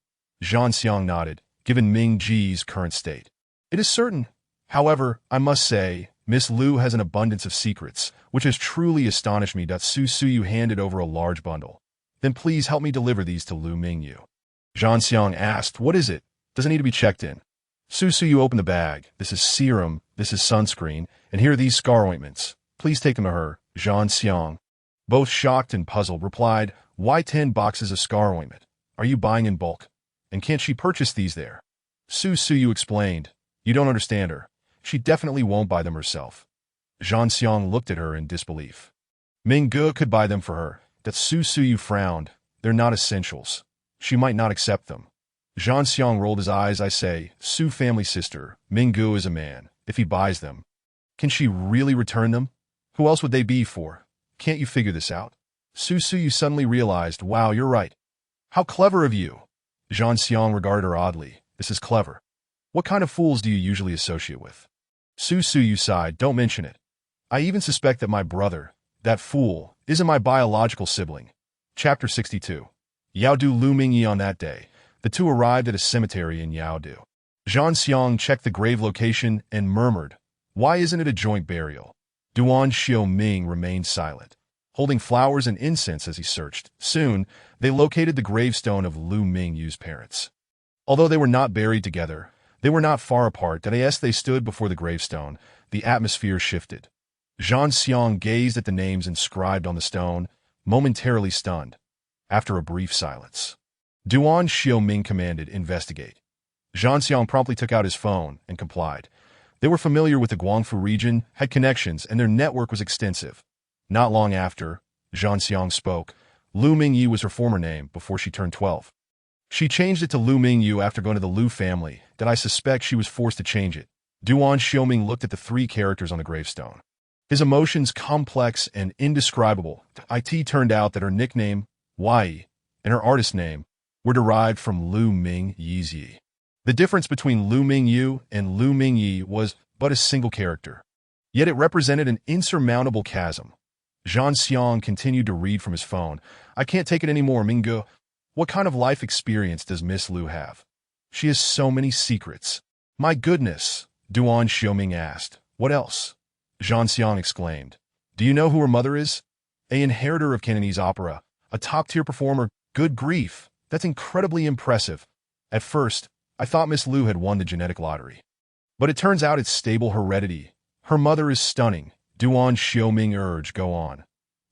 Zhang Xiang nodded, given Ming Ji's current state. "It is certain. However, I must say, Miss Lu has an abundance of secrets, which has truly astonished me." Su Suyu handed over a large bundle. "Then please help me deliver these to Lu Mingyu." Zhang Xiang asked, "What is it? Does it need to be checked in?" Su Suyu opened the bag. "This is serum, this is sunscreen, and here are these scar ointments. Please take them to her." Zhang Xiang, both shocked and puzzled, replied, "Why 10 boxes of scar ointment? Are you buying in bulk? And can't she purchase these there?" Su Suyu explained, "You don't understand her. She definitely won't buy them herself." Zhang Xiang looked at her in disbelief. Ming Ge could buy them for her. That Su Suyu frowned. "They're not essentials. She might not accept them." Zhang Xiang rolled his eyes. "I say, Su family sister, Ming Ge is a man. If he buys them, can she really return them? Who else would they be for? Can't you figure this out?" Su Suyu suddenly realized, "Wow, you're right. How clever of you." Zhang Xiang regarded her oddly. "This is clever. What kind of fools do you usually associate with?" Su Suyu sighed. "Don't mention it. I even suspect that my brother, that fool, isn't my biological sibling." Chapter 62. Yaodu Lu Mingyi. On that day, the two arrived at a cemetery in Yaodu. Zhang Xiang checked the grave location and murmured, "Why isn't it a joint burial?" Duan Xiaoming remained silent, holding flowers and incense as he searched. Soon, they located the gravestone of Lu Mingyu's parents. Although they were not buried together, they were not far apart. As they stood before the gravestone, the atmosphere shifted. Zhang Xiang gazed at the names inscribed on the stone, momentarily stunned. After a brief silence, Duan Xiaoming commanded, "Investigate." Zhang Xiang promptly took out his phone and complied. They were familiar with the Guangfu region, had connections, and their network was extensive. Not long after, Zhang Xiang spoke. Lu Mingyu was her former name before she turned 12. She changed it to Lu Mingyu after going to the Lu family. That I suspect she was forced to change it. Duan Xiaoming looked at the 3 characters on the gravestone. His emotions complex and indescribable. It turned out that her nickname, Wai, and her artist name were derived from Lu Mingyi. The difference between Lu Mingyu and Lu Mingyi was but a single character. Yet it represented an insurmountable chasm. Zhang Xiang continued to read from his phone. "I can't take it anymore, Mingge. What kind of life experience does Miss Lu have? She has so many secrets." "My goodness," Duan Xiaoming asked. "What else?" Zhang Xiang exclaimed. "Do you know who her mother is? An inheritor of Cantonese opera, a top-tier performer. Good grief, that's incredibly impressive. At first, I thought Miss Lu had won the genetic lottery. But it turns out it's stable heredity. Her mother is stunning." Duan Xiaoming urged, "Go on."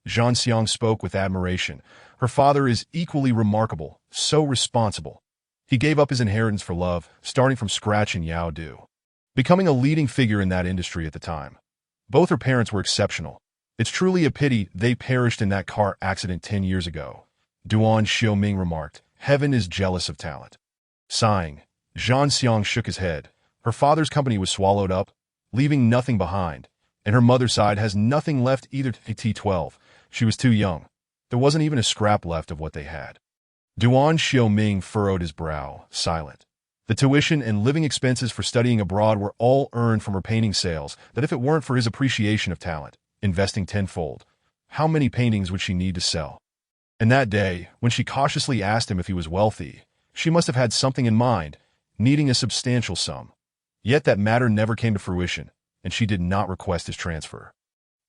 Zhang Xiang spoke with admiration. "Her father is equally remarkable, so responsible. He gave up his inheritance for love, starting from scratch in Yaodu, becoming a leading figure in that industry at the time. Both her parents were exceptional. It's truly a pity they perished in that car accident 10 years ago." Duan Xiaoming remarked, "Heaven is jealous of talent." Sighing, Zhang Xiang shook his head. Her father's company was swallowed up, leaving nothing behind, and her mother's side has nothing left either. T12. She was too young. There wasn't even a scrap left of what they had. Duan Xiaoming furrowed his brow, silent. The tuition and living expenses for studying abroad were all earned from her painting sales. That if it weren't for his appreciation of talent, investing tenfold, how many paintings would she need to sell? And that day, when she cautiously asked him if he was wealthy, she must have had something in mind, needing a substantial sum. Yet that matter never came to fruition, and she did not request his transfer.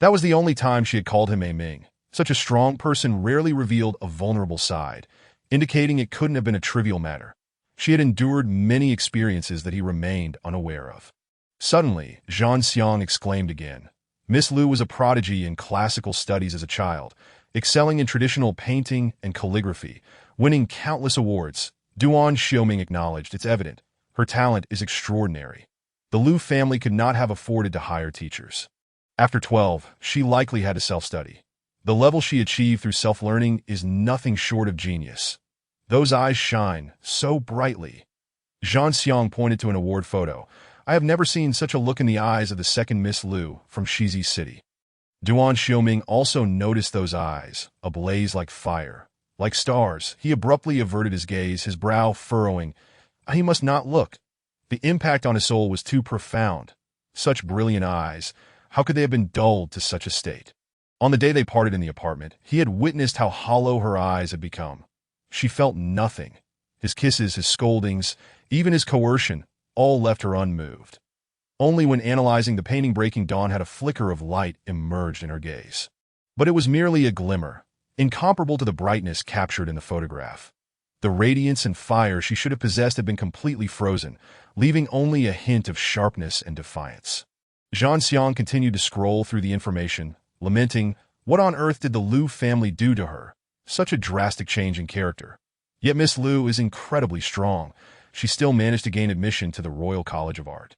That was the only time she had called him a Ming. Such a strong person rarely revealed a vulnerable side, indicating it couldn't have been a trivial matter. She had endured many experiences that he remained unaware of. Suddenly, Zhang Xiang exclaimed again. Miss Lu was a prodigy in classical studies as a child, excelling in traditional painting and calligraphy, winning countless awards. Duan Xiaoming acknowledged, it's evident. Her talent is extraordinary. The Lu family could not have afforded to hire teachers. After 12, she likely had to self-study. The level she achieved through self-learning is nothing short of genius. Those eyes shine so brightly. Zhang Xiang pointed to an award photo. I have never seen such a look in the eyes of the second Miss Lu from Shizi City. Duan Xiaoming also noticed those eyes, ablaze like fire. Like stars, he abruptly averted his gaze, his brow furrowing. He must not look. The impact on his soul was too profound. Such brilliant eyes, how could they have been dulled to such a state? On the day they parted in the apartment, he had witnessed how hollow her eyes had become. She felt nothing. His kisses, his scoldings, even his coercion, all left her unmoved. Only when analyzing the painting Breaking Dawn had a flicker of light emerged in her gaze. But it was merely a glimmer, incomparable to the brightness captured in the photograph. The radiance and fire she should have possessed had been completely frozen, leaving only a hint of sharpness and defiance. Zhang Xiang continued to scroll through the information, lamenting, what on earth did the Lu family do to her? Such a drastic change in character. Yet Miss Lu is incredibly strong. She still managed to gain admission to the Royal College of Art.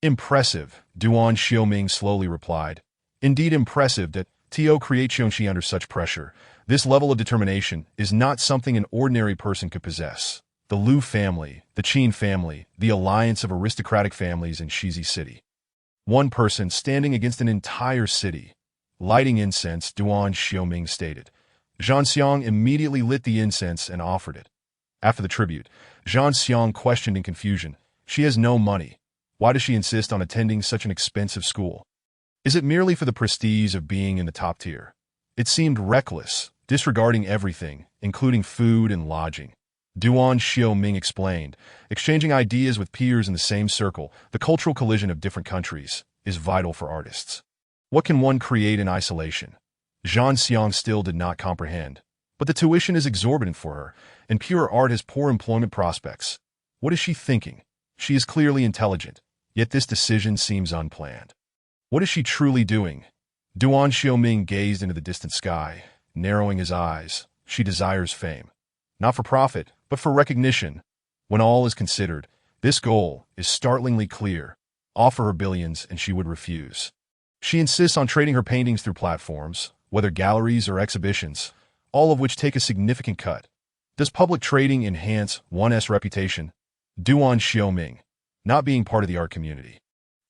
Impressive, Duan Xiaoming slowly replied. Indeed impressive that Tio create Xiongxi under such pressure. This level of determination is not something an ordinary person could possess. The Lu family, the Qin family, the alliance of aristocratic families in Shizi City. One person standing against an entire city. Lighting incense, Duan Xiaoming stated. Zhang Xiang immediately lit the incense and offered it. After the tribute, Zhang Xiang questioned in confusion. She has no money. Why does she insist on attending such an expensive school? Is it merely for the prestige of being in the top tier? It seemed reckless, disregarding everything, including food and lodging. Duan Xiaoming explained, exchanging ideas with peers in the same circle, the cultural collision of different countries, is vital for artists. What can one create in isolation? Zhang Xiang still did not comprehend. But the tuition is exorbitant for her, and pure art has poor employment prospects. What is she thinking? She is clearly intelligent, yet this decision seems unplanned. What is she truly doing? Duan Xiaoming gazed into the distant sky, narrowing his eyes. She desires fame. Not for profit, but for recognition. When all is considered, this goal is startlingly clear. Offer her billions and she would refuse. She insists on trading her paintings through platforms, whether galleries or exhibitions, all of which take a significant cut. Does public trading enhance one's reputation? Duan Xiaoming, not being part of the art community,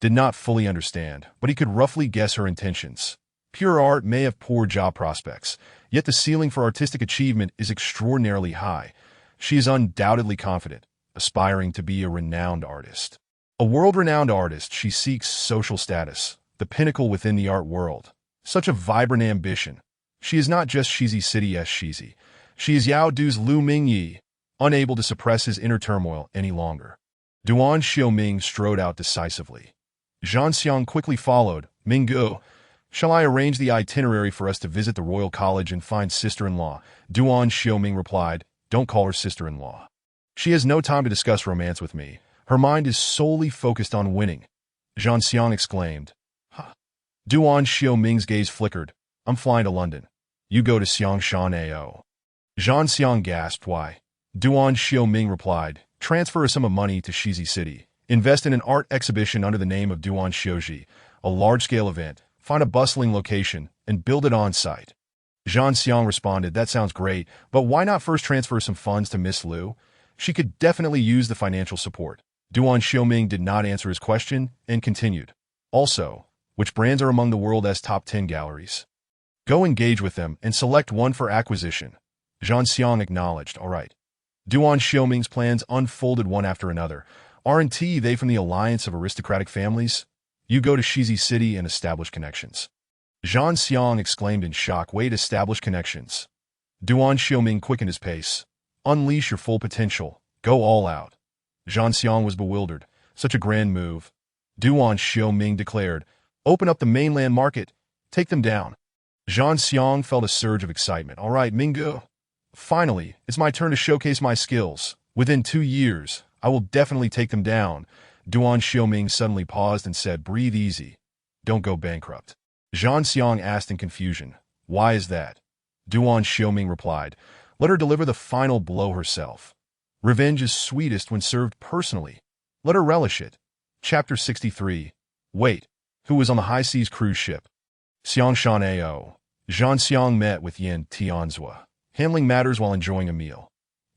did not fully understand, but he could roughly guess her intentions. Pure art may have poor job prospects, yet the ceiling for artistic achievement is extraordinarily high. She is undoubtedly confident, aspiring to be a renowned artist. A world-renowned artist, she seeks social status, the pinnacle within the art world. Such a vibrant ambition. She is not just Shizi City's Shizi. She is Yao Du's Lu Mingyi, unable to suppress his inner turmoil any longer. Duan Xiaoming strode out decisively. Zhang Xiang quickly followed. Minggu, shall I arrange the itinerary for us to visit the Royal College and find sister-in-law? Duan Xiaoming replied, don't call her sister-in-law. She has no time to discuss romance with me. Her mind is solely focused on winning. Zhang Xiang exclaimed. Huh. Duan Xiaoming's gaze flickered. I'm flying to London. You go to Xiangshan AO. Zhang Xiang gasped, why? Duan Xiaoming replied, transfer a sum of money to Shizi City. Invest in an art exhibition under the name of Duan Xiaoji, a large-scale event. Find a bustling location and build it on-site. Zhang Xiang responded, that sounds great, but why not first transfer some funds to Miss Lu? She could definitely use the financial support. Duan Xiaoming did not answer his question and continued. Also, which brands are among the world's top 10 galleries? Go engage with them and select one for acquisition. Zhang Xiang acknowledged, all right. Duan Xiaoming's plans unfolded one after another. Aren't they from the alliance of aristocratic families? You go to Shizi City and establish connections. Zhang Xiang exclaimed in shock, wait, establish connections. Duan Xiaoming quickened his pace. Unleash your full potential. Go all out. Zhang Xiang was bewildered. Such a grand move. Duan Xiaoming declared, open up the mainland market. Take them down. Zhang Xiang felt a surge of excitement. All right, Minggu. Finally, it's my turn to showcase my skills. Within 2 years, I will definitely take them down. Duan Xiaoming suddenly paused and said, breathe easy. Don't go bankrupt. Zhang Xiang asked in confusion, why is that? Duan Xiaoming replied, let her deliver the final blow herself. Revenge is sweetest when served personally. Let her relish it. Chapter 63. Wait, who was on the high seas cruise ship? Xiangshan Ao. Zhang Xiang met with Yin Tianzua, handling matters while enjoying a meal.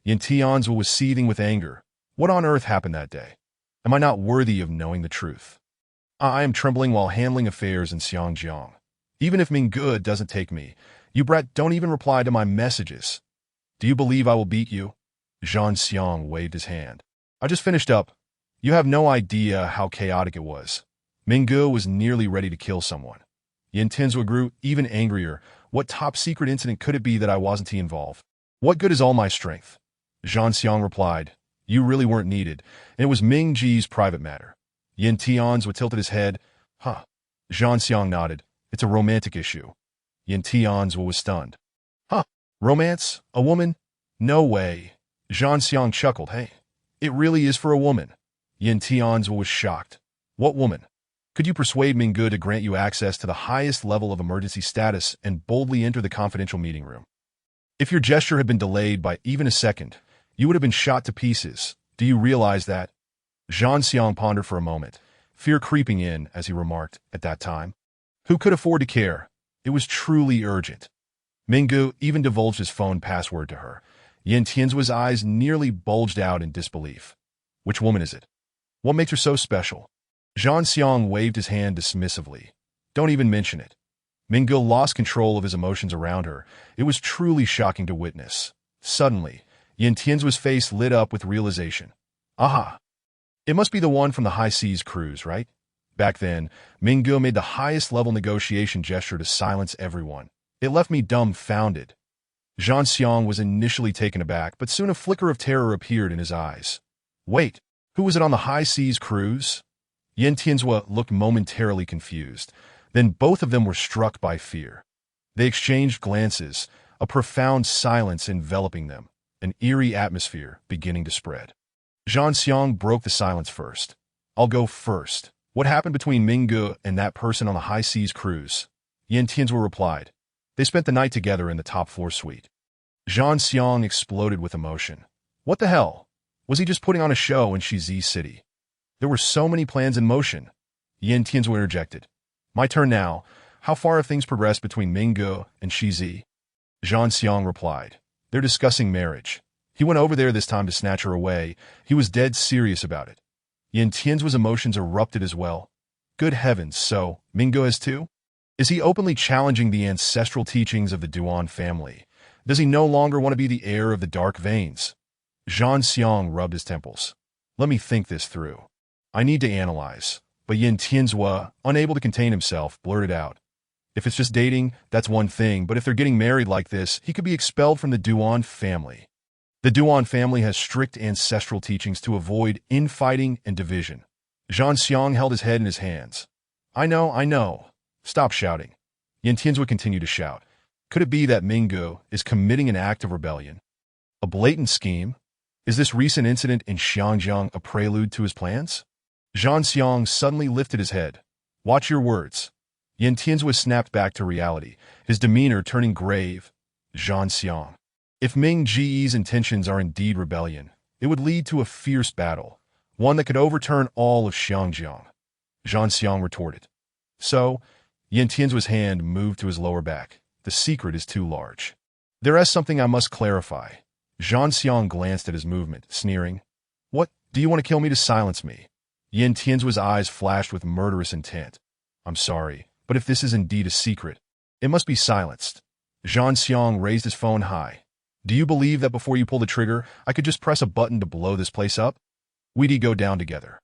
Yin Tianzua was seething with anger. What on earth happened that day? Am I not worthy of knowing the truth? I am trembling while handling affairs in Xiangjiang. Even if Mingge doesn't take me, you brat don't even reply to my messages. Do you believe I will beat you? Zhang Xiang waved his hand. I just finished up. You have no idea how chaotic it was. Mingge was nearly ready to kill someone. Yin Tianzua grew even angrier. What top secret incident could it be that I wasn't involved? What good is all my strength? Zhang Xiang replied, you really weren't needed, and it was Ming Ji's private matter. Yin Tianzua tilted his head. Huh. Zhang Xiang nodded. It's a romantic issue. Yin Tianzua was stunned. Huh. Romance? A woman? No way. Zhang Xiang chuckled. Hey, it really is for a woman. Yin Tianzua was shocked. What woman? Could you persuade Mingge to grant you access to the highest level of emergency status and boldly enter the confidential meeting room? If your gesture had been delayed by even a second, you would have been shot to pieces. Do you realize that? Zhang Xiang pondered for a moment, fear creeping in as he remarked, at that time. Who could afford to care? It was truly urgent. Mingge even divulged his phone password to her. Yin Tianzua's eyes nearly bulged out in disbelief. Which woman is it? What makes her so special? Zhang Xiang waved his hand dismissively. Don't even mention it. Mingge lost control of his emotions around her. It was truly shocking to witness. Suddenly, Yin Tianzua's face lit up with realization. Aha! It must be the one from the high seas cruise, right? Back then, Mingge made the highest level negotiation gesture to silence everyone. It left me dumbfounded. Zhang Xiang was initially taken aback, but soon a flicker of terror appeared in his eyes. Wait, who was it on the high seas cruise? Yin Tianzua looked momentarily confused. Then both of them were struck by fear. They exchanged glances, a profound silence enveloping them, an eerie atmosphere beginning to spread. Zhang Xiang broke the silence first. I'll go first. What happened between Mingge and that person on the high seas cruise? Yin Tianzua replied. They spent the night together in the top floor suite. Zhang Xiang exploded with emotion. What the hell? Was he just putting on a show in Shizi City? There were so many plans in motion. Yin Tianzua interjected. My turn now. How far have things progressed between Mingge and Shizi? Zhang Xiang replied. They're discussing marriage. He went over there this time to snatch her away. He was dead serious about it. Yin Tianzua's emotions erupted as well. Good heavens, so Mingge has too? Is he openly challenging the ancestral teachings of the Duan family? Does he no longer want to be the heir of the dark veins? Zhang Xiang rubbed his temples. Let me think this through. I need to analyze. But Yin Tianzua, unable to contain himself, blurted out. If it's just dating, that's one thing, but if they're getting married like this, he could be expelled from the Duan family. The Duan family has strict ancestral teachings to avoid infighting and division. Zhang Xiang held his head in his hands. I know. Stop shouting. Yin Tianzua continued to shout. Could it be that Mingge is committing an act of rebellion? A blatant scheme? Is this recent incident in Xiangjiang a prelude to his plans? Zhang Xiang suddenly lifted his head. Watch your words. Yin Tianzua snapped back to reality, his demeanor turning grave. Zhang Xiang. If Ming Ji's intentions are indeed rebellion, it would lead to a fierce battle, one that could overturn all of Xiangjiang. Zhang Xiang retorted. So, Yin Tianzua's hand moved to his lower back. The secret is too large. There is something I must clarify. Zhang Xiang glanced at his movement, sneering. What, do you want to kill me to silence me? Yin Tianzua's eyes flashed with murderous intent. I'm sorry, but if this is indeed a secret, it must be silenced. Zhang Xiang raised his phone high. Do you believe that before you pull the trigger, I could just press a button to blow this place up? We'd go down together.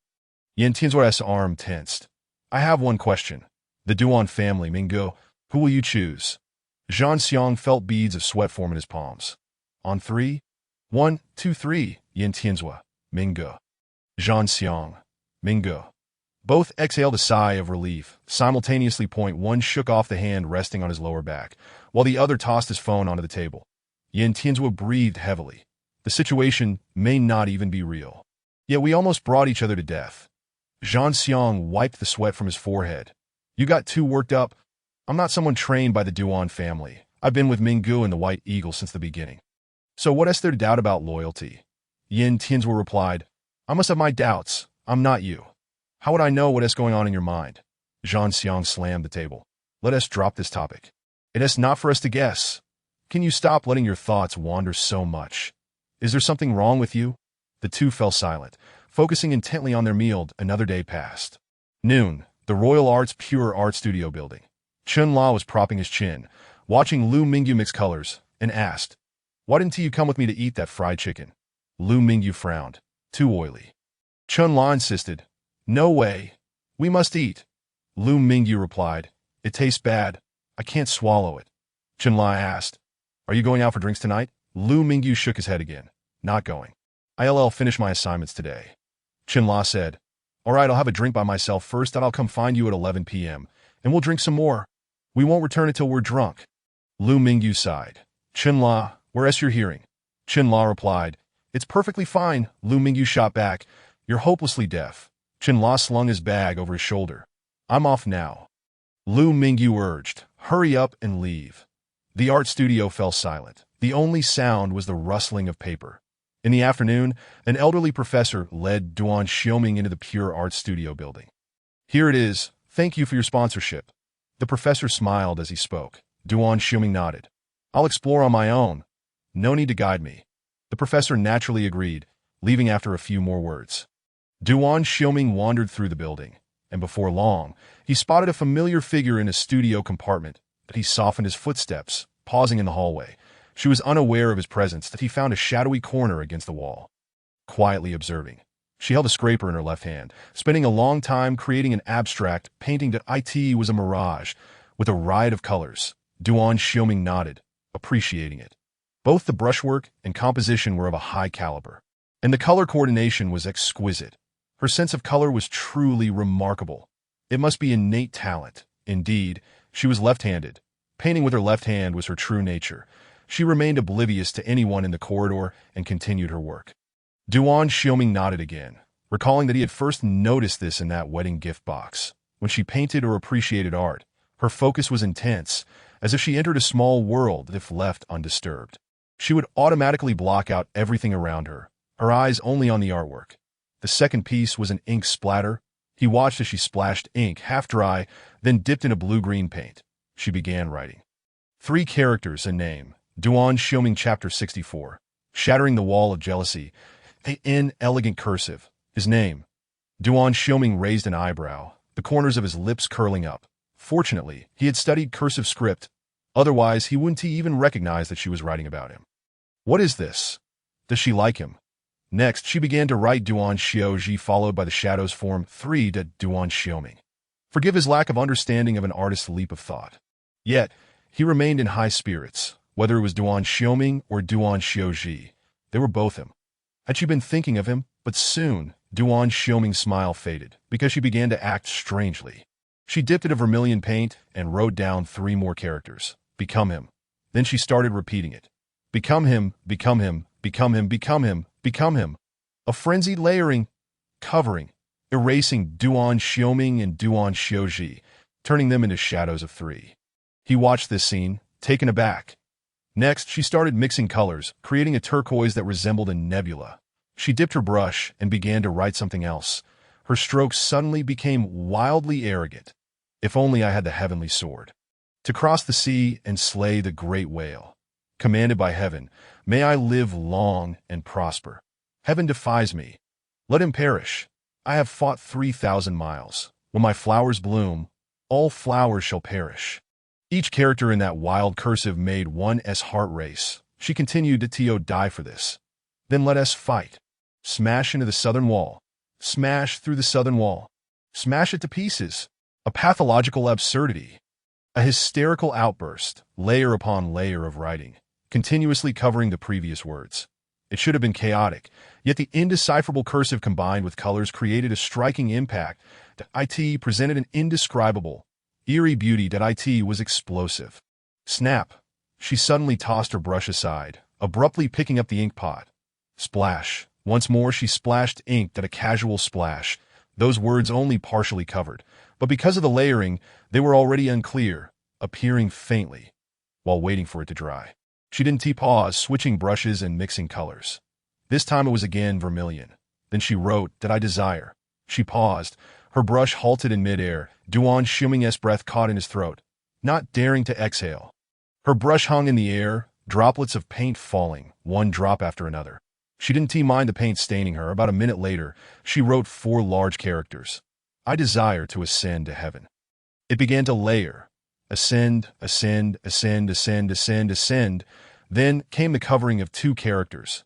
Yin Tianzua's arm tensed. I have one question. The Duan family, Mingge, who will you choose? Zhang Xiang felt beads of sweat form in his palms. On 3? 1, 2, 3, Yin Tianzua, Mingge. Zhang Xiang, Mingge. Both exhaled a sigh of relief. Simultaneously, one shook off the hand resting on his lower back, while the other tossed his phone onto the table. Yin Tianzua breathed heavily. The situation may not even be real. Yet we almost brought each other to death. Zhang Xiang wiped the sweat from his forehead. You got too worked up? I'm not someone trained by the Duan family. I've been with Minggu and the White Eagle since the beginning. So what is there to doubt about loyalty? Yin Tianzhuo replied, I must have my doubts. I'm not you. How would I know what is going on in your mind? Zhang Xiang slammed the table. Let us drop this topic. It is not for us to guess. Can you stop letting your thoughts wander so much? Is there something wrong with you? The two fell silent, focusing intently on their meal. Another day passed. Noon, the Royal Arts Pure Art Studio building. Chun La was propping his chin, watching Lu Mingyu mix colors, and asked, Why didn't you come with me to eat that fried chicken? Lu Mingyu frowned. Too oily. Chun La insisted, No way. We must eat. Lu Mingyu replied, It tastes bad. I can't swallow it. Chun La asked, Are you going out for drinks tonight? Lu Mingyu shook his head again. Not going. I'll finish my assignments today. Chun La said, All right, I'll have a drink by myself first, and I'll come find you at 11 p.m., and we'll drink some more. We won't return until we're drunk. Lu Mingyu sighed. Chun La, where's your hearing? Chun La replied, It's perfectly fine. Lu Mingyu shot back, You're hopelessly deaf. Chun La slung his bag over his shoulder. I'm off now. Lu Mingyu urged, Hurry up and leave. The art studio fell silent. The only sound was the rustling of paper. In the afternoon, an elderly professor led Duan Xiaoming into the Pure Art Studio building. Here it is. Thank you for your sponsorship. The professor smiled as he spoke. Duan Xiaoming nodded. I'll explore on my own. No need to guide me. The professor naturally agreed, leaving after a few more words. Duan Xiaoming wandered through the building, and before long, he spotted a familiar figure in a studio compartment, but he softened his footsteps, pausing in the hallway. She was unaware of his presence that he found a shadowy corner against the wall. Quietly observing, she held a scraper in her left hand, spending a long time creating an abstract painting that it was a mirage, with a riot of colors. Duan Xiaoming nodded, appreciating it. Both the brushwork and composition were of a high caliber, and the color coordination was exquisite. Her sense of color was truly remarkable. It must be innate talent. Indeed, she was left-handed. Painting with her left hand was her true nature. She remained oblivious to anyone in the corridor and continued her work. Duan Xiaoming nodded again, recalling that he had first noticed this in that wedding gift box. When she painted or appreciated art, her focus was intense, as if she entered a small world if left undisturbed. She would automatically block out everything around her, her eyes only on the artwork. The second piece was an ink splatter. He watched as she splashed ink half dry, then dipped in a blue-green paint. She began writing. 3 characters, a name. Duan Xiaoming Chapter 64. Shattering the Wall of Jealousy. In elegant cursive. His name. Duan Xiaoming raised an eyebrow, the corners of his lips curling up. Fortunately, he had studied cursive script. Otherwise, he wouldn't even recognize that she was writing about him. What is this? Does she like him? Next, she began to write Duan Xiaoji, followed by the shadows form 3 to Duan Xiaoming. Forgive his lack of understanding of an artist's leap of thought. Yet, he remained in high spirits. Whether it was Duan Xiaoming or Duan Xiaoji, they were both him. Had she been thinking of him? But soon, Duan Xiaoming's smile faded, because she began to act strangely. She dipped into vermilion paint and wrote down 3 more characters. Become him. Then she started repeating it. Become him, become him, become him, become him, become him. A frenzied layering, covering, erasing Duan Xiaoming and Duan Xiaoji, turning them into shadows of 3. He watched this scene, taken aback. Next, she started mixing colors, creating a turquoise that resembled a nebula. She dipped her brush and began to write something else. Her strokes suddenly became wildly arrogant. If only I had the heavenly sword. To cross the sea and slay the great whale. Commanded by heaven, may I live long and prosper. Heaven defies me. Let him perish. I have fought 3,000 miles. When my flowers bloom, all flowers shall perish. Each character in that wild cursive made one heart race. She continued to die for this. Then let us fight. Smash into the southern wall. Smash through the southern wall. Smash it to pieces. A pathological absurdity. A hysterical outburst, layer upon layer of writing, continuously covering the previous words. It should have been chaotic, yet the indecipherable cursive combined with colors created a striking impact. It presented an indescribable, eerie beauty. It was explosive. Snap! She suddenly tossed her brush aside, abruptly picking up the ink pot. Splash. Once more she splashed ink at a casual splash, those words only partially covered, but because of the layering, they were already unclear, appearing faintly, while waiting for it to dry. She didn't pause, switching brushes and mixing colors. This time it was again vermilion. Then she wrote, "That I desire." She paused. Her brush halted in midair. Duan Xiuming's breath caught in his throat, not daring to exhale. Her brush hung in the air, droplets of paint falling, one drop after another. She didn't mind the paint staining her. About a minute later, she wrote 4 large characters. "I desire to ascend to heaven." It began to layer. Ascend, ascend, ascend, ascend, ascend, ascend. Then came the covering of 2 characters.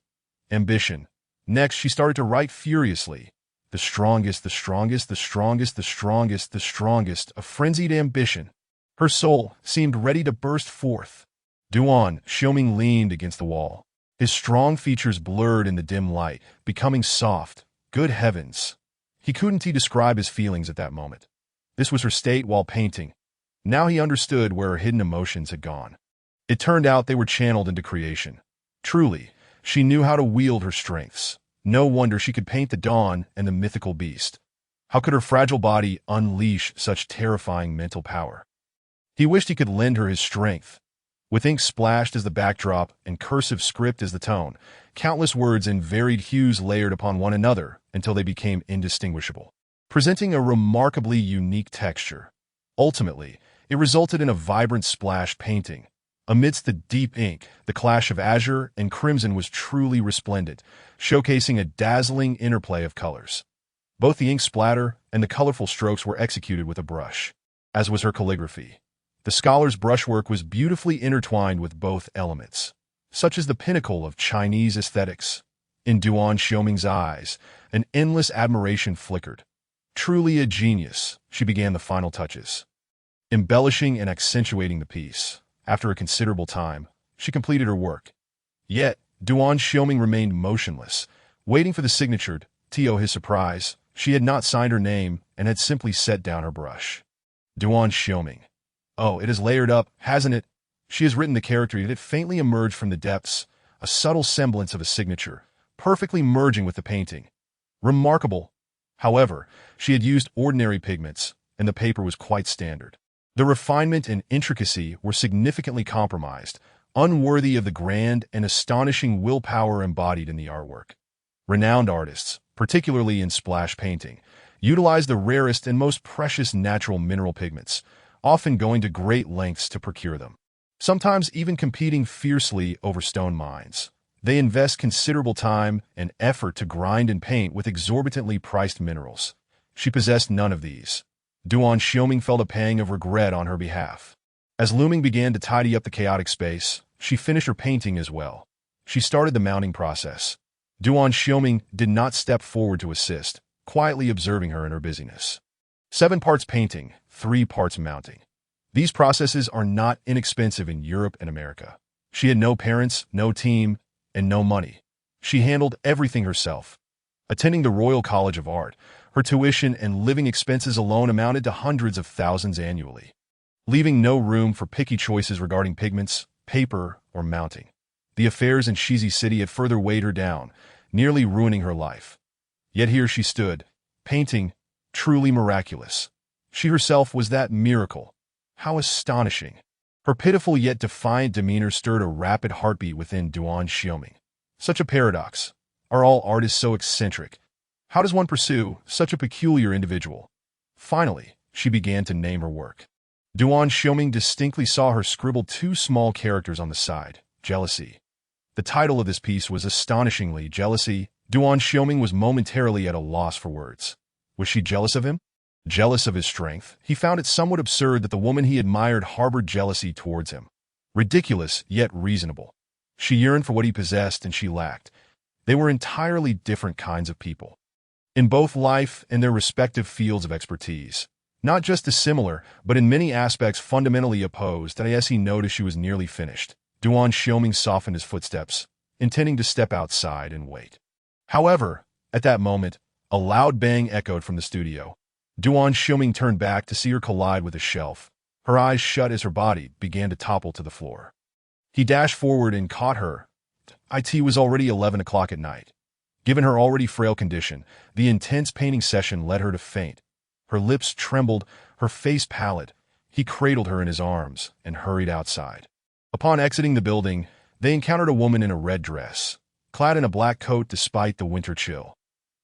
Ambition. Next, she started to write furiously. The strongest, the strongest, the strongest, the strongest, the strongest, a frenzied ambition. Her soul seemed ready to burst forth. Duan Xiuming leaned against the wall. His strong features blurred in the dim light, becoming soft. Good heavens! He couldn't describe his feelings at that moment. This was her state while painting. Now he understood where her hidden emotions had gone. It turned out they were channeled into creation. Truly, she knew how to wield her strengths. No wonder she could paint the dawn and the mythical beast. How could her fragile body unleash such terrifying mental power? He wished he could lend her his strength. With ink splashed as the backdrop and cursive script as the tone, countless words in varied hues layered upon one another until they became indistinguishable, presenting a remarkably unique texture. Ultimately, it resulted in a vibrant splash painting. Amidst the deep ink, the clash of azure and crimson was truly resplendent, showcasing a dazzling interplay of colors. Both the ink splatter and the colorful strokes were executed with a brush, as was her calligraphy. The scholar's brushwork was beautifully intertwined with both elements, such as the pinnacle of Chinese aesthetics. In Duan Xiuming's eyes, an endless admiration flickered. Truly a genius, she began the final touches, embellishing and accentuating the piece. After a considerable time, she completed her work. Yet, Duan Xiuming remained motionless, waiting for the signature. To his surprise, she had not signed her name and had simply set down her brush. Duan Xiuming. Oh, it has layered up, hasn't it? She has written the character that faintly emerged from the depths, a subtle semblance of a signature, perfectly merging with the painting. Remarkable. However, she had used ordinary pigments, and the paper was quite standard. The refinement and intricacy were significantly compromised, unworthy of the grand and astonishing willpower embodied in the artwork. Renowned artists, particularly in splash painting, utilized the rarest and most precious natural mineral pigments, often going to great lengths to procure them, sometimes even competing fiercely over stone mines. They invest considerable time and effort to grind and paint with exorbitantly priced minerals. She possessed none of these. Duan Xiuming felt a pang of regret on her behalf. As Luming began to tidy up the chaotic space, she finished her painting as well. She started the mounting process. Duan Xiuming did not step forward to assist, quietly observing her in her busyness. 7 parts painting, 3 parts mounting. These processes are not inexpensive in Europe and America. She had no parents, no team, and no money. She handled everything herself. Attending the Royal College of Art, her tuition and living expenses alone amounted to hundreds of thousands annually, leaving no room for picky choices regarding pigments, paper, or mounting. The affairs in Shizi City had further weighed her down, nearly ruining her life. Yet here she stood, painting, truly miraculous. She herself was that miracle. How astonishing! Her pitiful yet defiant demeanor stirred a rapid heartbeat within Duan Xiuming. Such a paradox. Are all artists so eccentric? How does one pursue such a peculiar individual? Finally, she began to name her work. Duan Xiuming distinctly saw her scribble 2 small characters on the side, jealousy. The title of this piece was astonishingly Jealousy. Duan Xiuming was momentarily at a loss for words. Was she jealous of him? Jealous of his strength? He found it somewhat absurd that the woman he admired harbored jealousy towards him. Ridiculous, yet reasonable. She yearned for what he possessed and she lacked. They were entirely different kinds of people, in both life and their respective fields of expertise. Not just dissimilar, but in many aspects fundamentally opposed, and as he noticed she was nearly finished, Duan Xiuming softened his footsteps, intending to step outside and wait. However, at that moment, a loud bang echoed from the studio. Duan Xiuming turned back to see her collide with a shelf. Her eyes shut as her body began to topple to the floor. He dashed forward and caught her, It was already 11 o'clock at night. Given her already frail condition, the intense painting session led her to faint. Her lips trembled, her face pallid. He cradled her in his arms and hurried outside. Upon exiting the building, they encountered a woman in a red dress, clad in a black coat despite the winter chill.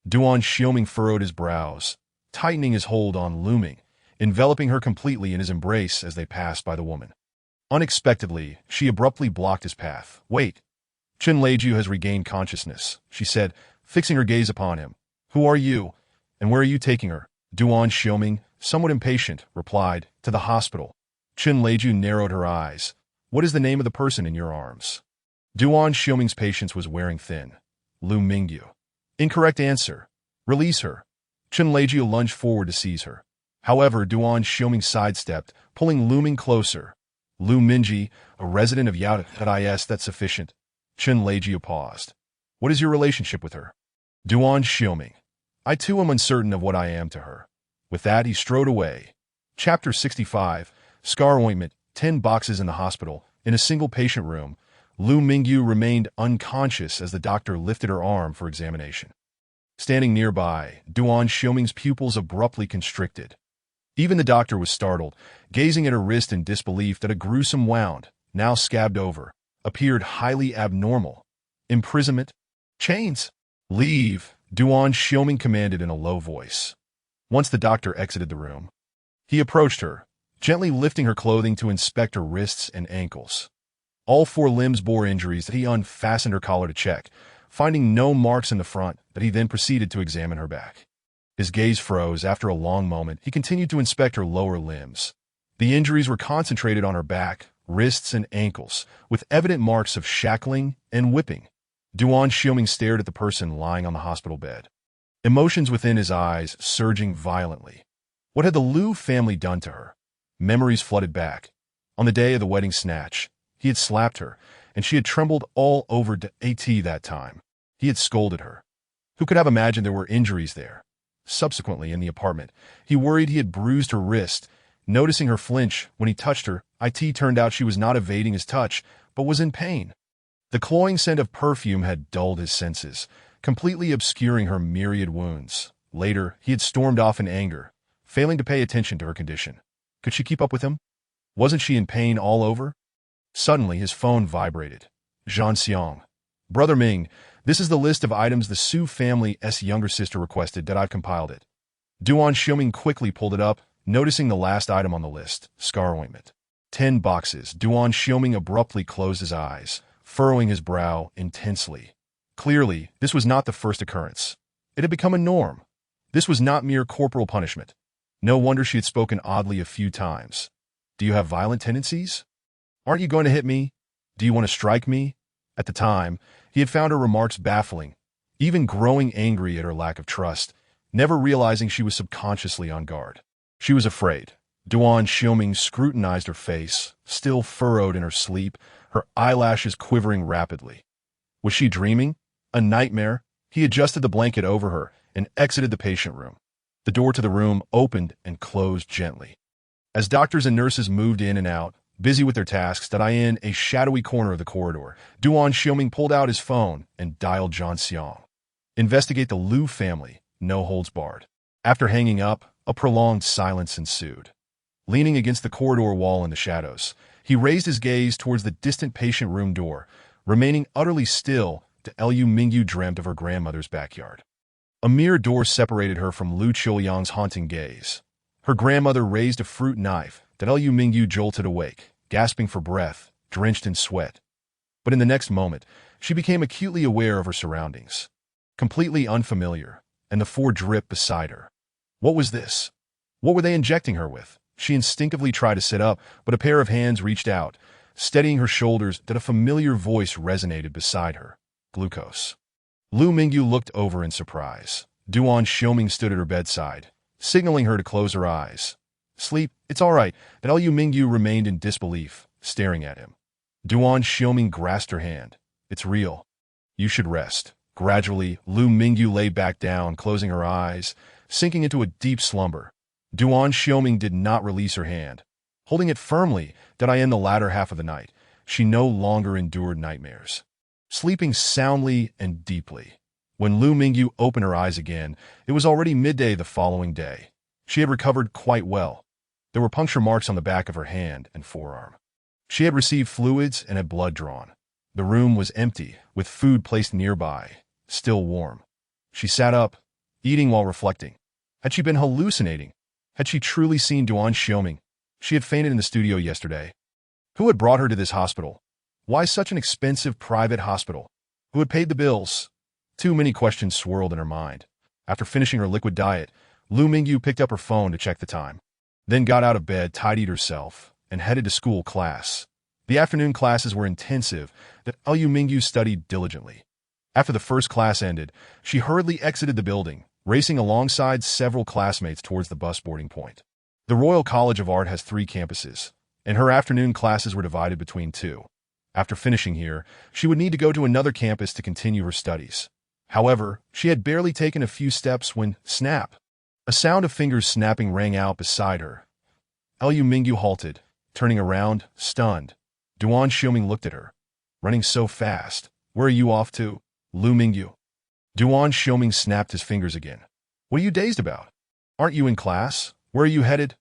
Duan Xiaoming furrowed his brows, tightening his hold on Lu Ming, enveloping her completely in his embrace as they passed by the woman. Unexpectedly, she abruptly blocked his path. "Wait. Chen Leiju has regained consciousness," she said, fixing her gaze upon him. "Who are you, and where are you taking her?" Duan Xiaoming, somewhat impatient, replied, "To the hospital." Chen Leiju narrowed her eyes. "What is the name of the person in your arms?" Duan Xiaoming's patience was wearing thin. "Lu Mingyu." "Incorrect answer. Release her." Chen Leiju lunged forward to seize her. However, Duan Xiaoming sidestepped, pulling Lu Ming closer. "Lu Mingji, a resident of Yao, that's sufficient." Chen Leiju paused. "What is your relationship with her?" Duan Xiaoming. "I too am uncertain of what I am to her." With that, he strode away. Chapter 65. Scar ointment, 10 boxes in the hospital. In a single patient room, Lu Mingyu remained unconscious as the doctor lifted her arm for examination. Standing nearby, Duan Xiaoming's pupils abruptly constricted. Even the doctor was startled, gazing at her wrist in disbelief that a gruesome wound, now scabbed over, appeared highly abnormal. Imprisonment? Chains? "Leave," Duan Xiaoming commanded in a low voice. Once the doctor exited the room, he approached her, gently lifting her clothing to inspect her wrists and ankles. All 4 limbs bore injuries that he unfastened her collar to check, finding no marks in the front that he then proceeded to examine her back. His gaze froze. After a long moment, he continued to inspect her lower limbs. The injuries were concentrated on her back, wrists, and ankles, with evident marks of shackling and whipping. Duan Xiaoming stared at the person lying on the hospital bed, emotions within his eyes surging violently. What had the Lu family done to her? Memories flooded back. On the day of the wedding snatch, he had slapped her, and she had trembled all over that time. He had scolded her. Who could have imagined there were injuries there? Subsequently, in the apartment, he worried he had bruised her wrist. Noticing her flinch when he touched her, it turned out she was not evading his touch, but was in pain. The cloying scent of perfume had dulled his senses, completely obscuring her myriad wounds. Later, he had stormed off in anger, failing to pay attention to her condition. Could she keep up with him? Wasn't she in pain all over? Suddenly, his phone vibrated. Zhan Xiang. "Brother Ming, this is the list of items the Su family's younger sister requested that I've compiled it." Duan Xiaoming quickly pulled it up, noticing the last item on the list, scar ointment. 10 boxes. Duan Xiaoming abruptly closed his eyes, furrowing his brow intensely. Clearly, this was not the first occurrence. It had become a norm. This was not mere corporal punishment. No wonder she had spoken oddly a few times. "Do you have violent tendencies? Aren't you going to hit me? Do you want to strike me?" At the time, he had found her remarks baffling, even growing angry at her lack of trust, never realizing she was subconsciously on guard. She was afraid. Duan Xiaoming scrutinized her face, still furrowed in her sleep, her eyelashes quivering rapidly. Was she dreaming? A nightmare? He adjusted the blanket over her and exited the patient room. The door to the room opened and closed gently. As doctors and nurses moved in and out, busy with their tasks, in a shadowy corner of the corridor, Duan Xiaoming pulled out his phone and dialed Zhan Xiang. "Investigate the Lu family, no holds barred." After hanging up, a prolonged silence ensued. Leaning against the corridor wall in the shadows, he raised his gaze towards the distant patient room door, remaining utterly still till Lu Mingyu dreamt of her grandmother's backyard. A mere door separated her from Lu Qiuyang's haunting gaze. Her grandmother raised a fruit knife that Lu Mingyu jolted awake, gasping for breath, drenched in sweat. But in the next moment, she became acutely aware of her surroundings. Completely unfamiliar, and the 4 drip beside her. What was this? What were they injecting her with? She instinctively tried to sit up, but a pair of hands reached out, steadying her shoulders that a familiar voice resonated beside her. "Glucose." Lu Mingyu looked over in surprise. Duan Xiaoming stood at her bedside, signaling her to close her eyes. "Sleep, it's all right." But Lu Mingyu remained in disbelief, staring at him. Duan Xiaoming grasped her hand. "It's real. You should rest." Gradually, Lu Mingyu lay back down, closing her eyes, sinking into a deep slumber. Duan Xiaoming did not release her hand. Holding it firmly, in the latter half of the night, she no longer endured nightmares. sleeping soundly and deeply. When Lu Mingyu opened her eyes again, it was already midday the following day. She had recovered quite well. There were puncture marks on the back of her hand and forearm. She had received fluids and had blood drawn. The room was empty, with food placed nearby, still warm. She sat up, eating while reflecting. Had she been hallucinating? Had she truly seen Duan Xiaoming? She had fainted in the studio yesterday. Who had brought her to this hospital? Why such an expensive private hospital? Who had paid the bills? Too many questions swirled in her mind. After finishing her liquid diet, Lu Mingyu picked up her phone to check the time, then got out of bed, tidied herself, and headed to school class. The afternoon classes were intensive, that Lu Mingyu studied diligently. After the first class ended, she hurriedly exited the building, racing alongside several classmates towards the bus boarding point. The Royal College of Art has 3 campuses, and her afternoon classes were divided between 2. After finishing here, she would need to go to another campus to continue her studies. However, she had barely taken a few steps when, snap! A sound of fingers snapping rang out beside her. Lu Mingyu halted, turning around, stunned. Duan Xiaoming looked at her. Running so fast. Where are you off to? Lu Mingyu. Duan Xiaoming snapped his fingers again. What are you dazed about? Aren't you in class? Where are you headed?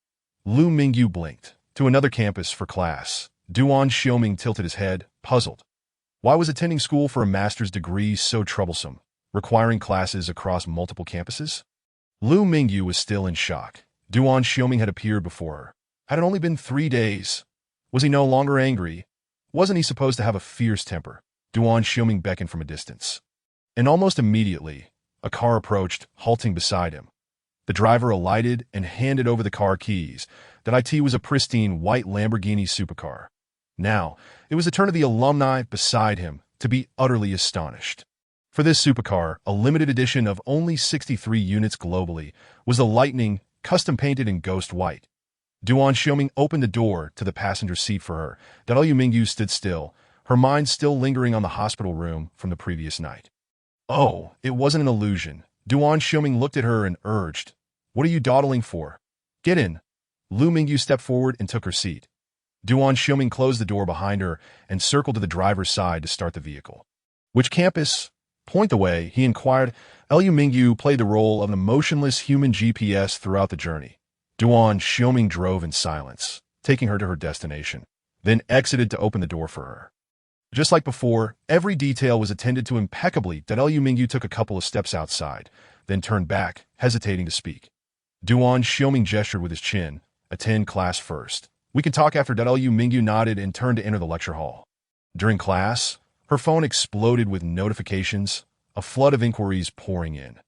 Lu Mingyu blinked. To another campus for class. Duan Xiaoming tilted his head, puzzled. Why was attending school for a master's degree so troublesome, requiring classes across multiple campuses? Lu Mingyu was still in shock. Duan Xiaoming had appeared before her. Had it only been 3 days? Was he no longer angry? Wasn't he supposed to have a fierce temper? Duan Xiaoming beckoned from a distance. And almost immediately, a car approached, halting beside him. The driver alighted and handed over the car keys. That it was a pristine white Lamborghini supercar. Now, it was the turn of the alumni beside him to be utterly astonished. For this supercar, a limited edition of only 63 units globally, was the Lightning, custom-painted in ghost white. Duan Xiaoming opened the door to the passenger seat for her. Lu Mingyu stood still, her mind still lingering on the hospital room from the previous night. Oh, it wasn't an illusion. Duan Xiaoming looked at her and urged, "What are you dawdling for? Get in." Lu Mingyu stepped forward and took her seat. Duan Xiaoming closed the door behind her and circled to the driver's side to start the vehicle. Which campus? Point the way, he inquired. Lu Mingyu played the role of an emotionless human GPS throughout the journey. Duan Xiaoming drove in silence, taking her to her destination, then exited to open the door for her. Just like before, every detail was attended to impeccably. Lu Mingyu took a couple of steps outside, then turned back, hesitating to speak. Duan Xiaoming gestured with his chin. Attend class first. We can talk after. Lu Mingyu nodded and turned to enter the lecture hall. During class, her phone exploded with notifications, a flood of inquiries pouring in.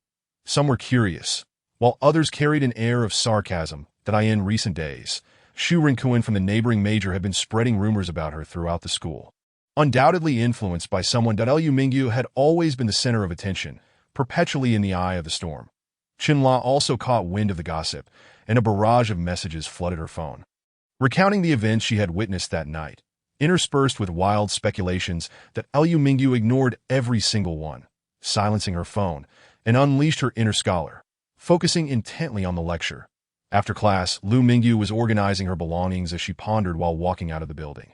Some were curious, while others carried an air of sarcasm. In recent days, Xu Rinkuan from the neighboring major had been spreading rumors about her throughout the school. Undoubtedly influenced by someone, Lu Mingyu had always been the center of attention, perpetually in the eye of the storm. Qinla also caught wind of the gossip, and a barrage of messages flooded her phone, recounting the events she had witnessed that night, interspersed with wild speculations. Lu Mingyu ignored every single one, silencing her phone, and unleashed her inner scholar, focusing intently on the lecture. After class, Lu Mingyu was organizing her belongings as she pondered while walking out of the building.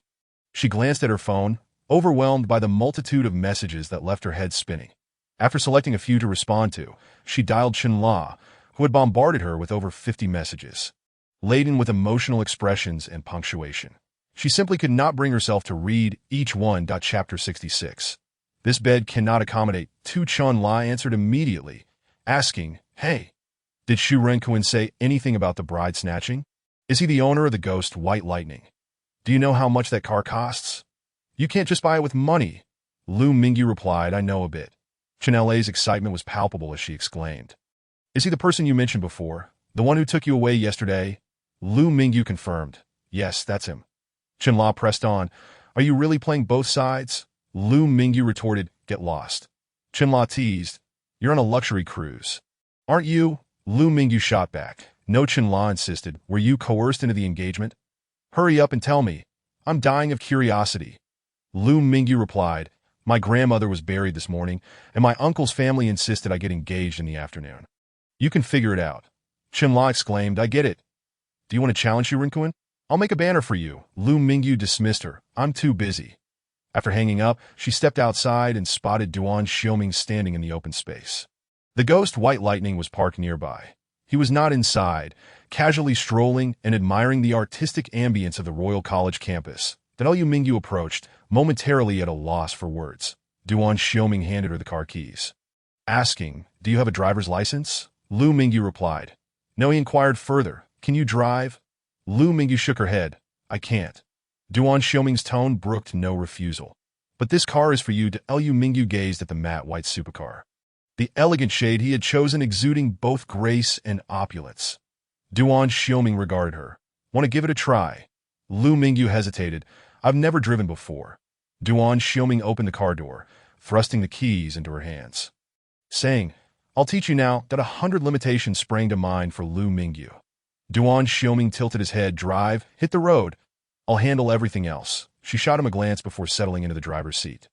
She glanced at her phone, overwhelmed by the multitude of messages that left her head spinning. After selecting a few to respond to, she dialed Qinla, who had bombarded her with over 50 messages, laden with emotional expressions and punctuation. She simply could not bring herself to read each one. Chapter 66. This bed cannot accommodate. Qinla answered immediately, asking, "Hey, did Xu Renkuan say anything about the bride snatching? Is he the owner of the ghost White Lightning? Do you know how much that car costs? You can't just buy it with money." Lu Mingyu replied, "I know a bit." Qinla's excitement was palpable as she exclaimed, "Is he the person you mentioned before? The one who took you away yesterday?" Lu Mingyu confirmed, "Yes, that's him." Qinla pressed on, "Are you really playing both sides?" Lu Mingyu retorted, "Get lost." Qinla teased, "You're on a luxury cruise, aren't you?" Lu Mingyu shot back, "No." Qinla insisted, "Were you coerced into the engagement? Hurry up and tell me. I'm dying of curiosity." Lu Mingyu replied, "My grandmother was buried this morning, and my uncle's family insisted I get engaged in the afternoon." "You can figure it out." Qinla exclaimed, "I get it. Do you want to challenge Xu Rinkuan? I'll make a banner for you." Lu Mingyu dismissed her. "I'm too busy." After hanging up, she stepped outside and spotted Duan Xiaoming standing in the open space. The ghost White Lightning was parked nearby. He was not inside, casually strolling and admiring the artistic ambience of the Royal College campus. Then Liu Mingyu approached, momentarily at a loss for words. Duan Xiaoming handed her the car keys. Asking, "Do you have a driver's license?" Liu Mingyu replied. No, he inquired further. "Can you drive?" Liu Mingyu shook her head. "I can't." Duan Xiaoming's tone brooked no refusal. "But this car is for you." Liu Mingyu gazed at the matte white supercar. The elegant shade he had chosen exuding both grace and opulence. Duan Xiaoming regarded her. "Want to give it a try?" Liu Mingyu hesitated. "I've never driven before." Duan Xiaoming opened the car door, thrusting the keys into her hands. Saying, "I'll teach you now." 100 limitations sprang to mind for Liu Mingyu. Duan Xiaoming tilted his head. "Drive, hit the road. I'll handle everything else." She shot him a glance before settling into the driver's seat.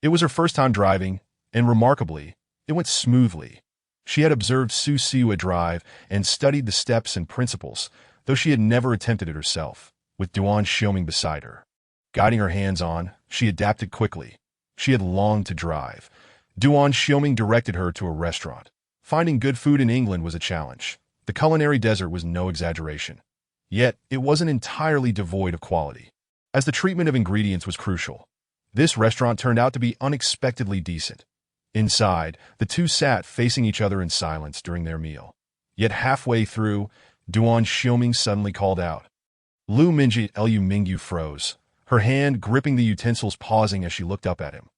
It was her first time driving, and remarkably, it went smoothly. She had observed Su Siua drive and studied the steps and principles, though she had never attempted it herself, with Duan Xiaoming beside her. Guiding her hands-on, she adapted quickly. She had longed to drive. Duan Xiaoming directed her to a restaurant. Finding good food in England was a challenge. The culinary desert was no exaggeration. Yet, it wasn't entirely devoid of quality, as the treatment of ingredients was crucial. This restaurant turned out to be unexpectedly decent. Inside, the two sat facing each other in silence during their meal. Yet halfway through, Duan Xiaoming suddenly called out. Liu Mingyu froze, her hand gripping the utensils, pausing as she looked up at him.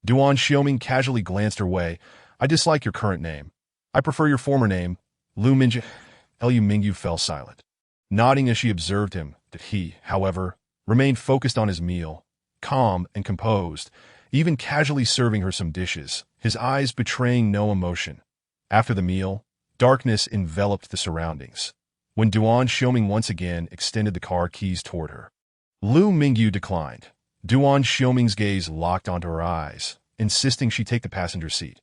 Duan Xiaoming casually glanced her way. "I dislike your current name. I prefer your former name." Liu Mingyu fell silent, nodding as she observed him, that he, however, remained focused on his meal, calm and composed, even casually serving her some dishes, his eyes betraying no emotion. After the meal, darkness enveloped the surroundings. When Duan Xiaoming once again extended the car keys toward her, Liu Mingyu declined. Duan Xiaoming's gaze locked onto her eyes, insisting she take the passenger seat.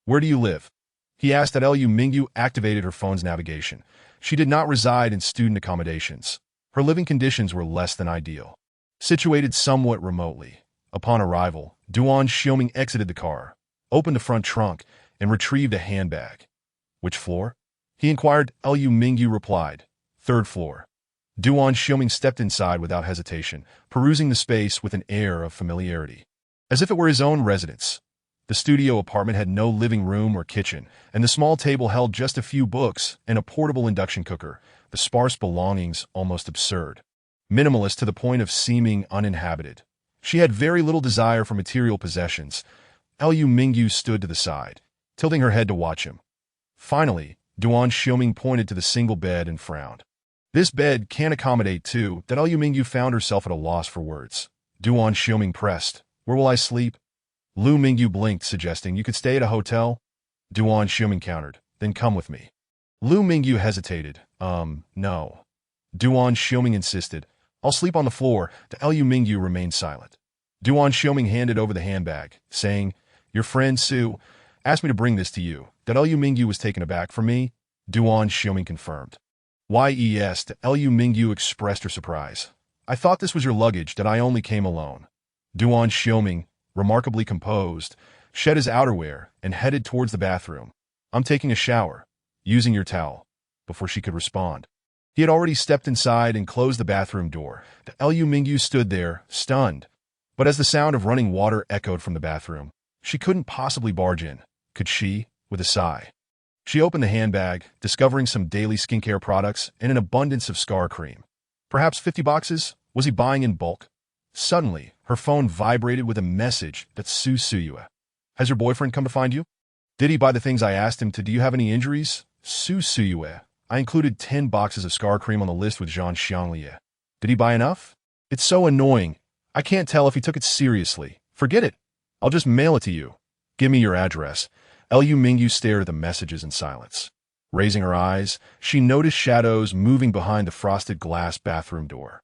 "Where do you live?" he asked. Liu Mingyu activated her phone's navigation. She did not reside in student accommodations. Her living conditions were less than ideal. Situated somewhat remotely. Upon arrival, Duan Xiaoming exited the car, opened the front trunk, and retrieved a handbag. "Which floor?" he inquired. Liu Mingyu replied, "Third floor." Duan Xiaoming stepped inside without hesitation, perusing the space with an air of familiarity, as if it were his own residence. The studio apartment had no living room or kitchen, and the small table held just a few books and a portable induction cooker, the sparse belongings almost absurd. Minimalist to the point of seeming uninhabited. She had very little desire for material possessions. Liu Mingyu stood to the side, tilting her head to watch him. Finally, Duan Xiaoming pointed to the single bed and frowned. "This bed can't accommodate two." Liu Mingyu found herself at a loss for words. Duan Xiaoming pressed, "Where will I sleep?" Liu Mingyu blinked, suggesting, "You could stay at a hotel." Duan Xiaoming countered, "Then come with me." Liu Mingyu hesitated. No. Duan Xiaoming insisted, "I'll sleep on the floor." Liu Mingyu remained silent. Duan Xiaoming handed over the handbag, saying, "Your friend Su asked me to bring this to you." Liu Mingyu was taken aback. "For me?" Duan Xiaoming confirmed. "Yes." Liu Mingyu expressed her surprise. "I thought this was your luggage. I only came alone." Duan Xiaoming, remarkably composed, shed his outerwear and headed towards the bathroom. "I'm taking a shower. Using your towel." Before she could respond, he had already stepped inside and closed the bathroom door. Liu Mingyu stood there, stunned. But as the sound of running water echoed from the bathroom, she couldn't possibly barge in, could she? With a sigh, she opened the handbag, discovering some daily skincare products and an abundance of scar cream. Perhaps 50 boxes? Was he buying in bulk? Suddenly, her phone vibrated with a message that Su Siua. "Has your boyfriend come to find you? Did he buy the things I asked him to? Do you have any injuries?" Su Siua. "I included 10 boxes of scar cream on the list with Zhang Xianglie. Did he buy enough? It's so annoying. I can't tell if he took it seriously. Forget it. I'll just mail it to you. Give me your address." Liu Mingyu stared at the messages in silence. Raising her eyes, she noticed shadows moving behind the frosted glass bathroom door.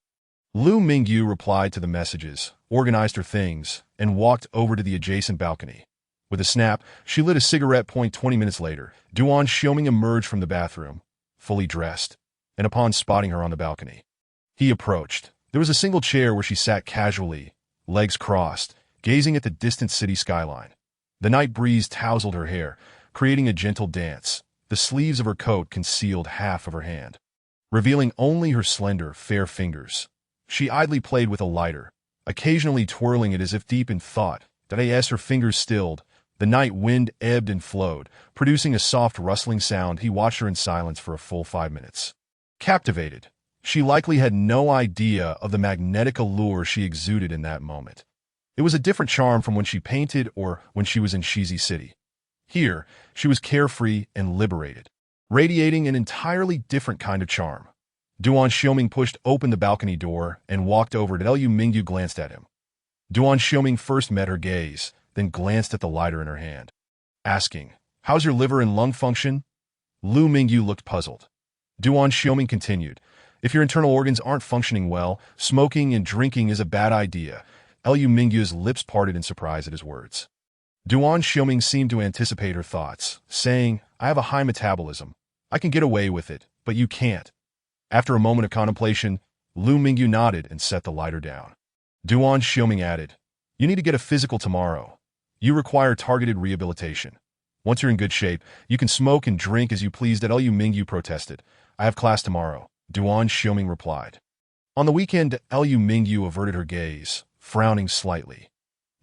Liu Mingyu replied to the messages, organized her things, and walked over to the adjacent balcony. With a snap, she lit a cigarette. 20 minutes later, Duan Xiaoming emerged from the bathroom, fully dressed, and upon spotting her on the balcony, he approached. There was a single chair where she sat casually, legs crossed, gazing at the distant city skyline. The night breeze tousled her hair, creating a gentle dance. The sleeves of her coat concealed half of her hand, revealing only her slender, fair fingers. She idly played with a lighter, occasionally twirling it as if deep in thought. As her fingers stilled, the night wind ebbed and flowed, producing a soft rustling sound. He watched her in silence for a full 5 minutes. Captivated, she likely had no idea of the magnetic allure she exuded in that moment. It was a different charm from when she painted or when she was in Shizi City. Here, she was carefree and liberated, radiating an entirely different kind of charm. Duan Xiaoming pushed open the balcony door and walked over to Liu Mingyu. Glanced at him. Duan Xiaoming first met her gaze, then glanced at the lighter in her hand, asking, "How's your liver and lung function?" Liu Mingyu looked puzzled. Duan Xiaoming continued, "If your internal organs aren't functioning well, smoking and drinking is a bad idea." Liu Mingyu's lips parted in surprise at his words. Duan Xiaoming seemed to anticipate her thoughts, saying, "I have a high metabolism. I can get away with it, but you can't." After a moment of contemplation, Liu Mingyu nodded and set the lighter down. Duan Xiaoming added, "You need to get a physical tomorrow. You require targeted rehabilitation. Once you're in good shape, you can smoke and drink as you please." Liu Mingyu protested. "I have class tomorrow," Duan Xiaoming replied. On the weekend, Liu Mingyu averted her gaze, frowning slightly.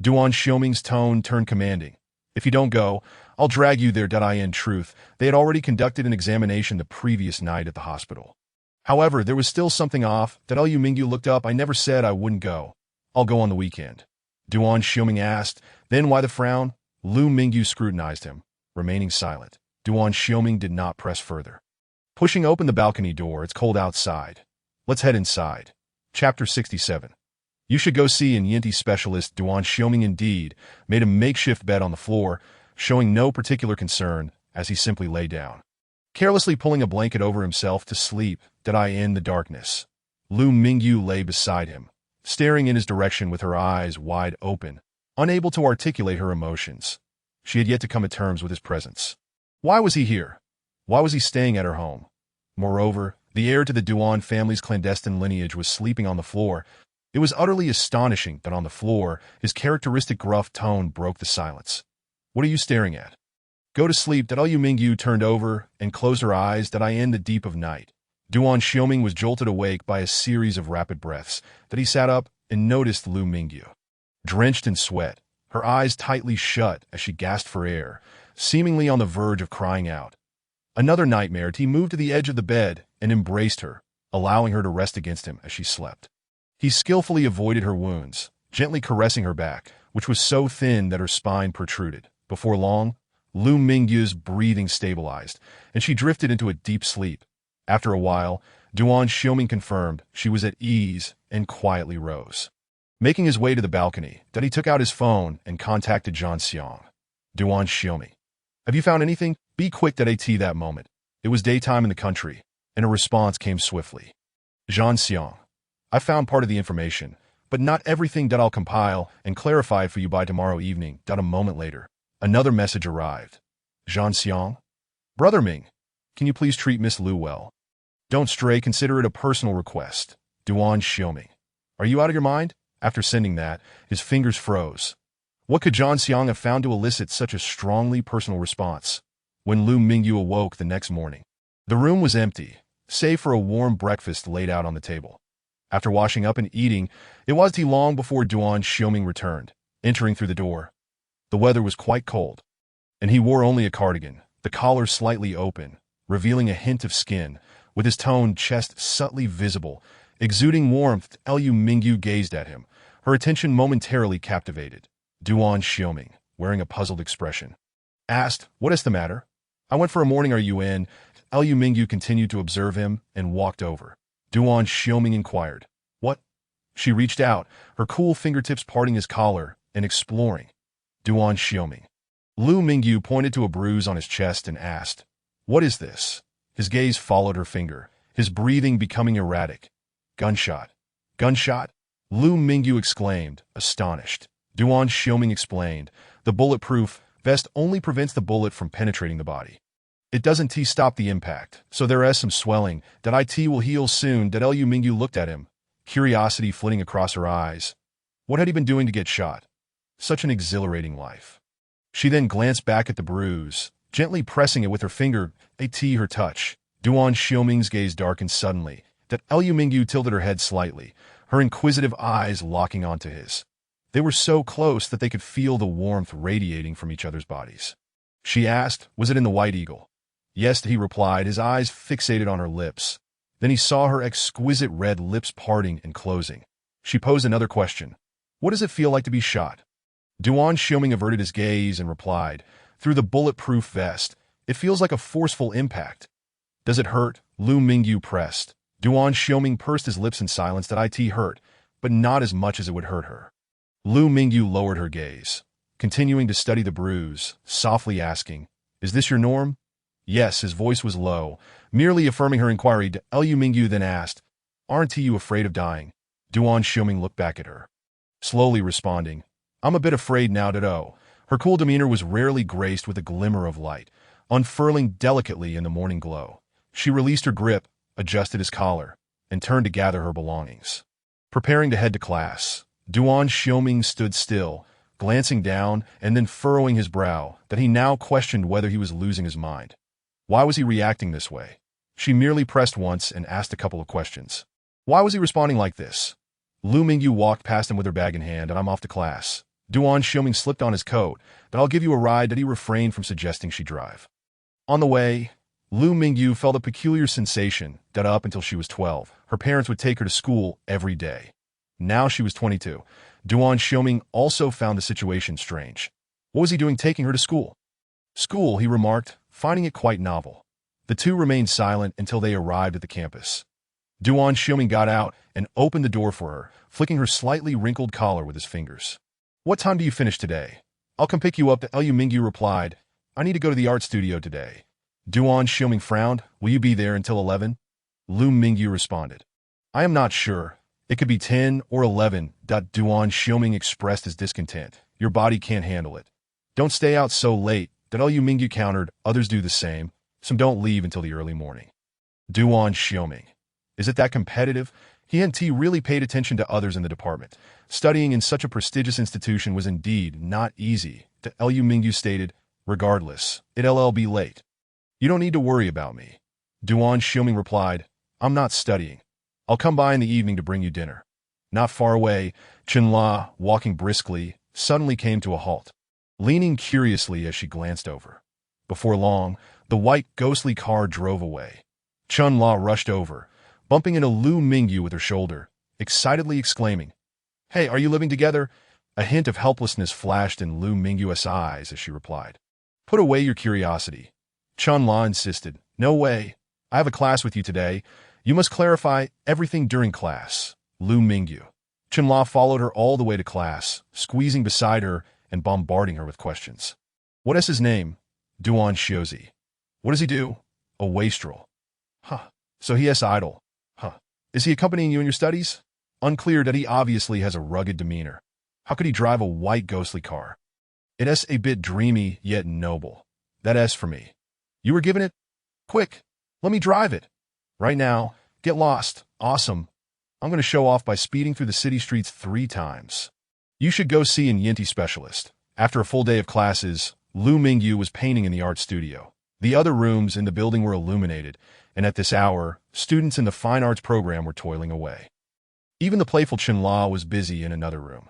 Duan Xiaoming's tone turned commanding. "If you don't go, I'll drag you there." In truth, they had already conducted an examination the previous night at the hospital. However, there was still something off. Liu Mingyu looked up. "I never said I wouldn't go. I'll go on the weekend." Duan Xiaoming asked, "Then why the frown?" Liu Mingyu scrutinized him, remaining silent. Duan Xiaoming did not press further. Pushing open the balcony door, "It's cold outside. Let's head inside." Chapter 67. "You should go see an ENT specialist." Duan Xiaoming indeed made a makeshift bed on the floor, showing no particular concern as he simply lay down, carelessly pulling a blanket over himself to sleep. In the darkness, Liu Mingyu lay beside him, staring in his direction with her eyes wide open, unable to articulate her emotions. She had yet to come to terms with his presence. Why was he here? Why was he staying at her home? Moreover, the heir to the Duan family's clandestine lineage was sleeping on the floor. It was utterly astonishing that on the floor, his characteristic gruff tone broke the silence. "What are you staring at?" "Go to sleep." Liu Mingyu turned over and closed her eyes. In the deep of night, Duan Xiaoming was jolted awake by a series of rapid breaths. He sat up and noticed Liu Mingyu, drenched in sweat, her eyes tightly shut as she gasped for air, seemingly on the verge of crying out. Another nightmare. He moved to the edge of the bed and embraced her, allowing her to rest against him as she slept. He skillfully avoided her wounds, gently caressing her back, which was so thin that her spine protruded. Before long, Liu Mingyu's breathing stabilized, and she drifted into a deep sleep. After a while, Duan Xiaoming confirmed she was at ease and quietly rose. Making his way to the balcony, he took out his phone and contacted Zhan Xiang. "Duan Xiaoming, have you found anything? Be quick." That moment, it was daytime in the country, and a response came swiftly. "Zhan Xiang, I found part of the information, but not everything. I'll compile and clarify it for you by tomorrow evening." A moment later, another message arrived. "Zhan Xiang, Brother Ming, can you please treat Miss Liu well? Don't stray. Consider it a personal request. Duan Xiaoming." "Are you out of your mind?" After sending that, his fingers froze. What could Zhan Xiang have found to elicit such a strongly personal response? When Liu Mingyu awoke the next morning, the room was empty, save for a warm breakfast laid out on the table. After washing up and eating, it wasn't long before Duan Xiaoming returned, entering through the door. The weather was quite cold, and he wore only a cardigan, the collar slightly open, revealing a hint of skin, with his toned chest subtly visible, exuding warmth. Liu Mingyu gazed at him, her attention momentarily captivated. Duan Xiaoming, wearing a puzzled expression, asked, "What is the matter?" "I went for a morning. Are you in?" Liu Mingyu continued to observe him and walked over. Duan Xiaoming inquired, "What?" She reached out, her cool fingertips parting his collar and exploring. Duan Xiaoming. Liu Mingyu pointed to a bruise on his chest and asked, "What is this?" His gaze followed her finger, his breathing becoming erratic. "Gunshot. Gunshot?" Liu Mingyu exclaimed, astonished. Duan Xiaoming explained, "The bulletproof vest only prevents the bullet from penetrating the body. It doesn't stop the impact, so there is some swelling. It will heal soon." Liu Mingyu looked at him, curiosity flitting across her eyes. What had he been doing to get shot? Such an exhilarating life. She then glanced back at the bruise, gently pressing it with her finger, her touch. Duan Xiaoming's gaze darkened suddenly. That Liu Mingyu tilted her head slightly, her inquisitive eyes locking onto his. They were so close that they could feel the warmth radiating from each other's bodies. She asked, was it in the White Eagle? Yes, he replied, his eyes fixated on her lips. Then he saw her exquisite red lips parting and closing. She posed another question. What does it feel like to be shot? Duan Xiaoming averted his gaze and replied, through the bulletproof vest, it feels like a forceful impact. Does it hurt? Liu Mingyu pressed. Duan Xiaoming pursed his lips in silence that it hurt, but not as much as it would hurt her. Liu Mingyu lowered her gaze, continuing to study the bruise, softly asking, is this your norm? Yes, his voice was low, merely affirming her inquiry. Liu Mingyu then asked, aren't you afraid of dying? Duan Xiaoming looked back at her, slowly responding, I'm a bit afraid now. Her cool demeanor was rarely graced with a glimmer of light, unfurling delicately in the morning glow. She released her grip, adjusted his collar, and turned to gather her belongings. Preparing to head to class, Duan Xiaoming stood still, glancing down and then furrowing his brow, that he now questioned whether he was losing his mind. Why was he reacting this way? She merely pressed once and asked a couple of questions. Why was he responding like this? Liu Mingyu walked past him with her bag in hand, and I'm off to class. Duan Xiaoming slipped on his coat, but I'll give you a ride. That he refrained from suggesting she drive. On the way, Liu Mingyu felt a peculiar sensation that up until she was 12, her parents would take her to school every day. Now she was 22. Duan Xiaoming also found the situation strange. What was he doing taking her to school? School, he remarked, finding it quite novel. The two remained silent until they arrived at the campus. Duan Xiaoming got out and opened the door for her, flicking her slightly wrinkled collar with his fingers. What time do you finish today? I'll come pick you up. Liu Mingyu replied, I need to go to the art studio today. Duan Xiaoming frowned. Will you be there until 11? Liu Mingyu responded. I am not sure. It could be 10 or 11. Duan Xiaoming expressed his discontent. Your body can't handle it. Don't stay out so late. Liu Mingyu countered. Others do the same, so don't leave until the early morning. Duan Xiaoming. Is it that competitive? He really paid attention to others in the department. Studying in such a prestigious institution was indeed not easy. Liu Mingyu stated, regardless, it'll be late. You don't need to worry about me. Duan Xiaoming replied, I'm not studying. I'll come by in the evening to bring you dinner. Not far away, Chenla, walking briskly, suddenly came to a halt, leaning curiously as she glanced over. Before long, the white, ghostly car drove away. Chenla rushed over, bumping into Liu Mingyu with her shoulder, excitedly exclaiming, Hey, are you living together? A hint of helplessness flashed in Liu Mingyu's eyes as she replied, Put away your curiosity. Chenla insisted, No way. I have a class with you today. You must clarify everything during class. Liu Mingyu. Chenla followed her all the way to class, squeezing beside her and bombarding her with questions. What is his name? Duan Xiaozi. What does he do? A wastrel. Huh. So he is idle. Huh. Is he accompanying you in your studies? Unclear. That he obviously has a rugged demeanor. How could he drive a white ghostly car? It is a bit dreamy yet noble. That is for me. You were given it? Quick, let me drive it. Right now, get lost. Awesome. I'm going to show off by speeding through the city streets 3 times. You should go see an Yinti specialist. After a full day of classes, Liu Mingyu was painting in the art studio. The other rooms in the building were illuminated, and at this hour, students in the fine arts program were toiling away. Even the playful Chenla was busy in another room.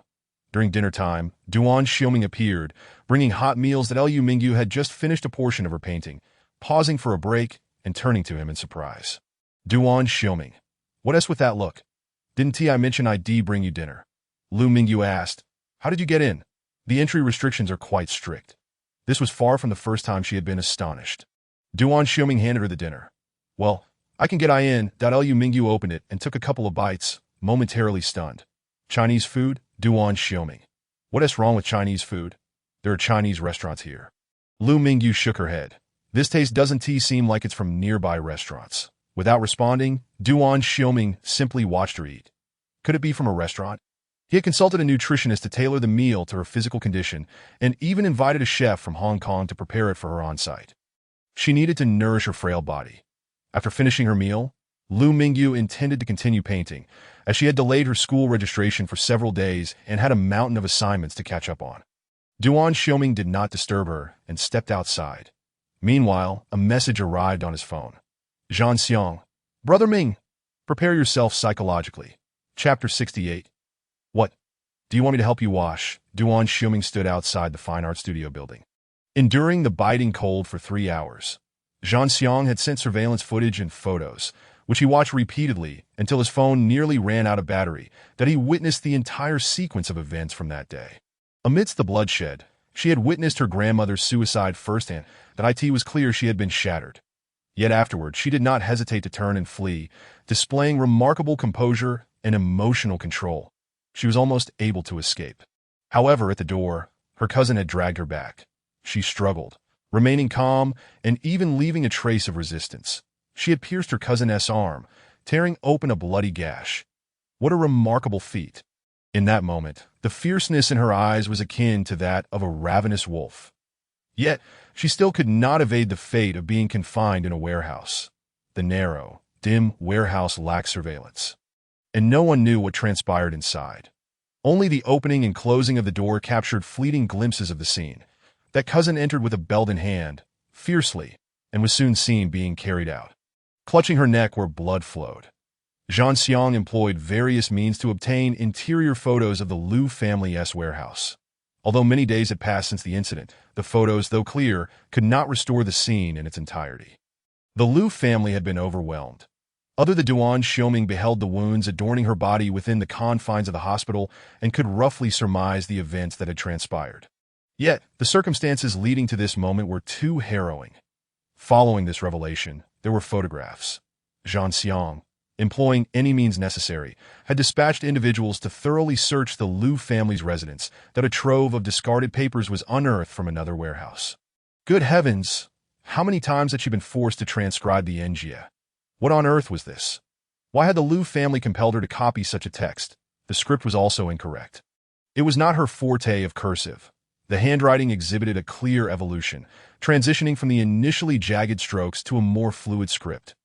During dinner time, Duan Xiaoming appeared, bringing hot meals that Liu Mingyu had just finished a portion of her painting, pausing for a break and turning to him in surprise. Duan Xiaoming. What is with that look? Didn't I mention I'd bring you dinner? Liu Mingyu asked. How did you get in? The entry restrictions are quite strict. This was far from the first time she had been astonished. Duan Xiaoming handed her the dinner. Well, I can get in. Liu Mingyu opened it and took a couple of bites, momentarily stunned. Chinese food? Duan Xiaoming. What is wrong with Chinese food? There are Chinese restaurants here. Liu Mingyu shook her head. This taste doesn't seem like it's from nearby restaurants. Without responding, Duan Xiaoming simply watched her eat. Could it be from a restaurant? He had consulted a nutritionist to tailor the meal to her physical condition and even invited a chef from Hong Kong to prepare it for her on site. She needed to nourish her frail body. After finishing her meal, Liu Mingyu intended to continue painting. as she had delayed her school registration for several days and had a mountain of assignments to catch up on. Duan Xiaoming did not disturb her and stepped outside. Meanwhile, a message arrived on his phone. Zhan Xiang, Brother Ming, prepare yourself psychologically. Chapter 68. What? Do you want me to help you wash? Duan Xiaoming stood outside the fine art studio building. Enduring the biting cold for 3 hours, Zhan Xiang had sent surveillance footage and photos, which he watched repeatedly until his phone nearly ran out of battery, that he witnessed the entire sequence of events from that day. Amidst the bloodshed, she had witnessed her grandmother's suicide firsthand. That it was clear she had been shattered. Yet afterward, she did not hesitate to turn and flee, displaying remarkable composure and emotional control. She was almost able to escape. However, at the door, her cousin had dragged her back. She struggled, remaining calm and even leaving a trace of resistance. She had pierced her cousin's arm, tearing open a bloody gash. What a remarkable feat. In that moment, the fierceness in her eyes was akin to that of a ravenous wolf. Yet, she still could not evade the fate of being confined in a warehouse. The narrow, dim warehouse lacked surveillance, and no one knew what transpired inside. Only the opening and closing of the door captured fleeting glimpses of the scene. That cousin entered with a belt in hand, fiercely, and was soon seen being carried out, clutching her neck where blood flowed. Zhan Xiang employed various means to obtain interior photos of the Liu family's warehouse. Although many days had passed since the incident, the photos, though clear, could not restore the scene in its entirety. The Liu family had been overwhelmed. Other than Duan Xiaoming beheld the wounds adorning her body within the confines of the hospital and could roughly surmise the events that had transpired. Yet, the circumstances leading to this moment were too harrowing. Following this revelation, there were photographs. Zhan Xiang, employing any means necessary, had dispatched individuals to thoroughly search the Liu family's residence, that a trove of discarded papers was unearthed from another warehouse. Good heavens! How many times had she been forced to transcribe the NGA? What on earth was this? Why had the Liu family compelled her to copy such a text? The script was also incorrect. It was not her forte of cursive. The handwriting exhibited a clear evolution, transitioning from the initially jagged strokes to a more fluid script.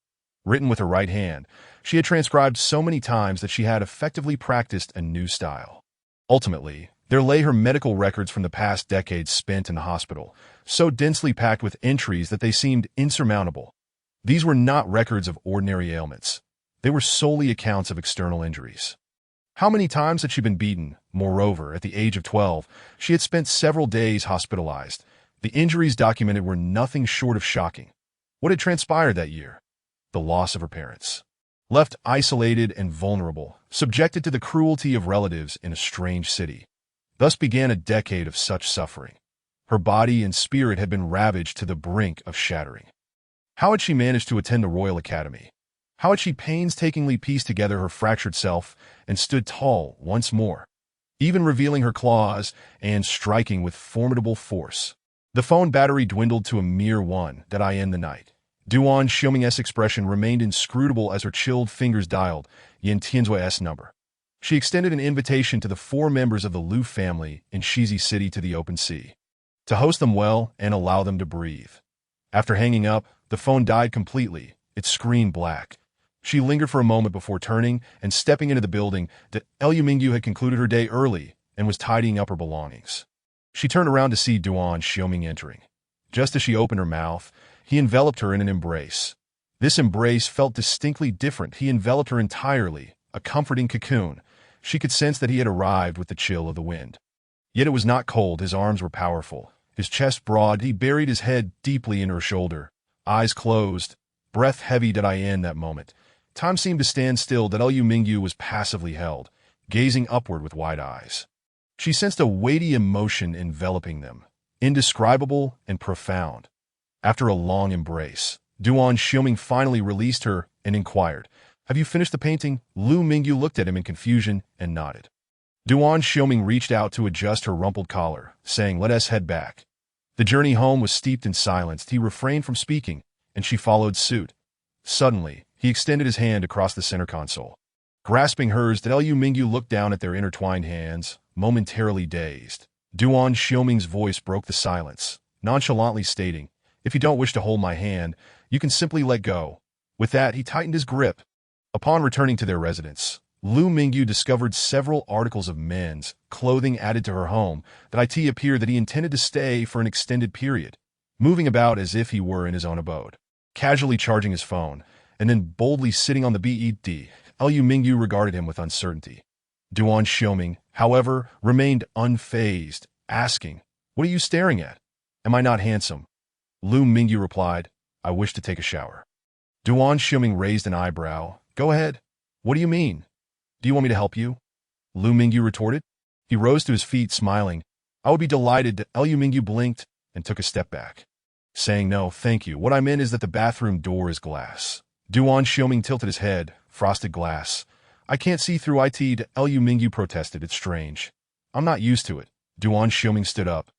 Written with her right hand, she had transcribed so many times that she had effectively practiced a new style. Ultimately, there lay her medical records from the past decades spent in the hospital, so densely packed with entries that they seemed insurmountable. These were not records of ordinary ailments. They were solely accounts of external injuries. How many times had she been beaten? Moreover, at the age of 12, she had spent several days hospitalized. The injuries documented were nothing short of shocking. What had transpired that year? The loss of her parents. Left isolated and vulnerable, subjected to the cruelty of relatives in a strange city. Thus began a decade of such suffering. Her body and spirit had been ravaged to the brink of shattering. How had she managed to attend the Royal Academy? How had she painstakingly pieced together her fractured self and stood tall once more, even revealing her claws and striking with formidable force? The phone battery dwindled to a mere one that I end the night. Duan Xiaoming's expression remained inscrutable as her chilled fingers dialed Yan Tianzui's number. She extended an invitation to the 4 members of the Liu family in Shizi City to the open sea, to host them well and allow them to breathe. After hanging up, the phone died completely, its screen black. She lingered for a moment before turning and stepping into the building. That Liu Mingyu had concluded her day early and was tidying up her belongings. She turned around to see Duan Xiaoming entering. Just as she opened her mouth, he enveloped her in an embrace. This embrace felt distinctly different. He enveloped her entirely, a comforting cocoon. She could sense that he had arrived with the chill of the wind. Yet it was not cold. His arms were powerful, his chest broad. He buried his head deeply into her shoulder, eyes closed, breath heavy. Did I end that moment? Time seemed to stand still. That Liu Mingyu was passively held, gazing upward with wide eyes. She sensed a weighty emotion enveloping them, indescribable and profound. After a long embrace, Duan Xiaoming finally released her and inquired, "Have you finished the painting?" Liu Mingyu looked at him in confusion and nodded. Duan Xiaoming reached out to adjust her rumpled collar, saying, "Let us head back." The journey home was steeped in silence. He refrained from speaking, and she followed suit. Suddenly, he extended his hand across the center console. Grasping hers, Liu Mingyu looked down at their intertwined hands, momentarily dazed. Duan Xiaoming's voice broke the silence, nonchalantly stating, "If you don't wish to hold my hand, you can simply let go." With that, he tightened his grip. Upon returning to their residence, Lu Mingyu discovered several articles of men's clothing added to her home that it appeared that he intended to stay for an extended period, moving about as if he were in his own abode, casually charging his phone, and then boldly sitting on the bed. Lu Mingyu regarded him with uncertainty. Duan Xiaoming, however, remained unfazed, asking, "What are you staring at? Am I not handsome?" Lu Mingyu replied, "I wish to take a shower." Duan Xiaoming raised an eyebrow. "Go ahead. What do you mean? Do you want me to help you?" Lu Mingyu retorted. He rose to his feet, smiling. "I would be delighted." Lu Mingyu blinked and took a step back, saying, "No, thank you. What I meant is that the bathroom door is glass." Duan Xiaoming tilted his head. "Frosted glass. I can't see through it." Lu Mingyu protested. "It's strange. I'm not used to it." Duan Xiaoming stood up.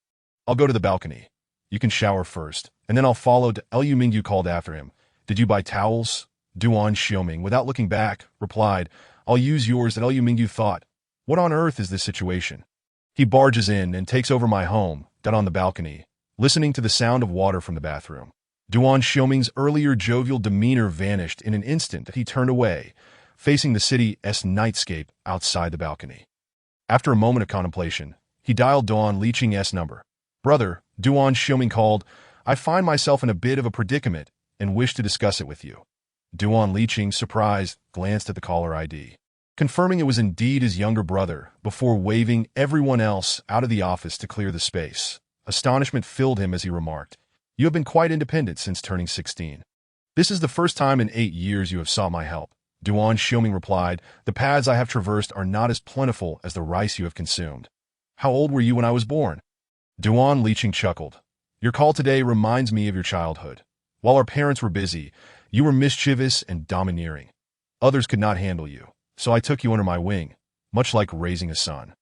"I'll go to the balcony. You can shower first, and then I'll follow." Lu Mingyu called after him. "Did you buy towels?" Duan Xiaoming, without looking back, replied, "I'll use yours." Lu Mingyu thought, "What on earth is this situation? He barges in and takes over my home." On the balcony, listening to the sound of water from the bathroom, Duan Xiaoming's earlier jovial demeanor vanished in an instant. He turned away, facing the city's nightscape outside the balcony. After a moment of contemplation, he dialed Duan Liqing's number. "Brother," Duan Xiaoming called, "I find myself in a bit of a predicament and wish to discuss it with you." Duan Liqing, surprised, glanced at the caller ID, confirming it was indeed his younger brother, before waving everyone else out of the office to clear the space. Astonishment filled him as he remarked, "You have been quite independent since turning 16. This is the first time in 8 years you have sought my help." Duan Xiaoming replied, "The paths I have traversed are not as plentiful as the rice you have consumed." "How old were you when I was born?" Duan Liqing chuckled. "Your call today reminds me of your childhood. While our parents were busy, you were mischievous and domineering. Others could not handle you, so I took you under my wing, much like raising a son."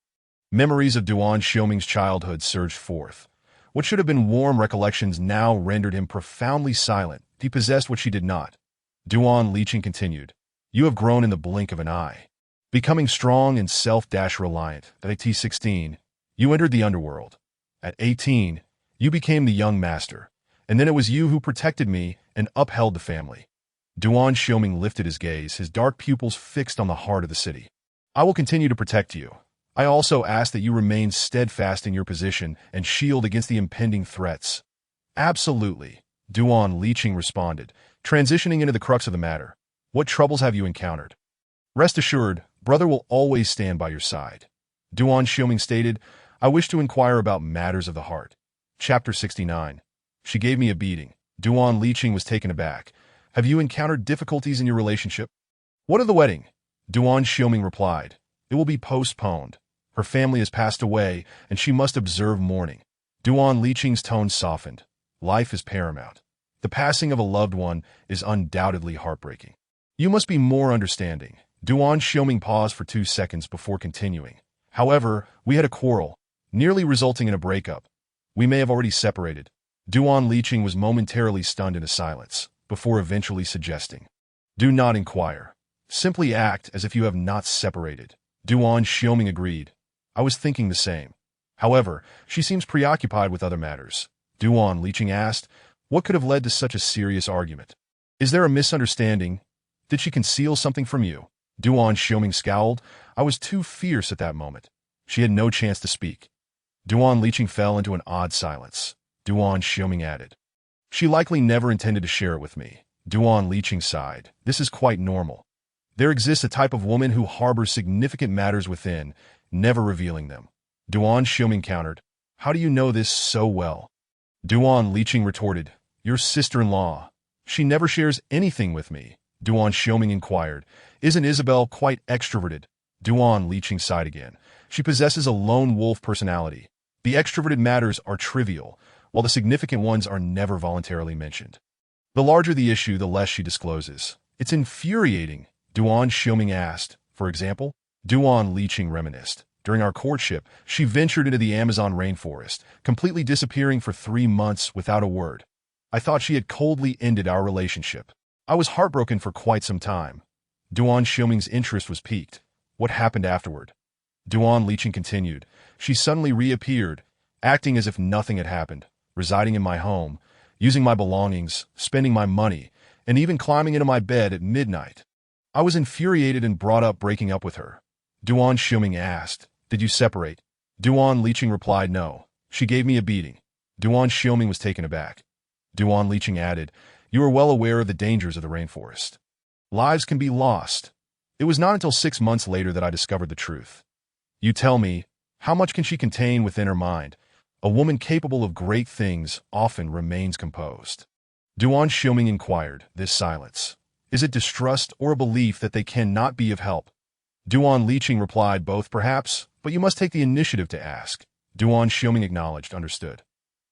Memories of Duan Xiaoming's childhood surged forth. What should have been warm recollections now rendered him profoundly silent. He possessed what she did not. Duan Liqing continued, "You have grown in the blink of an eye, becoming strong and self-reliant. At 16, you entered the underworld. At 18, you became the young master, and then it was you who protected me and upheld the family." Duan Xiaoming lifted his gaze, his dark pupils fixed on the heart of the city. "I will continue to protect you. I also ask that you remain steadfast in your position and shield against the impending threats." "Absolutely," Duan Liqing responded, transitioning into the crux of the matter. "What troubles have you encountered?" "Rest assured, brother will always stand by your side." Duan Xiaoming stated, "I wish to inquire about matters of the heart." Chapter 69. She gave me a beating. Duan Liqing was taken aback. "Have you encountered difficulties in your relationship?" "What of the wedding?" Duan Xiaoming replied, "It will be postponed. Her family has passed away, and she must observe mourning." Duan Liqing's tone softened. "Life is paramount. The passing of a loved one is undoubtedly heartbreaking. You must be more understanding." Duan Xiaoming paused for 2 seconds before continuing. "However, we had a quarrel, nearly resulting in a breakup. We may have already separated." Duan Liqing was momentarily stunned into silence, before eventually suggesting, "Do not inquire. Simply act as if you have not separated." Duan Xiaoming agreed. "I was thinking the same. However, she seems preoccupied with other matters." Duan Liqing asked, "What could have led to such a serious argument? Is there a misunderstanding? Did she conceal something from you?" Duan Xiaoming scowled. "I was too fierce at that moment." She had no chance to speak. Duan Liqing fell into an odd silence. Duan Xiaoming added, "She likely never intended to share it with me." Duan Liqing sighed. "This is quite normal. There exists a type of woman who harbors significant matters within, never revealing them." Duan Xiaoming countered, "How do you know this so well?" Duan Liqing retorted, "Your sister-in-law. She never shares anything with me." Duan Xiaoming inquired, "Isn't Isabel quite extroverted?" Duan Liqing sighed again. "She possesses a lone wolf personality. The extroverted matters are trivial, while the significant ones are never voluntarily mentioned. The larger the issue, the less she discloses. It's infuriating." Duan Xiaoming asked, "For example?" Duan Liqing reminisced. "During our courtship, she ventured into the Amazon rainforest, completely disappearing for 3 months without a word. I thought she had coldly ended our relationship. I was heartbroken for quite some time." Duan Xiaoming's interest was piqued. "What happened afterward?" Duan Liqing continued. "She suddenly reappeared, acting as if nothing had happened, residing in my home, using my belongings, spending my money, and even climbing into my bed at midnight. I was infuriated and brought up breaking up with her. Duan Xiuming asked, "Did you separate?" Duan Liqing replied, "No. She gave me a beating." Duan Xiuming was taken aback. Duan Liqing added, "You are well aware of the dangers of the rainforest. Lives can be lost." It was not until 6 months later that I discovered the truth. You tell me, how much can she contain within her mind? A woman capable of great things often remains composed. Duan Xiuming inquired, "This silence, is it distrust or a belief that they cannot be of help?" Duan Liqing replied, "Both perhaps, but you must take the initiative to ask." Duan Xiuming acknowledged, "Understood."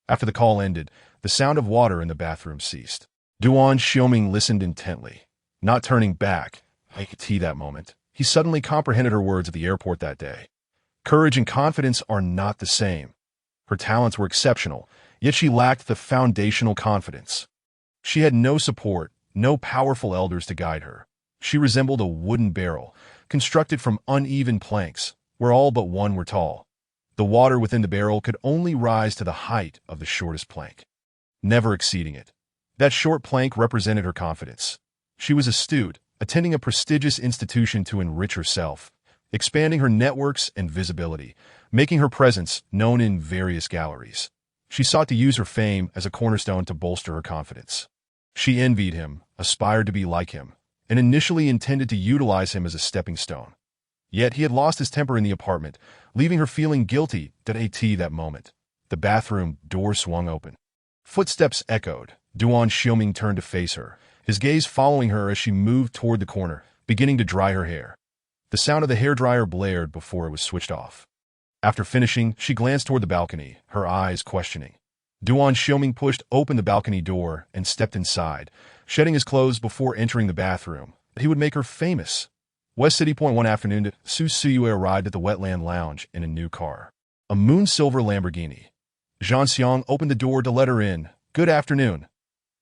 After the call ended, the sound of water in the bathroom ceased. Duan Xiuming listened intently, not turning back. I could see that moment. He suddenly comprehended her words at the airport that day. Courage and confidence are not the same. Her talents were exceptional, yet she lacked the foundational confidence. She had no support, no powerful elders to guide her. She resembled a wooden barrel, constructed from uneven planks, where all but one were tall. The water within the barrel could only rise to the height of the shortest plank, never exceeding it. That short plank represented her confidence. She was astute, attending a prestigious institution to enrich herself, expanding her networks and visibility, making her presence known in various galleries. She sought to use her fame as a cornerstone to bolster her confidence. She envied him, aspired to be like him, and initially intended to utilize him as a stepping stone. Yet he had lost his temper in the apartment, leaving her feeling guilty that moment. The bathroom door swung open. Footsteps echoed. Duan Xiuming turned to face her, his gaze following her as she moved toward the corner, beginning to dry her hair. The sound of the hairdryer blared before it was switched off. After finishing, she glanced toward the balcony, her eyes questioning. Duan Xiuming pushed open the balcony door and stepped inside, shedding his clothes before entering the bathroom. He would make her famous. West City Point one afternoon, Su Siyue arrived at the Wetland Lounge in a new car, a moon-silver Lamborghini. Zhang Xiang opened the door to let her in. "Good afternoon."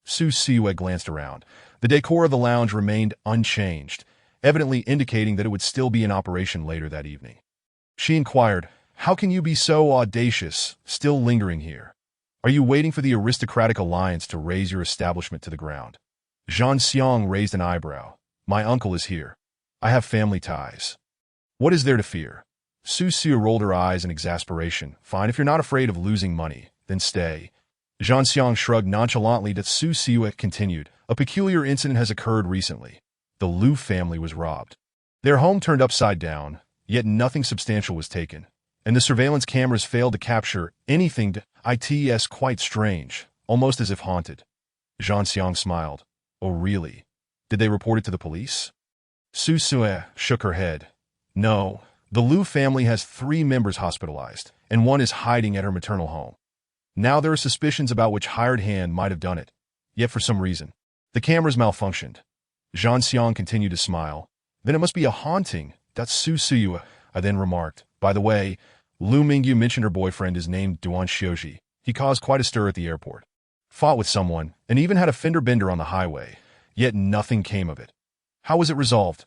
Su Siyue glanced around. The decor of the lounge remained unchanged, evidently indicating that it would still be in operation later that evening. She inquired, "How can you be so audacious, still lingering here? Are you waiting for the aristocratic alliance to raise your establishment to the ground?" Zhang Xiang raised an eyebrow. "My uncle is here. I have family ties. What is there to fear?" Su Siyue rolled her eyes in exasperation. "Fine, if you're not afraid of losing money, then stay." Zhang Xiang shrugged nonchalantly. That Su Siyue continued, "A peculiar incident has occurred recently. The Liu family was robbed. Their home turned upside down, yet nothing substantial was taken, and the surveillance cameras failed to capture anything. It's quite strange, almost as if haunted." Zhang Xiang smiled. "Oh, really? Did they report it to the police?" Su Siyue shook her head. "No, the Liu family has 3 members hospitalized, and one is hiding at her maternal home. Now there are suspicions about which hired hand might have done it, yet for some reason, the cameras malfunctioned." Zhang Xiang continued to smile. "Then it must be a haunting." "That's Su Siyue," I then remarked. "By the way, Lu Mingyu mentioned her boyfriend is named Duan Xiuji. He caused quite a stir at the airport, fought with someone, and even had a fender bender on the highway, yet nothing came of it. How was it resolved?"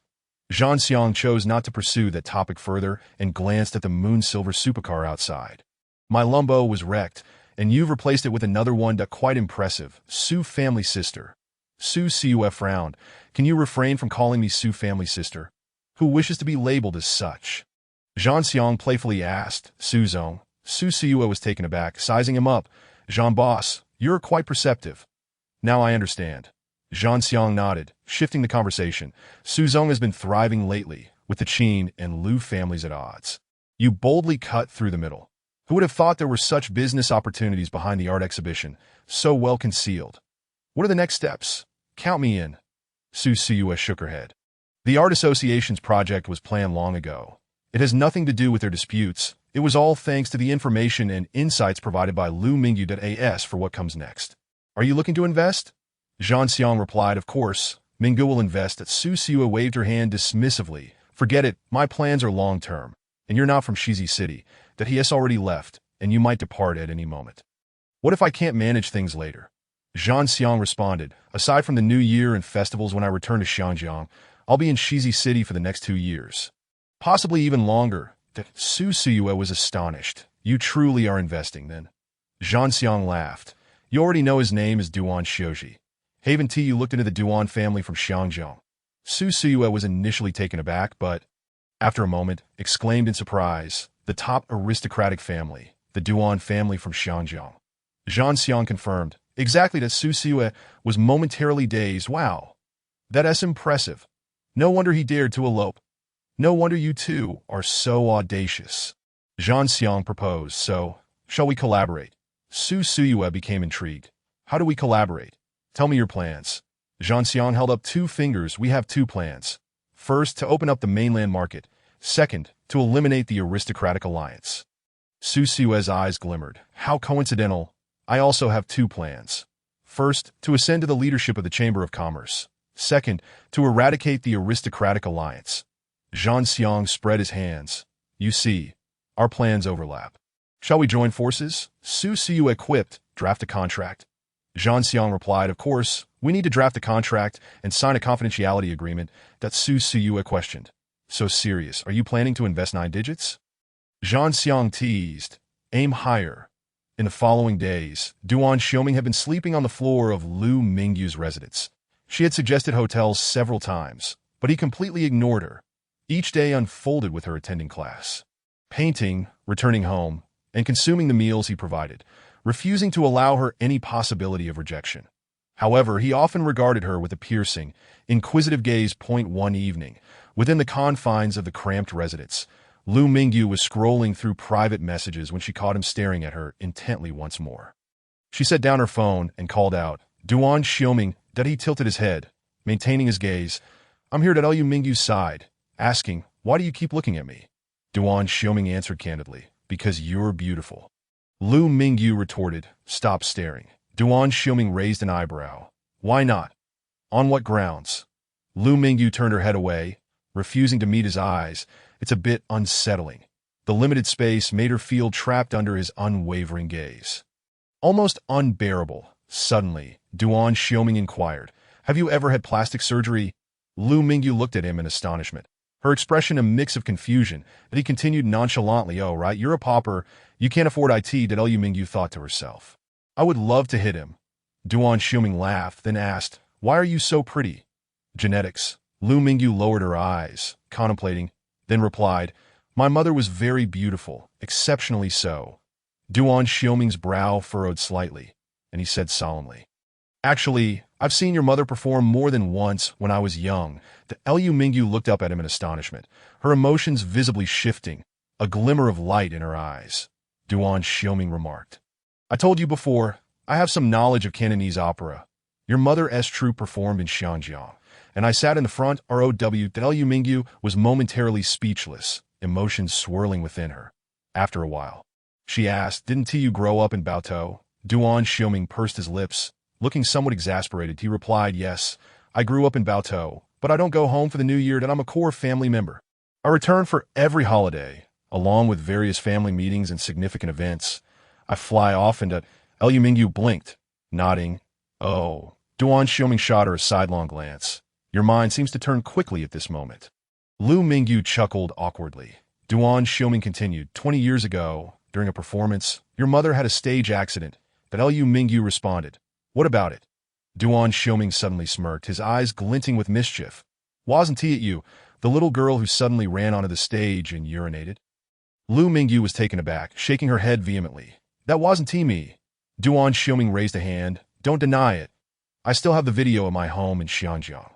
Zhang Xiang chose not to pursue that topic further and glanced at the moon-silver supercar outside. "My Lumbo was wrecked, and you've replaced it with another one. Quite impressive. Su family sister." Su Siyue frowned. "Can you refrain from calling me Su family sister? Who wishes to be labeled as such?" Zhang Xiang playfully asked. "Su Zong." Su Siyue was taken aback, sizing him up. "Zhang boss, you're quite perceptive." "Now I understand." Zhang Xiang nodded, shifting the conversation. "Su Zong has been thriving lately, with the Qin and Liu families at odds. You boldly cut through the middle. Who would have thought there were such business opportunities behind the art exhibition, so well concealed? What are the next steps? Count me in." Su Siyue shook her head. "The Art Association's project was planned long ago. It has nothing to do with their disputes. It was all thanks to the information and insights provided by Lu Mingyu. As for what comes next, are you looking to invest?" Zhang Xiang replied, "Of course, Mingyu will invest." Su Siyue waved her hand dismissively. "Forget it, my plans are long-term, and you're not from Shizi City. He has already left, and you might depart at any moment. What if I can't manage things later?" Zhang Xiang responded, "Aside from the New Year and festivals when I return to Xiangjiang, I'll be in Shizi City for the next 2 years. Possibly even longer." Su Siyue was astonished. "You truly are investing, then?" Zhang Xiang laughed. "You already know his name is Duan Xiuji. Haven't you looked into the Duan family from Xiangjiang?" Su Siyue was initially taken aback, but, after a moment, exclaimed in surprise, the top aristocratic family, the Duan family from Xianjiang. Zhang Xiang confirmed, exactly, that Su Siyue was momentarily dazed. Wow, that's impressive. No wonder he dared to elope. No wonder you two are so audacious. Zhang Xiang proposed, so, shall we collaborate? Su Siyue became intrigued. How do we collaborate? Tell me your plans. Zhang Xiang held up 2 fingers. We have 2 plans. First, to open up the mainland market. Second, to eliminate the aristocratic alliance. Su Siyue's eyes glimmered. How coincidental. I also have 2 plans. First, to ascend to the leadership of the Chamber of Commerce. Second, to eradicate the aristocratic alliance. Zhang Xiang spread his hands. You see, our plans overlap. Shall we join forces? Su Siyue quipped, draft a contract. Zhang Xiang replied, of course, we need to draft a contract and sign a confidentiality agreement. That Su Siyue questioned. So serious, are you planning to invest 9 digits? Zhang Xiang teased, aim higher. In the following days, Duan Xiaoming had been sleeping on the floor of Lu Mingyu's residence. She had suggested hotels several times, but he completely ignored her. Each day unfolded with her attending class, painting, returning home, and consuming the meals he provided, refusing to allow her any possibility of rejection. However, he often regarded her with a piercing, inquisitive gaze. One evening, within the confines of the cramped residence, Lu Mingyu was scrolling through private messages when she caught him staring at her intently once more. She set down her phone and called out, Duan Xiaoming. That he tilted his head, maintaining his gaze. I'm here at Lu Mingyu's side, asking, why do you keep looking at me? Duan Xiaoming answered candidly, because you're beautiful. Lu Mingyu retorted, stop staring. Duan Xiaoming raised an eyebrow. Why not? On what grounds? Lu Mingyu turned her head away, refusing to meet his eyes. It's a bit unsettling. The limited space made her feel trapped under his unwavering gaze. Almost unbearable. Suddenly, Duan Xiaoming inquired, have you ever had plastic surgery? Lu Mingyu looked at him in astonishment, her expression a mix of confusion, but he continued nonchalantly, oh right, you're a pauper, you can't afford IT. Lu Mingyu thought to herself. I would love to hit him. Duan Xiaoming laughed, then asked, why are you so pretty? Genetics. Lu Mingyu lowered her eyes, contemplating, then replied, my mother was very beautiful, exceptionally so. Duan Xiaoming's brow furrowed slightly, and he said solemnly, actually, I've seen your mother perform more than once when I was young. Lu Mingyu looked up at him in astonishment, her emotions visibly shifting, a glimmer of light in her eyes. Duan Xiaoming remarked, I told you before, I have some knowledge of Cantonese opera. Your mother's troupe performed in Xianjiang, and I sat in the front row. Lu Mingyu was momentarily speechless, emotions swirling within her. After a while, she asked, didn't you grow up in Baotou? Duan Xiaoming pursed his lips, looking somewhat exasperated. He replied, yes, I grew up in Baotou, but I don't go home for the new year. I'm a core family member. I return for every holiday, along with various family meetings and significant events. I fly often to... Lu Mingyu blinked, nodding. Oh. Duan Xiaoming shot her a sidelong glance. Your mind seems to turn quickly at this moment. Lu Mingyu chuckled awkwardly. Duan Xiaoming continued, 20 years ago, during a performance, your mother had a stage accident. Lu Mingyu responded, what about it? Duan Xiaoming suddenly smirked, his eyes glinting with mischief. Wasn't it you, the little girl who suddenly ran onto the stage and urinated? Lu Mingyu was taken aback, shaking her head vehemently. That wasn't me. Duan Xiaoming raised a hand. Don't deny it. I still have the video in my home in Xianjiang.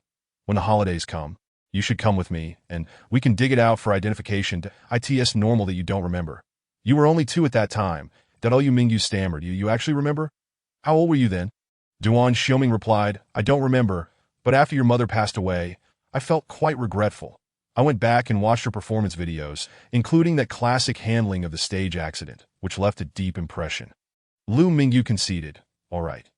When the holidays come, you should come with me, and we can dig it out for identification. It's normal that you don't remember. You were only 2 at that time. Lu Mingyu stammered. You actually remember? How old were you then? Duan Xiaoming replied, I don't remember, but after your mother passed away, I felt quite regretful. I went back and watched her performance videos, including that classic handling of the stage accident, which left a deep impression. Lu Mingyu conceded, all right.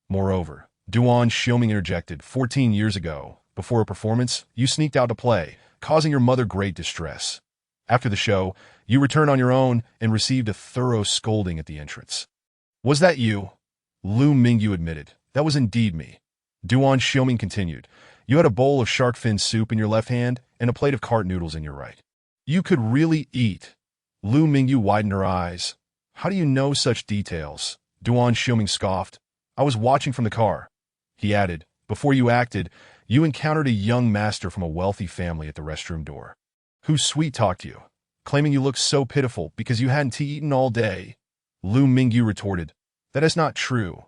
Moreover, Duan Xiaoming interjected, 14 years ago, before a performance, you sneaked out to play, causing your mother great distress. After the show, you returned on your own and received a thorough scolding at the entrance. Was that you? Lu Mingyu admitted, that was indeed me. Duan Xiaoming continued, you had a bowl of shark fin soup in your left hand and a plate of cart noodles in your right. You could really eat. Lu Mingyu widened her eyes. How do you know such details? Duan Xiaoming scoffed. I was watching from the car. He added, before you acted, You encountered a young master from a wealthy family at the restroom door, who sweet-talked you, claiming you looked so pitiful because you hadn't eaten all day. Lu Mingyu retorted, "That is not true."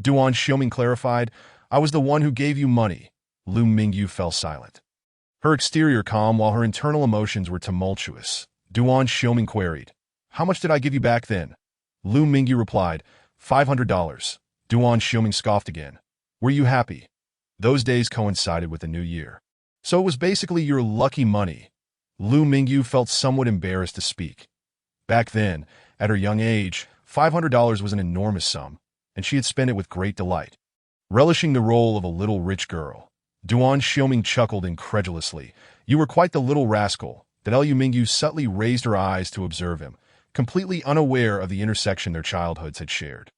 Duan Xiaoming clarified, "I was the one who gave you money." Lu Mingyu fell silent, her exterior calm while her internal emotions were tumultuous. Duan Xiaoming queried, "How much did I give you back then?" Lu Mingyu replied, $500. Duan Xiaoming scoffed again. "Were you happy?" Those days coincided with the new year, so it was basically your lucky money. Lu Mingyu felt somewhat embarrassed to speak. Back then, at her young age, $500 was an enormous sum, and she had spent it with great delight, relishing the role of a little rich girl. Duan Xiaoming chuckled incredulously. "You were quite the little rascal." That Lu Mingyu subtly raised her eyes to observe him, completely unaware of the intersection their childhoods had shared.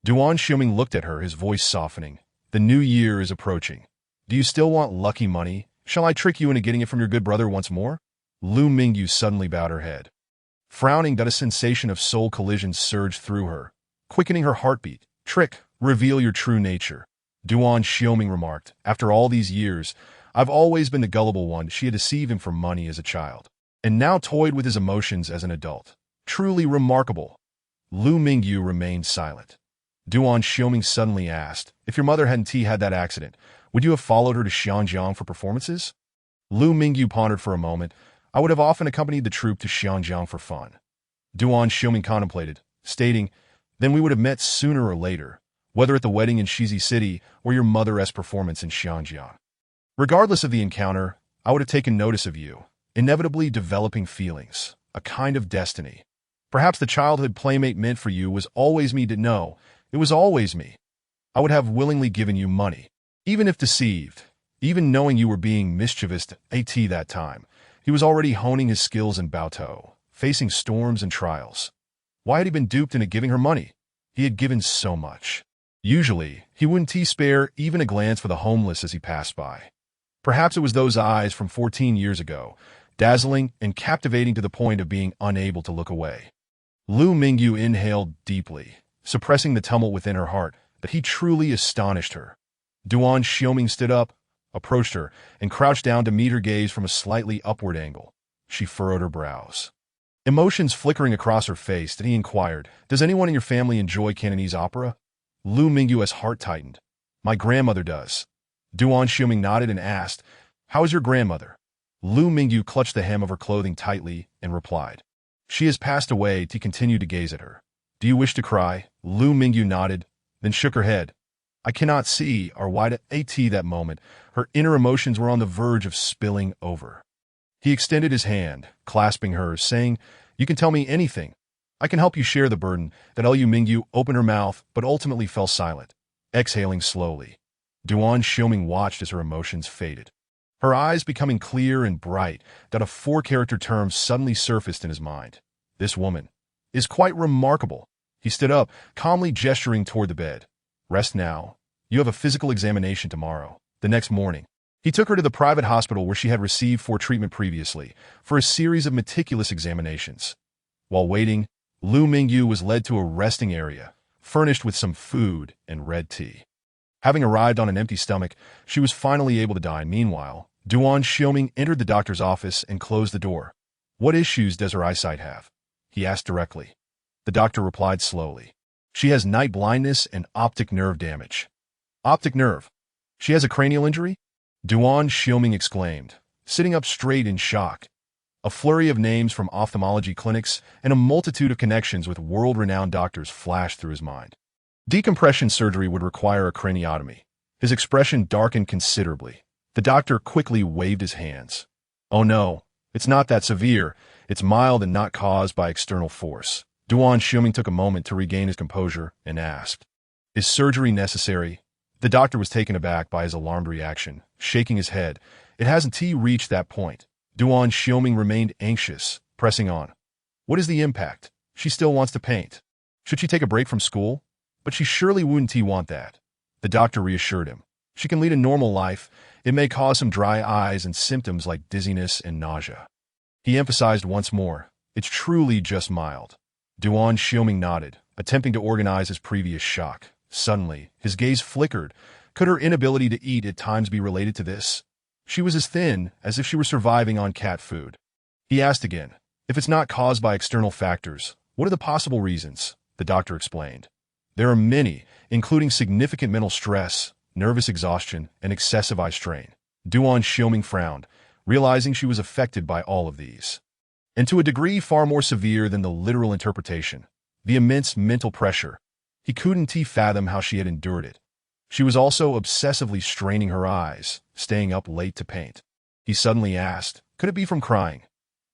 Duan Xiaoming looked at her, his voice softening. "The new year is approaching. Do you still want lucky money? Shall I trick you into getting it from your good brother once more?" Lu Mingyu suddenly bowed her head, frowning that a sensation of soul collision surged through her, quickening her heartbeat. "Trick, reveal your true nature." Duan Xiaoming remarked, "After all these years, I've always been the gullible one." She had deceived him for money as a child, and now toyed with his emotions as an adult. Truly remarkable. Lu Mingyu remained silent. Duan Xiaoming suddenly asked, "If your mother hadn't had that accident, would you have followed her to Xianjiang for performances?" Lu Mingyu pondered for a moment. "I would have often accompanied the troupe to Xianjiang for fun." Duan Xiaoming contemplated, stating, "Then we would have met sooner or later, whether at the wedding in Shizi City or your mother's performance in Xianjiang. Regardless of the encounter, I would have taken notice of you, inevitably developing feelings, a kind of destiny. Perhaps the childhood playmate meant for you was always me. No, it was always me. I would have willingly given you money, even if deceived, even knowing you were being mischievous at that time." He was already honing his skills in Baotou, facing storms and trials. Why had he been duped into giving her money? He had given so much. Usually, he wouldn't spare even a glance for the homeless as he passed by. Perhaps it was those eyes from 14 years ago, dazzling and captivating to the point of being unable to look away. Lu Mingyu inhaled deeply, suppressing the tumult within her heart, but he truly astonished her. Duan Xiaoming stood up, approached her, and crouched down to meet her gaze from a slightly upward angle. She furrowed her brows, emotions flickering across her face. He inquired, "Does anyone in your family enjoy Cantonese opera?" Lu Mingyu's heart tightened. "My grandmother does." Duan Xiaoming nodded and asked, "How is your grandmother?" Lu Mingyu clutched the hem of her clothing tightly and replied, "She has passed away." He continued to gaze at her. "Do you wish to cry?" Lu Mingyu nodded, then shook her head. "I cannot see or why at that moment. Her inner emotions were on the verge of spilling over." He extended his hand, clasping hers, saying, "You can tell me anything. I can help you share the burden." That Lu Mingyu opened her mouth, but ultimately fell silent, exhaling slowly. Duan Xiaoming watched as her emotions faded, her eyes becoming clear and bright. That a four-character term suddenly surfaced in his mind. "This woman is quite remarkable." He stood up, calmly gesturing toward the bed. "Rest now. You have a physical examination tomorrow." The next morning, he took her to the private hospital where she had received for treatment previously, for a series of meticulous examinations. While waiting, Lu Mingyu was led to a resting area, furnished with some food and red tea. Having arrived on an empty stomach, she was finally able to dine. Meanwhile, Duan Xiaoming entered the doctor's office and closed the door. "What issues does her eyesight have?" he asked directly. The doctor replied slowly. "She has night blindness and optic nerve damage." "Optic nerve? She has a cranial injury?" Duan Xiaoming exclaimed, sitting up straight in shock. A flurry of names from ophthalmology clinics and a multitude of connections with world-renowned doctors flashed through his mind. Decompression surgery would require a craniotomy. His expression darkened considerably. The doctor quickly waved his hands. "Oh no, it's not that severe. It's mild and not caused by external force." Duan Xiaoming took a moment to regain his composure and asked, "Is surgery necessary?" The doctor was taken aback by his alarmed reaction, shaking his head. "It hasn't reached that point." Duan Xiaoming remained anxious, pressing on. "What is the impact? She still wants to paint. Should she take a break from school?" "But she surely wouldn't want that." The doctor reassured him. "She can lead a normal life. It may cause some dry eyes and symptoms like dizziness and nausea." He emphasized once more, "It's truly just mild." Duan Xiaoming nodded, attempting to organize his previous shock. Suddenly, his gaze flickered, Could her inability to eat at times be related to this? She was as thin as if she were surviving on cat food. He asked again, if it's not caused by external factors, what are the possible reasons? The doctor explained. There are many, including significant mental stress, nervous exhaustion, and excessive eye strain. Duan Xiaoming frowned, realizing she was affected by all of these. And to a degree far more severe than the literal interpretation, the immense mental pressure. He couldn't fathom how she had endured it. She was also obsessively straining her eyes, staying up late to paint. He suddenly asked, could it be from crying?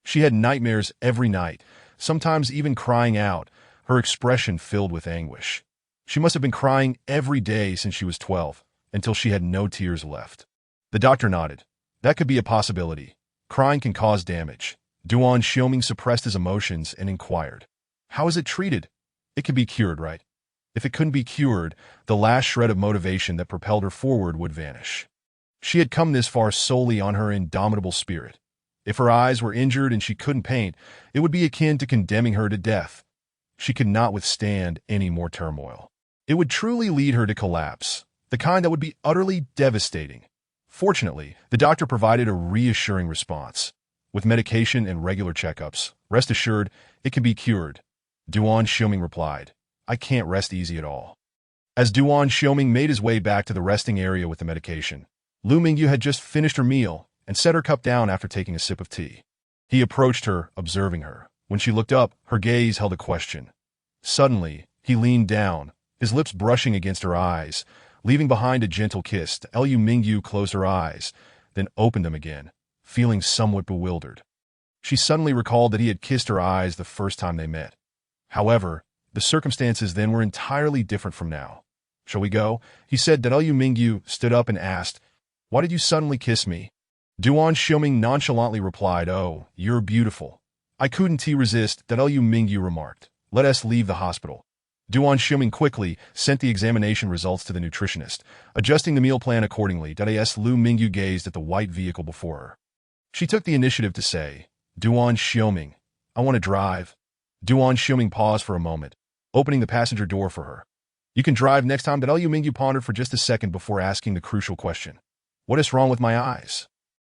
She had nightmares every night, sometimes even crying out, her expression filled with anguish. She must have been crying every day since she was 12, until she had no tears left. The doctor nodded. That could be a possibility. Crying can cause damage. Duan Xiaoming suppressed his emotions and inquired, how is it treated? It can be cured, right? If it couldn't be cured, the last shred of motivation that propelled her forward would vanish. She had come this far solely on her indomitable spirit. If her eyes were injured and she couldn't paint, it would be akin to condemning her to death. She could not withstand any more turmoil. It would truly lead her to collapse, the kind that would be utterly devastating. Fortunately, the doctor provided a reassuring response. With medication and regular checkups, rest assured, it can be cured. Duan Xiaoming replied, I can't rest easy at all. As Duan Xiaoming made his way back to the resting area with the medication, Lu Mingyu had just finished her meal and set her cup down after taking a sip of tea. He approached her, observing her. When she looked up, her gaze held a question. Suddenly, he leaned down, his lips brushing against her eyes, leaving behind a gentle kiss. Lu Mingyu closed her eyes, then opened them again, feeling somewhat bewildered. She suddenly recalled that he had kissed her eyes the first time they met. However, the circumstances then were entirely different from now. Shall we go? He said. Lu Mingyu stood up and asked, why did you suddenly kiss me? Duan Xiaoming nonchalantly replied, oh, you're beautiful. I couldn't resist. Lu Mingyu remarked, let us leave the hospital. Duan Xiaoming quickly sent the examination results to the nutritionist, adjusting the meal plan accordingly. As Lu Mingyu gazed at the white vehicle before her, she took the initiative to say, Duan Xiaoming, I want to drive. Duan Xiaoming paused for a moment, opening the passenger door for her. You can drive next time. Lu Mingyu pondered for just a second before asking the crucial question. What is wrong with my eyes?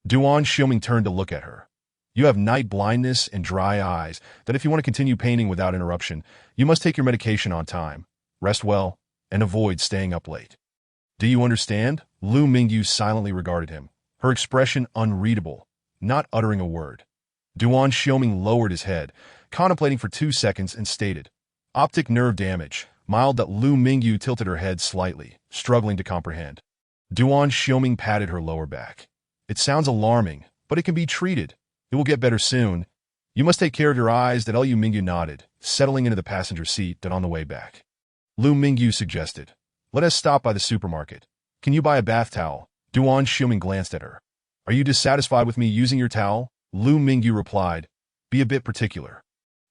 Duan Xiaoming turned to look at her. You have night blindness and dry eyes that if you want to continue painting without interruption, you must take your medication on time, rest well, and avoid staying up late. Do you understand? Lu Mingyu silently regarded him, her expression unreadable, not uttering a word. Duan Xiaoming lowered his head, contemplating for 2 seconds and stated, optic nerve damage, mild. Lu Mingyu tilted her head slightly, struggling to comprehend. Duan Xiaoming patted her lower back. It sounds alarming, but it can be treated. It will get better soon. You must take care of your eyes. Lu Mingyu nodded, settling into the passenger seat. On the way back, Lu Mingyu suggested, let us stop by the supermarket. Can you buy a bath towel? Duan Xiaoming glanced at her. Are you dissatisfied with me using your towel? Lu Mingyu replied, be a bit particular.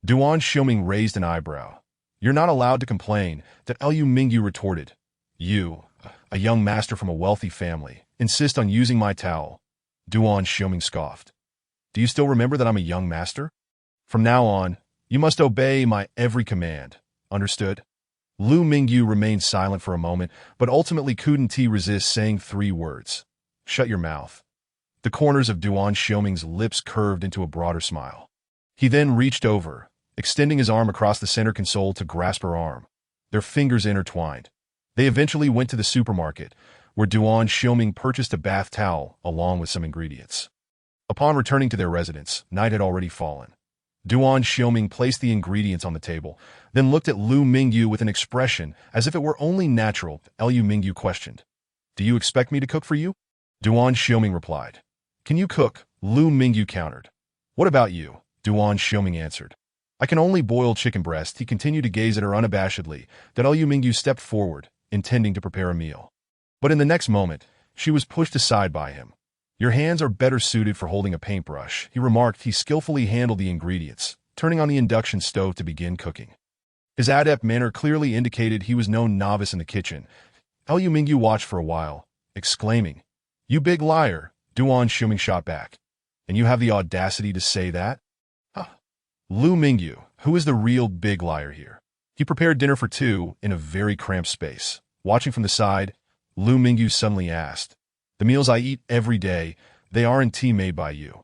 Duan Xiaoming raised an eyebrow. You're not allowed to complain. Lu Mingyu retorted. You, a young master from a wealthy family, insist on using my towel. Duan Xiaoming scoffed. Do you still remember that I'm a young master? From now on, you must obey my every command. Understood? Lu Mingyu remained silent for a moment, but ultimately couldn't resist saying 3 words. Shut your mouth. The corners of Duan Xiaoming's lips curved into a broader smile. He then reached over, extending his arm across the center console to grasp her arm. Their fingers intertwined. They eventually went to the supermarket, where Duan Xiaoming purchased a bath towel along with some ingredients. Upon returning to their residence, night had already fallen. Duan Xiaoming placed the ingredients on the table, then looked at Lu Mingyu with an expression as if it were only natural. Lu Mingyu questioned, do you expect me to cook for you? Duan Xiaoming replied, can you cook? Lu Mingyu countered. What about you? Duan Xiaoming answered. I can only boil chicken breast. He continued to gaze at her unabashedly. Lu Mingyu stepped forward, intending to prepare a meal. But in the next moment, she was pushed aside by him. Your hands are better suited for holding a paintbrush, he remarked. He skillfully handled the ingredients, turning on the induction stove to begin cooking. His adept manner clearly indicated he was no novice in the kitchen. Lu Mingyu watched for a while, exclaiming, You big liar, Duan Xiaoming shot back. And you have the audacity to say that? Huh. Lu Mingyu, who is the real big liar here? He prepared dinner for 2 in a very cramped space. Watching from the side, Lu Mingyu suddenly asked. The meals I eat every day, they aren't made by you.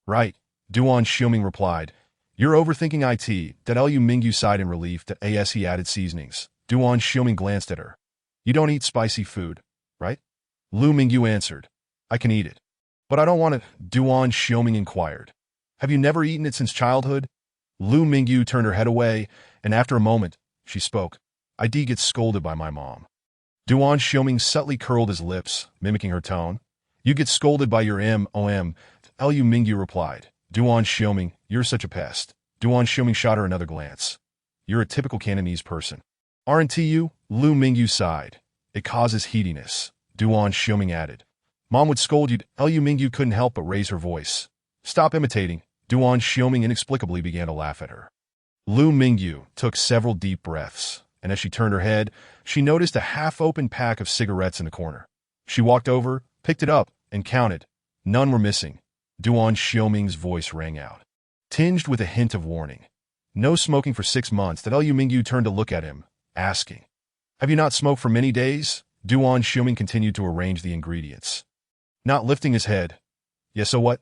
Right, Duan Xiuming replied. You're overthinking it. That Lu Mingyu sighed in relief that as he added seasonings. Duan Xiuming glanced at her. You don't eat spicy food, right? Lu Mingyu answered. I can eat it. But I don't want it, Duan Xiuming inquired. Have you never eaten it since childhood? Lu Mingyu turned her head away, and after a moment, she spoke. I get scolded by my mom. Duan Xiuming subtly curled his lips, mimicking her tone. You get scolded by your mom, Lu Mingyu replied. Duan Xiuming, you're such a pest. Duan Xiuming shot her another glance. You're a typical Cantonese person. Aren't you? Lu Mingyu sighed. It causes heatiness, Duan Xiuming added. Mom would scold you. Lu Mingyu couldn't help but raise her voice. Stop imitating. Duan Xiuming inexplicably began to laugh at her. Lu Mingyu took several deep breaths, and as she turned her head, she noticed a half-open pack of cigarettes in the corner. She walked over, picked it up, and counted. None were missing. Duan Xiuming's voice rang out, tinged with a hint of warning. No smoking for 6 months. That Lu Mingyu turned to look at him, asking, Have you not smoked for many days? Duan Xiuming continued to arrange the ingredients. Not lifting his head. Yeah, so what?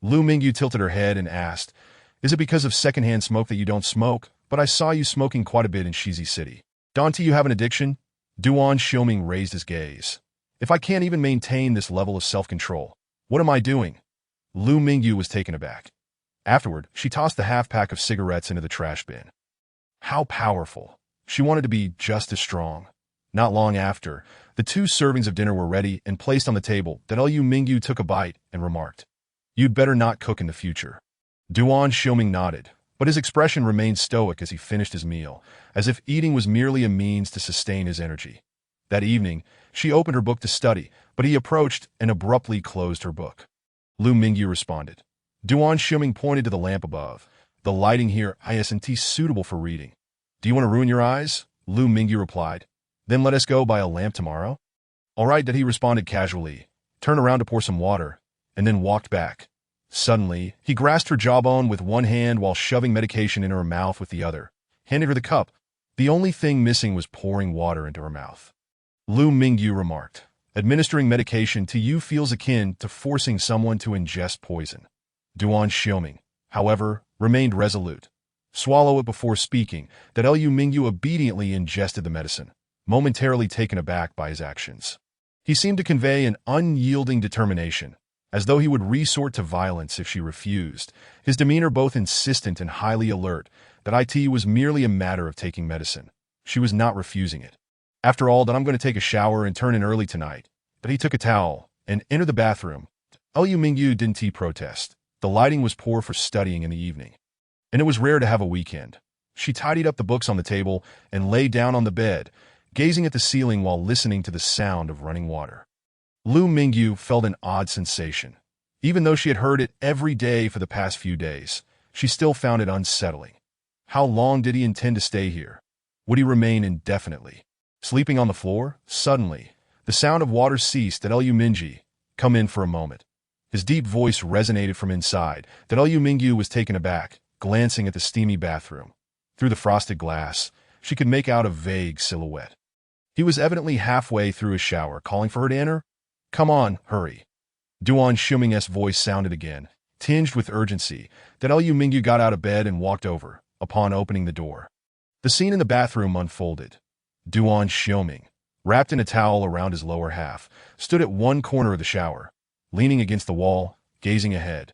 Lu Mingyu tilted her head and asked, Is it because of secondhand smoke that you don't smoke? But I saw you smoking quite a bit in Shizi City. Don't you have an addiction? Duan Xiuming raised his gaze. If I can't even maintain this level of self-control, what am I doing? Lu Mingyu was taken aback. Afterward, she tossed the half-pack of cigarettes into the trash bin. How powerful. She wanted to be just as strong. Not long after, the 2 servings of dinner were ready and placed on the table. That Lu Mingyu took a bite and remarked, You'd better not cook in the future. Duan Xiuming nodded, but his expression remained stoic as he finished his meal, as if eating was merely a means to sustain his energy. That evening, she opened her book to study, but he approached and abruptly closed her book. Lu Mingyu responded. Duan Xiuming pointed to the lamp above. The lighting here isn't suitable for reading. Do you want to ruin your eyes? Lu Mingyu replied. Then let us go buy a lamp tomorrow. All right, that he responded casually, turned around to pour some water, and then walked back. Suddenly, he grasped her jawbone with one hand while shoving medication into her mouth with the other, handed her the cup. The only thing missing was pouring water into her mouth. Lu Mingyu remarked, Administering medication to you feels akin to forcing someone to ingest poison. Duan Xiuming, however, remained resolute. Swallow it before speaking. That Lu Mingyu obediently ingested the medicine, momentarily taken aback by his actions. He seemed to convey an unyielding determination, as though he would resort to violence if she refused, his demeanor both insistent and highly alert. That it was merely a matter of taking medicine. She was not refusing it. After all, that I'm going to take a shower and turn in early tonight. That he took a towel and entered the bathroom. Lu Mingyu didn't protest. The lighting was poor for studying in the evening, and it was rare to have a weekend. She tidied up the books on the table and lay down on the bed, gazing at the ceiling while listening to the sound of running water. Lu Mingyu felt an odd sensation. Even though she had heard it every day for the past few days, she still found it unsettling. How long did he intend to stay here? Would he remain indefinitely? Sleeping on the floor? Suddenly, the sound of water ceased. That Lu Mingyu, come in for a moment. His deep voice resonated from inside. That Lu Mingyu was taken aback, glancing at the steamy bathroom. Through the frosted glass, she could make out a vague silhouette. He was evidently halfway through his shower, calling for her to enter. Come on, hurry. Duan Xiuming's voice sounded again, tinged with urgency. That Lu Mingyu got out of bed and walked over, upon opening the door. The scene in the bathroom unfolded. Duan Xiuming, wrapped in a towel around his lower half, stood at one corner of the shower, leaning against the wall, gazing ahead.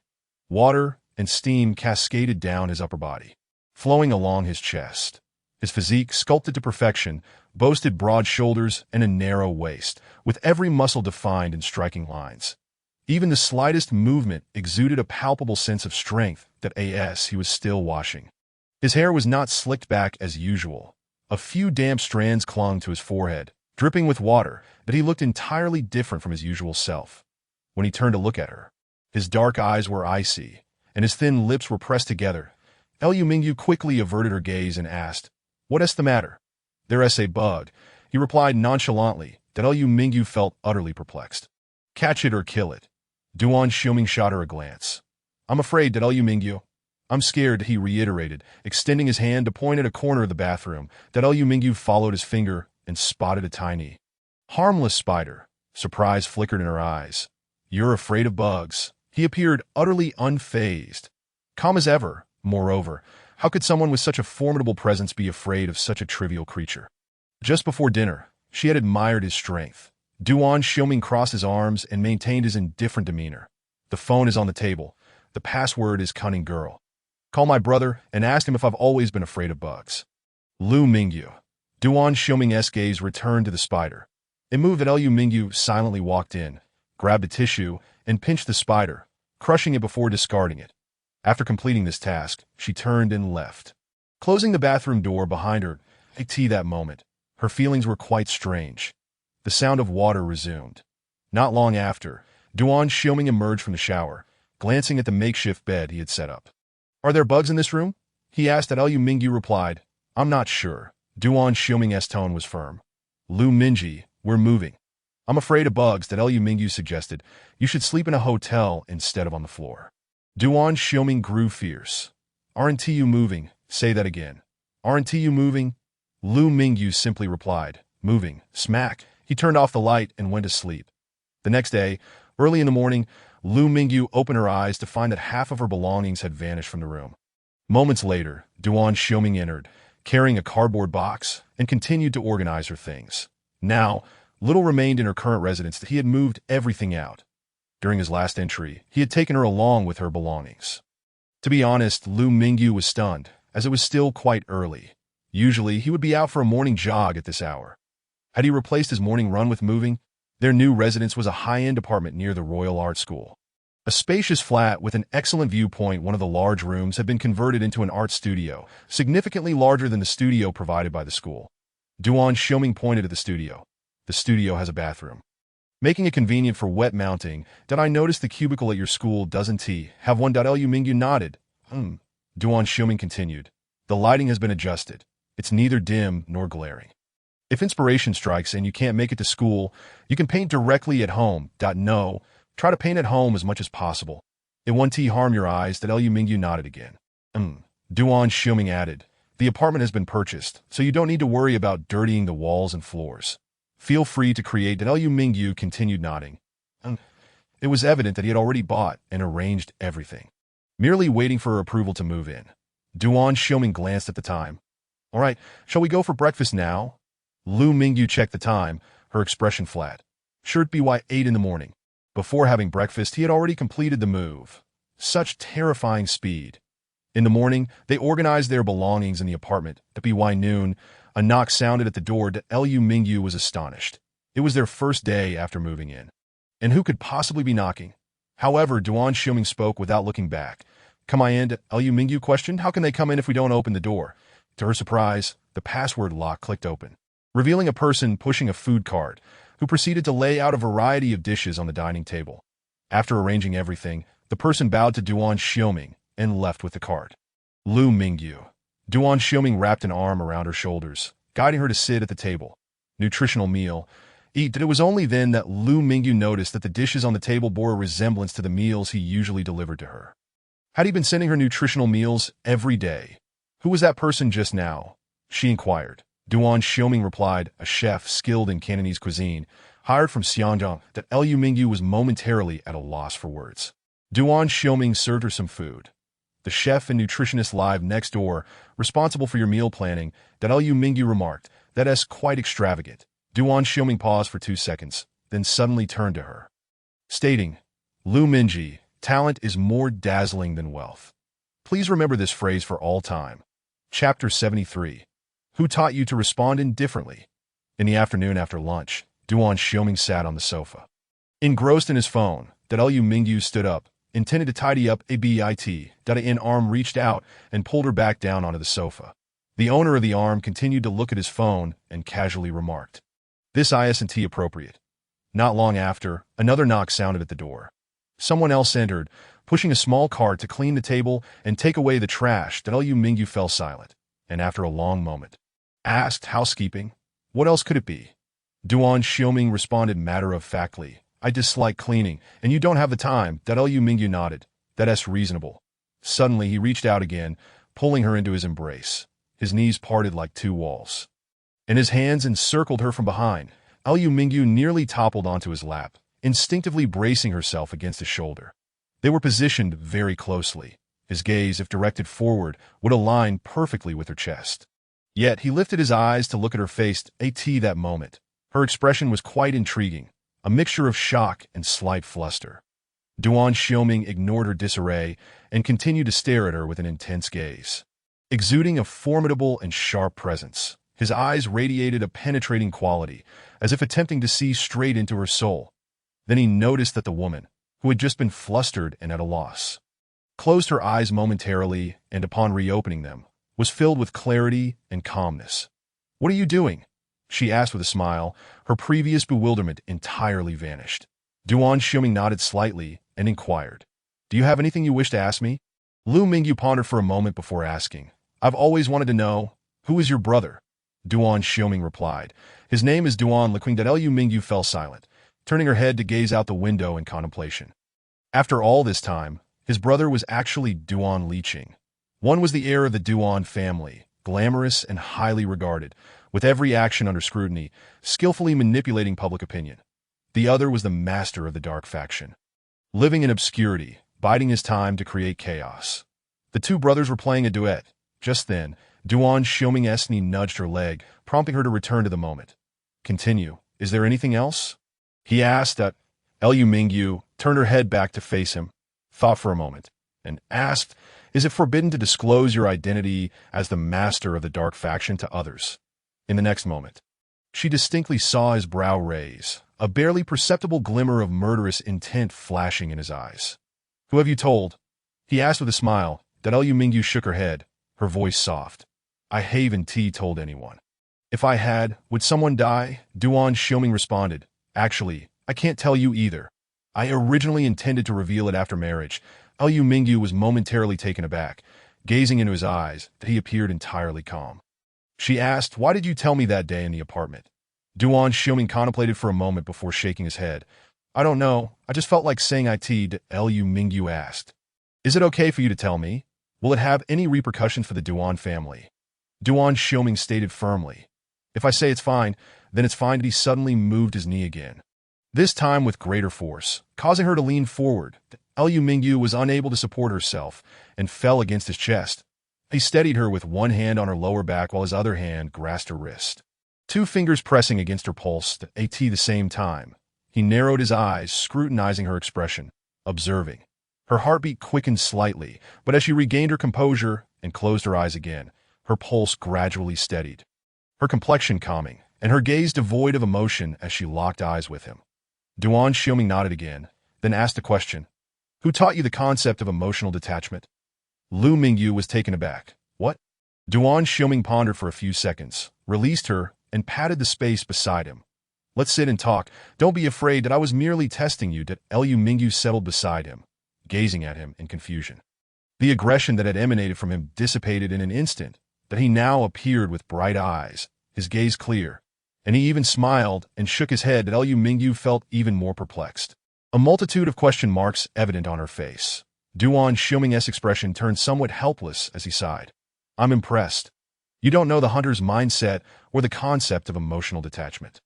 Water and steam cascaded down his upper body, flowing along his chest. His physique, sculpted to perfection, boasted broad shoulders and a narrow waist, with every muscle defined in striking lines. Even the slightest movement exuded a palpable sense of strength. That he was still washing. His hair was not slicked back as usual. A few damp strands clung to his forehead, dripping with water. That he looked entirely different from his usual self. When he turned to look at her, his dark eyes were icy, and his thin lips were pressed together. Lu Mingyu quickly averted her gaze and asked, What's the matter? There's a bug, he replied nonchalantly. That Lu Mingyu felt utterly perplexed. Catch it or kill it. Duan Xiuming shot her a glance. I'm afraid, Lu Mingyu. I'm scared, he reiterated, extending his hand to point at a corner of the bathroom. That Lu Mingyu followed his finger and spotted a tiny Harmless spider. Surprise flickered in her eyes. You're afraid of bugs. He appeared utterly unfazed. Calm as ever, moreover. How could someone with such a formidable presence be afraid of such a trivial creature? Just before dinner, she had admired his strength. Duan Xiaoming crossed his arms and maintained his indifferent demeanor. The phone is on the table. The password is cunning girl. Call my brother and ask him if I've always been afraid of bugs. Lu Mingyu. Duan Xiaoming's gaze returned to the spider. It moved that Lu Mingyu silently walked in, grabbed a tissue, and pinched the spider, crushing it before discarding it. After completing this task, she turned and left. Closing the bathroom door behind her, at that moment, her feelings were quite strange. The sound of water resumed. Not long after, Duan Xiaoming emerged from the shower, glancing at the makeshift bed he had set up. Are there bugs in this room? He asked. Lu Mingyu replied, I'm not sure. Duan Xiaoming's tone was firm. Lu Mingyi, we're moving. I'm afraid of bugs. Lu Mingyu suggested. You should sleep in a hotel instead of on the floor. Duan Xiaoming grew fierce. Aren't you moving? Say that again. Aren't you moving? Lu Mingyu simply replied, moving. Smack. He turned off the light and went to sleep. The next day, early in the morning, Lu Mingyu opened her eyes to find that half of her belongings had vanished from the room. Moments later, Duan Xiaoming entered, carrying a cardboard box, and continued to organize her things. Now, little remained in her current residence that he had moved everything out. During his last entry, he had taken her along with her belongings. To be honest, Lu Mingyu was stunned, as it was still quite early. Usually, he would be out for a morning jog at this hour. Had he replaced his morning run with moving? Their new residence was a high-end apartment near the Royal Art School. A spacious flat with an excellent viewpoint. One of the large rooms had been converted into an art studio, significantly larger than the studio provided by the school. Duan Xiaoming pointed at the studio. The studio has a bathroom. Making it convenient for wet mounting, did I notice the cubicle at your school doesn't have one? Lu Mingyu nodded. Duan Xiaoming continued. The lighting has been adjusted. It's neither dim nor glaring. If inspiration strikes and you can't make it to school, you can paint directly at home. No, try to paint at home as much as possible. It won't harm your eyes. Lu Mingyu nodded again. Duan Xiaoming added, the apartment has been purchased, so you don't need to worry about dirtying the walls and floors. Feel free to create. Lu Mingyu continued nodding. It was evident that he had already bought and arranged everything, merely waiting for her approval to move in. Duan Xiaoming glanced at the time. All right, shall we go for breakfast now? Lu Mingyu checked the time, her expression flat. Sure, it'd be 8 in the morning. Before having breakfast, he had already completed the move. Such terrifying speed. In the morning, they organized their belongings in the apartment. At noon, a knock sounded at the door. Lu Mingyu was astonished. It was their first day after moving in. And who could possibly be knocking? However, Duan Xiaoming spoke without looking back. Come I in? Lu Mingyu questioned. How can they come in if we don't open the door? To her surprise, the password lock clicked open, revealing a person pushing a food cart, who proceeded to lay out a variety of dishes on the dining table. After arranging everything, the person bowed to Duan Xiaoming and left with the cart. Lu Mingyu. Duan Xiaoming wrapped an arm around her shoulders, guiding her to sit at the table. Nutritional meal. Eat. It was only then that Lu Mingyu noticed that the dishes on the table bore a resemblance to the meals he usually delivered to her. Had he been sending her nutritional meals every day? Who was that person just now? She inquired. Duan Xiaoming replied, a chef skilled in Cantonese cuisine, hired from Xianjiang. Lu Mingyu was momentarily at a loss for words. Duan Xiaoming served her some food. The chef and nutritionist live next door, responsible for your meal planning. Lu Mingyu remarked, that's quite extravagant. Duan Xiaoming paused for 2 seconds, then suddenly turned to her, stating, Lu Mingyi, talent is more dazzling than wealth. Please remember this phrase for all time. Chapter 73. Who taught you to respond indifferently? In the afternoon after lunch, Duan Xiaoming sat on the sofa. Engrossed in his phone, Lu Mingyu stood up, intended to tidy up a bit. An arm reached out and pulled her back down onto the sofa. The owner of the arm continued to look at his phone and casually remarked, this isn't appropriate. Not long after, another knock sounded at the door. Someone else entered, pushing a small cart to clean the table and take away the trash. Lu Mingyu fell silent, and after a long moment, asked, housekeeping? What else could it be? Duan Xiaoming responded matter-of-factly, I dislike cleaning, and you don't have the time. Lu Mingyu nodded. That's reasonable. Suddenly, he reached out again, pulling her into his embrace. His knees parted like two walls, and his hands encircled her from behind. Liu Mingyu nearly toppled onto his lap, instinctively bracing herself against his shoulder. They were positioned very closely. His gaze, if directed forward, would align perfectly with her chest. Yet he lifted his eyes to look at her face that moment. Her expression was quite intriguing, a mixture of shock and slight fluster. Duan Xiaoming ignored her disarray and continued to stare at her with an intense gaze. Exuding a formidable and sharp presence, his eyes radiated a penetrating quality, as if attempting to see straight into her soul. Then he noticed that the woman, who had just been flustered and at a loss, closed her eyes momentarily and, upon reopening them, was filled with clarity and calmness. "What are you doing?" she asked with a smile. Her previous bewilderment entirely vanished. Duan Xiaoming nodded slightly and inquired, "Do you have anything you wish to ask me?" Liu Mingyu pondered for a moment before asking, "I've always wanted to know, who is your brother?" Duan Xiaoming replied, "His name is Duan Liqing." Liu Mingyu fell silent, turning her head to gaze out the window in contemplation. After all this time, his brother was actually Duan Liqing. One was the heir of the Duan family, glamorous and highly regarded, with every action under scrutiny, skillfully manipulating public opinion. The other was the master of the dark faction, living in obscurity, biding his time to create chaos. The two brothers were playing a duet. Just then, Duan Xiaoming nudged her leg, prompting her to return to the moment. "Continue. Is there anything else?" he asked. Liu Mingyu turned her head back to face him, thought for a moment, and asked, "Is it forbidden to disclose your identity as the master of the dark faction to others?" In the next moment, she distinctly saw his brow raise, a barely perceptible glimmer of murderous intent flashing in his eyes. "Who have you told?" he asked with a smile. Liu Mingyu shook her head, her voice soft. "I haven't told anyone." "If I had, would someone die?" Duan Xiaoming responded. "Actually, I can't tell you either. I originally intended to reveal it after marriage." Liu Mingyu was momentarily taken aback. Gazing into his eyes, he appeared entirely calm. She asked, "Why did you tell me that day in the apartment?" Duan Xiaoming contemplated for a moment before shaking his head. "I don't know. I just felt like saying it." Liu Mingyu asked, "Is it okay for you to tell me? Will it have any repercussions for the Duan family?" Duan Xiaoming stated firmly, "If I say it's fine, then it's fine." He suddenly moved his knee again, this time with greater force, causing her to lean forward. Liu Mingyu was unable to support herself and fell against his chest. He steadied her with one hand on her lower back while his other hand grasped her wrist, two fingers pressing against her pulse at the same time. He narrowed his eyes, scrutinizing her expression, observing. Her heartbeat quickened slightly, but as she regained her composure and closed her eyes again, her pulse gradually steadied, her complexion calming, and her gaze devoid of emotion as she locked eyes with him. Duan Xiaoming nodded again, then asked a question. "Who taught you the concept of emotional detachment?" Liu Mingyu was taken aback. "What?" Duan Xiaoming pondered for a few seconds, released her, and patted the space beside him. "Let's sit and talk. Don't be afraid that I was merely testing you." Liu Mingyu settled beside him, gazing at him in confusion. The aggression that had emanated from him dissipated in an instant, that he now appeared with bright eyes, his gaze clear, and he even smiled and shook his head. Liu Mingyu felt even more perplexed, a multitude of question marks evident on her face. Duan Xiaoming's expression turned somewhat helpless as he sighed. "I'm impressed. You don't know the hunter's mindset or the concept of emotional detachment.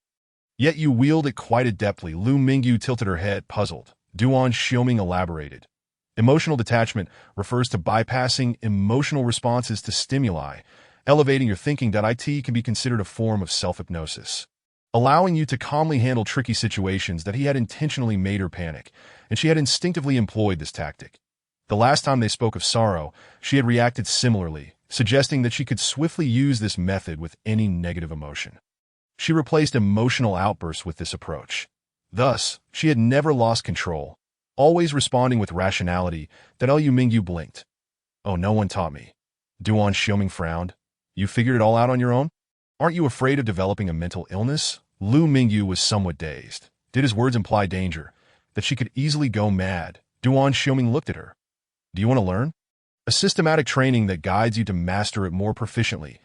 Yet you wield it quite adeptly." Liu Mingyu tilted her head, puzzled. Duan Xiaoming elaborated. "Emotional detachment refers to bypassing emotional responses to stimuli, elevating your thinking. It can be considered a form of self-hypnosis, allowing you to calmly handle tricky situations." That he had intentionally made her panic, and she had instinctively employed this tactic. The last time they spoke of sorrow, she had reacted similarly, suggesting that she could swiftly use this method with any negative emotion. She replaced emotional outbursts with this approach. Thus, she had never lost control, always responding with rationality. Liu Mingyu blinked. "Oh, no one taught me." Duan Xiaoming frowned. "You figured it all out on your own? Aren't you afraid of developing a mental illness?" Liu Mingyu was somewhat dazed. Did his words imply danger, that she could easily go mad? Duan Xiaoming looked at her. "Do you want to learn? A systematic training that guides you to master it more proficiently."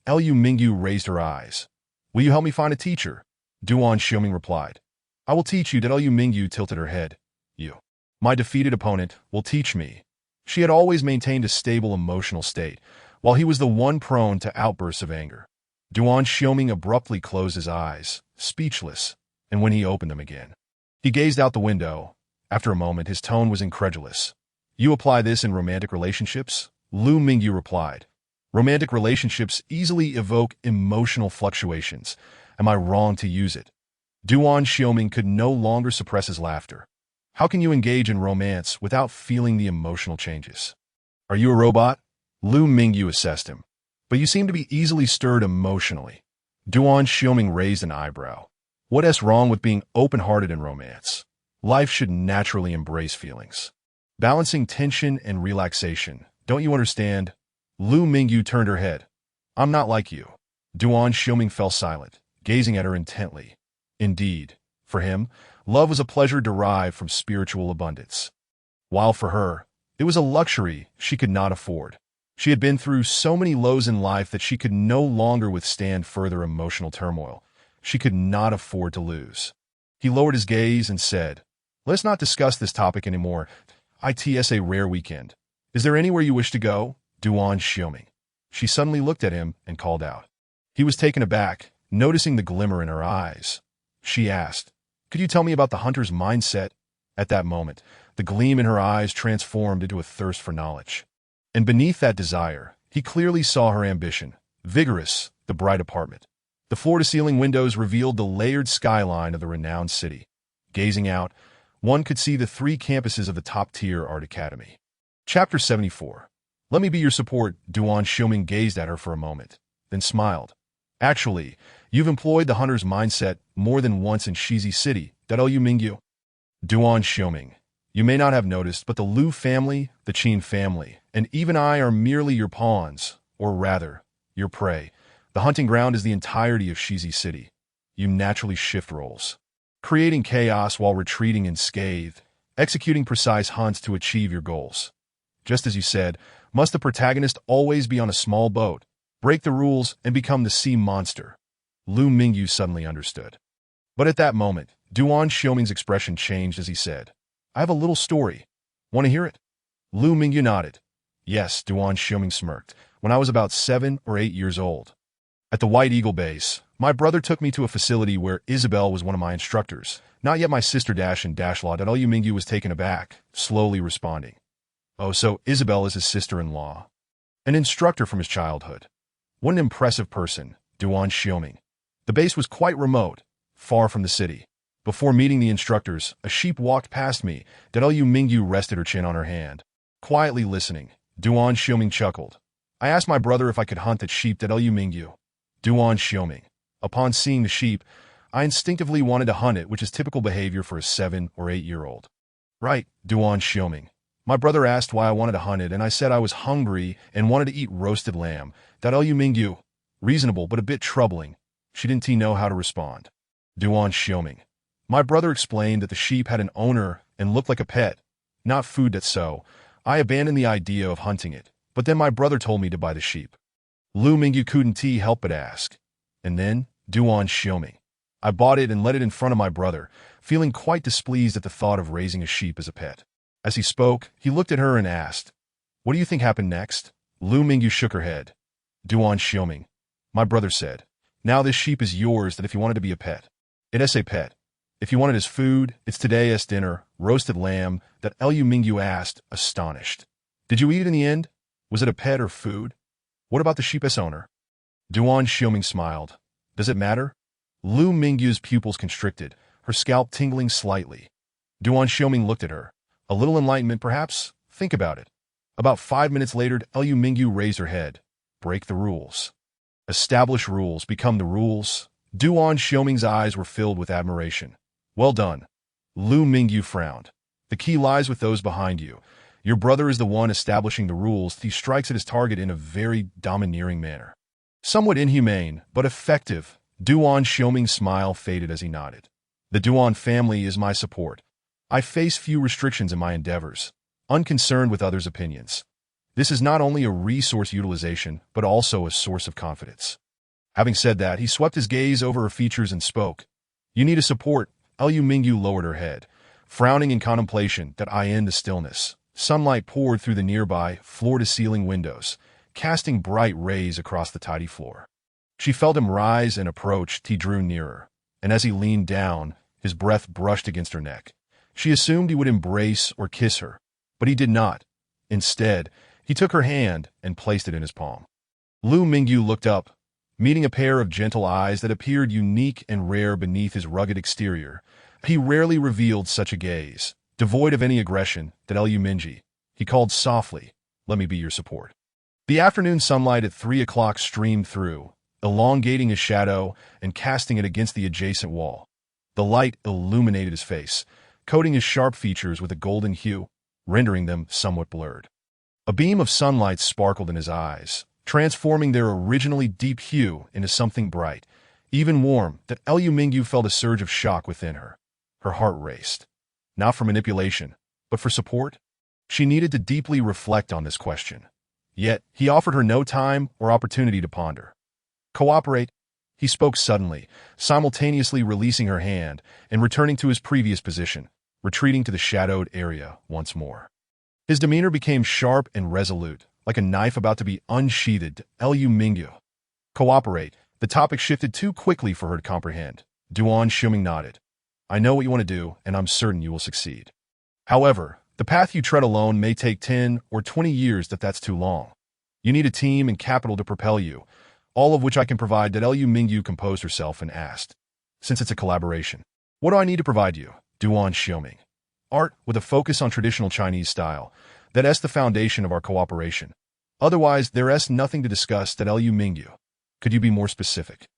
Liu Mingyu raised her eyes. "Will you help me find a teacher?" Duan Xiaoming replied. "I will teach you." Liu Mingyu tilted her head. "You, my defeated opponent, will teach me." She had always maintained a stable emotional state, while he was the one prone to outbursts of anger. Duan Xioming abruptly closed his eyes, speechless, and when he opened them again, he gazed out the window. After a moment, his tone was incredulous. You apply this in romantic relationships? Lu Mingyu replied. Romantic relationships easily evoke emotional fluctuations. Am I wrong to use it? Duan Xioming could no longer suppress his laughter. How can you engage in romance without feeling the emotional changes? Are you a robot? Lu Mingyu assessed him. But you seem to be easily stirred emotionally. Duan Xioming raised an eyebrow. What's wrong with being open-hearted in romance? Life should naturally embrace feelings. Balancing tension and relaxation. Don't you understand? Lu Mingyu turned her head. I'm not like you. Duan Xioming fell silent, gazing at her intently. Indeed, for him, love was a pleasure derived from spiritual abundance. While for her, it was a luxury she could not afford. She had been through so many lows in life that she could no longer withstand further emotional turmoil. She could not afford to lose. He lowered his gaze and said, Let's not discuss this topic anymore. It's a rare weekend. Is there anywhere you wish to go? Duan Xioming. She suddenly looked at him and called out. He was taken aback, noticing the glimmer in her eyes. She asked, Could you tell me about the hunter's mindset? At that moment, the gleam in her eyes transformed into a thirst for knowledge. And beneath that desire, he clearly saw her ambition, vigorous, the bright apartment. The floor-to-ceiling windows revealed the layered skyline of the renowned city. Gazing out, one could see the 3 campuses of the top-tier art academy. Chapter 74. Let me be your support. Duan Xioming gazed at her for a moment, then smiled. Actually, you've employed the hunter's mindset more than once in Shizi City, Lu Mingyu. Duan Xioming. You may not have noticed, but the Lu family, the Qin family, and even I are merely your pawns, or rather, your prey. The hunting ground is the entirety of Shizi City. You naturally shift roles, creating chaos while retreating unscathed, executing precise hunts to achieve your goals. Just as you said, must the protagonist always be on a small boat, break the rules, and become the sea monster? Lu Mingyu suddenly understood. But at that moment, Duan Xioming's expression changed as he said, I have a little story. Want to hear it? Lu Mingyu nodded. Yes, Duan Xioming smirked. When I was about 7 or 8 years old. At the White Eagle base, my brother took me to a facility where Isabel was one of my instructors. Not yet my sister Dash and Dashlaw. Lu Mingyu was taken aback, slowly responding. Oh, so Isabel is his sister-in-law. An instructor from his childhood. What an impressive person, Duan Xioming. The base was quite remote, far from the city. Before meeting the instructors, a sheep walked past me. Lu Mingyu rested her chin on her hand. Quietly listening, Duan Xioming chuckled. I asked my brother if I could hunt that sheep. Lu Mingyu. Duan Xioming. Upon seeing the sheep, I instinctively wanted to hunt it, which is typical behavior for a 7 or 8-year-old. Right, Duan Xioming. My brother asked why I wanted to hunt it, and I said I was hungry and wanted to eat roasted lamb. Lu Mingyu. Reasonable, but a bit troubling. She didn't know how to respond. Duan Xioming. My brother explained that the sheep had an owner and looked like a pet, not food. So I abandoned the idea of hunting it, but then my brother told me to buy the sheep. Lu Mingyu couldn't help but ask. And then, Duan Xioming. I bought it and let it in front of my brother, feeling quite displeased at the thought of raising a sheep as a pet. As he spoke, he looked at her and asked, What do you think happened next? Lu Mingyu shook her head. Duan Xioming. My brother said, Now this sheep is yours that if you wanted to be a pet. It's a pet. If you want it as food, it's today's dinner, roasted lamb. Lu Mingyu asked, astonished. Did you eat it in the end? Was it a pet or food? What about the sheep's owner? Duan Xioming smiled. Does it matter? Lu Mingyu's pupils constricted, her scalp tingling slightly. Duan Xioming looked at her. A little enlightenment, perhaps? Think about it. About 5 minutes later, Lu Mingyu raised her head. Break the rules. Establish rules, become the rules. Duan Xioming's eyes were filled with admiration. Well done. Lu Mingyu frowned. The key lies with those behind you. Your brother is the one establishing the rules. He strikes at his target in a very domineering manner. Somewhat inhumane, but effective. Duan Xioming's smile faded as he nodded. The Duan family is my support. I face few restrictions in my endeavors, unconcerned with others' opinions. This is not only a resource utilization, but also a source of confidence. Having said that, he swept his gaze over her features and spoke. You need a support. Lu Mingyu lowered her head, frowning in contemplation. I in the stillness. Sunlight poured through the nearby, floor-to-ceiling windows, casting bright rays across the tidy floor. She felt him rise and approach. He drew nearer, and as he leaned down, his breath brushed against her neck. She assumed he would embrace or kiss her, but he did not. Instead, he took her hand and placed it in his palm. Lu Mingyu looked up, meeting a pair of gentle eyes that appeared unique and rare beneath his rugged exterior. He rarely revealed such a gaze, devoid of any aggression, that Lu Mingyu. He called softly, "Let me be your support." The afternoon sunlight at 3 o'clock streamed through, elongating his shadow and casting it against the adjacent wall. The light illuminated his face, coating his sharp features with a golden hue, rendering them somewhat blurred. A beam of sunlight sparkled in his eyes, transforming their originally deep hue into something bright, even warm, that Lu Mingyu felt a surge of shock within her. Her heart raced. Not for manipulation, but for support? She needed to deeply reflect on this question. Yet, he offered her no time or opportunity to ponder. "Cooperate," he spoke suddenly, simultaneously releasing her hand and returning to his previous position, retreating to the shadowed area once more. His demeanor became sharp and resolute, like a knife about to be unsheathed. Lu Mingyu. "Cooperate." The topic shifted too quickly for her to comprehend. Duan Xuming nodded. "I know what you want to do, and I'm certain you will succeed. However, the path you tread alone may take 10 or 20 years. That's too long. You need a team and capital to propel you, all of which I can provide." Lu Mingyu composed herself and asked, "Since it's a collaboration, what do I need to provide you?" Duan Xuming. "Art, with a focus on traditional Chinese style. That's the foundation of our cooperation. Otherwise, there's nothing to discuss." Lu Mingyu. "Could you be more specific?"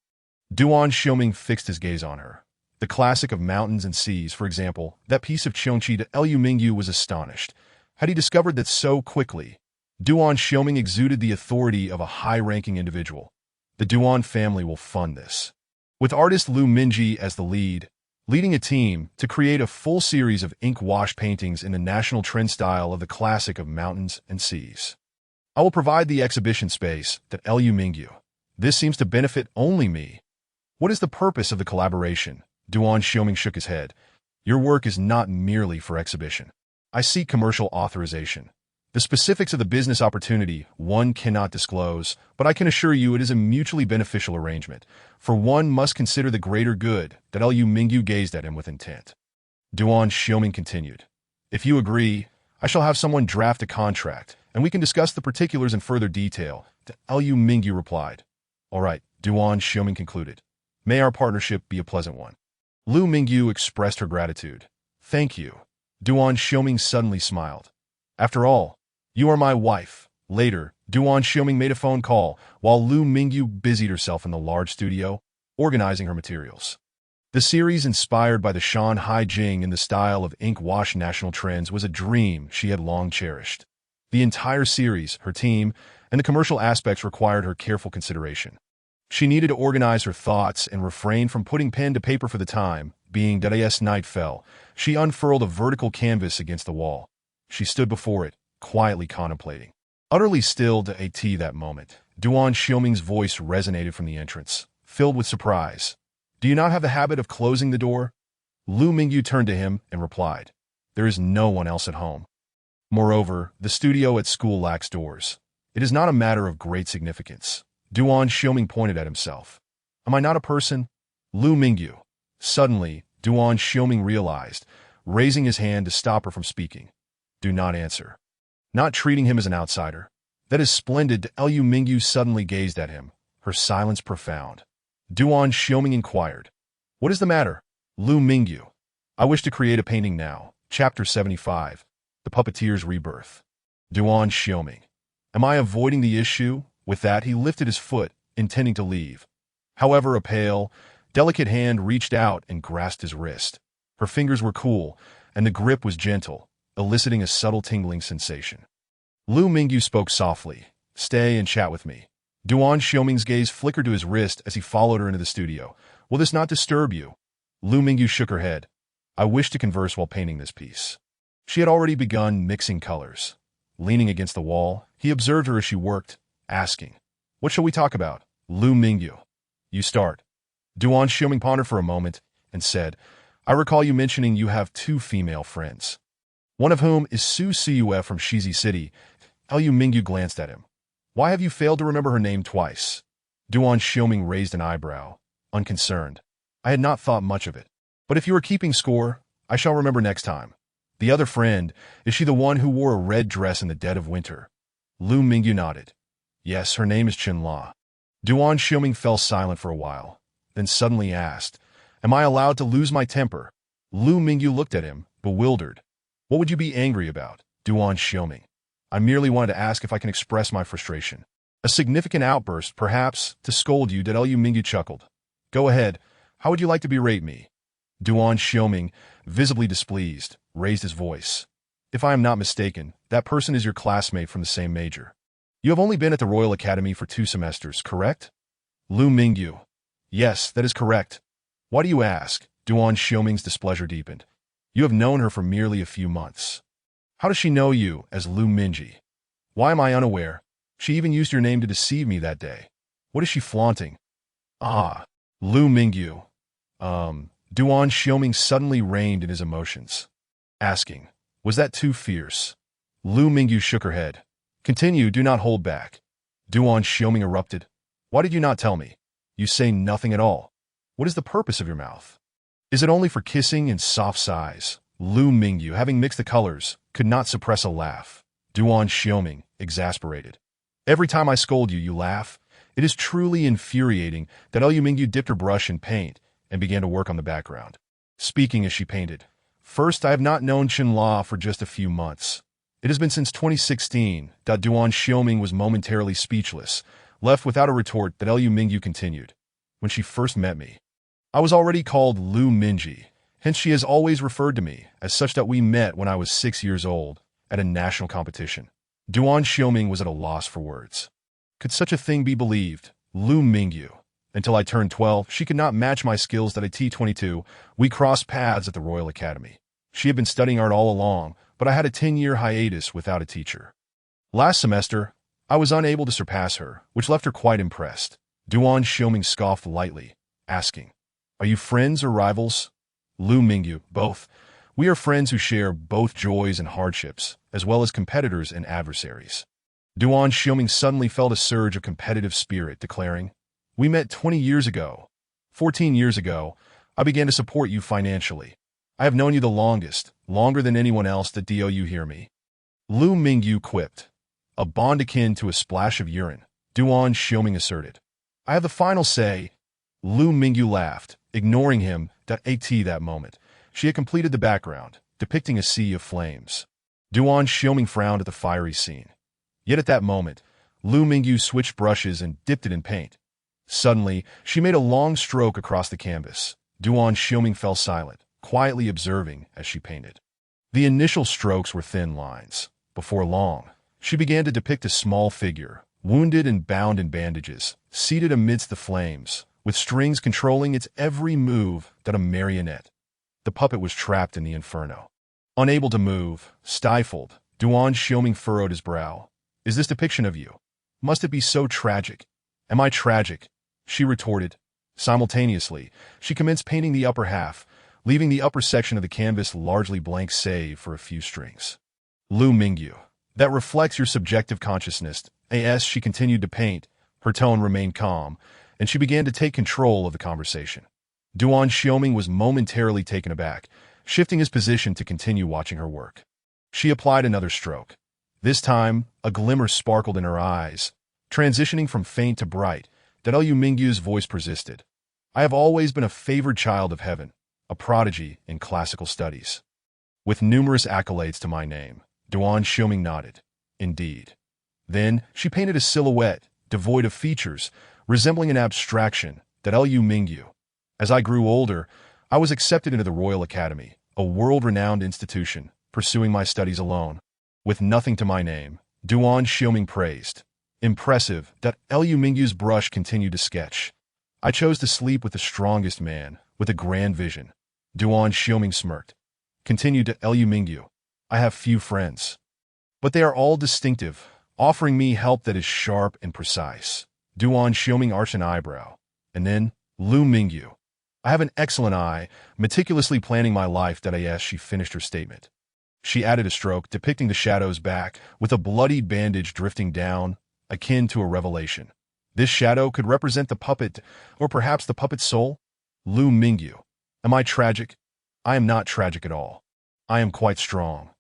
Duan Xuming fixed his gaze on her. The classic of mountains and seas, for example, that piece of Qiongqi. Lu Mingyu was astonished. Had he discovered that so quickly? Duan Xuming exuded the authority of a high-ranking individual. "The Duan family will fund this." With artist Lu Mingyu as the lead, leading a team to create a full series of ink wash paintings in the national trend style of the classic of mountains and seas. "I will provide the exhibition space." Lu Mingyu. "This seems to benefit only me. What is the purpose of the collaboration?" Duan Xuming shook his head. "Your work is not merely for exhibition. I seek commercial authorization. The specifics of the business opportunity one cannot disclose, but I can assure you it is a mutually beneficial arrangement, for one must consider the greater good." Lu Mingyu gazed at him with intent. Duan Xuming continued, "If you agree, I shall have someone draft a contract, and we can discuss the particulars in further detail." Lu Mingyu replied. "All right," Duan Xuming concluded. "May our partnership be a pleasant one." Lu Mingyu expressed her gratitude. "Thank you." Duan Xuming suddenly smiled. "After all, you are my wife." Later, Duan Xuming made a phone call while Lu Mingyu busied herself in the large studio, organizing her materials. The series inspired by the Shanhai Jing in the style of ink wash national trends was a dream she had long cherished. The entire series, her team, and the commercial aspects required her careful consideration. She needed to organize her thoughts and refrain from putting pen to paper for the time being. As night fell, she unfurled a vertical canvas against the wall. She stood before it, quietly contemplating. Utterly still that moment, Duan Xuming's voice resonated from the entrance, filled with surprise. "Do you not have the habit of closing the door?" Lu Mingyu turned to him and replied, "There is no one else at home. Moreover, the studio at school lacks doors. It is not a matter of great significance." Duan Xuming pointed at himself. "Am I not a person?" Lu Mingyu. Suddenly, Duan Xuming realized, raising his hand to stop her from speaking. "Do not answer." Not treating him as an outsider. "That is splendid." Lu Mingyu suddenly gazed at him, her silence profound. Duan Xuming inquired, "What is the matter?" Lu Mingyu. "I wish to create a painting now." Chapter 75. The Puppeteer's Rebirth. Duan Xuming. "Am I avoiding the issue?" With that, he lifted his foot, intending to leave. However, a pale, delicate hand reached out and grasped his wrist. Her fingers were cool, and the grip was gentle, eliciting a subtle tingling sensation. Lu Mingyu spoke softly, "Stay and chat with me." Duan Xuming's gaze flickered to his wrist as he followed her into the studio. "Will this not disturb you?" Lu Mingyu shook her head. "I wish to converse while painting this piece." She had already begun mixing colors. Leaning against the wall, he observed her as she worked, asking, "What shall we talk about?" Lu Mingyu. "You start." Duan Xuming pondered for a moment and said, "I recall you mentioning you have 2 female friends, one of whom is Su Siyue from Shizi City." Lu Mingyu glanced at him. "Why have you failed to remember her name twice?" Duan Xiaoming raised an eyebrow, unconcerned. I had not thought much of it. But if you are keeping score, I shall remember next time. The other friend, is she the one who wore a red dress in the dead of winter? Lu Mingyu nodded. Yes, her name is Chen La. Duan Xiaoming fell silent for a while, then suddenly asked, Am I allowed to lose my temper? Lu Mingyu looked at him, bewildered. What would you be angry about, Duan Xiaoming? I merely wanted to ask if I can express my frustration. A significant outburst, perhaps, to scold you, Lu Mingyu chuckled. Go ahead, how would you like to berate me? Duan Xiaoming, visibly displeased, raised his voice. If I am not mistaken, that person is your classmate from the same major. You have only been at the Royal Academy for 2 semesters, correct? Lu Mingyu. Yes, that is correct. Why do you ask? Duan Xiaoming's displeasure deepened. You have known her for merely a few months. How does she know you as Lu Mingyu? Why am I unaware? She even used your name to deceive me that day. What is she flaunting? Ah, Lu Mingyu. Duan Xiaoming suddenly reined in his emotions, asking, Was that too fierce? Lu Mingyu shook her head. Continue, do not hold back. Duan Xiaoming erupted. Why did you not tell me? You say nothing at all. What is the purpose of your mouth? Is it only for kissing and soft sighs? Lu Mingyu, having mixed the colors, could not suppress a laugh. Duan Xiaoming, exasperated. Every time I scold you, you laugh. It is truly infuriating that Lu Mingyu dipped her brush in paint and began to work on the background. Speaking as she painted. First, I have not known Chen La for just a few months. It has been since 2016 that Duan Xiaoming was momentarily speechless, left without a retort. That Lu Mingyu continued. When she first met me, I was already called Lu Mingyu, hence she has always referred to me as such. That we met when I was 6 years old at a national competition. Duan Xiaoming was at a loss for words. Could such a thing be believed? Lu Mingyu. Until I turned 12, she could not match my skills. At T22, we crossed paths at the Royal Academy. She had been studying art all along, but I had a 10-year hiatus without a teacher. Last semester, I was unable to surpass her, which left her quite impressed. Duan Xiaoming scoffed lightly, asking, Are you friends or rivals? Lu Mingyu, both. We are friends who share both joys and hardships, as well as competitors and adversaries. Duan Xiaoming suddenly felt a surge of competitive spirit, declaring, We met 20 years ago. 14 years ago, I began to support you financially. I have known you the longest, longer than anyone else. Do you hear me? Lu Mingyu quipped. A bond akin to a splash of urine, Duan Xiaoming asserted. I have the final say. Lu Mingyu laughed, ignoring him. At that moment, she had completed the background, depicting a sea of flames. Duan Xiaoming frowned at the fiery scene. Yet at that moment, Lu Mingyu switched brushes and dipped it in paint. Suddenly, she made a long stroke across the canvas. Duan Xiaoming fell silent, quietly observing as she painted. The initial strokes were thin lines. Before long, she began to depict a small figure, wounded and bound in bandages, seated amidst the flames, with strings controlling its every move. That a marionette. The puppet was trapped in the inferno. Unable to move, stifled, Duan Xiaoming furrowed his brow. Is this depiction of you? Must it be so tragic? Am I tragic? She retorted. Simultaneously, she commenced painting the upper half, leaving the upper section of the canvas largely blank save for a few strings. Lu Mingyu. That reflects your subjective consciousness. As she continued to paint, her tone remained calm, and she began to take control of the conversation. Duan Xiaoming was momentarily taken aback, shifting his position to continue watching her work. She applied another stroke. This time, a glimmer sparkled in her eyes, transitioning from faint to bright. Lu Mingyu's voice persisted. I have always been a favored child of heaven, a prodigy in classical studies. With numerous accolades to my name, Duan Xiaoming nodded. Indeed. Then, she painted a silhouette, devoid of features, resembling an abstraction. Lu Mingyu. As I grew older, I was accepted into the Royal Academy, a world-renowned institution, pursuing my studies alone. With nothing to my name, Duan Xiaoming praised. Impressive. Lu Mingyu's brush continued to sketch. I chose to sleep with the strongest man, with a grand vision. Duan Xiaoming smirked. Continued Lu Mingyu. I have few friends. But they are all distinctive, offering me help that is sharp and precise. Duan Xiaoming arched an eyebrow. And then, Lu Mingyu. I have an excellent eye, meticulously planning my life. As she finished her statement, she added a stroke depicting the shadow's back, with a bloodied bandage drifting down, akin to a revelation. This shadow could represent the puppet, or perhaps the puppet's soul? Lu Mingyu. Am I tragic? I am not tragic at all. I am quite strong.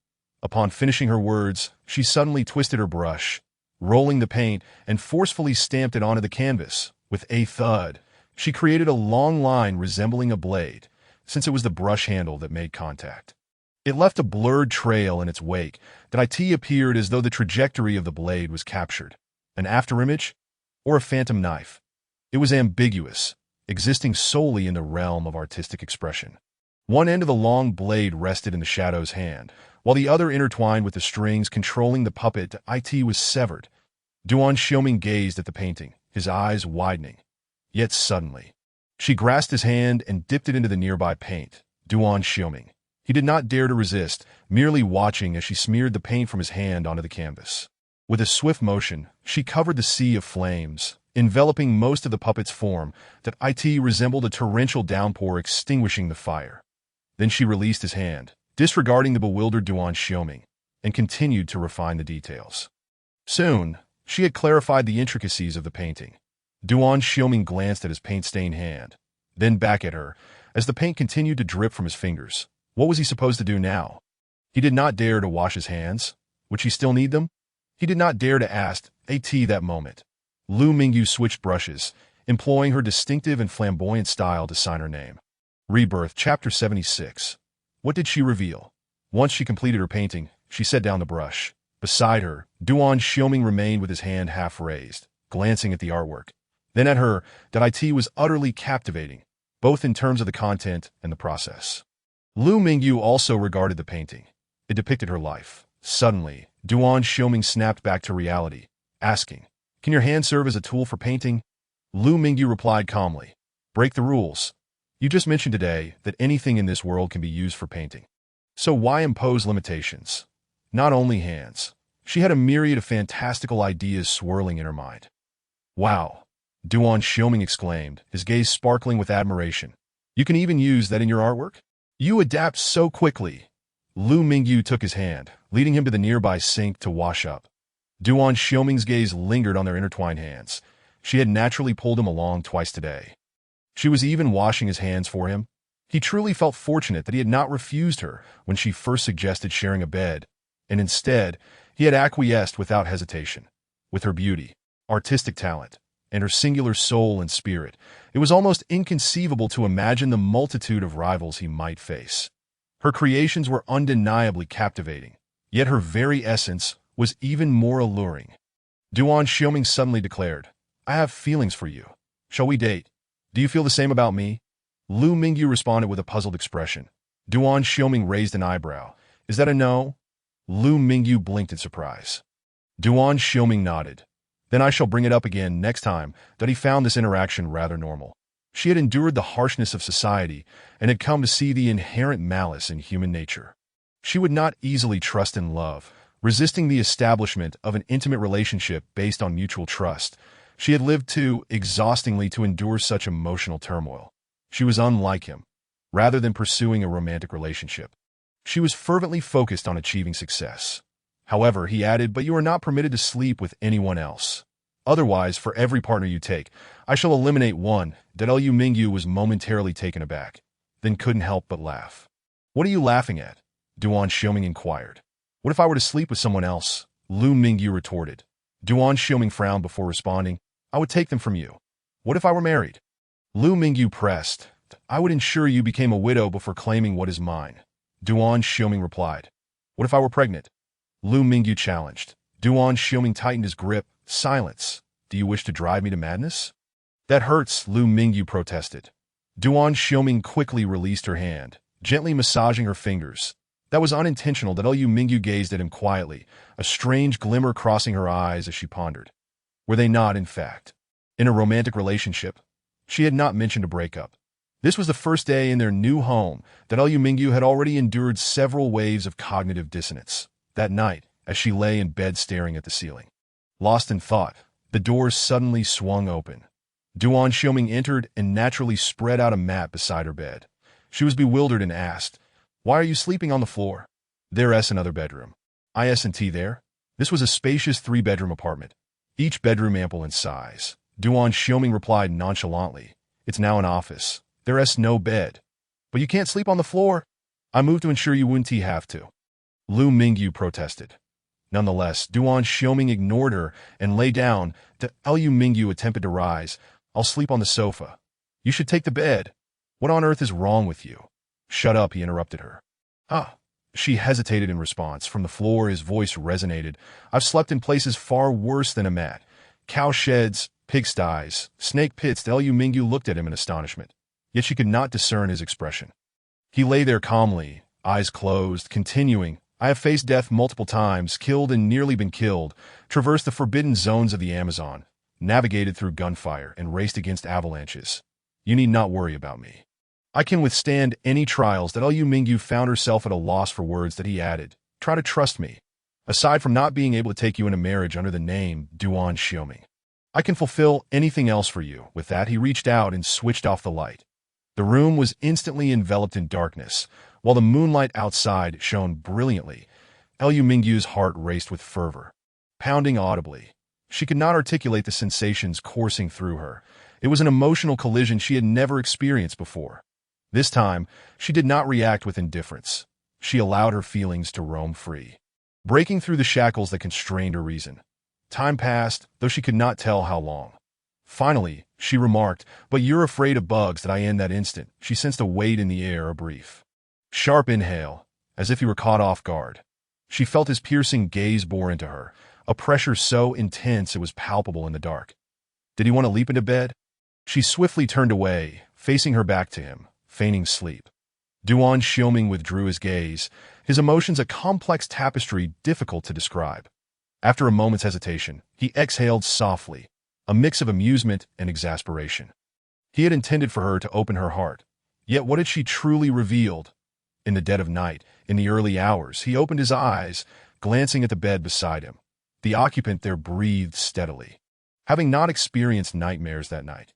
Upon finishing her words, she suddenly twisted her brush, rolling the paint, and forcefully stamped it onto the canvas. With a thud, she created a long line resembling a blade, since it was the brush handle that made contact. It left a blurred trail in its wake that it appeared as though the trajectory of the blade was captured. An afterimage? Or a phantom knife? It was ambiguous, existing solely in the realm of artistic expression. One end of the long blade rested in the shadow's hand, while the other intertwined with the strings controlling the puppet. It was severed. Duan Xiaoming gazed at the painting, his eyes widening. Yet suddenly, she grasped his hand and dipped it into the nearby paint. Duan Xiaoming. He did not dare to resist, merely watching as she smeared the paint from his hand onto the canvas. With a swift motion, she covered the sea of flames, enveloping most of the puppet's form that resembled a torrential downpour extinguishing the fire. Then she released his hand, disregarding the bewildered Duan Xiaoming, and continued to refine the details. Soon, she had clarified the intricacies of the painting. Duan Xiaoming glanced at his paint-stained hand, then back at her, as the paint continued to drip from his fingers. What was he supposed to do now? He did not dare to wash his hands. Would she still need them? He did not dare to ask that moment. Lu Mingyu switched brushes, employing her distinctive and flamboyant style to sign her name. Rebirth, Chapter 76. What did she reveal? Once she completed her painting, she set down the brush. Beside her, Duan Xiaoming remained with his hand half raised, glancing at the artwork. Then at her, it was utterly captivating, both in terms of the content and the process. Lu Mingyu also regarded the painting. It depicted her life. Suddenly, Duan Xiaoming snapped back to reality, asking, "Can your hand serve as a tool for painting?" Lu Mingyu replied calmly, "Break the rules. You just mentioned today that anything in this world can be used for painting. So why impose limitations? Not only hands." She had a myriad of fantastical ideas swirling in her mind. "Wow," Duan Xiaoming exclaimed, his gaze sparkling with admiration. "You can even use that in your artwork? You adapt so quickly." Lu Mingyu took his hand, leading him to the nearby sink to wash up. Duan Xiaoming's gaze lingered on their intertwined hands. She had naturally pulled him along twice today. She was even washing his hands for him. He truly felt fortunate that he had not refused her when she first suggested sharing a bed, and instead, he had acquiesced without hesitation. With her beauty, artistic talent, and her singular soul and spirit, it was almost inconceivable to imagine the multitude of rivals he might face. Her creations were undeniably captivating, yet her very essence was even more alluring. Duan Xiaoming suddenly declared, "I have feelings for you. Shall we date? Do you feel the same about me?" Lu Mingyu responded with a puzzled expression. Duan Xiaoming raised an eyebrow. "Is that a no?" Lu Mingyu blinked in surprise. Duan Xiaoming nodded. "Then I shall bring it up again next time." That he found this interaction rather normal. She had endured the harshness of society and had come to see the inherent malice in human nature. She would not easily trust in love, resisting the establishment of an intimate relationship based on mutual trust. She had lived too exhaustingly to endure such emotional turmoil. She was unlike him. Rather than pursuing a romantic relationship, she was fervently focused on achieving success. However, he added, "But you are not permitted to sleep with anyone else. Otherwise, for every partner you take, I shall eliminate one." Lu Mingyu was momentarily taken aback, then couldn't help but laugh. "What are you laughing at?" Duan Xiaoming inquired. "What if I were to sleep with someone else?" Lu Mingyu retorted. Duan Xiaoming frowned before responding, "I would take them from you. What if I were married?" Lu Mingyu pressed, "I would ensure you became a widow before claiming what is mine." Duan Xiaoming replied, "What if I were pregnant?" Lu Mingyu challenged. Duan Xiaoming tightened his grip. "Silence. Do you wish to drive me to madness?" "That hurts," Lu Mingyu protested. Duan Xiaoming quickly released her hand, gently massaging her fingers. That was unintentional. Lu Mingyu gazed at him quietly, a strange glimmer crossing her eyes as she pondered. Were they not, in fact, in a romantic relationship? She had not mentioned a breakup. This was the first day in their new home that Lu Mingyu had already endured several waves of cognitive dissonance. That night, as she lay in bed staring at the ceiling, lost in thought, the doors suddenly swung open. Duan Xiaoming entered and naturally spread out a mat beside her bed. She was bewildered and asked, "Why are you sleeping on the floor?" "There's another bedroom. Isn't there?" This was a spacious 3-bedroom apartment, each bedroom ample in size. Duan Xioming replied nonchalantly. It's now an office. There's no bed. But you can't sleep on the floor. I moved to ensure you wouldn't have to. Lu Mingyu protested. Nonetheless, Duan Xioming ignored her and lay down. Lu Mingyu attempted to rise. I'll sleep on the sofa. You should take the bed. What on earth is wrong with you? Shut up, he interrupted her. Ah. She hesitated in response. From the floor, his voice resonated. I've slept in places far worse than a mat. Cow sheds, pigsties, snake pits. Lu Mingyu looked at him in astonishment. Yet she could not discern his expression. He lay there calmly, eyes closed, continuing, I have faced death multiple times, killed and nearly been killed, traversed the forbidden zones of the Amazon, navigated through gunfire, and raced against avalanches. You need not worry about me. I can withstand any trials. Lu Mingyu found herself at a loss for words. That he added, try to trust me. Aside from not being able to take you into marriage under the name Duan Xioming, I can fulfill anything else for you. With that, he reached out and switched off the light. The room was instantly enveloped in darkness, while the moonlight outside shone brilliantly. Lu Mingyu's heart raced with fervor, pounding audibly. She could not articulate the sensations coursing through her. It was an emotional collision she had never experienced before. This time, she did not react with indifference. She allowed her feelings to roam free, breaking through the shackles that constrained her reason. Time passed, though she could not tell how long. Finally, she remarked, but you're afraid of bugs. That in that instant, she sensed a weight in the air, a brief, sharp inhale, as if he were caught off guard. She felt his piercing gaze bore into her, a pressure so intense it was palpable in the dark. Did he want to leap into bed? She swiftly turned away, facing her back to him, feigning sleep. Duan Xioming withdrew his gaze, his emotions a complex tapestry difficult to describe. After a moment's hesitation, he exhaled softly, a mix of amusement and exasperation. He had intended for her to open her heart, yet what had she truly revealed? In the dead of night, in the early hours, he opened his eyes, glancing at the bed beside him. The occupant there breathed steadily, having not experienced nightmares that night.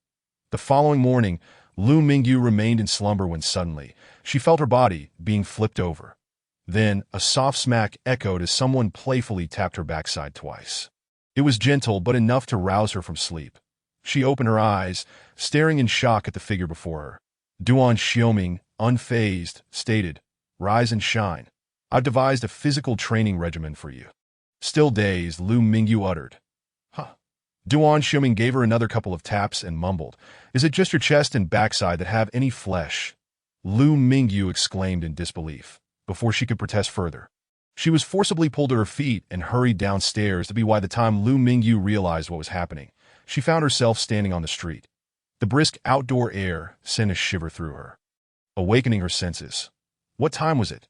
The following morning, Lu Mingyu remained in slumber when suddenly, she felt her body being flipped over. Then, a soft smack echoed as someone playfully tapped her backside twice. It was gentle but enough to rouse her from sleep. She opened her eyes, staring in shock at the figure before her. Duan Xioming, unfazed, stated, Rise and shine. I've devised a physical training regimen for you. Still dazed, Lu Mingyu uttered, Huh. Duan Xioming gave her another couple of taps and mumbled, Is it just your chest and backside that have any flesh? Lu Mingyu exclaimed in disbelief, before she could protest further. She was forcibly pulled to her feet and hurried downstairs to be by the time Lu Mingyu realized what was happening. She found herself standing on the street. The brisk outdoor air sent a shiver through her, awakening her senses. What time was it?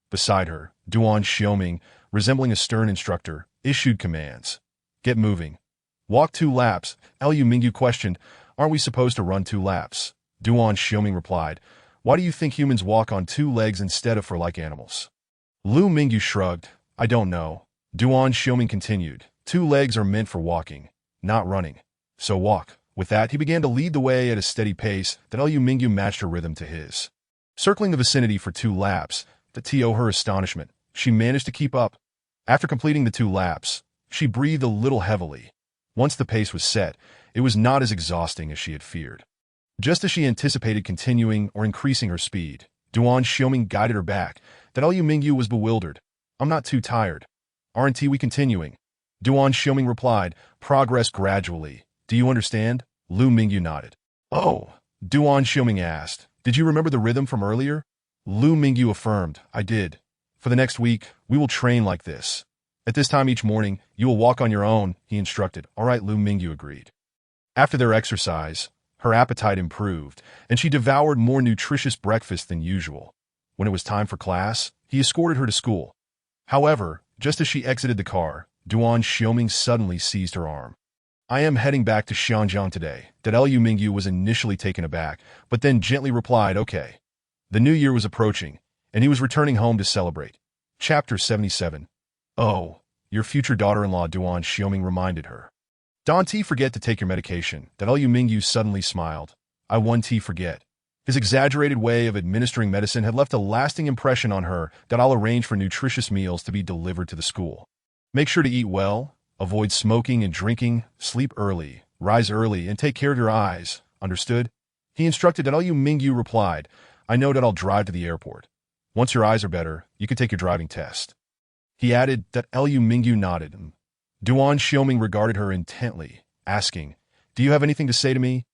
Beside her, Duan Xioming, resembling a stern instructor, issued commands. Get moving. Walk 2 laps, Lu Mingyu questioned. Aren't we supposed to run 2 laps? Duan Xioming replied, Why do you think humans walk on 2 legs instead of 4 like animals? Lu Mingyu shrugged, I don't know. Duan Xioming continued, 2 legs are meant for walking, not running. So walk. With that, he began to lead the way at a steady pace that Lu Mingyu matched her rhythm to his. Circling the vicinity for 2 laps, to her astonishment, she managed to keep up. After completing the 2 laps, she breathed a little heavily. Once the pace was set, it was not as exhausting as she had feared. Just as she anticipated continuing or increasing her speed, Duan Xioming guided her back. That Lu Mingyu was bewildered. I'm not too tired. Aren't we continuing? Duan Xioming replied, Progress gradually. Do you understand? Lu Mingyu nodded. Oh, Duan Xioming asked, Did you remember the rhythm from earlier? Lu Mingyu affirmed, I did. For the next week, we will train like this. At this time each morning, you will walk on your own, he instructed. All right, Lu Mingyu agreed. After their exercise, her appetite improved, and she devoured more nutritious breakfast than usual. When it was time for class, he escorted her to school. However, just as she exited the car, Duan Xioming suddenly seized her arm. I am heading back to Xianjiang today. Lu Mingyu was initially taken aback, but then gently replied, Okay. The new year was approaching, and he was returning home to celebrate. Chapter 77. Oh, your future daughter-in-law, Duan Xioming reminded her. Don't forget to take your medication. Lu Mingyu suddenly smiled. I won't forget. His exaggerated way of administering medicine had left a lasting impression on her. I'll arrange for nutritious meals to be delivered to the school. Make sure to eat well, avoid smoking and drinking, sleep early, Rise early and take care of your eyes. Understood? He instructed that Liu Mingyu replied, I know that I'll drive to the airport. Once your eyes are better, you can take your driving test. He added that Liu Mingyu nodded. Duan Xiaoming regarded her intently, asking, Do you have anything to say to me?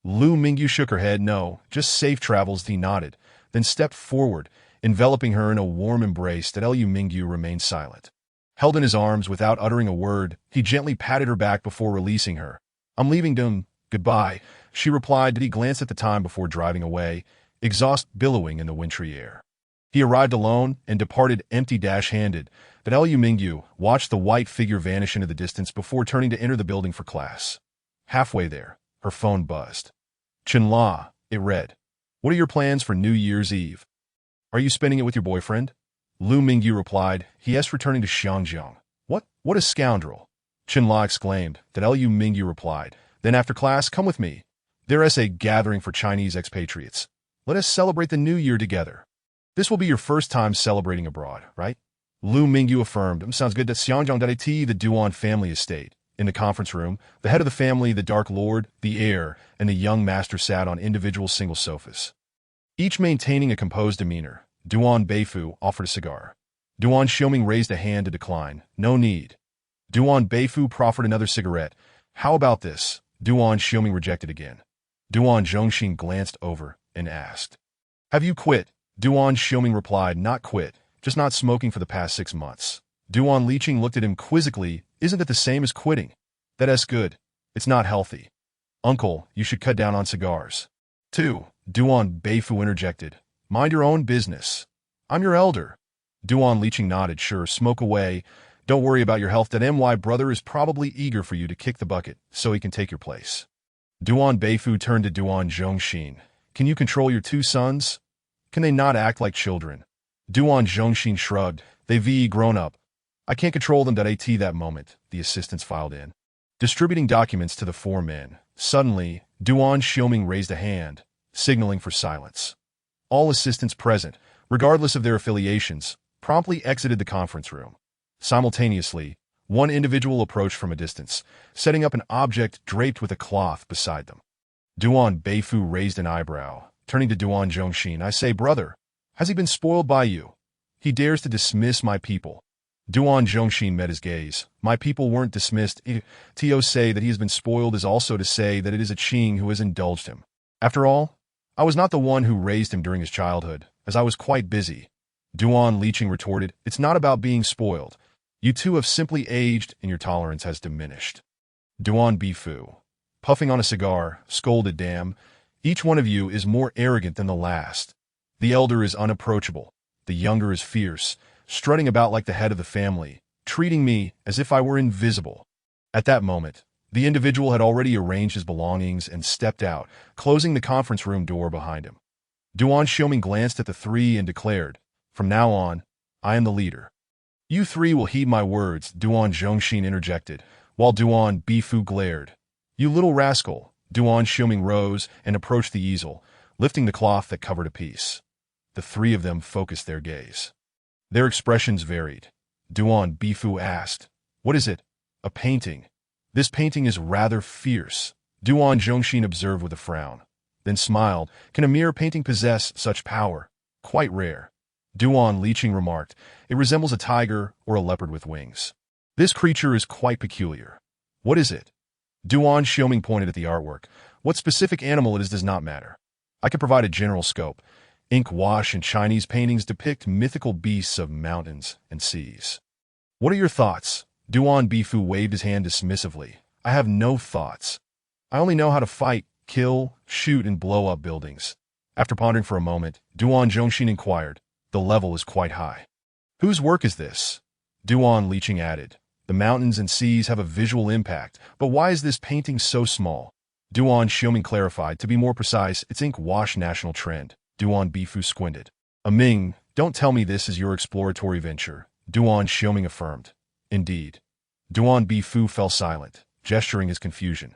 Liu Mingyu shook her head. No, just safe travels. He nodded, then stepped forward, enveloping her in a warm embrace that Liu Mingyu remained silent. Held in his arms without uttering a word, he gently patted her back before releasing her. I'm leaving, Dum. Goodbye, she replied. He glanced at the time before driving away, exhaust billowing in the wintry air. He arrived alone and departed empty-handed, but Liu Mingyu watched the white figure vanish into the distance before turning to enter the building for class. Halfway there, her phone buzzed. Chenla, it read. What are your plans for New Year's Eve? Are you spending it with your boyfriend? Liu Mingyu replied, Yes, returning to Xiangjiang. What a scoundrel! Chenla exclaimed. That Liu Mingyu replied, Then after class, come with me. There is a gathering for Chinese expatriates. Let us celebrate the new year together. This will be your first time celebrating abroad, right? Liu Mingyu affirmed, Sounds good. That's Xiangjiang. The Duan family estate. In the conference room, the head of the family, the Dark Lord, the heir, and the young master sat on individual single sofas. Each maintaining a composed demeanor. Duan Beifu offered a cigar. Duan Xiaoming raised a hand to decline. No need. Duan Beifu proffered another cigarette. How about this? Duan Xiaoming rejected again. Duan Zhongxin glanced over and asked, Have you quit? Duan Xiaoming replied, Not quit, just not smoking for the past 6 months. Duan Liqing looked at him quizzically. Isn't that the same as quitting? That's good. It's not healthy. Uncle, you should cut down on cigars. 2. Duan Beifu interjected. Mind your own business. I'm your elder. Duan Liqing nodded. Sure, smoke away. Don't worry about your health. That MY brother is probably eager for you to kick the bucket so he can take your place. Duan Beifu turned to Duan Zhongxin. Can you control your 2 sons? Can they not act like children? Duan Zhongxin shrugged. They've grown up. I can't control them. At that moment, the assistants filed in, distributing documents to the 4 men. Suddenly, Duan Xiaoming raised a hand, signaling for silence. All assistants present, regardless of their affiliations, promptly exited the conference room. Simultaneously, one individual approached from a distance, setting up an object draped with a cloth beside them. Duan Beifu raised an eyebrow, turning to Duan Zhongxin. I say, brother, has he been spoiled by you? He dares to dismiss my people. Duan Zhongxin met his gaze. My people weren't dismissed. To say that he has been spoiled is also to say that it is a Qing who has indulged him. After all, I was not the one who raised him during his childhood, as I was quite busy. Duan Liqing retorted, It's not about being spoiled. You 2 have simply aged and your tolerance has diminished. Duan Beifu, puffing on a cigar, scolded, Damn, each one of you is more arrogant than the last. The elder is unapproachable. The younger is fierce, strutting about like the head of the family, treating me as if I were invisible. At that moment, the individual had already arranged his belongings and stepped out, closing the conference room door behind him. Duan Xiaoming glanced at the 3 and declared, From now on, I am the leader. You 3 will heed my words, Duan Zhongxin interjected, while Duan Beifu glared. You little rascal. Duan Xiaoming rose and approached the easel, lifting the cloth that covered a piece. The 3 of them focused their gaze. Their expressions varied. Duan Beifu asked, What is it? A painting. This painting is rather fierce. Duan Zhongxin observed with a frown, then smiled. Can a mere painting possess such power? Quite rare. Duan Liqing remarked, It resembles a tiger or a leopard with wings. This creature is quite peculiar. What is it? Duan Xiaoming pointed at the artwork. What specific animal it is does not matter. I can provide a general scope. Ink wash and Chinese paintings depict mythical beasts of mountains and seas. What are your thoughts? Duan Beifu waved his hand dismissively. I have no thoughts. I only know how to fight, kill, shoot, and blow up buildings. After pondering for a moment, Duan Zhongxin inquired. The level is quite high. Whose work is this? Duan Liqing added. The mountains and seas have a visual impact, but why is this painting so small? Duan Xiaoming clarified. To be more precise, it's ink wash national trend. Duan Beifu squinted. Ming, don't tell me this is your exploratory venture, Duan Xiaoming affirmed. Indeed. Duan Beifu fell silent, gesturing his confusion.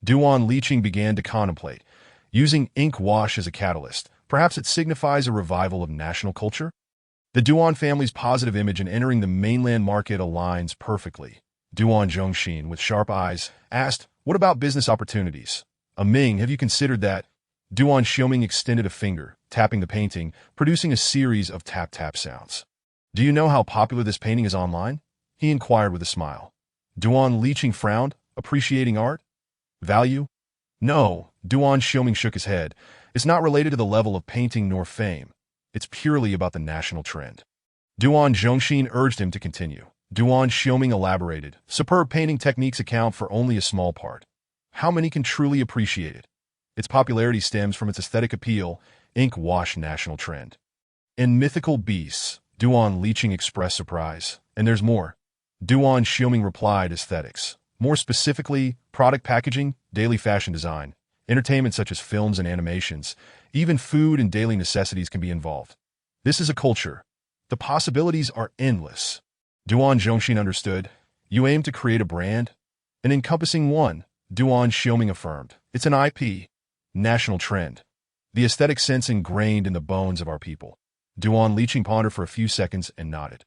Duan Liqing began to contemplate. Using ink wash as a catalyst, perhaps it signifies a revival of national culture? The Duan family's positive image in entering the mainland market aligns perfectly. Duan Zhongxin, with sharp eyes, asked, What about business opportunities? Ming, have you considered that? Duan Xiaoming extended a finger, tapping the painting, producing a series of tap-tap sounds. Do you know how popular this painting is online? He inquired with a smile. Duan Liqing frowned, appreciating art? Value? No, Duan Xiaoming shook his head. It's not related to the level of painting nor fame. It's purely about the national trend. Duan Zhongxin urged him to continue. Duan Xiaoming elaborated. Superb painting techniques account for only a small part. How many can truly appreciate it? Its popularity stems from its aesthetic appeal, ink-wash national trend. In mythical beasts, Duan Liqing expressed surprise. And there's more. Duan Xiaoming replied, aesthetics. More specifically, product packaging, daily fashion design, entertainment such as films and animations, even food and daily necessities can be involved. This is a culture. The possibilities are endless. Duan Zhongxin understood. You aim to create a brand? An encompassing one, Duan Xiaoming affirmed. It's an IP. National trend. The aesthetic sense ingrained in the bones of our people. Duan Liqing pondered for a few seconds and nodded.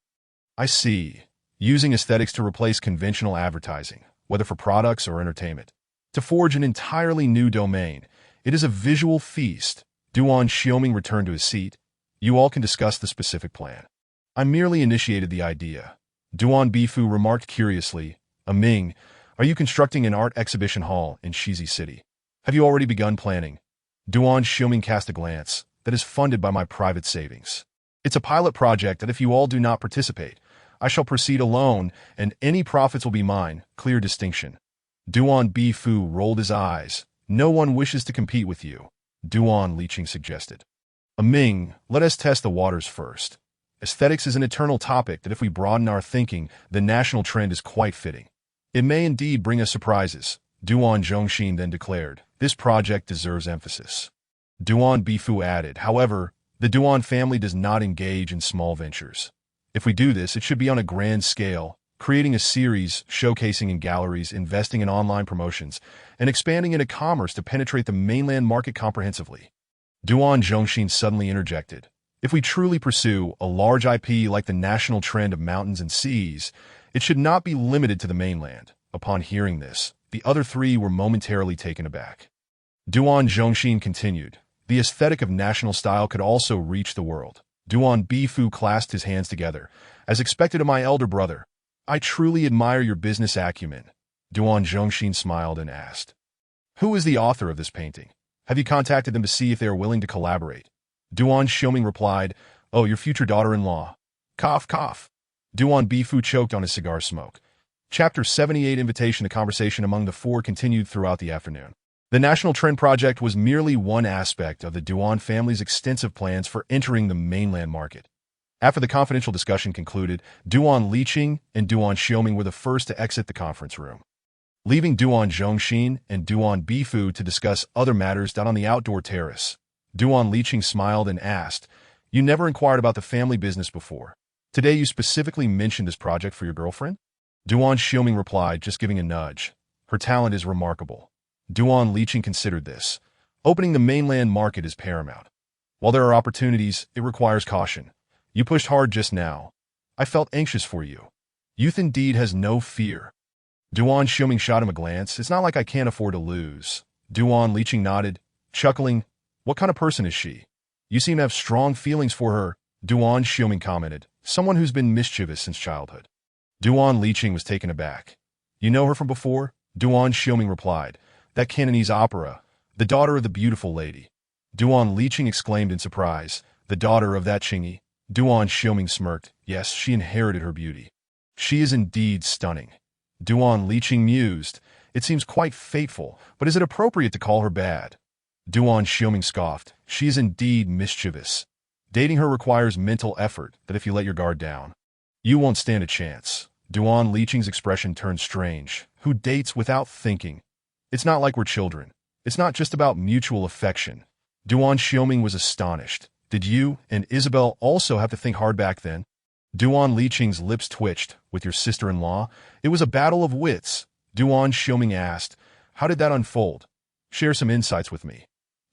I see. Using aesthetics to replace conventional advertising, whether for products or entertainment. To forge an entirely new domain. It is a visual feast. Duan Xiaoming returned to his seat. You all can discuss the specific plan. I merely initiated the idea. Duan Bifu remarked curiously. Ming, are you constructing an art exhibition hall in Shizi City? Have you already begun planning? Duan Xiaoming cast a glance. That is funded by my private savings. It's a pilot project that if you all do not participate, I shall proceed alone, and any profits will be mine. Clear distinction. Duan Bifu rolled his eyes. No one wishes to compete with you, Duan Liqing suggested. Ming, let us test the waters first. Aesthetics is an eternal topic that if we broaden our thinking, the national trend is quite fitting. It may indeed bring us surprises, Duan Zhongxin then declared. This project deserves emphasis. Duan Bifu added, however, the Duan family does not engage in small ventures. If we do this, it should be on a grand scale, creating a series, showcasing in galleries, investing in online promotions, and expanding into commerce to penetrate the mainland market comprehensively. Duan Zhongxin suddenly interjected. If we truly pursue a large IP like the national trend of mountains and seas, it should not be limited to the mainland. Upon hearing this, the other three were momentarily taken aback. Duan Zhongxin continued. The aesthetic of national style could also reach the world. Duan Bifu clasped his hands together. As expected of my elder brother, I truly admire your business acumen. Duan Zhongxin smiled and asked, who is the author of this painting? Have you contacted them to see if they are willing to collaborate? Duan Xiaoming replied, oh, your future daughter-in-law. Cough, cough. Duan Bifu choked on his cigar smoke. Chapter 78 Invitation to conversation among the four continued throughout the afternoon. The National Trend Project was merely one aspect of the Duan family's extensive plans for entering the mainland market. After the confidential discussion concluded, Duan Liqing and Duan Xiaoming were the first to exit the conference room. Leaving Duan Zhongxin and Duan Bifu to discuss other matters down on the outdoor terrace. Duan Liqing smiled and asked, you never inquired about the family business before. Today you specifically mentioned this project for your girlfriend? Duan Xiaoming replied, just giving a nudge. Her talent is remarkable. Duan Liqing considered this. Opening the mainland market is paramount. While there are opportunities, it requires caution. You pushed hard just now. I felt anxious for you. Youth indeed has no fear. Duan Xiaoming shot him a glance. It's not like I can't afford to lose. Duan Liqing nodded, chuckling. What kind of person is she? You seem to have strong feelings for her, Duan Xiaoming commented. Someone who's been mischievous since childhood. Duan Liqing was taken aback. You know her from before? Duan Xiaoming replied. That Cantonese opera, the daughter of the beautiful lady. Duan Liqing exclaimed in surprise. The daughter of that Qingyi. Duan Xiaoming smirked. Yes, she inherited her beauty. She is indeed stunning. Duan Liqing mused. It seems quite fateful, but is it appropriate to call her bad? Duan Xiaoming scoffed. She is indeed mischievous. Dating her requires mental effort that if you let your guard down, you won't stand a chance. Duan Liqing's expression turned strange. Who dates without thinking? It's not like we're children. It's not just about mutual affection. Duan Xiaoming was astonished. Did you and Isabel also have to think hard back then? Duan Liqing's lips twitched. With your sister-in-law? It was a battle of wits. Duan Xiaoming asked. How did that unfold? Share some insights with me.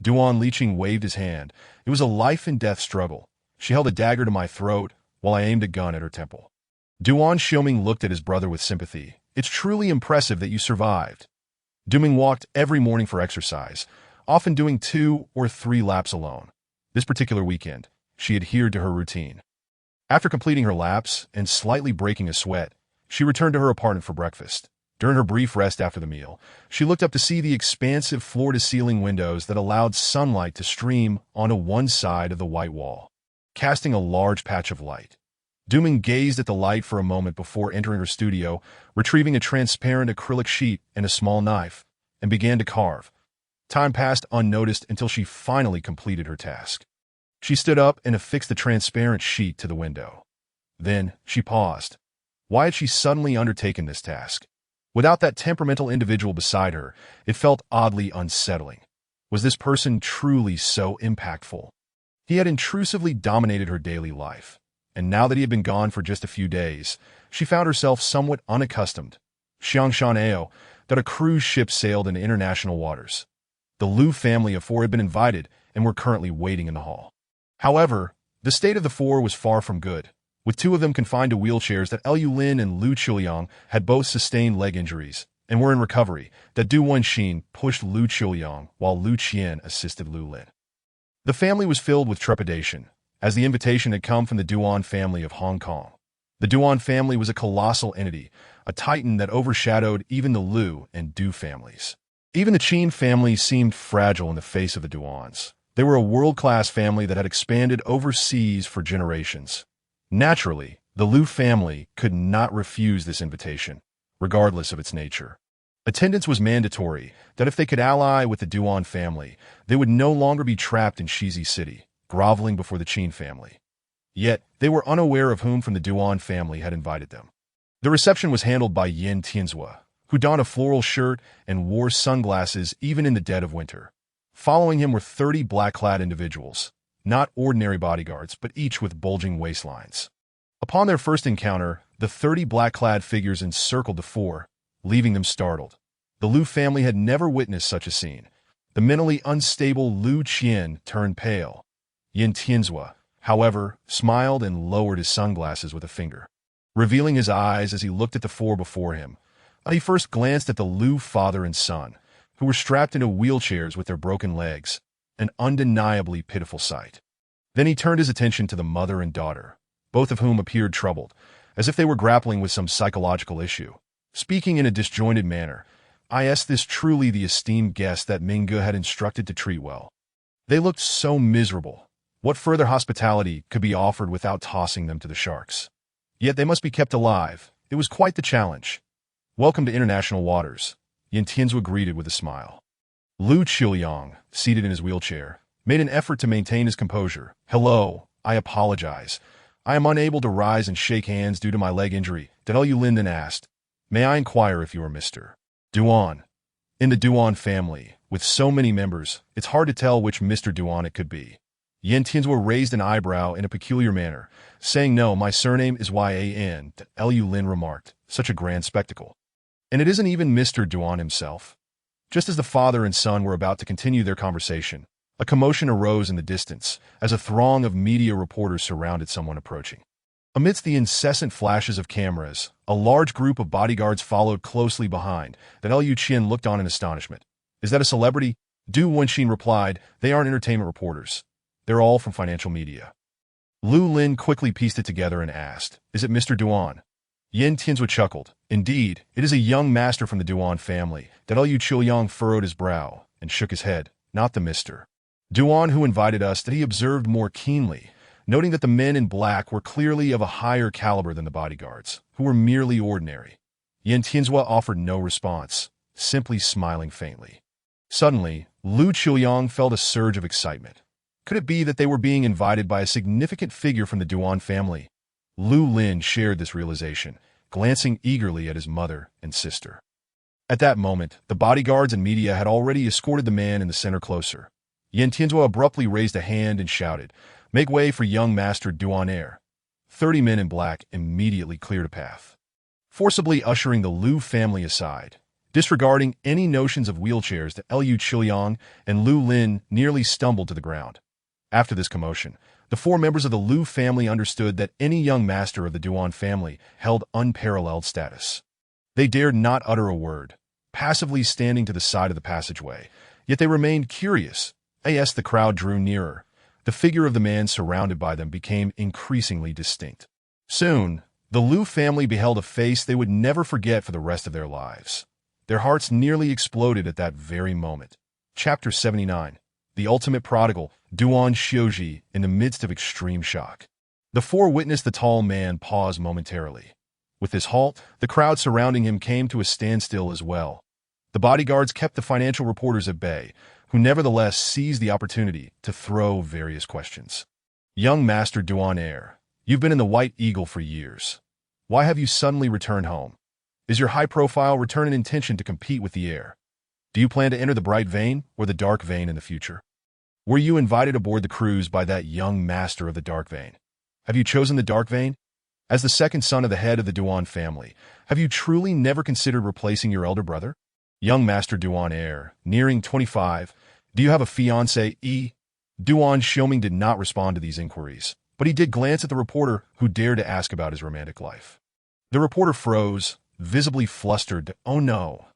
Duan Liqing waved his hand. It was a life-and-death struggle. She held a dagger to my throat while I aimed a gun at her temple. Duan Xiaoming looked at his brother with sympathy. It's truly impressive that you survived. Duming walked every morning for exercise, often doing 2 or 3 laps alone. This particular weekend, she adhered to her routine. After completing her laps and slightly breaking a sweat, she returned to her apartment for breakfast. During her brief rest after the meal, she looked up to see the expansive floor-to-ceiling windows that allowed sunlight to stream onto one side of the white wall, casting a large patch of light. Duming gazed at the light for a moment before entering her studio, retrieving a transparent acrylic sheet and a small knife, and began to carve. Time passed unnoticed until she finally completed her task. She stood up and affixed the transparent sheet to the window. Then she paused. Why had she suddenly undertaken this task? Without that temperamental individual beside her, it felt oddly unsettling. Was this person truly so impactful? He had intrusively dominated her daily life, and now that he had been gone for just a few days, she found herself somewhat unaccustomed. Xiangshan that a cruise ship sailed into international waters. The Liu family of 4 had been invited and were currently waiting in the hall. However, the state of the 4 was far from good. With 2 of them confined to wheelchairs, that Liu Lin and Lu Qiuyang had both sustained leg injuries and were in recovery, that Du Wenxin pushed Lu Qiuyang while Lu Qian assisted Lu Lin. The family was filled with trepidation, as the invitation had come from the Duan family of Hong Kong. The Duan family was a colossal entity, a titan that overshadowed even the Liu and Du families. Even the Qin family seemed fragile in the face of the Duans. They were a world-class family that had expanded overseas for generations. Naturally, the Liu family could not refuse this invitation, regardless of its nature. Attendance was mandatory, that if they could ally with the Duan family, they would no longer be trapped in Shizi City, groveling before the Qin family. Yet, they were unaware of whom from the Duan family had invited them. The reception was handled by Yin Tianzhua, who donned a floral shirt and wore sunglasses even in the dead of winter. Following him were 30 black-clad individuals, not ordinary bodyguards, but each with bulging waistlines. Upon their first encounter, the 30 black-clad figures encircled the 4, leaving them startled. The Liu family had never witnessed such a scene. The mentally unstable Lu Qian turned pale. Yin Tianzhua, however, smiled and lowered his sunglasses with a finger, revealing his eyes as he looked at the 4 before him. He first glanced at the Liu father and son, who were strapped into wheelchairs with their broken legs, an undeniably pitiful sight. Then he turned his attention to the mother and daughter, both of whom appeared troubled, as if they were grappling with some psychological issue. Speaking in a disjointed manner, I asked this truly the esteemed guest that Mingge had instructed to treat well. They looked so miserable. What further hospitality could be offered without tossing them to the sharks? Yet they must be kept alive. It was quite the challenge. Welcome to international waters, Yin Tianzhua greeted with a smile. Lu Qiuyang, seated in his wheelchair, made an effort to maintain his composure. Hello, I apologize. I am unable to rise and shake hands due to my leg injury, Liu Lin then asked. May I inquire if you are Mr. Duan? In the Duan family, with so many members, it's hard to tell which Mr. Duan it could be. Yin Tianzhua raised an eyebrow in a peculiar manner, saying, No, my surname is Yan, Liu Lin remarked. Such a grand spectacle. And it isn't even Mr. Duan himself. Just as the father and son were about to continue their conversation, a commotion arose in the distance as a throng of media reporters surrounded someone approaching. Amidst the incessant flashes of cameras, a large group of bodyguards followed closely behind. Liu Qian looked on in astonishment. Is that a celebrity? Du Wenxin replied, They aren't entertainment reporters. They're all from financial media. Lu Lin quickly pieced it together and asked, Is it Mr. Duan? Yin Tianzhua chuckled. Indeed, it is a young master from the Duan family. Liu Qiuyang furrowed his brow and shook his head. Not the Mr. Duan who invited us, that he observed more keenly, noting that the men in black were clearly of a higher caliber than the bodyguards, who were merely ordinary. Yin Tianzhua offered no response, simply smiling faintly. Suddenly, Lu Qiuyang felt a surge of excitement. Could it be that they were being invited by a significant figure from the Duan family? Lu Lin shared this realization, glancing eagerly at his mother and sister. At that moment, the bodyguards and media had already escorted the man in the center closer. Yin Tianzhua abruptly raised a hand and shouted, Make way for young Master Duanair. 30 men in black immediately cleared a path, forcibly ushering the Liu family aside. Disregarding any notions of wheelchairs, Liu Qiuyang and Lu Lin nearly stumbled to the ground. After this commotion, the 4 members of the Liu family understood that any young master of the Duan family held unparalleled status. They dared not utter a word. passively standing to the side of the passageway. Yet they remained curious. As the crowd drew nearer, the figure of the man surrounded by them became increasingly distinct. Soon, the Liu family beheld a face they would never forget for the rest of their lives. Their hearts nearly exploded at that very moment. Chapter 79. The Ultimate Prodigal, Duan Xiuji, in the midst of extreme shock. The four witnessed the tall man pause momentarily. With this halt, the crowd surrounding him came to a standstill as well. The bodyguards kept the financial reporters at bay, who nevertheless seized the opportunity to throw various questions. Young Master Duan Heir, you've been in the White Eagle for years. Why have you suddenly returned home? Is your high-profile return an intention to compete with the heir? Do you plan to enter the Bright Vein or the Dark Vein in the future? Were you invited aboard the cruise by that young master of the Dark Vein? Have you chosen the Dark Vein? As the second son of the head of the Duan family, have you truly never considered replacing your elder brother? Young Master Duan Heir, nearing 25, do you have a fiancé? Duan Xiuming did not respond to these inquiries, but he did glance at the reporter who dared to ask about his romantic life. The reporter froze, visibly flustered. Oh no.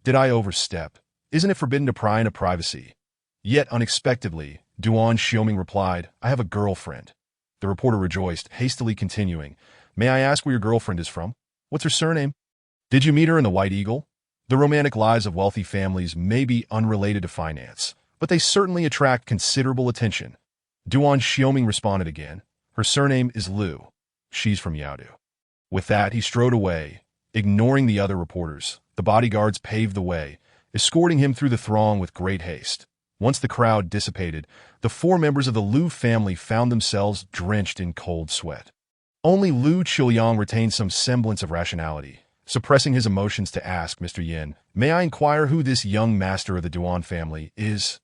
Did I overstep? Isn't it forbidden to pry into privacy? Yet, unexpectedly, Duan Xiuming replied, I have a girlfriend. The reporter rejoiced, hastily continuing, May I ask where your girlfriend is from? What's her surname? Did you meet her in the White Eagle? The romantic lives of wealthy families may be unrelated to finance, but they certainly attract considerable attention. Duan Xiuming responded again, Her surname is Liu. She's from Yaodu. With that, he strode away, ignoring the other reporters. The bodyguards paved the way, escorting him through the throng with great haste. Once the crowd dissipated, the four members of the Liu family found themselves drenched in cold sweat. Only Liu Qiuyang retained some semblance of rationality, suppressing his emotions to ask Mr. Yin, May I inquire who this young master of the Duan family is?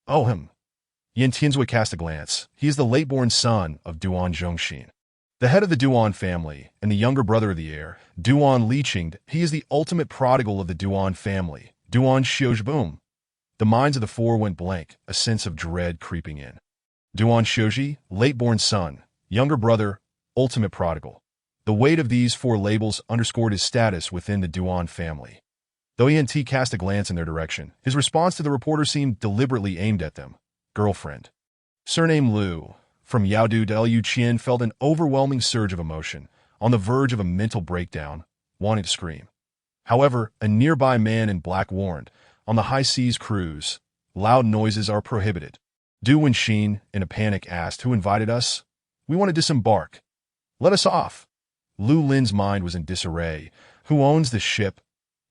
Oh, him. Yin Tianzui cast a glance. He is the late-born son of Duan Zhongxin, the head of the Duan family, and the younger brother of the heir, Duan Liqing. He is the ultimate prodigal of the Duan family, Duan Xiuzhibum. The minds of the four went blank, a sense of dread creeping in. Duan Xiuji, late-born son, younger brother, ultimate prodigal. The weight of these four labels underscored his status within the Duan family. Though ENT cast a glance in their direction, his response to the reporter seemed deliberately aimed at them. Girlfriend. Surname Liu. From Yaodu to Liu Qian felt an overwhelming surge of emotion, on the verge of a mental breakdown, wanting to scream. However, a nearby man in black warned, On the high seas cruise, loud noises are prohibited. Du Wenxin, in a panic, asked, Who invited us? We want to disembark. Let us off. Lu Lin's mind was in disarray. Who owns this ship?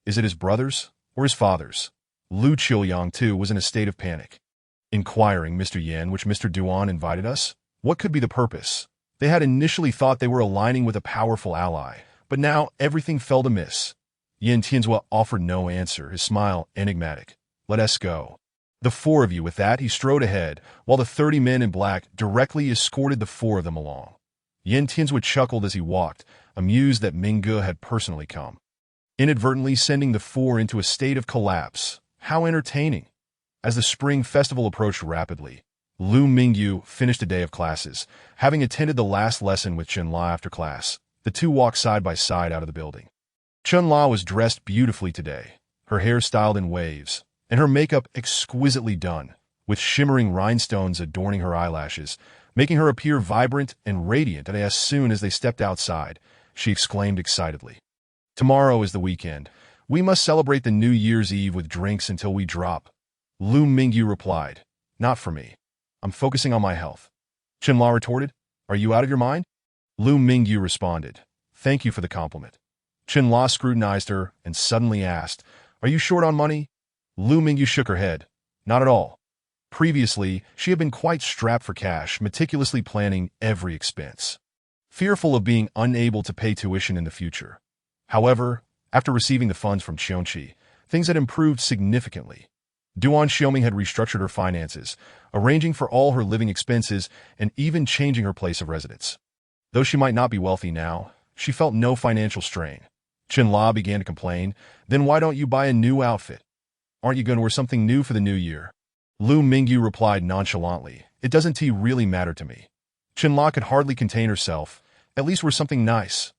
Is it his brothers or his fathers? Lu Qiuyang, too, was in a state of panic. Inquiring Mr. Yan, which Mr. Duan invited us? What could be the purpose? They had initially thought they were aligning with a powerful ally, but now everything fell to miss. Yin Tianzui offered no answer, his smile enigmatic. Let us go. The four of you. With that, he strode ahead, while the 30 men in black directly escorted the four of them along. Yin Tianzui chuckled as he walked, amused that Mingge had personally come, inadvertently sending the four into a state of collapse. How entertaining! As the spring festival approached rapidly, Lu Mingyu finished a day of classes. Having attended the last lesson with Chen-La after class, the two walked side by side out of the building. Chen-La was dressed beautifully today, her hair styled in waves, and her makeup exquisitely done, with shimmering rhinestones adorning her eyelashes, making her appear vibrant and radiant. And as soon as they stepped outside, she exclaimed excitedly, Tomorrow is the weekend. We must celebrate the New Year's Eve with drinks until we drop. Lu Mingyu replied, Not for me. I'm focusing on my health. Chen-La retorted, Are you out of your mind? Lu Mingyu responded, Thank you for the compliment. Chen-La scrutinized her and suddenly asked, Are you short on money? Lu Mingyu shook her head. Not at all. Previously, she had been quite strapped for cash, meticulously planning every expense, fearful of being unable to pay tuition in the future. However, after receiving the funds from Qiongqi, things had improved significantly. Duan Xiuming had restructured her finances, arranging for all her living expenses and even changing her place of residence. Though she might not be wealthy now, she felt no financial strain. Chen-La began to complain, Then why don't you buy a new outfit? Aren't you going to wear something new for the new year? Lu Mingyu replied nonchalantly, It doesn't really matter to me. Chen-La could hardly contain herself. At least wear something nice.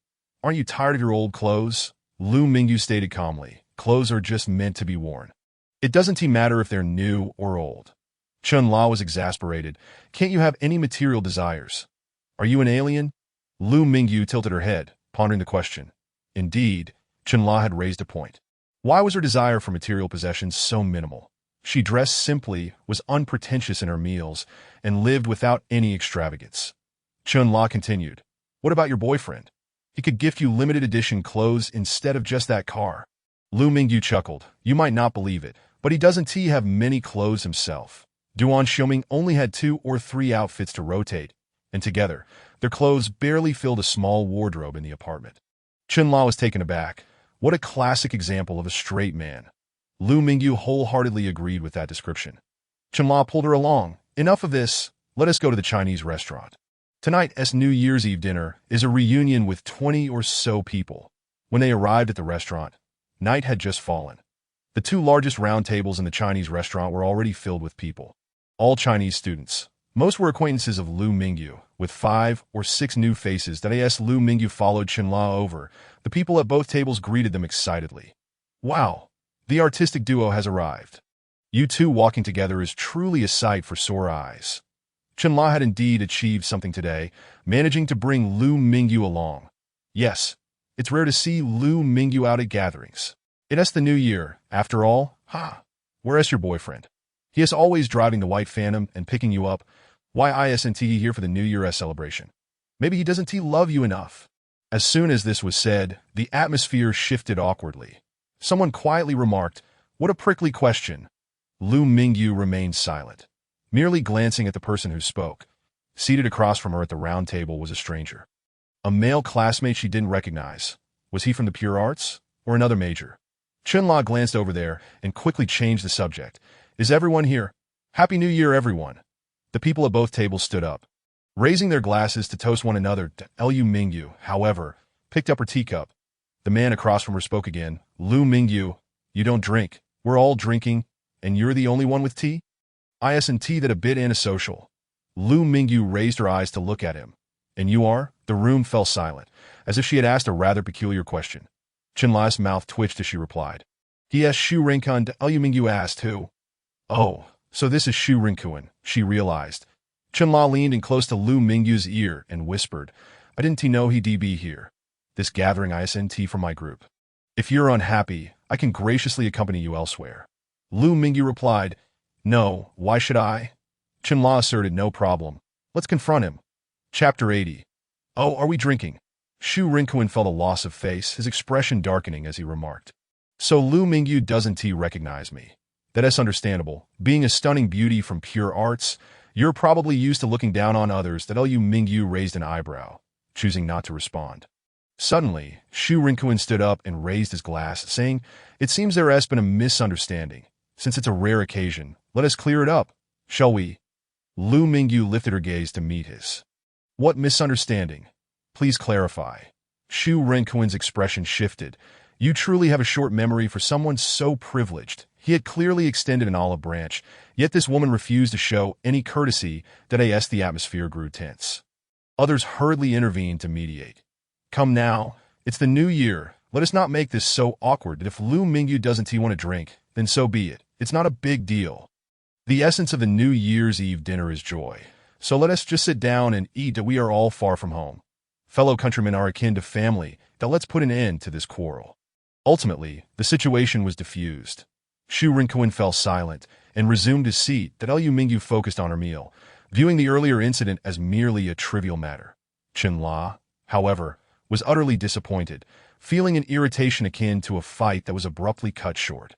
Aren't you tired of your old clothes? Lu Mingyu stated calmly, Clothes are just meant to be worn. It doesn't matter if they're new or old. Chun-La was exasperated. Can't you have any material desires? Are you an alien? Lu Mingyu tilted her head, pondering the question. Indeed, Chun-La had raised a point. Why was her desire for material possessions so minimal? She dressed simply, was unpretentious in her meals, and lived without any extravagance. Chun-La continued. What about your boyfriend? He could gift you limited edition clothes instead of just that car. Lu Mingyu chuckled. You might not believe it, but he doesn't have many clothes himself. Duan Xiuming only had 2 or 3 outfits to rotate, and together, their clothes barely filled a small wardrobe in the apartment. Chun-La was taken aback. What a classic example of a straight man. Lu Mingyu wholeheartedly agreed with that description. Chun-La pulled her along. Enough of this, let us go to the Chinese restaurant. Tonight's New Year's Eve dinner is a reunion with 20 or so people. When they arrived at the restaurant, night had just fallen. The 2 largest round tables in the Chinese restaurant were already filled with people. All Chinese students. Most were acquaintances of Lu Mingyu, with 5 or 6 new faces that as Lu Mingyu followed Chun-La over. The people at both tables greeted them excitedly. Wow, the artistic duo has arrived. You two walking together is truly a sight for sore eyes. Chun-La had indeed achieved something today, managing to bring Lu Mingyu along. Yes, it's rare to see Lu Mingyu out at gatherings. It's the new year, after all. Where's your boyfriend? He is always driving the white phantom and picking you up. Why isn't he here for the New Year's celebration? Maybe he doesn't love you enough. As soon as this was said, the atmosphere shifted awkwardly. Someone quietly remarked, what a prickly question. Lu Mingyu remained silent, merely glancing at the person who spoke. Seated across from her at the round table was a stranger. A male classmate she didn't recognize. Was he from the pure arts, or another major? Chun-La glanced over there and quickly changed the subject. Is everyone here? Happy New Year, everyone. The people at both tables stood up, raising their glasses to toast one another. Lu Mingyu, however, picked up her teacup. The man across from her spoke again. Lu Mingyu, you don't drink. We're all drinking, and you're the only one with tea? Isn't that a bit antisocial? Lu Mingyu raised her eyes to look at him. And you are? The room fell silent, as if she had asked a rather peculiar question. Chun-La's mouth twitched as she replied. Yes, Shu Ringkun. Lu Mingyu asked who. Oh, so this is Shu Ringkun, she realized. Chun-La leaned in close to Lu Mingyu's ear and whispered, I didn't know he'd be here. This gathering isn't for my group. If you're unhappy, I can graciously accompany you elsewhere. Lu Mingyu replied, No, why should I? Chun-La asserted, no problem. Let's confront him. Chapter 80. Oh, are we drinking? Shu Ringkun felt a loss of face, his expression darkening as he remarked. So Lu Mingyu doesn't recognize me. That's understandable. Being a stunning beauty from pure arts, you're probably used to looking down on others. Lu Mingyu raised an eyebrow, choosing not to respond. Suddenly, Shu Ringkun stood up and raised his glass, saying, It seems there has been a misunderstanding. Since it's a rare occasion, let us clear it up, shall we? Lu Mingyu lifted her gaze to meet his. What misunderstanding? Please clarify. Shu Ringkun's expression shifted. You truly have a short memory for someone so privileged. He had clearly extended an olive branch, yet this woman refused to show any courtesy. As the atmosphere grew tense. Others hurriedly intervened to mediate. Come now, it's the new year. Let us not make this so awkward that if Lu Mingyu doesn't want to drink, then so be it. It's not a big deal. The essence of the New Year's Eve dinner is joy. So let us just sit down and eat. We are all far from home. Fellow countrymen are akin to family. Let's put an end to this quarrel. Ultimately, the situation was diffused. Shu Ringkun fell silent and resumed his seat. Lu Mingyu focused on her meal, viewing the earlier incident as merely a trivial matter. Chun-La, however, was utterly disappointed, feeling an irritation akin to a fight that was abruptly cut short.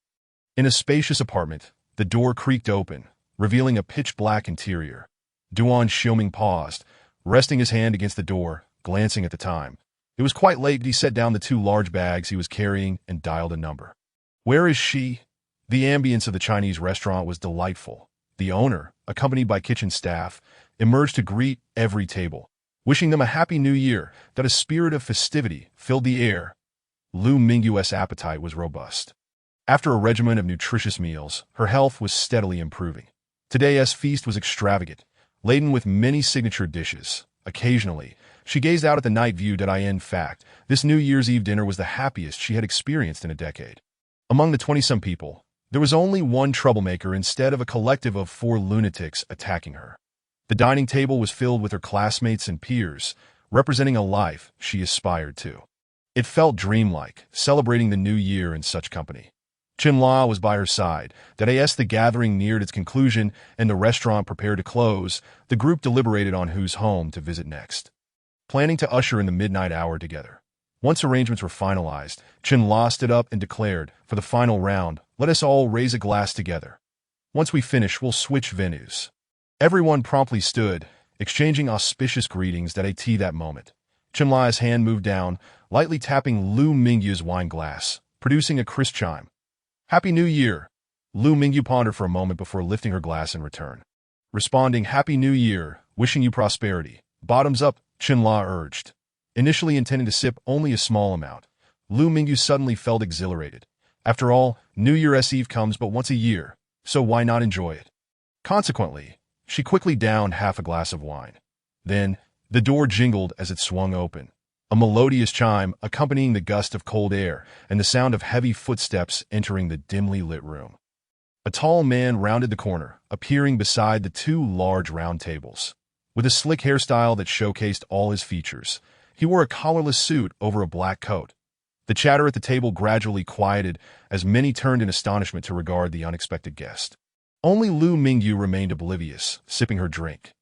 In a spacious apartment, the door creaked open, revealing a pitch-black interior. Duan Xiuming paused, resting his hand against the door, glancing at the time. It was quite late, but he set down the 2 large bags he was carrying and dialed a number. Where is she? The ambience of the Chinese restaurant was delightful. The owner, accompanied by kitchen staff, emerged to greet every table, wishing them a happy new year. That a spirit of festivity filled the air. Lu Mingyu's appetite was robust. After a regimen of nutritious meals, her health was steadily improving. Today's feast was extravagant, laden with many signature dishes. Occasionally, she gazed out at the night view. In fact, this New Year's Eve dinner was the happiest she had experienced in a decade. Among the 20-some people, there was only one troublemaker instead of a collective of 4 lunatics attacking her. The dining table was filled with her classmates and peers, representing a life she aspired to. It felt dreamlike, celebrating the new year in such company. Chinla was by her side. That as the gathering neared its conclusion and the restaurant prepared to close, the group deliberated on whose home to visit next, planning to usher in the midnight hour together. Once arrangements were finalized, Chinla stood up and declared, "For the final round, let us all raise a glass together. Once we finish, we'll switch venues." Everyone promptly stood, exchanging auspicious greetings at that moment. Chinla's hand moved down, lightly tapping Lu Mingyu's wine glass, producing a crisp chime. "Happy New Year!" Lu Mingyu pondered for a moment before lifting her glass in return. Responding, "Happy New Year, wishing you prosperity." "Bottoms up," Chinla urged. Initially intending to sip only a small amount, Lu Mingyu suddenly felt exhilarated. After all, New Year's Eve comes but once a year, so why not enjoy it? Consequently, she quickly downed half a glass of wine. Then, the door jingled as it swung open. A melodious chime accompanying the gust of cold air and the sound of heavy footsteps entering the dimly lit room. A tall man rounded the corner, appearing beside the 2 large round tables. With a slick hairstyle that showcased all his features, he wore a collarless suit over a black coat. The chatter at the table gradually quieted as many turned in astonishment to regard the unexpected guest. Only Lu Mingyu remained oblivious, sipping her drink.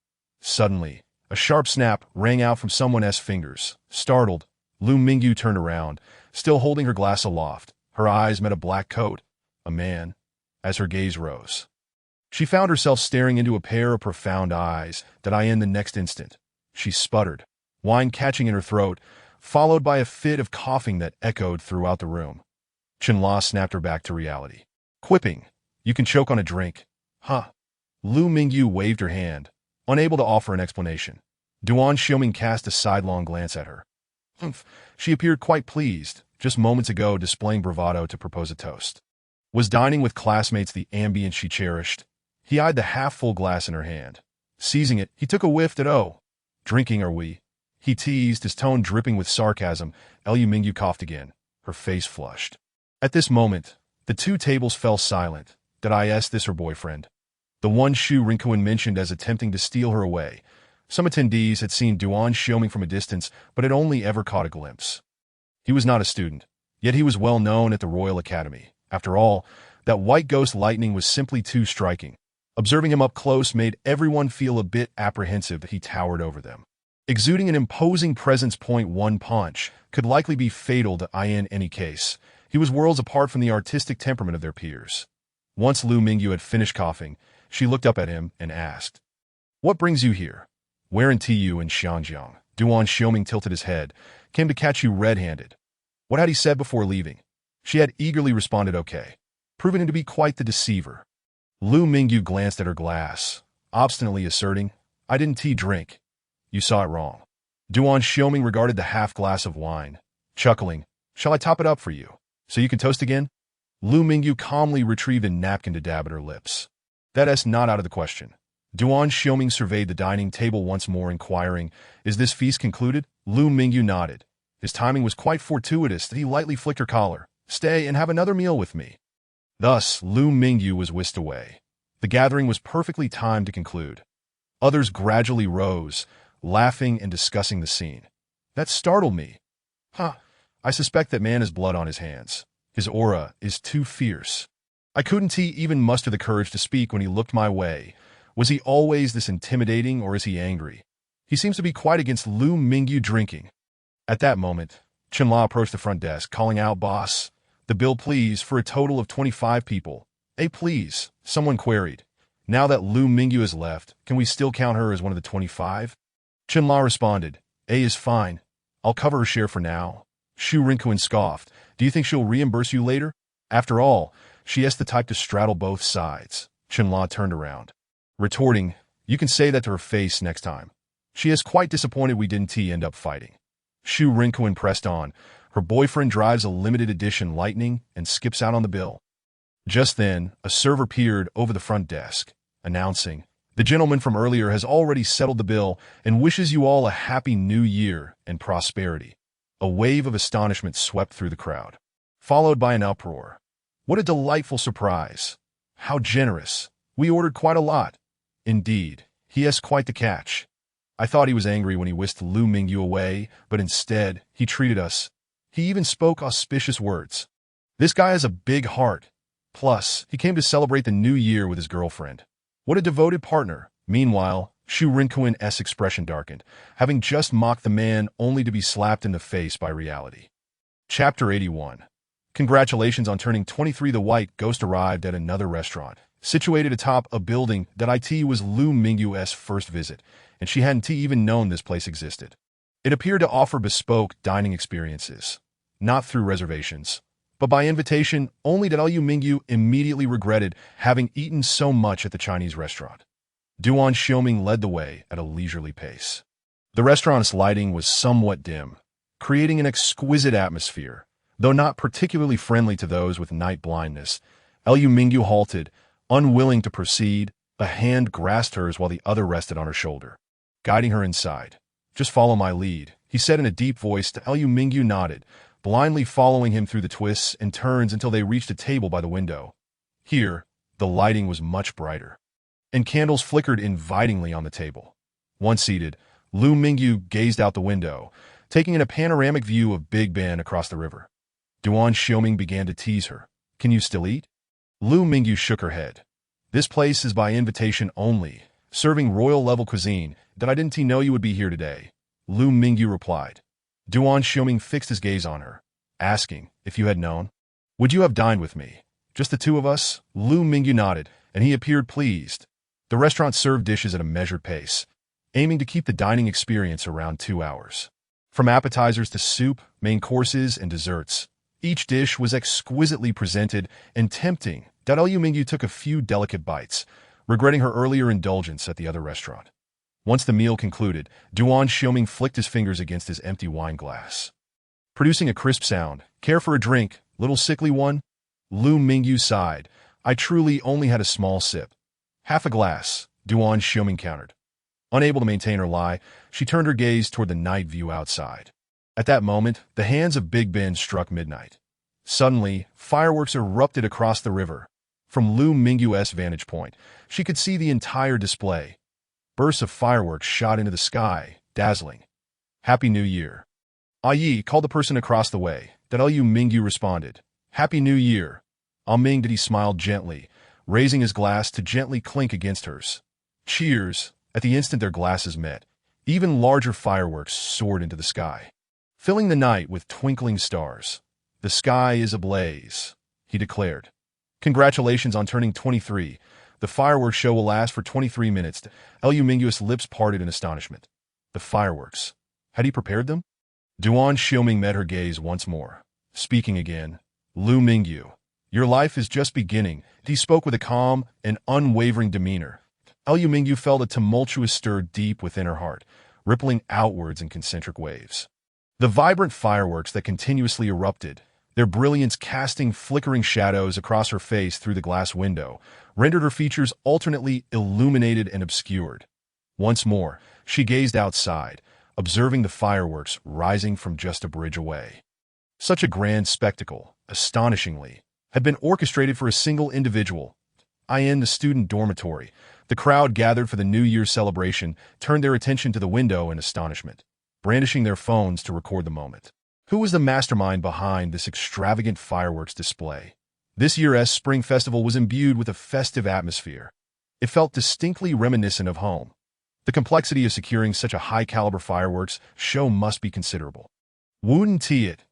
Suddenly, a sharp snap rang out from someone's fingers. Startled, Lu Mingyu turned around, still holding her glass aloft. Her eyes met a black coat, a man, as her gaze rose. She found herself staring into a pair of profound eyes that in the next instant. She sputtered, wine catching in her throat, followed by a fit of coughing that echoed throughout the room. Chinla snapped her back to reality, quipping, "You can choke on a drink." "Huh?" Lu Mingyu waved her hand, unable to offer an explanation. Duan Xiaoming cast a sidelong glance at her. Humph. She appeared quite pleased, just moments ago displaying bravado to propose a toast. Was dining with classmates the ambience she cherished? He eyed the half-full glass in her hand. Seizing it, he took a whiff at "Oh, drinking are we?" He teased, his tone dripping with sarcasm. Lu Mingyu coughed again, her face flushed. At this moment, the 2 tables fell silent. Did I ask this her boyfriend? The one Xu Rinkuan mentioned as attempting to steal her away. Some attendees had seen Duan Xiaoming from a distance, but had only ever caught a glimpse. He was not a student, yet he was well known at the Royal Academy. After all, that white ghost lightning was simply too striking. Observing him up close made everyone feel a bit apprehensive that he towered over them. Exuding an imposing presence. One punch could likely be fatal to in any case. He was worlds apart from the artistic temperament of their peers. Once Lu Mingyu had finished coughing, she looked up at him and asked, "What brings you here?" "Where in Tu in Xianjiang?" Duan Xiaoming tilted his head. "Came to catch you red-handed." What had he said before leaving? She had eagerly responded, "Okay," proving him to be quite the deceiver. Lu Mingyu glanced at her glass, obstinately asserting, "I didn't drink." "You saw it wrong." Duan Xiaoming regarded the half glass of wine, chuckling, "Shall I top it up for you, so you can toast again?" Lu Mingyu calmly retrieved a napkin to dab at her lips. "That's not out of the question." Duan Xiaoming surveyed the dining table once more, inquiring, "Is this feast concluded?" Lu Mingyu nodded. His timing was quite fortuitous that he lightly flicked her collar. "Stay and have another meal with me." Thus, Lu Mingyu was whisked away. The gathering was perfectly timed to conclude. Others gradually rose, laughing and discussing the scene. "That startled me." "Huh, I suspect that man has blood on his hands. His aura is too fierce." I couldn't even muster the courage to speak when he looked my way. Was he always this intimidating, or is he angry? He seems to be quite against Lu Mingyu drinking. At that moment, Chinla approached the front desk, calling out, "Boss, the bill please, for a total of 25 people." Please," someone queried. "Now that Lu Mingyu has left, can we still count her as one of the 25? Chinla responded, Is fine. I'll cover her share for now." Xu Rinkuan scoffed. "Do you think she'll reimburse you later?" After all, she is the type to straddle both sides. Chinla turned around, retorting, "You can say that to her face next time. She is quite disappointed we didn't end up fighting." Xu Rinkuan pressed on. "Her boyfriend drives a limited edition Lightning and skips out on the bill." Just then, a server peered over the front desk, announcing, "The gentleman from earlier has already settled the bill and wishes you all a happy new year and prosperity." A wave of astonishment swept through the crowd, followed by an uproar. What a delightful surprise. How generous. We ordered quite a lot. Indeed, he has quite the catch. I thought he was angry when he whisked Lu Mingyu away, but instead, he treated us. He even spoke auspicious words. This guy has a big heart. Plus, he came to celebrate the new year with his girlfriend. What a devoted partner. Meanwhile, Shu Rinkuen's expression darkened, having just mocked the man only to be slapped in the face by reality. Chapter 81. Congratulations on turning 23. The white ghost arrived at another restaurant, situated atop a building that was Lu Mingyu's first visit, and she hadn't even known this place existed. It appeared to offer bespoke dining experiences, not through reservations, but by invitation. Only that Lu Mingyu immediately regretted having eaten so much at the Chinese restaurant. Duan Xiaoming led the way at a leisurely pace. The restaurant's lighting was somewhat dim, creating an exquisite atmosphere, though not particularly friendly to those with night blindness. Lu Mingyu halted, unwilling to proceed. A hand grasped hers while the other rested on her shoulder, guiding her inside. "Just follow my lead," he said in a deep voice. Lu Mingyu nodded, blindly following him through the twists and turns until they reached a table by the window. Here, the lighting was much brighter, and candles flickered invitingly on the table. Once seated, Lu Mingyu gazed out the window, taking in a panoramic view of Big Ben across the river. Duan Xiaoming began to tease her. "Can you still eat?" Lu Mingyu shook her head. "This place is by invitation only, serving royal-level cuisine. That I didn't know you would be here today," Lu Mingyu replied. Duan Xiaoming fixed his gaze on her, asking, "If you had known, would you have dined with me?" "Just the two of us?" Lu Mingyu nodded, and he appeared pleased. The restaurant served dishes at a measured pace, aiming to keep the dining experience around 2 hours. From appetizers to soup, main courses, and desserts, each dish was exquisitely presented and tempting. Lu Mingyu took a few delicate bites, regretting her earlier indulgence at the other restaurant. Once the meal concluded, Duan Xiaoming flicked his fingers against his empty wine glass, producing a crisp sound. "Care for a drink, little sickly one?" Lu Mingyu sighed. "I truly only had a small sip." "Half a glass," Duan Xiaoming countered. Unable to maintain her lie, she turned her gaze toward the night view outside. At that moment, the hands of Big Ben struck midnight. Suddenly, fireworks erupted across the river. From Lu Mingyu's vantage point, she could see the entire display. Bursts of fireworks shot into the sky, dazzling. "Happy New Year." "Yi," called the person across the way. Lu Mingyu responded. "Happy New Year." Ming smiled gently, raising his glass to gently clink against hers. "Cheers." At the instant their glasses met, even larger fireworks soared into the sky, filling the night with twinkling stars. "The sky is ablaze," he declared. "Congratulations on turning 23. The fireworks show will last for 23 minutes. Lu Mingyu's lips parted in astonishment. The fireworks. Had he prepared them? Duan Xiaoming met her gaze once more. Speaking again, "Lu Mingyu, your life is just beginning." He spoke with a calm and unwavering demeanor. Lu Mingyu felt a tumultuous stir deep within her heart, rippling outwards in concentric waves. The vibrant fireworks that continuously erupted, their brilliance casting flickering shadows across her face through the glass window, rendered her features alternately illuminated and obscured. Once more, she gazed outside, observing the fireworks rising from just a bridge away. Such a grand spectacle, astonishingly, had been orchestrated for a single individual. In the student dormitory, the crowd gathered for the New Year's celebration turned their attention to the window in astonishment, brandishing their phones to record the moment. Who was the mastermind behind this extravagant fireworks display? This year's Spring Festival was imbued with a festive atmosphere. It felt distinctly reminiscent of home. The complexity of securing such a high-caliber fireworks show must be considerable. Wouldn't it?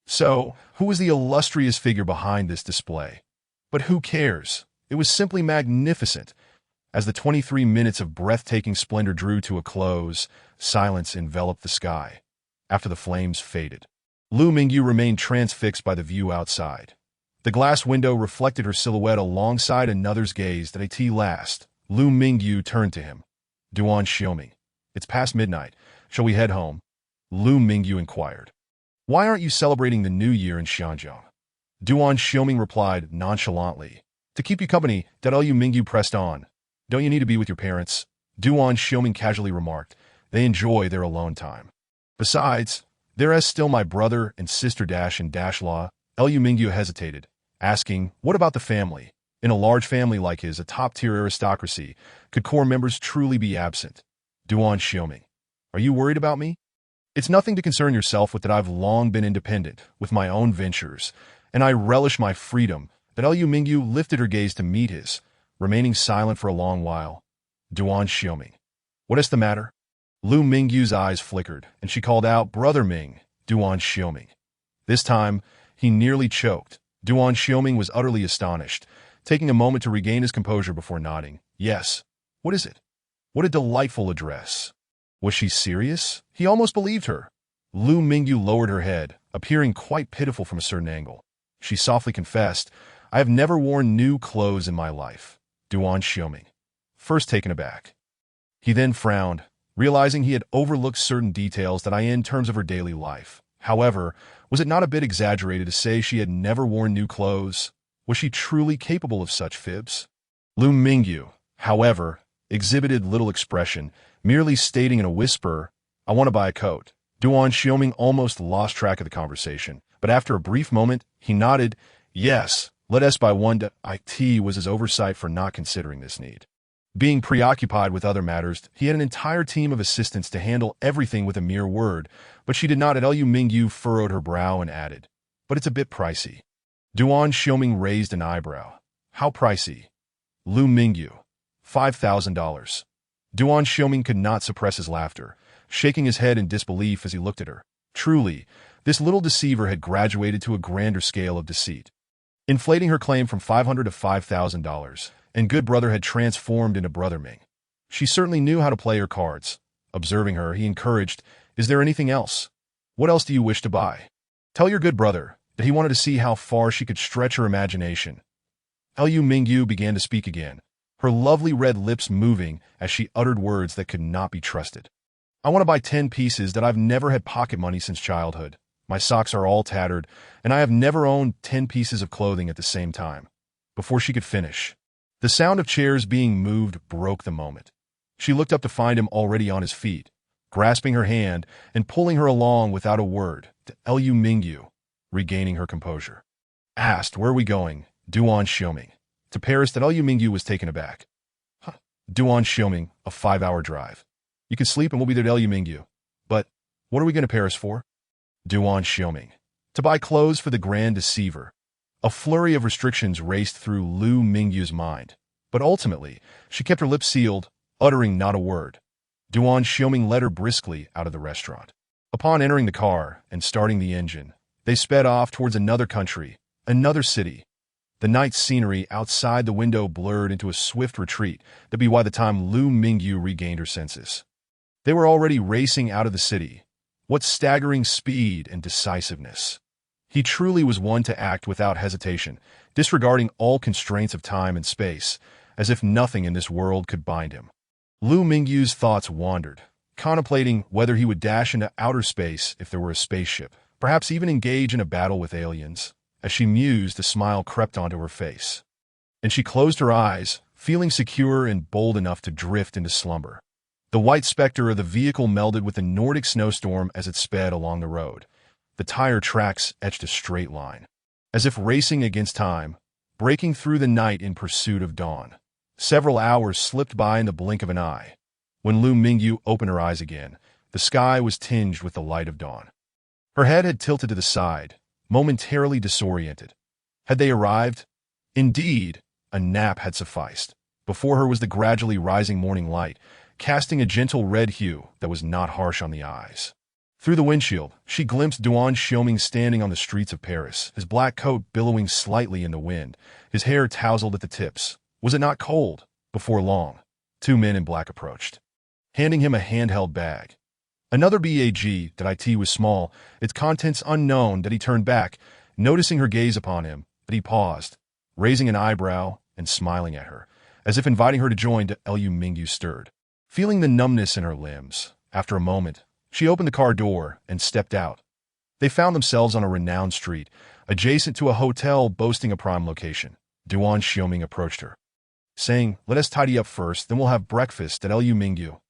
So, who was the illustrious figure behind this display? But who cares? It was simply magnificent. As the 23 minutes of breathtaking splendor drew to a close, silence enveloped the sky. After the flames faded, Lu Mingyu remained transfixed by the view outside. The glass window reflected her silhouette alongside another's gaze that at last. Lu Mingyu turned to him. "Duan Xiaoming, it's past midnight. Shall we head home?" Lu Mingyu inquired. "Why aren't you celebrating the New Year in Xianzhou?" Duan Xiaoming replied nonchalantly. "To keep you company," Lu Mingyu pressed on. "Don't you need to be with your parents?" Duan Xiaoming casually remarked. "They enjoy their alone time. Besides, there is still my brother and sister and Law." Lu Mingyu hesitated. asking, "What about the family?" In a large family like his, a top-tier aristocracy, could core members truly be absent? Duan Xiaoming, are you worried about me? It's nothing to concern yourself with that I've long been independent, with my own ventures, and I relish my freedom. That Liu Mingyu lifted her gaze to meet his, remaining silent for a long while. Duan Xiaoming, what is the matter? Lu Mingyu's eyes flickered, and she called out, "Brother Ming, Duan Xiaoming." This time, he nearly choked. Duan Xiaoming was utterly astonished, taking a moment to regain his composure before nodding. "Yes. What is it?" What a delightful address. Was she serious? He almost believed her. Lu Mingyu lowered her head, appearing quite pitiful from a certain angle. She softly confessed, "I have never worn new clothes in my life." Duan Xiaoming, first taken aback. He then frowned, realizing he had overlooked certain details that in terms of her daily life. However, was it not a bit exaggerated to say she had never worn new clothes? Was she truly capable of such fibs? Lu Mingyu, however, exhibited little expression, merely stating in a whisper, "I want to buy a coat." Duan Xiaoming almost lost track of the conversation, but after a brief moment, he nodded, "Yes, let us buy one." It was his oversight for not considering this need. Being preoccupied with other matters, he had an entire team of assistants to handle everything with a mere word, but she did not. Liu Mingyu furrowed her brow and added, "But it's a bit pricey." Duan Xiaoming raised an eyebrow. "How pricey?" Lu Mingyu, $5,000. Duan Xiaoming could not suppress his laughter, shaking his head in disbelief as he looked at her. Truly, this little deceiver had graduated to a grander scale of deceit, inflating her claim from $500 to $5,000, and good brother had transformed into Brother Ming. She certainly knew how to play her cards. Observing her, he encouraged, "Is there anything else? What else do you wish to buy? Tell your good brother that he wanted to see how far she could stretch her imagination." Liu Mingyu began to speak again, her lovely red lips moving as she uttered words that could not be trusted. "I want to buy 10 pieces that I've never had pocket money since childhood. My socks are all tattered, and I have never owned 10 pieces of clothing at the same time." Before she could finish, the sound of chairs being moved broke the moment. She looked up to find him already on his feet, grasping her hand and pulling her along without a word. Liu Mingyu, regaining her composure, asked, "Where are we going?" Duan Xiaoming. "To Paris." Liu Mingyu was taken aback. "Huh." Duan Xiaoming, "A 5-hour drive. You can sleep and we'll be there." Liu Mingyu, "But what are we going to Paris for?" Duan Xiaoming, "To buy clothes for the Grand Deceiver." A flurry of restrictions raced through Lu Mingyu's mind, but ultimately, she kept her lips sealed, uttering not a word. Duan Xiaoming led her briskly out of the restaurant. Upon entering the car and starting the engine, they sped off towards another country, another city. The night scenery outside the window blurred into a swift retreat that by the time Lu Mingyu regained her senses, they were already racing out of the city. What staggering speed and decisiveness! He truly was one to act without hesitation, disregarding all constraints of time and space, as if nothing in this world could bind him. Lu Mingyu's thoughts wandered, contemplating whether he would dash into outer space if there were a spaceship, perhaps even engage in a battle with aliens. As she mused, a smile crept onto her face, and she closed her eyes, feeling secure and bold enough to drift into slumber. The white specter of the vehicle melded with the Nordic snowstorm as it sped along the road. The tire tracks etched a straight line, as if racing against time, breaking through the night in pursuit of dawn. Several hours slipped by in the blink of an eye. When Lu Mingyu opened her eyes again, the sky was tinged with the light of dawn. Her head had tilted to the side, momentarily disoriented. Had they arrived? Indeed, a nap had sufficed. Before her was the gradually rising morning light, casting a gentle red hue that was not harsh on the eyes. Through the windshield, she glimpsed Duan Xiaoming standing on the streets of Paris, his black coat billowing slightly in the wind, his hair tousled at the tips. Was it not cold? Before long, 2 men in black approached, handing him a handheld bag. Another bag that was small, its contents unknown. That he turned back, noticing her gaze upon him, but he paused, raising an eyebrow and smiling at her, as if inviting her to join. Liu Mingyu stirred, feeling the numbness in her limbs. After a moment, she opened the car door and stepped out. They found themselves on a renowned street, adjacent to a hotel boasting a prime location. Duan Xiaoming approached her, saying, "Let us tidy up first, then we'll have breakfast." Liu Mingyu,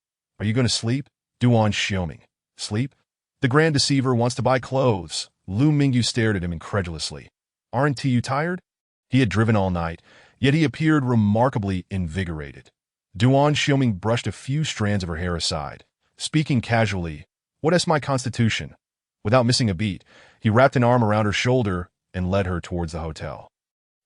"Are you going to sleep?" Duan Xiaoming, "Sleep? The Grand Deceiver wants to buy clothes." Lu Mingyu stared at him incredulously. "Aren't you tired?" He had driven all night, yet he appeared remarkably invigorated. Duan Xiaoming brushed a few strands of her hair aside, speaking casually, "What is my constitution?" Without missing a beat, he wrapped an arm around her shoulder and led her towards the hotel.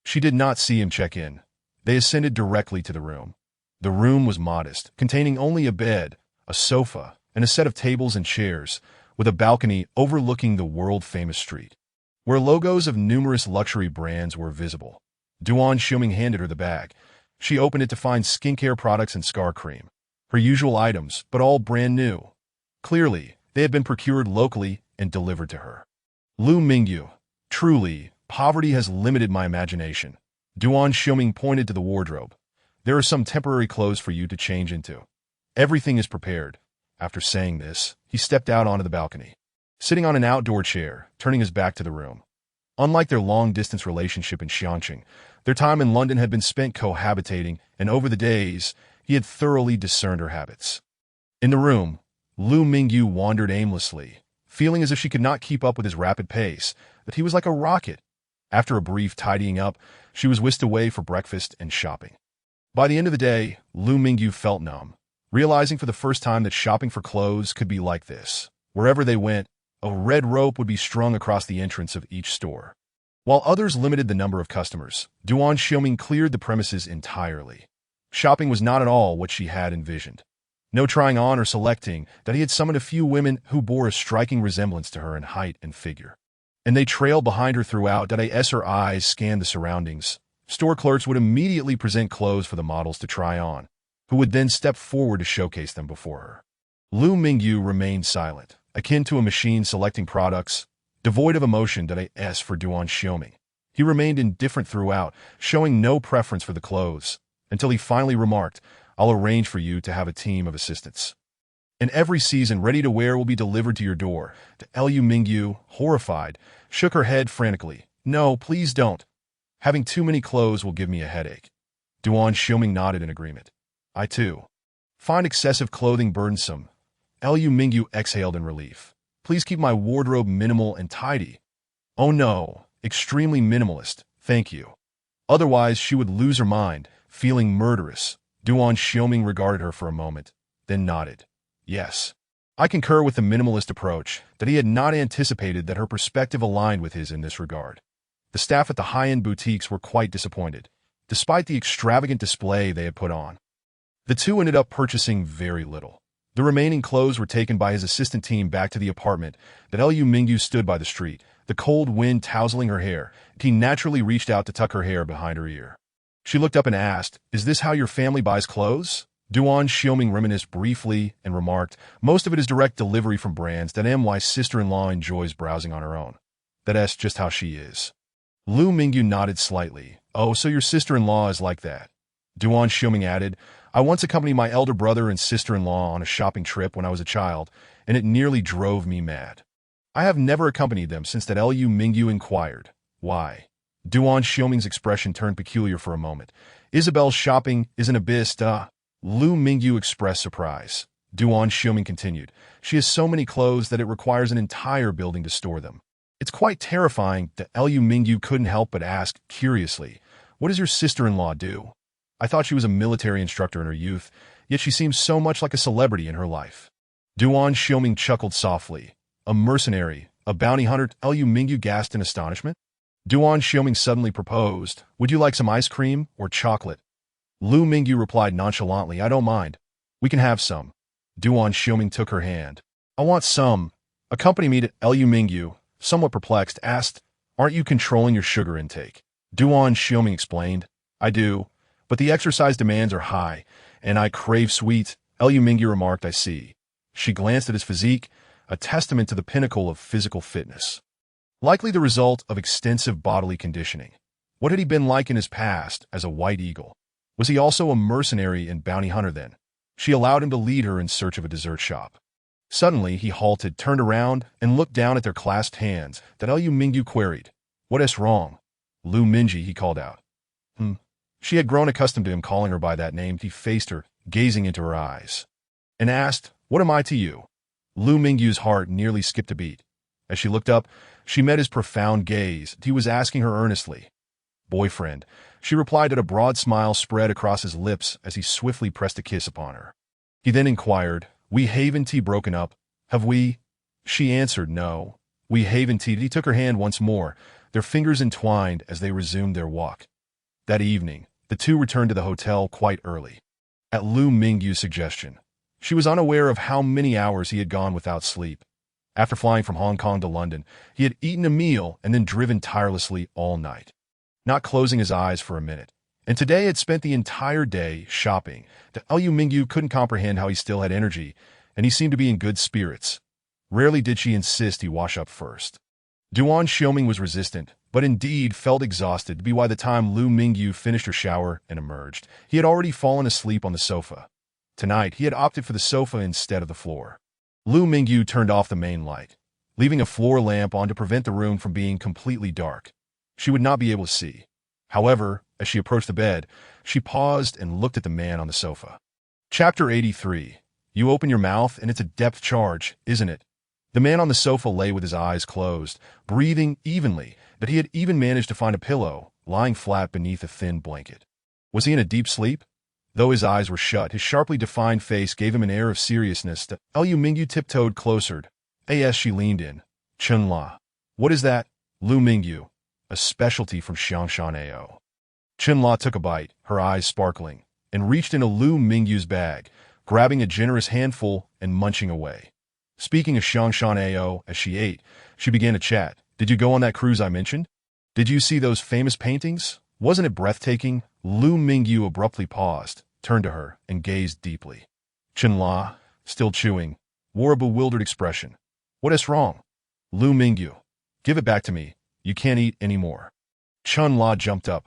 She did not see him check in. They ascended directly to the room. The room was modest, containing only a bed, a sofa, and a set of tables and chairs, with a balcony overlooking the world-famous street, where logos of numerous luxury brands were visible. Duan Xiaoming handed her the bag. She opened it to find skincare products and scar cream. Her usual items, but all brand new. Clearly, they had been procured locally and delivered to her. Lu Mingyu, truly, poverty has limited my imagination. Duan Xiaoming pointed to the wardrobe. There are some temporary clothes for you to change into. Everything is prepared. After saying this, he stepped out onto the balcony, sitting on an outdoor chair, turning his back to the room. Unlike their long-distance relationship in Xianqing, their time in London had been spent cohabitating, and over the days, he had thoroughly discerned her habits. In the room, Lu Mingyu wandered aimlessly, feeling as if she could not keep up with his rapid pace, that he was like a rocket. After a brief tidying up, she was whisked away for breakfast and shopping. By the end of the day, Lu Mingyu felt numb, realizing for the first time that shopping for clothes could be like this. Wherever they went, a red rope would be strung across the entrance of each store. While others limited the number of customers, Duan Xiaoming cleared the premises entirely. Shopping was not at all what she had envisioned. No trying on or selecting, that he had summoned a few women who bore a striking resemblance to her in height and figure. And they trailed behind her throughout, that as her eyes scanned the surroundings. Store clerks would immediately present clothes for the models to try on, who would then step forward to showcase them before her. Lu Mingyu remained silent, akin to a machine selecting products, devoid of emotion as for Duan Xiaoming. He remained indifferent throughout, showing no preference for the clothes, until he finally remarked, "I'll arrange for you to have a team of assistants. And every season ready-to-wear will be delivered to your door." Lu Mingyu, horrified, shook her head frantically. "No, please don't. Having too many clothes will give me a headache." Duan Xiaoming nodded in agreement. "I too find excessive clothing burdensome." Lu Mingyu exhaled in relief. "Please keep my wardrobe minimal and tidy." "Oh no, extremely minimalist, thank you." Otherwise she would lose her mind, feeling murderous. Duan Xiaoming regarded her for a moment, then nodded. "Yes, I concur with the minimalist approach," that he had not anticipated that her perspective aligned with his in this regard. The staff at the high-end boutiques were quite disappointed, despite the extravagant display they had put on. The two ended up purchasing very little. The remaining clothes were taken by his assistant team back to the apartment. That Lu Mingyu stood by the street, the cold wind tousling her hair. He naturally reached out to tuck her hair behind her ear. She looked up and asked, "Is this how your family buys clothes?" Duan Xiaoming reminisced briefly and remarked, "Most of it is direct delivery from brands that my sister-in-law enjoys browsing on her own. That's just how she is." Lu Mingyu nodded slightly. "Oh, so your sister-in-law is like that." Duan Xiaoming added, "I once accompanied my elder brother and sister-in-law on a shopping trip when I was a child, and it nearly drove me mad. I have never accompanied them since." That Lu Mingyu inquired, "Why?" Duan Xiaoming's expression turned peculiar for a moment. "Isabel's shopping is an abyss, duh." Lu Mingyu expressed surprise. Duan Xiaoming continued, "She has so many clothes that it requires an entire building to store them. It's quite terrifying." That Lu Mingyu couldn't help but ask, curiously, "What does your sister-in-law do? I thought she was a military instructor in her youth, yet she seems so much like a celebrity in her life." Duan Xiaoming chuckled softly. "A mercenary, a bounty hunter?" Lu Mingyu gasped in astonishment. Duan Xiaoming suddenly proposed, "Would you like some ice cream or chocolate?" Lu Mingyu replied nonchalantly, "I don't mind. We can have some." Duan Xiaoming took her hand. "I want some. Accompany me to." Lu Mingyu, somewhat perplexed, asked, "Aren't you controlling your sugar intake?" Duan Xiaoming explained, "I do, but the exercise demands are high, and I crave sweets." Lu Mingyu remarked, "I see." She glanced at his physique, a testament to the pinnacle of physical fitness. Likely the result of extensive bodily conditioning. What had he been like in his past as a white eagle? Was he also a mercenary and bounty hunter then? She allowed him to lead her in search of a dessert shop. Suddenly, he halted, turned around, and looked down at their clasped hands. That Lu Mingyu queried, "What is wrong?" "Lu Mingyu," he called out. She had grown accustomed to him calling her by that name. He faced her, gazing into her eyes, and asked, "What am I to you?" Lu Mingyu's heart nearly skipped a beat. As she looked up, she met his profound gaze. He was asking her earnestly, Boyfriend, she replied, and a broad smile spread across his lips as he swiftly pressed a kiss upon her. He then inquired, we haven't broken up, have we? She answered, no, we haven't. He took her hand once more, their fingers entwined as they resumed their walk. That evening, the two returned to the hotel quite early. At Lu Mingyu's suggestion, she was unaware of how many hours he had gone without sleep. After flying from Hong Kong to London, he had eaten a meal and then driven tirelessly all night, not closing his eyes for a minute. And today had spent the entire day shopping. Lu Mingyu couldn't comprehend how he still had energy, and he seemed to be in good spirits. Rarely did she insist he wash up first. Duan Xiaoming was resistant, but indeed felt exhausted by the time Lu Mingyu finished her shower and emerged. He had already fallen asleep on the sofa. Tonight, he had opted for the sofa instead of the floor. Lu Mingyu turned off the main light, leaving a floor lamp on to prevent the room from being completely dark. She would not be able to see. However, as she approached the bed, she paused and looked at the man on the sofa. Chapter 83. You open your mouth and it's a depth charge, isn't it? The man on the sofa lay with his eyes closed, breathing evenly, but he had even managed to find a pillow, lying flat beneath a thin blanket. Was he in a deep sleep? Though his eyes were shut, his sharply defined face gave him an air of seriousness. Lu Mingyu tiptoed closer. As she leaned in. Chunla. What is that? Lu Mingyu. A specialty from Xiangshan Ao. Chunla took a bite, her eyes sparkling, and reached into Lu Mingyu's bag, grabbing a generous handful and munching away. Speaking of Xiangshan Ao, as she ate, she began to chat. Did you go on that cruise I mentioned? Did you see those famous paintings? Wasn't it breathtaking? Lu Mingyu abruptly paused, turned to her, and gazed deeply. Chunla, still chewing, wore a bewildered expression. What is wrong? Lu Mingyu. Give it back to me. You can't eat anymore. Chunla jumped up.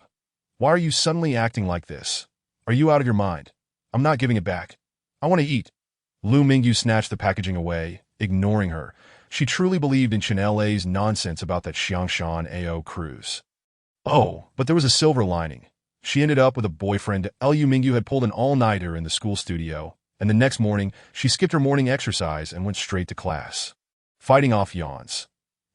Why are you suddenly acting like this? Are you out of your mind? I'm not giving it back. I want to eat. Lu Mingyu snatched the packaging away, ignoring her. She truly believed in Chanel's nonsense about that Xiangshan Ao cruise. Oh, but there was a silver lining. She ended up with a boyfriend. Lu Mingyu had pulled an all-nighter in the school studio, and the next morning, she skipped her morning exercise and went straight to class, fighting off yawns.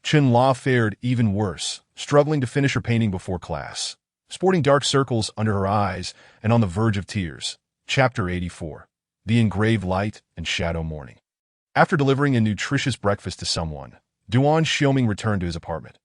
Chunla fared even worse, struggling to finish her painting before class, sporting dark circles under her eyes and on the verge of tears. Chapter 84. The Engraved Light and Shadow Morning. After delivering a nutritious breakfast to someone, Duan Xiaoming returned to his apartment.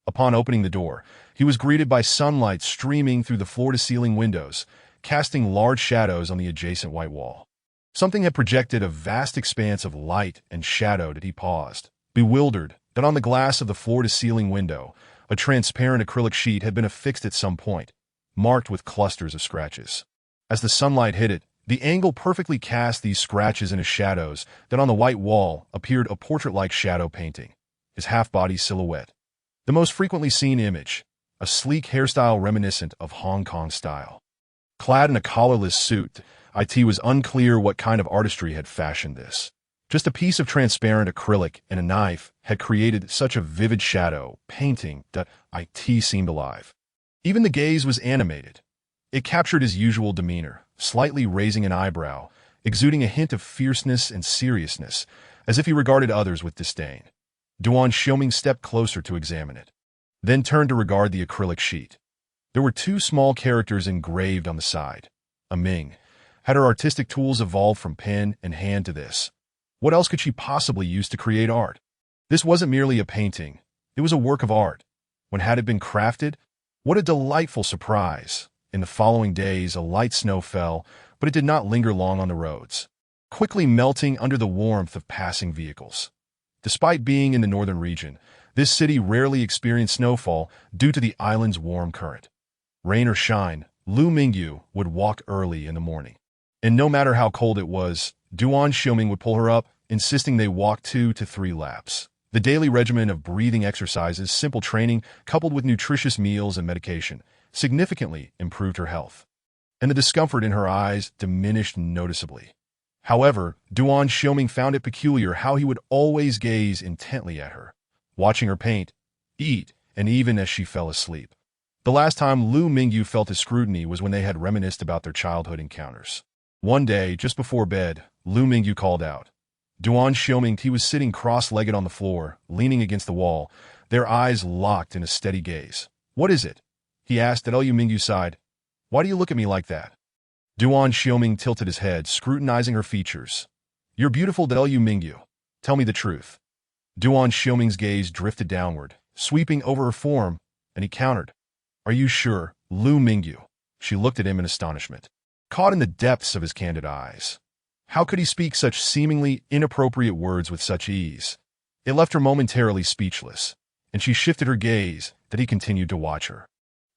Upon opening the door, he was greeted by sunlight streaming through the floor-to-ceiling windows, casting large shadows on the adjacent white wall. Something had projected a vast expanse of light and shadow that he paused, bewildered that on the glass of the floor-to-ceiling window, a transparent acrylic sheet had been affixed at some point, marked with clusters of scratches. As the sunlight hit it, the angle perfectly cast these scratches into shadows that on the white wall appeared a portrait-like shadow painting, his half-body silhouette. The most frequently seen image, a sleek hairstyle reminiscent of Hong Kong style. Clad in a collarless suit, it was unclear what kind of artistry had fashioned this. Just a piece of transparent acrylic and a knife had created such a vivid shadow painting that it seemed alive. Even the gaze was animated. It captured his usual demeanor, slightly raising an eyebrow, exuding a hint of fierceness and seriousness, as if he regarded others with disdain. Duan Xiaoming stepped closer to examine it, then turned to regard the acrylic sheet. There were two small characters engraved on the side. Ming. Had her artistic tools evolved from pen and hand to this? What else could she possibly use to create art? This wasn't merely a painting. It was a work of art. When had it been crafted? What a delightful surprise. In the following days, a light snow fell, but it did not linger long on the roads, quickly melting under the warmth of passing vehicles. Despite being in the northern region, this city rarely experienced snowfall due to the island's warm current. Rain or shine, Lu Mingyu would walk early in the morning. And no matter how cold it was, Duan Xiaoming would pull her up, insisting they walk 2 to 3 laps. The daily regimen of breathing exercises, simple training, coupled with nutritious meals and medication, significantly improved her health, and the discomfort in her eyes diminished noticeably. However, Duan Xiaoming found it peculiar how he would always gaze intently at her, watching her paint, eat, and even as she fell asleep. The last time Lu Mingyu felt his scrutiny was when they had reminisced about their childhood encounters. One day, just before bed, Lu Mingyu called out. Duan Xiaoming, he was sitting cross-legged on the floor, leaning against the wall, their eyes locked in a steady gaze. What is it? he asked. Liu Mingyu sighed. Why do you look at me like that? Duan Xiaoming tilted his head, scrutinizing her features. You're beautiful, Liu Mingyu. Tell me the truth. Duan Xiaoming's gaze drifted downward, sweeping over her form, and he countered. Are you sure, Liu Mingyu? She looked at him in astonishment, caught in the depths of his candid eyes. How could he speak such seemingly inappropriate words with such ease? It left her momentarily speechless, and she shifted her gaze, that he continued to watch her.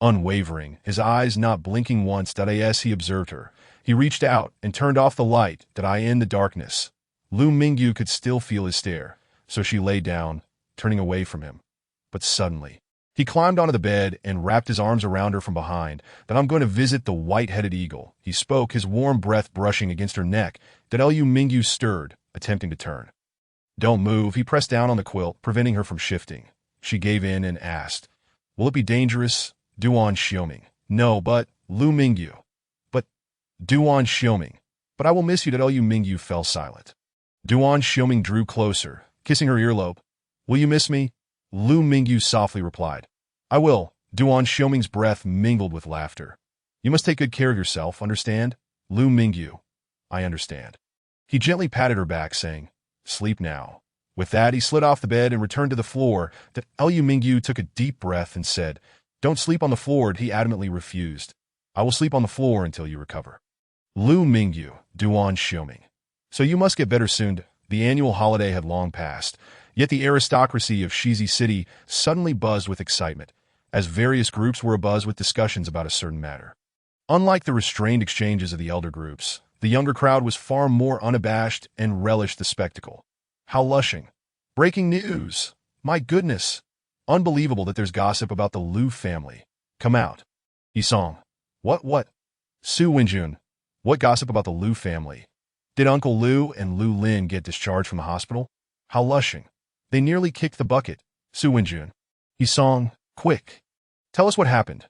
Unwavering, his eyes not blinking once, as he observed her, he reached out and turned off the light, in the darkness. Liu Mingyu could still feel his stare, so she lay down, turning away from him. But suddenly, he climbed onto the bed and wrapped his arms around her from behind. I'm going to visit the white-headed eagle, he spoke, his warm breath brushing against her neck. Liu Mingyu stirred, attempting to turn. Don't move, he pressed down on the quilt, preventing her from shifting. She gave in and asked, Will it be dangerous? Duan Xiaoming. No, but, Liu Mingyu. But, Duan Xiaoming. But I will miss you. Liu Mingyu fell silent. Duan Xiaoming drew closer, kissing her earlobe. Will you miss me? Liu Mingyu softly replied. I will. Duan Xiaoming's breath mingled with laughter. You must take good care of yourself, understand? Liu Mingyu. I understand. He gently patted her back, saying, Sleep now. With that, he slid off the bed and returned to the floor. Liu Mingyu took a deep breath and said, Don't sleep on the floor. He adamantly refused. I will sleep on the floor until you recover. Liu Mingyu, Duan Xiaoming. So you must get better soon. The annual holiday had long passed, yet the aristocracy of Shizi City suddenly buzzed with excitement, as various groups were abuzz with discussions about a certain matter. Unlike the restrained exchanges of the elder groups, the younger crowd was far more unabashed and relished the spectacle. How lushing. Breaking news. My goodness. Unbelievable that there's gossip about the Liu family. Come out. Yisong. What? Su Wenjun. What gossip about the Liu family? Did Uncle Liu and Liu Lin get discharged from the hospital? How lushing. They nearly kicked the bucket. Su Wenjun. Yisong. Quick. Tell us what happened.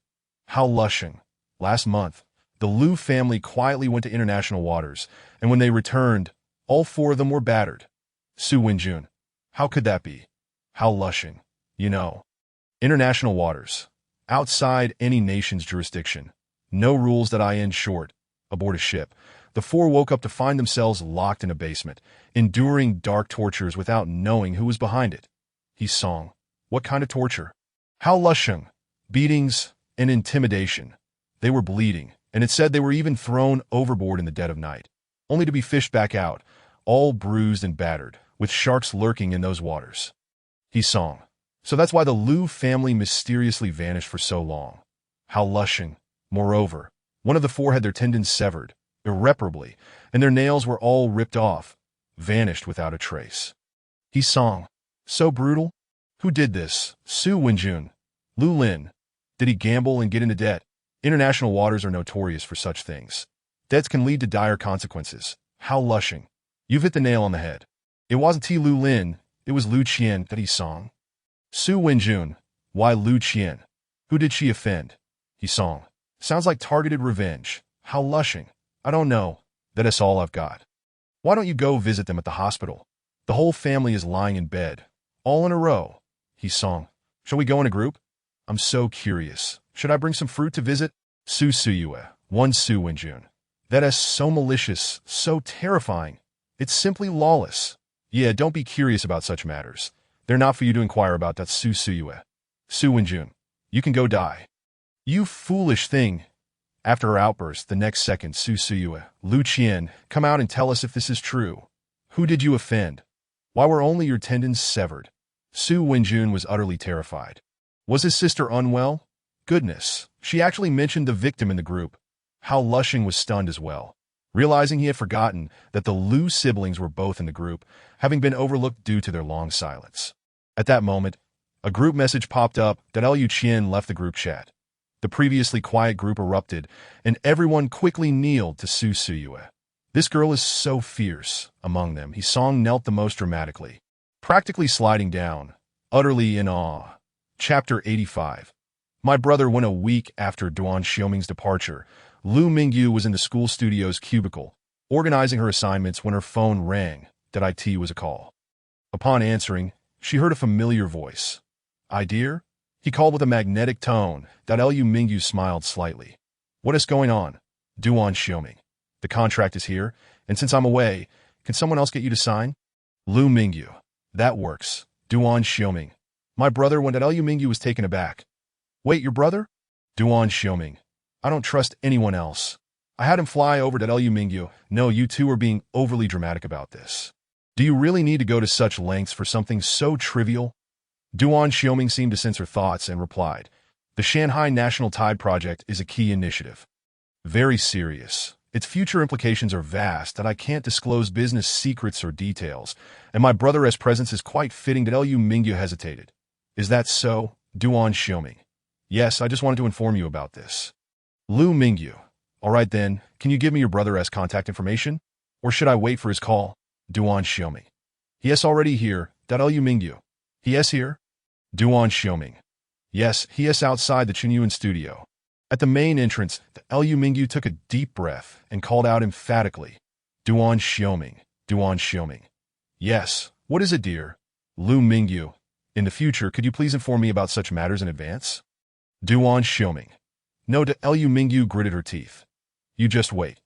How lushing. Last month, the Liu family quietly went to international waters, and when they returned, all 4 of them were battered. Su Wenjun. How could that be? How lushing. You know. International waters. Outside any nation's jurisdiction. No rules. In short. Aboard a ship, the 4 woke up to find themselves locked in a basement, enduring dark tortures without knowing who was behind it. Yisong. What kind of torture? How lushing. Beatings and intimidation. They were bleeding, and it said they were even thrown overboard in the dead of night, only to be fished back out, all bruised and battered, with sharks lurking in those waters. Yisong. So that's why the Liu family mysteriously vanished for so long. How lushing. Moreover, one of the 4 had their tendons severed, irreparably, and their nails were all ripped off, vanished without a trace. Yisong. So brutal? Who did this? Su Wenjun. Liu Lin. Did he gamble and get into debt? International waters are notorious for such things. Debts can lead to dire consequences. How lushing. You've hit the nail on the head. It wasn't Liu Lin, it was Liu Qian. Yisong. Su Wenjun. Why Liu Qian? Who did she offend? Yisong. Sounds like targeted revenge. How lushing. I don't know. That's all I've got. Why don't you go visit them at the hospital? The whole family is lying in bed, all in a row. Yisong. Shall we go in a group? I'm so curious. Should I bring some fruit to visit? Su Suyue. One Su Wenjun. That is so malicious, so terrifying. It's simply lawless. Yeah, don't be curious about such matters. They're not for you to inquire about. That's Su Suyue. Su Wenjun. You can go die. You foolish thing. After her outburst, the next second, Su Suyue, Liu Qian, come out and tell us if this is true. Who did you offend? Why were only your tendons severed? Su Wenjun was utterly terrified. Was his sister unwell? Goodness, she actually mentioned the victim in the group. How Lushing was stunned as well, realizing he had forgotten that the Liu siblings were both in the group, having been overlooked due to their long silence. At that moment, a group message popped up that Liu Qian left the group chat. The previously quiet group erupted, and everyone quickly kneeled to Su Suyue. This girl is so fierce. Among them, Yisong knelt the most dramatically, practically sliding down, utterly in awe. Chapter 85. My brother went a week after Duan Xiaoming's departure. Liu Mingyu was in the school studio's cubicle, organizing her assignments when her phone rang. That was a call. Upon answering, she heard a familiar voice. Dear? He called with a magnetic tone. Liu Mingyu smiled slightly. What is going on? Duan Xiaoming. The contract is here, and since I'm away, can someone else get you to sign? Lu Mingyu. That works. Duan Xiaoming. My brother when Liu Mingyu was taken aback. Wait, your brother? Duan Xiaoming. I don't trust anyone else. I had him fly over to Liu Mingyu. No, you two are being overly dramatic about this. Do you really need to go to such lengths for something so trivial? Duan Xiaoming seemed to sense her thoughts and replied, The Shanghai National Tide Project is a key initiative. Very serious. Its future implications are vast that I can't disclose business secrets or details, and my brother's presence is quite fitting. Liu Mingyu hesitated. Is that so? Duan Xiaoming. Yes, I just wanted to inform you about this. Lu Mingyu. All right then, can you give me your brother's contact information? Or should I wait for his call? Duan Xiaoming. He is already here. Liu Mingyu. He is here? Duan Xiaoming. Yes, he is outside the Qinyuan studio. At the main entrance, Liu Mingyu took a deep breath and called out emphatically, Duan Xiaoming, Duan Xiaoming. Yes, what is it, dear? Lu Mingyu. In the future, could you please inform me about such matters in advance? Duan Xiaoming. No, Liu Mingyu gritted her teeth. You just wait.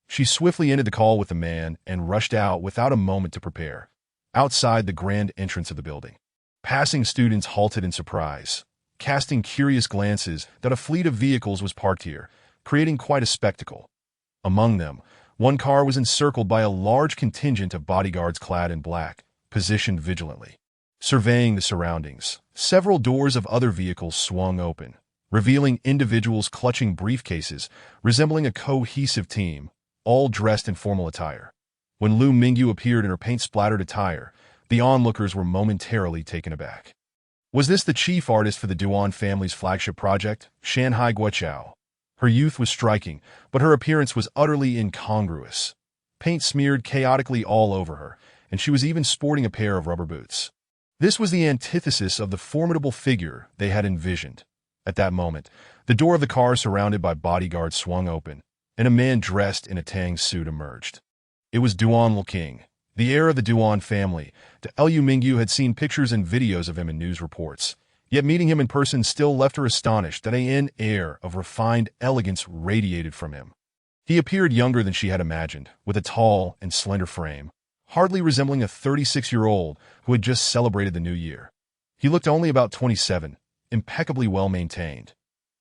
She swiftly ended the call with the man and rushed out without a moment to prepare. Outside the grand entrance of the building, passing students halted in surprise, casting curious glances that a fleet of vehicles was parked here, creating quite a spectacle. Among them, one car was encircled by a large contingent of bodyguards clad in black, positioned vigilantly. Surveying the surroundings, several doors of other vehicles swung open, revealing individuals clutching briefcases, resembling a cohesive team, all dressed in formal attire. When Lu Mingyu appeared in her paint-splattered attire, the onlookers were momentarily taken aback. Was this the chief artist for the Duan family's flagship project, Shanhai Guoqiao? Her youth was striking, but her appearance was utterly incongruous. Paint smeared chaotically all over her, and she was even sporting a pair of rubber boots. This was the antithesis of the formidable figure they had envisioned. At that moment, the door of the car surrounded by bodyguards swung open, and a man dressed in a Tang suit emerged. It was Duan Luqing, the heir of the Duan family. Liu Mingyu had seen pictures and videos of him in news reports, yet meeting him in person still left her astonished that an air of refined elegance radiated from him. He appeared younger than she had imagined, with a tall and slender frame, hardly resembling a 36-year-old who had just celebrated the new year. He looked only about 27, impeccably well-maintained.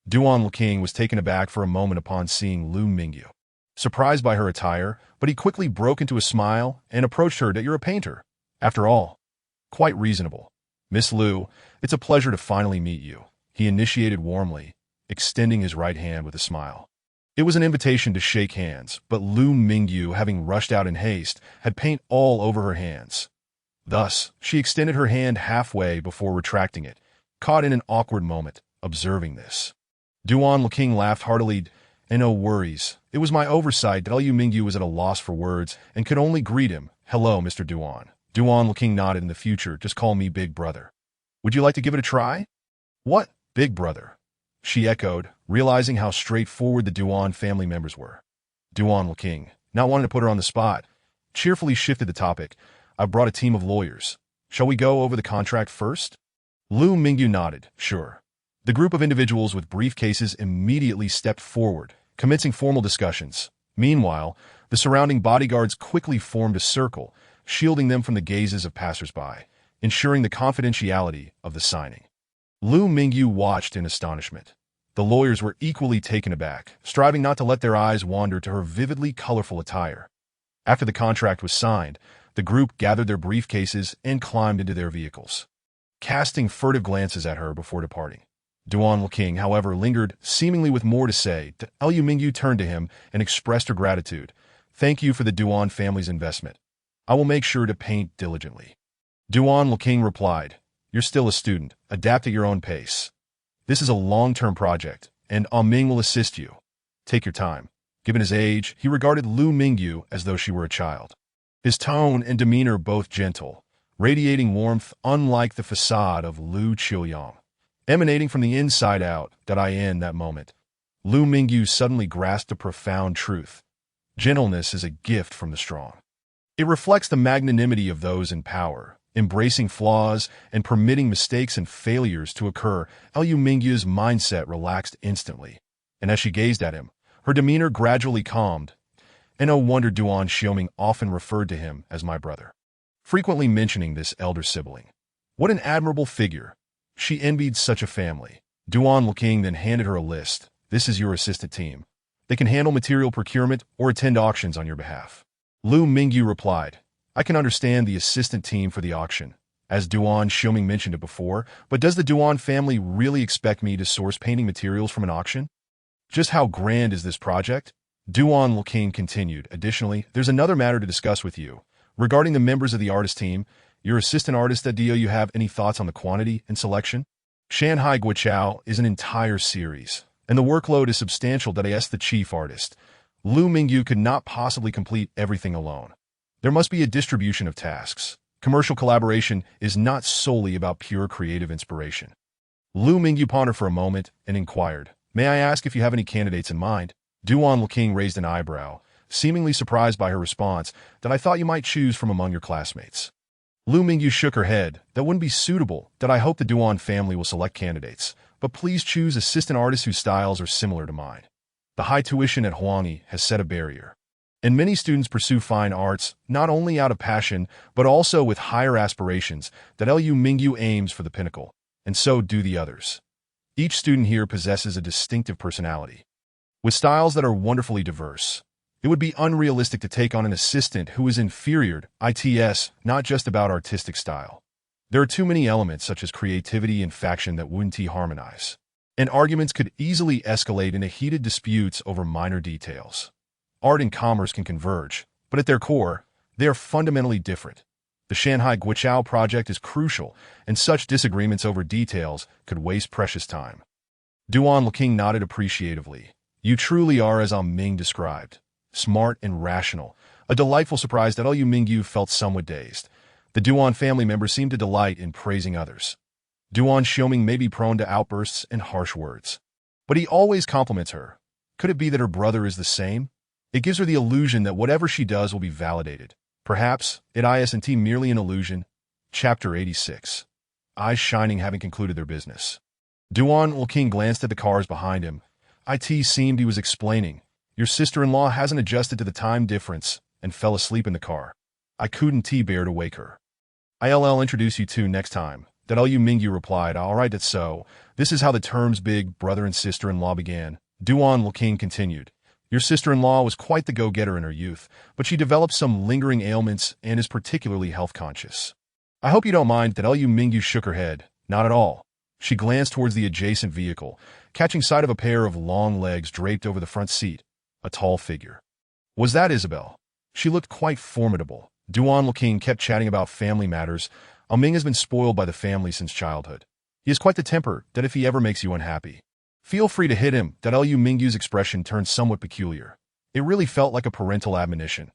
Duan Luqing was taken aback for a moment upon seeing Lu Mingyu. Surprised by her attire, but he quickly broke into a smile and approached her. You're a painter. After all. Quite reasonable. Miss Lu, it's a pleasure to finally meet you, he initiated warmly, extending his right hand with a smile. It was an invitation to shake hands, but Lu Mingyu, having rushed out in haste, had paint all over her hands. Thus, she extended her hand halfway before retracting it, caught in an awkward moment, observing this. Duan Luqing laughed heartily. No worries. It was my oversight. Liu Mingyu was at a loss for words and could only greet him. Hello, Mr. Duan. Duan Luqing nodded. In the future, just call me Big Brother. Would you like to give it a try? What, Big Brother? She echoed, realizing how straightforward the Duan family members were. Duan Luqing, not wanting to put her on the spot, cheerfully shifted the topic. I've brought a team of lawyers. Shall we go over the contract first? Lu Mingyu nodded. Sure. The group of individuals with briefcases immediately stepped forward, commencing formal discussions. Meanwhile, the surrounding bodyguards quickly formed a circle, shielding them from the gazes of passersby, ensuring the confidentiality of the signing. Lu Mingyu watched in astonishment. The lawyers were equally taken aback, striving not to let their eyes wander to her vividly colorful attire. After the contract was signed, the group gathered their briefcases and climbed into their vehicles, casting furtive glances at her before departing. Duan Luqing, however, lingered, seemingly with more to say. Liu Mingyu turned to him and expressed her gratitude. Thank you for the Duan family's investment. I will make sure to paint diligently. Duan Luqing replied, You're still a student. Adapt at your own pace. This is a long-term project, and Ming will assist you. Take your time. Given his age, he regarded Lu Mingyu as though she were a child. His tone and demeanor both gentle, radiating warmth unlike the facade of Lu Qiuyang. Emanating from the inside out. In that moment, Lu Mingyu suddenly grasped a profound truth. Gentleness is a gift from the strong. It reflects the magnanimity of those in power, Embracing flaws and permitting mistakes and failures to occur, Liu Mingyu's mindset relaxed instantly. And as she gazed at him, her demeanor gradually calmed. And no wonder Duan Xiaoming often referred to him as my brother, frequently mentioning this elder sibling. What an admirable figure. She envied such a family. Duan Luking then handed her a list. This is your assistant team. They can handle material procurement or attend auctions on your behalf. Liu Mingyu replied, I can understand the assistant team for the auction, as Duan Xiaoming mentioned it before, but does the Duan family really expect me to source painting materials from an auction? Just how grand is this project? Duan Luking continued. Additionally, there's another matter to discuss with you. Regarding the members of the artist team, your assistant artist at DO, you have any thoughts on the quantity and selection? Shanghai Guichao is an entire series, and the workload is substantial that I asked the chief artist. Liu Mingyu could not possibly complete everything alone. There must be a distribution of tasks. Commercial collaboration is not solely about pure creative inspiration. Liu Mingyu pondered for a moment and inquired, May I ask if you have any candidates in mind? Duan Luking raised an eyebrow, seemingly surprised by her response, that I thought you might choose from among your classmates. Liu Mingyu shook her head. That wouldn't be suitable, that I hope the Duan family will select candidates, but please choose assistant artists whose styles are similar to mine. The high tuition at Huangyi has set a barrier, and many students pursue fine arts not only out of passion, but also with higher aspirations. That Liu Mingyu aims for the pinnacle, and so do the others. Each student here possesses a distinctive personality, with styles that are wonderfully diverse. It would be unrealistic to take on an assistant who is inferior to its, not just about artistic style. There are too many elements such as creativity and faction that wouldn't harmonize, and arguments could easily escalate into heated disputes over minor details. Art and commerce can converge, but at their core, they are fundamentally different. The Shanghai Guichao project is crucial, and such disagreements over details could waste precious time. Duan Luking nodded appreciatively. You truly are as Ming described, smart and rational. A delightful surprise that Liu Mingyu felt somewhat dazed. The Duan family members seemed to delight in praising others. Duan Xiaoming may be prone to outbursts and harsh words, but he always compliments her. Could it be that her brother is the same? It gives her the illusion that whatever she does will be validated. Perhaps it isn't merely an illusion. Chapter 86. Eyes shining, having concluded their business. Duan Luking glanced at the cars behind him. It seemed he was explaining. Your sister-in-law hasn't adjusted to the time difference and fell asleep in the car. I couldn't bear to wake her. I'll introduce you to next time. That Liu Mingyu replied, all right, that's so. This is how the terms big brother and sister-in-law began. Duan Luking continued. Your sister-in-law was quite the go-getter in her youth, but she developed some lingering ailments and is particularly health-conscious. I hope you don't mind. That Liu Mingyu shook her head. Not at all. She glanced towards the adjacent vehicle, catching sight of a pair of long legs draped over the front seat. A tall figure. Was that Isabel? She looked quite formidable. Duan Luking kept chatting about family matters. Ming has been spoiled by the family since childhood. He has quite the temper that if he ever makes you unhappy, feel free to hit him. That Liu Mingyu's expression turned somewhat peculiar. It really felt like a parental admonition.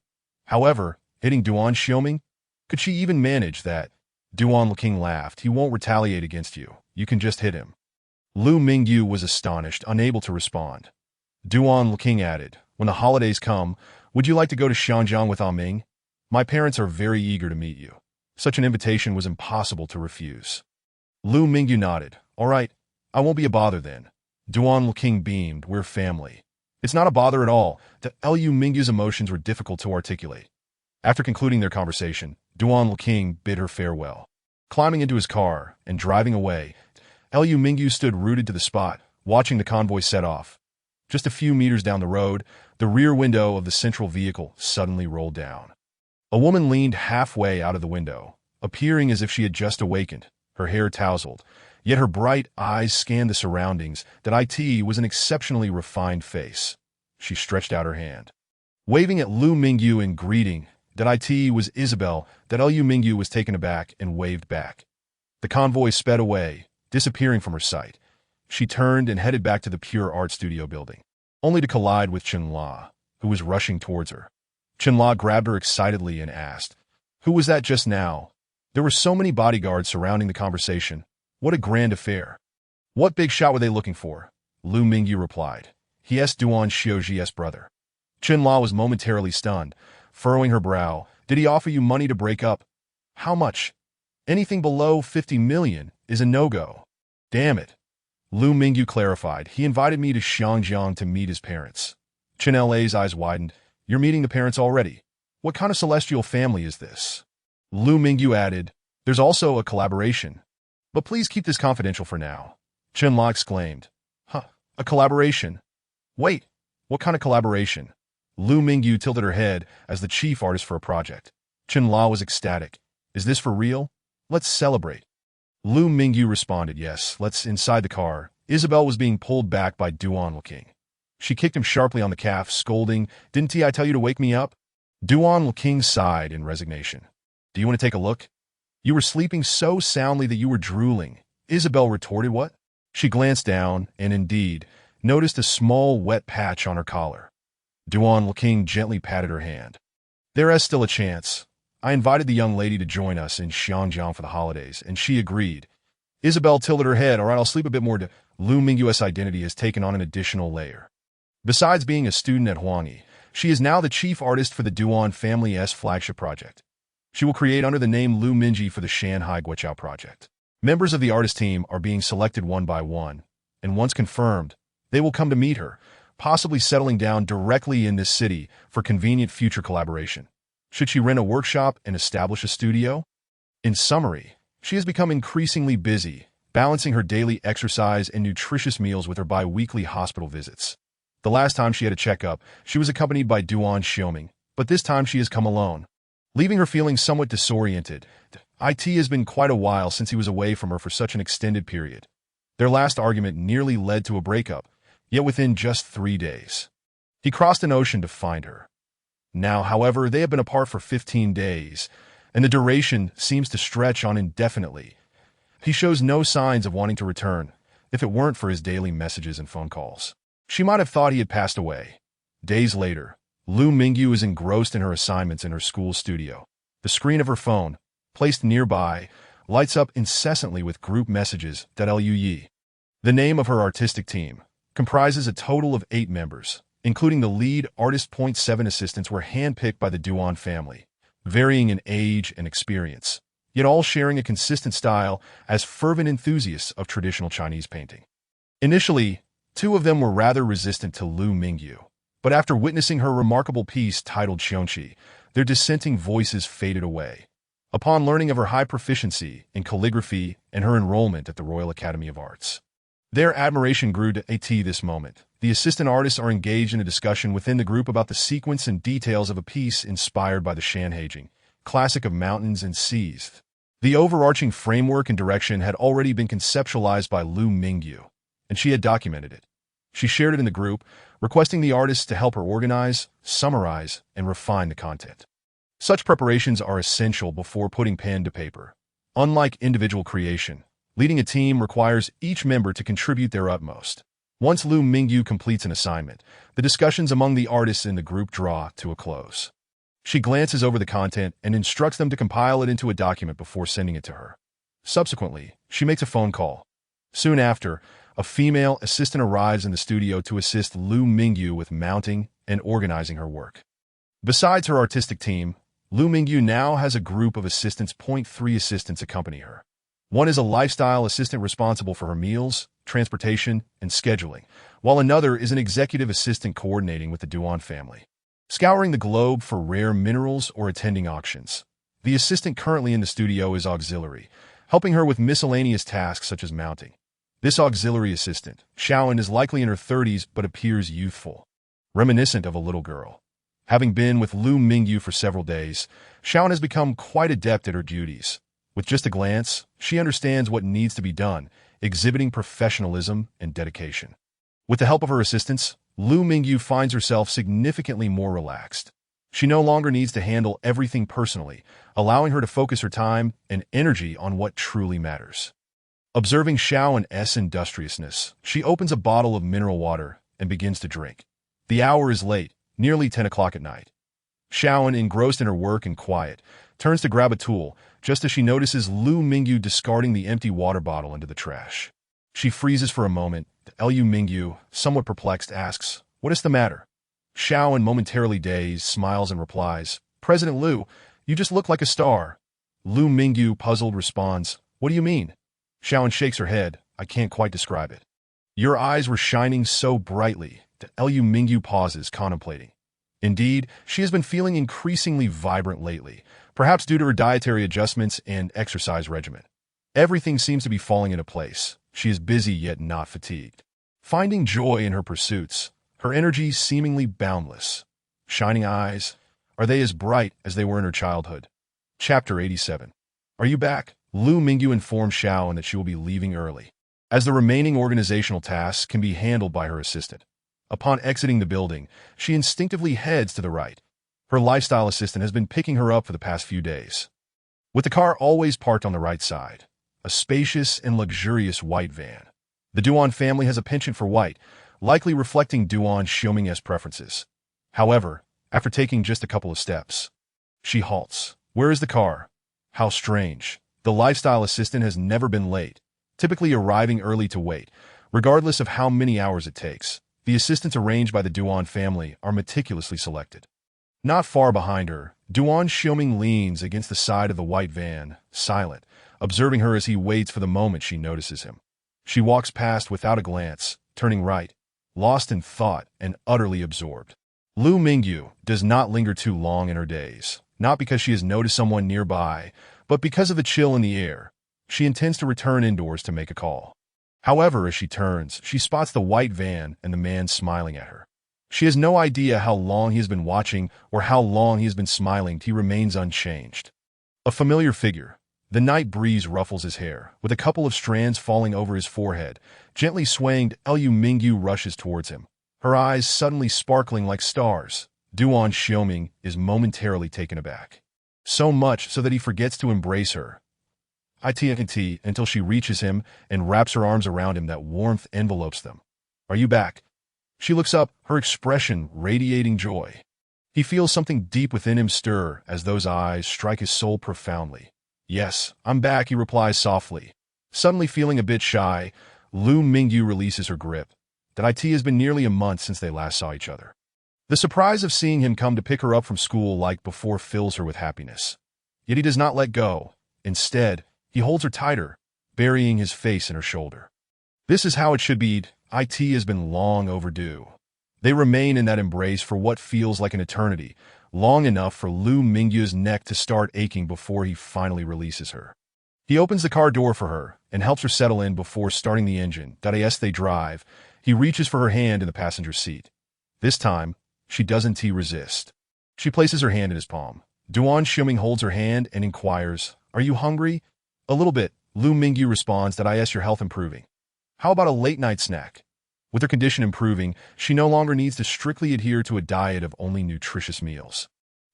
However, hitting Duan Xiaoming? Could she even manage that? Duan Luking laughed. He won't retaliate against you. You can just hit him. Liu Mingyu was astonished, unable to respond. Duan Luking added, when the holidays come, would you like to go to Xianjiang with Ming? My parents are very eager to meet you. Such an invitation was impossible to refuse. Liu Mingyu nodded. All right, I won't be a bother then. Duan Luking beamed. We're family. It's not a bother at all. That Liu Mingyu's emotions were difficult to articulate. After concluding their conversation, Duan Luking bid her farewell. Climbing into his car and driving away, Liu Mingyu stood rooted to the spot, watching the convoy set off. Just a few meters down the road, the rear window of the central vehicle suddenly rolled down. A woman leaned halfway out of the window, appearing as if she had just awakened, her hair tousled, yet her bright eyes scanned the surroundings. That it was an exceptionally refined face. She stretched out her hand, waving at Liu Mingyu in greeting. That it was Isabel. That Liu Mingyu was taken aback and waved back. The convoy sped away, disappearing from her sight. She turned and headed back to the Pure Art Studio building, only to collide with Chen La, who was rushing towards her. Chen La grabbed her excitedly and asked, Who was that just now? There were so many bodyguards surrounding the conversation. What a grand affair. What big shot were they looking for? Liu Mingyu replied. He is Duan Xiaoji's brother. Chen La was momentarily stunned, furrowing her brow. Did he offer you money to break up? How much? Anything below 50 million is a no-go. Damn it. Lu Mingyu clarified. He invited me to Xiangjiang to meet his parents. Chen La's eyes widened. You're meeting the parents already. What kind of celestial family is this? Lu Mingyu added, there's also a collaboration. But please keep this confidential for now. Chen La exclaimed. Huh, a collaboration? Wait, what kind of collaboration? Lu Mingyu tilted her head as the chief artist for a project. Chen La was ecstatic. Is this for real? Let's celebrate. Lu Mingyu responded, yes, let's inside the car. Isabel was being pulled back by Duan Leking. She kicked him sharply on the calf, scolding, didn't I tell you to wake me up? Duan Leking sighed in resignation. Do you want to take a look? You were sleeping so soundly that you were drooling. Isabel retorted, what? She glanced down and, indeed, noticed a small wet patch on her collar. Duan Leking gently patted her hand. There is still a chance. I invited the young lady to join us in Xiangjiang for the holidays, and she agreed. Isabel tilted her head. All right, I'll sleep a bit more. Lu Mingyu's identity has taken on an additional layer. Besides being a student at Huangyi, she is now the chief artist for the Duan family's flagship project. She will create under the name Lu Mingyu for the Shanhai Guoqiao project. Members of the artist team are being selected one by one, and once confirmed, they will come to meet her, possibly settling down directly in this city for convenient future collaboration. Should she rent a workshop and establish a studio? In summary, she has become increasingly busy, balancing her daily exercise and nutritious meals with her bi-weekly hospital visits. The last time she had a checkup, she was accompanied by Duan Xiaoming, but this time she has come alone, leaving her feeling somewhat disoriented. It has been quite a while since he was away from her for such an extended period. Their last argument nearly led to a breakup, yet within just 3 days. He crossed an ocean to find her. Now, however, they have been apart for 15 days, and the duration seems to stretch on indefinitely. He shows no signs of wanting to return, if it weren't for his daily messages and phone calls. She might have thought he had passed away. Days later, Lu Mingyu is engrossed in her assignments in her school studio. The screen of her phone, placed nearby, lights up incessantly with group messages. Luyi. The name of her artistic team comprises a total of 8 members, including the lead artist. 7 assistants were handpicked by the Duan family, varying in age and experience, yet all sharing a consistent style as fervent enthusiasts of traditional Chinese painting. Initially, 2 of them were rather resistant to Lu Mingyu, but after witnessing her remarkable piece titled Xiongqi, their dissenting voices faded away. Upon learning of her high proficiency in calligraphy and her enrollment at the Royal Academy of Arts, their admiration grew to this moment. The assistant artists are engaged in a discussion within the group about the sequence and details of a piece inspired by the Shanhaijing, classic of mountains and seas. The overarching framework and direction had already been conceptualized by Lu Mingyu, and she had documented it. She shared it in the group, requesting the artists to help her organize, summarize, and refine the content. Such preparations are essential before putting pen to paper. Unlike individual creation, leading a team requires each member to contribute their utmost. Once Lu Mingyu completes an assignment, the discussions among the artists in the group draw to a close. She glances over the content and instructs them to compile it into a document before sending it to her. Subsequently, she makes a phone call. Soon after, a female assistant arrives in the studio to assist Lu Mingyu with mounting and organizing her work. Besides her artistic team, Lu Mingyu now has a group of assistants. 3 assistants accompany her. One is a lifestyle assistant responsible for her meals, transportation, and scheduling, while another is an executive assistant coordinating with the Duan family, scouring the globe for rare minerals or attending auctions. The assistant currently in the studio is auxiliary, helping her with miscellaneous tasks such as mounting. This auxiliary assistant, Xiaoan, is likely in her 30s but appears youthful, reminiscent of a little girl. Having been with Lu Mingyu for several days, Xiaoan has become quite adept at her duties. With just a glance, she understands what needs to be done, exhibiting professionalism and dedication. With the help of her assistants, Lu Mingyu finds herself significantly more relaxed. She no longer needs to handle everything personally, allowing her to focus her time and energy on what truly matters. Observing Xiaoan's industriousness, she opens a bottle of mineral water and begins to drink. The hour is late, nearly 10 o'clock at night. Xiaoan, engrossed in her work and quiet, turns to grab a tool, just as she notices Lu Mingyu discarding the empty water bottle into the trash. She freezes for a moment. Lu Mingyu, somewhat perplexed, asks, "What is the matter?" Xiaoan, momentarily dazed, smiles and replies, "President Lu, you just look like a star." Lu Mingyu, puzzled, responds, "What do you mean?" Xiaoan shakes her head. "I can't quite describe it." Your eyes were shining so brightly that Lu Mingyu pauses, contemplating. Indeed, she has been feeling increasingly vibrant lately, perhaps due to her dietary adjustments and exercise regimen. Everything seems to be falling into place. She is busy yet not fatigued, finding joy in her pursuits, her energy seemingly boundless. Shining eyes, are they as bright as they were in her childhood? Chapter 87. Are you back? Lu Mingyu informs Xiaoan that she will be leaving early, as the remaining organizational tasks can be handled by her assistant. Upon exiting the building, she instinctively heads to the right. Her lifestyle assistant has been picking her up for the past few days. With the car always parked on the right side, a spacious and luxurious white van. The Duan family has a penchant for white, likely reflecting Duan Xiaoming's preferences. However, after taking just a couple of steps, she halts. Where is the car? How strange. The lifestyle assistant has never been late, typically arriving early to wait, regardless of how many hours it takes. The assistants arranged by the Duan family are meticulously selected. Not far behind her, Duan Xiaoming leans against the side of the white van, silent, observing her as he waits for the moment she notices him. She walks past without a glance, turning right, lost in thought and utterly absorbed. Lu Mingyu does not linger too long in her days, not because she has noticed someone nearby, but because of the chill in the air. She intends to return indoors to make a call. However, as she turns, she spots the white van and the man smiling at her. She has no idea how long he has been watching or how long he has been smiling. He remains unchanged. A familiar figure. The night breeze ruffles his hair, with a couple of strands falling over his forehead. Gently swaying, Lu Mingyu rushes towards him, her eyes suddenly sparkling like stars. Duan Xiaoming is momentarily taken aback, so much so that he forgets to embrace her. It until she reaches him and wraps her arms around him. That warmth envelopes them. Are you back? She looks up, her expression radiating joy. He feels something deep within him stir as those eyes strike his soul profoundly. Yes, I'm back, he replies softly. Suddenly feeling a bit shy, Lu Mingyu releases her grip. That has been nearly a month since they last saw each other. The surprise of seeing him come to pick her up from school like before fills her with happiness. Yet he does not let go. Instead, he holds her tighter, burying his face in her shoulder. This is how it should be. It has been long overdue. They remain in that embrace for what feels like an eternity, long enough for Lu Mingyu's neck to start aching before he finally releases her. He opens the car door for her and helps her settle in before starting the engine. As they drive, he reaches for her hand in the passenger seat. This time, she doesn't resist. She places her hand in his palm. Duan Xiaoming holds her hand and inquires, "Are you hungry?" "A little bit," Lu Mingyu responds. Your health improving. How about a late-night snack? With her condition improving, she no longer needs to strictly adhere to a diet of only nutritious meals.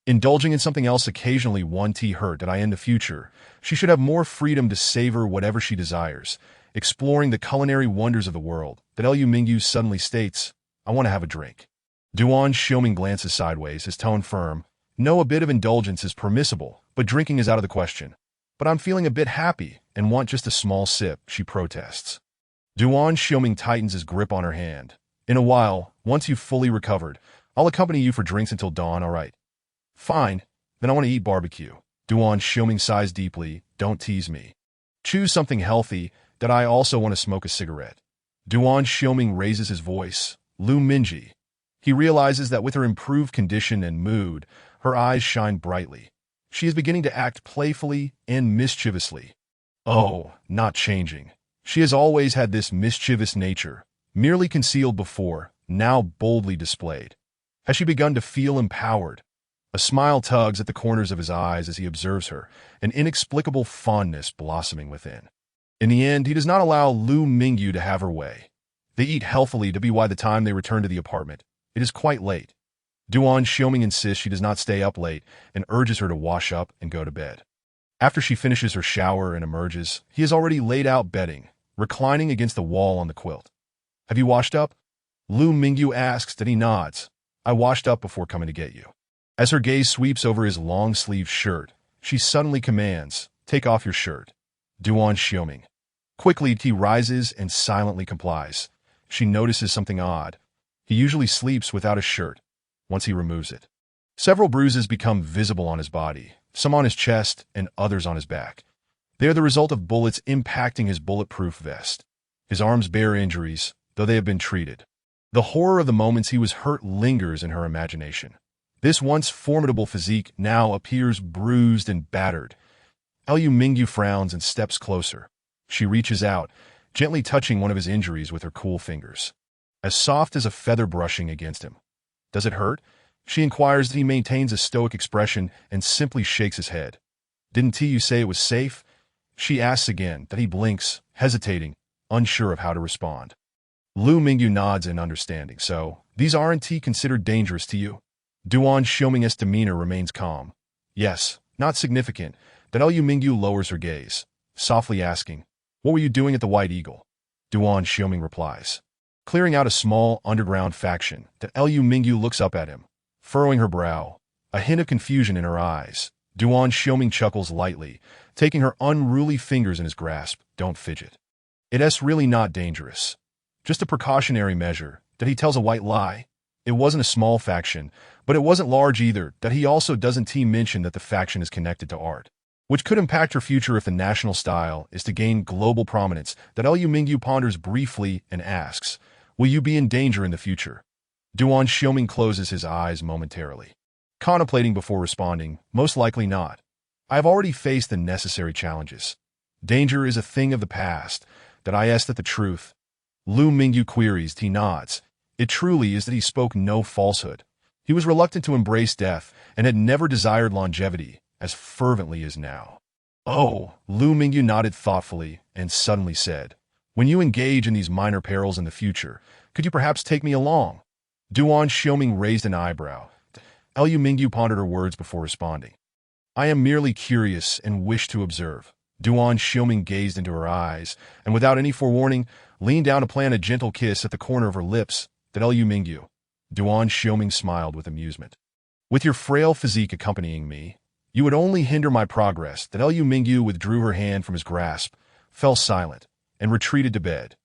Indulging in something else occasionally won't hurt. In the future, she should have more freedom to savor whatever she desires, exploring the culinary wonders of the world. Lu Mingyu suddenly states, "I want to have a drink." Duan Xiaoming glances sideways, his tone firm. "No, a bit of indulgence is permissible, but drinking is out of the question." "But I'm feeling a bit happy and want just a small sip," she protests. Duan Xiaoming tightens his grip on her hand. "In a while, once you've fully recovered, I'll accompany you for drinks until dawn, all right?" "Fine. Then I want to eat barbecue." Duan Xiaoming sighs deeply. "Don't tease me. Choose something healthy. I also want to smoke a cigarette." Duan Xiaoming raises his voice. "Lu Mingyu." He realizes that with her improved condition and mood, her eyes shine brightly. She is beginning to act playfully and mischievously. Oh, not changing. She has always had this mischievous nature, merely concealed before, now boldly displayed. Has she begun to feel empowered? A smile tugs at the corners of his eyes as he observes her, an inexplicable fondness blossoming within. In the end, he does not allow Lu Mingyu to have her way. They eat healthily by the time they return to the apartment. It is quite late. Duan Xiaoming insists she does not stay up late and urges her to wash up and go to bed. After she finishes her shower and emerges, he has already laid out bedding, reclining against the wall on the quilt. "Have you washed up?" Lu Mingyu asks. He nods. "I washed up before coming to get you." As her gaze sweeps over his long-sleeved shirt, she suddenly commands, "Take off your shirt." Duan Xiaoming. Quickly, he rises and silently complies. She notices something odd. He usually sleeps without a shirt. Once he removes it, several bruises become visible on his body. some on his chest and others on his back. They are the result of bullets impacting his bulletproof vest. His arms bear injuries, though they have been treated. The horror of the moments he was hurt lingers in her imagination. This once formidable physique now appears bruised and battered. Liu Mingyu frowns and steps closer. She reaches out, gently touching one of his injuries with her cool fingers. As soft as a feather brushing against him. Does it hurt? She inquires that he maintains a stoic expression and simply shakes his head. Didn't you say it was safe? She asks again, that he blinks, hesitating, unsure of how to respond. Liu Mingyu nods in understanding. So, these aren't considered dangerous to you? Duan Xiaoming's demeanor remains calm. Yes, not significant. Then Liu Mingyu lowers her gaze, softly asking, what were you doing at the White Eagle? Duan Xiaoming replies. Clearing out a small, underground faction, that Liu Mingyu looks up at him, furrowing her brow, a hint of confusion in her eyes. Duan Xiaoming chuckles lightly, taking her unruly fingers in his grasp. Don't fidget. It's really not dangerous. Just a precautionary measure. That he tells a white lie. It wasn't a small faction, but it wasn't large either. That he also doesn't mention that the faction is connected to art, which could impact her future if the national style is to gain global prominence. That Liu Mingyu ponders briefly and asks, will you be in danger in the future? Duan Xiaoming closes his eyes momentarily, contemplating before responding, most likely not. I have already faced the necessary challenges. Danger is a thing of the past. That I ask that the truth. Liu Mingyu queries. He nods. It truly is that he spoke no falsehood. He was reluctant to embrace death and had never desired longevity as fervently as now. Oh, Liu Mingyu nodded thoughtfully and suddenly said, when you engage in these minor perils in the future, could you perhaps take me along? Duan Xiaoming raised an eyebrow. Liu Mingyu pondered her words before responding. I am merely curious and wish to observe. Duan Xiaoming gazed into her eyes, and without any forewarning, leaned down to plant a gentle kiss at the corner of her lips. That Liu Mingyu. Duan Xiaoming smiled with amusement. With your frail physique accompanying me, you would only hinder my progress. That Liu Mingyu withdrew her hand from his grasp, fell silent, and retreated to bed.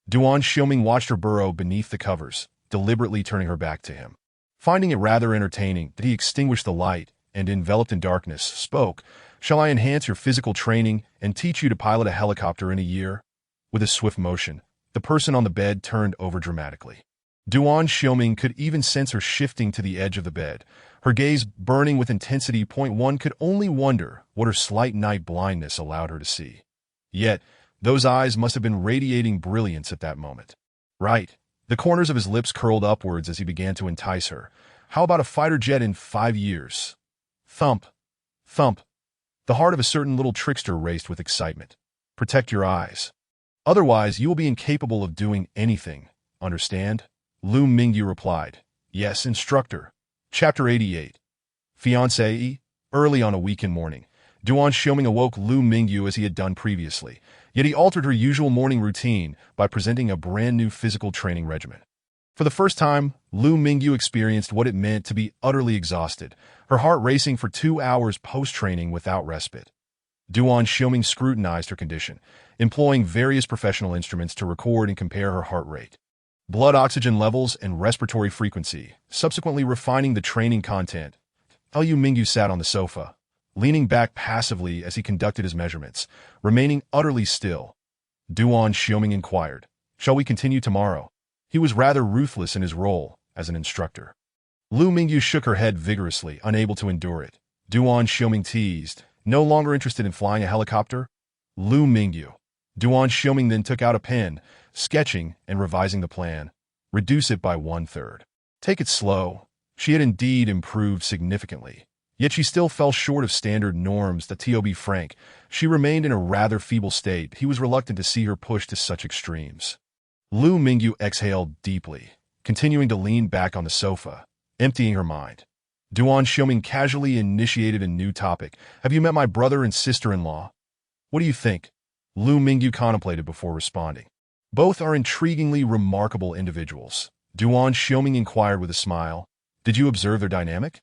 Duan Xiaoming watched her burrow beneath the covers, deliberately turning her back to him. Finding it rather entertaining that he extinguished the light and, enveloped in darkness, spoke, shall I enhance your physical training and teach you to pilot a helicopter in a year? With a swift motion, the person on the bed turned over dramatically. Duan Xiaoming could even sense her shifting to the edge of the bed, her gaze burning with intensity. One could only wonder what her slight night blindness allowed her to see. Yet, those eyes must have been radiating brilliance at that moment. Right. The corners of his lips curled upwards as he began to entice her. How about a fighter jet in 5 years? Thump. Thump. The heart of a certain little trickster raced with excitement. Protect your eyes. Otherwise, you will be incapable of doing anything. Understand? Liu Mingyu replied. Yes, instructor. Chapter 88. Fiancé. Early on a weekend morning, Duan Xiaoming awoke Liu Mingyu as he had done previously, yet he altered her usual morning routine by presenting a brand new physical training regimen. For the first time, Liu Mingyu experienced what it meant to be utterly exhausted, her heart racing for 2 hours post-training without respite. Duan Xiaoming scrutinized her condition, employing various professional instruments to record and compare her heart rate, blood oxygen levels, and respiratory frequency, subsequently refining the training content. Liu Mingyu sat on the sofa, leaning back passively as he conducted his measurements, remaining utterly still. Duan Xiaoming inquired, shall we continue tomorrow? He was rather ruthless in his role as an instructor. Liu Mingyu shook her head vigorously, unable to endure it. Duan Xiaoming teased, no longer interested in flying a helicopter? Liu Mingyu. Duan Xiaoming then took out a pen, sketching and revising the plan. Reduce it by 1/3. Take it slow. She had indeed improved significantly. Yet she still fell short of standard norms. To be frank, she remained in a rather feeble state. He was reluctant to see her pushed to such extremes. Liu Mingyu exhaled deeply, continuing to lean back on the sofa, emptying her mind. Duan Xiaoming casually initiated a new topic. Have you met my brother and sister-in-law? What do you think? Liu Mingyu contemplated before responding. Both are intriguingly remarkable individuals. Duan Xiaoming inquired with a smile. Did you observe their dynamic?